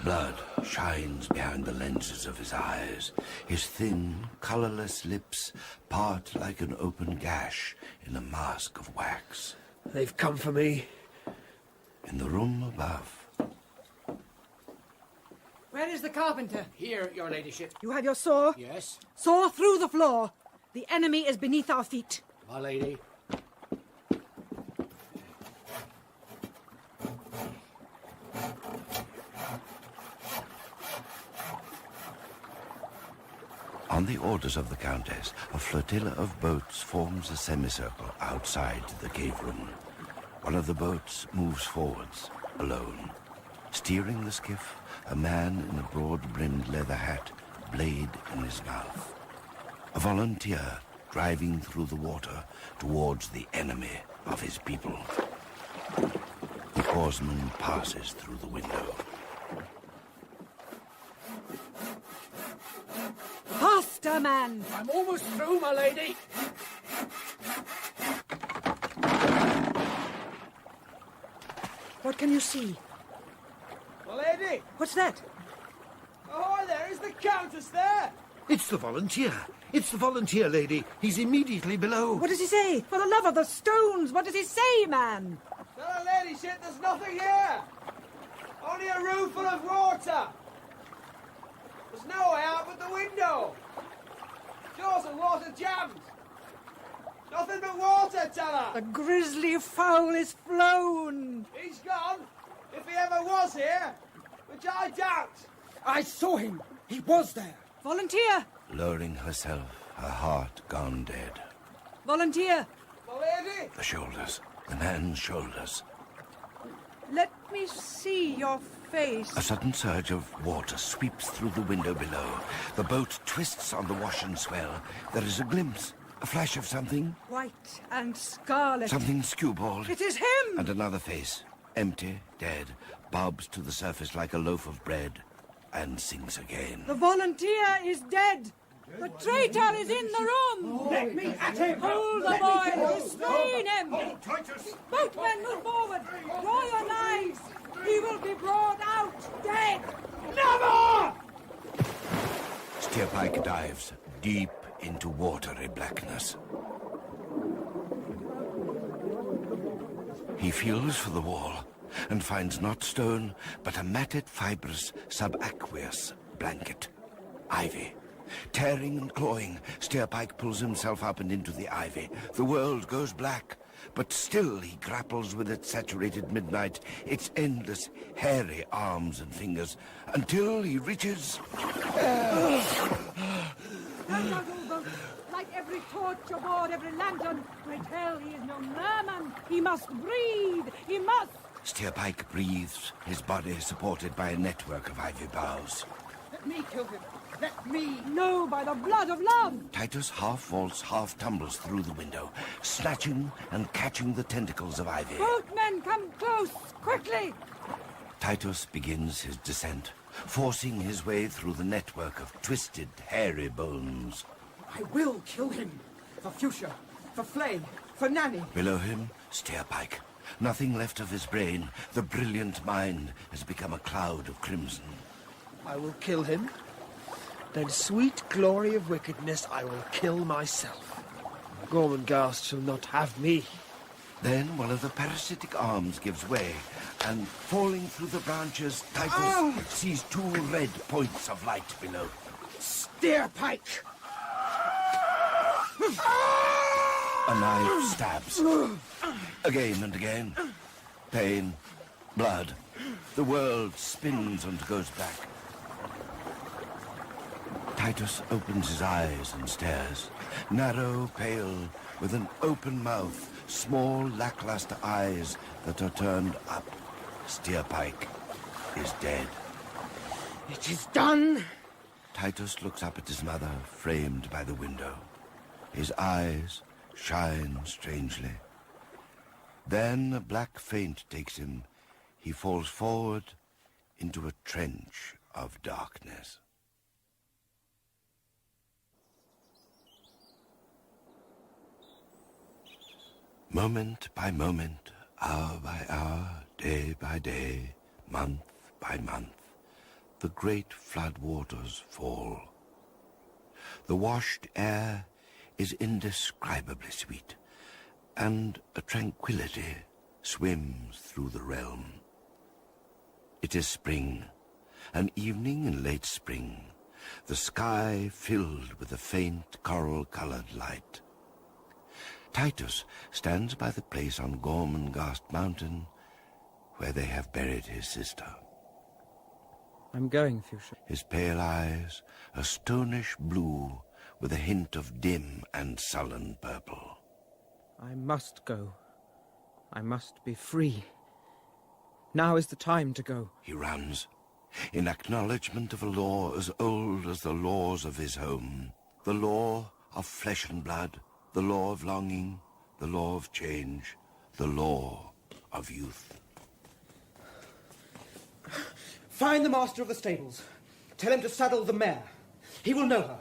[SPEAKER 18] Blood shines behind the lenses of his eyes. His thin, colourless lips part like an open gash in a mask of wax.
[SPEAKER 4] They've come for me.
[SPEAKER 18] In the room above,
[SPEAKER 17] Where is the carpenter?
[SPEAKER 13] Here, your ladyship.
[SPEAKER 17] You have your saw?
[SPEAKER 13] Yes.
[SPEAKER 17] Saw through the floor. The enemy is beneath our feet.
[SPEAKER 13] My lady.
[SPEAKER 18] on the orders of the Countess, a flotilla of boats forms a semicircle outside the cave room. One of the boats moves forwards, alone. Steering the skiff, a man in a broad-brimmed leather hat, blade in his mouth. A volunteer driving through the water towards the enemy of his people. The oarsman passes through the window.
[SPEAKER 17] Faster, man!
[SPEAKER 13] I'm almost through, my lady.
[SPEAKER 17] What can you see?
[SPEAKER 2] My lady!
[SPEAKER 17] What's that?
[SPEAKER 2] Oh, hi there, is the Countess there?
[SPEAKER 15] It's the volunteer. It's the volunteer, lady. He's immediately below.
[SPEAKER 17] What does he say? For the love of the stones, what does he say, man?
[SPEAKER 2] Tell her ladyship there's nothing here. Only a room full of water. There's no way out but the window. Doors and water jammed. Nothing but water, tell her.
[SPEAKER 17] The grisly fowl is flown.
[SPEAKER 2] He's gone, if he ever was here, which I doubt.
[SPEAKER 13] I saw him. He was there.
[SPEAKER 17] Volunteer!
[SPEAKER 18] Lowering herself, her heart gone dead.
[SPEAKER 17] Volunteer!
[SPEAKER 2] My lady?
[SPEAKER 18] The shoulders. The man's shoulders.
[SPEAKER 17] Let me see your face.
[SPEAKER 18] A sudden surge of water sweeps through the window below. The boat twists on the wash and swell. There is a glimpse, a flash of something.
[SPEAKER 17] White and scarlet.
[SPEAKER 18] Something skewbald.
[SPEAKER 17] It is him!
[SPEAKER 18] And another face, empty, dead, bobs to the surface like a loaf of bread, and sinks again.
[SPEAKER 17] The volunteer is dead. The traitor is in the room.
[SPEAKER 23] Let me at him.
[SPEAKER 17] Hold the boy. Restrain him.
[SPEAKER 19] Hold Titus.
[SPEAKER 17] Boatmen, move forward. Draw your knives. He will be brought out dead.
[SPEAKER 23] Never!
[SPEAKER 18] Steerpike dives deep into watery blackness. He feels for the wall and finds not stone, but a matted, fibrous, subaqueous blanket. Ivy. Tearing and clawing, Steerpike pulls himself up and into the ivy. The world goes black, but still he grapples with its saturated midnight, its endless, hairy arms and fingers, until he reaches...
[SPEAKER 17] Light every torch aboard, every lantern. I tell he is no merman. He must breathe. He must.
[SPEAKER 18] Steerpike breathes, his body supported by a network of ivy boughs.
[SPEAKER 17] Let me kill him. Let me. No, by the blood of love.
[SPEAKER 18] Titus half vaults, half tumbles through the window, snatching and catching the tentacles of ivy.
[SPEAKER 17] Boatmen, come close, quickly.
[SPEAKER 18] Titus begins his descent, forcing his way through the network of twisted, hairy bones.
[SPEAKER 13] I will kill him. For Fuchsia, for Flay, for Nanny.
[SPEAKER 18] Below him, Steerpike. Nothing left of his brain. The brilliant mind has become a cloud of crimson.
[SPEAKER 4] I will kill him. Then, sweet glory of wickedness, I will kill myself. Gormenghast shall not have me.
[SPEAKER 18] Then one of the parasitic arms gives way, and falling through the branches, Titus sees two red points of light below.
[SPEAKER 13] Steerpike!
[SPEAKER 18] A knife stabs. Again and again. Pain. Blood. The world spins and goes back. Titus opens his eyes and stares. Narrow, pale, with an open mouth, small, lackluster eyes that are turned up. Steerpike is dead.
[SPEAKER 13] It is done.
[SPEAKER 18] Titus looks up at his mother, framed by the window. His eyes shine strangely. Then a black faint takes him. He falls forward into a trench of darkness. Moment by moment, hour by hour, day by day, month by month, the great flood waters fall. The washed air is indescribably sweet, and a tranquility swims through the realm. It is spring, an evening in late spring, the sky filled with a faint coral-colored light. Titus stands by the place on Gormenghast Mountain where they have buried his sister.
[SPEAKER 13] I'm going, Fuchsia.
[SPEAKER 18] His pale eyes, a stonish blue with a hint of dim and sullen purple.
[SPEAKER 13] I must go. I must be free. Now is the time to go.
[SPEAKER 18] He runs, in acknowledgement of a law as old as the laws of his home, the law of flesh and blood, the law of longing, the law of change, the law of youth.
[SPEAKER 13] Find the master of the stables. Tell him to saddle the mare. He will know her.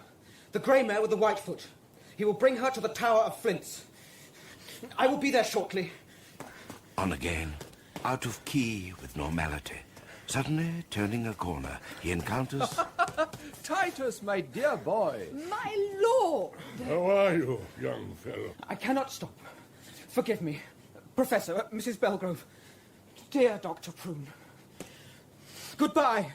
[SPEAKER 13] The grey mare with the white foot. He will bring her to the Tower of Flints. I will be there shortly.
[SPEAKER 18] On again, out of key with normality. Suddenly, turning a corner, he encounters...
[SPEAKER 10] Titus, my dear boy.
[SPEAKER 17] My lord!
[SPEAKER 6] How are you, young fellow?
[SPEAKER 13] I cannot stop. Forgive me. Professor, Mrs. Belgrove. Dear Dr. Prune. Goodbye.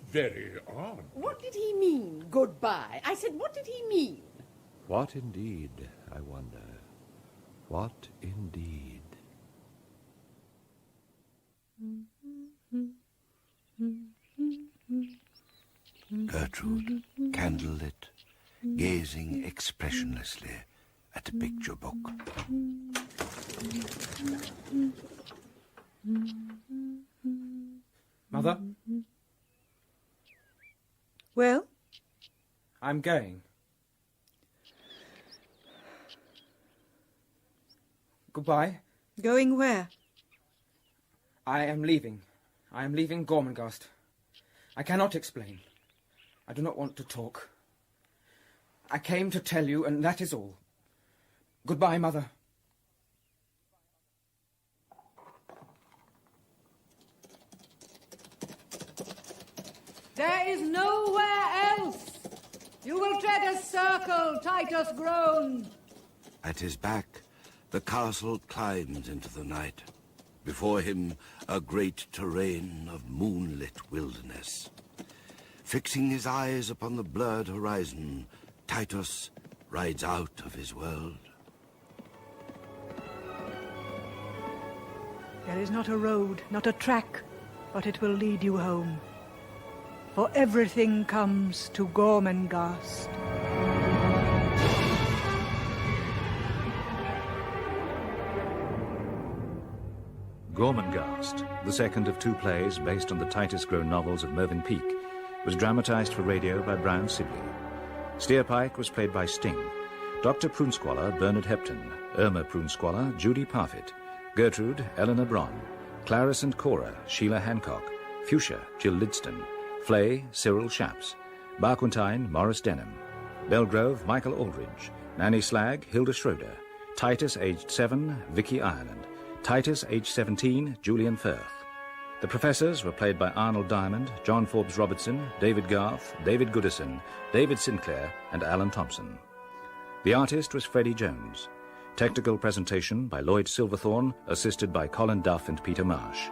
[SPEAKER 6] Very odd.
[SPEAKER 7] What did he mean, goodbye? I said, what did he mean?
[SPEAKER 10] What indeed, I wonder? What indeed?
[SPEAKER 18] Gertrude, candlelit, gazing expressionlessly at a picture book.
[SPEAKER 13] Mother?
[SPEAKER 17] Well?
[SPEAKER 13] I'm going. Goodbye.
[SPEAKER 17] Going where?
[SPEAKER 13] I am leaving. I am leaving Gormenghast. I cannot explain. I do not want to talk. I came to tell you, and that is all. Goodbye, Mother.
[SPEAKER 11] There is nowhere else. You will tread a circle, Titus Groan.
[SPEAKER 18] At his back, the castle climbs into the night. Before him, a great terrain of moonlit wilderness. Fixing his eyes upon the blurred horizon, Titus rides out of his world.
[SPEAKER 17] There is not a road, not a track, but it will lead you home. For everything comes to Gormenghast.
[SPEAKER 1] Gormenghast, the second of two plays based on the Titus Groan novels of Mervyn Peake, was dramatised for radio by Brian Sibley. Steerpike was played by Sting, Dr. Prunesqualler, Bernard Hepton, Irma Prunesqualler, Judy Parfitt, Gertrude, Eleanor Bron, Clarice and Cora, Sheila Hancock, Fuchsia, Jill Lidston, Flay, Cyril Shaps, Barquentine, Morris Denham, Belgrove, Michael Aldridge, Nanny Slag, Hilda Schroeder, Titus, aged 7, Vicky Ireland, Titus, aged 17, Julian Firth. The professors were played by Arnold Diamond, John Forbes Robertson, David Garth, David Goodison, David Sinclair, and Alan Thompson. The artist was Freddie Jones. Technical presentation by Lloyd Silverthorne, assisted by Colin Duff and Peter Marsh.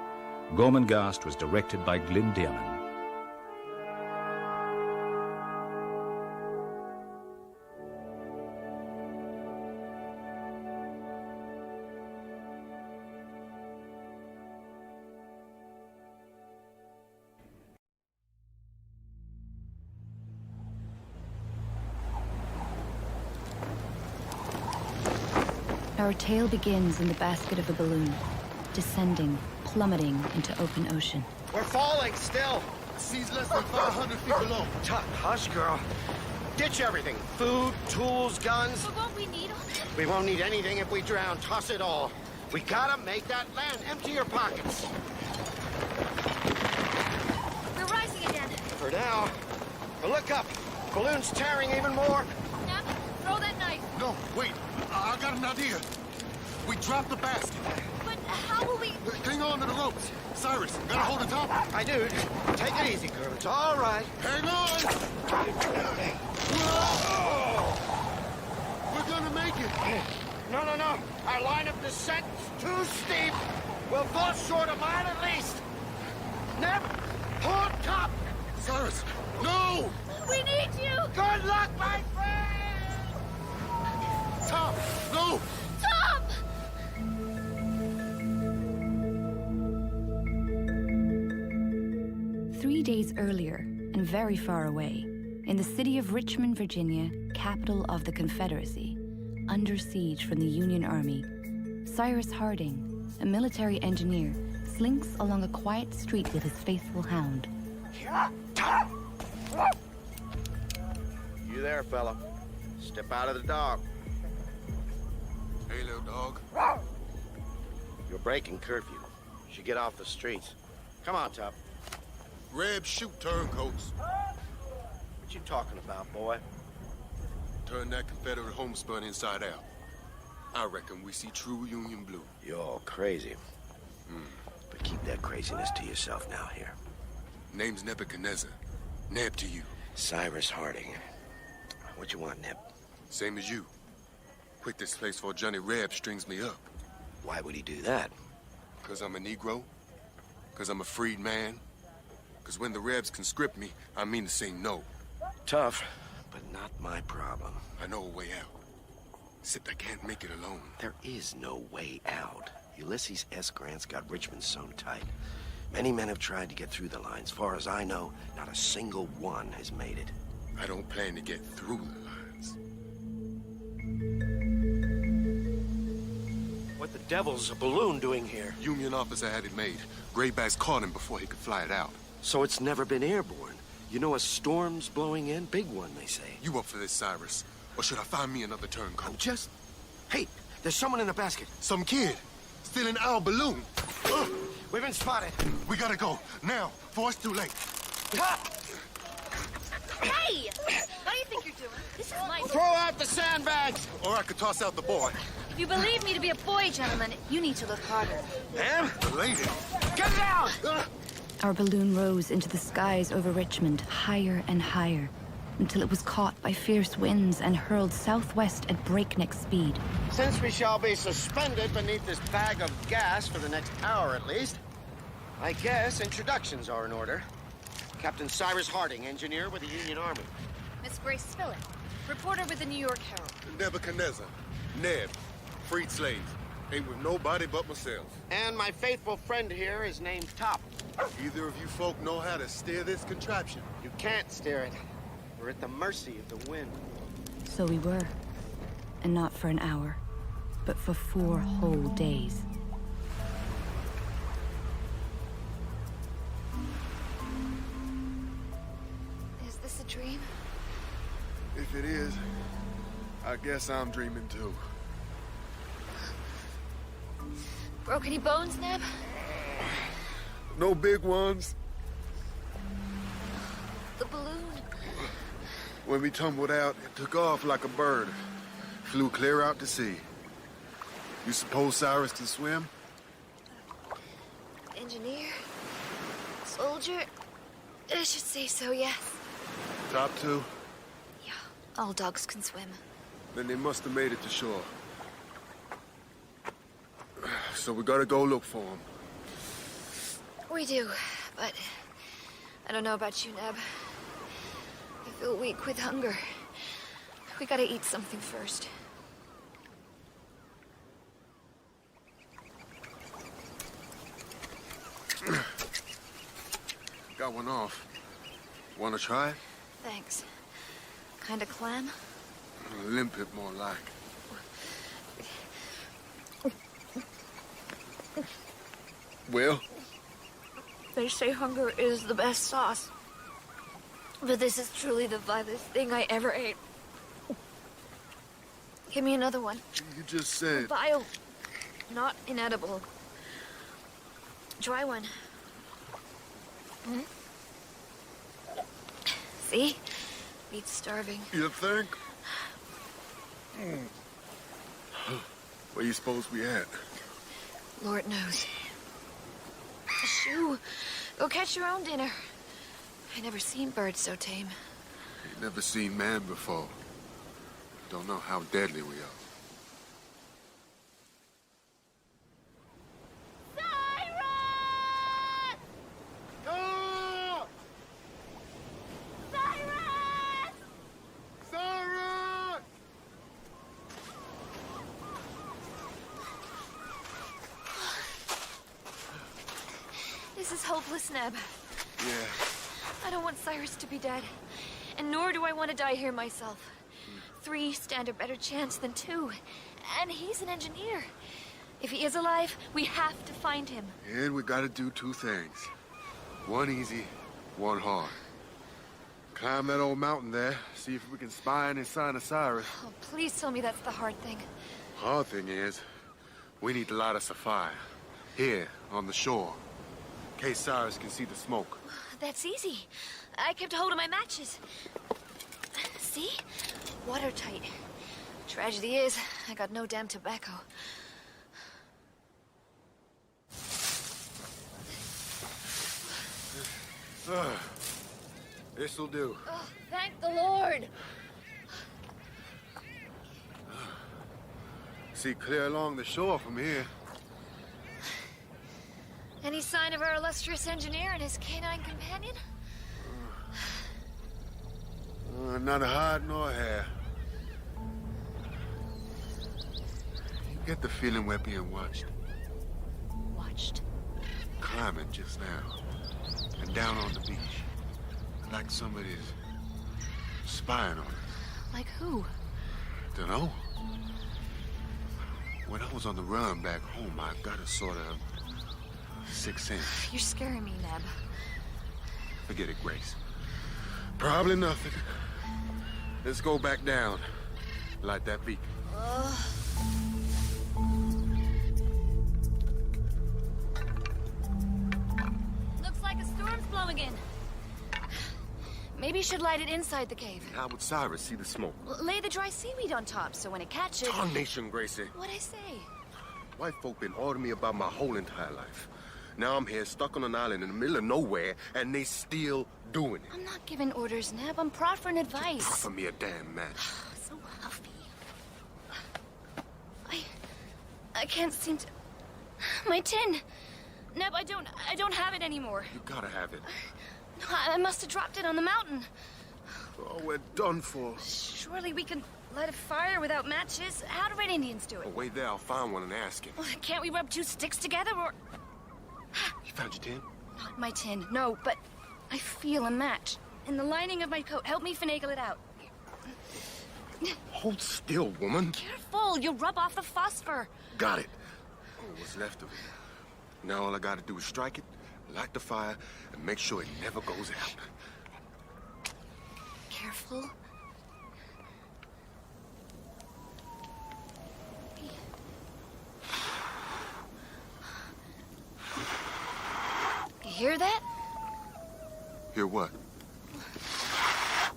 [SPEAKER 1] Gormenghast was directed by Glyn Dearman.
[SPEAKER 20] Our tale begins in the basket of a balloon, descending, plummeting into open ocean.
[SPEAKER 21] We're falling still. The sea's less than 500 feet below. Hush, girl. Ditch everything. Food, tools, guns.
[SPEAKER 12] But won't we need all that?
[SPEAKER 21] We won't need anything if we drown. Toss it all. We gotta make that land. Empty your pockets.
[SPEAKER 12] We're rising again.
[SPEAKER 21] For now. But look up. Balloon's tearing even more.
[SPEAKER 12] Nap, throw that knife.
[SPEAKER 19] No, wait. I got an idea. We drop the basket.
[SPEAKER 12] But how will we...
[SPEAKER 19] Hang on to the ropes. Cyrus, gotta hold it top.
[SPEAKER 21] I do. Take it easy, girl. It's all right.
[SPEAKER 19] Hang on! We're gonna make it.
[SPEAKER 21] No. Our line of descent's too steep. We'll fall short a mile at least. Nip, hold top.
[SPEAKER 19] Cyrus, no!
[SPEAKER 12] We need you!
[SPEAKER 21] Good luck, my friend!
[SPEAKER 19] Tom, no!
[SPEAKER 12] Tom!
[SPEAKER 20] 3 days earlier, and very far away, in the city of Richmond, Virginia, capital of the Confederacy, under siege from the Union Army, Cyrus Harding, a military engineer, slinks along a quiet street with his faithful hound.
[SPEAKER 21] You there, fella. Step out of the dog.
[SPEAKER 19] Hey, little dog.
[SPEAKER 21] You're breaking curfew. You should get off the streets. Come on, Top.
[SPEAKER 19] Rebs shoot turncoats.
[SPEAKER 21] What you talking about, boy?
[SPEAKER 19] Turn that Confederate homespun inside out. I reckon we see true Union blue.
[SPEAKER 21] You're all crazy. But keep that craziness to yourself now here.
[SPEAKER 19] Name's Nebuchadnezzar. Neb to you.
[SPEAKER 21] Cyrus Harding. What you want, Neb?
[SPEAKER 19] Same as you. Quit this place before Johnny Reb strings me up.
[SPEAKER 21] Why would he do that?
[SPEAKER 19] Because I'm a Negro? Because I'm a freed man? Because when the Rebs conscript me, I mean to say no.
[SPEAKER 21] Tough, but not my problem.
[SPEAKER 19] I know a way out. Except I can't make it alone.
[SPEAKER 21] There is no way out. Ulysses S. Grant's got Richmond sewn tight. Many men have tried to get through the lines. As far as I know, not a single one has made it.
[SPEAKER 19] I don't plan to get through the lines.
[SPEAKER 21] What the devil's a balloon doing here?
[SPEAKER 19] Union officer had it made. Graybacks caught him before he could fly it out.
[SPEAKER 21] So it's never been airborne. You know a storm's blowing in? Big one, they say.
[SPEAKER 19] You up for this, Cyrus? Or should I find me another turncoat?
[SPEAKER 21] Just... Hey, there's someone in the basket.
[SPEAKER 19] Some kid. Stealing our balloon.
[SPEAKER 21] We've been spotted.
[SPEAKER 19] We gotta go. Now, before it's too late.
[SPEAKER 3] Hey! What do you think you're doing? This is my...
[SPEAKER 21] Throw out the sandbags!
[SPEAKER 19] Or I could toss out the boy.
[SPEAKER 3] If you believe me to be a boy, gentlemen, you need to look harder.
[SPEAKER 21] Ma'am?
[SPEAKER 19] The lady.
[SPEAKER 21] Get down!
[SPEAKER 20] Our balloon rose into the skies over Richmond, higher and higher, until it was caught by fierce winds and hurled southwest at breakneck speed.
[SPEAKER 21] Since we shall be suspended beneath this bag of gas for the next hour at least, I guess introductions are in order. Captain Cyrus Harding, engineer with the Union Army.
[SPEAKER 3] Miss Grace Spillett, reporter with the New York Herald.
[SPEAKER 19] Nebuchadnezzar. Neb. Freed slaves. Ain't with nobody but myself.
[SPEAKER 21] And my faithful friend here is named Top.
[SPEAKER 19] Either of you folk know how to steer this contraption?
[SPEAKER 21] You can't steer it. We're at the mercy of the wind.
[SPEAKER 20] So we were. And not for an hour, but for 4 whole days.
[SPEAKER 3] Is this a dream?
[SPEAKER 19] If it is, I guess I'm dreaming too.
[SPEAKER 3] Broke any bones, Neb?
[SPEAKER 19] No big ones.
[SPEAKER 3] The balloon.
[SPEAKER 19] When we tumbled out, it took off like a bird. Flew clear out to sea. You suppose Cyrus can swim?
[SPEAKER 3] Engineer? Soldier? I should say so, yes.
[SPEAKER 19] Top two?
[SPEAKER 3] Yeah, all dogs can swim.
[SPEAKER 19] Then they must have made it to shore. So we gotta go look for them.
[SPEAKER 3] We do, but I don't know about you, Neb. I feel weak with hunger. We gotta eat something first.
[SPEAKER 19] Got one off. Wanna try it?
[SPEAKER 3] Thanks. Kind of clam?
[SPEAKER 19] Limp it more like. Well?
[SPEAKER 3] They say hunger is the best sauce. But this is truly the vilest thing I ever ate. Give me another one.
[SPEAKER 19] You just said...
[SPEAKER 3] Vile. Not inedible. Try one. Hmm? See? Beats starving.
[SPEAKER 19] You think? Where you suppose we at?
[SPEAKER 3] Lord knows. Shoo! Go catch your own dinner. I never seen birds so tame.
[SPEAKER 19] Ain't never seen man before. Don't know how deadly we are.
[SPEAKER 3] This is hopeless, Neb.
[SPEAKER 19] Yeah.
[SPEAKER 3] I don't want Cyrus to be dead. And nor do I want to die here myself. 3 stand a better chance than 2. And he's an engineer. If he is alive, we have to find him.
[SPEAKER 19] And we gotta do 2 things. One easy, one hard. Climb that old mountain there, see if we can spy any sign of Cyrus.
[SPEAKER 3] Oh, please tell me that's the hard thing.
[SPEAKER 19] Hard thing is, we need to light us a fire. Here, on the shore. In case Cyrus can see the smoke.
[SPEAKER 3] That's easy. I kept hold of my matches. See? Watertight. Tragedy is, I got no damn tobacco.
[SPEAKER 19] This'll do.
[SPEAKER 3] Oh, thank the Lord.
[SPEAKER 19] See clear along the shore from here.
[SPEAKER 3] Any sign of our illustrious engineer and his canine companion?
[SPEAKER 19] Not a hide nor a hair. You get the feeling we're being watched.
[SPEAKER 3] Watched?
[SPEAKER 19] Climbing just now. And down on the beach. Like somebody's spying on us.
[SPEAKER 3] Like who?
[SPEAKER 19] Dunno. When I was on the run back home, I got a sort of sixth sense.
[SPEAKER 3] You're scaring me, Neb.
[SPEAKER 19] Forget it, Grace. Probably nothing. Let's go back down. Light that beacon.
[SPEAKER 3] Looks like a storm's blowing in. Maybe you should light it inside the cave.
[SPEAKER 19] How would Cyrus see the smoke?
[SPEAKER 3] Lay the dry seaweed on top, so when it catches...
[SPEAKER 19] Tarnation, Gracie.
[SPEAKER 3] What'd I say?
[SPEAKER 19] White folk been ordering me about my whole entire life. Now I'm here, stuck on an island in the middle of nowhere, and they still doing it.
[SPEAKER 3] I'm not giving orders, Neb. I'm proffering advice.
[SPEAKER 19] Proffer me a damn match.
[SPEAKER 3] So huffy. I can't seem to... My tin! Neb, I don't have it anymore.
[SPEAKER 19] You gotta have it.
[SPEAKER 3] I must have dropped it on the mountain.
[SPEAKER 19] Oh, we're done for.
[SPEAKER 3] Surely we can light a fire without matches. How do Red Indians do it?
[SPEAKER 19] Oh, wait there, I'll find one and ask him.
[SPEAKER 3] Well, can't we rub two sticks together, or...
[SPEAKER 19] You found your tin?
[SPEAKER 3] Not my tin, no, but I feel a match. In the lining of my coat. Help me finagle it out.
[SPEAKER 19] Hold still, woman.
[SPEAKER 3] Careful, you'll rub off the phosphor.
[SPEAKER 19] Got it. Oh, what's left of it. Now all I gotta do is strike it, light the fire, and make sure it never goes out.
[SPEAKER 3] Careful. You hear that?
[SPEAKER 19] Hear what?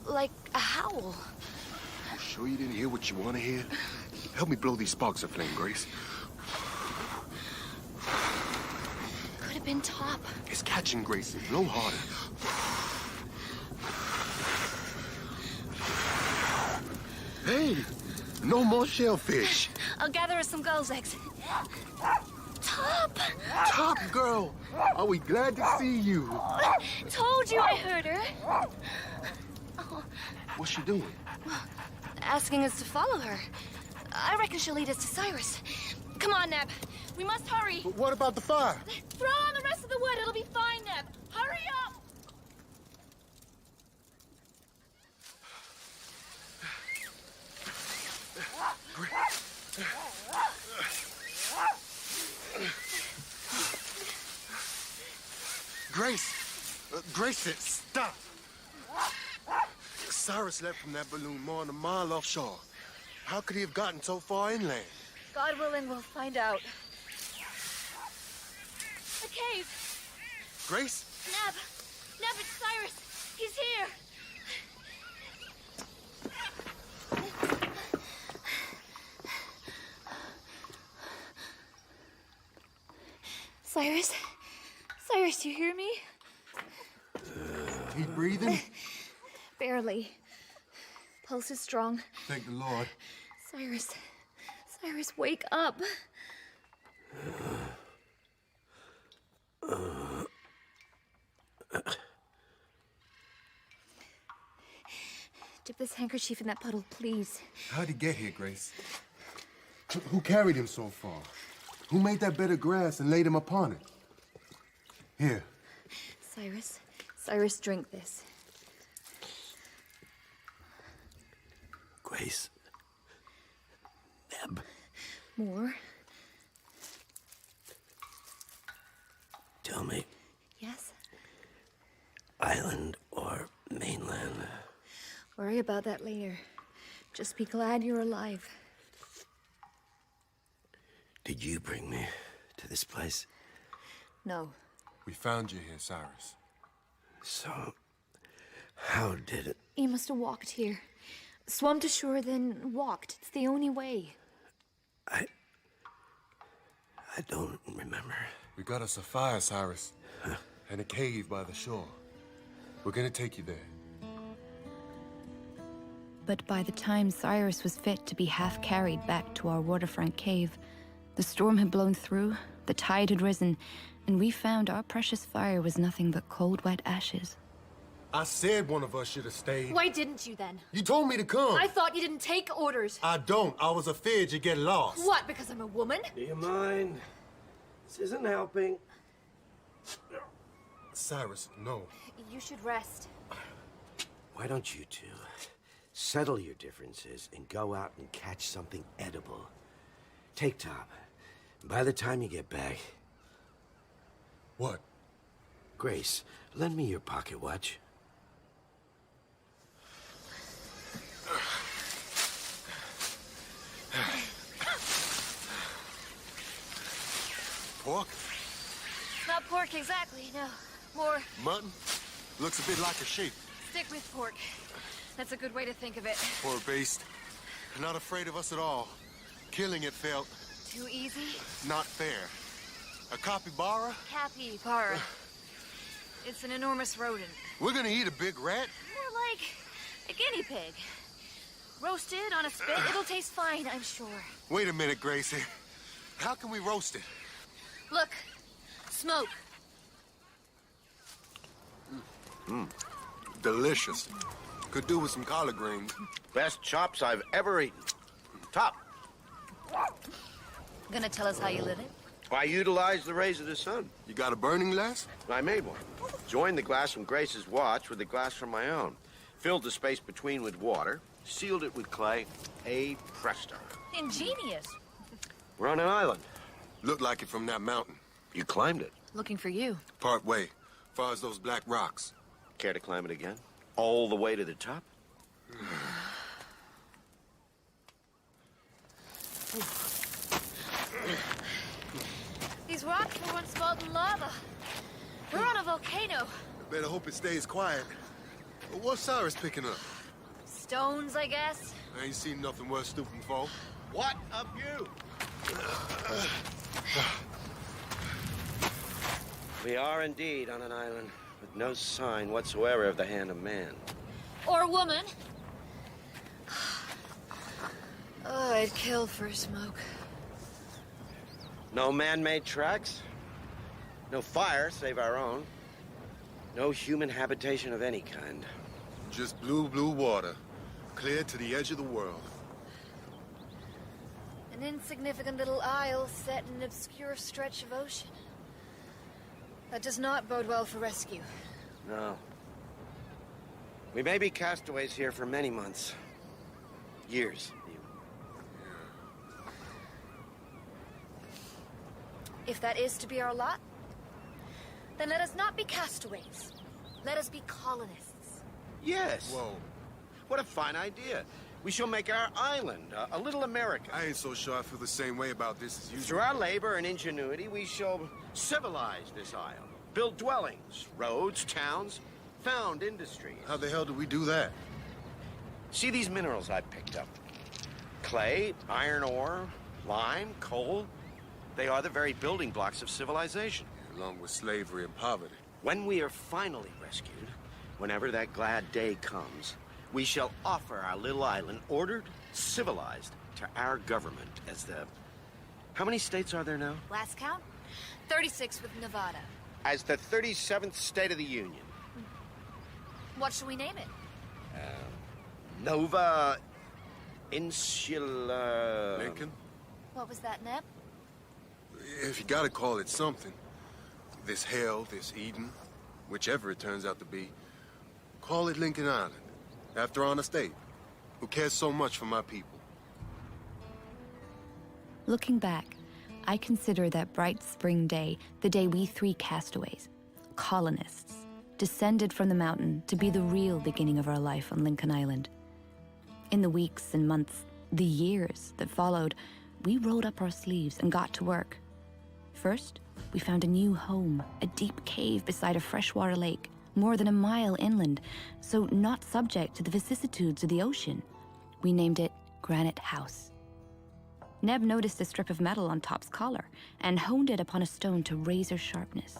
[SPEAKER 3] Like a howl.
[SPEAKER 19] You sure you didn't hear what you want to hear? Help me blow these sparks aflame, Grace.
[SPEAKER 3] Could have been Top.
[SPEAKER 19] It's catching, Gracie. Blow harder. Hey, no more shellfish.
[SPEAKER 3] I'll gather us some gull's eggs. Top!
[SPEAKER 19] Top, girl. Are we glad to see you?
[SPEAKER 3] Told you I heard her.
[SPEAKER 19] What's she doing?
[SPEAKER 3] Asking us to follow her. I reckon she'll lead us to Cyrus. Come on, Neb. We must hurry.
[SPEAKER 19] But what about the fire?
[SPEAKER 3] Throw on the rest of the wood. It'll be fine, Neb. Hurry up!
[SPEAKER 19] Grace, stop. Cyrus left from that balloon more than a mile offshore. How could he have gotten so far inland?
[SPEAKER 3] God willing, we'll find out. The cave.
[SPEAKER 19] Grace?
[SPEAKER 3] Neb, it's Cyrus. He's here. Cyrus, do you hear me?
[SPEAKER 19] He breathing?
[SPEAKER 3] Barely. Pulse is strong.
[SPEAKER 19] Thank the Lord.
[SPEAKER 3] Cyrus, wake up. Dip this handkerchief in that puddle, please.
[SPEAKER 19] How'd he get here, Grace? Who carried him so far? Who made that bed of grass and laid him upon it? Here.
[SPEAKER 3] Cyrus, drink this.
[SPEAKER 15] Grace. Neb.
[SPEAKER 3] More?
[SPEAKER 15] Tell me.
[SPEAKER 3] Yes?
[SPEAKER 15] Island or mainland?
[SPEAKER 3] Worry about that later. Just be glad you're alive.
[SPEAKER 15] Did you bring me to this place?
[SPEAKER 3] No.
[SPEAKER 19] We found you here, Cyrus.
[SPEAKER 15] So, how did it?
[SPEAKER 3] You must have walked here. Swum to shore, then walked. It's the only way.
[SPEAKER 15] I don't remember.
[SPEAKER 19] We got us a fire, Cyrus. Huh? And a cave by the shore. We're gonna take you there.
[SPEAKER 20] But by the time Cyrus was fit to be half carried back to our waterfront cave, the storm had blown through, the tide had risen, and we found our precious fire was nothing but cold, wet ashes.
[SPEAKER 19] I said one of us should have stayed.
[SPEAKER 3] Why didn't you then?
[SPEAKER 19] You told me to come.
[SPEAKER 3] I thought you didn't take orders.
[SPEAKER 19] I don't. I was afraid you'd get lost.
[SPEAKER 3] What, because I'm a woman?
[SPEAKER 4] Do you mind? This isn't helping.
[SPEAKER 19] Cyrus, no.
[SPEAKER 3] You should rest.
[SPEAKER 15] Why don't you two settle your differences and go out and catch something edible?
[SPEAKER 8] Take Tom. By the time you get back...
[SPEAKER 19] What?
[SPEAKER 8] Grace, lend me your pocket watch.
[SPEAKER 19] Pork?
[SPEAKER 3] Not pork exactly, no. More
[SPEAKER 19] Mutton? Looks a bit like a sheep.
[SPEAKER 3] stick with pork. That's a good way to think of it.
[SPEAKER 19] Poor beast. Not afraid of us at all. Killing it felt...
[SPEAKER 3] Too easy?
[SPEAKER 19] not fair. A capybara?
[SPEAKER 3] Capybara. It's an enormous rodent.
[SPEAKER 19] We're gonna eat a big rat?
[SPEAKER 3] More like a guinea pig. Roasted on a spit, it'll taste fine, I'm sure.
[SPEAKER 19] Wait a minute, Gracie. How can we roast it?
[SPEAKER 3] Look, smoke.
[SPEAKER 19] Delicious. Could do with some collard greens.
[SPEAKER 21] Best chops I've ever eaten. Top.
[SPEAKER 3] Gonna tell us how you lit it?
[SPEAKER 21] I utilized the rays of the sun.
[SPEAKER 19] You got a burning glass?
[SPEAKER 21] I made one. Joined the glass from Grace's watch with a glass from my own. Filled the space between with water. Sealed it with clay. A presto.
[SPEAKER 3] Ingenious.
[SPEAKER 21] We're on an island.
[SPEAKER 19] Looked like it from that mountain.
[SPEAKER 21] You climbed it.
[SPEAKER 3] Looking for you.
[SPEAKER 19] Part way. Far as those black rocks.
[SPEAKER 21] Care to climb it again? All the way to the top?
[SPEAKER 3] These rocks were once molten lava. We're on a volcano.
[SPEAKER 19] Better hope it stays quiet. What's Cyrus picking up?
[SPEAKER 3] Stones, I guess.
[SPEAKER 19] I ain't seen nothing worth stooping for.
[SPEAKER 21] What a view! We are indeed on an island, with no sign whatsoever of the hand of man.
[SPEAKER 3] Or woman. Oh, I'd kill for a smoke.
[SPEAKER 21] No man-made tracks. No fire, save our own. No human habitation of any kind.
[SPEAKER 19] Just blue, blue water. Clear to the edge of the world.
[SPEAKER 3] An insignificant little isle set in an obscure stretch of ocean. That does not bode well for rescue.
[SPEAKER 21] No. We may be castaways here for many months. Years, even.
[SPEAKER 3] If that is to be our lot, then let us not be castaways. Let us be colonists.
[SPEAKER 21] Yes.
[SPEAKER 19] Whoa.
[SPEAKER 21] What a fine idea. We shall make our island a little America.
[SPEAKER 19] I ain't so sure I feel the same way about this as you do.
[SPEAKER 21] Through our labor and ingenuity, we shall civilize this isle. Build dwellings, roads, towns, found industries.
[SPEAKER 19] How the hell do we do that?
[SPEAKER 21] See these minerals I picked up? Clay, iron ore, lime, coal. They are the very building blocks of civilization.
[SPEAKER 19] Along with slavery and poverty.
[SPEAKER 21] When we are finally rescued, whenever that glad day comes, we shall offer our little island, ordered, civilized, to our government as the... How many states are there now?
[SPEAKER 3] Last count? 36 with Nevada.
[SPEAKER 21] As the 37th state of the Union.
[SPEAKER 3] What should we name it?
[SPEAKER 21] Nova... Insula...
[SPEAKER 19] Lincoln?
[SPEAKER 3] What was that, Neb?
[SPEAKER 19] If you gotta call it something. This hell, this Eden, whichever it turns out to be, call it Lincoln Island. After Honest Abe, who cares so much for my people.
[SPEAKER 20] Looking back, I consider that bright spring day the day we three castaways, colonists, descended from the mountain to be the real beginning of our life on Lincoln Island. In the weeks and months, the years that followed, we rolled up our sleeves and got to work. First, we found a new home, a deep cave beside a freshwater lake, more than a mile inland, so not subject to the vicissitudes of the ocean. We named it Granite House. Neb noticed a strip of metal on Top's collar and honed it upon a stone to razor sharpness.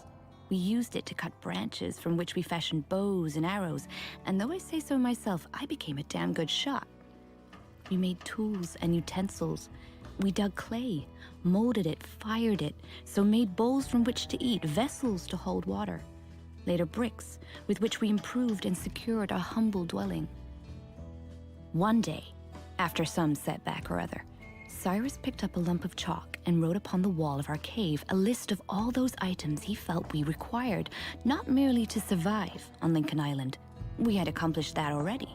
[SPEAKER 20] We used it to cut branches from which we fashioned bows and arrows, and though I say so myself, I became a damn good shot. We made tools and utensils. We dug clay, molded it, fired it, so made bowls from which to eat, vessels to hold water. Later bricks, with which we improved and secured our humble dwelling. One day, after some setback or other, Cyrus picked up a lump of chalk and wrote upon the wall of our cave a list of all those items he felt we required, not merely to survive on Lincoln Island. We had accomplished that already,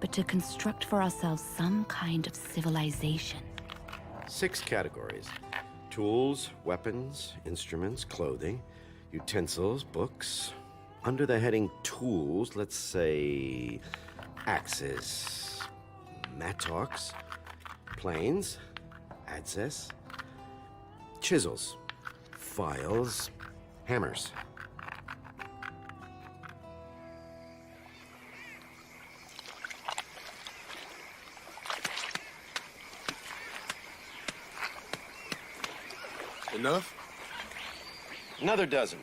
[SPEAKER 20] but to construct for ourselves some kind of civilization.
[SPEAKER 8] 6 categories: tools, weapons, instruments, clothing, utensils, books. Under the heading tools, let's say axes, mattocks, planes, adzes, chisels, files, hammers.
[SPEAKER 19] Enough?
[SPEAKER 21] Another dozen.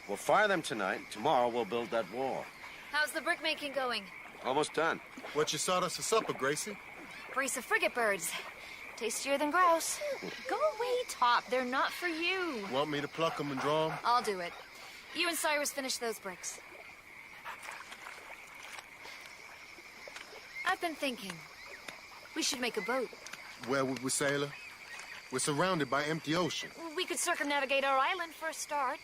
[SPEAKER 21] We'll fire them tonight. Tomorrow we'll build that wall.
[SPEAKER 3] How's the brick making going?
[SPEAKER 21] Almost done.
[SPEAKER 19] What you sought us for supper, Gracie?
[SPEAKER 3] Brace of frigate birds. Tastier than grouse. Go away, Top. They're not for you.
[SPEAKER 19] Want me to pluck them and draw them?
[SPEAKER 3] I'll do it. You and Cyrus finish those bricks. I've been thinking. We should make a boat.
[SPEAKER 19] Where would we sail her? We're surrounded by empty ocean.
[SPEAKER 3] We could circumnavigate our island for a start.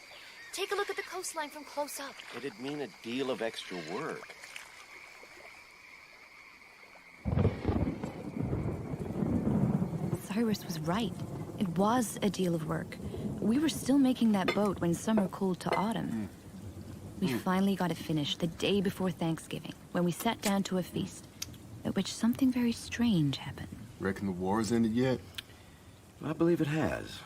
[SPEAKER 3] Take a look at the coastline from close up.
[SPEAKER 21] It'd mean a deal of extra work.
[SPEAKER 20] Cyrus was right. It was a deal of work. We were still making that boat when summer cooled to autumn. We finally got it finished the day before Thanksgiving, when we sat down to a feast, at which something very strange happened.
[SPEAKER 19] Reckon the war has ended yet?
[SPEAKER 8] I believe it has.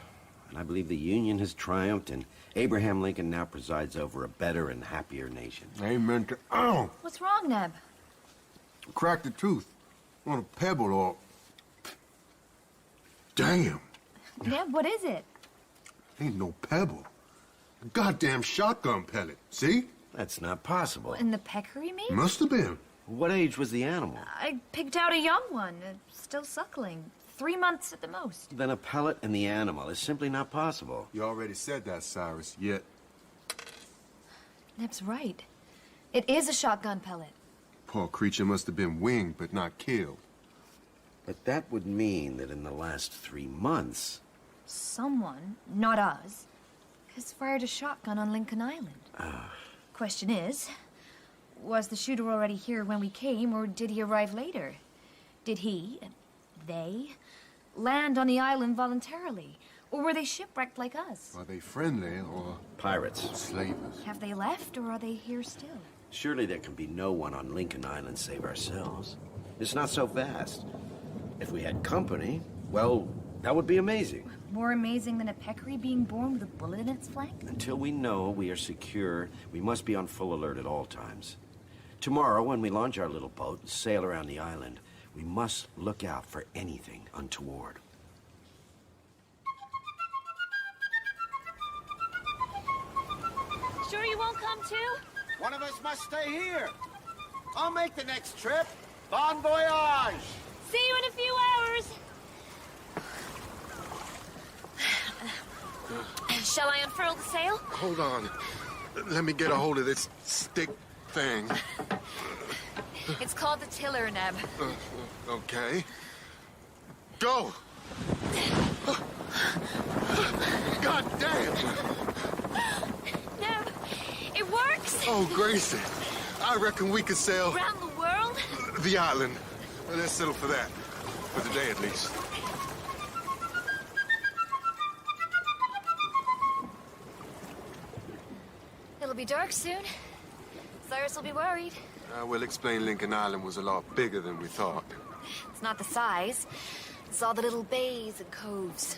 [SPEAKER 8] And I believe the Union has triumphed, and Abraham Lincoln now presides over a better and happier nation.
[SPEAKER 19] Amen to... Ow!
[SPEAKER 3] What's wrong, Neb?
[SPEAKER 19] Cracked a tooth on a pebble or... Damn!
[SPEAKER 3] Neb, what is it?
[SPEAKER 19] Ain't no pebble. A goddamn shotgun pellet. See?
[SPEAKER 8] That's not possible.
[SPEAKER 3] In the peccary, maybe?
[SPEAKER 19] Must have been.
[SPEAKER 8] What age was the animal?
[SPEAKER 3] I picked out a young one, still suckling. 3 months at the most.
[SPEAKER 8] Then a pellet in the animal is simply not possible.
[SPEAKER 19] You already said that, Cyrus, yet...
[SPEAKER 3] Neb's right. It is a shotgun pellet.
[SPEAKER 19] Poor creature must have been winged, but not killed.
[SPEAKER 8] But that would mean that in the last 3 months...
[SPEAKER 3] Someone, not us, has fired a shotgun on Lincoln Island. Question is, was the shooter already here when we came, or did he arrive later? Did he, they, land on the island voluntarily? Or were they shipwrecked like us?
[SPEAKER 19] Are they friendly or...
[SPEAKER 8] Pirates.
[SPEAKER 19] Slavers.
[SPEAKER 3] Have they left, or are they here still?
[SPEAKER 8] Surely there can be no one on Lincoln Island save ourselves. It's not so vast. If we had company, well, that would be amazing.
[SPEAKER 3] More amazing than a peccary being born with a bullet in its flank?
[SPEAKER 8] Until we know we are secure, we must be on full alert at all times. Tomorrow, when we launch our little boat and sail around the island, we must look out for anything untoward.
[SPEAKER 3] Sure you won't come too?
[SPEAKER 21] One of us must stay here. I'll make the next trip. Bon voyage!
[SPEAKER 3] See you in a few hours. Shall I unfurl the sail?
[SPEAKER 19] Hold on. Let me get a hold of this stick thing.
[SPEAKER 3] It's called the tiller, Neb.
[SPEAKER 19] Okay. Go! God damn!
[SPEAKER 3] Neb, it works!
[SPEAKER 19] Oh, Gracie, I reckon we could sail...
[SPEAKER 3] Around the world?
[SPEAKER 19] The island. Let's settle for that. For today, at least.
[SPEAKER 3] It'll be dark soon. Cyrus will be worried.
[SPEAKER 19] We'll explain Lincoln Island was a lot bigger than we thought.
[SPEAKER 3] It's not the size. It's all the little bays and coves.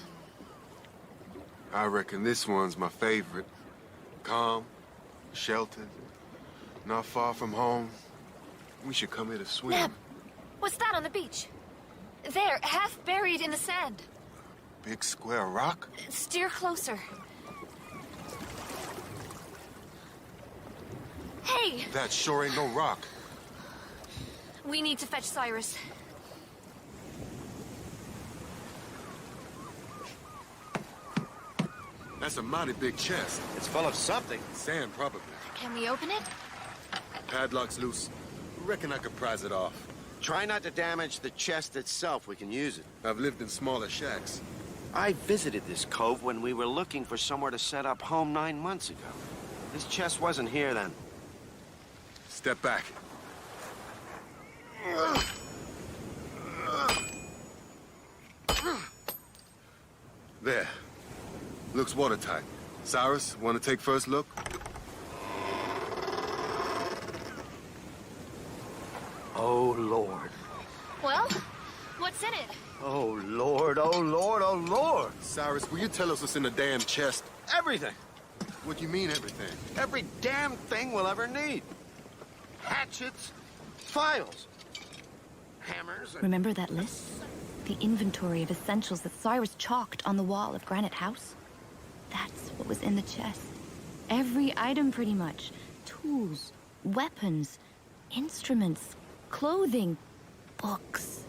[SPEAKER 19] I reckon this one's my favorite. Calm, sheltered, not far from home. We should come here to swim.
[SPEAKER 3] Neb, what's that on the beach? There, half buried in the sand.
[SPEAKER 19] Big square rock?
[SPEAKER 3] Steer closer. Hey!
[SPEAKER 19] That sure ain't no rock.
[SPEAKER 3] We need to fetch Cyrus.
[SPEAKER 19] That's a mighty big chest.
[SPEAKER 21] It's full of something.
[SPEAKER 19] Sand, probably.
[SPEAKER 3] Can we open it?
[SPEAKER 19] Padlock's loose. Reckon I could prise it off.
[SPEAKER 21] Try not to damage the chest itself. We can use it.
[SPEAKER 19] I've lived in smaller shacks.
[SPEAKER 21] I visited this cove when we were looking for somewhere to set up home 9 months ago. This chest wasn't here then.
[SPEAKER 19] Step back. looks watertight. Cyrus, want to take first look?
[SPEAKER 21] Oh, Lord.
[SPEAKER 3] Well, what's in it?
[SPEAKER 21] Oh, Lord, oh, Lord, oh, Lord.
[SPEAKER 19] Cyrus, will you tell us what's in the damn chest?
[SPEAKER 21] Everything.
[SPEAKER 19] What do you mean, everything?
[SPEAKER 21] Every damn thing we'll ever need. Hatchets, files, hammers.
[SPEAKER 20] Remember that list? The inventory of essentials that Cyrus chalked on the wall of Granite House? That's what was in the chest. Every item, pretty much. Tools, weapons, instruments, clothing, books.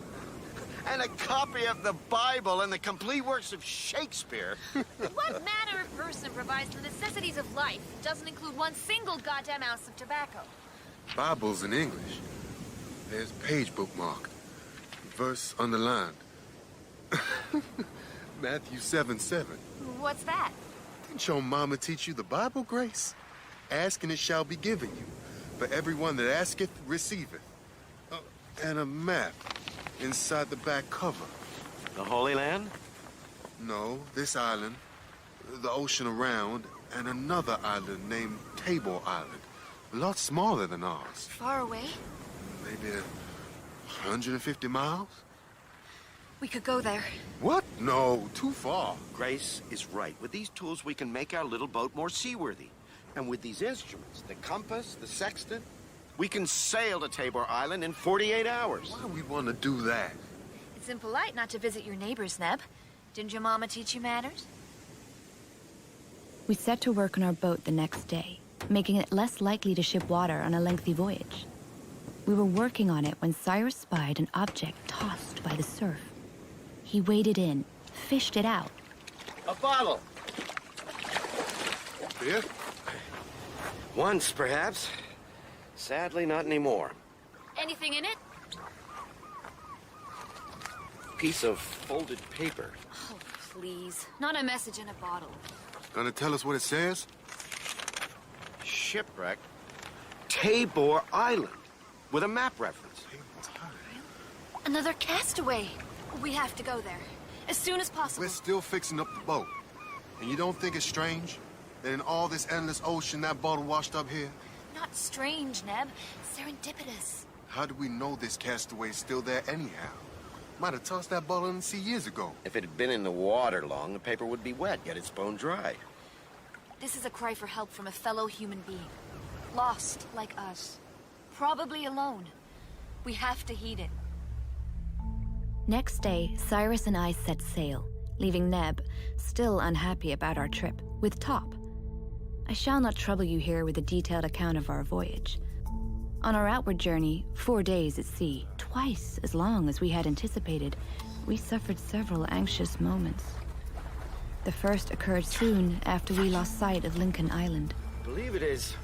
[SPEAKER 21] And a copy of the Bible and the complete works of Shakespeare.
[SPEAKER 3] What manner of person provides the necessities of life doesn't include one single goddamn ounce of tobacco?
[SPEAKER 19] Bible's in English. There's page bookmarked. Verse underlined. Matthew 7:7.
[SPEAKER 3] What's that?
[SPEAKER 19] Didn't your mama teach you the Bible, Grace? Ask and it shall be given you. For everyone that asketh, receiveth. And a map inside the back cover.
[SPEAKER 21] The Holy Land?
[SPEAKER 19] No, this island, the ocean around, and another island named Tabor Island. A lot smaller than ours.
[SPEAKER 3] Far away?
[SPEAKER 19] Maybe 150 miles?
[SPEAKER 3] We could go there.
[SPEAKER 19] What? No, too far.
[SPEAKER 21] Grace is right. With these tools, we can make our little boat more seaworthy. And with these instruments, the compass, the sextant, we can sail to Tabor Island in 48 hours.
[SPEAKER 19] Why we want to do that?
[SPEAKER 3] It's impolite not to visit your neighbors, Neb. Didn't your mama teach you manners?
[SPEAKER 20] We set to work on our boat the next day, making it less likely to ship water on a lengthy voyage. We were working on it when Cyrus spied an object tossed by the surf. He waded in, fished it out.
[SPEAKER 21] A bottle.
[SPEAKER 19] Beer?
[SPEAKER 21] Once, perhaps. Sadly, not anymore.
[SPEAKER 3] Anything in it?
[SPEAKER 21] Piece of folded paper.
[SPEAKER 3] Oh, please. Not a message in a bottle.
[SPEAKER 19] Gonna tell us what it says?
[SPEAKER 21] Shipwreck. Tabor Island. With a map reference.
[SPEAKER 3] Another castaway. We have to go there. As soon as possible.
[SPEAKER 19] We're still fixing up the boat. And you don't think it's strange that in all this endless ocean that bottle washed up here?
[SPEAKER 3] Not strange, Neb. Serendipitous.
[SPEAKER 19] How do we know this castaway's still there anyhow? Might have tossed that bottle in the sea years ago.
[SPEAKER 21] If it had been in the water long, the paper would be wet, yet it's bone dry.
[SPEAKER 3] This is a cry for help from a fellow human being. Lost, like us. Probably alone. We have to heed it.
[SPEAKER 20] Next day, Cyrus and I set sail, leaving Neb, still unhappy about our trip, with Top. I shall not trouble you here with a detailed account of our voyage. On our outward journey, 4 days at sea, twice as long as we had anticipated, we suffered several anxious moments. The first occurred soon after we lost sight of Lincoln Island.
[SPEAKER 21] I believe it is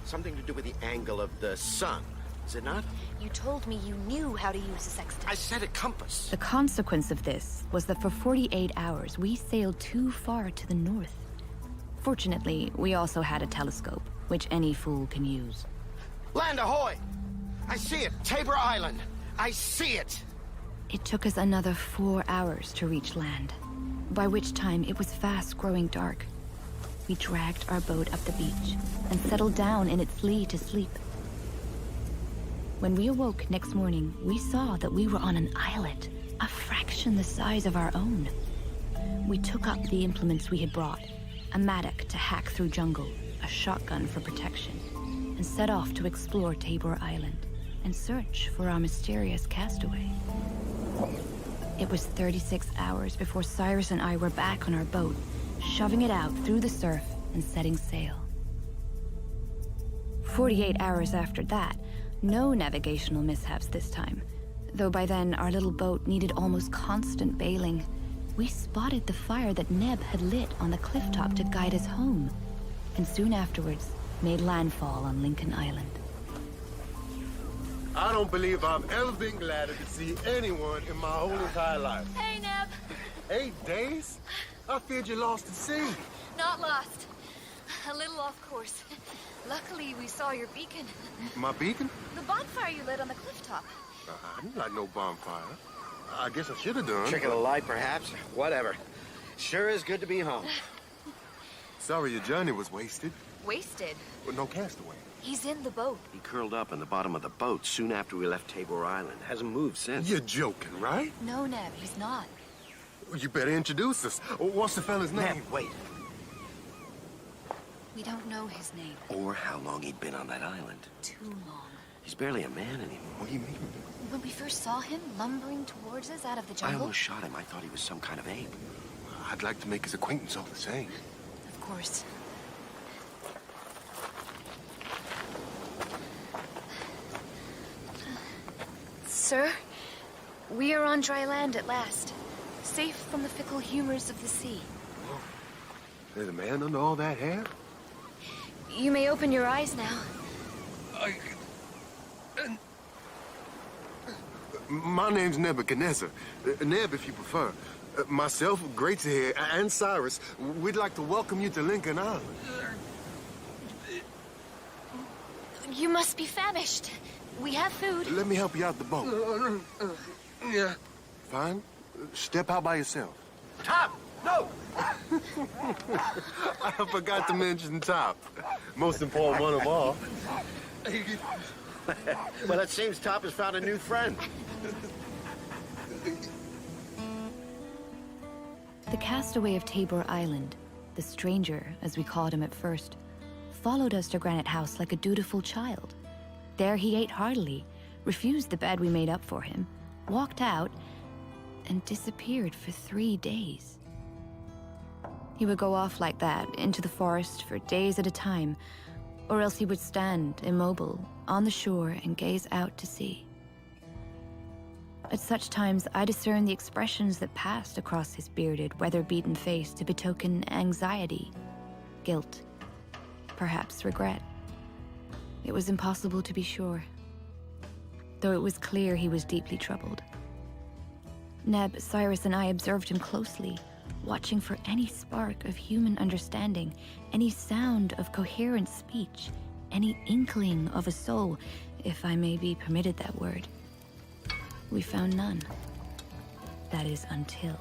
[SPEAKER 21] something to do with the angle of the sun, is it not?
[SPEAKER 3] You told me you knew how to use a sextant.
[SPEAKER 21] I said a compass.
[SPEAKER 20] The consequence of this was that for 48 hours, we sailed too far to the north. Fortunately, we also had a telescope, which any fool can use.
[SPEAKER 21] Land ahoy! I see it! Tabor Island! I see it!
[SPEAKER 20] It took us another 4 hours to reach land, by which time it was fast growing dark. We dragged our boat up the beach and settled down in its lee to sleep. When we awoke next morning, we saw that we were on an islet, a fraction the size of our own. We took up the implements we had brought, a mattock to hack through jungle, a shotgun for protection, and set off to explore Tabor Island and search for our mysterious castaway. It was 36 hours before Cyrus and I were back on our boat, shoving it out through the surf and setting sail. 48 hours after that, no navigational mishaps this time, though by then our little boat needed almost constant bailing. We spotted the fire that Neb had lit on the cliff top to guide us home, and soon afterwards made landfall on Lincoln Island.
[SPEAKER 19] I don't believe I've ever been gladder to see anyone in my whole entire life.
[SPEAKER 3] Hey, Neb.
[SPEAKER 19] 8 days? I feared you lost at sea.
[SPEAKER 3] Not lost. A little off course. Luckily, we saw your beacon.
[SPEAKER 19] My beacon?
[SPEAKER 3] The bonfire you lit on the cliff top.
[SPEAKER 19] I didn't light no bonfire. I guess I should have done.
[SPEAKER 21] Trick of the light, perhaps. Whatever. Sure is good to be home.
[SPEAKER 19] Sorry your journey was wasted.
[SPEAKER 3] Wasted?
[SPEAKER 19] With no castaway.
[SPEAKER 3] He's in the boat.
[SPEAKER 21] He curled up in the bottom of the boat soon after we left Tabor Island. Hasn't moved since.
[SPEAKER 19] You're joking, right?
[SPEAKER 3] No, Neb, he's not.
[SPEAKER 19] You better introduce us. What's the fella's name?
[SPEAKER 21] Neb, wait.
[SPEAKER 3] We don't know his name.
[SPEAKER 21] Or how long he'd been on that island.
[SPEAKER 3] Too long.
[SPEAKER 21] He's barely a man anymore.
[SPEAKER 19] What do you mean?
[SPEAKER 3] When we first saw him lumbering towards us out of the
[SPEAKER 21] I
[SPEAKER 3] jungle...
[SPEAKER 21] almost shot him. I thought he was some kind of ape.
[SPEAKER 19] I'd like to make his acquaintance all the same.
[SPEAKER 3] Of course. Sir, we are on dry land at last, safe from the fickle humors of the sea.
[SPEAKER 19] There's a man under all that hair?
[SPEAKER 3] You may open your eyes now.
[SPEAKER 19] My name's Nebuchadnezzar. Neb, if you prefer. Myself, Great here, and Cyrus, we'd like to welcome you to Lincoln Island.
[SPEAKER 3] You must be famished. We have food.
[SPEAKER 19] Let me help you out the boat.
[SPEAKER 10] Yeah.
[SPEAKER 19] Fine. Step out by yourself.
[SPEAKER 21] Top! No!
[SPEAKER 19] I forgot to mention Top. Most important one of all.
[SPEAKER 21] Well, it seems Top has found a new friend.
[SPEAKER 20] The castaway of Tabor Island, the stranger, as we called him at first, followed us to Granite House like a dutiful child. There he ate heartily, refused the bed we made up for him, walked out, and disappeared for 3 days. He would go off like that, into the forest for days at a time, or else he would stand, immobile, on the shore and gaze out to sea. At such times, I discerned the expressions that passed across his bearded, weather-beaten face to betoken anxiety, guilt, perhaps regret. It was impossible to be sure, though it was clear he was deeply troubled. Neb, Cyrus, and I observed him closely, watching for any spark of human understanding, any sound of coherent speech, any inkling of a soul, if I may be permitted that word. We found none. That is, until...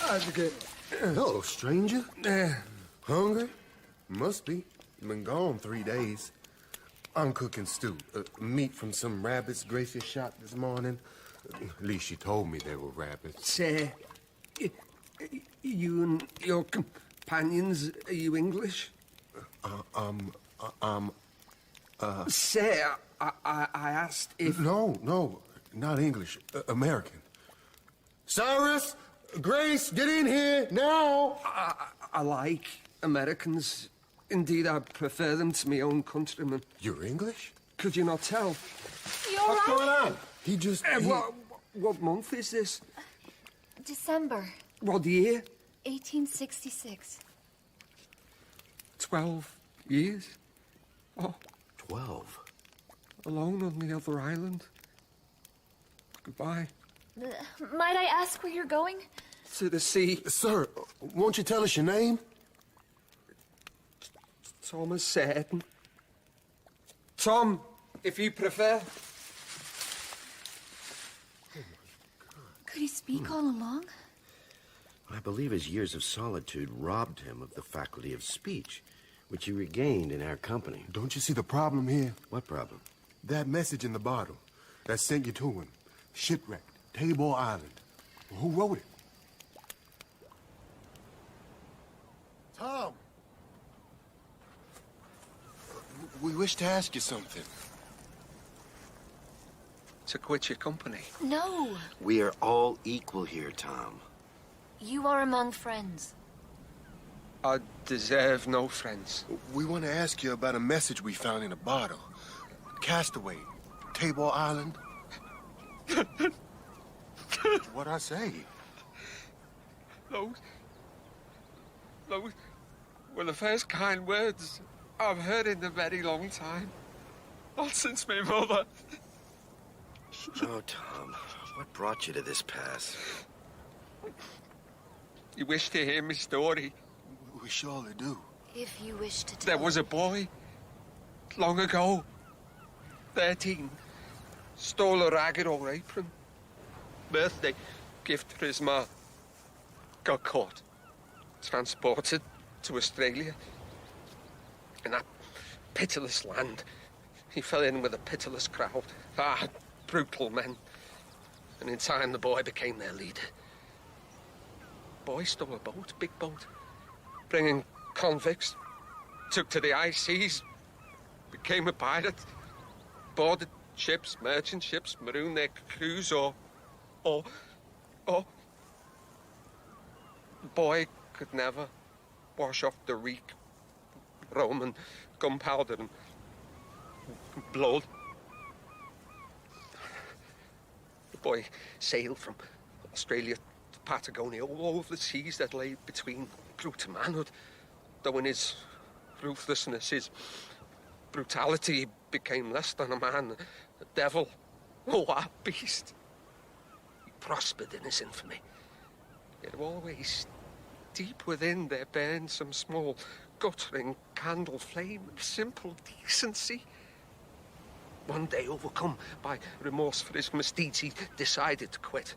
[SPEAKER 19] Advocate. Hello, stranger. Hungry? Must be. Been gone 3 days. I'm cooking stew. Meat from some rabbits Gracie shot this morning. At least she told me they were rabbits.
[SPEAKER 4] Say, you and your companions, are you English? Say, I asked if...
[SPEAKER 19] No, not English. American. Cyrus! Grace, get in here, now!
[SPEAKER 4] I like Americans. Indeed, I prefer them to my own countrymen.
[SPEAKER 19] You're English?
[SPEAKER 4] Could you not tell?
[SPEAKER 3] You all right?
[SPEAKER 19] What's going on? He just...
[SPEAKER 4] What month is this?
[SPEAKER 3] December.
[SPEAKER 4] What year?
[SPEAKER 3] 1866.
[SPEAKER 4] 12 years. Oh.
[SPEAKER 21] 12?
[SPEAKER 4] Alone on the other island. Goodbye.
[SPEAKER 3] Might I ask where you're going?
[SPEAKER 4] To the sea.
[SPEAKER 19] Sir, won't you tell us your name?
[SPEAKER 4] Thomas Seddon. Tom, if you prefer.
[SPEAKER 3] Could he speak all along?
[SPEAKER 21] I believe his years of solitude robbed him of the faculty of speech, which he regained in our company.
[SPEAKER 19] Don't you see the problem here?
[SPEAKER 21] What problem?
[SPEAKER 19] That message in the bottle that sent you to him. Shipwrecked. Tabor Island. Who wrote it? Tom! We wish to ask you something.
[SPEAKER 4] To quit your company.
[SPEAKER 3] No.
[SPEAKER 21] We are all equal here, Tom.
[SPEAKER 3] You are among friends.
[SPEAKER 4] I deserve no friends.
[SPEAKER 19] We want to ask you about a message we found in a bottle. Castaway. Tabor Island. What'd I say?
[SPEAKER 4] Those were the first kind words I've heard in a very long time. Not since my mother.
[SPEAKER 21] Oh, Tom, what brought you to this pass?
[SPEAKER 4] You wish to hear my story?
[SPEAKER 19] We surely do.
[SPEAKER 3] If you wish to tell.
[SPEAKER 4] There was a boy, long ago, 13, stole a ragged old apron. Birthday gift for his ma.
[SPEAKER 14] got caught, transported to Australia. In that pitiless land, he fell in with a pitiless crowd. Brutal men. And in time, the boy became their leader. Boy stole a boat, big boat, bringing convicts, took to the high seas, became a pirate, boarded ships, merchant ships, marooned their crews, or the boy could never wash off the reek, Roman gunpowder and blood. The boy sailed from Australia to Patagonia, all over the seas that lay between, grew to manhood, though in his ruthlessness, his brutality, he became less than a man, a devil, a wild beast. He prospered in his infamy, yet always deep within there burned some small, guttering candle flame of simple decency. One day, overcome by remorse for his misdeeds, he decided to quit.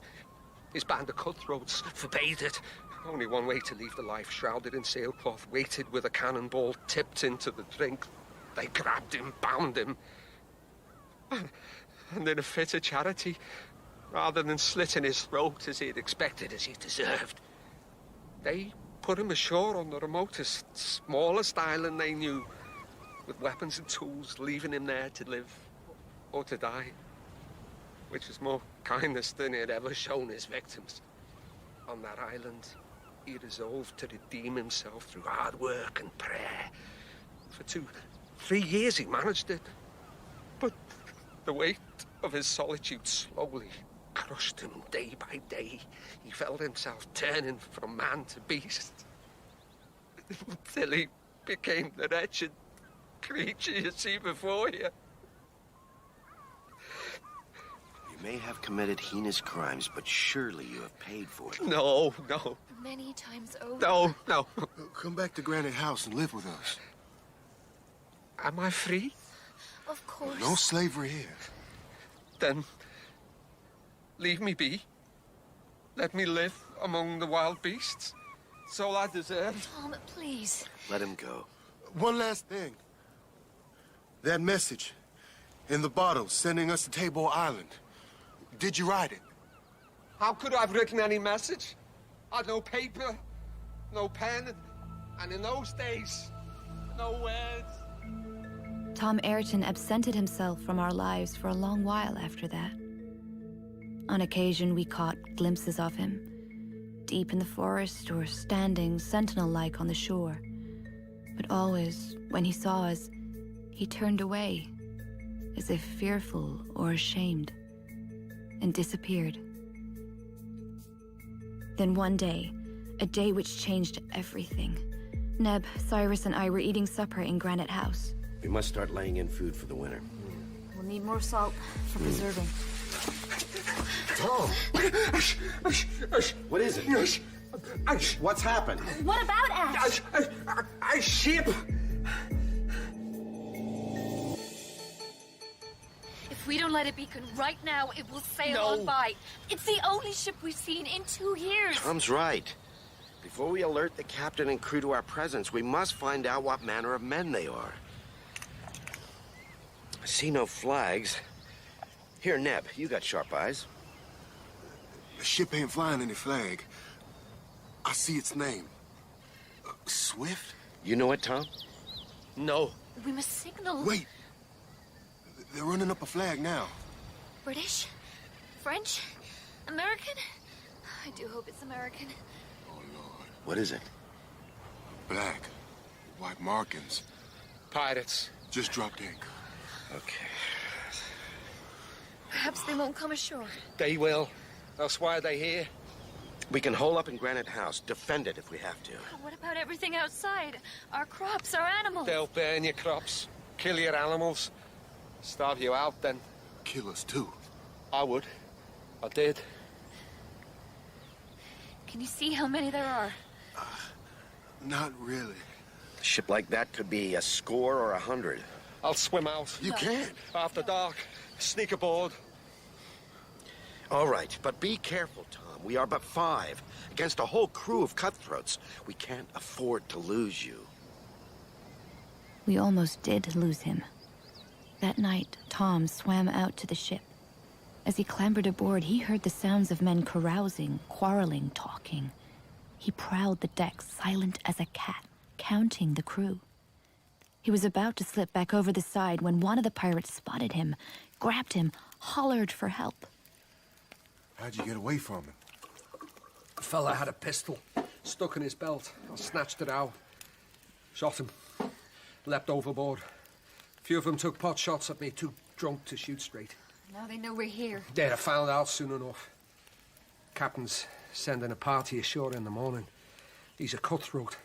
[SPEAKER 14] His band of cutthroats forbade it. Only one way to leave the life, shrouded in sailcloth, weighted with a cannonball tipped into the drink. They grabbed him, bound him, and in a fit of charity, rather than slitting his throat as he had expected, as he deserved, they put him ashore on the remotest, smallest island they knew, with weapons and tools, leaving him there to live or to die, which was more kindness than he had ever shown his victims. On that island, he resolved to redeem himself through hard work and prayer. For 2-3 years he managed it, but the weight of his solitude slowly crushed him day by day. He felt himself turning from man to beast, till he became the wretched creature you see before you.
[SPEAKER 8] You may have committed heinous crimes, but surely you have paid for it.
[SPEAKER 14] No.
[SPEAKER 3] Many times over.
[SPEAKER 14] No.
[SPEAKER 19] Come back to Granite House and live with us.
[SPEAKER 14] Am I free?
[SPEAKER 3] Of course.
[SPEAKER 19] No slavery here.
[SPEAKER 14] Then leave me be. Let me live among the wild beasts. It's all I deserve.
[SPEAKER 3] Tom, please.
[SPEAKER 8] Let him go.
[SPEAKER 19] One last thing. That message in the bottle sending us to Tabor Island. Did you write it?
[SPEAKER 14] How could I have written any message? I had no paper, no pen, and in those days, no words.
[SPEAKER 20] Tom Ayrton absented himself from our lives for a long while after that. On occasion, we caught glimpses of him, deep in the forest or standing sentinel-like on the shore. But always, when he saw us, he turned away, as if fearful or ashamed, and disappeared. Then one day, a day which changed everything, Neb, Cyrus, and I were eating supper in Granite House.
[SPEAKER 8] We must start laying in food for the winter.
[SPEAKER 3] We'll need more salt for preserving.
[SPEAKER 8] Tom! What is it? What's happened?
[SPEAKER 3] What about Ash?
[SPEAKER 14] A ship!
[SPEAKER 3] If we don't let it beacon right now, it will sail on by. It's the only ship we've seen in 2 years.
[SPEAKER 8] Tom's right. Before we alert the captain and crew to our presence, we must find out what manner of men they are. I see no flags. Here, Neb, you got sharp eyes.
[SPEAKER 19] The ship ain't flying any flag. I see its name. Swift?
[SPEAKER 8] You know it, Tom?
[SPEAKER 14] No.
[SPEAKER 3] We must signal.
[SPEAKER 19] Wait. They're running up a flag now.
[SPEAKER 3] British? French? American? I do hope it's American.
[SPEAKER 8] What is it?
[SPEAKER 19] Black. White markings.
[SPEAKER 14] Pirates.
[SPEAKER 19] Just dropped ink.
[SPEAKER 8] Okay.
[SPEAKER 3] Perhaps they won't come ashore.
[SPEAKER 14] They will. That's why they're here.
[SPEAKER 8] We can hole up in Granite House, defend it if we have to.
[SPEAKER 3] What about everything outside? Our crops, our animals?
[SPEAKER 14] They'll burn your crops, kill your animals, starve you out, then.
[SPEAKER 19] Kill us too.
[SPEAKER 14] I would. I did.
[SPEAKER 3] Can you see how many there are?
[SPEAKER 19] Not really.
[SPEAKER 8] A ship like that could be a score or 100.
[SPEAKER 14] I'll swim out.
[SPEAKER 19] You can't.
[SPEAKER 14] After dark, sneak aboard.
[SPEAKER 21] All right, but be careful, Tom. We are but 5 against a whole crew of cutthroats. We can't afford to lose you.
[SPEAKER 20] We almost did lose him. That night, Tom swam out to the ship. As he clambered aboard, he heard the sounds of men carousing, quarreling, talking. He prowled the deck, silent as a cat, counting the crew. He was about to slip back over the side when one of the pirates spotted him, grabbed him, hollered for help.
[SPEAKER 19] How'd you get away from him?
[SPEAKER 14] The fella had a pistol stuck in his belt. I snatched it out, shot him, leapt overboard. A few of them took pot shots at me, too drunk to shoot straight.
[SPEAKER 3] Now they know we're here.
[SPEAKER 14] They'd have found out soon enough. Captain's sending a party ashore in the morning. He's a cutthroat,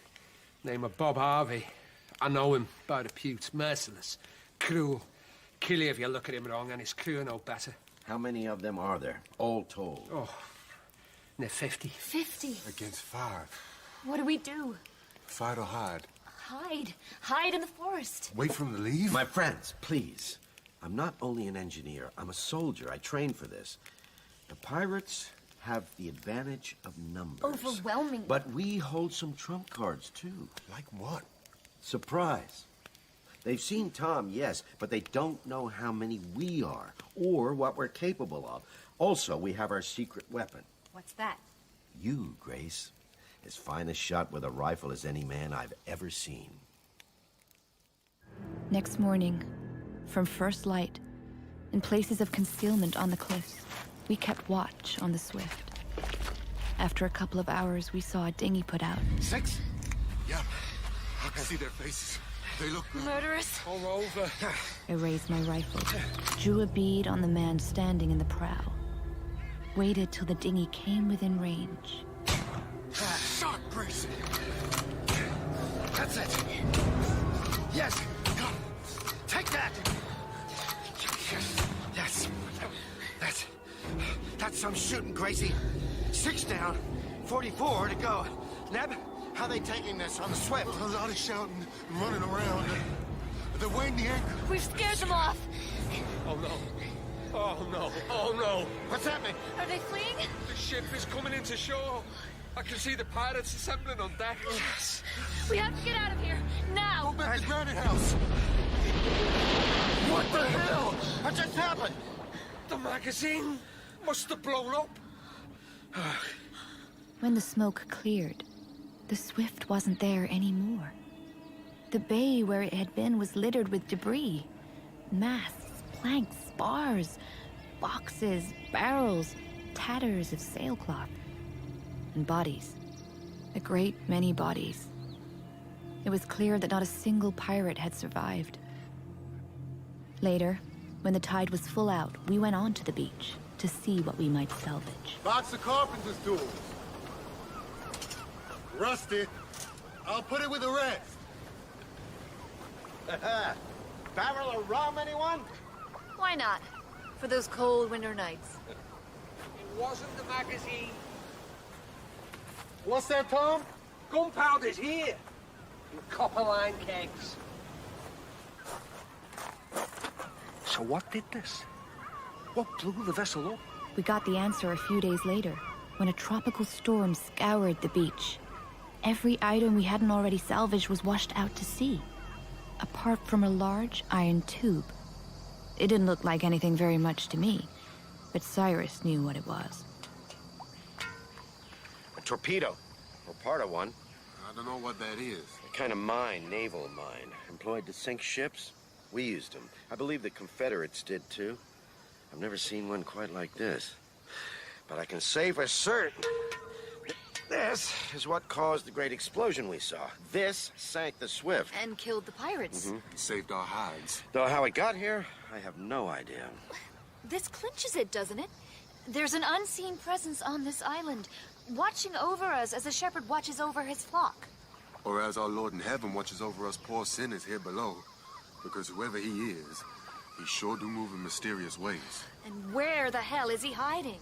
[SPEAKER 14] name of Bob Harvey. I know him by repute. Merciless, cruel. Kill you if you look at him wrong, and his crew know better.
[SPEAKER 21] How many of them are there, all told?
[SPEAKER 14] Oh, near 50.
[SPEAKER 3] 50?
[SPEAKER 19] Against 5.
[SPEAKER 3] What do we do?
[SPEAKER 19] Fight or hide?
[SPEAKER 3] Hide. Hide in the forest.
[SPEAKER 19] Wait for them to leave?
[SPEAKER 21] My friends, please. I'm not only an engineer, I'm a soldier. I trained for this. The pirates have the advantage of numbers.
[SPEAKER 3] Overwhelming.
[SPEAKER 21] But we hold some trump cards, too.
[SPEAKER 19] Like what?
[SPEAKER 21] Surprise. They've seen Tom, yes, but they don't know how many we are, or what we're capable of. Also, we have our secret weapon.
[SPEAKER 3] What's that?
[SPEAKER 21] You, Grace. As fine a shot with a rifle as any man I've ever seen.
[SPEAKER 20] Next morning, from first light, in places of concealment on the cliffs, we kept watch on the Swift. After a couple of hours, we saw a dinghy put out.
[SPEAKER 19] 6? Yeah, I can see their faces. They look good.
[SPEAKER 3] Murderous.
[SPEAKER 14] All over.
[SPEAKER 20] I raised my rifle, drew a bead on the man standing in the prow, waited till the dinghy came within range.
[SPEAKER 19] Shot, Grace. That's it. Yes. Take that. Yes. That's some shooting, Gracie. 6 down, 44 to go. Neb, how they taking this on the Swift? A lot of shouting and running around. They're weighing the anchor.
[SPEAKER 3] We've scared them off.
[SPEAKER 14] Oh, no. Oh, no. Oh, no.
[SPEAKER 19] What's happening?
[SPEAKER 3] Are they fleeing?
[SPEAKER 14] The ship is coming into shore. I can see the pirates assembling on deck.
[SPEAKER 3] Yes. We have to get out of here, now.
[SPEAKER 19] Go back to Granite House. What the hell? What just happened?
[SPEAKER 14] The magazine must have blown up.
[SPEAKER 20] When the smoke cleared, the Swift wasn't there anymore. The bay where it had been was littered with debris. Masts, planks, spars, boxes, barrels, tatters of sailcloth. And bodies. A great many bodies. It was clear that not a single pirate had survived. Later, when the tide was full out, we went on to the beach to see what we might salvage.
[SPEAKER 19] Box of carpenter's tools. Rusty. I'll put it with the rest.
[SPEAKER 21] Barrel of rum, anyone?
[SPEAKER 3] Why not? For those cold winter nights.
[SPEAKER 14] It wasn't the magazine.
[SPEAKER 19] What's that, Tom?
[SPEAKER 14] Gunpowder's here. In copper-lined kegs. So what did this? What blew the vessel up?
[SPEAKER 20] We got the answer a few days later, when a tropical storm scoured the beach. Every item we hadn't already salvaged was washed out to sea, apart from a large iron tube. It didn't look like anything very much to me, but Cyrus knew what it was.
[SPEAKER 21] A torpedo, or part of one.
[SPEAKER 19] I don't know what that is.
[SPEAKER 21] A kind of mine, naval mine, employed to sink ships. We used them. I believe the Confederates did too. I've never seen one quite like this. But I can say for certain, this is what caused the great explosion we saw. This sank the Swift.
[SPEAKER 3] And killed the pirates.
[SPEAKER 19] It saved our hides.
[SPEAKER 21] Though how it got here, I have no idea.
[SPEAKER 3] This clinches it, doesn't it? There's an unseen presence on this island, watching over us as a shepherd watches over his flock.
[SPEAKER 19] Or as our Lord in heaven watches over us poor sinners here below. Because whoever he is, he sure do move in mysterious ways.
[SPEAKER 3] And where the hell is he hiding?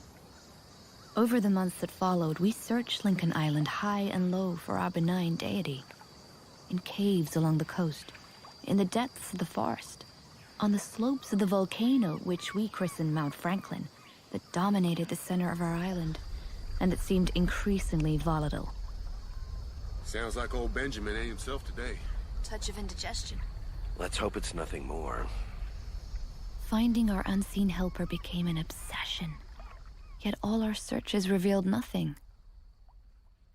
[SPEAKER 20] Over the months that followed, we searched Lincoln Island high and low for our benign deity. In caves along the coast, in the depths of the forest, on the slopes of the volcano which we christened Mount Franklin, that dominated the center of our island, and that seemed increasingly volatile.
[SPEAKER 19] Sounds like old Benjamin ain't himself today.
[SPEAKER 3] Touch of indigestion.
[SPEAKER 8] Let's hope it's nothing more.
[SPEAKER 20] Finding our unseen helper became an obsession, yet all our searches revealed nothing.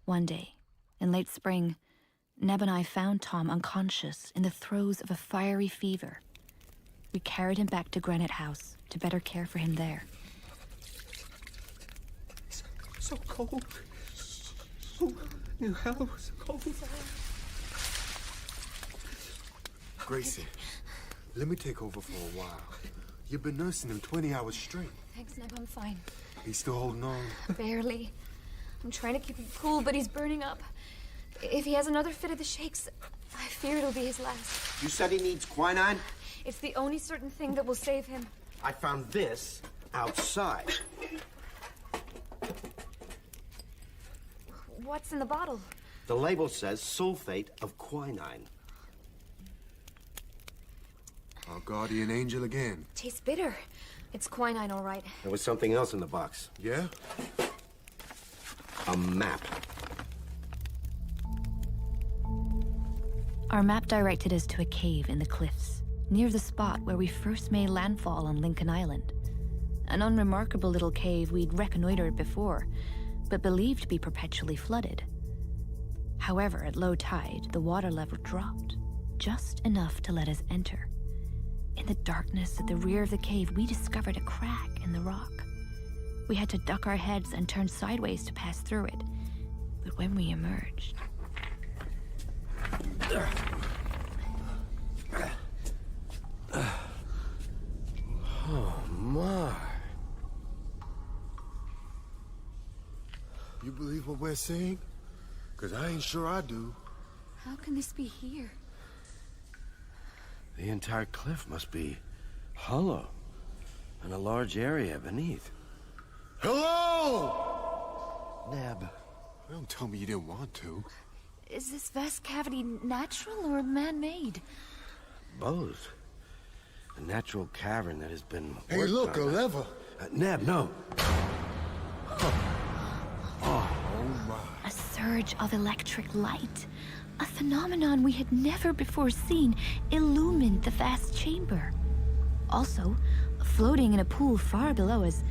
[SPEAKER 20] One day, in late spring, Neb and I found Tom unconscious in the throes of a fiery fever. We carried him back to Granite House to better care for him there.
[SPEAKER 23] So cold. So new house. Cold.
[SPEAKER 19] Gracie, let me take over for a while. You've been nursing him 20 hours straight.
[SPEAKER 3] Thanks, Neb, I'm fine.
[SPEAKER 19] He's still holding on?
[SPEAKER 3] Barely. I'm trying to keep him cool, but he's burning up. If he has another fit of the shakes, I fear it'll be his last.
[SPEAKER 21] You said he needs quinine?
[SPEAKER 3] It's the only certain thing that will save him.
[SPEAKER 21] I found this outside.
[SPEAKER 3] What's in the bottle?
[SPEAKER 21] The label says sulfate of quinine.
[SPEAKER 19] Our guardian angel again.
[SPEAKER 3] Tastes bitter. It's quinine, all right.
[SPEAKER 21] There was something else in the box.
[SPEAKER 19] Yeah?
[SPEAKER 21] A map.
[SPEAKER 20] Our map directed us to a cave in the cliffs, near the spot where we first made landfall on Lincoln Island. An unremarkable little cave we'd reconnoitered before, but believed to be perpetually flooded. However, at low tide, the water level dropped, just enough to let us enter. In the darkness at the rear of the cave, we discovered a crack in the rock. We had to duck our heads and turn sideways to pass through it. But when we emerged...
[SPEAKER 21] Oh, my.
[SPEAKER 19] You believe what we're saying? Because I ain't sure I do.
[SPEAKER 3] How can this be here?
[SPEAKER 8] The entire cliff must be hollow, and a large area beneath.
[SPEAKER 19] Hello!
[SPEAKER 8] Neb.
[SPEAKER 19] Don't tell me you didn't want to.
[SPEAKER 3] Is this vast cavity natural or man-made?
[SPEAKER 8] Both. A natural cavern that has been
[SPEAKER 19] Hey,
[SPEAKER 8] worked
[SPEAKER 19] look,
[SPEAKER 8] on.
[SPEAKER 19] a lever.
[SPEAKER 8] Neb, no.
[SPEAKER 19] Oh, my.
[SPEAKER 20] A surge of electric light, a phenomenon we had never before seen, illumined the vast chamber. Also, floating in a pool far below us,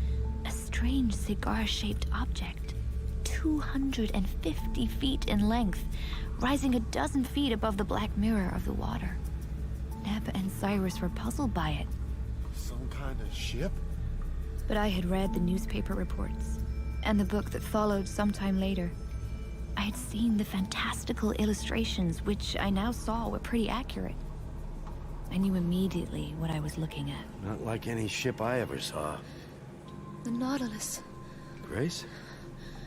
[SPEAKER 20] a strange cigar-shaped object, 250 feet in length, rising a dozen feet above the black mirror of the water. Neb and Cyrus were puzzled by it.
[SPEAKER 19] Some kind of ship?
[SPEAKER 20] But I had read the newspaper reports, and the book that followed sometime later. I had seen the fantastical illustrations, which I now saw were pretty accurate. I knew immediately what I was looking at.
[SPEAKER 8] Not like any ship I ever saw.
[SPEAKER 3] The Nautilus.
[SPEAKER 8] Grace?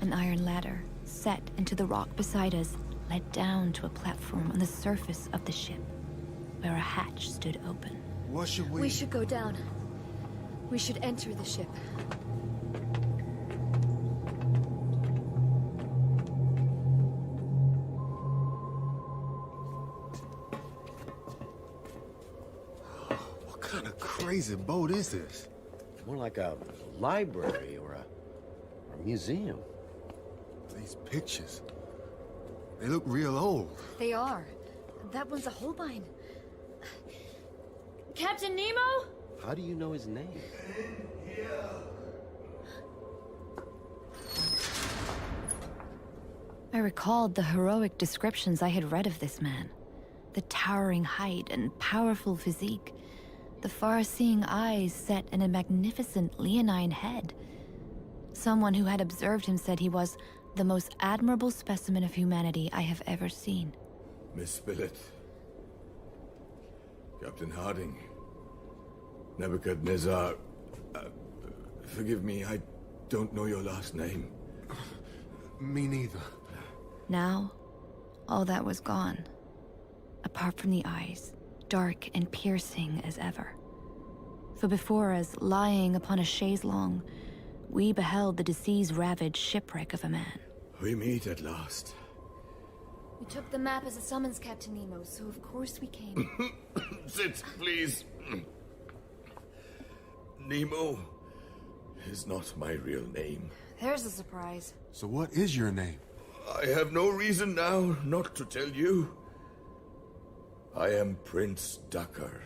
[SPEAKER 20] An iron ladder, set into the rock beside us, led down to a platform on the surface of the ship, where a hatch stood open.
[SPEAKER 19] What should
[SPEAKER 3] We should go down. We should enter the ship.
[SPEAKER 19] What kind of crazy boat is this?
[SPEAKER 8] More like a library or a museum.
[SPEAKER 19] These pictures. They look real old.
[SPEAKER 3] They are. That one's a Holbein. Captain Nemo?
[SPEAKER 8] How do you know his name?
[SPEAKER 20] I recalled the heroic descriptions I had read of this man. The towering height and powerful physique. The far-seeing eyes set in a magnificent leonine head. Someone who had observed him said he was the most admirable specimen of humanity I have ever seen.
[SPEAKER 9] Miss Spilett. Captain Harding. Nebuchadnezzar. Forgive me, I don't know your last name.
[SPEAKER 19] Me neither.
[SPEAKER 20] Now, all that was gone. Apart from the eyes, dark and piercing as ever. For before us, lying upon a chaise longue, we beheld the disease-ravaged shipwreck of a man.
[SPEAKER 9] We meet at last.
[SPEAKER 3] We took the map as a summons, Captain Nemo, so of course we came.
[SPEAKER 9] Sit, please. Nemo, is not my real name.
[SPEAKER 3] There's a surprise.
[SPEAKER 5] So what is your name?
[SPEAKER 9] I have no reason now not to tell you. I am Prince Dakar,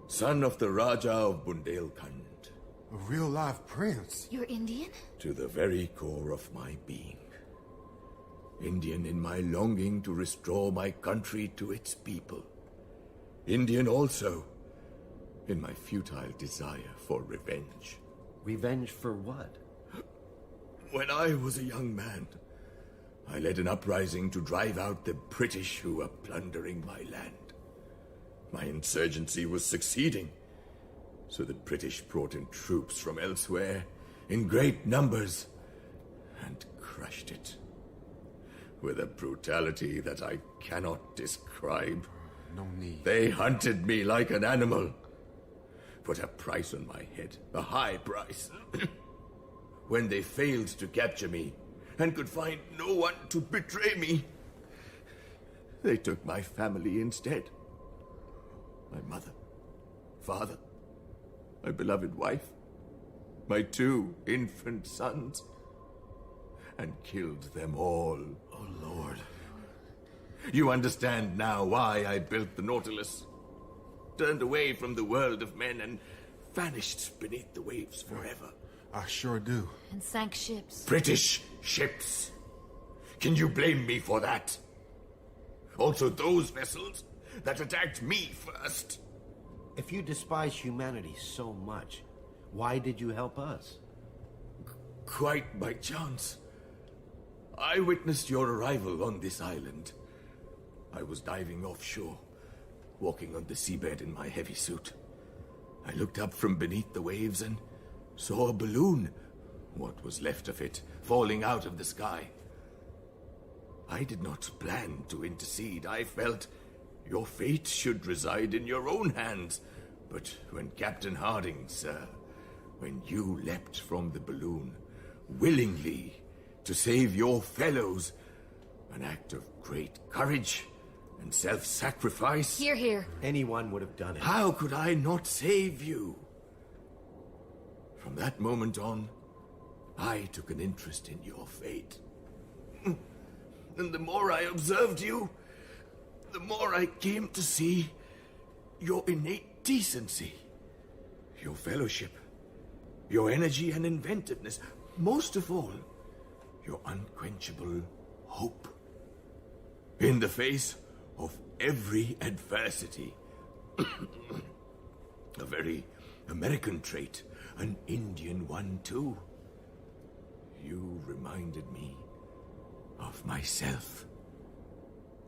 [SPEAKER 9] son of the Raja of Bundelkhand.
[SPEAKER 5] A real live prince?
[SPEAKER 3] You're Indian?
[SPEAKER 9] To the very core of my being. Indian in my longing to restore my country to its people. Indian also in my futile desire for revenge.
[SPEAKER 8] Revenge for what?
[SPEAKER 9] When I was a young man, I led an uprising to drive out the British who were plundering my land. My insurgency was succeeding, so the British brought in troops from elsewhere in great numbers and crushed it with a brutality that I cannot describe.
[SPEAKER 5] No need.
[SPEAKER 9] They hunted me like an animal, put a price on my head, a high price. When they failed to capture me and could find no one to betray me, they took my family instead. My mother, father, my beloved wife, my 2 infant sons, and killed them all. Oh, Lord. You understand now why I built the Nautilus. Turned away from the world of men and vanished beneath the waves forever.
[SPEAKER 5] I sure do.
[SPEAKER 3] And sank ships.
[SPEAKER 9] British ships. Can you blame me for that? Also those vessels that attacked me first.
[SPEAKER 8] If you despise humanity so much, why did you help us?
[SPEAKER 9] Quite by chance. I witnessed your arrival on this island. I was diving offshore, walking on the seabed in my heavy suit. I looked up from beneath the waves and saw a balloon, what was left of it, falling out of the sky. I did not plan to intercede. I felt your fate should reside in your own hands. But when Captain Harding, sir, when you leapt from the balloon, willingly, to save your fellows, an act of great courage and self-sacrifice.
[SPEAKER 3] Hear, hear.
[SPEAKER 8] Anyone would have done it.
[SPEAKER 9] How could I not save you? From that moment on, I took an interest in your fate. And the more I observed you, the more I came to see your innate decency, your fellowship, your energy and inventiveness, most of all, your unquenchable hope. In the face of every adversity. A very American trait, an Indian one too. You reminded me of myself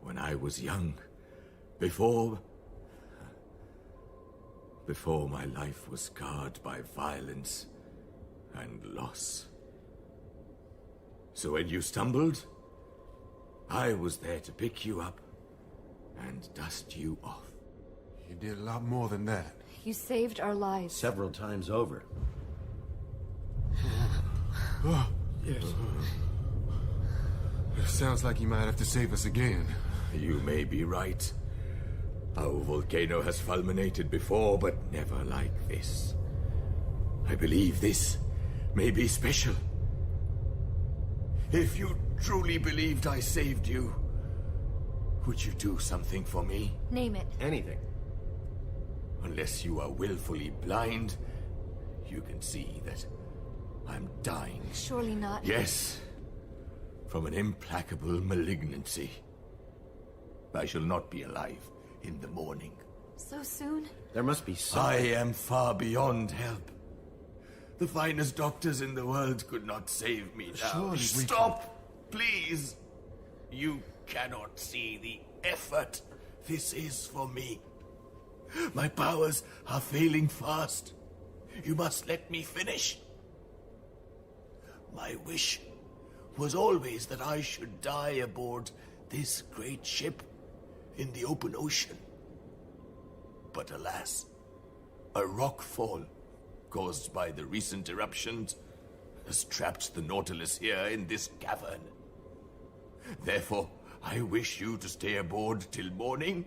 [SPEAKER 9] when I was young, before my life was scarred by violence and loss. So when you stumbled, I was there to pick you up and dust you off.
[SPEAKER 5] You did a lot more than that.
[SPEAKER 3] You saved our lives.
[SPEAKER 8] Several times over.
[SPEAKER 5] Yes. It sounds like you might have to save us again.
[SPEAKER 9] You may be right. Our volcano has fulminated before, but never like this. I believe this may be special. If you truly believed I saved you, would you do something for me?
[SPEAKER 3] Name it.
[SPEAKER 8] Anything.
[SPEAKER 9] Unless you are willfully blind, you can see that I'm dying.
[SPEAKER 3] Surely not.
[SPEAKER 9] Yes, from an implacable malignancy. I shall not be alive in the morning.
[SPEAKER 3] So soon?
[SPEAKER 8] There must be something.
[SPEAKER 9] I am far beyond help. The finest doctors in the world could not save me now.
[SPEAKER 5] Surely
[SPEAKER 9] Stop, please. You cannot see the effort this is for me. My powers are failing fast. You must let me finish. My wish was always that I should die aboard this great ship in the open ocean. But alas, a rockfall caused by the recent eruptions has trapped the Nautilus here in this cavern. Therefore, I wish you to stay aboard till morning,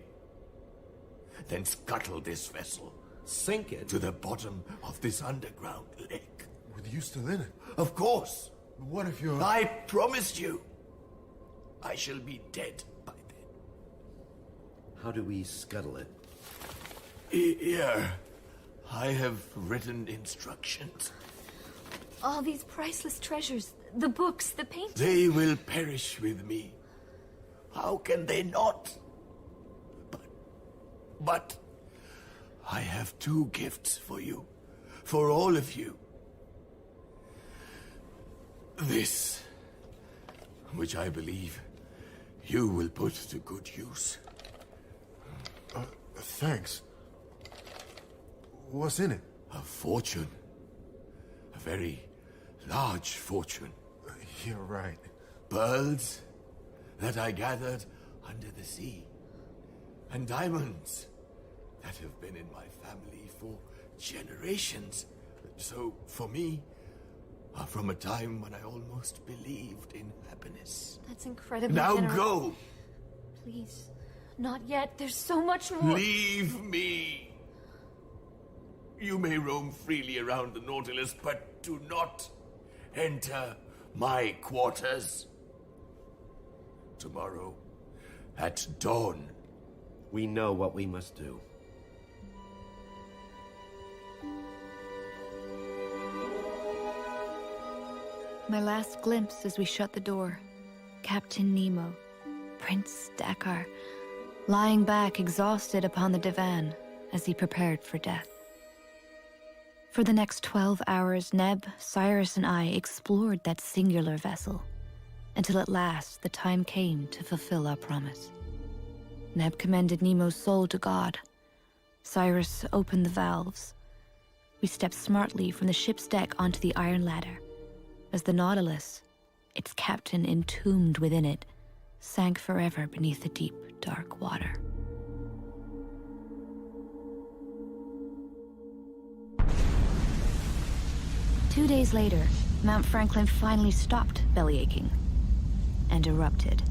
[SPEAKER 9] then scuttle this vessel.
[SPEAKER 8] Sink it?
[SPEAKER 9] To the bottom of this underground lake.
[SPEAKER 5] You still in it?
[SPEAKER 9] Of course.
[SPEAKER 5] What if you're...
[SPEAKER 9] I promised you. I shall be dead by then.
[SPEAKER 8] How do we scuttle it?
[SPEAKER 9] Here. I have written instructions.
[SPEAKER 3] All these priceless treasures, the books, the paintings.
[SPEAKER 9] They will perish with me. How can they not? But I have two gifts for you. For all of you. This, which I believe you will put to good use.
[SPEAKER 5] Thanks. What's in it?
[SPEAKER 9] A fortune. A very large fortune.
[SPEAKER 5] You're right.
[SPEAKER 9] Pearls that I gathered under the sea. And diamonds that have been in my family for generations. So, for me, from a time when I almost believed in happiness.
[SPEAKER 3] That's incredibly
[SPEAKER 9] Now
[SPEAKER 3] generous.
[SPEAKER 9] go!
[SPEAKER 3] Please. Not yet. There's so much more.
[SPEAKER 9] Leave me! You may roam freely around the Nautilus, but do not enter my quarters. Tomorrow, at dawn.
[SPEAKER 8] We know what we must do.
[SPEAKER 20] My last glimpse as we shut the door. Captain Nemo, Prince Dakar, lying back exhausted upon the divan as he prepared for death. For the next 12 hours, Neb, Cyrus, and I explored that singular vessel, until at last the time came to fulfill our promise. Neb commended Nemo's soul to God. Cyrus opened the valves. We stepped smartly from the ship's deck onto the iron ladder, as the Nautilus, its captain entombed within it, sank forever beneath the deep, dark water. Two days later, Mount Franklin finally stopped bellyaching and erupted,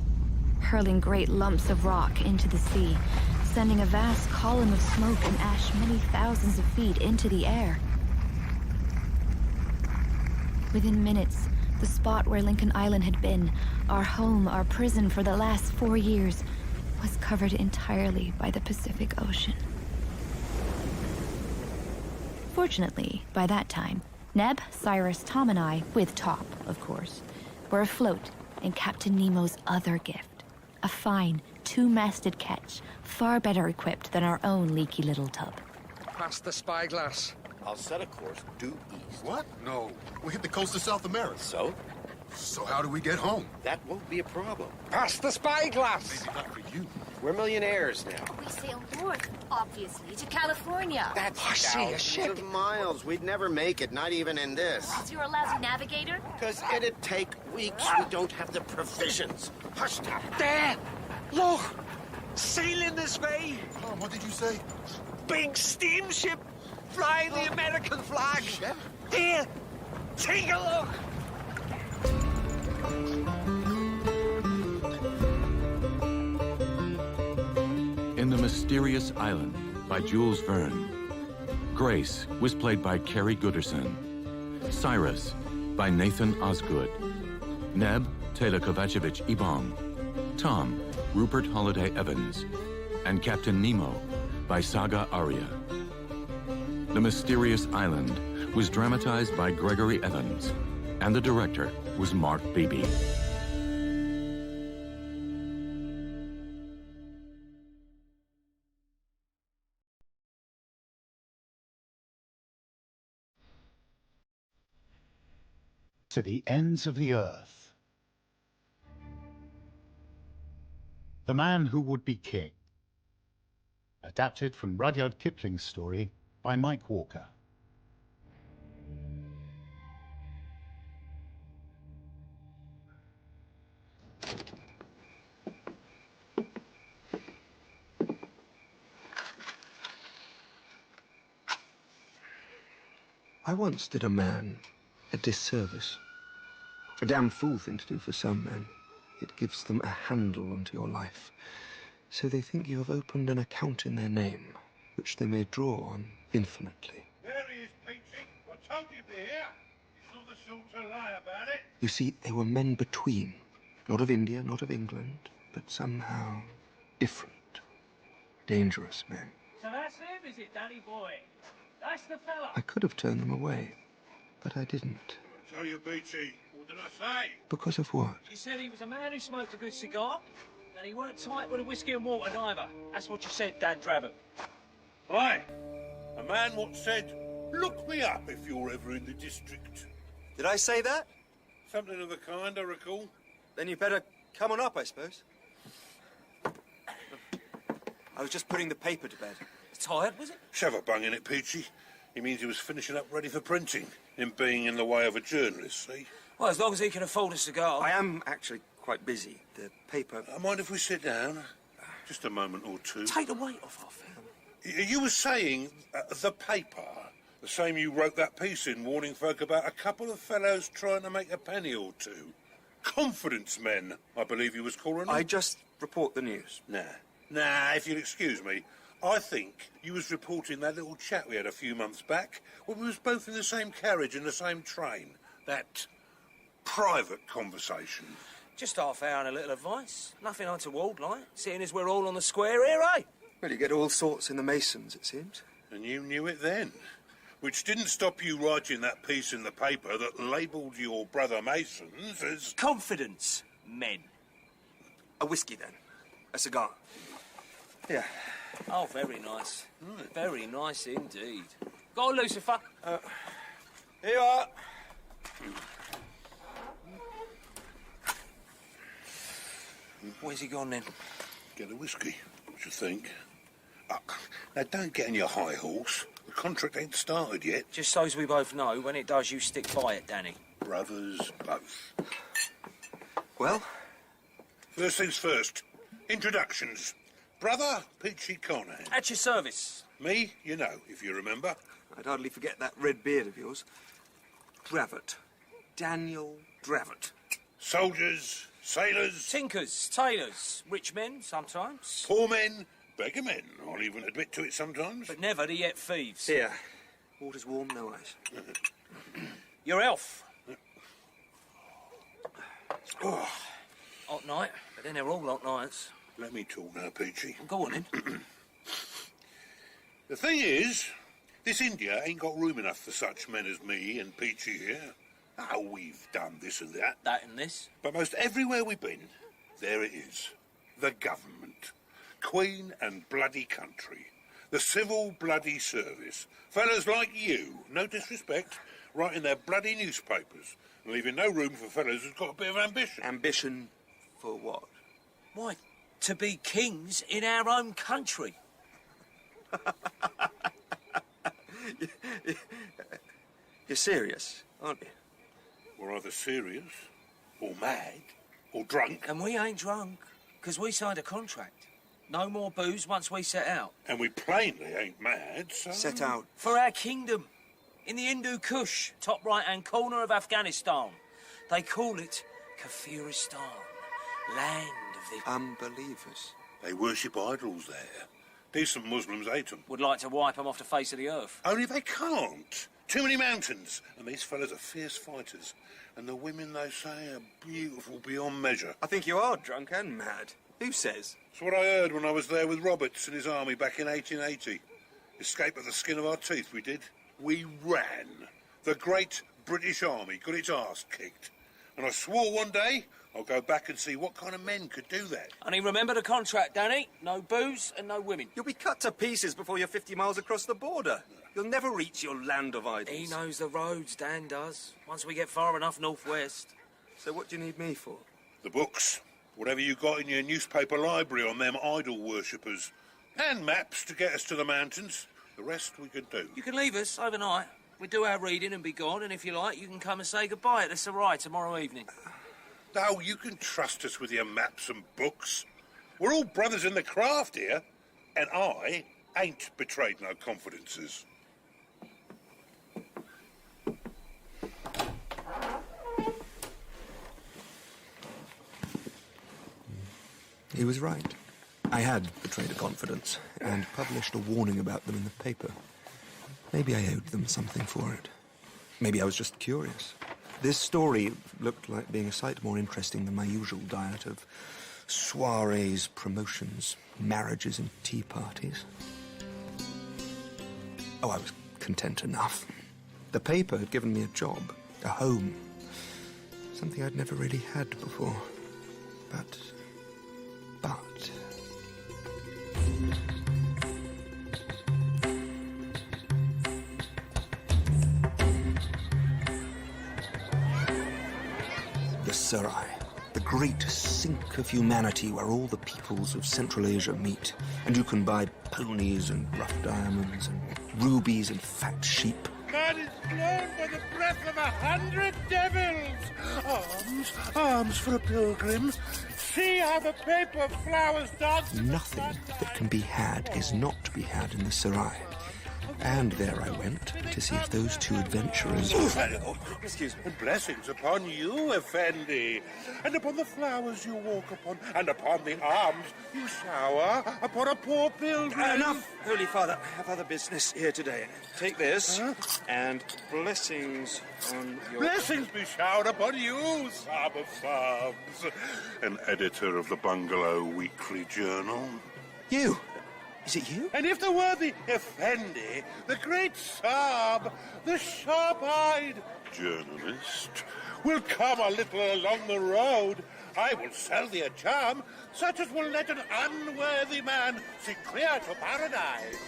[SPEAKER 20] hurling great lumps of rock into the sea, sending a vast column of smoke and ash many thousands of feet into the air. Within minutes, the spot where Lincoln Island had been, our home, our prison for the last 4 years, was covered entirely by the Pacific Ocean. Fortunately, by that time, Neb, Cyrus, Tom, and I, with Top, of course, were afloat in Captain Nemo's other gift, a fine, two-masted ketch, far better equipped than our own leaky little tub.
[SPEAKER 14] Past the spyglass.
[SPEAKER 21] I'll set a course due east.
[SPEAKER 19] What? No. We hit the coast of South America.
[SPEAKER 21] So?
[SPEAKER 19] So how do we get home?
[SPEAKER 21] That won't be a problem.
[SPEAKER 14] Past the spyglass!
[SPEAKER 19] Maybe not for you.
[SPEAKER 21] We're millionaires now.
[SPEAKER 3] We sail north, obviously, to California.
[SPEAKER 21] That's
[SPEAKER 14] I see a ship.
[SPEAKER 21] thousands of miles. We'd never make it, not even in this.
[SPEAKER 3] Because you're a lousy navigator?
[SPEAKER 21] Because it'd take weeks. We don't have the provisions. Hush now.
[SPEAKER 14] There! Look! Sailing this way!
[SPEAKER 19] Tom, what did you say?
[SPEAKER 14] Big steamship! Flying the American flag! Here! Take a look!
[SPEAKER 2] In the Mysterious Island by Jules Verne. Grace was played by Carrie Gooderson. Cyrus by Nathan Osgood. Neb, Taylor Kovacevic Ibong. Tom, Rupert Holiday Evans. And Captain Nemo by Saga Aria. The Mysterious Island was dramatized by Gregory Evans, and the director was Mark Beebe.
[SPEAKER 16] To the ends of the earth. The Man Who Would Be King. Adapted from Rudyard Kipling's story by Mike Walker.
[SPEAKER 22] I once did a man a disservice. A damn fool thing to do for some men. It gives them a handle onto your life. So they think you have opened an account in their name, which they may draw on infinitely.
[SPEAKER 24] There he is, Peachy. I told you to be here. He's
[SPEAKER 22] You see, they were men between. Not of India, not of England, but somehow different. Dangerous men.
[SPEAKER 6] So that's him, is it, Danny boy? That's the fella.
[SPEAKER 22] I could have turned them away, but I didn't.
[SPEAKER 7] Tell you, Beachy, what did I say?
[SPEAKER 22] Because of what?
[SPEAKER 6] You said he was a man who smoked a good cigar, and he weren't tight with a whiskey and water neither. That's what you said, Dan Draven.
[SPEAKER 7] Aye. A man what said, look me up if you're ever in the district.
[SPEAKER 13] Did I say that?
[SPEAKER 7] Something of the kind, I recall.
[SPEAKER 13] Then you better come on up, I suppose. I was just putting the paper to bed.
[SPEAKER 6] Tired, was it?
[SPEAKER 7] Shove a bung in it, Peachy. He means he was finishing up ready for printing, him being in the way of a journalist, see?
[SPEAKER 6] Well, as long as he can afford a cigar.
[SPEAKER 13] I am actually quite busy. The paper...
[SPEAKER 7] I mind if we sit down? Just a moment or two.
[SPEAKER 6] Take the weight off our film.
[SPEAKER 7] You were saying the paper, the same you wrote that piece in, warning folk about a couple of fellows trying to make a penny or two. Confidence men, I believe you was calling them.
[SPEAKER 13] I just report the news.
[SPEAKER 7] Nah, if you'll excuse me. I think you was reporting that little chat we had a few months back when we was both in the same carriage and the same train. That private conversation.
[SPEAKER 6] Just half hour and a little advice. Nothing untoward, like, seeing as we're all on the square here, eh?
[SPEAKER 13] Well, you get all sorts in the Masons, it seems.
[SPEAKER 7] And you knew it then. Which didn't stop you writing that piece in the paper that labelled your brother Masons as...
[SPEAKER 6] Confidence men.
[SPEAKER 13] A whiskey, then. A cigar. Yeah.
[SPEAKER 6] Oh, very nice. Very nice indeed. Go on, Lucifer.
[SPEAKER 13] Here you are.
[SPEAKER 6] Where's he gone, then?
[SPEAKER 7] Get a whiskey, what you think? Now, don't get on your high horse. The contract ain't started yet.
[SPEAKER 6] Just so as we both know, when it does, you stick by it, Danny.
[SPEAKER 7] Brothers both.
[SPEAKER 13] Well?
[SPEAKER 7] First things first. Introductions. Brother Peachy Conahan.
[SPEAKER 6] At your service.
[SPEAKER 7] Me, you know, if you remember.
[SPEAKER 13] I'd hardly forget that red beard of yours. Dravot. Daniel Dravot.
[SPEAKER 7] Soldiers, sailors...
[SPEAKER 6] Tinkers, tailors, rich men, sometimes.
[SPEAKER 7] Poor men, beggar men. I'll even admit to it sometimes.
[SPEAKER 6] But never to yet thieves.
[SPEAKER 13] Here. Water's warm, no ice.
[SPEAKER 6] Your elf. Oh. Hot night, but then they're all hot nights.
[SPEAKER 7] Let me talk now, Peachy.
[SPEAKER 6] Go on, then.
[SPEAKER 7] The thing is, this India ain't got room enough for such men as me and Peachy here. Oh, we've done this and that.
[SPEAKER 6] That and this.
[SPEAKER 7] But most everywhere we've been, there it is. The government. Queen and bloody country. The civil bloody service. Fellas like you, no disrespect, writing their bloody newspapers and leaving no room for fellas who've got a bit of ambition.
[SPEAKER 13] Ambition for what?
[SPEAKER 6] Why, to be kings in our own country.
[SPEAKER 13] You're serious, aren't you?
[SPEAKER 7] We're either serious, or mad, or drunk.
[SPEAKER 6] And we ain't drunk, because we signed a contract. No more booze once we set out.
[SPEAKER 7] And we plainly ain't mad, so...
[SPEAKER 13] Set out?
[SPEAKER 6] For our kingdom. In the Hindu Kush, top right-hand corner of Afghanistan. They call it Kafiristan, land of the...
[SPEAKER 13] Unbelievers.
[SPEAKER 7] They worship idols there. Decent Muslims hate them.
[SPEAKER 6] Would like to wipe them off the face of the earth.
[SPEAKER 7] Only they can't. Too many mountains. And these fellas are fierce fighters. And the women, they say, are beautiful beyond measure.
[SPEAKER 13] I think you are drunk and mad. Who says?
[SPEAKER 7] It's what I heard when I was there with Roberts and his army back in 1880. Escape at the skin of our teeth, we did. We ran. The great British army got its arse kicked. And I swore one day I'll go back and see what kind of men could do that.
[SPEAKER 6] And remember the contract, Danny. No booze and no women.
[SPEAKER 13] You'll be cut to pieces before you're 50 miles across the border. You'll never reach your land of idols.
[SPEAKER 6] He knows the roads, Dan does. Once we get far enough northwest.
[SPEAKER 13] So what do you need me for?
[SPEAKER 7] The books. Whatever you got in your newspaper library on them idol worshippers. And maps to get us to the mountains. The rest we could do.
[SPEAKER 6] You can leave us overnight. We do our reading and be gone, and if you like, you can come and say goodbye at the Sarai tomorrow evening.
[SPEAKER 7] No, you can trust us with your maps and books. We're all brothers in the craft here, and I ain't betrayed no confidences.
[SPEAKER 22] He was right. I had betrayed a confidence and published a warning about them in the paper. Maybe I owed them something for it. Maybe I was just curious. This story looked like being a sight more interesting than my usual diet of soirees, promotions, marriages and tea parties. Oh, I was content enough. The paper had given me a job, a home, something I'd never really had before. But... The Serai, the great sink of humanity where all the peoples of Central Asia meet, and you can buy ponies and rough diamonds and rubies and fat sheep.
[SPEAKER 7] Man is blown by the breath of 100 devils! Arms for a pilgrim. See how the paper flowers dance.
[SPEAKER 22] Nothing that can be had is not to be had in the Serai. And there I went to see if those two adventurers...
[SPEAKER 7] Excuse me. Blessings upon you, Effendi, and upon the flowers you walk upon, and upon the alms you shower upon a poor pilgrim.
[SPEAKER 22] Enough, Holy Father. I have other business here today. Take this, and blessings on your...
[SPEAKER 7] Blessings be showered upon you, Psalm of Psalms, an editor of the Bungalow Weekly Journal.
[SPEAKER 22] You? Is it you?
[SPEAKER 7] And if the worthy Effendi, the great Saab, the sharp-eyed journalist, will come a little along the road, I will sell thee a charm such as will let an unworthy man see clear to paradise.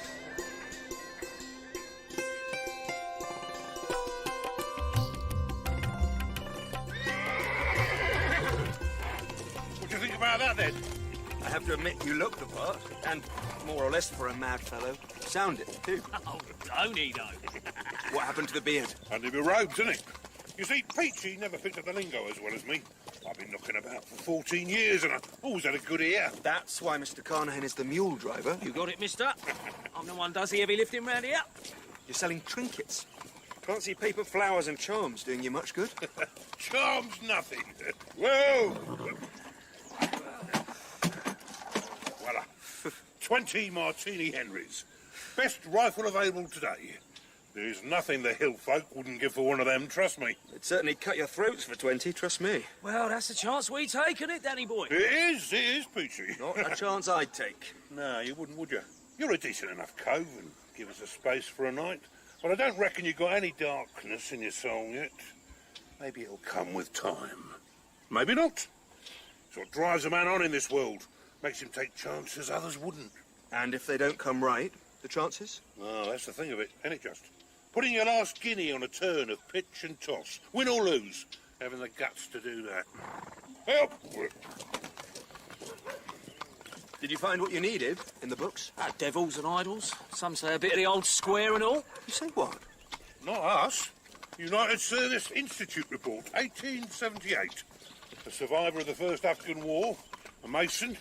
[SPEAKER 7] What do you think about that, then?
[SPEAKER 22] I have to admit, you look the part, and more or less for a mad fellow. Sound it, too.
[SPEAKER 6] Oh, don't he, though?
[SPEAKER 22] What happened to the beard?
[SPEAKER 7] Under my robes, isn't it? You see, Peachy never picked up the lingo as well as me. I've been knocking about for 14 years, and I've always had a good ear.
[SPEAKER 22] That's why Mr. Carnahan is the mule driver.
[SPEAKER 6] You got it, mister. I'm the one does the heavy lifting round here.
[SPEAKER 22] You're selling trinkets. Can't see paper flowers and charms doing you much good.
[SPEAKER 7] Charms nothing. Whoa! Voila. 20 Martini Henrys. Best rifle available today. There's nothing the hill folk wouldn't give for one of them, trust me.
[SPEAKER 22] It'd certainly cut your throats for 20, trust me.
[SPEAKER 6] Well, that's the chance we take, isn't it, Danny boy?
[SPEAKER 7] It is, Peachy.
[SPEAKER 22] Not a chance I'd take.
[SPEAKER 7] No, you wouldn't, would you? You're a decent enough cove and give us a space for a night. But I don't reckon you've got any darkness in your soul yet. Maybe it'll come with time. Maybe not. It's what drives a man on in this world. Makes him take chances others wouldn't.
[SPEAKER 22] And if they don't come right, the chances?
[SPEAKER 7] Oh, that's the thing of it, ain't it just? Putting your last guinea on a turn of pitch and toss. Win or lose. Having the guts to do that. Help!
[SPEAKER 22] Did you find what you needed in the books?
[SPEAKER 6] Devils and idols. Some say a bit of the old square and all.
[SPEAKER 22] You say what?
[SPEAKER 7] Not us. United Service Institute report, 1878. A survivor of the First Afghan War, a Mason,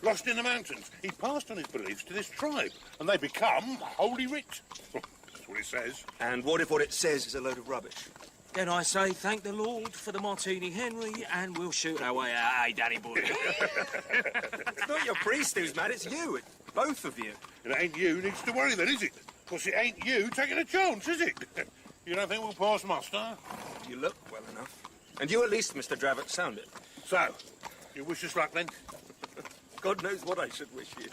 [SPEAKER 7] lost in the mountains. He passed on his beliefs to this tribe, and they become Holy Writ. That's what it says.
[SPEAKER 22] And what if what it says is a load of rubbish?
[SPEAKER 6] Then I say thank the Lord for the Martini Henry, and we'll shoot our way out. Hey, Danny boy.
[SPEAKER 22] It's not your priest who's mad, it's you. It's both of you.
[SPEAKER 7] It ain't you needs to worry then, is it? Because it ain't you taking a chance, is it? You don't think we'll pass muster?
[SPEAKER 22] You look well enough. And you at least, Mr. Dravett, sound it.
[SPEAKER 7] So, you wish us luck then?
[SPEAKER 22] God knows what I should wish you.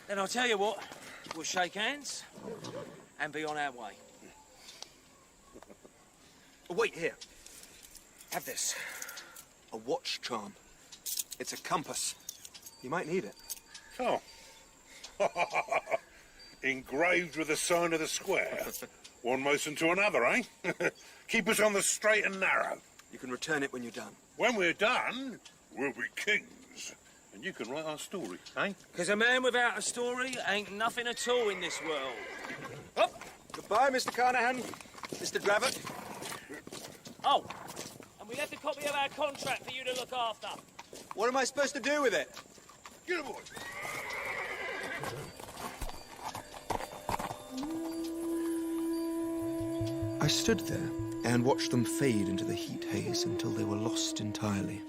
[SPEAKER 6] Then I'll tell you what. We'll shake hands and be on our way.
[SPEAKER 22] Oh, wait, here. Have this. A watch charm. It's a compass. You might need it.
[SPEAKER 7] Oh. Engraved with the sign of the square. One Mason to another, eh? Keep us on the straight and narrow.
[SPEAKER 22] You can return it when you're done.
[SPEAKER 7] When we're done, we'll be kings. And you can write our story, eh?
[SPEAKER 6] Because a man without a story ain't nothing at all in this world.
[SPEAKER 22] Up. Goodbye, Mr. Carnahan. Mr. Dravett.
[SPEAKER 6] Oh, and we left a copy of our contract for you to look after.
[SPEAKER 22] What am I supposed to do with it?
[SPEAKER 7] Get aboard.
[SPEAKER 22] I stood there and watched them fade into the heat haze until they were lost entirely.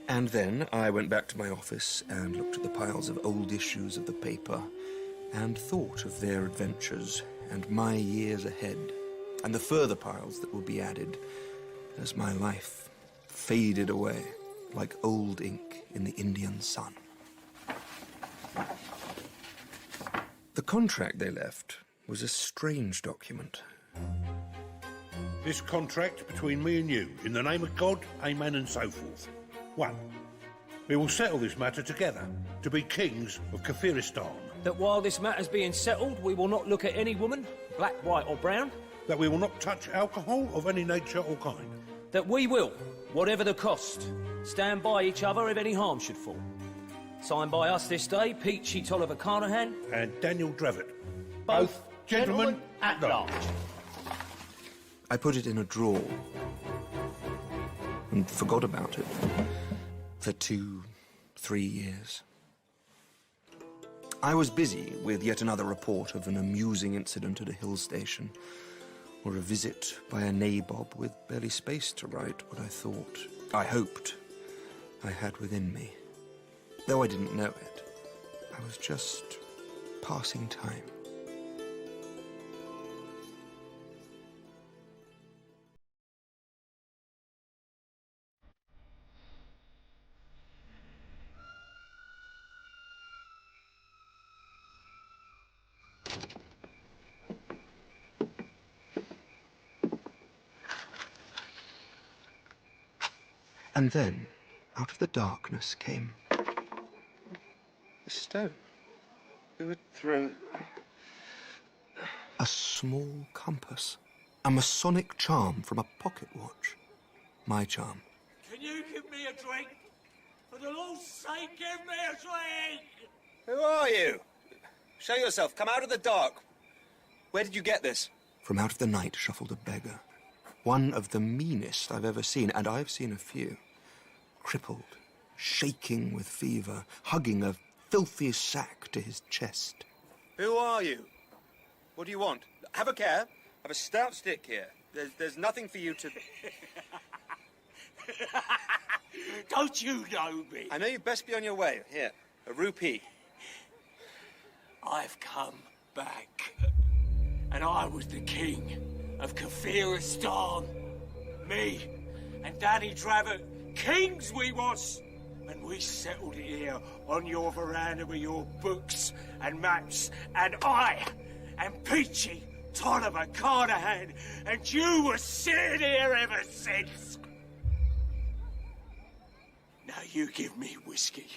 [SPEAKER 22] And then I went back to my office and looked at the piles of old issues of the paper and thought of their adventures and my years ahead and the further piles that would be added as my life faded away like old ink in the Indian sun. The contract they left was a strange document.
[SPEAKER 7] This contract between me and you, in the name of God, amen, and so forth. 1. We will settle this matter together, to be kings of Kafiristan.
[SPEAKER 6] That while this matter's being settled, we will not look at any woman, black, white or brown.
[SPEAKER 7] That we will not touch alcohol of any nature or kind.
[SPEAKER 6] That we will, whatever the cost, stand by each other if any harm should fall. Signed by us this day, Peachy Tolliver Carnahan
[SPEAKER 7] and Daniel Drevitt. Both gentlemen at large.
[SPEAKER 22] I put it in a drawer and forgot about it for 2-3 years. I was busy with yet another report of an amusing incident at a hill station, or a visit by a nabob with barely space to write what I hoped I had within me. Though I didn't know it, I was just passing time. And then, out of the darkness came a stone. Who would throw a small compass, a Masonic charm from a pocket watch. My charm.
[SPEAKER 6] Can you give me a drink? For the Lord's sake, give me a drink!
[SPEAKER 13] Who are you? Show yourself. Come out of the dark. Where did you get this?
[SPEAKER 22] From out of the night shuffled a beggar. One of the meanest I've ever seen, and I've seen a few. Crippled, shaking with fever, hugging a filthy sack to his chest.
[SPEAKER 13] Who are you? What do you want? Have a care. Have a stout stick here. There's nothing for you to...
[SPEAKER 6] Don't you know me?
[SPEAKER 13] I know you'd best be on your way. Here, a rupee.
[SPEAKER 6] I've come back. And I was the king of Kafiristan. Me and Danny Dravett, kings we was. And we settled it here on your veranda with your books and maps. And I and Peachy Tolliver Carnahan, and you were sitting here ever since. Now you give me whiskey,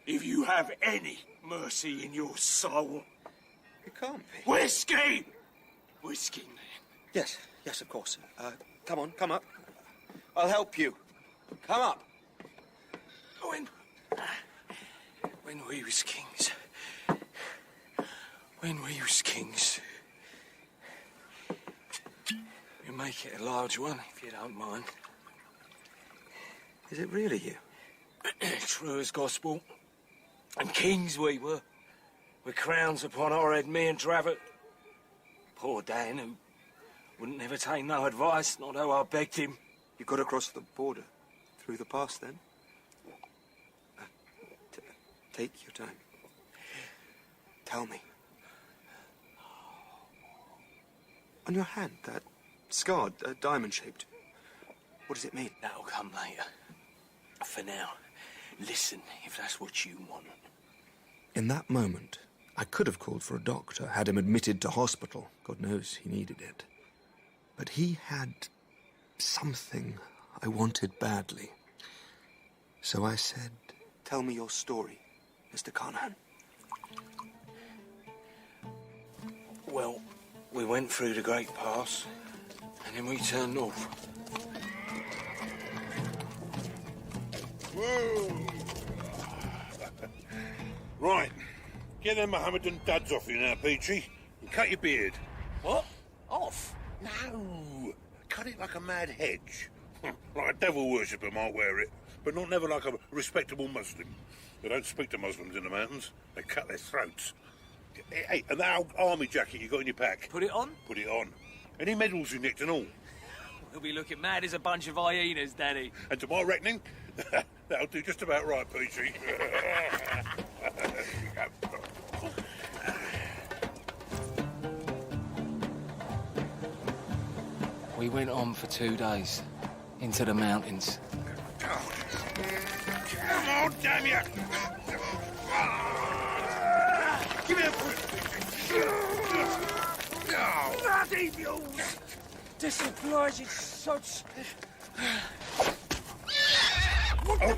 [SPEAKER 6] if you have any mercy in your soul.
[SPEAKER 13] You can't be.
[SPEAKER 6] Whiskey! Whiskey, man.
[SPEAKER 13] Yes, of course. Come on, come up. I'll help you. Come up.
[SPEAKER 6] When we was kings. When we was kings. You make it a large one, if you don't mind.
[SPEAKER 13] Is it really you?
[SPEAKER 6] True as gospel. And kings we were. With crowns upon our head, me and Dravett. Poor Dan, who wouldn't never take no advice, not though I begged him.
[SPEAKER 13] You got across the border, through the pass then? Take your time. Tell me. On your hand, that scar, diamond-shaped. What does it mean?
[SPEAKER 6] That'll come later. For now, listen, if that's what you want.
[SPEAKER 22] In that moment, I could have called for a doctor, had him admitted to hospital. God knows he needed it. But he had something I wanted badly. So I said,
[SPEAKER 13] tell me your story, Mr. Carnahan.
[SPEAKER 6] Well, we went through the Great Pass, and then we turned north.
[SPEAKER 7] Whoa! Right. Get them Mohammedan duds off you now, Peachy, and cut your beard.
[SPEAKER 6] What? Off?
[SPEAKER 7] No. Cut it like a mad hedge. Like a devil worshipper might wear it, but not never like a respectable Muslim. They don't speak to Muslims in the mountains. They cut their throats. Hey, and that old army jacket you got in your pack.
[SPEAKER 6] Put it on?
[SPEAKER 7] Put it on. Any medals you nicked and all.
[SPEAKER 6] We'll be looking mad as a bunch of hyenas, Daddy.
[SPEAKER 7] And to my reckoning, that'll do just about right, Peachy.
[SPEAKER 6] We went on for 2 days. into the mountains.
[SPEAKER 7] Come on, damn you! Give me a bloody mules!
[SPEAKER 6] Disobliging sods.
[SPEAKER 7] Oh,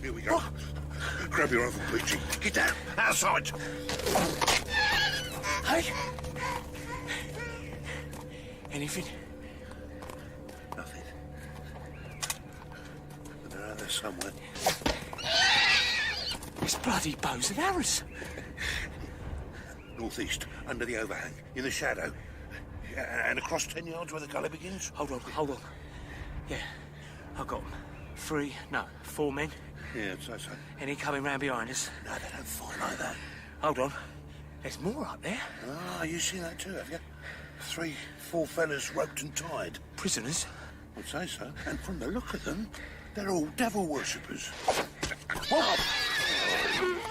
[SPEAKER 7] here we go. Grab your rifle, Peachy. Get down. Outside.
[SPEAKER 6] Hey? Anything?
[SPEAKER 7] Nothing. But they're out there somewhere.
[SPEAKER 6] It's bloody bows and arrows.
[SPEAKER 7] Northeast, under the overhang, in the shadow. And across 10 yards where the gully begins.
[SPEAKER 6] Hold on. Yeah, I got them. 4 men.
[SPEAKER 7] Yeah, I'd say so.
[SPEAKER 6] Any coming round behind us?
[SPEAKER 7] No, they don't fight like that.
[SPEAKER 6] Hold on. There's more up there.
[SPEAKER 7] Ah, you seen that too, have you? 3, 4 fellas roped and tied.
[SPEAKER 6] Prisoners?
[SPEAKER 7] I'd say so. And from the look of them, they're all devil worshippers.
[SPEAKER 6] What?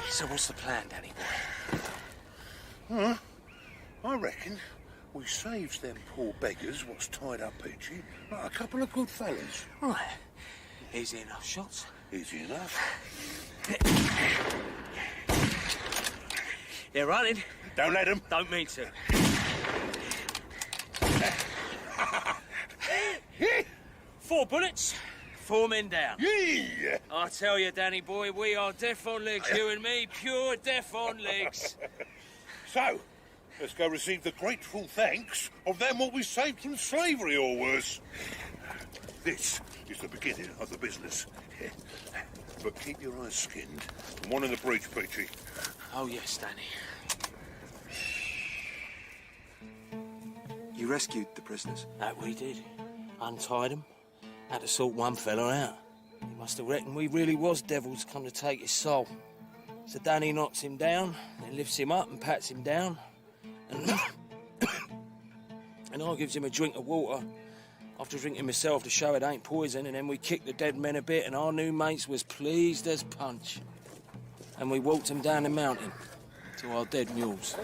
[SPEAKER 6] So what's the plan, Danny boy?
[SPEAKER 7] I reckon we saves them poor beggars what's tied up, Peachy, like a couple of good fellas.
[SPEAKER 6] Right. Easy enough shots.
[SPEAKER 7] Easy enough.
[SPEAKER 6] They're running.
[SPEAKER 7] Don't let them.
[SPEAKER 6] Don't mean to. 4 bullets, 4 men down.
[SPEAKER 7] Yeah.
[SPEAKER 6] I tell you, Danny boy, we are deaf on legs, you and me, pure deaf on legs.
[SPEAKER 7] So, let's go receive the grateful thanks of them what we saved from slavery or worse. This is the beginning of the business. But keep your eyes skinned. And one in the breach, Peachy.
[SPEAKER 6] Oh, yes, Danny.
[SPEAKER 22] You rescued the prisoners?
[SPEAKER 6] That we did. Untied them. Had to sort one fella out. He must have reckoned we really was devils come to take his soul. So Danny knocks him down, then lifts him up and pats him down. And I gives him a drink of water. After drinking myself to show it ain't poison, and then we kicked the dead men a bit, and our new mates was pleased as punch. And we walked them down the mountain to our dead mules.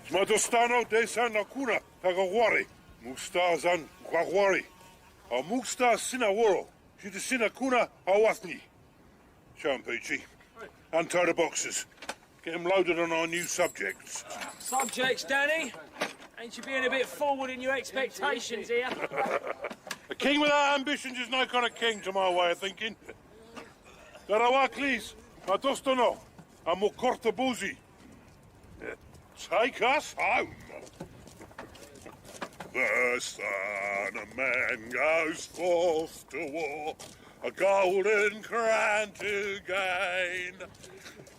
[SPEAKER 7] Smadostano desan nakuna tagawari. Mustazan gwagwari. A musta sinaworo. Shidasina kuna hawatni. Show 'em, Peachy. Untie the boxes. Get them loaded on our new subjects.
[SPEAKER 6] Subjects, Danny? Ain't you being a bit forward in your expectations here?
[SPEAKER 7] A king without ambitions is no kind of king, to my way of thinking. Darawaklis, Madostono, and Mokortabuzi. Take us home. The son of man goes forth to war, a golden crown to gain.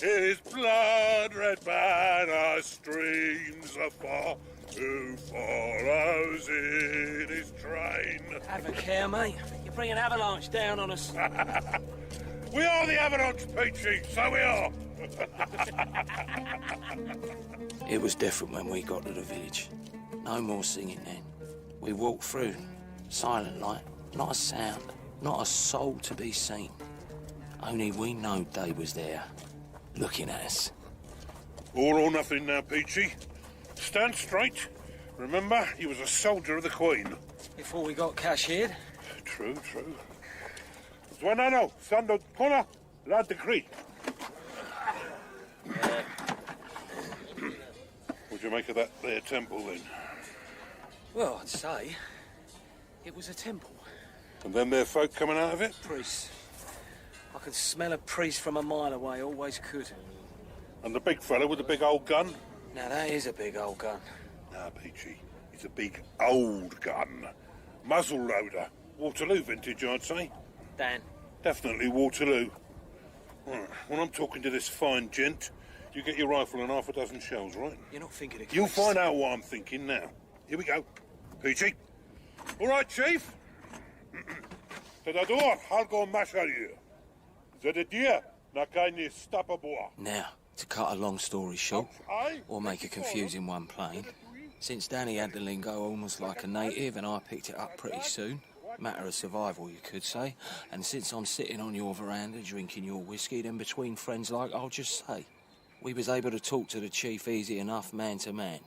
[SPEAKER 7] His blood-red banner streams afar, who follows in his train.
[SPEAKER 6] Have a care, mate. You're bringing avalanche down on us.
[SPEAKER 7] We are the avalanche, Peachy, so we are.
[SPEAKER 6] It was different when we got to the village. No more singing then. We walked through, silent like, not a sound, not a soul to be seen. Only we knowed they was there, looking at us.
[SPEAKER 7] All or nothing now, Peachy. Stand straight. Remember, he was a soldier of the Queen.
[SPEAKER 6] Before we got cashiered.
[SPEAKER 7] True. Zwanano, Sando Kona, La Decree. What'd you make of that there temple, then?
[SPEAKER 6] Well, I'd say it was a temple.
[SPEAKER 7] And then there folk coming out of it?
[SPEAKER 6] Priests. I could smell a priest from a mile away, always could.
[SPEAKER 7] And the big fella with the big old gun?
[SPEAKER 6] Now, that is a big old gun.
[SPEAKER 7] Nah, Peachy. It's a big old gun. Muzzle loader. Waterloo vintage, I'd say.
[SPEAKER 6] Dan.
[SPEAKER 7] Definitely Waterloo. Right. When I'm talking to this fine gent, you get your rifle and half a dozen shells, right?
[SPEAKER 6] You're not thinking of
[SPEAKER 7] You'll find out what I'm thinking now. Here we go. Peachy. All right, Chief. Tadador, halgo masharir. Zededia, nakani stapaboa.
[SPEAKER 6] Now, to cut a long story short, or make a confusing one plain, since Danny had the lingo almost like a native and I picked it up pretty soon, matter of survival, you could say, and since I'm sitting on your veranda drinking your whiskey, then between friends like, I'll just say, we was able to talk to the chief easy enough man to man.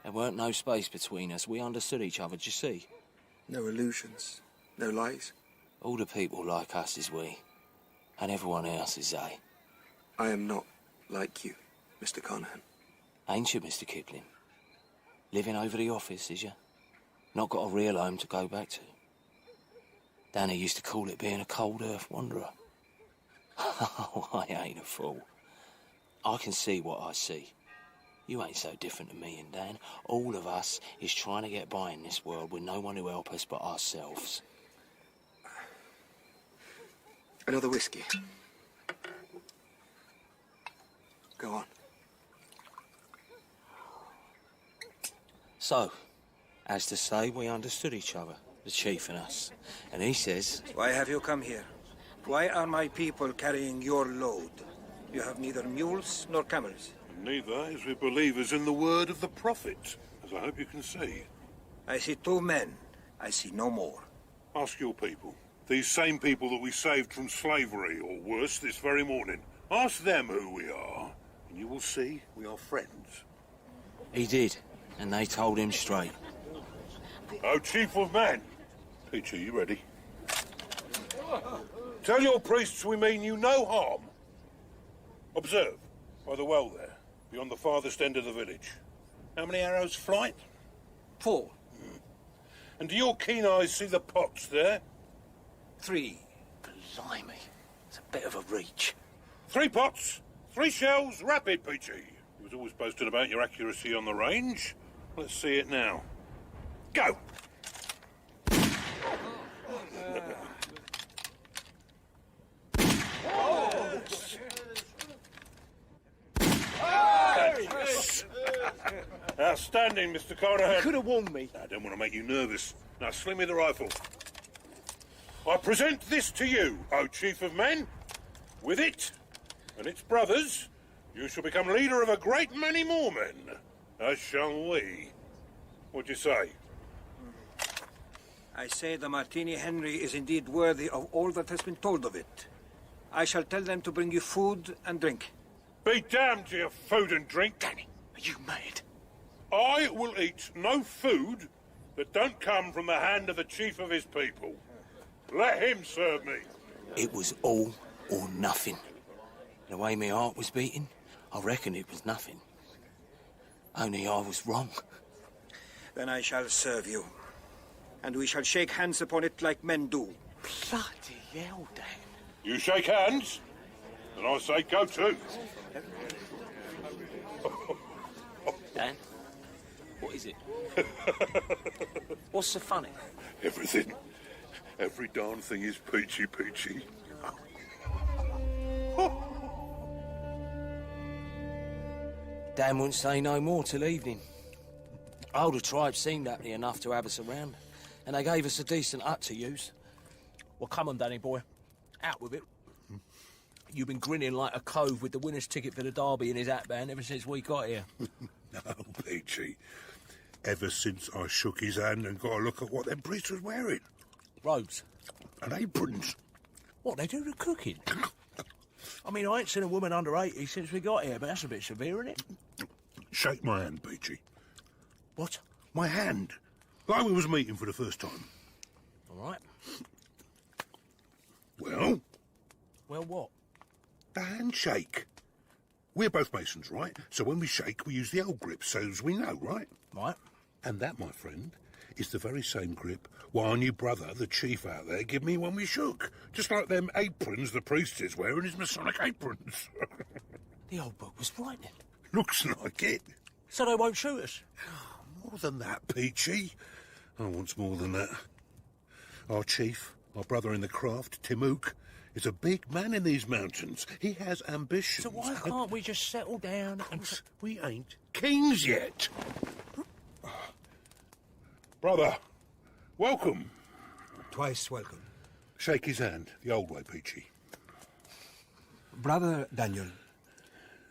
[SPEAKER 6] There weren't no space between us. We understood each other, d'you see?
[SPEAKER 22] No illusions. No lies?
[SPEAKER 6] All the people like us is we, and everyone else is they.
[SPEAKER 22] I am not like you, Mr. Carnahan.
[SPEAKER 6] Ain't you, Mr. Kipling? Living over the office, is you? Not got a real home to go back to? Danny used to call it being a cold earth wanderer. Oh, I ain't a fool. I can see what I see. You ain't so different to me and Dan. All of us is trying to get by in this world with no one to help us but ourselves.
[SPEAKER 22] Another whiskey. Go on.
[SPEAKER 6] So, as to say, we understood each other, the chief and us. And he says...
[SPEAKER 11] Why have you come here? Why are my people carrying your load? You have neither mules nor camels.
[SPEAKER 7] Neither is we believers in the word of the prophet, as I hope you can see.
[SPEAKER 11] I see 2 men. I see no more.
[SPEAKER 7] Ask your people. These same people that we saved from slavery, or worse, this very morning. Ask them who we are, and you will see we are friends.
[SPEAKER 6] He did, and they told him straight.
[SPEAKER 7] Oh, Chief of Men. Peachy, you ready? Tell your priests we mean you no harm. Observe, by the well there, beyond the farthest end of the village. How many arrows' flight?
[SPEAKER 11] 4.
[SPEAKER 7] And do your keen eyes see the pots there?
[SPEAKER 11] 3.
[SPEAKER 6] Blimey, it's a bit of a reach.
[SPEAKER 7] 3 pots, 3 shells, rapid, Peachy. You was always boasting about your accuracy on the range. Let's see it now. Go! Outstanding, Mr. Carnahan.
[SPEAKER 11] You could have warned me.
[SPEAKER 7] I don't want to make you nervous. Now, sling me the rifle. I present this to you, O Chief of Men. With it, and its brothers, you shall become leader of a great many more men, as shall we. What do you say?
[SPEAKER 11] I say the Martini Henry is indeed worthy of all that has been told of it. I shall tell them to bring you food and drink.
[SPEAKER 7] Be damned to your food and drink.
[SPEAKER 6] Danny, are you mad?
[SPEAKER 7] I will eat no food that don't come from the hand of the chief of his people. Let him serve me.
[SPEAKER 6] It was all or nothing. The way my heart was beating, I reckon it was nothing. Only I was wrong.
[SPEAKER 11] Then I shall serve you. And we shall shake hands upon it like men do.
[SPEAKER 6] Bloody hell, Dan.
[SPEAKER 7] You shake hands, and I say go too.
[SPEAKER 6] Dan, what is it? What's so funny?
[SPEAKER 7] Everything. Every darn thing is peachy.
[SPEAKER 6] Dan wouldn't say no more till evening. Older tribes seemed happy enough to have us around, and they gave us a decent hut to use. Well, come on, Danny boy. Out with it. You've been grinning like a cove with the winner's ticket for the derby in his hatband ever since we got here.
[SPEAKER 7] No, Peachy. Ever since I shook his hand and got a look at what them priests was wearing.
[SPEAKER 6] Robes.
[SPEAKER 7] And aprons.
[SPEAKER 6] What, they do the cooking? I mean, I ain't seen a woman under 80 since we got here, but that's a bit severe, isn't it?
[SPEAKER 7] Shake my hand, Peachy.
[SPEAKER 6] What?
[SPEAKER 7] My hand. Like we was meeting for the first time.
[SPEAKER 6] All right.
[SPEAKER 7] Well?
[SPEAKER 6] Well, what?
[SPEAKER 7] The handshake. We're both Masons, right? So when we shake, we use the old grip, so as we know, right?
[SPEAKER 6] Right.
[SPEAKER 7] And that, my friend, is the very same grip what our new brother, the chief out there, give me when we shook. Just like them aprons the priest is wearing his Masonic aprons.
[SPEAKER 6] The old book was right then.
[SPEAKER 7] Looks like it.
[SPEAKER 6] So they won't shoot us?
[SPEAKER 7] More than that, Peachy. I want more than that. Our chief, our brother in the craft, Timuk, is a big man in these mountains. He has ambitions.
[SPEAKER 6] So why can't we just settle down and...
[SPEAKER 7] We ain't kings yet. Brother, welcome.
[SPEAKER 23] Twice welcome.
[SPEAKER 7] Shake his hand, the old way, Peachy.
[SPEAKER 23] Brother Daniel,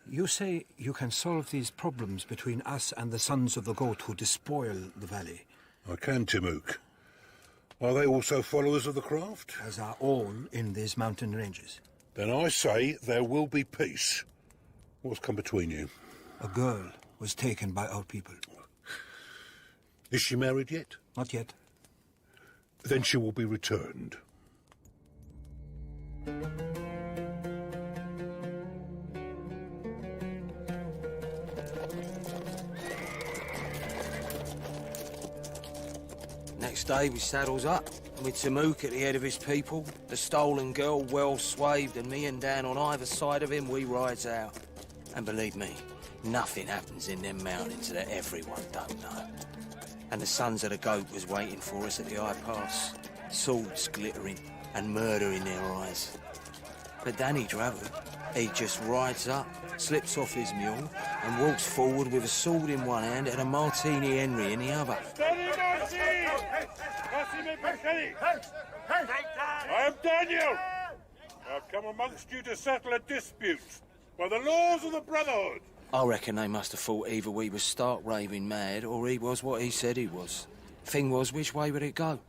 [SPEAKER 23] you say you can solve these problems between us and the sons of the goat who despoil the valley.
[SPEAKER 7] I can, Timuk. Are they also followers of the craft?
[SPEAKER 23] As are all in these mountain ranges.
[SPEAKER 7] Then I say there will be peace. What's come between you?
[SPEAKER 23] A girl was taken by our people.
[SPEAKER 7] Is she married yet?
[SPEAKER 23] Not yet.
[SPEAKER 7] then she will be returned.
[SPEAKER 1] Next day we saddles up, with Tamook at the head of his people, the stolen girl well swathed, and me and Dan on either side of him, we rides out. And believe me, nothing happens in them mountains that everyone don't know. And the Sons of the Goat was waiting for us at the high pass, swords glittering and murder in their eyes. But Danny Draver, he just rides up, slips off his mule, and walks forward with a sword in one hand and a Martini Henry in the other.
[SPEAKER 7] I am Daniel. I've come amongst you to settle a dispute by the laws of the Brotherhood.
[SPEAKER 1] I reckon they must have thought either we was stark raving mad or he was what he said he was. Thing was, which way would it go?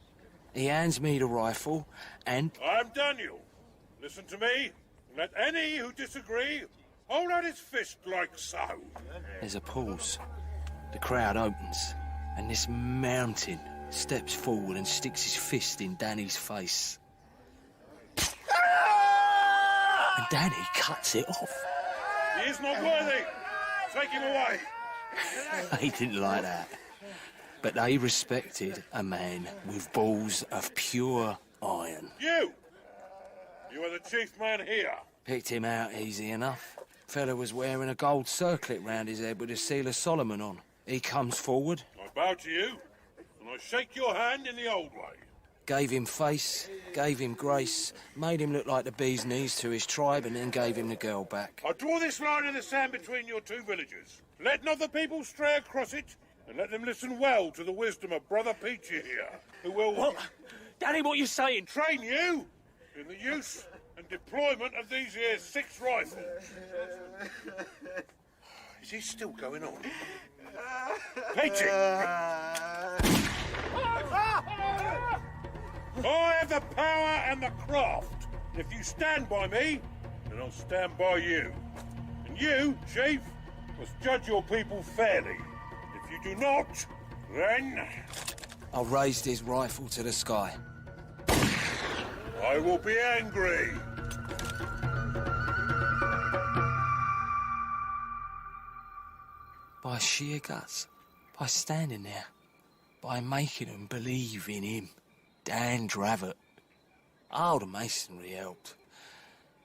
[SPEAKER 1] He hands me the rifle and...
[SPEAKER 7] I am Daniel. Listen to me, and let any who disagree hold out his fist like so.
[SPEAKER 1] There's a pause. The crowd opens, and this mountain steps forward and sticks his fist in Danny's face. And Danny cuts it off.
[SPEAKER 7] He is not worthy. Take him away.
[SPEAKER 1] They didn't like that. But they respected a man with balls of pure iron.
[SPEAKER 7] You are the chief man here.
[SPEAKER 1] Picked him out easy enough. Fella was wearing a gold circlet round his head with a seal of Solomon on. He comes forward.
[SPEAKER 7] I bow to you, and I shake your hand in the old way.
[SPEAKER 1] Gave him face, gave him grace, made him look like the bee's knees to his tribe, and then gave him the girl back.
[SPEAKER 7] I draw this line in the sand between your two villages. Let not the people stray across it, and let them listen well to the wisdom of Brother Peachy here, who will...
[SPEAKER 1] What? Danny, what you saying?
[SPEAKER 7] Train you in the use and deployment of these here 6 rifles. Is he still going on? Peachy! I have the power and the craft. If you stand by me, then I'll stand by you. And you, Chief, must judge your people fairly. If you do not, then...
[SPEAKER 1] I raised his rifle to the sky.
[SPEAKER 7] I will be angry.
[SPEAKER 1] By sheer guts, by standing there, by making them believe in him. Dan Dravert. Oh, the masonry helped.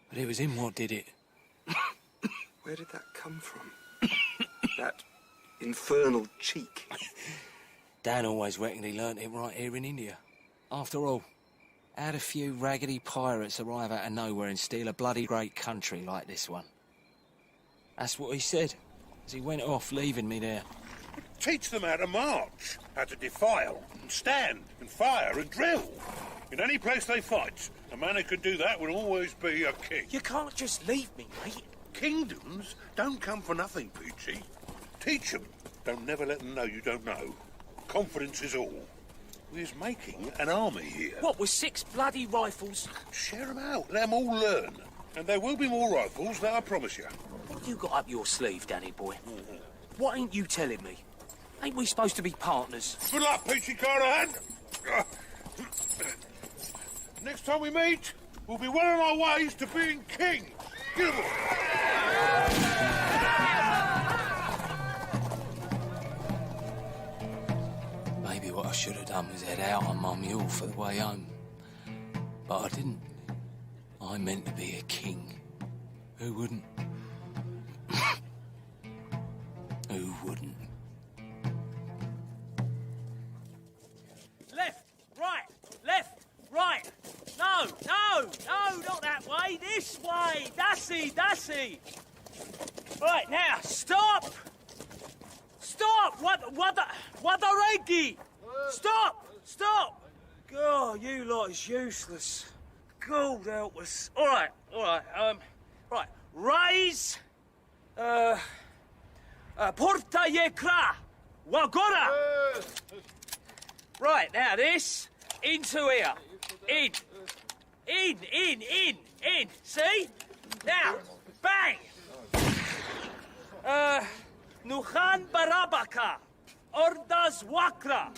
[SPEAKER 1] But it was him what did it.
[SPEAKER 22] Where did that come from? That infernal cheek.
[SPEAKER 1] Dan always reckoned he learnt it right here in India. After all, how'd a few raggedy pirates arrive out of nowhere and steal a bloody great country like this one? That's what he said, as he went off, leaving me there.
[SPEAKER 7] Teach them how to march, how to defile, and stand, and fire, and drill. In any place they fight, a man who can do that will always be a king.
[SPEAKER 1] You can't just leave me, mate.
[SPEAKER 7] Kingdoms don't come for nothing, Peachy. Teach them. Don't never let them know you don't know. Confidence is all. We're making an army here.
[SPEAKER 1] What, with 6 bloody rifles?
[SPEAKER 7] Share them out. Let them all learn. And there will be more rifles, that I promise you.
[SPEAKER 1] What you got up your sleeve, Danny boy? What ain't you telling me? Ain't we supposed to be partners?
[SPEAKER 7] Good luck, Peachy Carnahan. Next time we meet, we'll be well on our ways to being king. Give them.
[SPEAKER 1] Maybe what I should have done was head out on my mule for the way home. But I didn't. I meant to be a king. Who wouldn't? Who wouldn't?
[SPEAKER 6] Left, right. No, not that way. This way. That's he. Right, now, stop. What the reggie? Stop. God, you lot is useless. God help us. All right. Right. Raise. Porta yekra. Wagora. Right, now this, into here. In. See? Now, bang! Nukhan Barabaka. Ordas Wakra.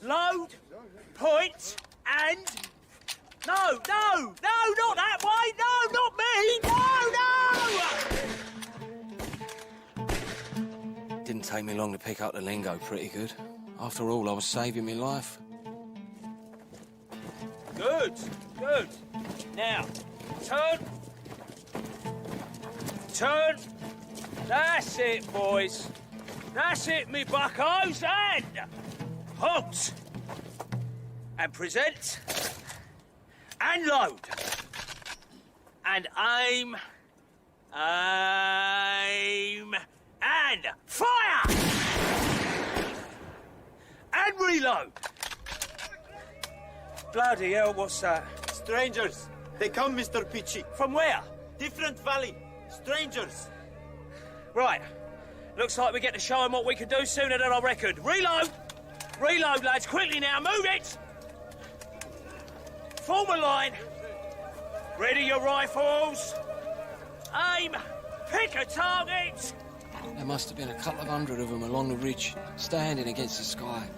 [SPEAKER 6] Load, point, And... No, not that way! No, not me! No!
[SPEAKER 1] Didn't take me long to pick up the lingo pretty good. After all, I was saving my life.
[SPEAKER 6] Good. Now, turn. That's it, boys. That's it, me buckos. And halt. And present. And load. And aim. And fire! And reload. Bloody hell, what's that?
[SPEAKER 13] Strangers. They come, Mr. Peachy.
[SPEAKER 6] From where?
[SPEAKER 13] Different valley. Strangers.
[SPEAKER 6] Right. Looks like we get to show them what we can do sooner than I reckoned. Reload! Reload, lads. Quickly now. Move it! Form a line. Ready your rifles. Aim. Pick a target.
[SPEAKER 1] There must have been a couple of hundred of them along the ridge, standing against the sky.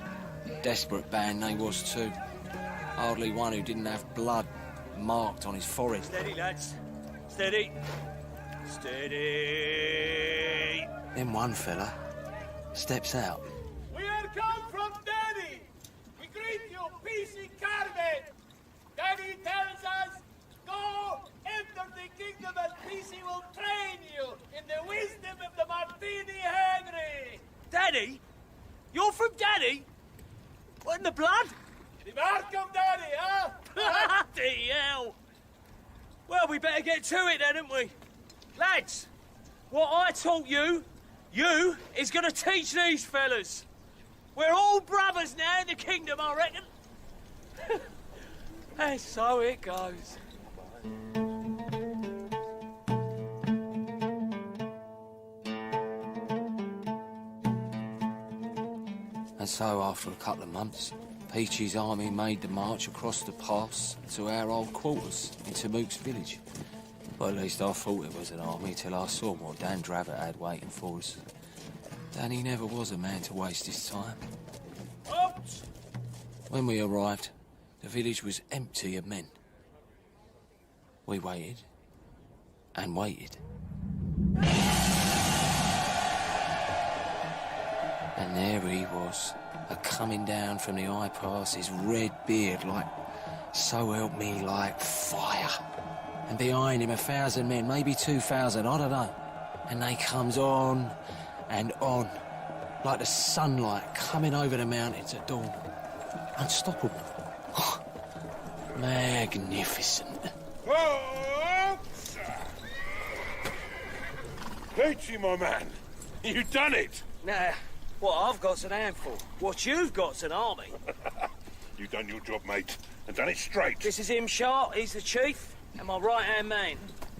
[SPEAKER 1] Desperate band they was too. Hardly one who didn't have blood marked on his forehead.
[SPEAKER 6] Steady, lads. Steady. Steady.
[SPEAKER 1] Then one fella steps out.
[SPEAKER 6] We are come from Daddy. We greet you, PC Carmen. Daddy tells us, go enter the kingdom and PC will train you in the wisdom of the Martini Henry. Daddy? You're from Daddy? What in the blood? The mark of Daddy, huh? Bloody hell. Well, we better get to it then, haven't we? Lads, what I taught you is gonna teach these fellas. We're all brothers now in the kingdom, I reckon. And so it goes.
[SPEAKER 1] And so, after a couple of months, Peachy's army made the march across the pass to our old quarters in Tamook's village. Well, at least I thought it was an army till I saw what Dan Dravett had waiting for us. Danny never was a man to waste his time.
[SPEAKER 6] Oops.
[SPEAKER 1] When we arrived, the village was empty of men. We waited and waited. And there he was, a-coming down from the high pass, his red beard like, so help me, like fire. And behind him 1,000 men, maybe 2,000, I don't know. And they comes on and on, like the sunlight coming over the mountains at dawn. Unstoppable. Oh, magnificent.
[SPEAKER 7] Peachy, my man, you done it.
[SPEAKER 6] Nah, what I've got's an handful. What you've got's an army.
[SPEAKER 7] You done your job, mate, and done it straight.
[SPEAKER 6] This is Imshar, he's the chief, and my right-hand man.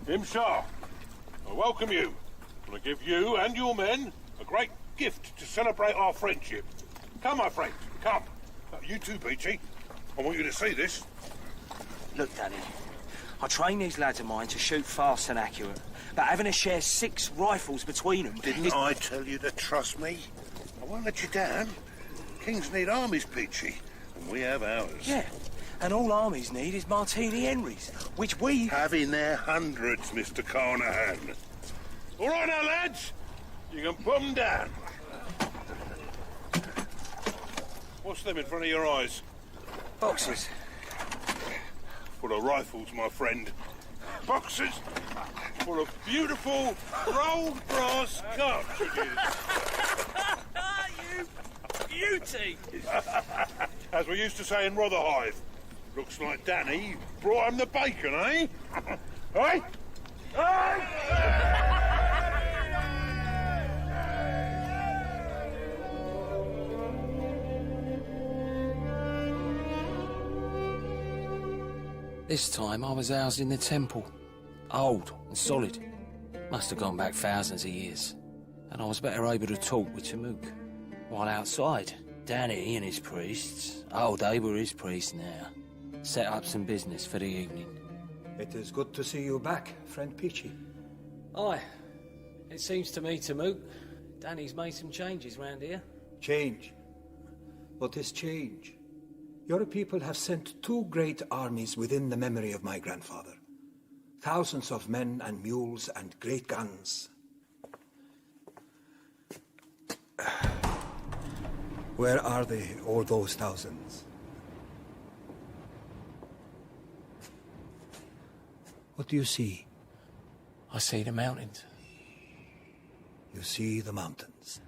[SPEAKER 7] Imshar, I welcome you. I want to give you and your men a great gift to celebrate our friendship. Come, my friend, come. You too, Peachy. I want you to see this.
[SPEAKER 6] Look, Danny, I train these lads of mine to shoot fast and accurate, but having to share 6 rifles between them...
[SPEAKER 7] Didn't I tell you to trust me? I won't let you down. Kings need armies, Peachy, and we have ours.
[SPEAKER 6] Yeah, and all armies need is Martini Henrys, which we...
[SPEAKER 7] Have in their hundreds, Mr. Carnahan. All right now, lads. You can put them down. What's them in front of your eyes?
[SPEAKER 6] Boxes.
[SPEAKER 7] Full of rifles, my friend. Boxes full of beautiful rolled brass cartridges.
[SPEAKER 6] You beauty!
[SPEAKER 7] As we used to say in Rotherhithe, looks like Danny brought him the bacon, eh? Hey? Hey!
[SPEAKER 1] This time I was housed in the temple. Old and solid. Must have gone back thousands of years. And I was better able to talk with Tamook. While outside, Danny and his priests, they were his priests now, set up some business for the evening.
[SPEAKER 23] It is good to see you back, friend Peachy.
[SPEAKER 1] Aye. It seems to me, Tamook, Danny's made some changes round here.
[SPEAKER 23] Change? What is change? Your people have sent 2 great armies within the memory of my grandfather. Thousands of men and mules and great guns. Where are they, all those thousands? What do you see?
[SPEAKER 1] I see the mountains.
[SPEAKER 23] You see the mountains.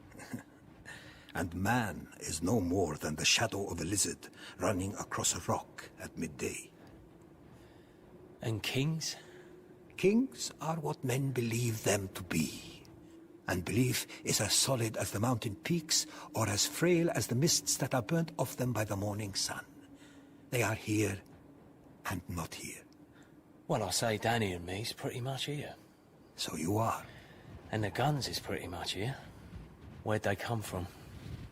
[SPEAKER 23] And man is no more than the shadow of a lizard running across a rock at midday.
[SPEAKER 1] And kings?
[SPEAKER 23] Kings are what men believe them to be. And belief is as solid as the mountain peaks or as frail as the mists that are burnt off them by the morning sun. They are here and not here.
[SPEAKER 1] Well, I say Danny and me's pretty much here.
[SPEAKER 23] So you are.
[SPEAKER 1] And the guns is pretty much here. Where'd they come from?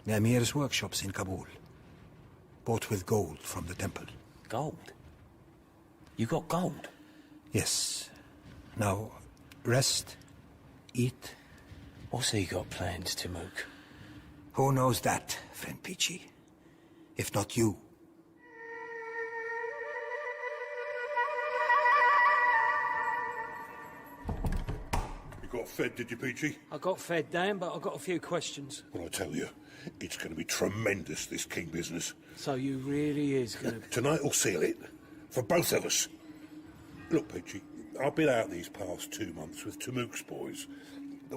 [SPEAKER 23] The Emir's workshops in Kabul. Bought with gold from the temple.
[SPEAKER 1] Gold? You got gold?
[SPEAKER 23] Yes. Now, rest, eat.
[SPEAKER 1] What's he got plans, Timuk?
[SPEAKER 23] Who knows that, friend Peachy? If not you.
[SPEAKER 7] You got fed, did you, Peachy?
[SPEAKER 6] I got fed, Dan, but I got a few questions.
[SPEAKER 7] Well, I tell you, it's going to be tremendous, this king business.
[SPEAKER 6] So you really is going to...
[SPEAKER 7] Tonight will seal it. For both of us. Look, Peachy, I've been out these past 2 months with Timuk's boys.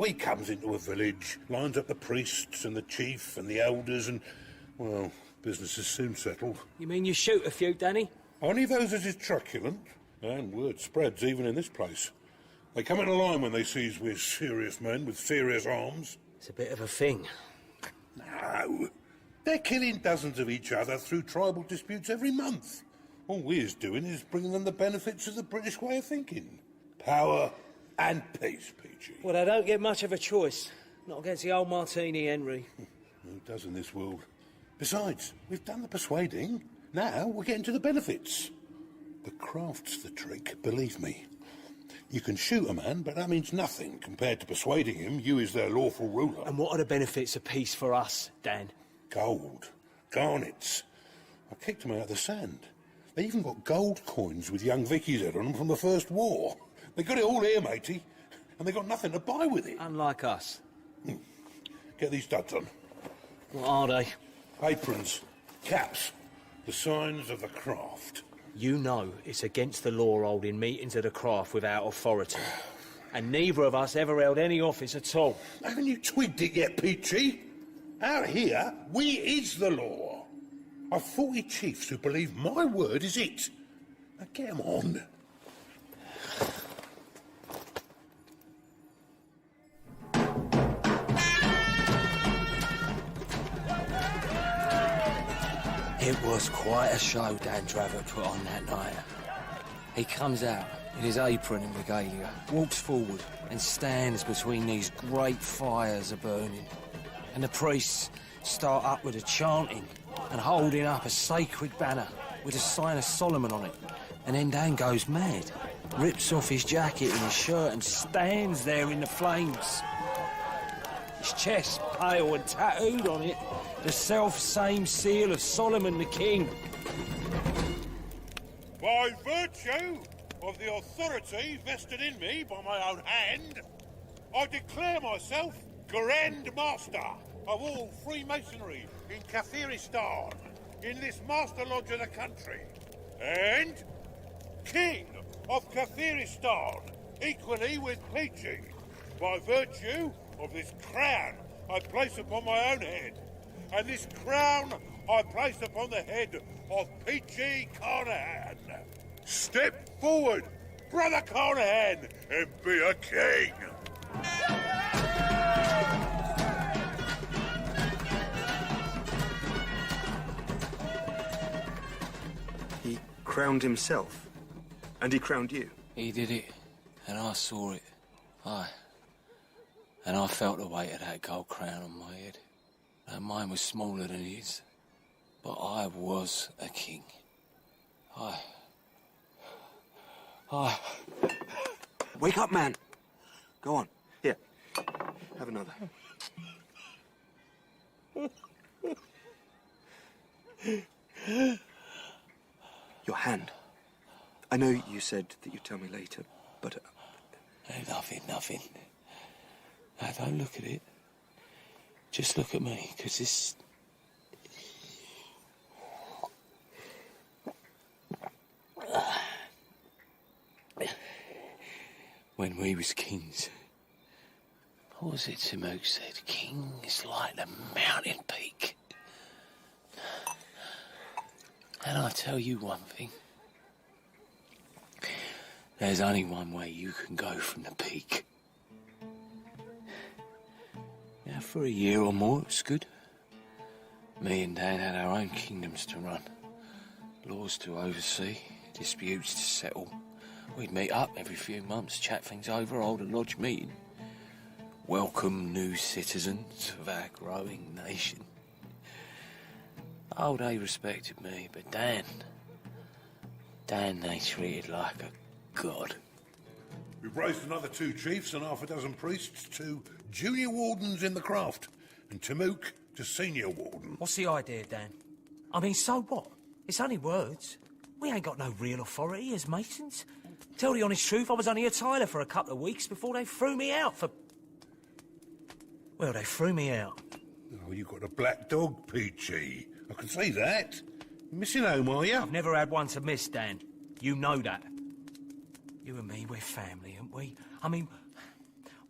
[SPEAKER 7] He comes into a village, lines up the priests and the chief and the elders and, well, business is soon settled.
[SPEAKER 6] You mean you shoot a few, Danny?
[SPEAKER 7] Only those as is truculent, and word spreads even in this place. They come into line when they sees we're serious men with serious arms.
[SPEAKER 1] It's a bit of a thing.
[SPEAKER 7] No. They're killing dozens of each other through tribal disputes every month. All we're doing is bringing them the benefits of the British way of thinking. Power and peace, Peachy.
[SPEAKER 6] Well, they don't get much of a choice. Not against the old Martini, Henry.
[SPEAKER 7] Who does in this world? Besides, we've done the persuading. Now we're getting to the benefits. The craft's the trick, believe me. You can shoot a man, but that means nothing compared to persuading him you is their lawful ruler.
[SPEAKER 6] And what are the benefits of peace for us, Dan?
[SPEAKER 7] Gold. Garnets. I kicked them out of the sand. They even got gold coins with young Vicky's head on them from the First War. They got it all here, matey, and they got nothing to buy with it.
[SPEAKER 6] Unlike us.
[SPEAKER 7] Get these studs on.
[SPEAKER 6] What are they?
[SPEAKER 7] Aprons. Caps. The signs of the craft.
[SPEAKER 6] You know it's against the law holding meetings of the craft without authority. And neither of us ever held any office at all.
[SPEAKER 7] Haven't you twigged it yet, Peachy? Out here, we is the law. I've 40 chiefs who believe my word is it. Now get 'em on.
[SPEAKER 1] It was quite a show Dan Dravert put on that night. He comes out in his apron and regalia, walks forward and stands between these great fires a-burning. And the priests start up with a chanting and holding up a sacred banner with a sign of Solomon on it. And then Dan goes mad, rips off his jacket and his shirt and stands there in the flames. His chest pale and tattooed on it the self-same seal of Solomon the King.
[SPEAKER 7] By virtue of the authority vested in me by my own hand, I declare myself Grand Master of all Freemasonry in Kathiristan, in this Master Lodge of the country, and King of Kathiristan, equally with Peachy, by virtue of this crown I place upon my own head, and this crown I place upon the head of Peachy Carnahan. Step forward, Brother Carnahan, and be a king.
[SPEAKER 22] He crowned himself, and he crowned you.
[SPEAKER 1] He did it, and I saw it. Aye. And I felt the weight of that gold crown on my head. And mine was smaller than his, but I was a king.
[SPEAKER 22] Wake up, man. Go on. Here. Have another. Your hand. I know you said that you'd tell me later, but...
[SPEAKER 1] Nothing. Now, don't look at it. Just look at me, because this... When we was kings, what was it Timok said? King is like the mountain peak. And I tell you one thing. There's only one way you can go from the peak. Now, for a year or more, it was good. Me and Dan had our own kingdoms to run. Laws to oversee, disputes to settle. We'd meet up every few months, chat things over, hold a lodge meeting. Welcome new citizens of our growing nation. Oh, they respected me, but Dan they treated like a god.
[SPEAKER 7] We've raised another 2 chiefs and half a dozen priests to junior wardens in the craft, and Timok to senior warden.
[SPEAKER 6] What's the idea, Dan? I mean, so what? It's only words. We ain't got no real authority as masons. Tell the honest truth, I was only a tiler for a couple of weeks before they threw me out for... Well, they threw me out.
[SPEAKER 7] Oh, you've got a black dog, Peachy. I can see that. You're missing home, are you?
[SPEAKER 6] I've never had one to miss, Dan. You know that. You and me, we're family, aren't we? I mean,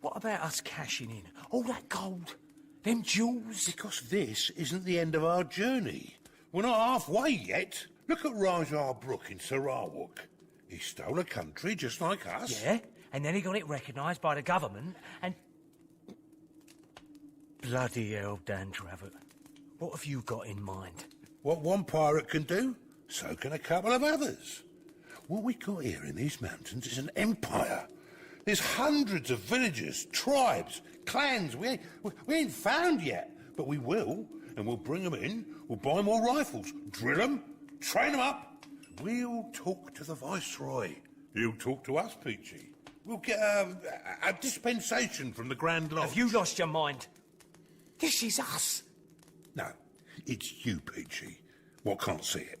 [SPEAKER 6] what about us cashing in? All that gold, them jewels...
[SPEAKER 7] Because this isn't the end of our journey. We're not halfway yet. Look at Rajar Brook in Sarawak. He stole a country just like us.
[SPEAKER 6] Yeah, and then he got it recognised by the government, and... Bloody hell, Dan Dravett. What have you got in mind?
[SPEAKER 7] What one pirate can do, so can a couple of others. What we got here in these mountains is an empire. There's hundreds of villages, tribes, clans we ain't found yet, but we will, and we'll bring them in, we'll buy more rifles, drill them, train them up. We'll talk to the Viceroy. He'll talk to us, Peachy. We'll get a dispensation from the Grand Lodge.
[SPEAKER 6] Have you lost your mind? This is us.
[SPEAKER 7] No, it's you, Peachy. What can't see it?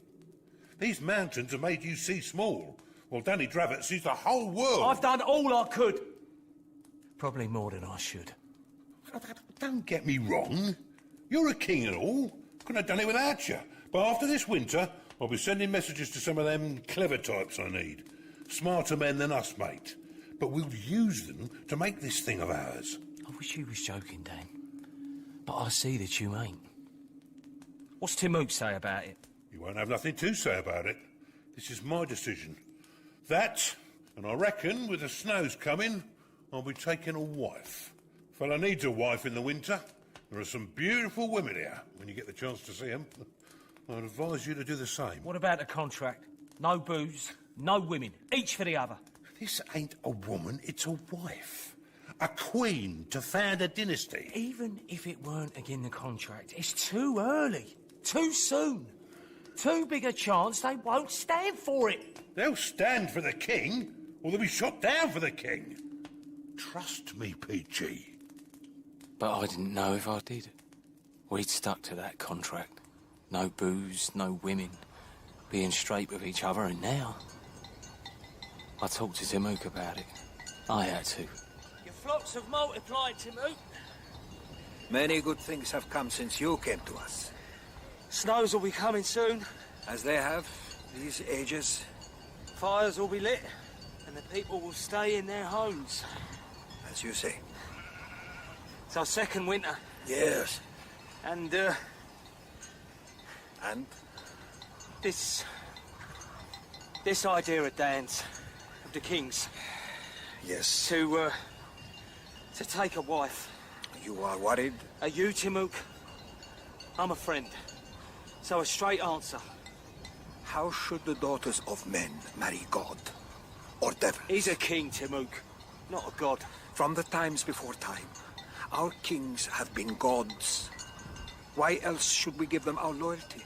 [SPEAKER 7] These mountains have made you see small, while Danny Dravett sees the whole world.
[SPEAKER 6] I've done all I could. Probably more than I should.
[SPEAKER 7] Don't get me wrong. You're a king and all. Couldn't have done it without you. But after this winter, I'll be sending messages to some of them clever types I need. Smarter men than us, mate. But we'll use them to make this thing of ours.
[SPEAKER 6] I wish you was joking, Dan. But I see that you ain't. What's Timok say about it?
[SPEAKER 7] You won't have nothing to say about it. This is my decision. That, and I reckon with the snows coming, I'll be taking a wife. Fella needs a wife in the winter. There are some beautiful women here, when you get the chance to see them. I'd advise you to do the same.
[SPEAKER 6] What about the contract? No booze, no women, each for the other.
[SPEAKER 7] This ain't a woman, it's a wife. A queen to found a dynasty.
[SPEAKER 6] Even if it weren't again the contract, it's too early, too soon. Too big a chance they won't stand for it.
[SPEAKER 7] They'll stand for the king, or they'll be shot down for the king. Trust me, Peachy.
[SPEAKER 1] But I didn't know if I did. We'd stuck to that contract. No booze, no women, being straight with each other, and now... I talked to Timok about it. I had to.
[SPEAKER 6] Your flocks have multiplied, Timok.
[SPEAKER 11] Many good things have come since you came to us.
[SPEAKER 6] Snows will be coming soon.
[SPEAKER 11] As they have, these ages.
[SPEAKER 6] Fires will be lit, and the people will stay in their homes.
[SPEAKER 11] As you say.
[SPEAKER 6] It's our second winter.
[SPEAKER 11] Yes.
[SPEAKER 6] And,
[SPEAKER 11] And?
[SPEAKER 6] This idea of Dan's, of the king's.
[SPEAKER 11] Yes.
[SPEAKER 6] To take a wife.
[SPEAKER 11] You are worried?
[SPEAKER 6] Are you, Timok? I'm a friend. So a straight answer.
[SPEAKER 11] How should the daughters of men marry God? Or devil?
[SPEAKER 6] He's a king, Timok, not a god.
[SPEAKER 11] From the times before time, our kings have been gods. Why else should we give them our loyalty?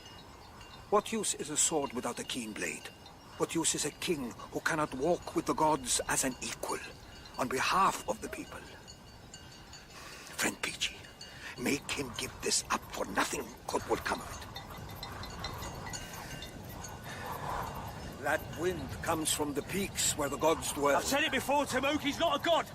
[SPEAKER 11] What use is a sword without a keen blade? What use is a king who cannot walk with the gods as an equal, on behalf of the people? Friend Peachy, make him give this up, for nothing good will come of it. That wind comes from the peaks where the gods dwell.
[SPEAKER 6] I've said it before, Tamuk, he's not a god.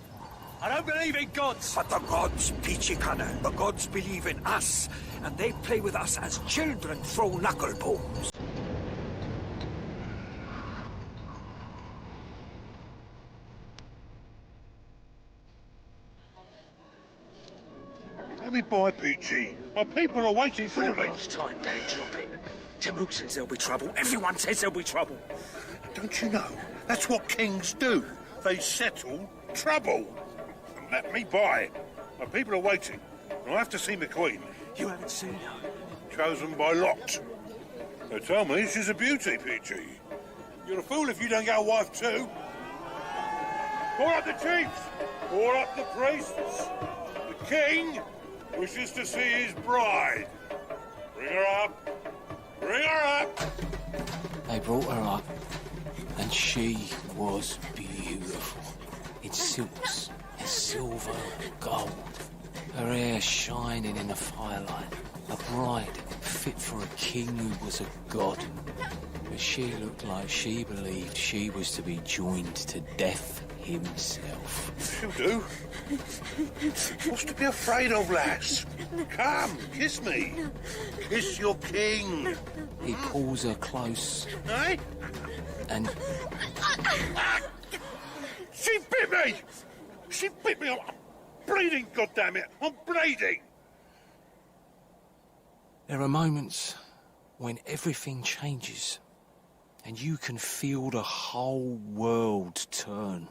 [SPEAKER 6] I don't believe in gods.
[SPEAKER 11] But the gods, Peachy Connor, the gods believe in us, and they play with us as children throw knuckle bones.
[SPEAKER 7] Let me by, Peachy. My people are waiting for me.
[SPEAKER 6] It's time, Danny, drop it. Tamuk says there'll be trouble. Everyone says there'll be trouble.
[SPEAKER 7] Don't you know? That's what kings do. They settle trouble. Let me by. My people are waiting. I have to see my queen.
[SPEAKER 6] You haven't seen her?
[SPEAKER 7] Chosen by lot. They tell me she's a beauty, Peachy. You're a fool if you don't get a wife too. Call up the chiefs. Call up the priests. The king wishes to see his bride. Bring her up. Bring her up.
[SPEAKER 1] They brought her up, and she was beautiful. In silks and silver and gold. Her hair shining in the firelight. A bride fit for a king who was a god. But she looked like she believed she was to be joined to death himself.
[SPEAKER 7] She'll do. What's to be afraid of, lass? Come, kiss me. Kiss your king.
[SPEAKER 1] He pulls her close.
[SPEAKER 7] Eh?
[SPEAKER 1] And...
[SPEAKER 7] She bit me! She bit me! I'm bleeding, goddammit! I'm bleeding!
[SPEAKER 1] There are moments when everything changes and you can feel the whole world turn.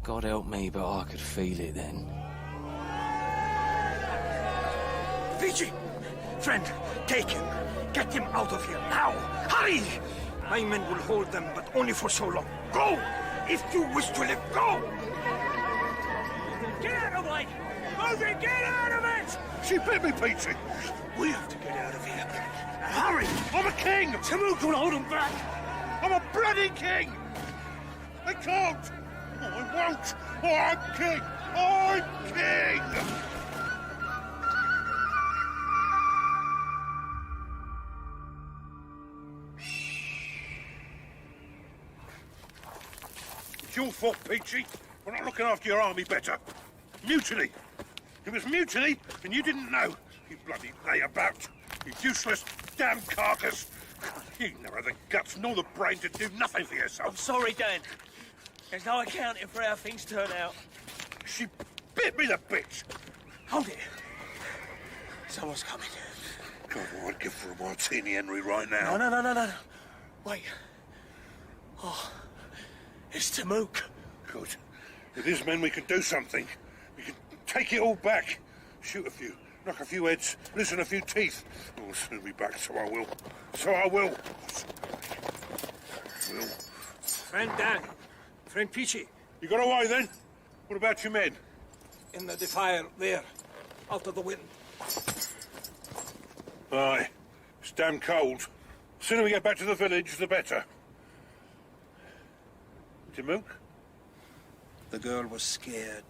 [SPEAKER 1] God help me, but I could feel it then.
[SPEAKER 11] Peachy! Friend, take him. Get him out of here, now! Hurry! My men will hold them, but only for so long. Go! If you wish to live, go!
[SPEAKER 6] Get out of the way! Move it! Get out of it!
[SPEAKER 7] She bit me, Peachy!
[SPEAKER 6] We have to get out of here.
[SPEAKER 7] Hurry! I'm a king!
[SPEAKER 6] Tamuk will hold him back!
[SPEAKER 7] I'm a bloody king! I can't! I won't! I'm king! I'm king! It's your fault, Peachy. We're not looking after your army better. Mutiny. It was mutiny, and you didn't know. You bloody layabout. You useless damn carcass. You never had the guts nor the brain to do nothing for yourself.
[SPEAKER 6] I'm sorry, Dan. There's no accounting for how things turn out.
[SPEAKER 7] She bit me, the bitch.
[SPEAKER 6] Hold it. Someone's coming.
[SPEAKER 7] God, I'd give for a martini, Henry, right now.
[SPEAKER 6] No. Wait. Oh, it's Tamuk.
[SPEAKER 7] Good. With his men, we can do something. We can take it all back. Shoot a few, knock a few heads, loosen a few teeth. I'll soon be back, so I will. So I will.
[SPEAKER 11] Friend Dan. Friend Peachy.
[SPEAKER 7] You got away, then? What about your men?
[SPEAKER 11] In the defile, there. Out of the wind.
[SPEAKER 7] Aye. It's damn cold. The sooner we get back to the village, the better. Tamuk?
[SPEAKER 11] The girl was scared.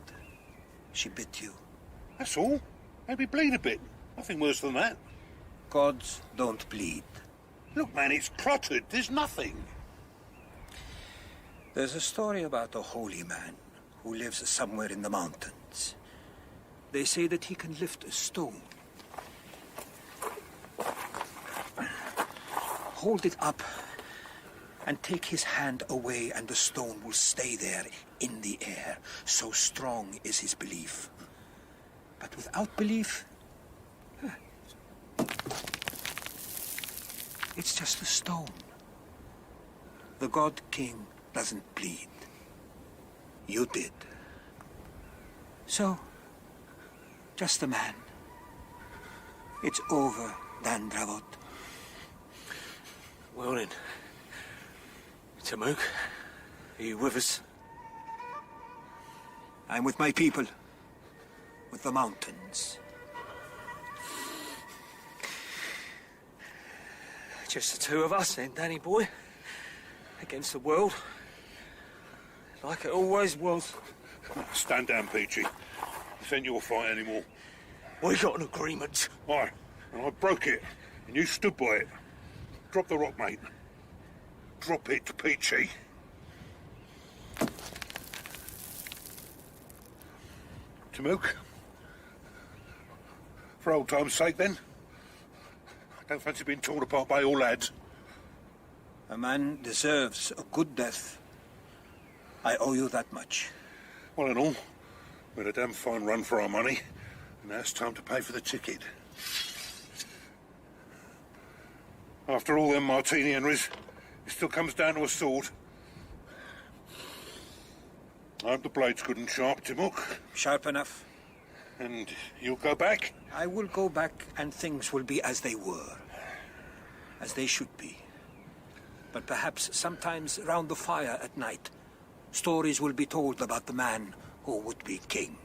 [SPEAKER 11] She bit you.
[SPEAKER 7] That's all. Maybe bleed a bit. Nothing worse than that.
[SPEAKER 11] Gods don't bleed.
[SPEAKER 7] Look, man, it's clotted. There's nothing.
[SPEAKER 11] There's a story about a holy man who lives somewhere in the mountains. They say that he can lift a stone. Hold it up and take his hand away, and the stone will stay there in the air. So strong is his belief. But without belief, it's just a stone. The God King doesn't bleed. You did. So, just a man. It's over, Dan Dravot.
[SPEAKER 1] Well then, Tamuk, are you with us?
[SPEAKER 11] I'm with my people. With the mountains.
[SPEAKER 1] Just the two of us then, Danny boy. Against the world. Like it always was.
[SPEAKER 7] Stand down, Peachy. This ain't your fight anymore.
[SPEAKER 1] We got an agreement.
[SPEAKER 7] Aye, and I broke it, and you stood by it. Drop the rock, mate. Drop it, Peachy. Tamook? For old time's sake, then. I don't fancy being torn apart by all lads.
[SPEAKER 11] A man deserves a good death. I owe you that much.
[SPEAKER 7] Well and all, we had a damn fine run for our money, and now it's time to pay for the ticket. After all them Martini Henrys, it still comes down to a sword. I hope the blade's good and sharp, Timok.
[SPEAKER 11] Sharp enough.
[SPEAKER 7] And you'll go back?
[SPEAKER 11] I will go back, and things will be as they were. As they should be. But perhaps sometimes round the fire at night, stories will be told about the man who would be king.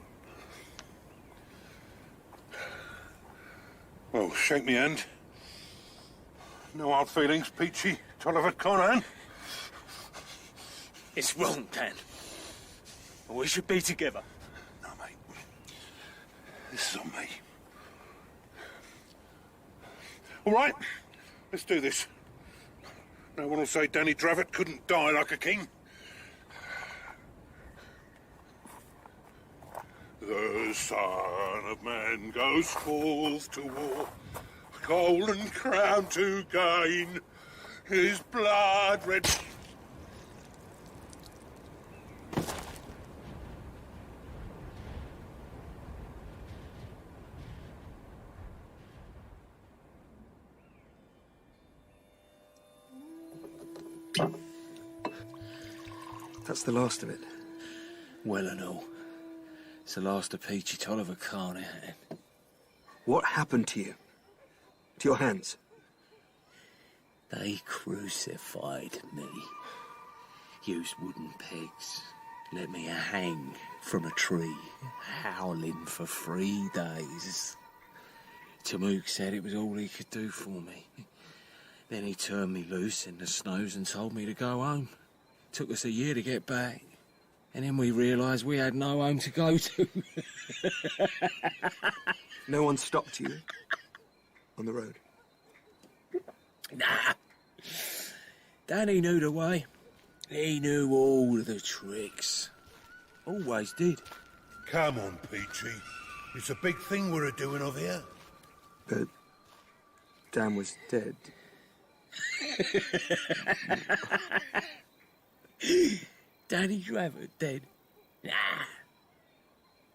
[SPEAKER 7] Well, shake me hand. No hard feelings, Peachy, Tolliver Conan.
[SPEAKER 6] It's wrong, Dan. We should be together.
[SPEAKER 7] No, mate. This is on me. All right, let's do this. No one will say Danny Dravett couldn't die like a king. The Son of Man goes forth to war, golden crown to gain, his blood red.
[SPEAKER 22] That's the last of it.
[SPEAKER 1] Well and all. It's the last of Peachy Tolliver Carney.
[SPEAKER 22] What happened to you? To your hands?
[SPEAKER 1] They crucified me. Used wooden pegs. Let me hang from a tree, howling for 3 days. Tamook said it was all he could do for me. Then he turned me loose in the snows and told me to go home. Took us a year to get back. And then we realised we had no home to go to.
[SPEAKER 22] No one stopped you on the road?
[SPEAKER 1] Nah. Danny knew the way. He knew all the tricks. Always did.
[SPEAKER 7] Come on, Peachy. It's a big thing we're doing over here.
[SPEAKER 22] But Dan was dead.
[SPEAKER 1] Danny Dravett dead? Nah.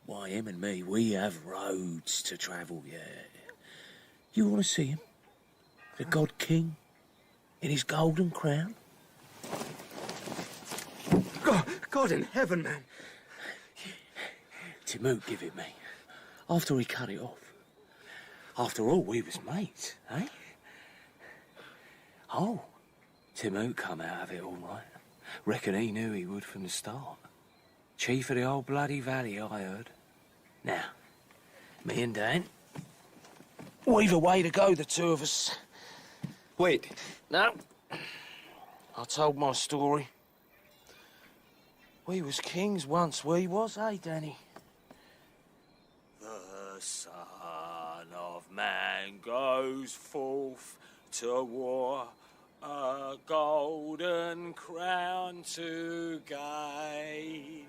[SPEAKER 1] Why, him and me, we have roads to travel, yeah. You want to see him? The God King? In his golden crown?
[SPEAKER 22] God in heaven, man.
[SPEAKER 1] Tamook give it me. After he cut it off. After all, we was mates, eh? Oh, Tamook come out of it all right. Reckon he knew he would from the start. Chief of the old bloody valley, I heard. Now, me and Dan, we've a way to go, the two of us.
[SPEAKER 22] Wait.
[SPEAKER 1] No. I told my story. We was kings once, we was, eh, Danny? The Son of Man goes forth to war, a golden crown to gain.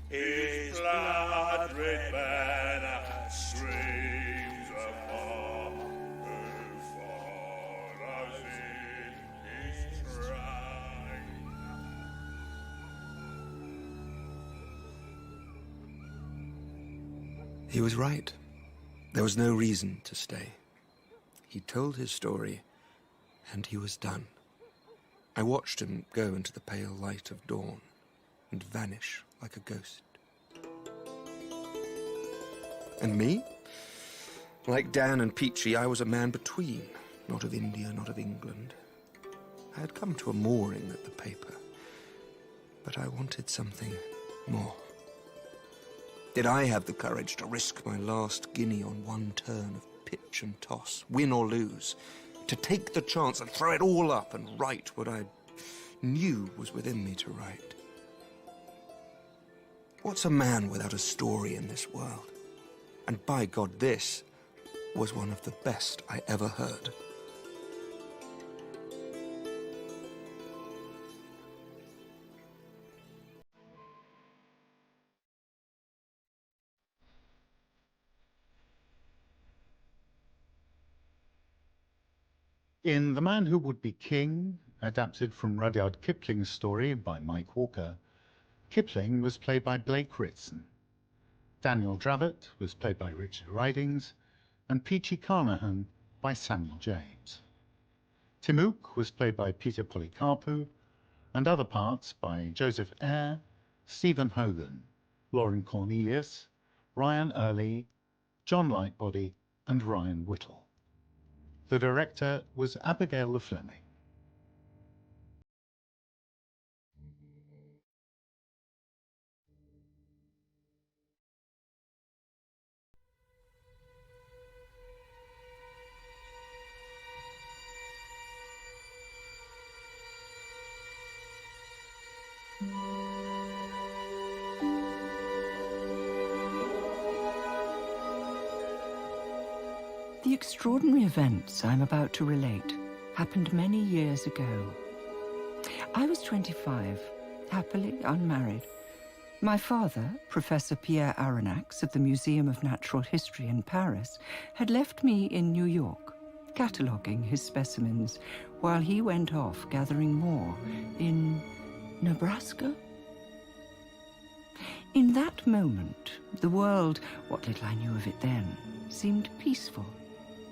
[SPEAKER 1] His blood-red banner streams afar, who follows in his train.
[SPEAKER 22] He was right. There was no reason to stay. He told his story, and he was done. I watched him go into the pale light of dawn and vanish like a ghost. And me? Like Dan and Peachy, I was a man between, not of India, not of England. I had come to a mooring at the paper, but I wanted something more. Did I have the courage to risk my last guinea on one turn of pitch and toss, win or lose, to take the chance and throw it all up and write what I knew was within me to write? What's a man without a story in this world? And by God, this was one of the best I ever heard.
[SPEAKER 16] In The Man Who Would Be King, adapted from Rudyard Kipling's story by Mike Walker, Kipling was played by Blake Ritson. Daniel Dravett was played by Richard Ridings, and Peachy Carnahan by Samuel James. Timuk was played by Peter Polycarpou, and other parts by Joseph Eyre, Stephen Hogan, Lauren Cornelius, Ryan Early, John Lightbody, and Ryan Whittle. The director was Abigail Le Fleming.
[SPEAKER 12] The extraordinary events I'm about to relate happened many years ago. I was 25, happily unmarried. My father, Professor Pierre Aronnax of the Museum of Natural History in Paris, had left me in New York, cataloguing his specimens, while he went off gathering more in Nebraska. In that moment, the world, what little I knew of it then, seemed peaceful.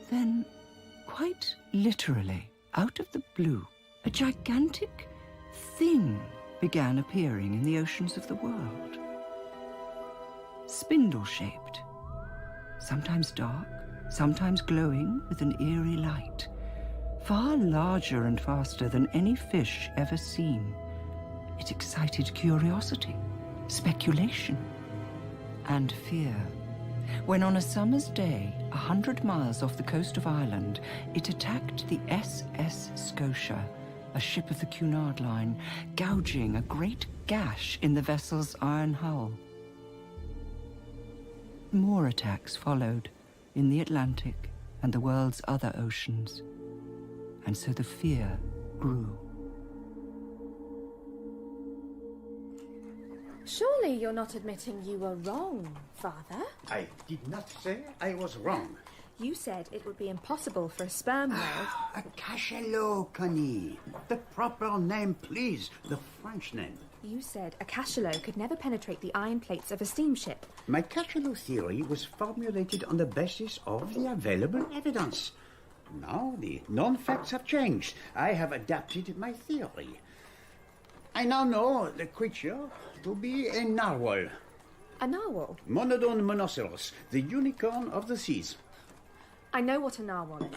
[SPEAKER 12] Then, quite literally, out of the blue, a gigantic thing began appearing in the oceans of the world. Spindle-shaped, sometimes dark, sometimes glowing with an eerie light, far larger and faster than any fish ever seen. It excited curiosity, speculation, and fear. When on a summer's day, 100 miles off the coast of Ireland, it attacked the SS Scotia, a ship of the Cunard Line, gouging a great gash in the vessel's iron hull. More attacks followed in the Atlantic and the world's other oceans, and so the fear grew.
[SPEAKER 17] Surely you're not admitting you were wrong, Father?
[SPEAKER 15] I did not say I was wrong.
[SPEAKER 17] You said it would be impossible for a sperm whale...
[SPEAKER 15] A cachalot, Connie. The proper name, please. The French name.
[SPEAKER 17] You said a cachalot could never penetrate the iron plates of a steamship.
[SPEAKER 15] My cachalot theory was formulated on the basis of the available evidence. Now the non-facts have changed. I have adapted my theory. I now know the creature to be a narwhal.
[SPEAKER 17] A narwhal?
[SPEAKER 15] Monodon monoceros, the unicorn of the seas.
[SPEAKER 17] I know what a narwhal is.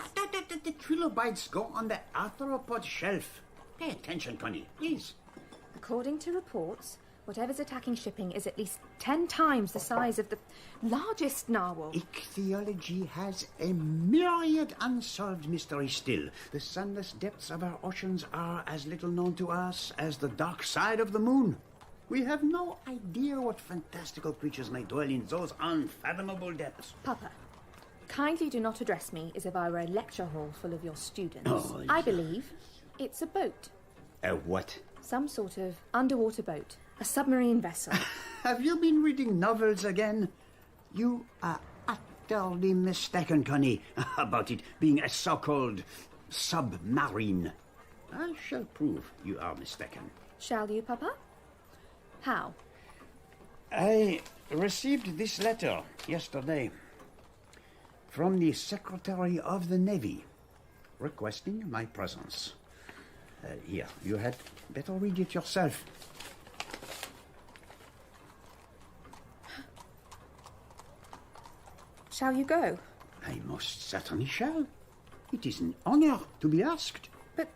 [SPEAKER 15] The trilobites go on the arthropod shelf. Pay attention, Connie, please.
[SPEAKER 17] According to reports, whatever's attacking shipping is at least 10 times the size of the largest narwhal.
[SPEAKER 15] Ichthyology has a myriad unsolved mysteries still. The sunless depths of our oceans are as little known to us as the dark side of the moon. We have no idea what fantastical creatures may dwell in those unfathomable depths.
[SPEAKER 17] Papa, kindly do not address me as if I were a lecture hall full of your students.
[SPEAKER 15] Oh,
[SPEAKER 17] I believe it's a boat.
[SPEAKER 15] A what?
[SPEAKER 17] Some sort of underwater boat. A submarine vessel.
[SPEAKER 15] Have you been reading novels again? You are utterly mistaken, Connie, about it being a so-called submarine. I shall prove you are mistaken.
[SPEAKER 17] Shall you, Papa? How?
[SPEAKER 15] I received this letter yesterday from the Secretary of the Navy requesting my presence. Here, you had better read it yourself.
[SPEAKER 17] Shall you go?
[SPEAKER 15] I most certainly shall. It is an honor to be asked.
[SPEAKER 17] But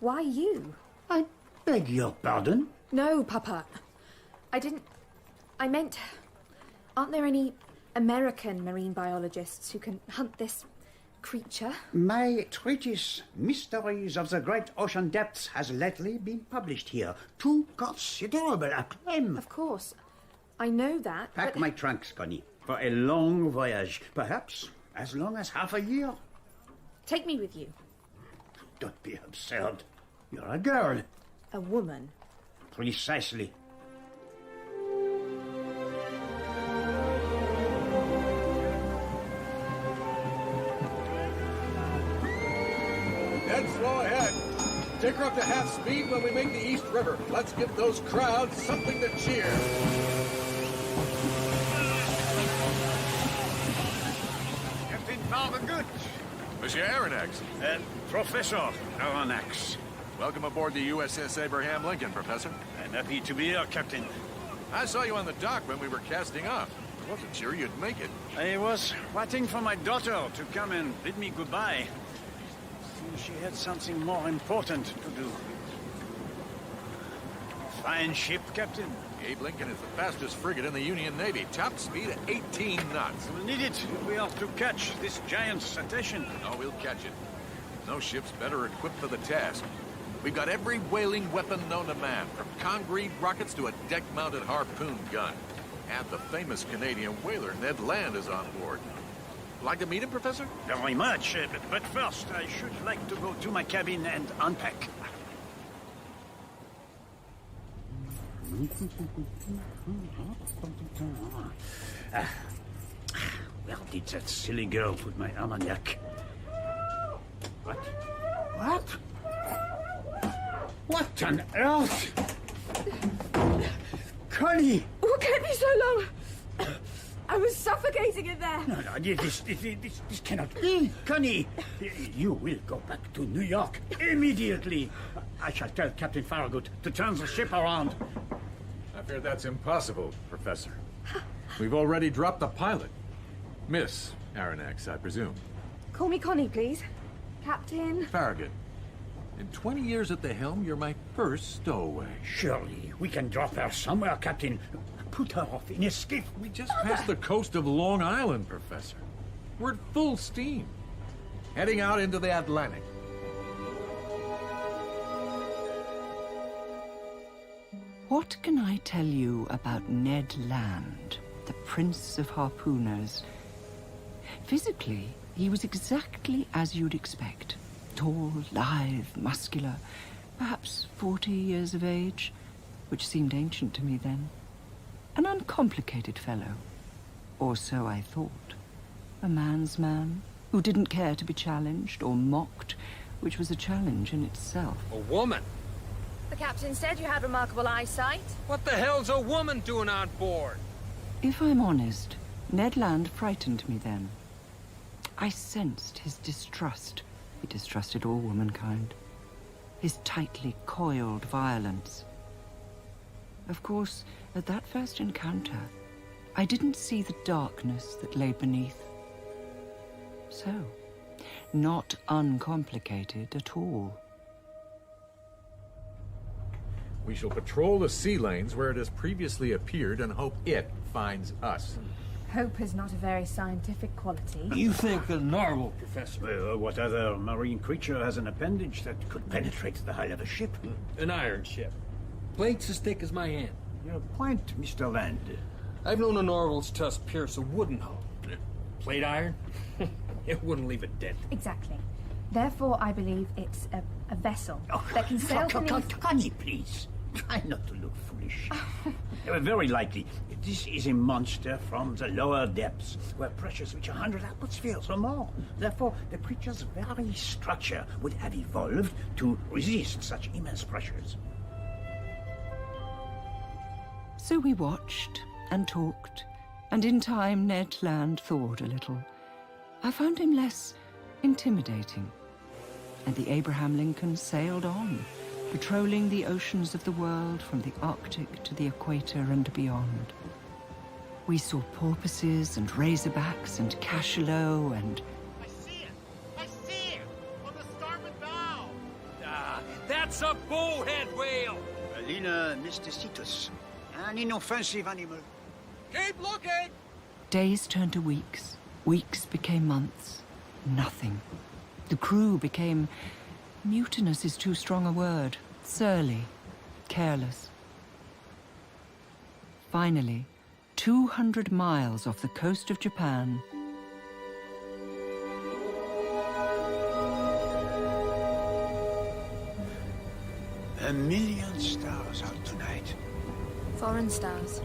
[SPEAKER 17] why you?
[SPEAKER 15] I beg your pardon?
[SPEAKER 17] No, Papa. I meant, aren't there any American marine biologists who can hunt this creature?
[SPEAKER 15] My treatise, Mysteries of the Great Ocean Depths, has lately been published here to considerable acclaim.
[SPEAKER 17] Of course. I know that,
[SPEAKER 15] Pack my trunks, Connie, for a long voyage, perhaps as long as half a year.
[SPEAKER 17] Take me with you.
[SPEAKER 15] Don't be absurd. You're a girl.
[SPEAKER 17] A woman.
[SPEAKER 15] Precisely.
[SPEAKER 4] up to half speed when we make the East River. Let's give those crowds something to cheer.
[SPEAKER 10] Captain Farragut.
[SPEAKER 18] Monsieur Aronnax.
[SPEAKER 10] Professor Aronnax.
[SPEAKER 18] Welcome aboard the USS Abraham Lincoln, Professor.
[SPEAKER 10] I'm happy to be here, Captain.
[SPEAKER 18] I saw you on the dock when we were casting off. I wasn't sure you'd make it.
[SPEAKER 10] I was waiting for my daughter to come and bid me goodbye. She had something more important to do. Fine ship, Captain.
[SPEAKER 18] Abe Lincoln is the fastest frigate in the Union Navy. Top speed at 18 knots.
[SPEAKER 10] We'll need it if we are to catch this giant cetacean.
[SPEAKER 18] Oh, we'll catch it. No ship's better equipped for the task. We've got every whaling weapon known to man, from concrete rockets to a deck-mounted harpoon gun. And the famous Canadian whaler Ned Land is on board. Like to meet him, Professor?
[SPEAKER 10] Very much, but first I should like to go to my cabin and unpack. Where did that silly girl put my almanac? What? What? What on earth? Connie!
[SPEAKER 17] What kept me so long? I was suffocating in there.
[SPEAKER 10] No, this cannot be. Connie, you will go back to New York immediately. I shall tell Captain Farragut to turn the ship around.
[SPEAKER 18] I fear that's impossible, Professor. We've already dropped the pilot. Miss Aronnax, I presume.
[SPEAKER 17] Call me Connie, please. Captain.
[SPEAKER 18] Farragut. In 20 years at the helm, you're my first stowaway.
[SPEAKER 10] Surely we can drop her somewhere, Captain. Put her off in a skiff.
[SPEAKER 18] We just passed the coast of Long Island, Professor. We're at full steam. Heading out into the Atlantic.
[SPEAKER 12] What can I tell you about Ned Land, the Prince of Harpooners? Physically, he was exactly as you'd expect. Tall, lithe, muscular, perhaps 40 years of age, which seemed ancient to me then. An uncomplicated fellow, or so I thought. A man's man, who didn't care to be challenged or mocked, which was a challenge in itself.
[SPEAKER 4] A woman?
[SPEAKER 3] The captain said you had remarkable eyesight.
[SPEAKER 4] What the hell's a woman doing on board?
[SPEAKER 12] If I'm honest, Ned Land frightened me then. I sensed his distrust. He distrusted all womankind. His tightly coiled violence. Of course, at that first encounter, I didn't see the darkness that lay beneath. So, not uncomplicated at all.
[SPEAKER 18] We shall patrol the sea lanes where it has previously appeared and hope it finds us.
[SPEAKER 17] Hope is not a very scientific quality.
[SPEAKER 10] You think a narwhal, Professor? Well, what other marine creature has an appendage that could penetrate the hull of a ship?
[SPEAKER 4] An iron ship. Plates as thick as my hand.
[SPEAKER 10] Your point, Mr. Land.
[SPEAKER 4] I've known a narwhal's tusk pierce a wooden hull. Plate iron? It wouldn't leave a dent.
[SPEAKER 17] Exactly. Therefore, I believe it's a vessel that can sail beneath...
[SPEAKER 10] Connie, please. Try not to look foolish. Very likely, this is a monster from the lower depths, where pressures reach 100 atmospheres or more. Therefore, the creature's very structure would have evolved to resist such immense pressures.
[SPEAKER 12] So we watched and talked, and in time Ned Land thawed a little. I found him less intimidating, and the Abraham Lincoln sailed on, patrolling the oceans of the world from the Arctic to the equator and beyond. We saw porpoises and razorbacks and cachalot and...
[SPEAKER 6] I see it! I see it! On the starboard bow!
[SPEAKER 4] Ah, that's a bowhead whale!
[SPEAKER 10] Alina mysticetus, an inoffensive animal.
[SPEAKER 4] Keep looking!
[SPEAKER 12] Days turned to weeks. Weeks became months. Nothing. The crew became... mutinous is too strong a word. Surly. Careless. Finally, 200 miles off the coast of Japan...
[SPEAKER 10] A million stars out tonight.
[SPEAKER 3] Foreign stars.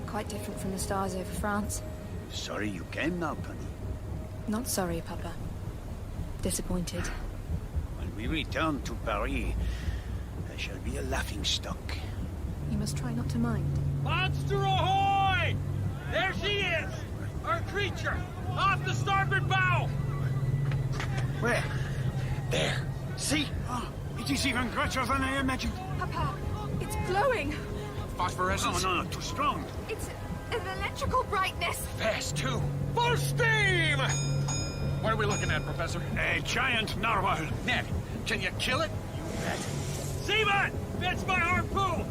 [SPEAKER 3] Quite different from the stars over France.
[SPEAKER 10] Sorry you came now, Connie.
[SPEAKER 3] Not sorry, Papa. Disappointed.
[SPEAKER 10] One
[SPEAKER 15] we return to Paris, I shall be a laughingstock.
[SPEAKER 17] You must try not to mind.
[SPEAKER 6] Monster ahoy! There she is! Our creature! Off the starboard bow!
[SPEAKER 15] Where? There. See? Oh, it is even greater than I imagined.
[SPEAKER 17] Papa, it's glowing.
[SPEAKER 18] Phosphorescence?
[SPEAKER 15] No, too strong.
[SPEAKER 17] It's an electrical brightness.
[SPEAKER 18] Fast, too.
[SPEAKER 6] Full steam!
[SPEAKER 18] What are we looking at, Professor?
[SPEAKER 15] A giant narwhal.
[SPEAKER 18] Ned, can you kill it?
[SPEAKER 6] You bet. Seaman! That's my harpoon!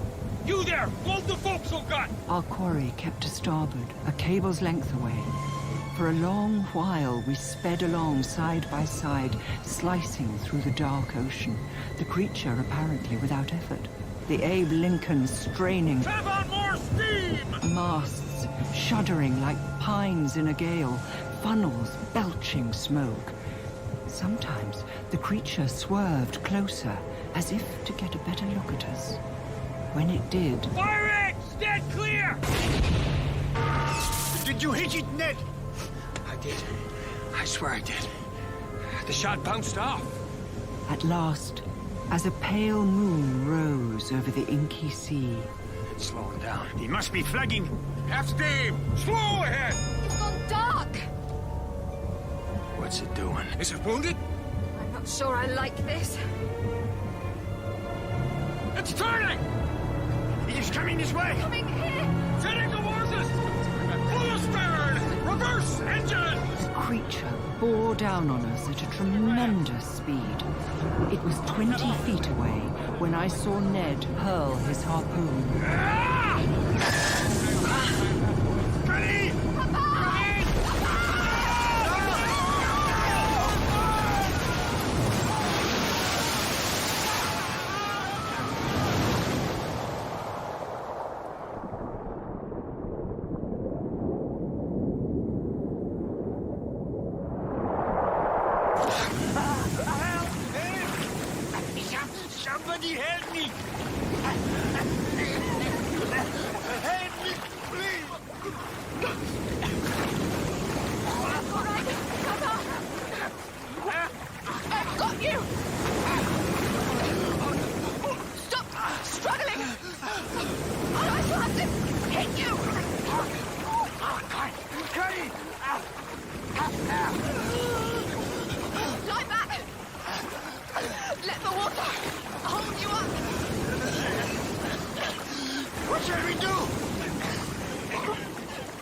[SPEAKER 6] You there! Hold the forecastle gun!
[SPEAKER 12] Our quarry kept to starboard, a cable's length away. For a long while, we sped along side by side, slicing through the dark ocean, the creature apparently without effort. The Abe Lincoln straining.
[SPEAKER 6] Have on more steam!
[SPEAKER 12] Masts shuddering like pines in a gale, funnels belching smoke. Sometimes the creature swerved closer, as if to get a better look at us. When it did...
[SPEAKER 6] Firing! Stand clear!
[SPEAKER 15] Did you hit it, Ned?
[SPEAKER 6] I did. I swear I did. The shot bounced off.
[SPEAKER 12] At last, as a pale moon rose over the inky sea...
[SPEAKER 6] It's slowing down.
[SPEAKER 15] He must be flagging.
[SPEAKER 6] Half steam! Slow ahead!
[SPEAKER 17] It's gone dark.
[SPEAKER 6] What's it doing? Is it wounded?
[SPEAKER 17] I'm not sure I like this.
[SPEAKER 6] It's turning!
[SPEAKER 15] It is coming this way.
[SPEAKER 17] Coming here.
[SPEAKER 6] Heading towards us! Full astern! Reverse engines!
[SPEAKER 12] The creature bore down on us at a tremendous speed. It was 20 feet away when I saw Ned hurl his harpoon.
[SPEAKER 15] Ready!
[SPEAKER 6] Somebody help me! Help me, please!
[SPEAKER 17] All right, Papa. I've got you. Stop struggling. Or I shall have to hit you. Lie back. Let the water hold you up.
[SPEAKER 15] What shall we do?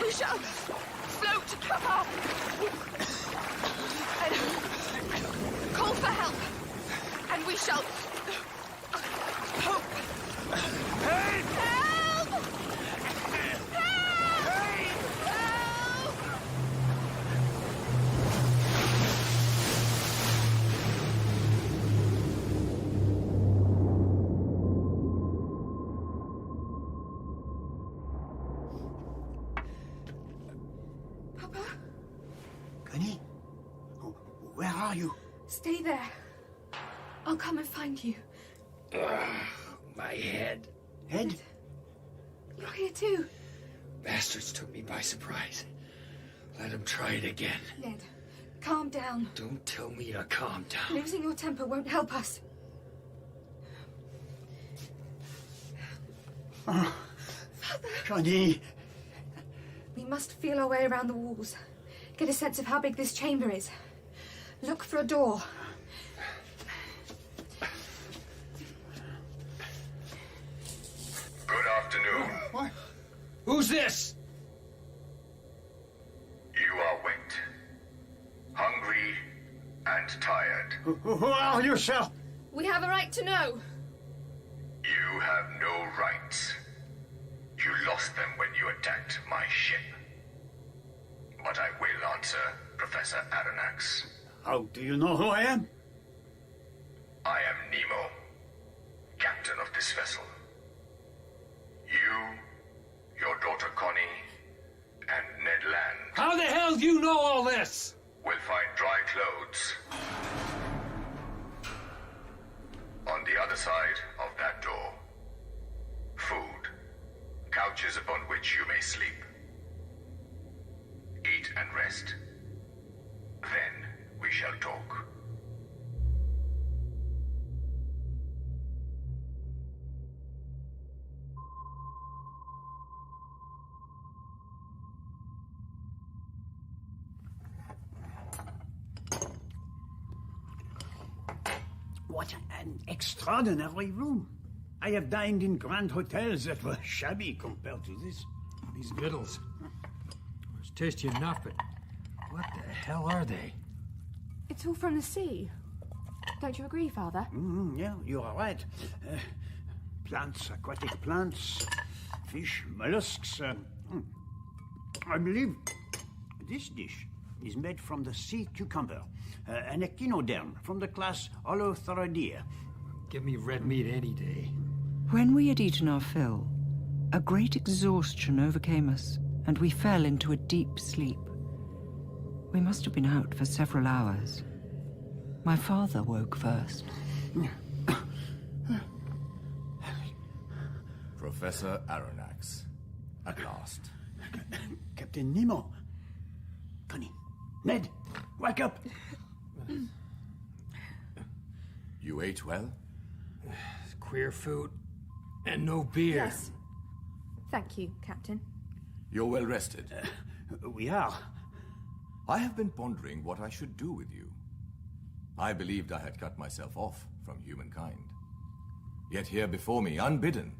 [SPEAKER 17] We shall float, Papa. And call for help. And we shall hope.
[SPEAKER 6] Hey!
[SPEAKER 17] Help! Help!
[SPEAKER 15] Connie? Where are you?
[SPEAKER 17] Stay there. I'll come and find you.
[SPEAKER 6] My head.
[SPEAKER 15] Head?
[SPEAKER 17] You're here too.
[SPEAKER 6] Bastards took me by surprise. Let them try it again.
[SPEAKER 17] Ned, calm down.
[SPEAKER 6] Don't tell me to calm down.
[SPEAKER 17] Losing your temper won't help us.
[SPEAKER 15] Oh, Connie.
[SPEAKER 17] We must feel our way around the walls. Get a sense of how big this chamber is. Look for a door.
[SPEAKER 5] Good afternoon.
[SPEAKER 15] What?
[SPEAKER 6] Who's this?
[SPEAKER 5] You are wet, hungry, and tired.
[SPEAKER 15] Who are you, sir?
[SPEAKER 17] We have a right to know.
[SPEAKER 5] You have no rights. You lost them when you attacked my ship. But I will answer, Professor Aronnax.
[SPEAKER 15] How do you know who I am?
[SPEAKER 5] I am Nemo, captain of this vessel. You, your daughter Connie, and Ned Land...
[SPEAKER 6] How the hell do you know all this?
[SPEAKER 5] ...will find dry clothes on the other side of that door. Food, couches upon which you may sleep. Eat and rest. Then we shall talk.
[SPEAKER 15] What an extraordinary room. I have dined in grand hotels that were shabby compared to this.
[SPEAKER 4] These victuals. It's tasty enough, but what the hell are they?
[SPEAKER 17] It's all from the sea. Don't you agree, Father?
[SPEAKER 15] Yeah, you are right. Plants, aquatic plants, fish, mollusks. I believe this dish is made from the sea cucumber, an echinoderm from the class Holothuridae.
[SPEAKER 4] Give me red meat any day.
[SPEAKER 12] When we had eaten our fill, a great exhaustion overcame us, and we fell into a deep sleep. We must have been out for several hours. My father woke first.
[SPEAKER 18] Professor Aronnax, at last.
[SPEAKER 15] Captain Nemo. Connie. Ned, wake up!
[SPEAKER 18] You ate well?
[SPEAKER 4] Queer food. And no beer.
[SPEAKER 17] Yes. Thank you, Captain.
[SPEAKER 18] You're well rested.
[SPEAKER 15] We are.
[SPEAKER 18] I have been pondering what I should do with you. I believed I had cut myself off from humankind. Yet here before me, unbidden,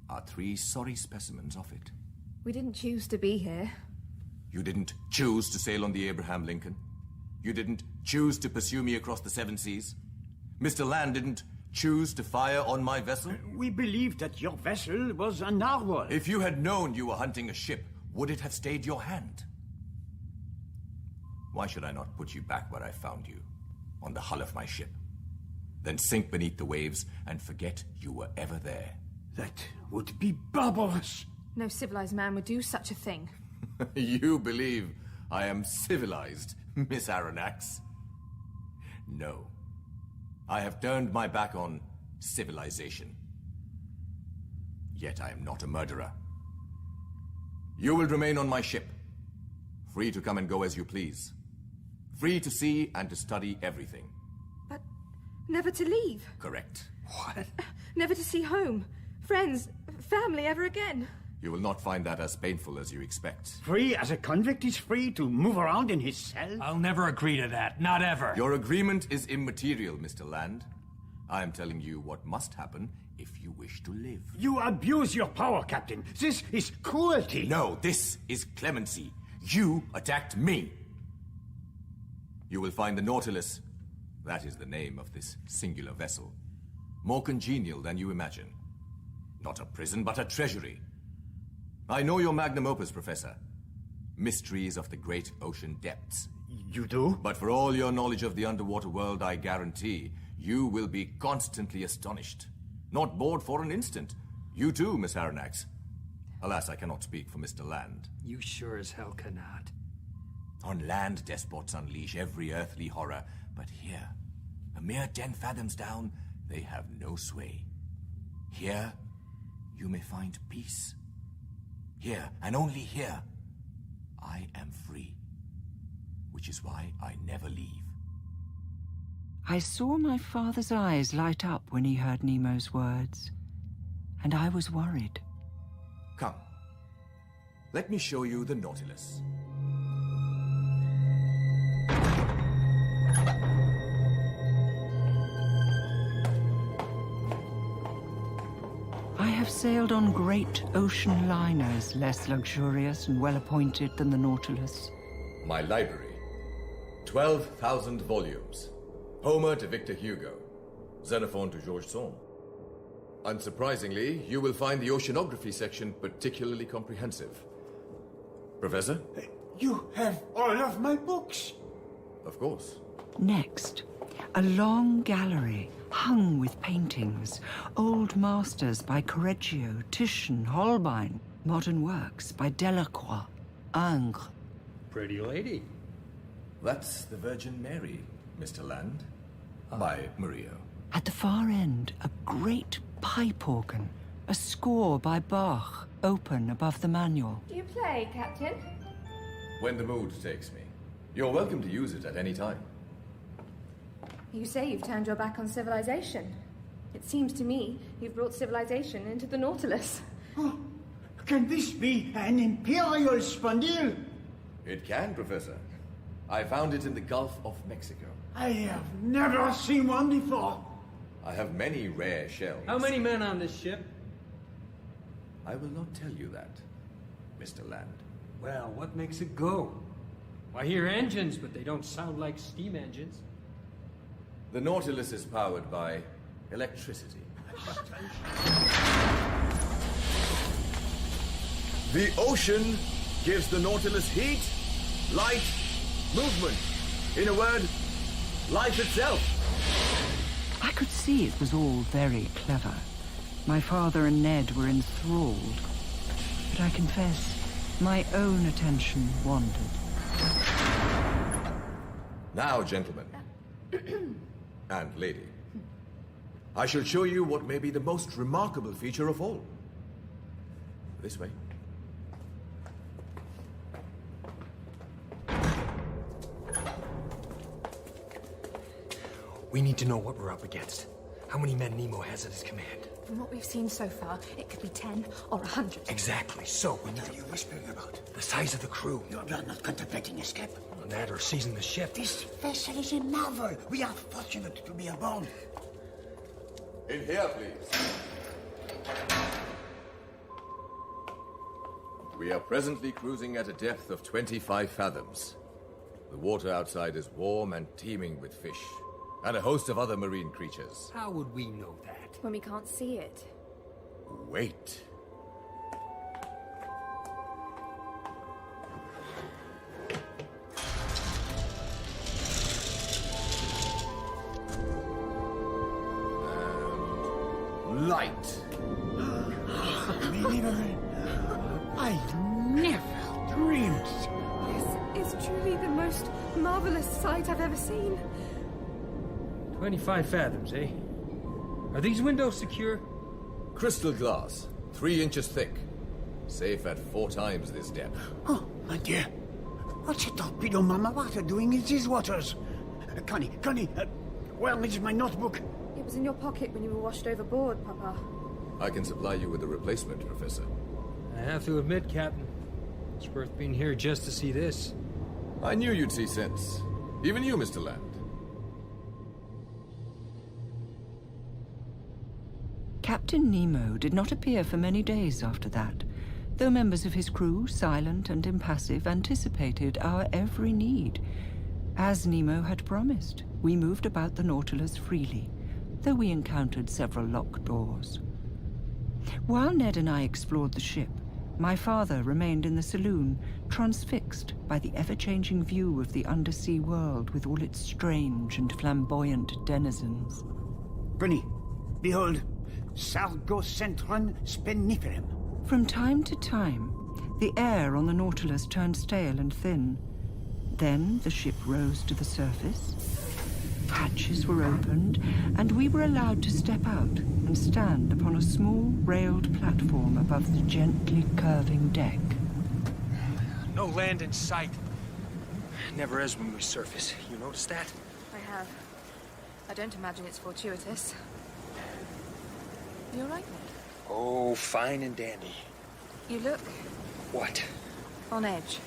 [SPEAKER 18] are 3 sorry specimens of it.
[SPEAKER 17] We didn't choose to be here.
[SPEAKER 18] You didn't choose to sail on the Abraham Lincoln. You didn't choose to pursue me across the 7 seas. Mr. Land didn't choose to fire on my vessel.
[SPEAKER 15] We believed that your vessel was a narwhal.
[SPEAKER 18] If you had known you were hunting a ship, would it have stayed your hand? Why should I not put you back where I found you, on the hull of my ship, then sink beneath the waves and forget you were ever there?
[SPEAKER 15] That would be barbarous.
[SPEAKER 17] No civilized man would do such a thing.
[SPEAKER 18] You believe I am civilized, Miss Aronnax? No. I have turned my back on civilization. Yet I am not a murderer. You will remain on my ship, free to come and go as you please. Free to see and to study everything.
[SPEAKER 17] But never to leave.
[SPEAKER 18] Correct.
[SPEAKER 15] What?
[SPEAKER 17] Never to see home, friends, family ever again.
[SPEAKER 18] You will not find that as painful as you expect.
[SPEAKER 15] Free as a convict is free to move around in his cell?
[SPEAKER 4] I'll never agree to that. Not ever.
[SPEAKER 18] Your agreement is immaterial, Mr. Land. I am telling you what must happen if you wish to live.
[SPEAKER 15] You abuse your power, Captain. This is cruelty.
[SPEAKER 18] No, this is clemency. You attacked me. You will find the Nautilus, that is the name of this singular vessel, more congenial than you imagine. Not a prison, but a treasury. I know your magnum opus, Professor. Mysteries of the great ocean depths.
[SPEAKER 15] You do?
[SPEAKER 18] But for all your knowledge of the underwater world, I guarantee you will be constantly astonished. Not bored for an instant. You too, Miss Aronnax. Alas, I cannot speak for Mr. Land.
[SPEAKER 4] You sure as hell cannot.
[SPEAKER 18] On land, despots unleash every earthly horror. But here, a mere 10 fathoms down, they have no sway. Here, you may find peace. Here, and only here, I am free. Which is why I never leave.
[SPEAKER 12] I saw my father's eyes light up when he heard Nemo's words, and I was worried.
[SPEAKER 18] Come. Let me show you the Nautilus.
[SPEAKER 12] I have sailed on great ocean liners, less luxurious and well-appointed than the Nautilus.
[SPEAKER 18] My library. 12,000 volumes. Homer to Victor Hugo. Xenophon to Georges Sand. Unsurprisingly, you will find the oceanography section particularly comprehensive. Professor?
[SPEAKER 15] You have all of my books.
[SPEAKER 18] Of course.
[SPEAKER 12] Next, a long gallery hung with paintings, old masters by Correggio, Titian, Holbein, modern works by Delacroix, Ingres.
[SPEAKER 4] Pretty lady.
[SPEAKER 18] That's the Virgin Mary, Mr. Land, by Murillo.
[SPEAKER 12] At the far end, a great pipe organ, a score by Bach, open above the manual.
[SPEAKER 17] Do you play, Captain?
[SPEAKER 18] When the mood takes me. You're welcome to use it at any time.
[SPEAKER 17] You say you've turned your back on civilization. It seems to me you've brought civilization into the Nautilus.
[SPEAKER 15] Oh, can this be an imperial spondyle?
[SPEAKER 18] It can, Professor. I found it in the Gulf of Mexico.
[SPEAKER 15] I have never seen one before.
[SPEAKER 8] I have many rare shells.
[SPEAKER 4] How many men on this ship?
[SPEAKER 8] I will not tell you that, Mr. Land.
[SPEAKER 4] Well, what makes it go? I hear engines, but they don't sound like steam engines.
[SPEAKER 8] The Nautilus is powered by electricity. The ocean gives the Nautilus heat, light, movement. In a word, life itself.
[SPEAKER 12] I could see it was all very clever. My father and Ned were enthralled. But I confess, my own attention wandered.
[SPEAKER 8] Now, gentlemen, and lady, I shall show you what may be the most remarkable feature of all. This way.
[SPEAKER 9] We need to know what we're up against. How many men Nemo has at his command?
[SPEAKER 17] From what we've seen so far, it could be 10 or 100.
[SPEAKER 9] Exactly. So we need
[SPEAKER 11] What are you whispering about?
[SPEAKER 9] the size of the crew.
[SPEAKER 11] You're not contemplating escape.
[SPEAKER 9] On that or seizing the ship.
[SPEAKER 11] This vessel is a marvel. We are fortunate to be aboard.
[SPEAKER 8] In here, please. We are presently cruising at a depth of 25 fathoms. The water outside is warm and teeming with fish, and a host of other marine creatures.
[SPEAKER 9] How would we know that?
[SPEAKER 17] When we can't see it.
[SPEAKER 8] Wait. Light.
[SPEAKER 15] I never dreamed.
[SPEAKER 17] This is truly the most marvelous sight I've ever seen.
[SPEAKER 4] 25 fathoms, eh? Are these windows secure?
[SPEAKER 8] Crystal glass, 3 inches thick. Safe at 4 times this depth.
[SPEAKER 15] Oh, my dear. What's a torpedo mama water doing in these waters? Connie, where is my notebook?
[SPEAKER 17] It was in your pocket when you were washed overboard, Papa.
[SPEAKER 8] I can supply you with a replacement, Professor.
[SPEAKER 4] I have to admit, Captain, it's worth being here just to see this.
[SPEAKER 8] I knew you'd see sense. Even you, Mr. Land.
[SPEAKER 12] Captain Nemo did not appear for many days after that, though members of his crew, silent and impassive, anticipated our every need. As Nemo had promised, we moved about the Nautilus freely, though we encountered several locked doors. While Ned and I explored the ship, my father remained in the saloon, transfixed by the ever-changing view of the undersea world with all its strange and flamboyant denizens.
[SPEAKER 15] Bruni, behold, Sargocentron speniferum.
[SPEAKER 12] From time to time, the air on the Nautilus turned stale and thin. Then the ship rose to the surface, hatches were opened, and we were allowed to step out and stand upon a small railed platform above the gently curving deck.
[SPEAKER 9] No land in sight. Never is when we surface. You notice that?
[SPEAKER 17] I have. I don't imagine it's fortuitous. You all right, Ned?
[SPEAKER 9] Oh, fine and dandy.
[SPEAKER 17] You look
[SPEAKER 9] What?
[SPEAKER 17] on edge.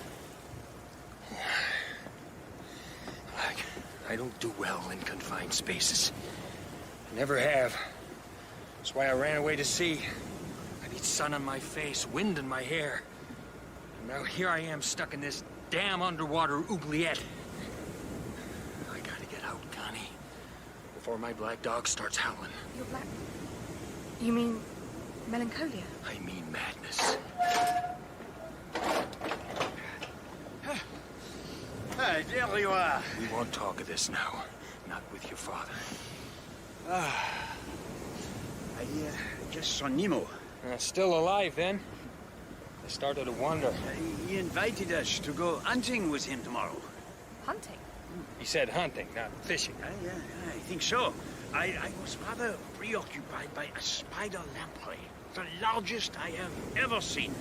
[SPEAKER 9] I don't do well in confined spaces. Never have. That's why I ran away to sea. I need sun on my face, wind in my hair. And now here I am stuck in this damn underwater oubliette. I gotta get out, Connie. Before my black dog starts howling.
[SPEAKER 17] You're black. You mean melancholia?
[SPEAKER 9] I mean madness.
[SPEAKER 15] Ah, there you are.
[SPEAKER 9] We won't talk of this now. Not with your father.
[SPEAKER 15] I just saw Nemo.
[SPEAKER 4] Still alive, then? I started to wonder.
[SPEAKER 15] He invited us to go hunting with him tomorrow.
[SPEAKER 17] Hunting?
[SPEAKER 4] He said hunting, not fishing.
[SPEAKER 15] Yeah, I think so. I was rather preoccupied by a spider lamprey, the largest I have ever seen.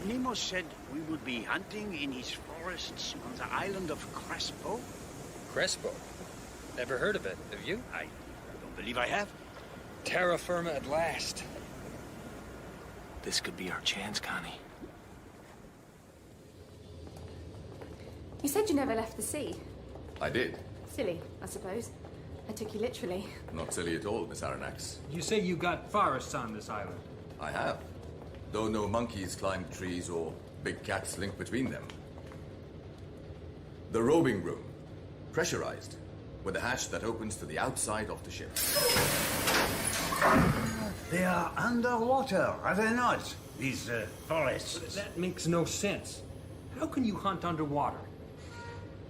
[SPEAKER 15] Nemo said we would be hunting in his forests on the island of Crespo.
[SPEAKER 4] Crespo? Never heard of it. Have you?
[SPEAKER 15] I don't believe I have.
[SPEAKER 4] Terra firma at last.
[SPEAKER 9] This could be our chance, Connie.
[SPEAKER 17] You said you never left the sea.
[SPEAKER 8] I did.
[SPEAKER 17] Silly, I suppose. I took you literally.
[SPEAKER 8] Not silly at all, Miss Aronnax.
[SPEAKER 4] You say you got forests on this island?
[SPEAKER 8] I have. Though no monkeys climb trees or big cats link between them. The roving room. Pressurized. With a hatch that opens to the outside of the ship.
[SPEAKER 15] They are underwater, are they not? These forests.
[SPEAKER 4] That makes no sense. How can you hunt underwater?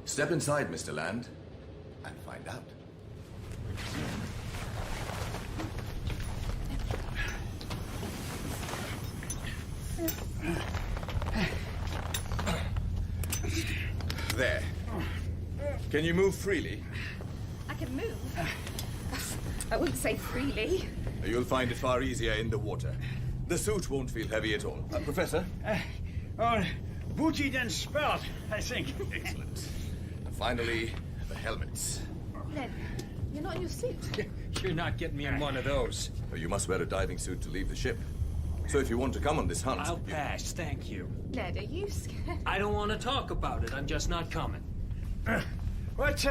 [SPEAKER 8] Step inside, Mr. Land, and find out. There. Can you move freely?
[SPEAKER 17] I can move. I wouldn't say freely.
[SPEAKER 8] You'll find it far easier in the water. The suit won't feel heavy at all. Professor?
[SPEAKER 15] Booted and spurred, I think.
[SPEAKER 8] Excellent. And finally, the helmets.
[SPEAKER 17] Ned, you're not in your suit.
[SPEAKER 4] You're not getting me in one of those.
[SPEAKER 8] You must wear a diving suit to leave the ship. So if you want to come on this hunt...
[SPEAKER 4] I'll pass, thank you.
[SPEAKER 17] Ned, are you scared?
[SPEAKER 4] I don't want to talk about it. I'm just not coming.
[SPEAKER 15] What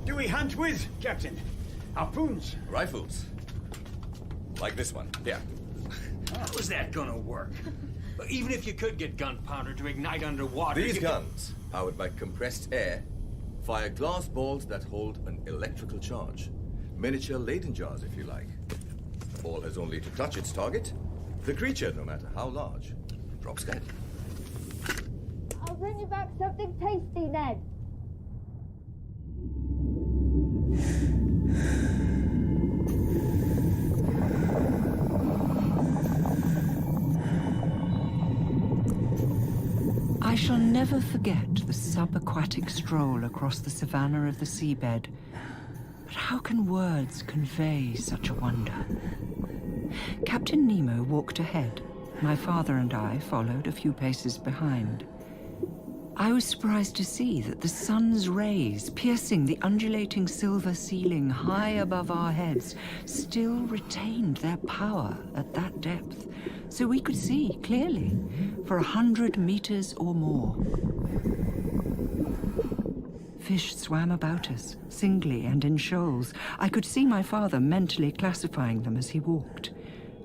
[SPEAKER 15] do we hunt with, Captain? Harpoons?
[SPEAKER 8] Rifles. Like this one. Here.
[SPEAKER 4] How is that gonna work? Even if you could get gunpowder to ignite underwater...
[SPEAKER 8] These guns, powered by compressed air, fire glass balls that hold an electrical charge. Miniature Leyden jars, if you like. The ball has only to touch its target. The creature, no matter how large, drops dead.
[SPEAKER 19] I'll bring you back something tasty, Ned.
[SPEAKER 12] I shall never forget the subaquatic stroll across the savannah of the seabed. But how can words convey such a wonder? Captain Nemo walked ahead. My father and I followed a few paces behind. I was surprised to see that the sun's rays, piercing the undulating silver ceiling high above our heads, still retained their power at that depth, so we could see clearly for 100 meters or more. Fish swam about us, singly and in shoals. I could see my father mentally classifying them as he walked.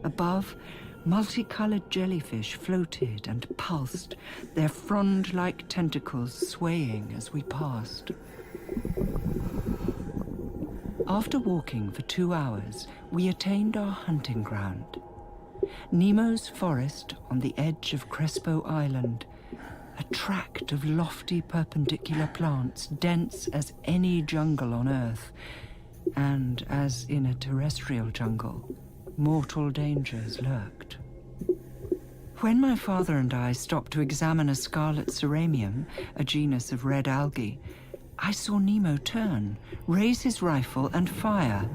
[SPEAKER 12] Above, multicolored jellyfish floated and pulsed, their frond-like tentacles swaying as we passed. After walking for 2 hours, we attained our hunting ground. Nemo's forest on the edge of Crespo Island, a tract of lofty perpendicular plants, dense as any jungle on Earth, and as in a terrestrial jungle, mortal dangers lurked. When my father and I stopped to examine a scarlet ceramium, a genus of red algae, I saw Nemo turn, raise his rifle and fire.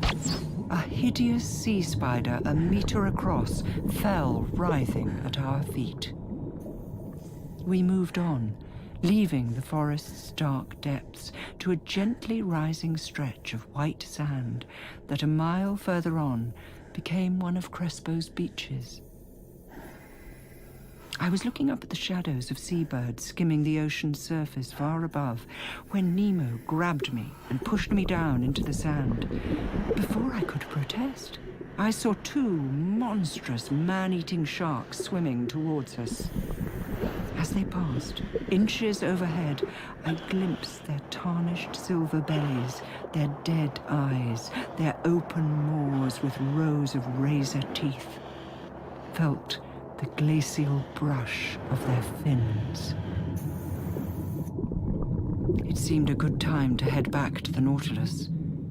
[SPEAKER 12] A hideous sea spider, a meter across, fell writhing at our feet. We moved on, leaving the forest's dark depths to a gently rising stretch of white sand that a mile further on became one of Crespo's beaches. I was looking up at the shadows of seabirds skimming the ocean's surface far above when Nemo grabbed me and pushed me down into the sand. Before I could protest, I saw 2 monstrous man-eating sharks swimming towards us. As they passed, inches overhead, I glimpsed their tarnished silver bellies, their dead eyes, their open maws with rows of razor teeth. Felt the glacial brush of their fins. It seemed a good time to head back to the Nautilus,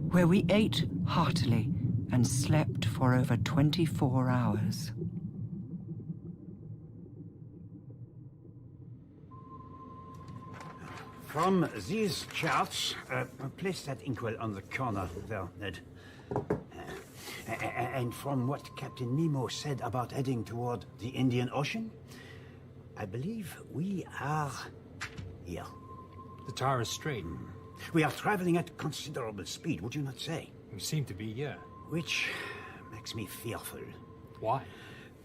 [SPEAKER 12] where we ate heartily and slept for over 24 hours.
[SPEAKER 15] From these charts, place that inkwell on the corner there, Ned. And from what Captain Nemo said about heading toward the Indian Ocean, I believe we are here.
[SPEAKER 4] The Torres Strait.
[SPEAKER 15] We are traveling at considerable speed, would you not say?
[SPEAKER 4] We seem to be, yeah.
[SPEAKER 15] Which makes me fearful.
[SPEAKER 4] Why?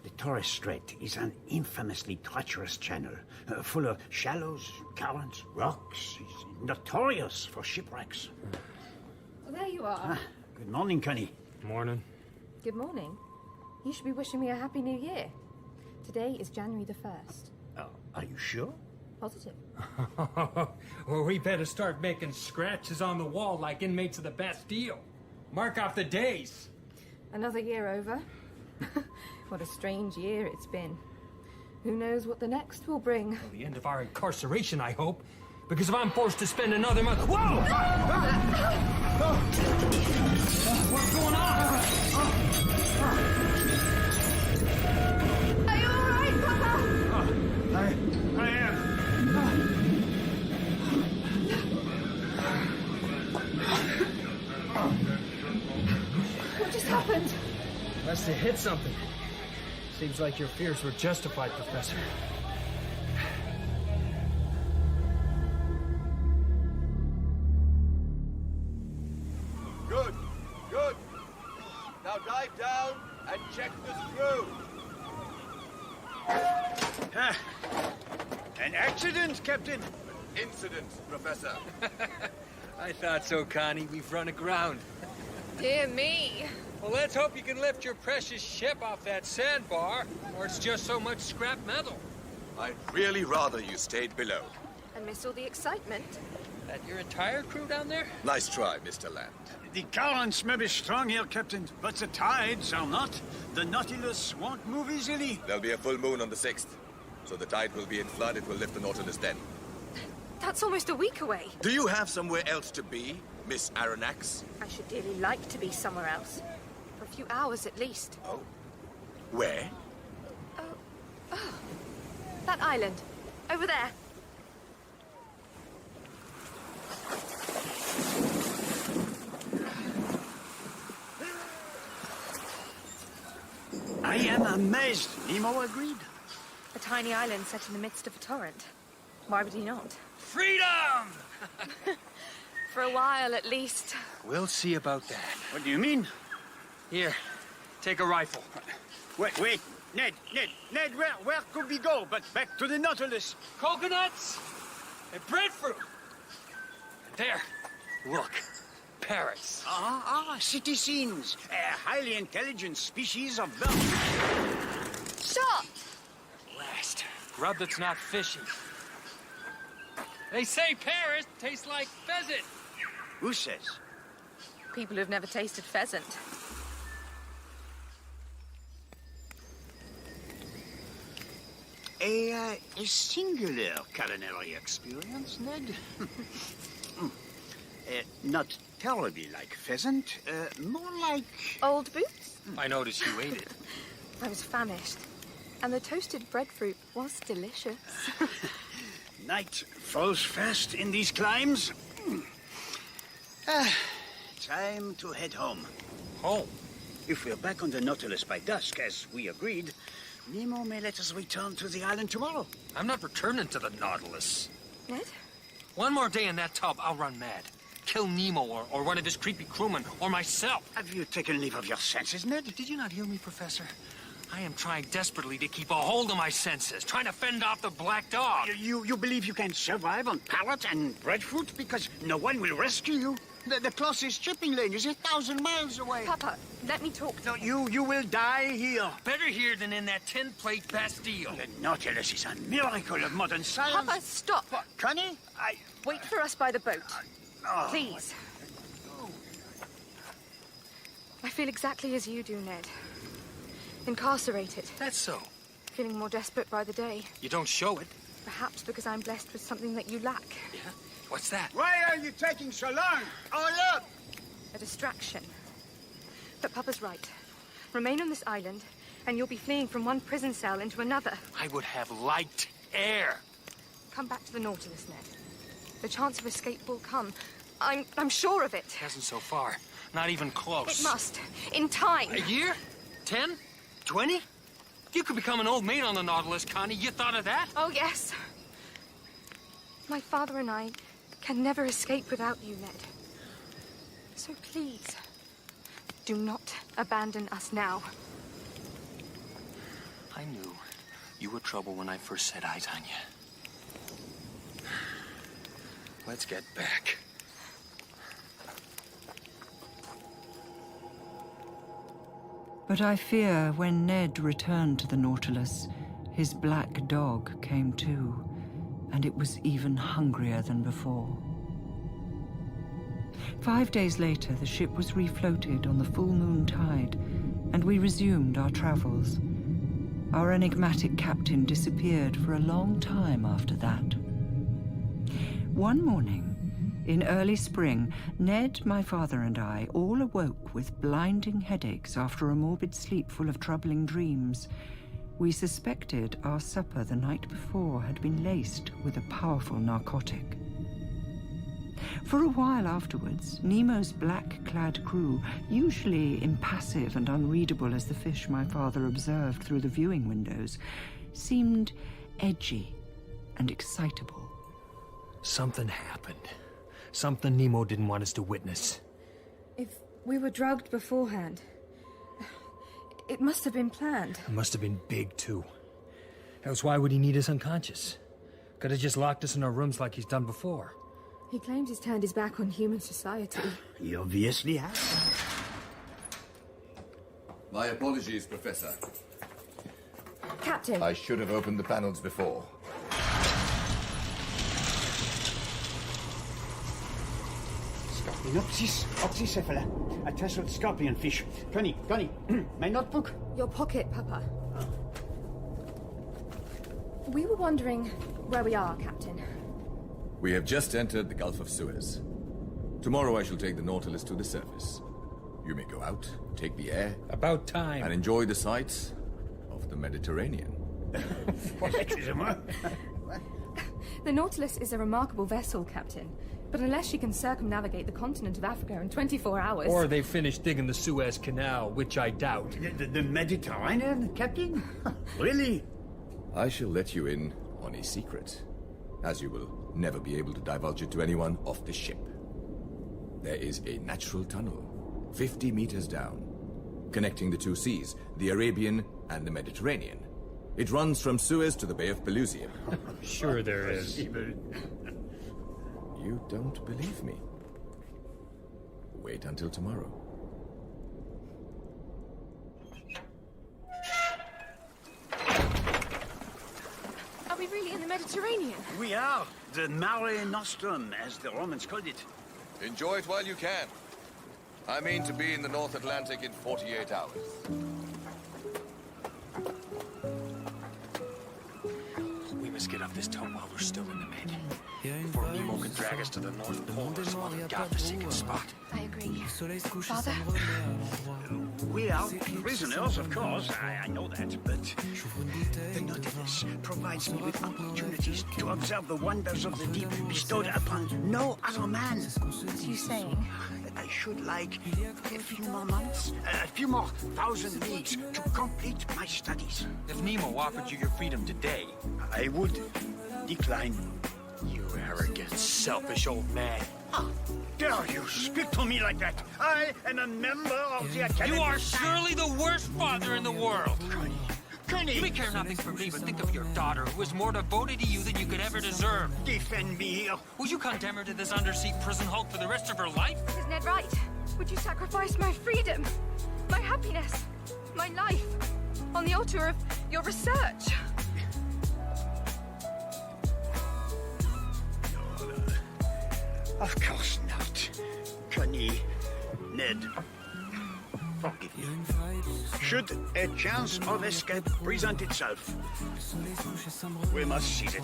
[SPEAKER 15] The Torres Strait is an infamously treacherous channel, full of shallows, currents, rocks. It's notorious for shipwrecks.
[SPEAKER 17] Well, there you are.
[SPEAKER 10] Good morning, Connie.
[SPEAKER 4] Morning.
[SPEAKER 17] Good morning. You should be wishing me a happy new year. Today is January the 1st.
[SPEAKER 10] Oh, are you sure?
[SPEAKER 17] Positive.
[SPEAKER 4] Well, we better start making scratches on the wall like inmates of the Bastille. Mark off the days.
[SPEAKER 17] Another year over. What a strange year it's been. Who knows what the next will bring?
[SPEAKER 4] Well, the end of our incarceration, I hope. Because if I'm forced to spend another month... Whoa! What's going on?
[SPEAKER 19] Are you all right, Papa?
[SPEAKER 10] I am.
[SPEAKER 17] What just happened?
[SPEAKER 4] Must have hit something. Seems like your fears were justified, Professor.
[SPEAKER 8] Good, good. Now dive down and check the screw.
[SPEAKER 10] An accident, Captain.
[SPEAKER 8] Incident, Professor.
[SPEAKER 4] I thought so, Connie. We've run aground.
[SPEAKER 3] Dear me.
[SPEAKER 4] Well, let's hope you can lift your precious ship off that sandbar, or it's just so much scrap metal.
[SPEAKER 8] I'd really rather you stayed below.
[SPEAKER 3] And miss all the excitement.
[SPEAKER 4] That your entire crew down there?
[SPEAKER 8] Nice try, Mr. Land.
[SPEAKER 10] The currents may be strong here, Captain, but the tides are not. The Nautilus won't move easily.
[SPEAKER 8] There'll be a full moon on the 6th, so the tide will be in flood. It will lift the Nautilus then.
[SPEAKER 3] That's almost a week away.
[SPEAKER 8] Do you have somewhere else to be, Miss Aronnax?
[SPEAKER 3] I should dearly like to be somewhere else. For a few hours at least.
[SPEAKER 8] Oh. Where?
[SPEAKER 3] Oh. That island. Over there.
[SPEAKER 10] I am amazed. Nemo agreed.
[SPEAKER 3] A tiny island set in the midst of a torrent. Why would he not?
[SPEAKER 4] Freedom!
[SPEAKER 3] For a while, at least.
[SPEAKER 4] We'll see about that.
[SPEAKER 10] What do you mean?
[SPEAKER 4] Here, take a rifle.
[SPEAKER 10] Wait. Ned, where could we go but back to the Nautilus?
[SPEAKER 4] Coconuts and breadfruit. There, look, parrots.
[SPEAKER 10] City scenes. A highly intelligent species of bird.
[SPEAKER 3] Stop!
[SPEAKER 4] Blast. Grub that's not fishy. They say parrots taste like pheasant.
[SPEAKER 10] Who says?
[SPEAKER 3] People who've never tasted pheasant.
[SPEAKER 10] A singular culinary experience, Ned. Not terribly like pheasant, more like...
[SPEAKER 3] Old boots?
[SPEAKER 4] I noticed you ate it.
[SPEAKER 3] I was famished. And the toasted breadfruit was delicious.
[SPEAKER 10] Night falls fast in these climes. Time to head home.
[SPEAKER 4] Home?
[SPEAKER 10] If we're back on the Nautilus by dusk, as we agreed, Nemo may let us return to the island tomorrow.
[SPEAKER 4] I'm not returning to the Nautilus.
[SPEAKER 3] Ned?
[SPEAKER 4] One more day in that tub, I'll run mad. Kill Nemo or one of his creepy crewmen, or myself.
[SPEAKER 10] Have you taken leave of your senses, Ned?
[SPEAKER 4] Did you not hear me, Professor? I am trying desperately to keep a hold of my senses, trying to fend off the black dog.
[SPEAKER 10] You believe you can survive on parrot and breadfruit because no one will rescue you? The closest shipping lane is 1,000 miles away.
[SPEAKER 3] Papa, let me talk to
[SPEAKER 10] you. You will die here.
[SPEAKER 4] Better here than in that tin-plate Bastille.
[SPEAKER 10] The Nautilus is a miracle of modern science.
[SPEAKER 3] Papa, stop.
[SPEAKER 10] What, Connie?
[SPEAKER 3] Wait for us by the boat. Please. I feel exactly as you do, Ned. Incarcerated.
[SPEAKER 4] That's so.
[SPEAKER 3] Feeling more desperate by the day.
[SPEAKER 4] You don't show it.
[SPEAKER 3] Perhaps because I'm blessed with something that you lack.
[SPEAKER 4] Yeah? What's that?
[SPEAKER 10] Why are you taking so long? Oh, look!
[SPEAKER 3] A distraction. But Papa's right. Remain on this island, and you'll be fleeing from one prison cell into another.
[SPEAKER 4] I would have liked air.
[SPEAKER 3] Come back to the Nautilus, Ned. The chance of escape will come. I'm sure of it.
[SPEAKER 4] It hasn't so far. Not even close.
[SPEAKER 3] It must. In time.
[SPEAKER 4] A year? 10? 20? You could become an old maid on the Nautilus, Connie. You thought of that?
[SPEAKER 3] Oh, yes. My father and I can never escape without you, Ned. So please, do not abandon us now.
[SPEAKER 4] I knew you were trouble when I first set eyes on you. Let's get back.
[SPEAKER 12] But I fear when Ned returned to the Nautilus, his black dog came too, and it was even hungrier than before. 5 days later, the ship was refloated on the full moon tide, and we resumed our travels. Our enigmatic captain disappeared for a long time after that. One morning, in early spring, Ned, my father, and I all awoke with blinding headaches after a morbid sleep full of troubling dreams. We suspected our supper the night before had been laced with a powerful narcotic. For a while afterwards, Nemo's black-clad crew, usually impassive and unreadable as the fish my father observed through the viewing windows, seemed edgy and excitable.
[SPEAKER 9] Something happened. Something Nemo didn't want us to witness.
[SPEAKER 17] If we were drugged beforehand, it must have been planned.
[SPEAKER 9] It must have been big, too. Else why would he need us unconscious? Could have just locked us in our rooms like he's done before.
[SPEAKER 17] He claims he's turned his back on human society.
[SPEAKER 15] He obviously has.
[SPEAKER 8] My apologies, Professor.
[SPEAKER 17] Captain!
[SPEAKER 8] I should have opened the panels before.
[SPEAKER 15] Scorpionopsis oxycephala, a tasseled scorpionfish. Connie, my notebook?
[SPEAKER 17] Your pocket, Papa. We were wondering where we are, Captain.
[SPEAKER 8] We have just entered the Gulf of Suez. Tomorrow I shall take the Nautilus to the surface. You may go out, take the air.
[SPEAKER 9] About time.
[SPEAKER 8] And enjoy the sights of the Mediterranean.
[SPEAKER 17] The Nautilus is a remarkable vessel, Captain. But unless she can circumnavigate the continent of Africa in 24 hours...
[SPEAKER 9] Or they finished digging the Suez Canal, which I doubt.
[SPEAKER 15] The Mediterranean, Captain? Really?
[SPEAKER 8] I shall let you in on a secret, as you will never be able to divulge it to anyone off the ship. There is a natural tunnel, 50 meters down, connecting the two seas, the Arabian and the Mediterranean. It runs from Suez to the Bay of Pelusium.
[SPEAKER 9] Sure there is.
[SPEAKER 8] You don't believe me? Wait until tomorrow.
[SPEAKER 17] Are we really in the Mediterranean?
[SPEAKER 15] We are. The Mare Nostrum, as the Romans called it.
[SPEAKER 18] Enjoy it while you can. I mean to be in the North Atlantic in 48 hours.
[SPEAKER 9] We must get up this tug while we're still in the Med. Before Nemo can drag us to the North Pole or some other godforsaken spot.
[SPEAKER 3] I agree. Father?
[SPEAKER 15] We are prisoners, of course. I know that, but the Nautilus provides me with opportunities to observe the wonders of the deep bestowed upon no other man.
[SPEAKER 3] What are you saying?
[SPEAKER 15] I should like a few more months, a few more 1,000 leagues to complete my studies.
[SPEAKER 9] If Nemo offered you your freedom today,
[SPEAKER 15] I would decline.
[SPEAKER 9] You arrogant, selfish old man.
[SPEAKER 15] How dare you speak to me like that? I am a member of the Academy.
[SPEAKER 9] You are surely the worst father in the world.
[SPEAKER 15] Connie!
[SPEAKER 9] You may care nothing for me, but think of your daughter, who is more devoted to you than you could ever deserve.
[SPEAKER 15] Defend me here.
[SPEAKER 9] Would you condemn her to this undersea prison hulk for the rest of her life?
[SPEAKER 17] Is Ned right? Would you sacrifice my freedom, my happiness, my life, on the altar of your research?
[SPEAKER 15] Of course not. Connie, Ned, forgive me. Should a chance of escape present itself, we must seize it.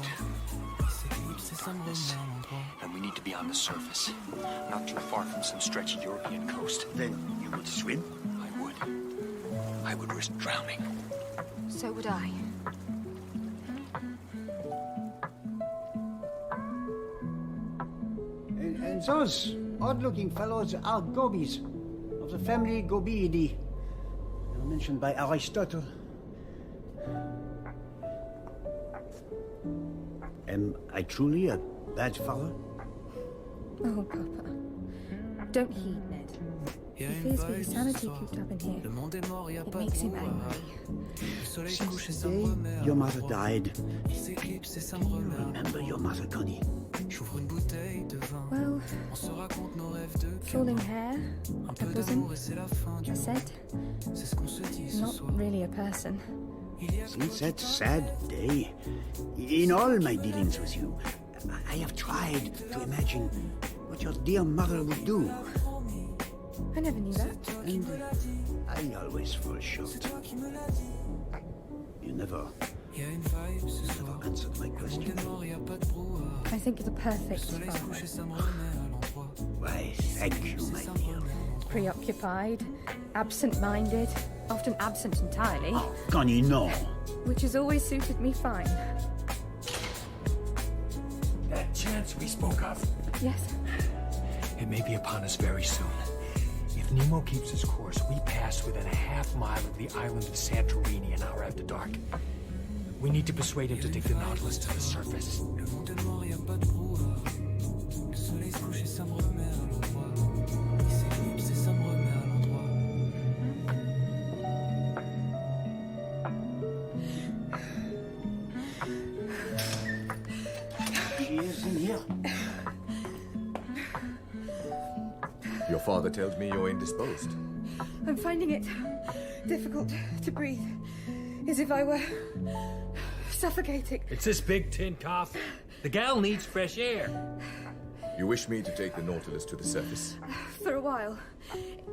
[SPEAKER 9] And we need to be on the surface, not too far from some stretchy European coast.
[SPEAKER 15] Then you would swim?
[SPEAKER 9] I would. I would risk drowning.
[SPEAKER 3] So would I.
[SPEAKER 15] And those odd-looking fellows are gobies, of the family Gobiidae. They were mentioned by Aristotle. Am I truly a bad father?
[SPEAKER 17] Oh, Papa. Don't heed Ned. He fears for his sanity cooped up in here. It makes him angry.
[SPEAKER 15] Since the day your mother died, do you remember your mother, Connie?
[SPEAKER 17] Well, Falling hair, a bosom, a set. Not really a person.
[SPEAKER 15] Since that sad day, in all my dealings with you, I have tried to imagine what your dear mother would do.
[SPEAKER 17] I never knew that.
[SPEAKER 15] And I always fall short. You never answered my question.
[SPEAKER 17] I think you're the perfect father.
[SPEAKER 15] Why, thank you, my dear.
[SPEAKER 17] Preoccupied, absent-minded, often absent entirely.
[SPEAKER 15] Oh, Connie, no.
[SPEAKER 17] Which has always suited me fine.
[SPEAKER 9] That chance we spoke of.
[SPEAKER 17] Yes.
[SPEAKER 9] It may be upon us very soon. If Nemo keeps his course, we pass within a half-mile of the island of Santorini an hour after dark. We need to persuade him to take the Nautilus to the surface.
[SPEAKER 15] She is in here.
[SPEAKER 8] Your father tells me you're indisposed.
[SPEAKER 17] I'm finding it difficult to breathe. As if I were suffocating.
[SPEAKER 4] It's this big tin cough. The gal needs fresh air.
[SPEAKER 8] You wish me to take the Nautilus to the surface?
[SPEAKER 17] For a while.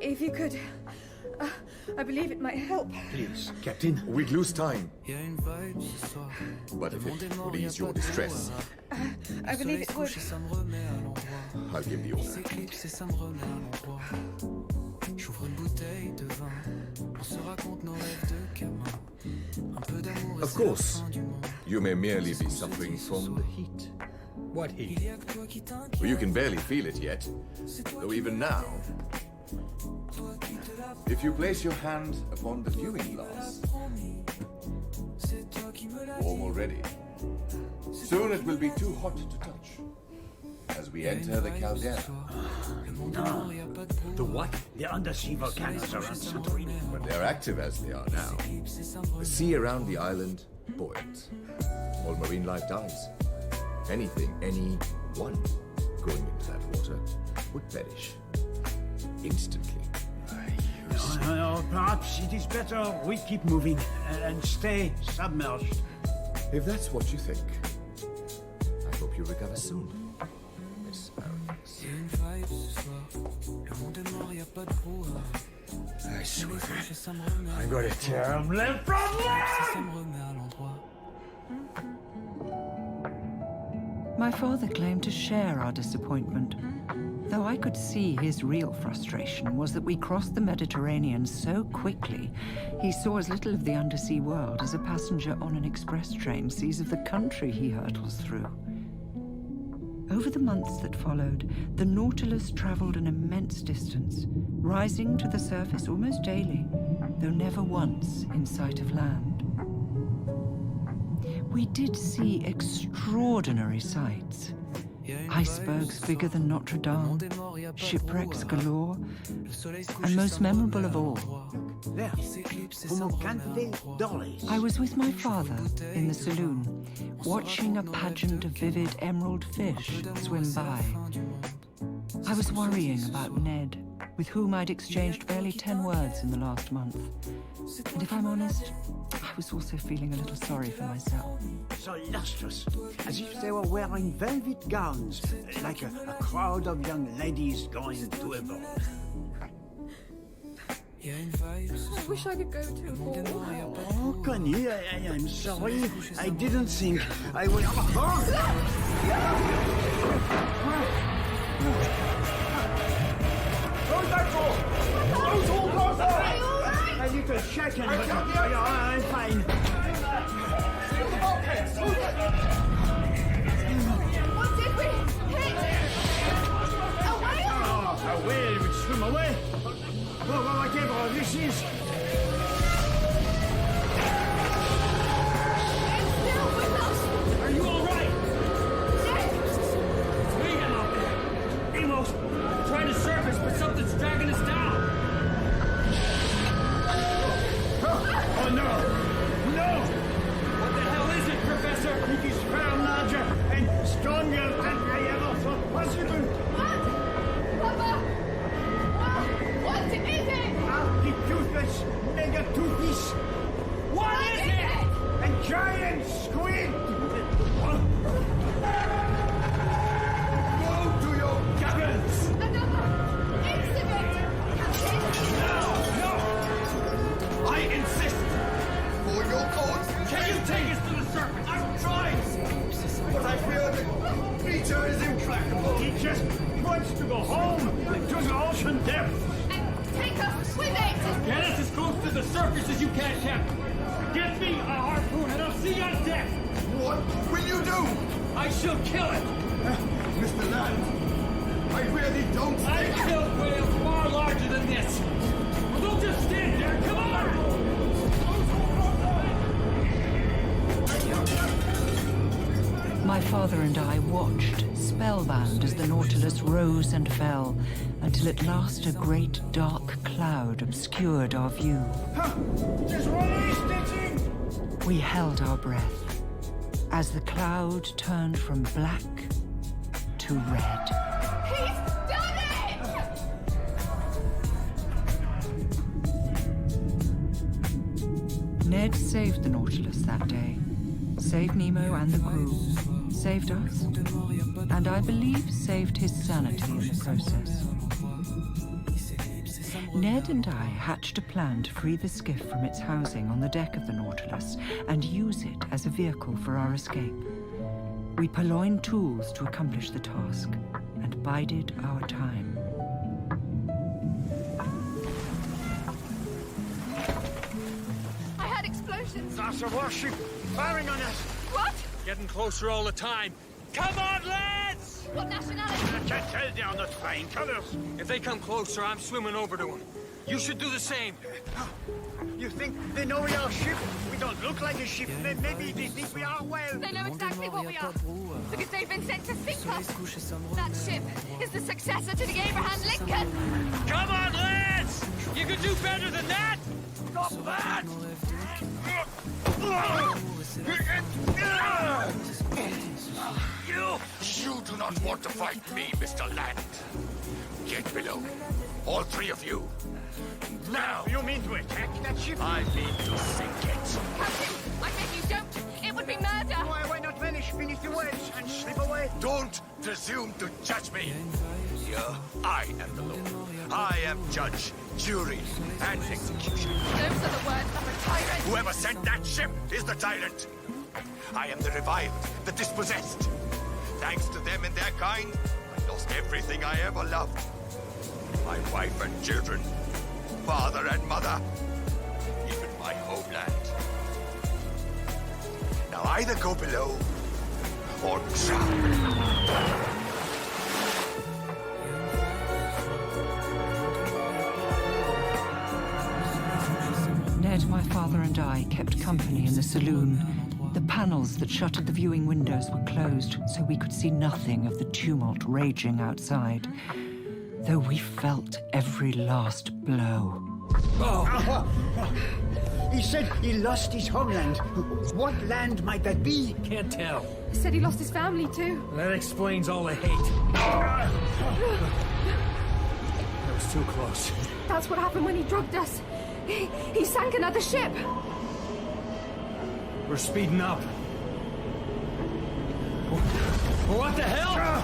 [SPEAKER 17] If you could. I believe it might help.
[SPEAKER 8] Please, Captain. We'd lose time. But if it would ease your distress,
[SPEAKER 17] I believe it would.
[SPEAKER 8] I'll give the order. Of course, you may merely be suffering from the heat.
[SPEAKER 4] What heat?
[SPEAKER 8] Well, you can barely feel it yet, though even now, if you place your hand upon the viewing glass, warm already. Soon it will be too hot to touch as we enter the caldera.
[SPEAKER 15] No.
[SPEAKER 4] The what?
[SPEAKER 15] The undersea volcanoes around Santorini.
[SPEAKER 8] When they're active as they are now, the sea around the island buoyant. All marine life dies. Anything, anyone going into that water would perish instantly.
[SPEAKER 15] No, perhaps it is better we keep moving and stay submerged.
[SPEAKER 8] If that's what you think, I hope you recover soon, Miss Arrogax.
[SPEAKER 9] I swear, I'm going to tear him limb from limb!
[SPEAKER 12] My father claimed to share our disappointment, though I could see his real frustration was that we crossed the Mediterranean so quickly, he saw as little of the undersea world as a passenger on an express train sees of the country he hurtles through. Over the months that followed, the Nautilus traveled an immense distance, rising to the surface almost daily, though never once in sight of land. We did see extraordinary sights. Icebergs bigger than Notre Dame, shipwrecks galore, and most memorable of all,
[SPEAKER 15] There, Homocante Dollies.
[SPEAKER 12] I was with my father in the saloon, watching a pageant of vivid emerald fish swim by. I was worrying about Ned, with whom I'd exchanged barely 10 words in the last month. And if I'm honest, I was also feeling a little sorry for myself.
[SPEAKER 15] So lustrous, as if they were wearing velvet gowns, like a crowd of young ladies going to a ball.
[SPEAKER 17] I wish I could go to a ball.
[SPEAKER 15] Oh, Connie, I'm sorry. I didn't think I would...
[SPEAKER 6] Close that door! Close all doors!
[SPEAKER 15] A little shaken, but I'm fine.
[SPEAKER 19] What did we hit? A whale?
[SPEAKER 15] Oh, a whale would swim away. Well, whatever this is.
[SPEAKER 4] Are you all right? It's mayhem out there. Amos, I'm trying to surface, but something's dragging us down.
[SPEAKER 15] Oh, no! No!
[SPEAKER 4] What the hell is it, Professor?
[SPEAKER 15] It is far larger and stronger than I ever thought possible.
[SPEAKER 19] What? Papa!
[SPEAKER 9] Can you take us to the surface?
[SPEAKER 15] I'm trying! But I fear the creature is implacable.
[SPEAKER 10] He just wants to go home to the ocean depths.
[SPEAKER 3] Take us with it!
[SPEAKER 4] Get us as close to the surface as you can, Captain. Get me a harpoon and I'll see you on deck.
[SPEAKER 15] What will you do?
[SPEAKER 4] I shall kill it.
[SPEAKER 15] Mr. Land, I really don't think...
[SPEAKER 4] I've killed whales far larger than this. Well, don't just stand there. Come on!
[SPEAKER 12] My father and I watched, spellbound, as the Nautilus rose and fell, until at last a great dark cloud obscured our view. We held our breath as the cloud turned from black to red.
[SPEAKER 3] He's done it!
[SPEAKER 12] Ned saved the Nautilus that day. Saved Nemo and the crew. Saved us. And I believe saved his sanity in the process. Ned and I hatched a plan to free the skiff from its housing on the deck of the Nautilus and use it as a vehicle for our escape. We purloined tools to accomplish the task and bided our time.
[SPEAKER 3] I had explosions.
[SPEAKER 10] That's a warship firing on us.
[SPEAKER 3] What?
[SPEAKER 9] Getting closer all the time. Come on, lads!
[SPEAKER 3] What nationality?
[SPEAKER 10] I can't tell down those flying colors.
[SPEAKER 9] If they come closer, I'm swimming over to them. You should do the same.
[SPEAKER 10] You think they know we are a ship? We don't look like a ship. Maybe they think we are a whale.
[SPEAKER 3] They know exactly what we are. Because they've been sent to sink us. That ship is the successor to the Abraham Lincoln.
[SPEAKER 9] Come on, lads! You can do better than that!
[SPEAKER 10] Stop that!
[SPEAKER 5] You do not want to fight me, Mr. Land. Get below. All three of you. Now!
[SPEAKER 10] You mean to attack that ship?
[SPEAKER 5] I mean to sink it.
[SPEAKER 3] Captain, I beg you don't. It would be murder.
[SPEAKER 10] Why not vanish beneath the waves and slip away?
[SPEAKER 5] Don't presume to judge me. Here, I am the Lord. I am judge, jury, and executioner.
[SPEAKER 3] Those are the words of a tyrant.
[SPEAKER 5] Whoever sent that ship is the tyrant. I am the revived, the dispossessed. Thanks to them and their kind, I lost everything I ever loved. My wife and children, father and mother, even my homeland. Now either go below or drown.
[SPEAKER 12] Ned, my father and I kept company in the saloon. The panels that shuttered the viewing windows were closed, so we could see nothing of the tumult raging outside, though we felt every last blow.
[SPEAKER 10] He said he lost his homeland. What land might that be?
[SPEAKER 9] Can't tell.
[SPEAKER 17] He said he lost his family, too.
[SPEAKER 9] That explains all the hate. That was too close.
[SPEAKER 17] That's what happened when he drugged us. He sank another ship.
[SPEAKER 9] We're speeding up. What the hell?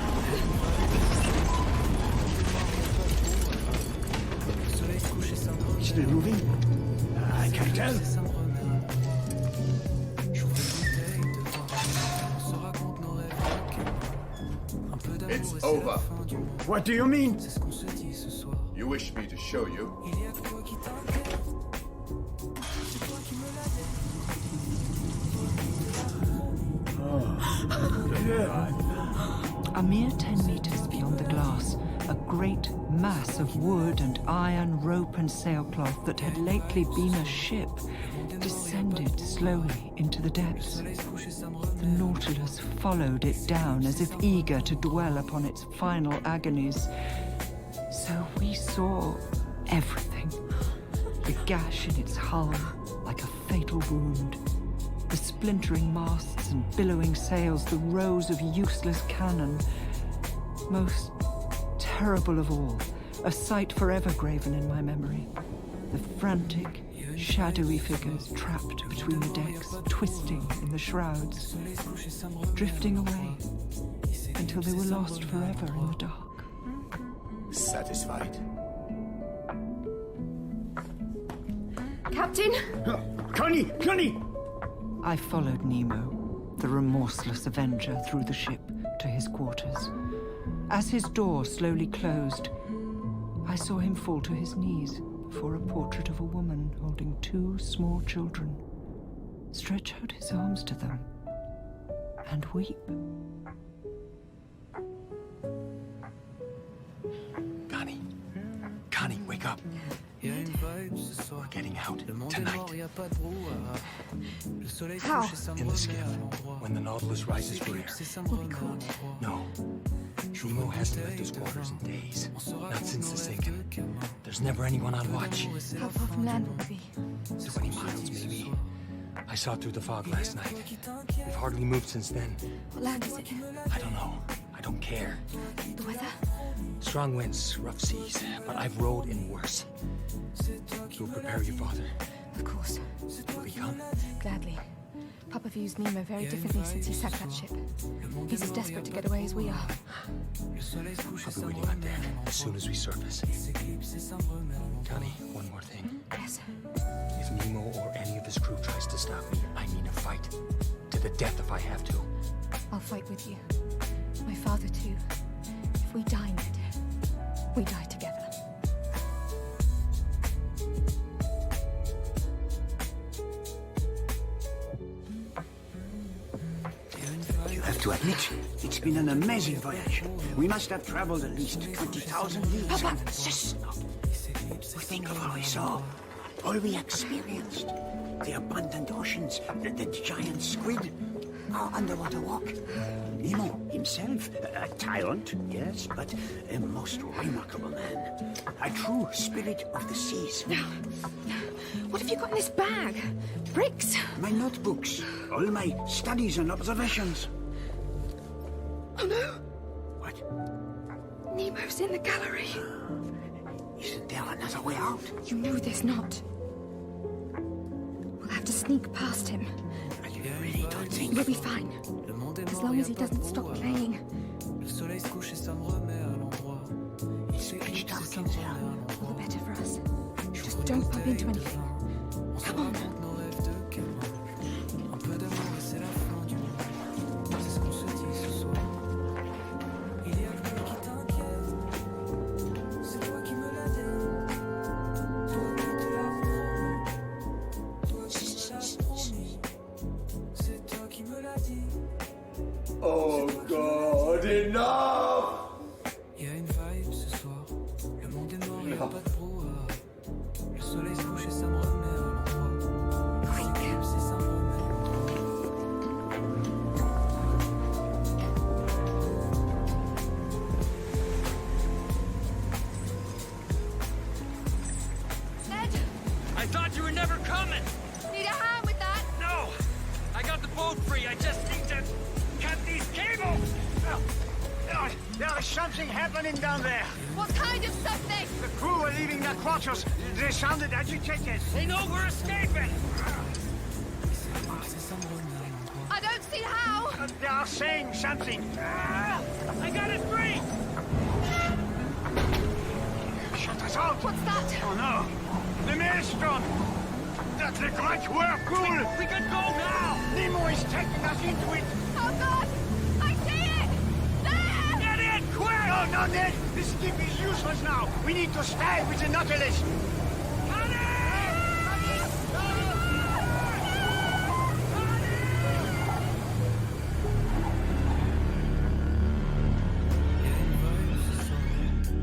[SPEAKER 10] Still moving? I can't tell.
[SPEAKER 8] It's over.
[SPEAKER 10] What do you mean?
[SPEAKER 8] You wish me to show you?
[SPEAKER 12] A mere 10 meters beyond the glass, a great mass of wood and iron, rope and sailcloth that had lately been a ship descended slowly into the depths. The Nautilus followed it down as if eager to dwell upon its final agonies. So we saw everything. The gash in its hull, like a fatal wound. The splintering masts and billowing sails, the rows of useless cannon. Most terrible of all, a sight forever graven in my memory. The frantic, shadowy figures trapped between the decks, twisting in the shrouds, drifting away until they were lost forever in the dark.
[SPEAKER 5] Satisfied?
[SPEAKER 17] Captain?
[SPEAKER 10] Connie!
[SPEAKER 12] I followed Nemo, the remorseless avenger, through the ship to his quarters. As his door slowly closed, I saw him fall to his knees before a portrait of a woman holding 2 small children, stretch out his arms to them, and weep.
[SPEAKER 9] Connie, wake up. We're getting out tonight.
[SPEAKER 17] How?
[SPEAKER 9] In the skiff. When the Nautilus rises for air.
[SPEAKER 17] We'll be caught.
[SPEAKER 9] No. Nemo hasn't left his quarters in days. Not since the sinking. There's never anyone on watch.
[SPEAKER 17] How far from land will we be?
[SPEAKER 9] 20 miles, maybe. I saw through the fog last night. We've hardly moved since then.
[SPEAKER 17] What land is it?
[SPEAKER 9] I don't know. I don't care.
[SPEAKER 17] The weather?
[SPEAKER 9] Strong winds, rough seas, but I've rowed in worse. You'll prepare your father.
[SPEAKER 17] Of course.
[SPEAKER 9] Will he come?
[SPEAKER 17] Gladly. Papa views Nemo very differently since he sacked that ship. He's as desperate to get away as we are.
[SPEAKER 9] I'll be waiting on deck as soon as we surface. Connie, one more thing.
[SPEAKER 17] Yes.
[SPEAKER 9] If Nemo or any of his crew tries to stop me, I mean a fight. To the death if I have to.
[SPEAKER 17] I'll fight with you. My father, too. If we die, Ned, we die together.
[SPEAKER 15] You have to admit, it's been an amazing voyage. We must have traveled at least 20,000 leagues.
[SPEAKER 17] Papa!
[SPEAKER 15] Shh! Think of all we saw, all we experienced. The abundant oceans, the giant squid, our underwater walk. Nemo himself, a tyrant, yes, but a most remarkable man. A true spirit of the seas.
[SPEAKER 17] Now, what have you got in this bag? Bricks?
[SPEAKER 15] My notebooks, all my studies and observations.
[SPEAKER 17] Oh no!
[SPEAKER 15] What?
[SPEAKER 17] Nemo's in the gallery.
[SPEAKER 15] Isn't there another way out?
[SPEAKER 17] You know there's not. We'll have to sneak past him.
[SPEAKER 15] You really don't think...
[SPEAKER 17] We'll be fine. As long as he doesn't stop playing.
[SPEAKER 15] It's pitch dark in there.
[SPEAKER 17] All the better for us. Just don't bump into anything. Come on.
[SPEAKER 6] Oh God, enough!
[SPEAKER 14] Il y a une vibe ce soir. Le monde est mort, il n'y a pas de brouhaha. Le soleil se couche et ça me remet à l'endroit. C'est ça me remet à
[SPEAKER 17] Ned!
[SPEAKER 4] I thought you were never coming!
[SPEAKER 17] Need a hand with that?
[SPEAKER 4] No! I got the boat free. I just need to cut these cables!
[SPEAKER 15] There is something happening down there.
[SPEAKER 17] What kind of something?
[SPEAKER 15] The crew are leaving their quarters. They sounded agitated.
[SPEAKER 4] They know we're escaping!
[SPEAKER 17] I don't see how.
[SPEAKER 15] They are saying something.
[SPEAKER 4] I got it free!
[SPEAKER 15] Shut us out.
[SPEAKER 17] What's that?
[SPEAKER 15] Oh no. The maelstrom. That's the great whirlpool.
[SPEAKER 4] We can go now!
[SPEAKER 15] Nemo is taking us into it.
[SPEAKER 17] Oh God! I see it! There!
[SPEAKER 4] Get in, quick!
[SPEAKER 15] No, no, Ned. This ship is useless now. We need to stay with the Nautilus.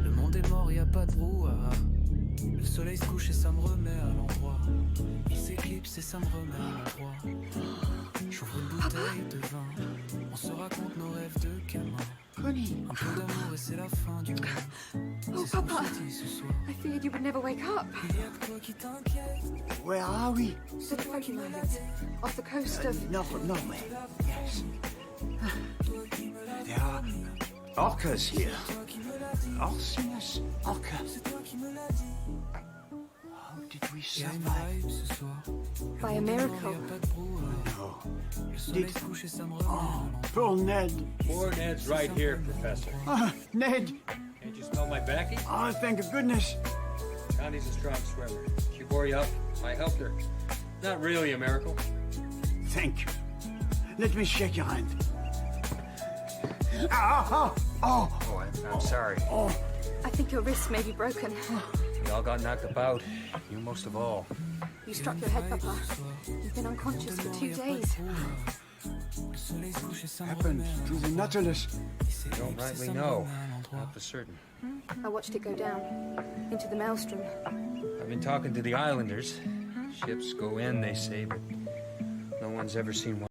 [SPEAKER 14] Le monde est mort, y a pas de brouhaha. Le soleil se couche et ça me remet à l'endroit. Il s'éclipse et ça me remet à l'endroit. J'ouvre une bouteille de vin. On se raconte nos rêves de gamin.
[SPEAKER 17] Connie.
[SPEAKER 14] Un peu d'amour et c'est la fin du monde.
[SPEAKER 17] Oh, Papa! I feared you would never wake up.
[SPEAKER 14] Il y a de quoi qui t'inquiète.
[SPEAKER 15] Where are we?
[SPEAKER 17] The Viking Islands, off the coast of...
[SPEAKER 15] Norway. Yes. There are orcas here. Orcinus orca. How did we survive?
[SPEAKER 17] By a miracle.
[SPEAKER 15] No. Oh, poor Ned.
[SPEAKER 4] Poor Ned's right here, Professor.
[SPEAKER 15] Ned.
[SPEAKER 4] Can't you smell my baccy?
[SPEAKER 15] Oh, thank goodness.
[SPEAKER 4] Connie's a strong swimmer. She bore you up. I helped her. Not really a miracle.
[SPEAKER 15] Thank you. Let me shake your hand.
[SPEAKER 9] I'm sorry.
[SPEAKER 17] I think your wrist may be broken.
[SPEAKER 9] We all got knocked about. You most of all.
[SPEAKER 17] You struck your head, Papa. You've been unconscious for 2 days.
[SPEAKER 15] Happened to the Nautilus.
[SPEAKER 9] You don't rightly know. Not for certain.
[SPEAKER 17] I watched it go down into the maelstrom.
[SPEAKER 9] I've been talking to the islanders. Ships go in, they say, but no one's ever seen one.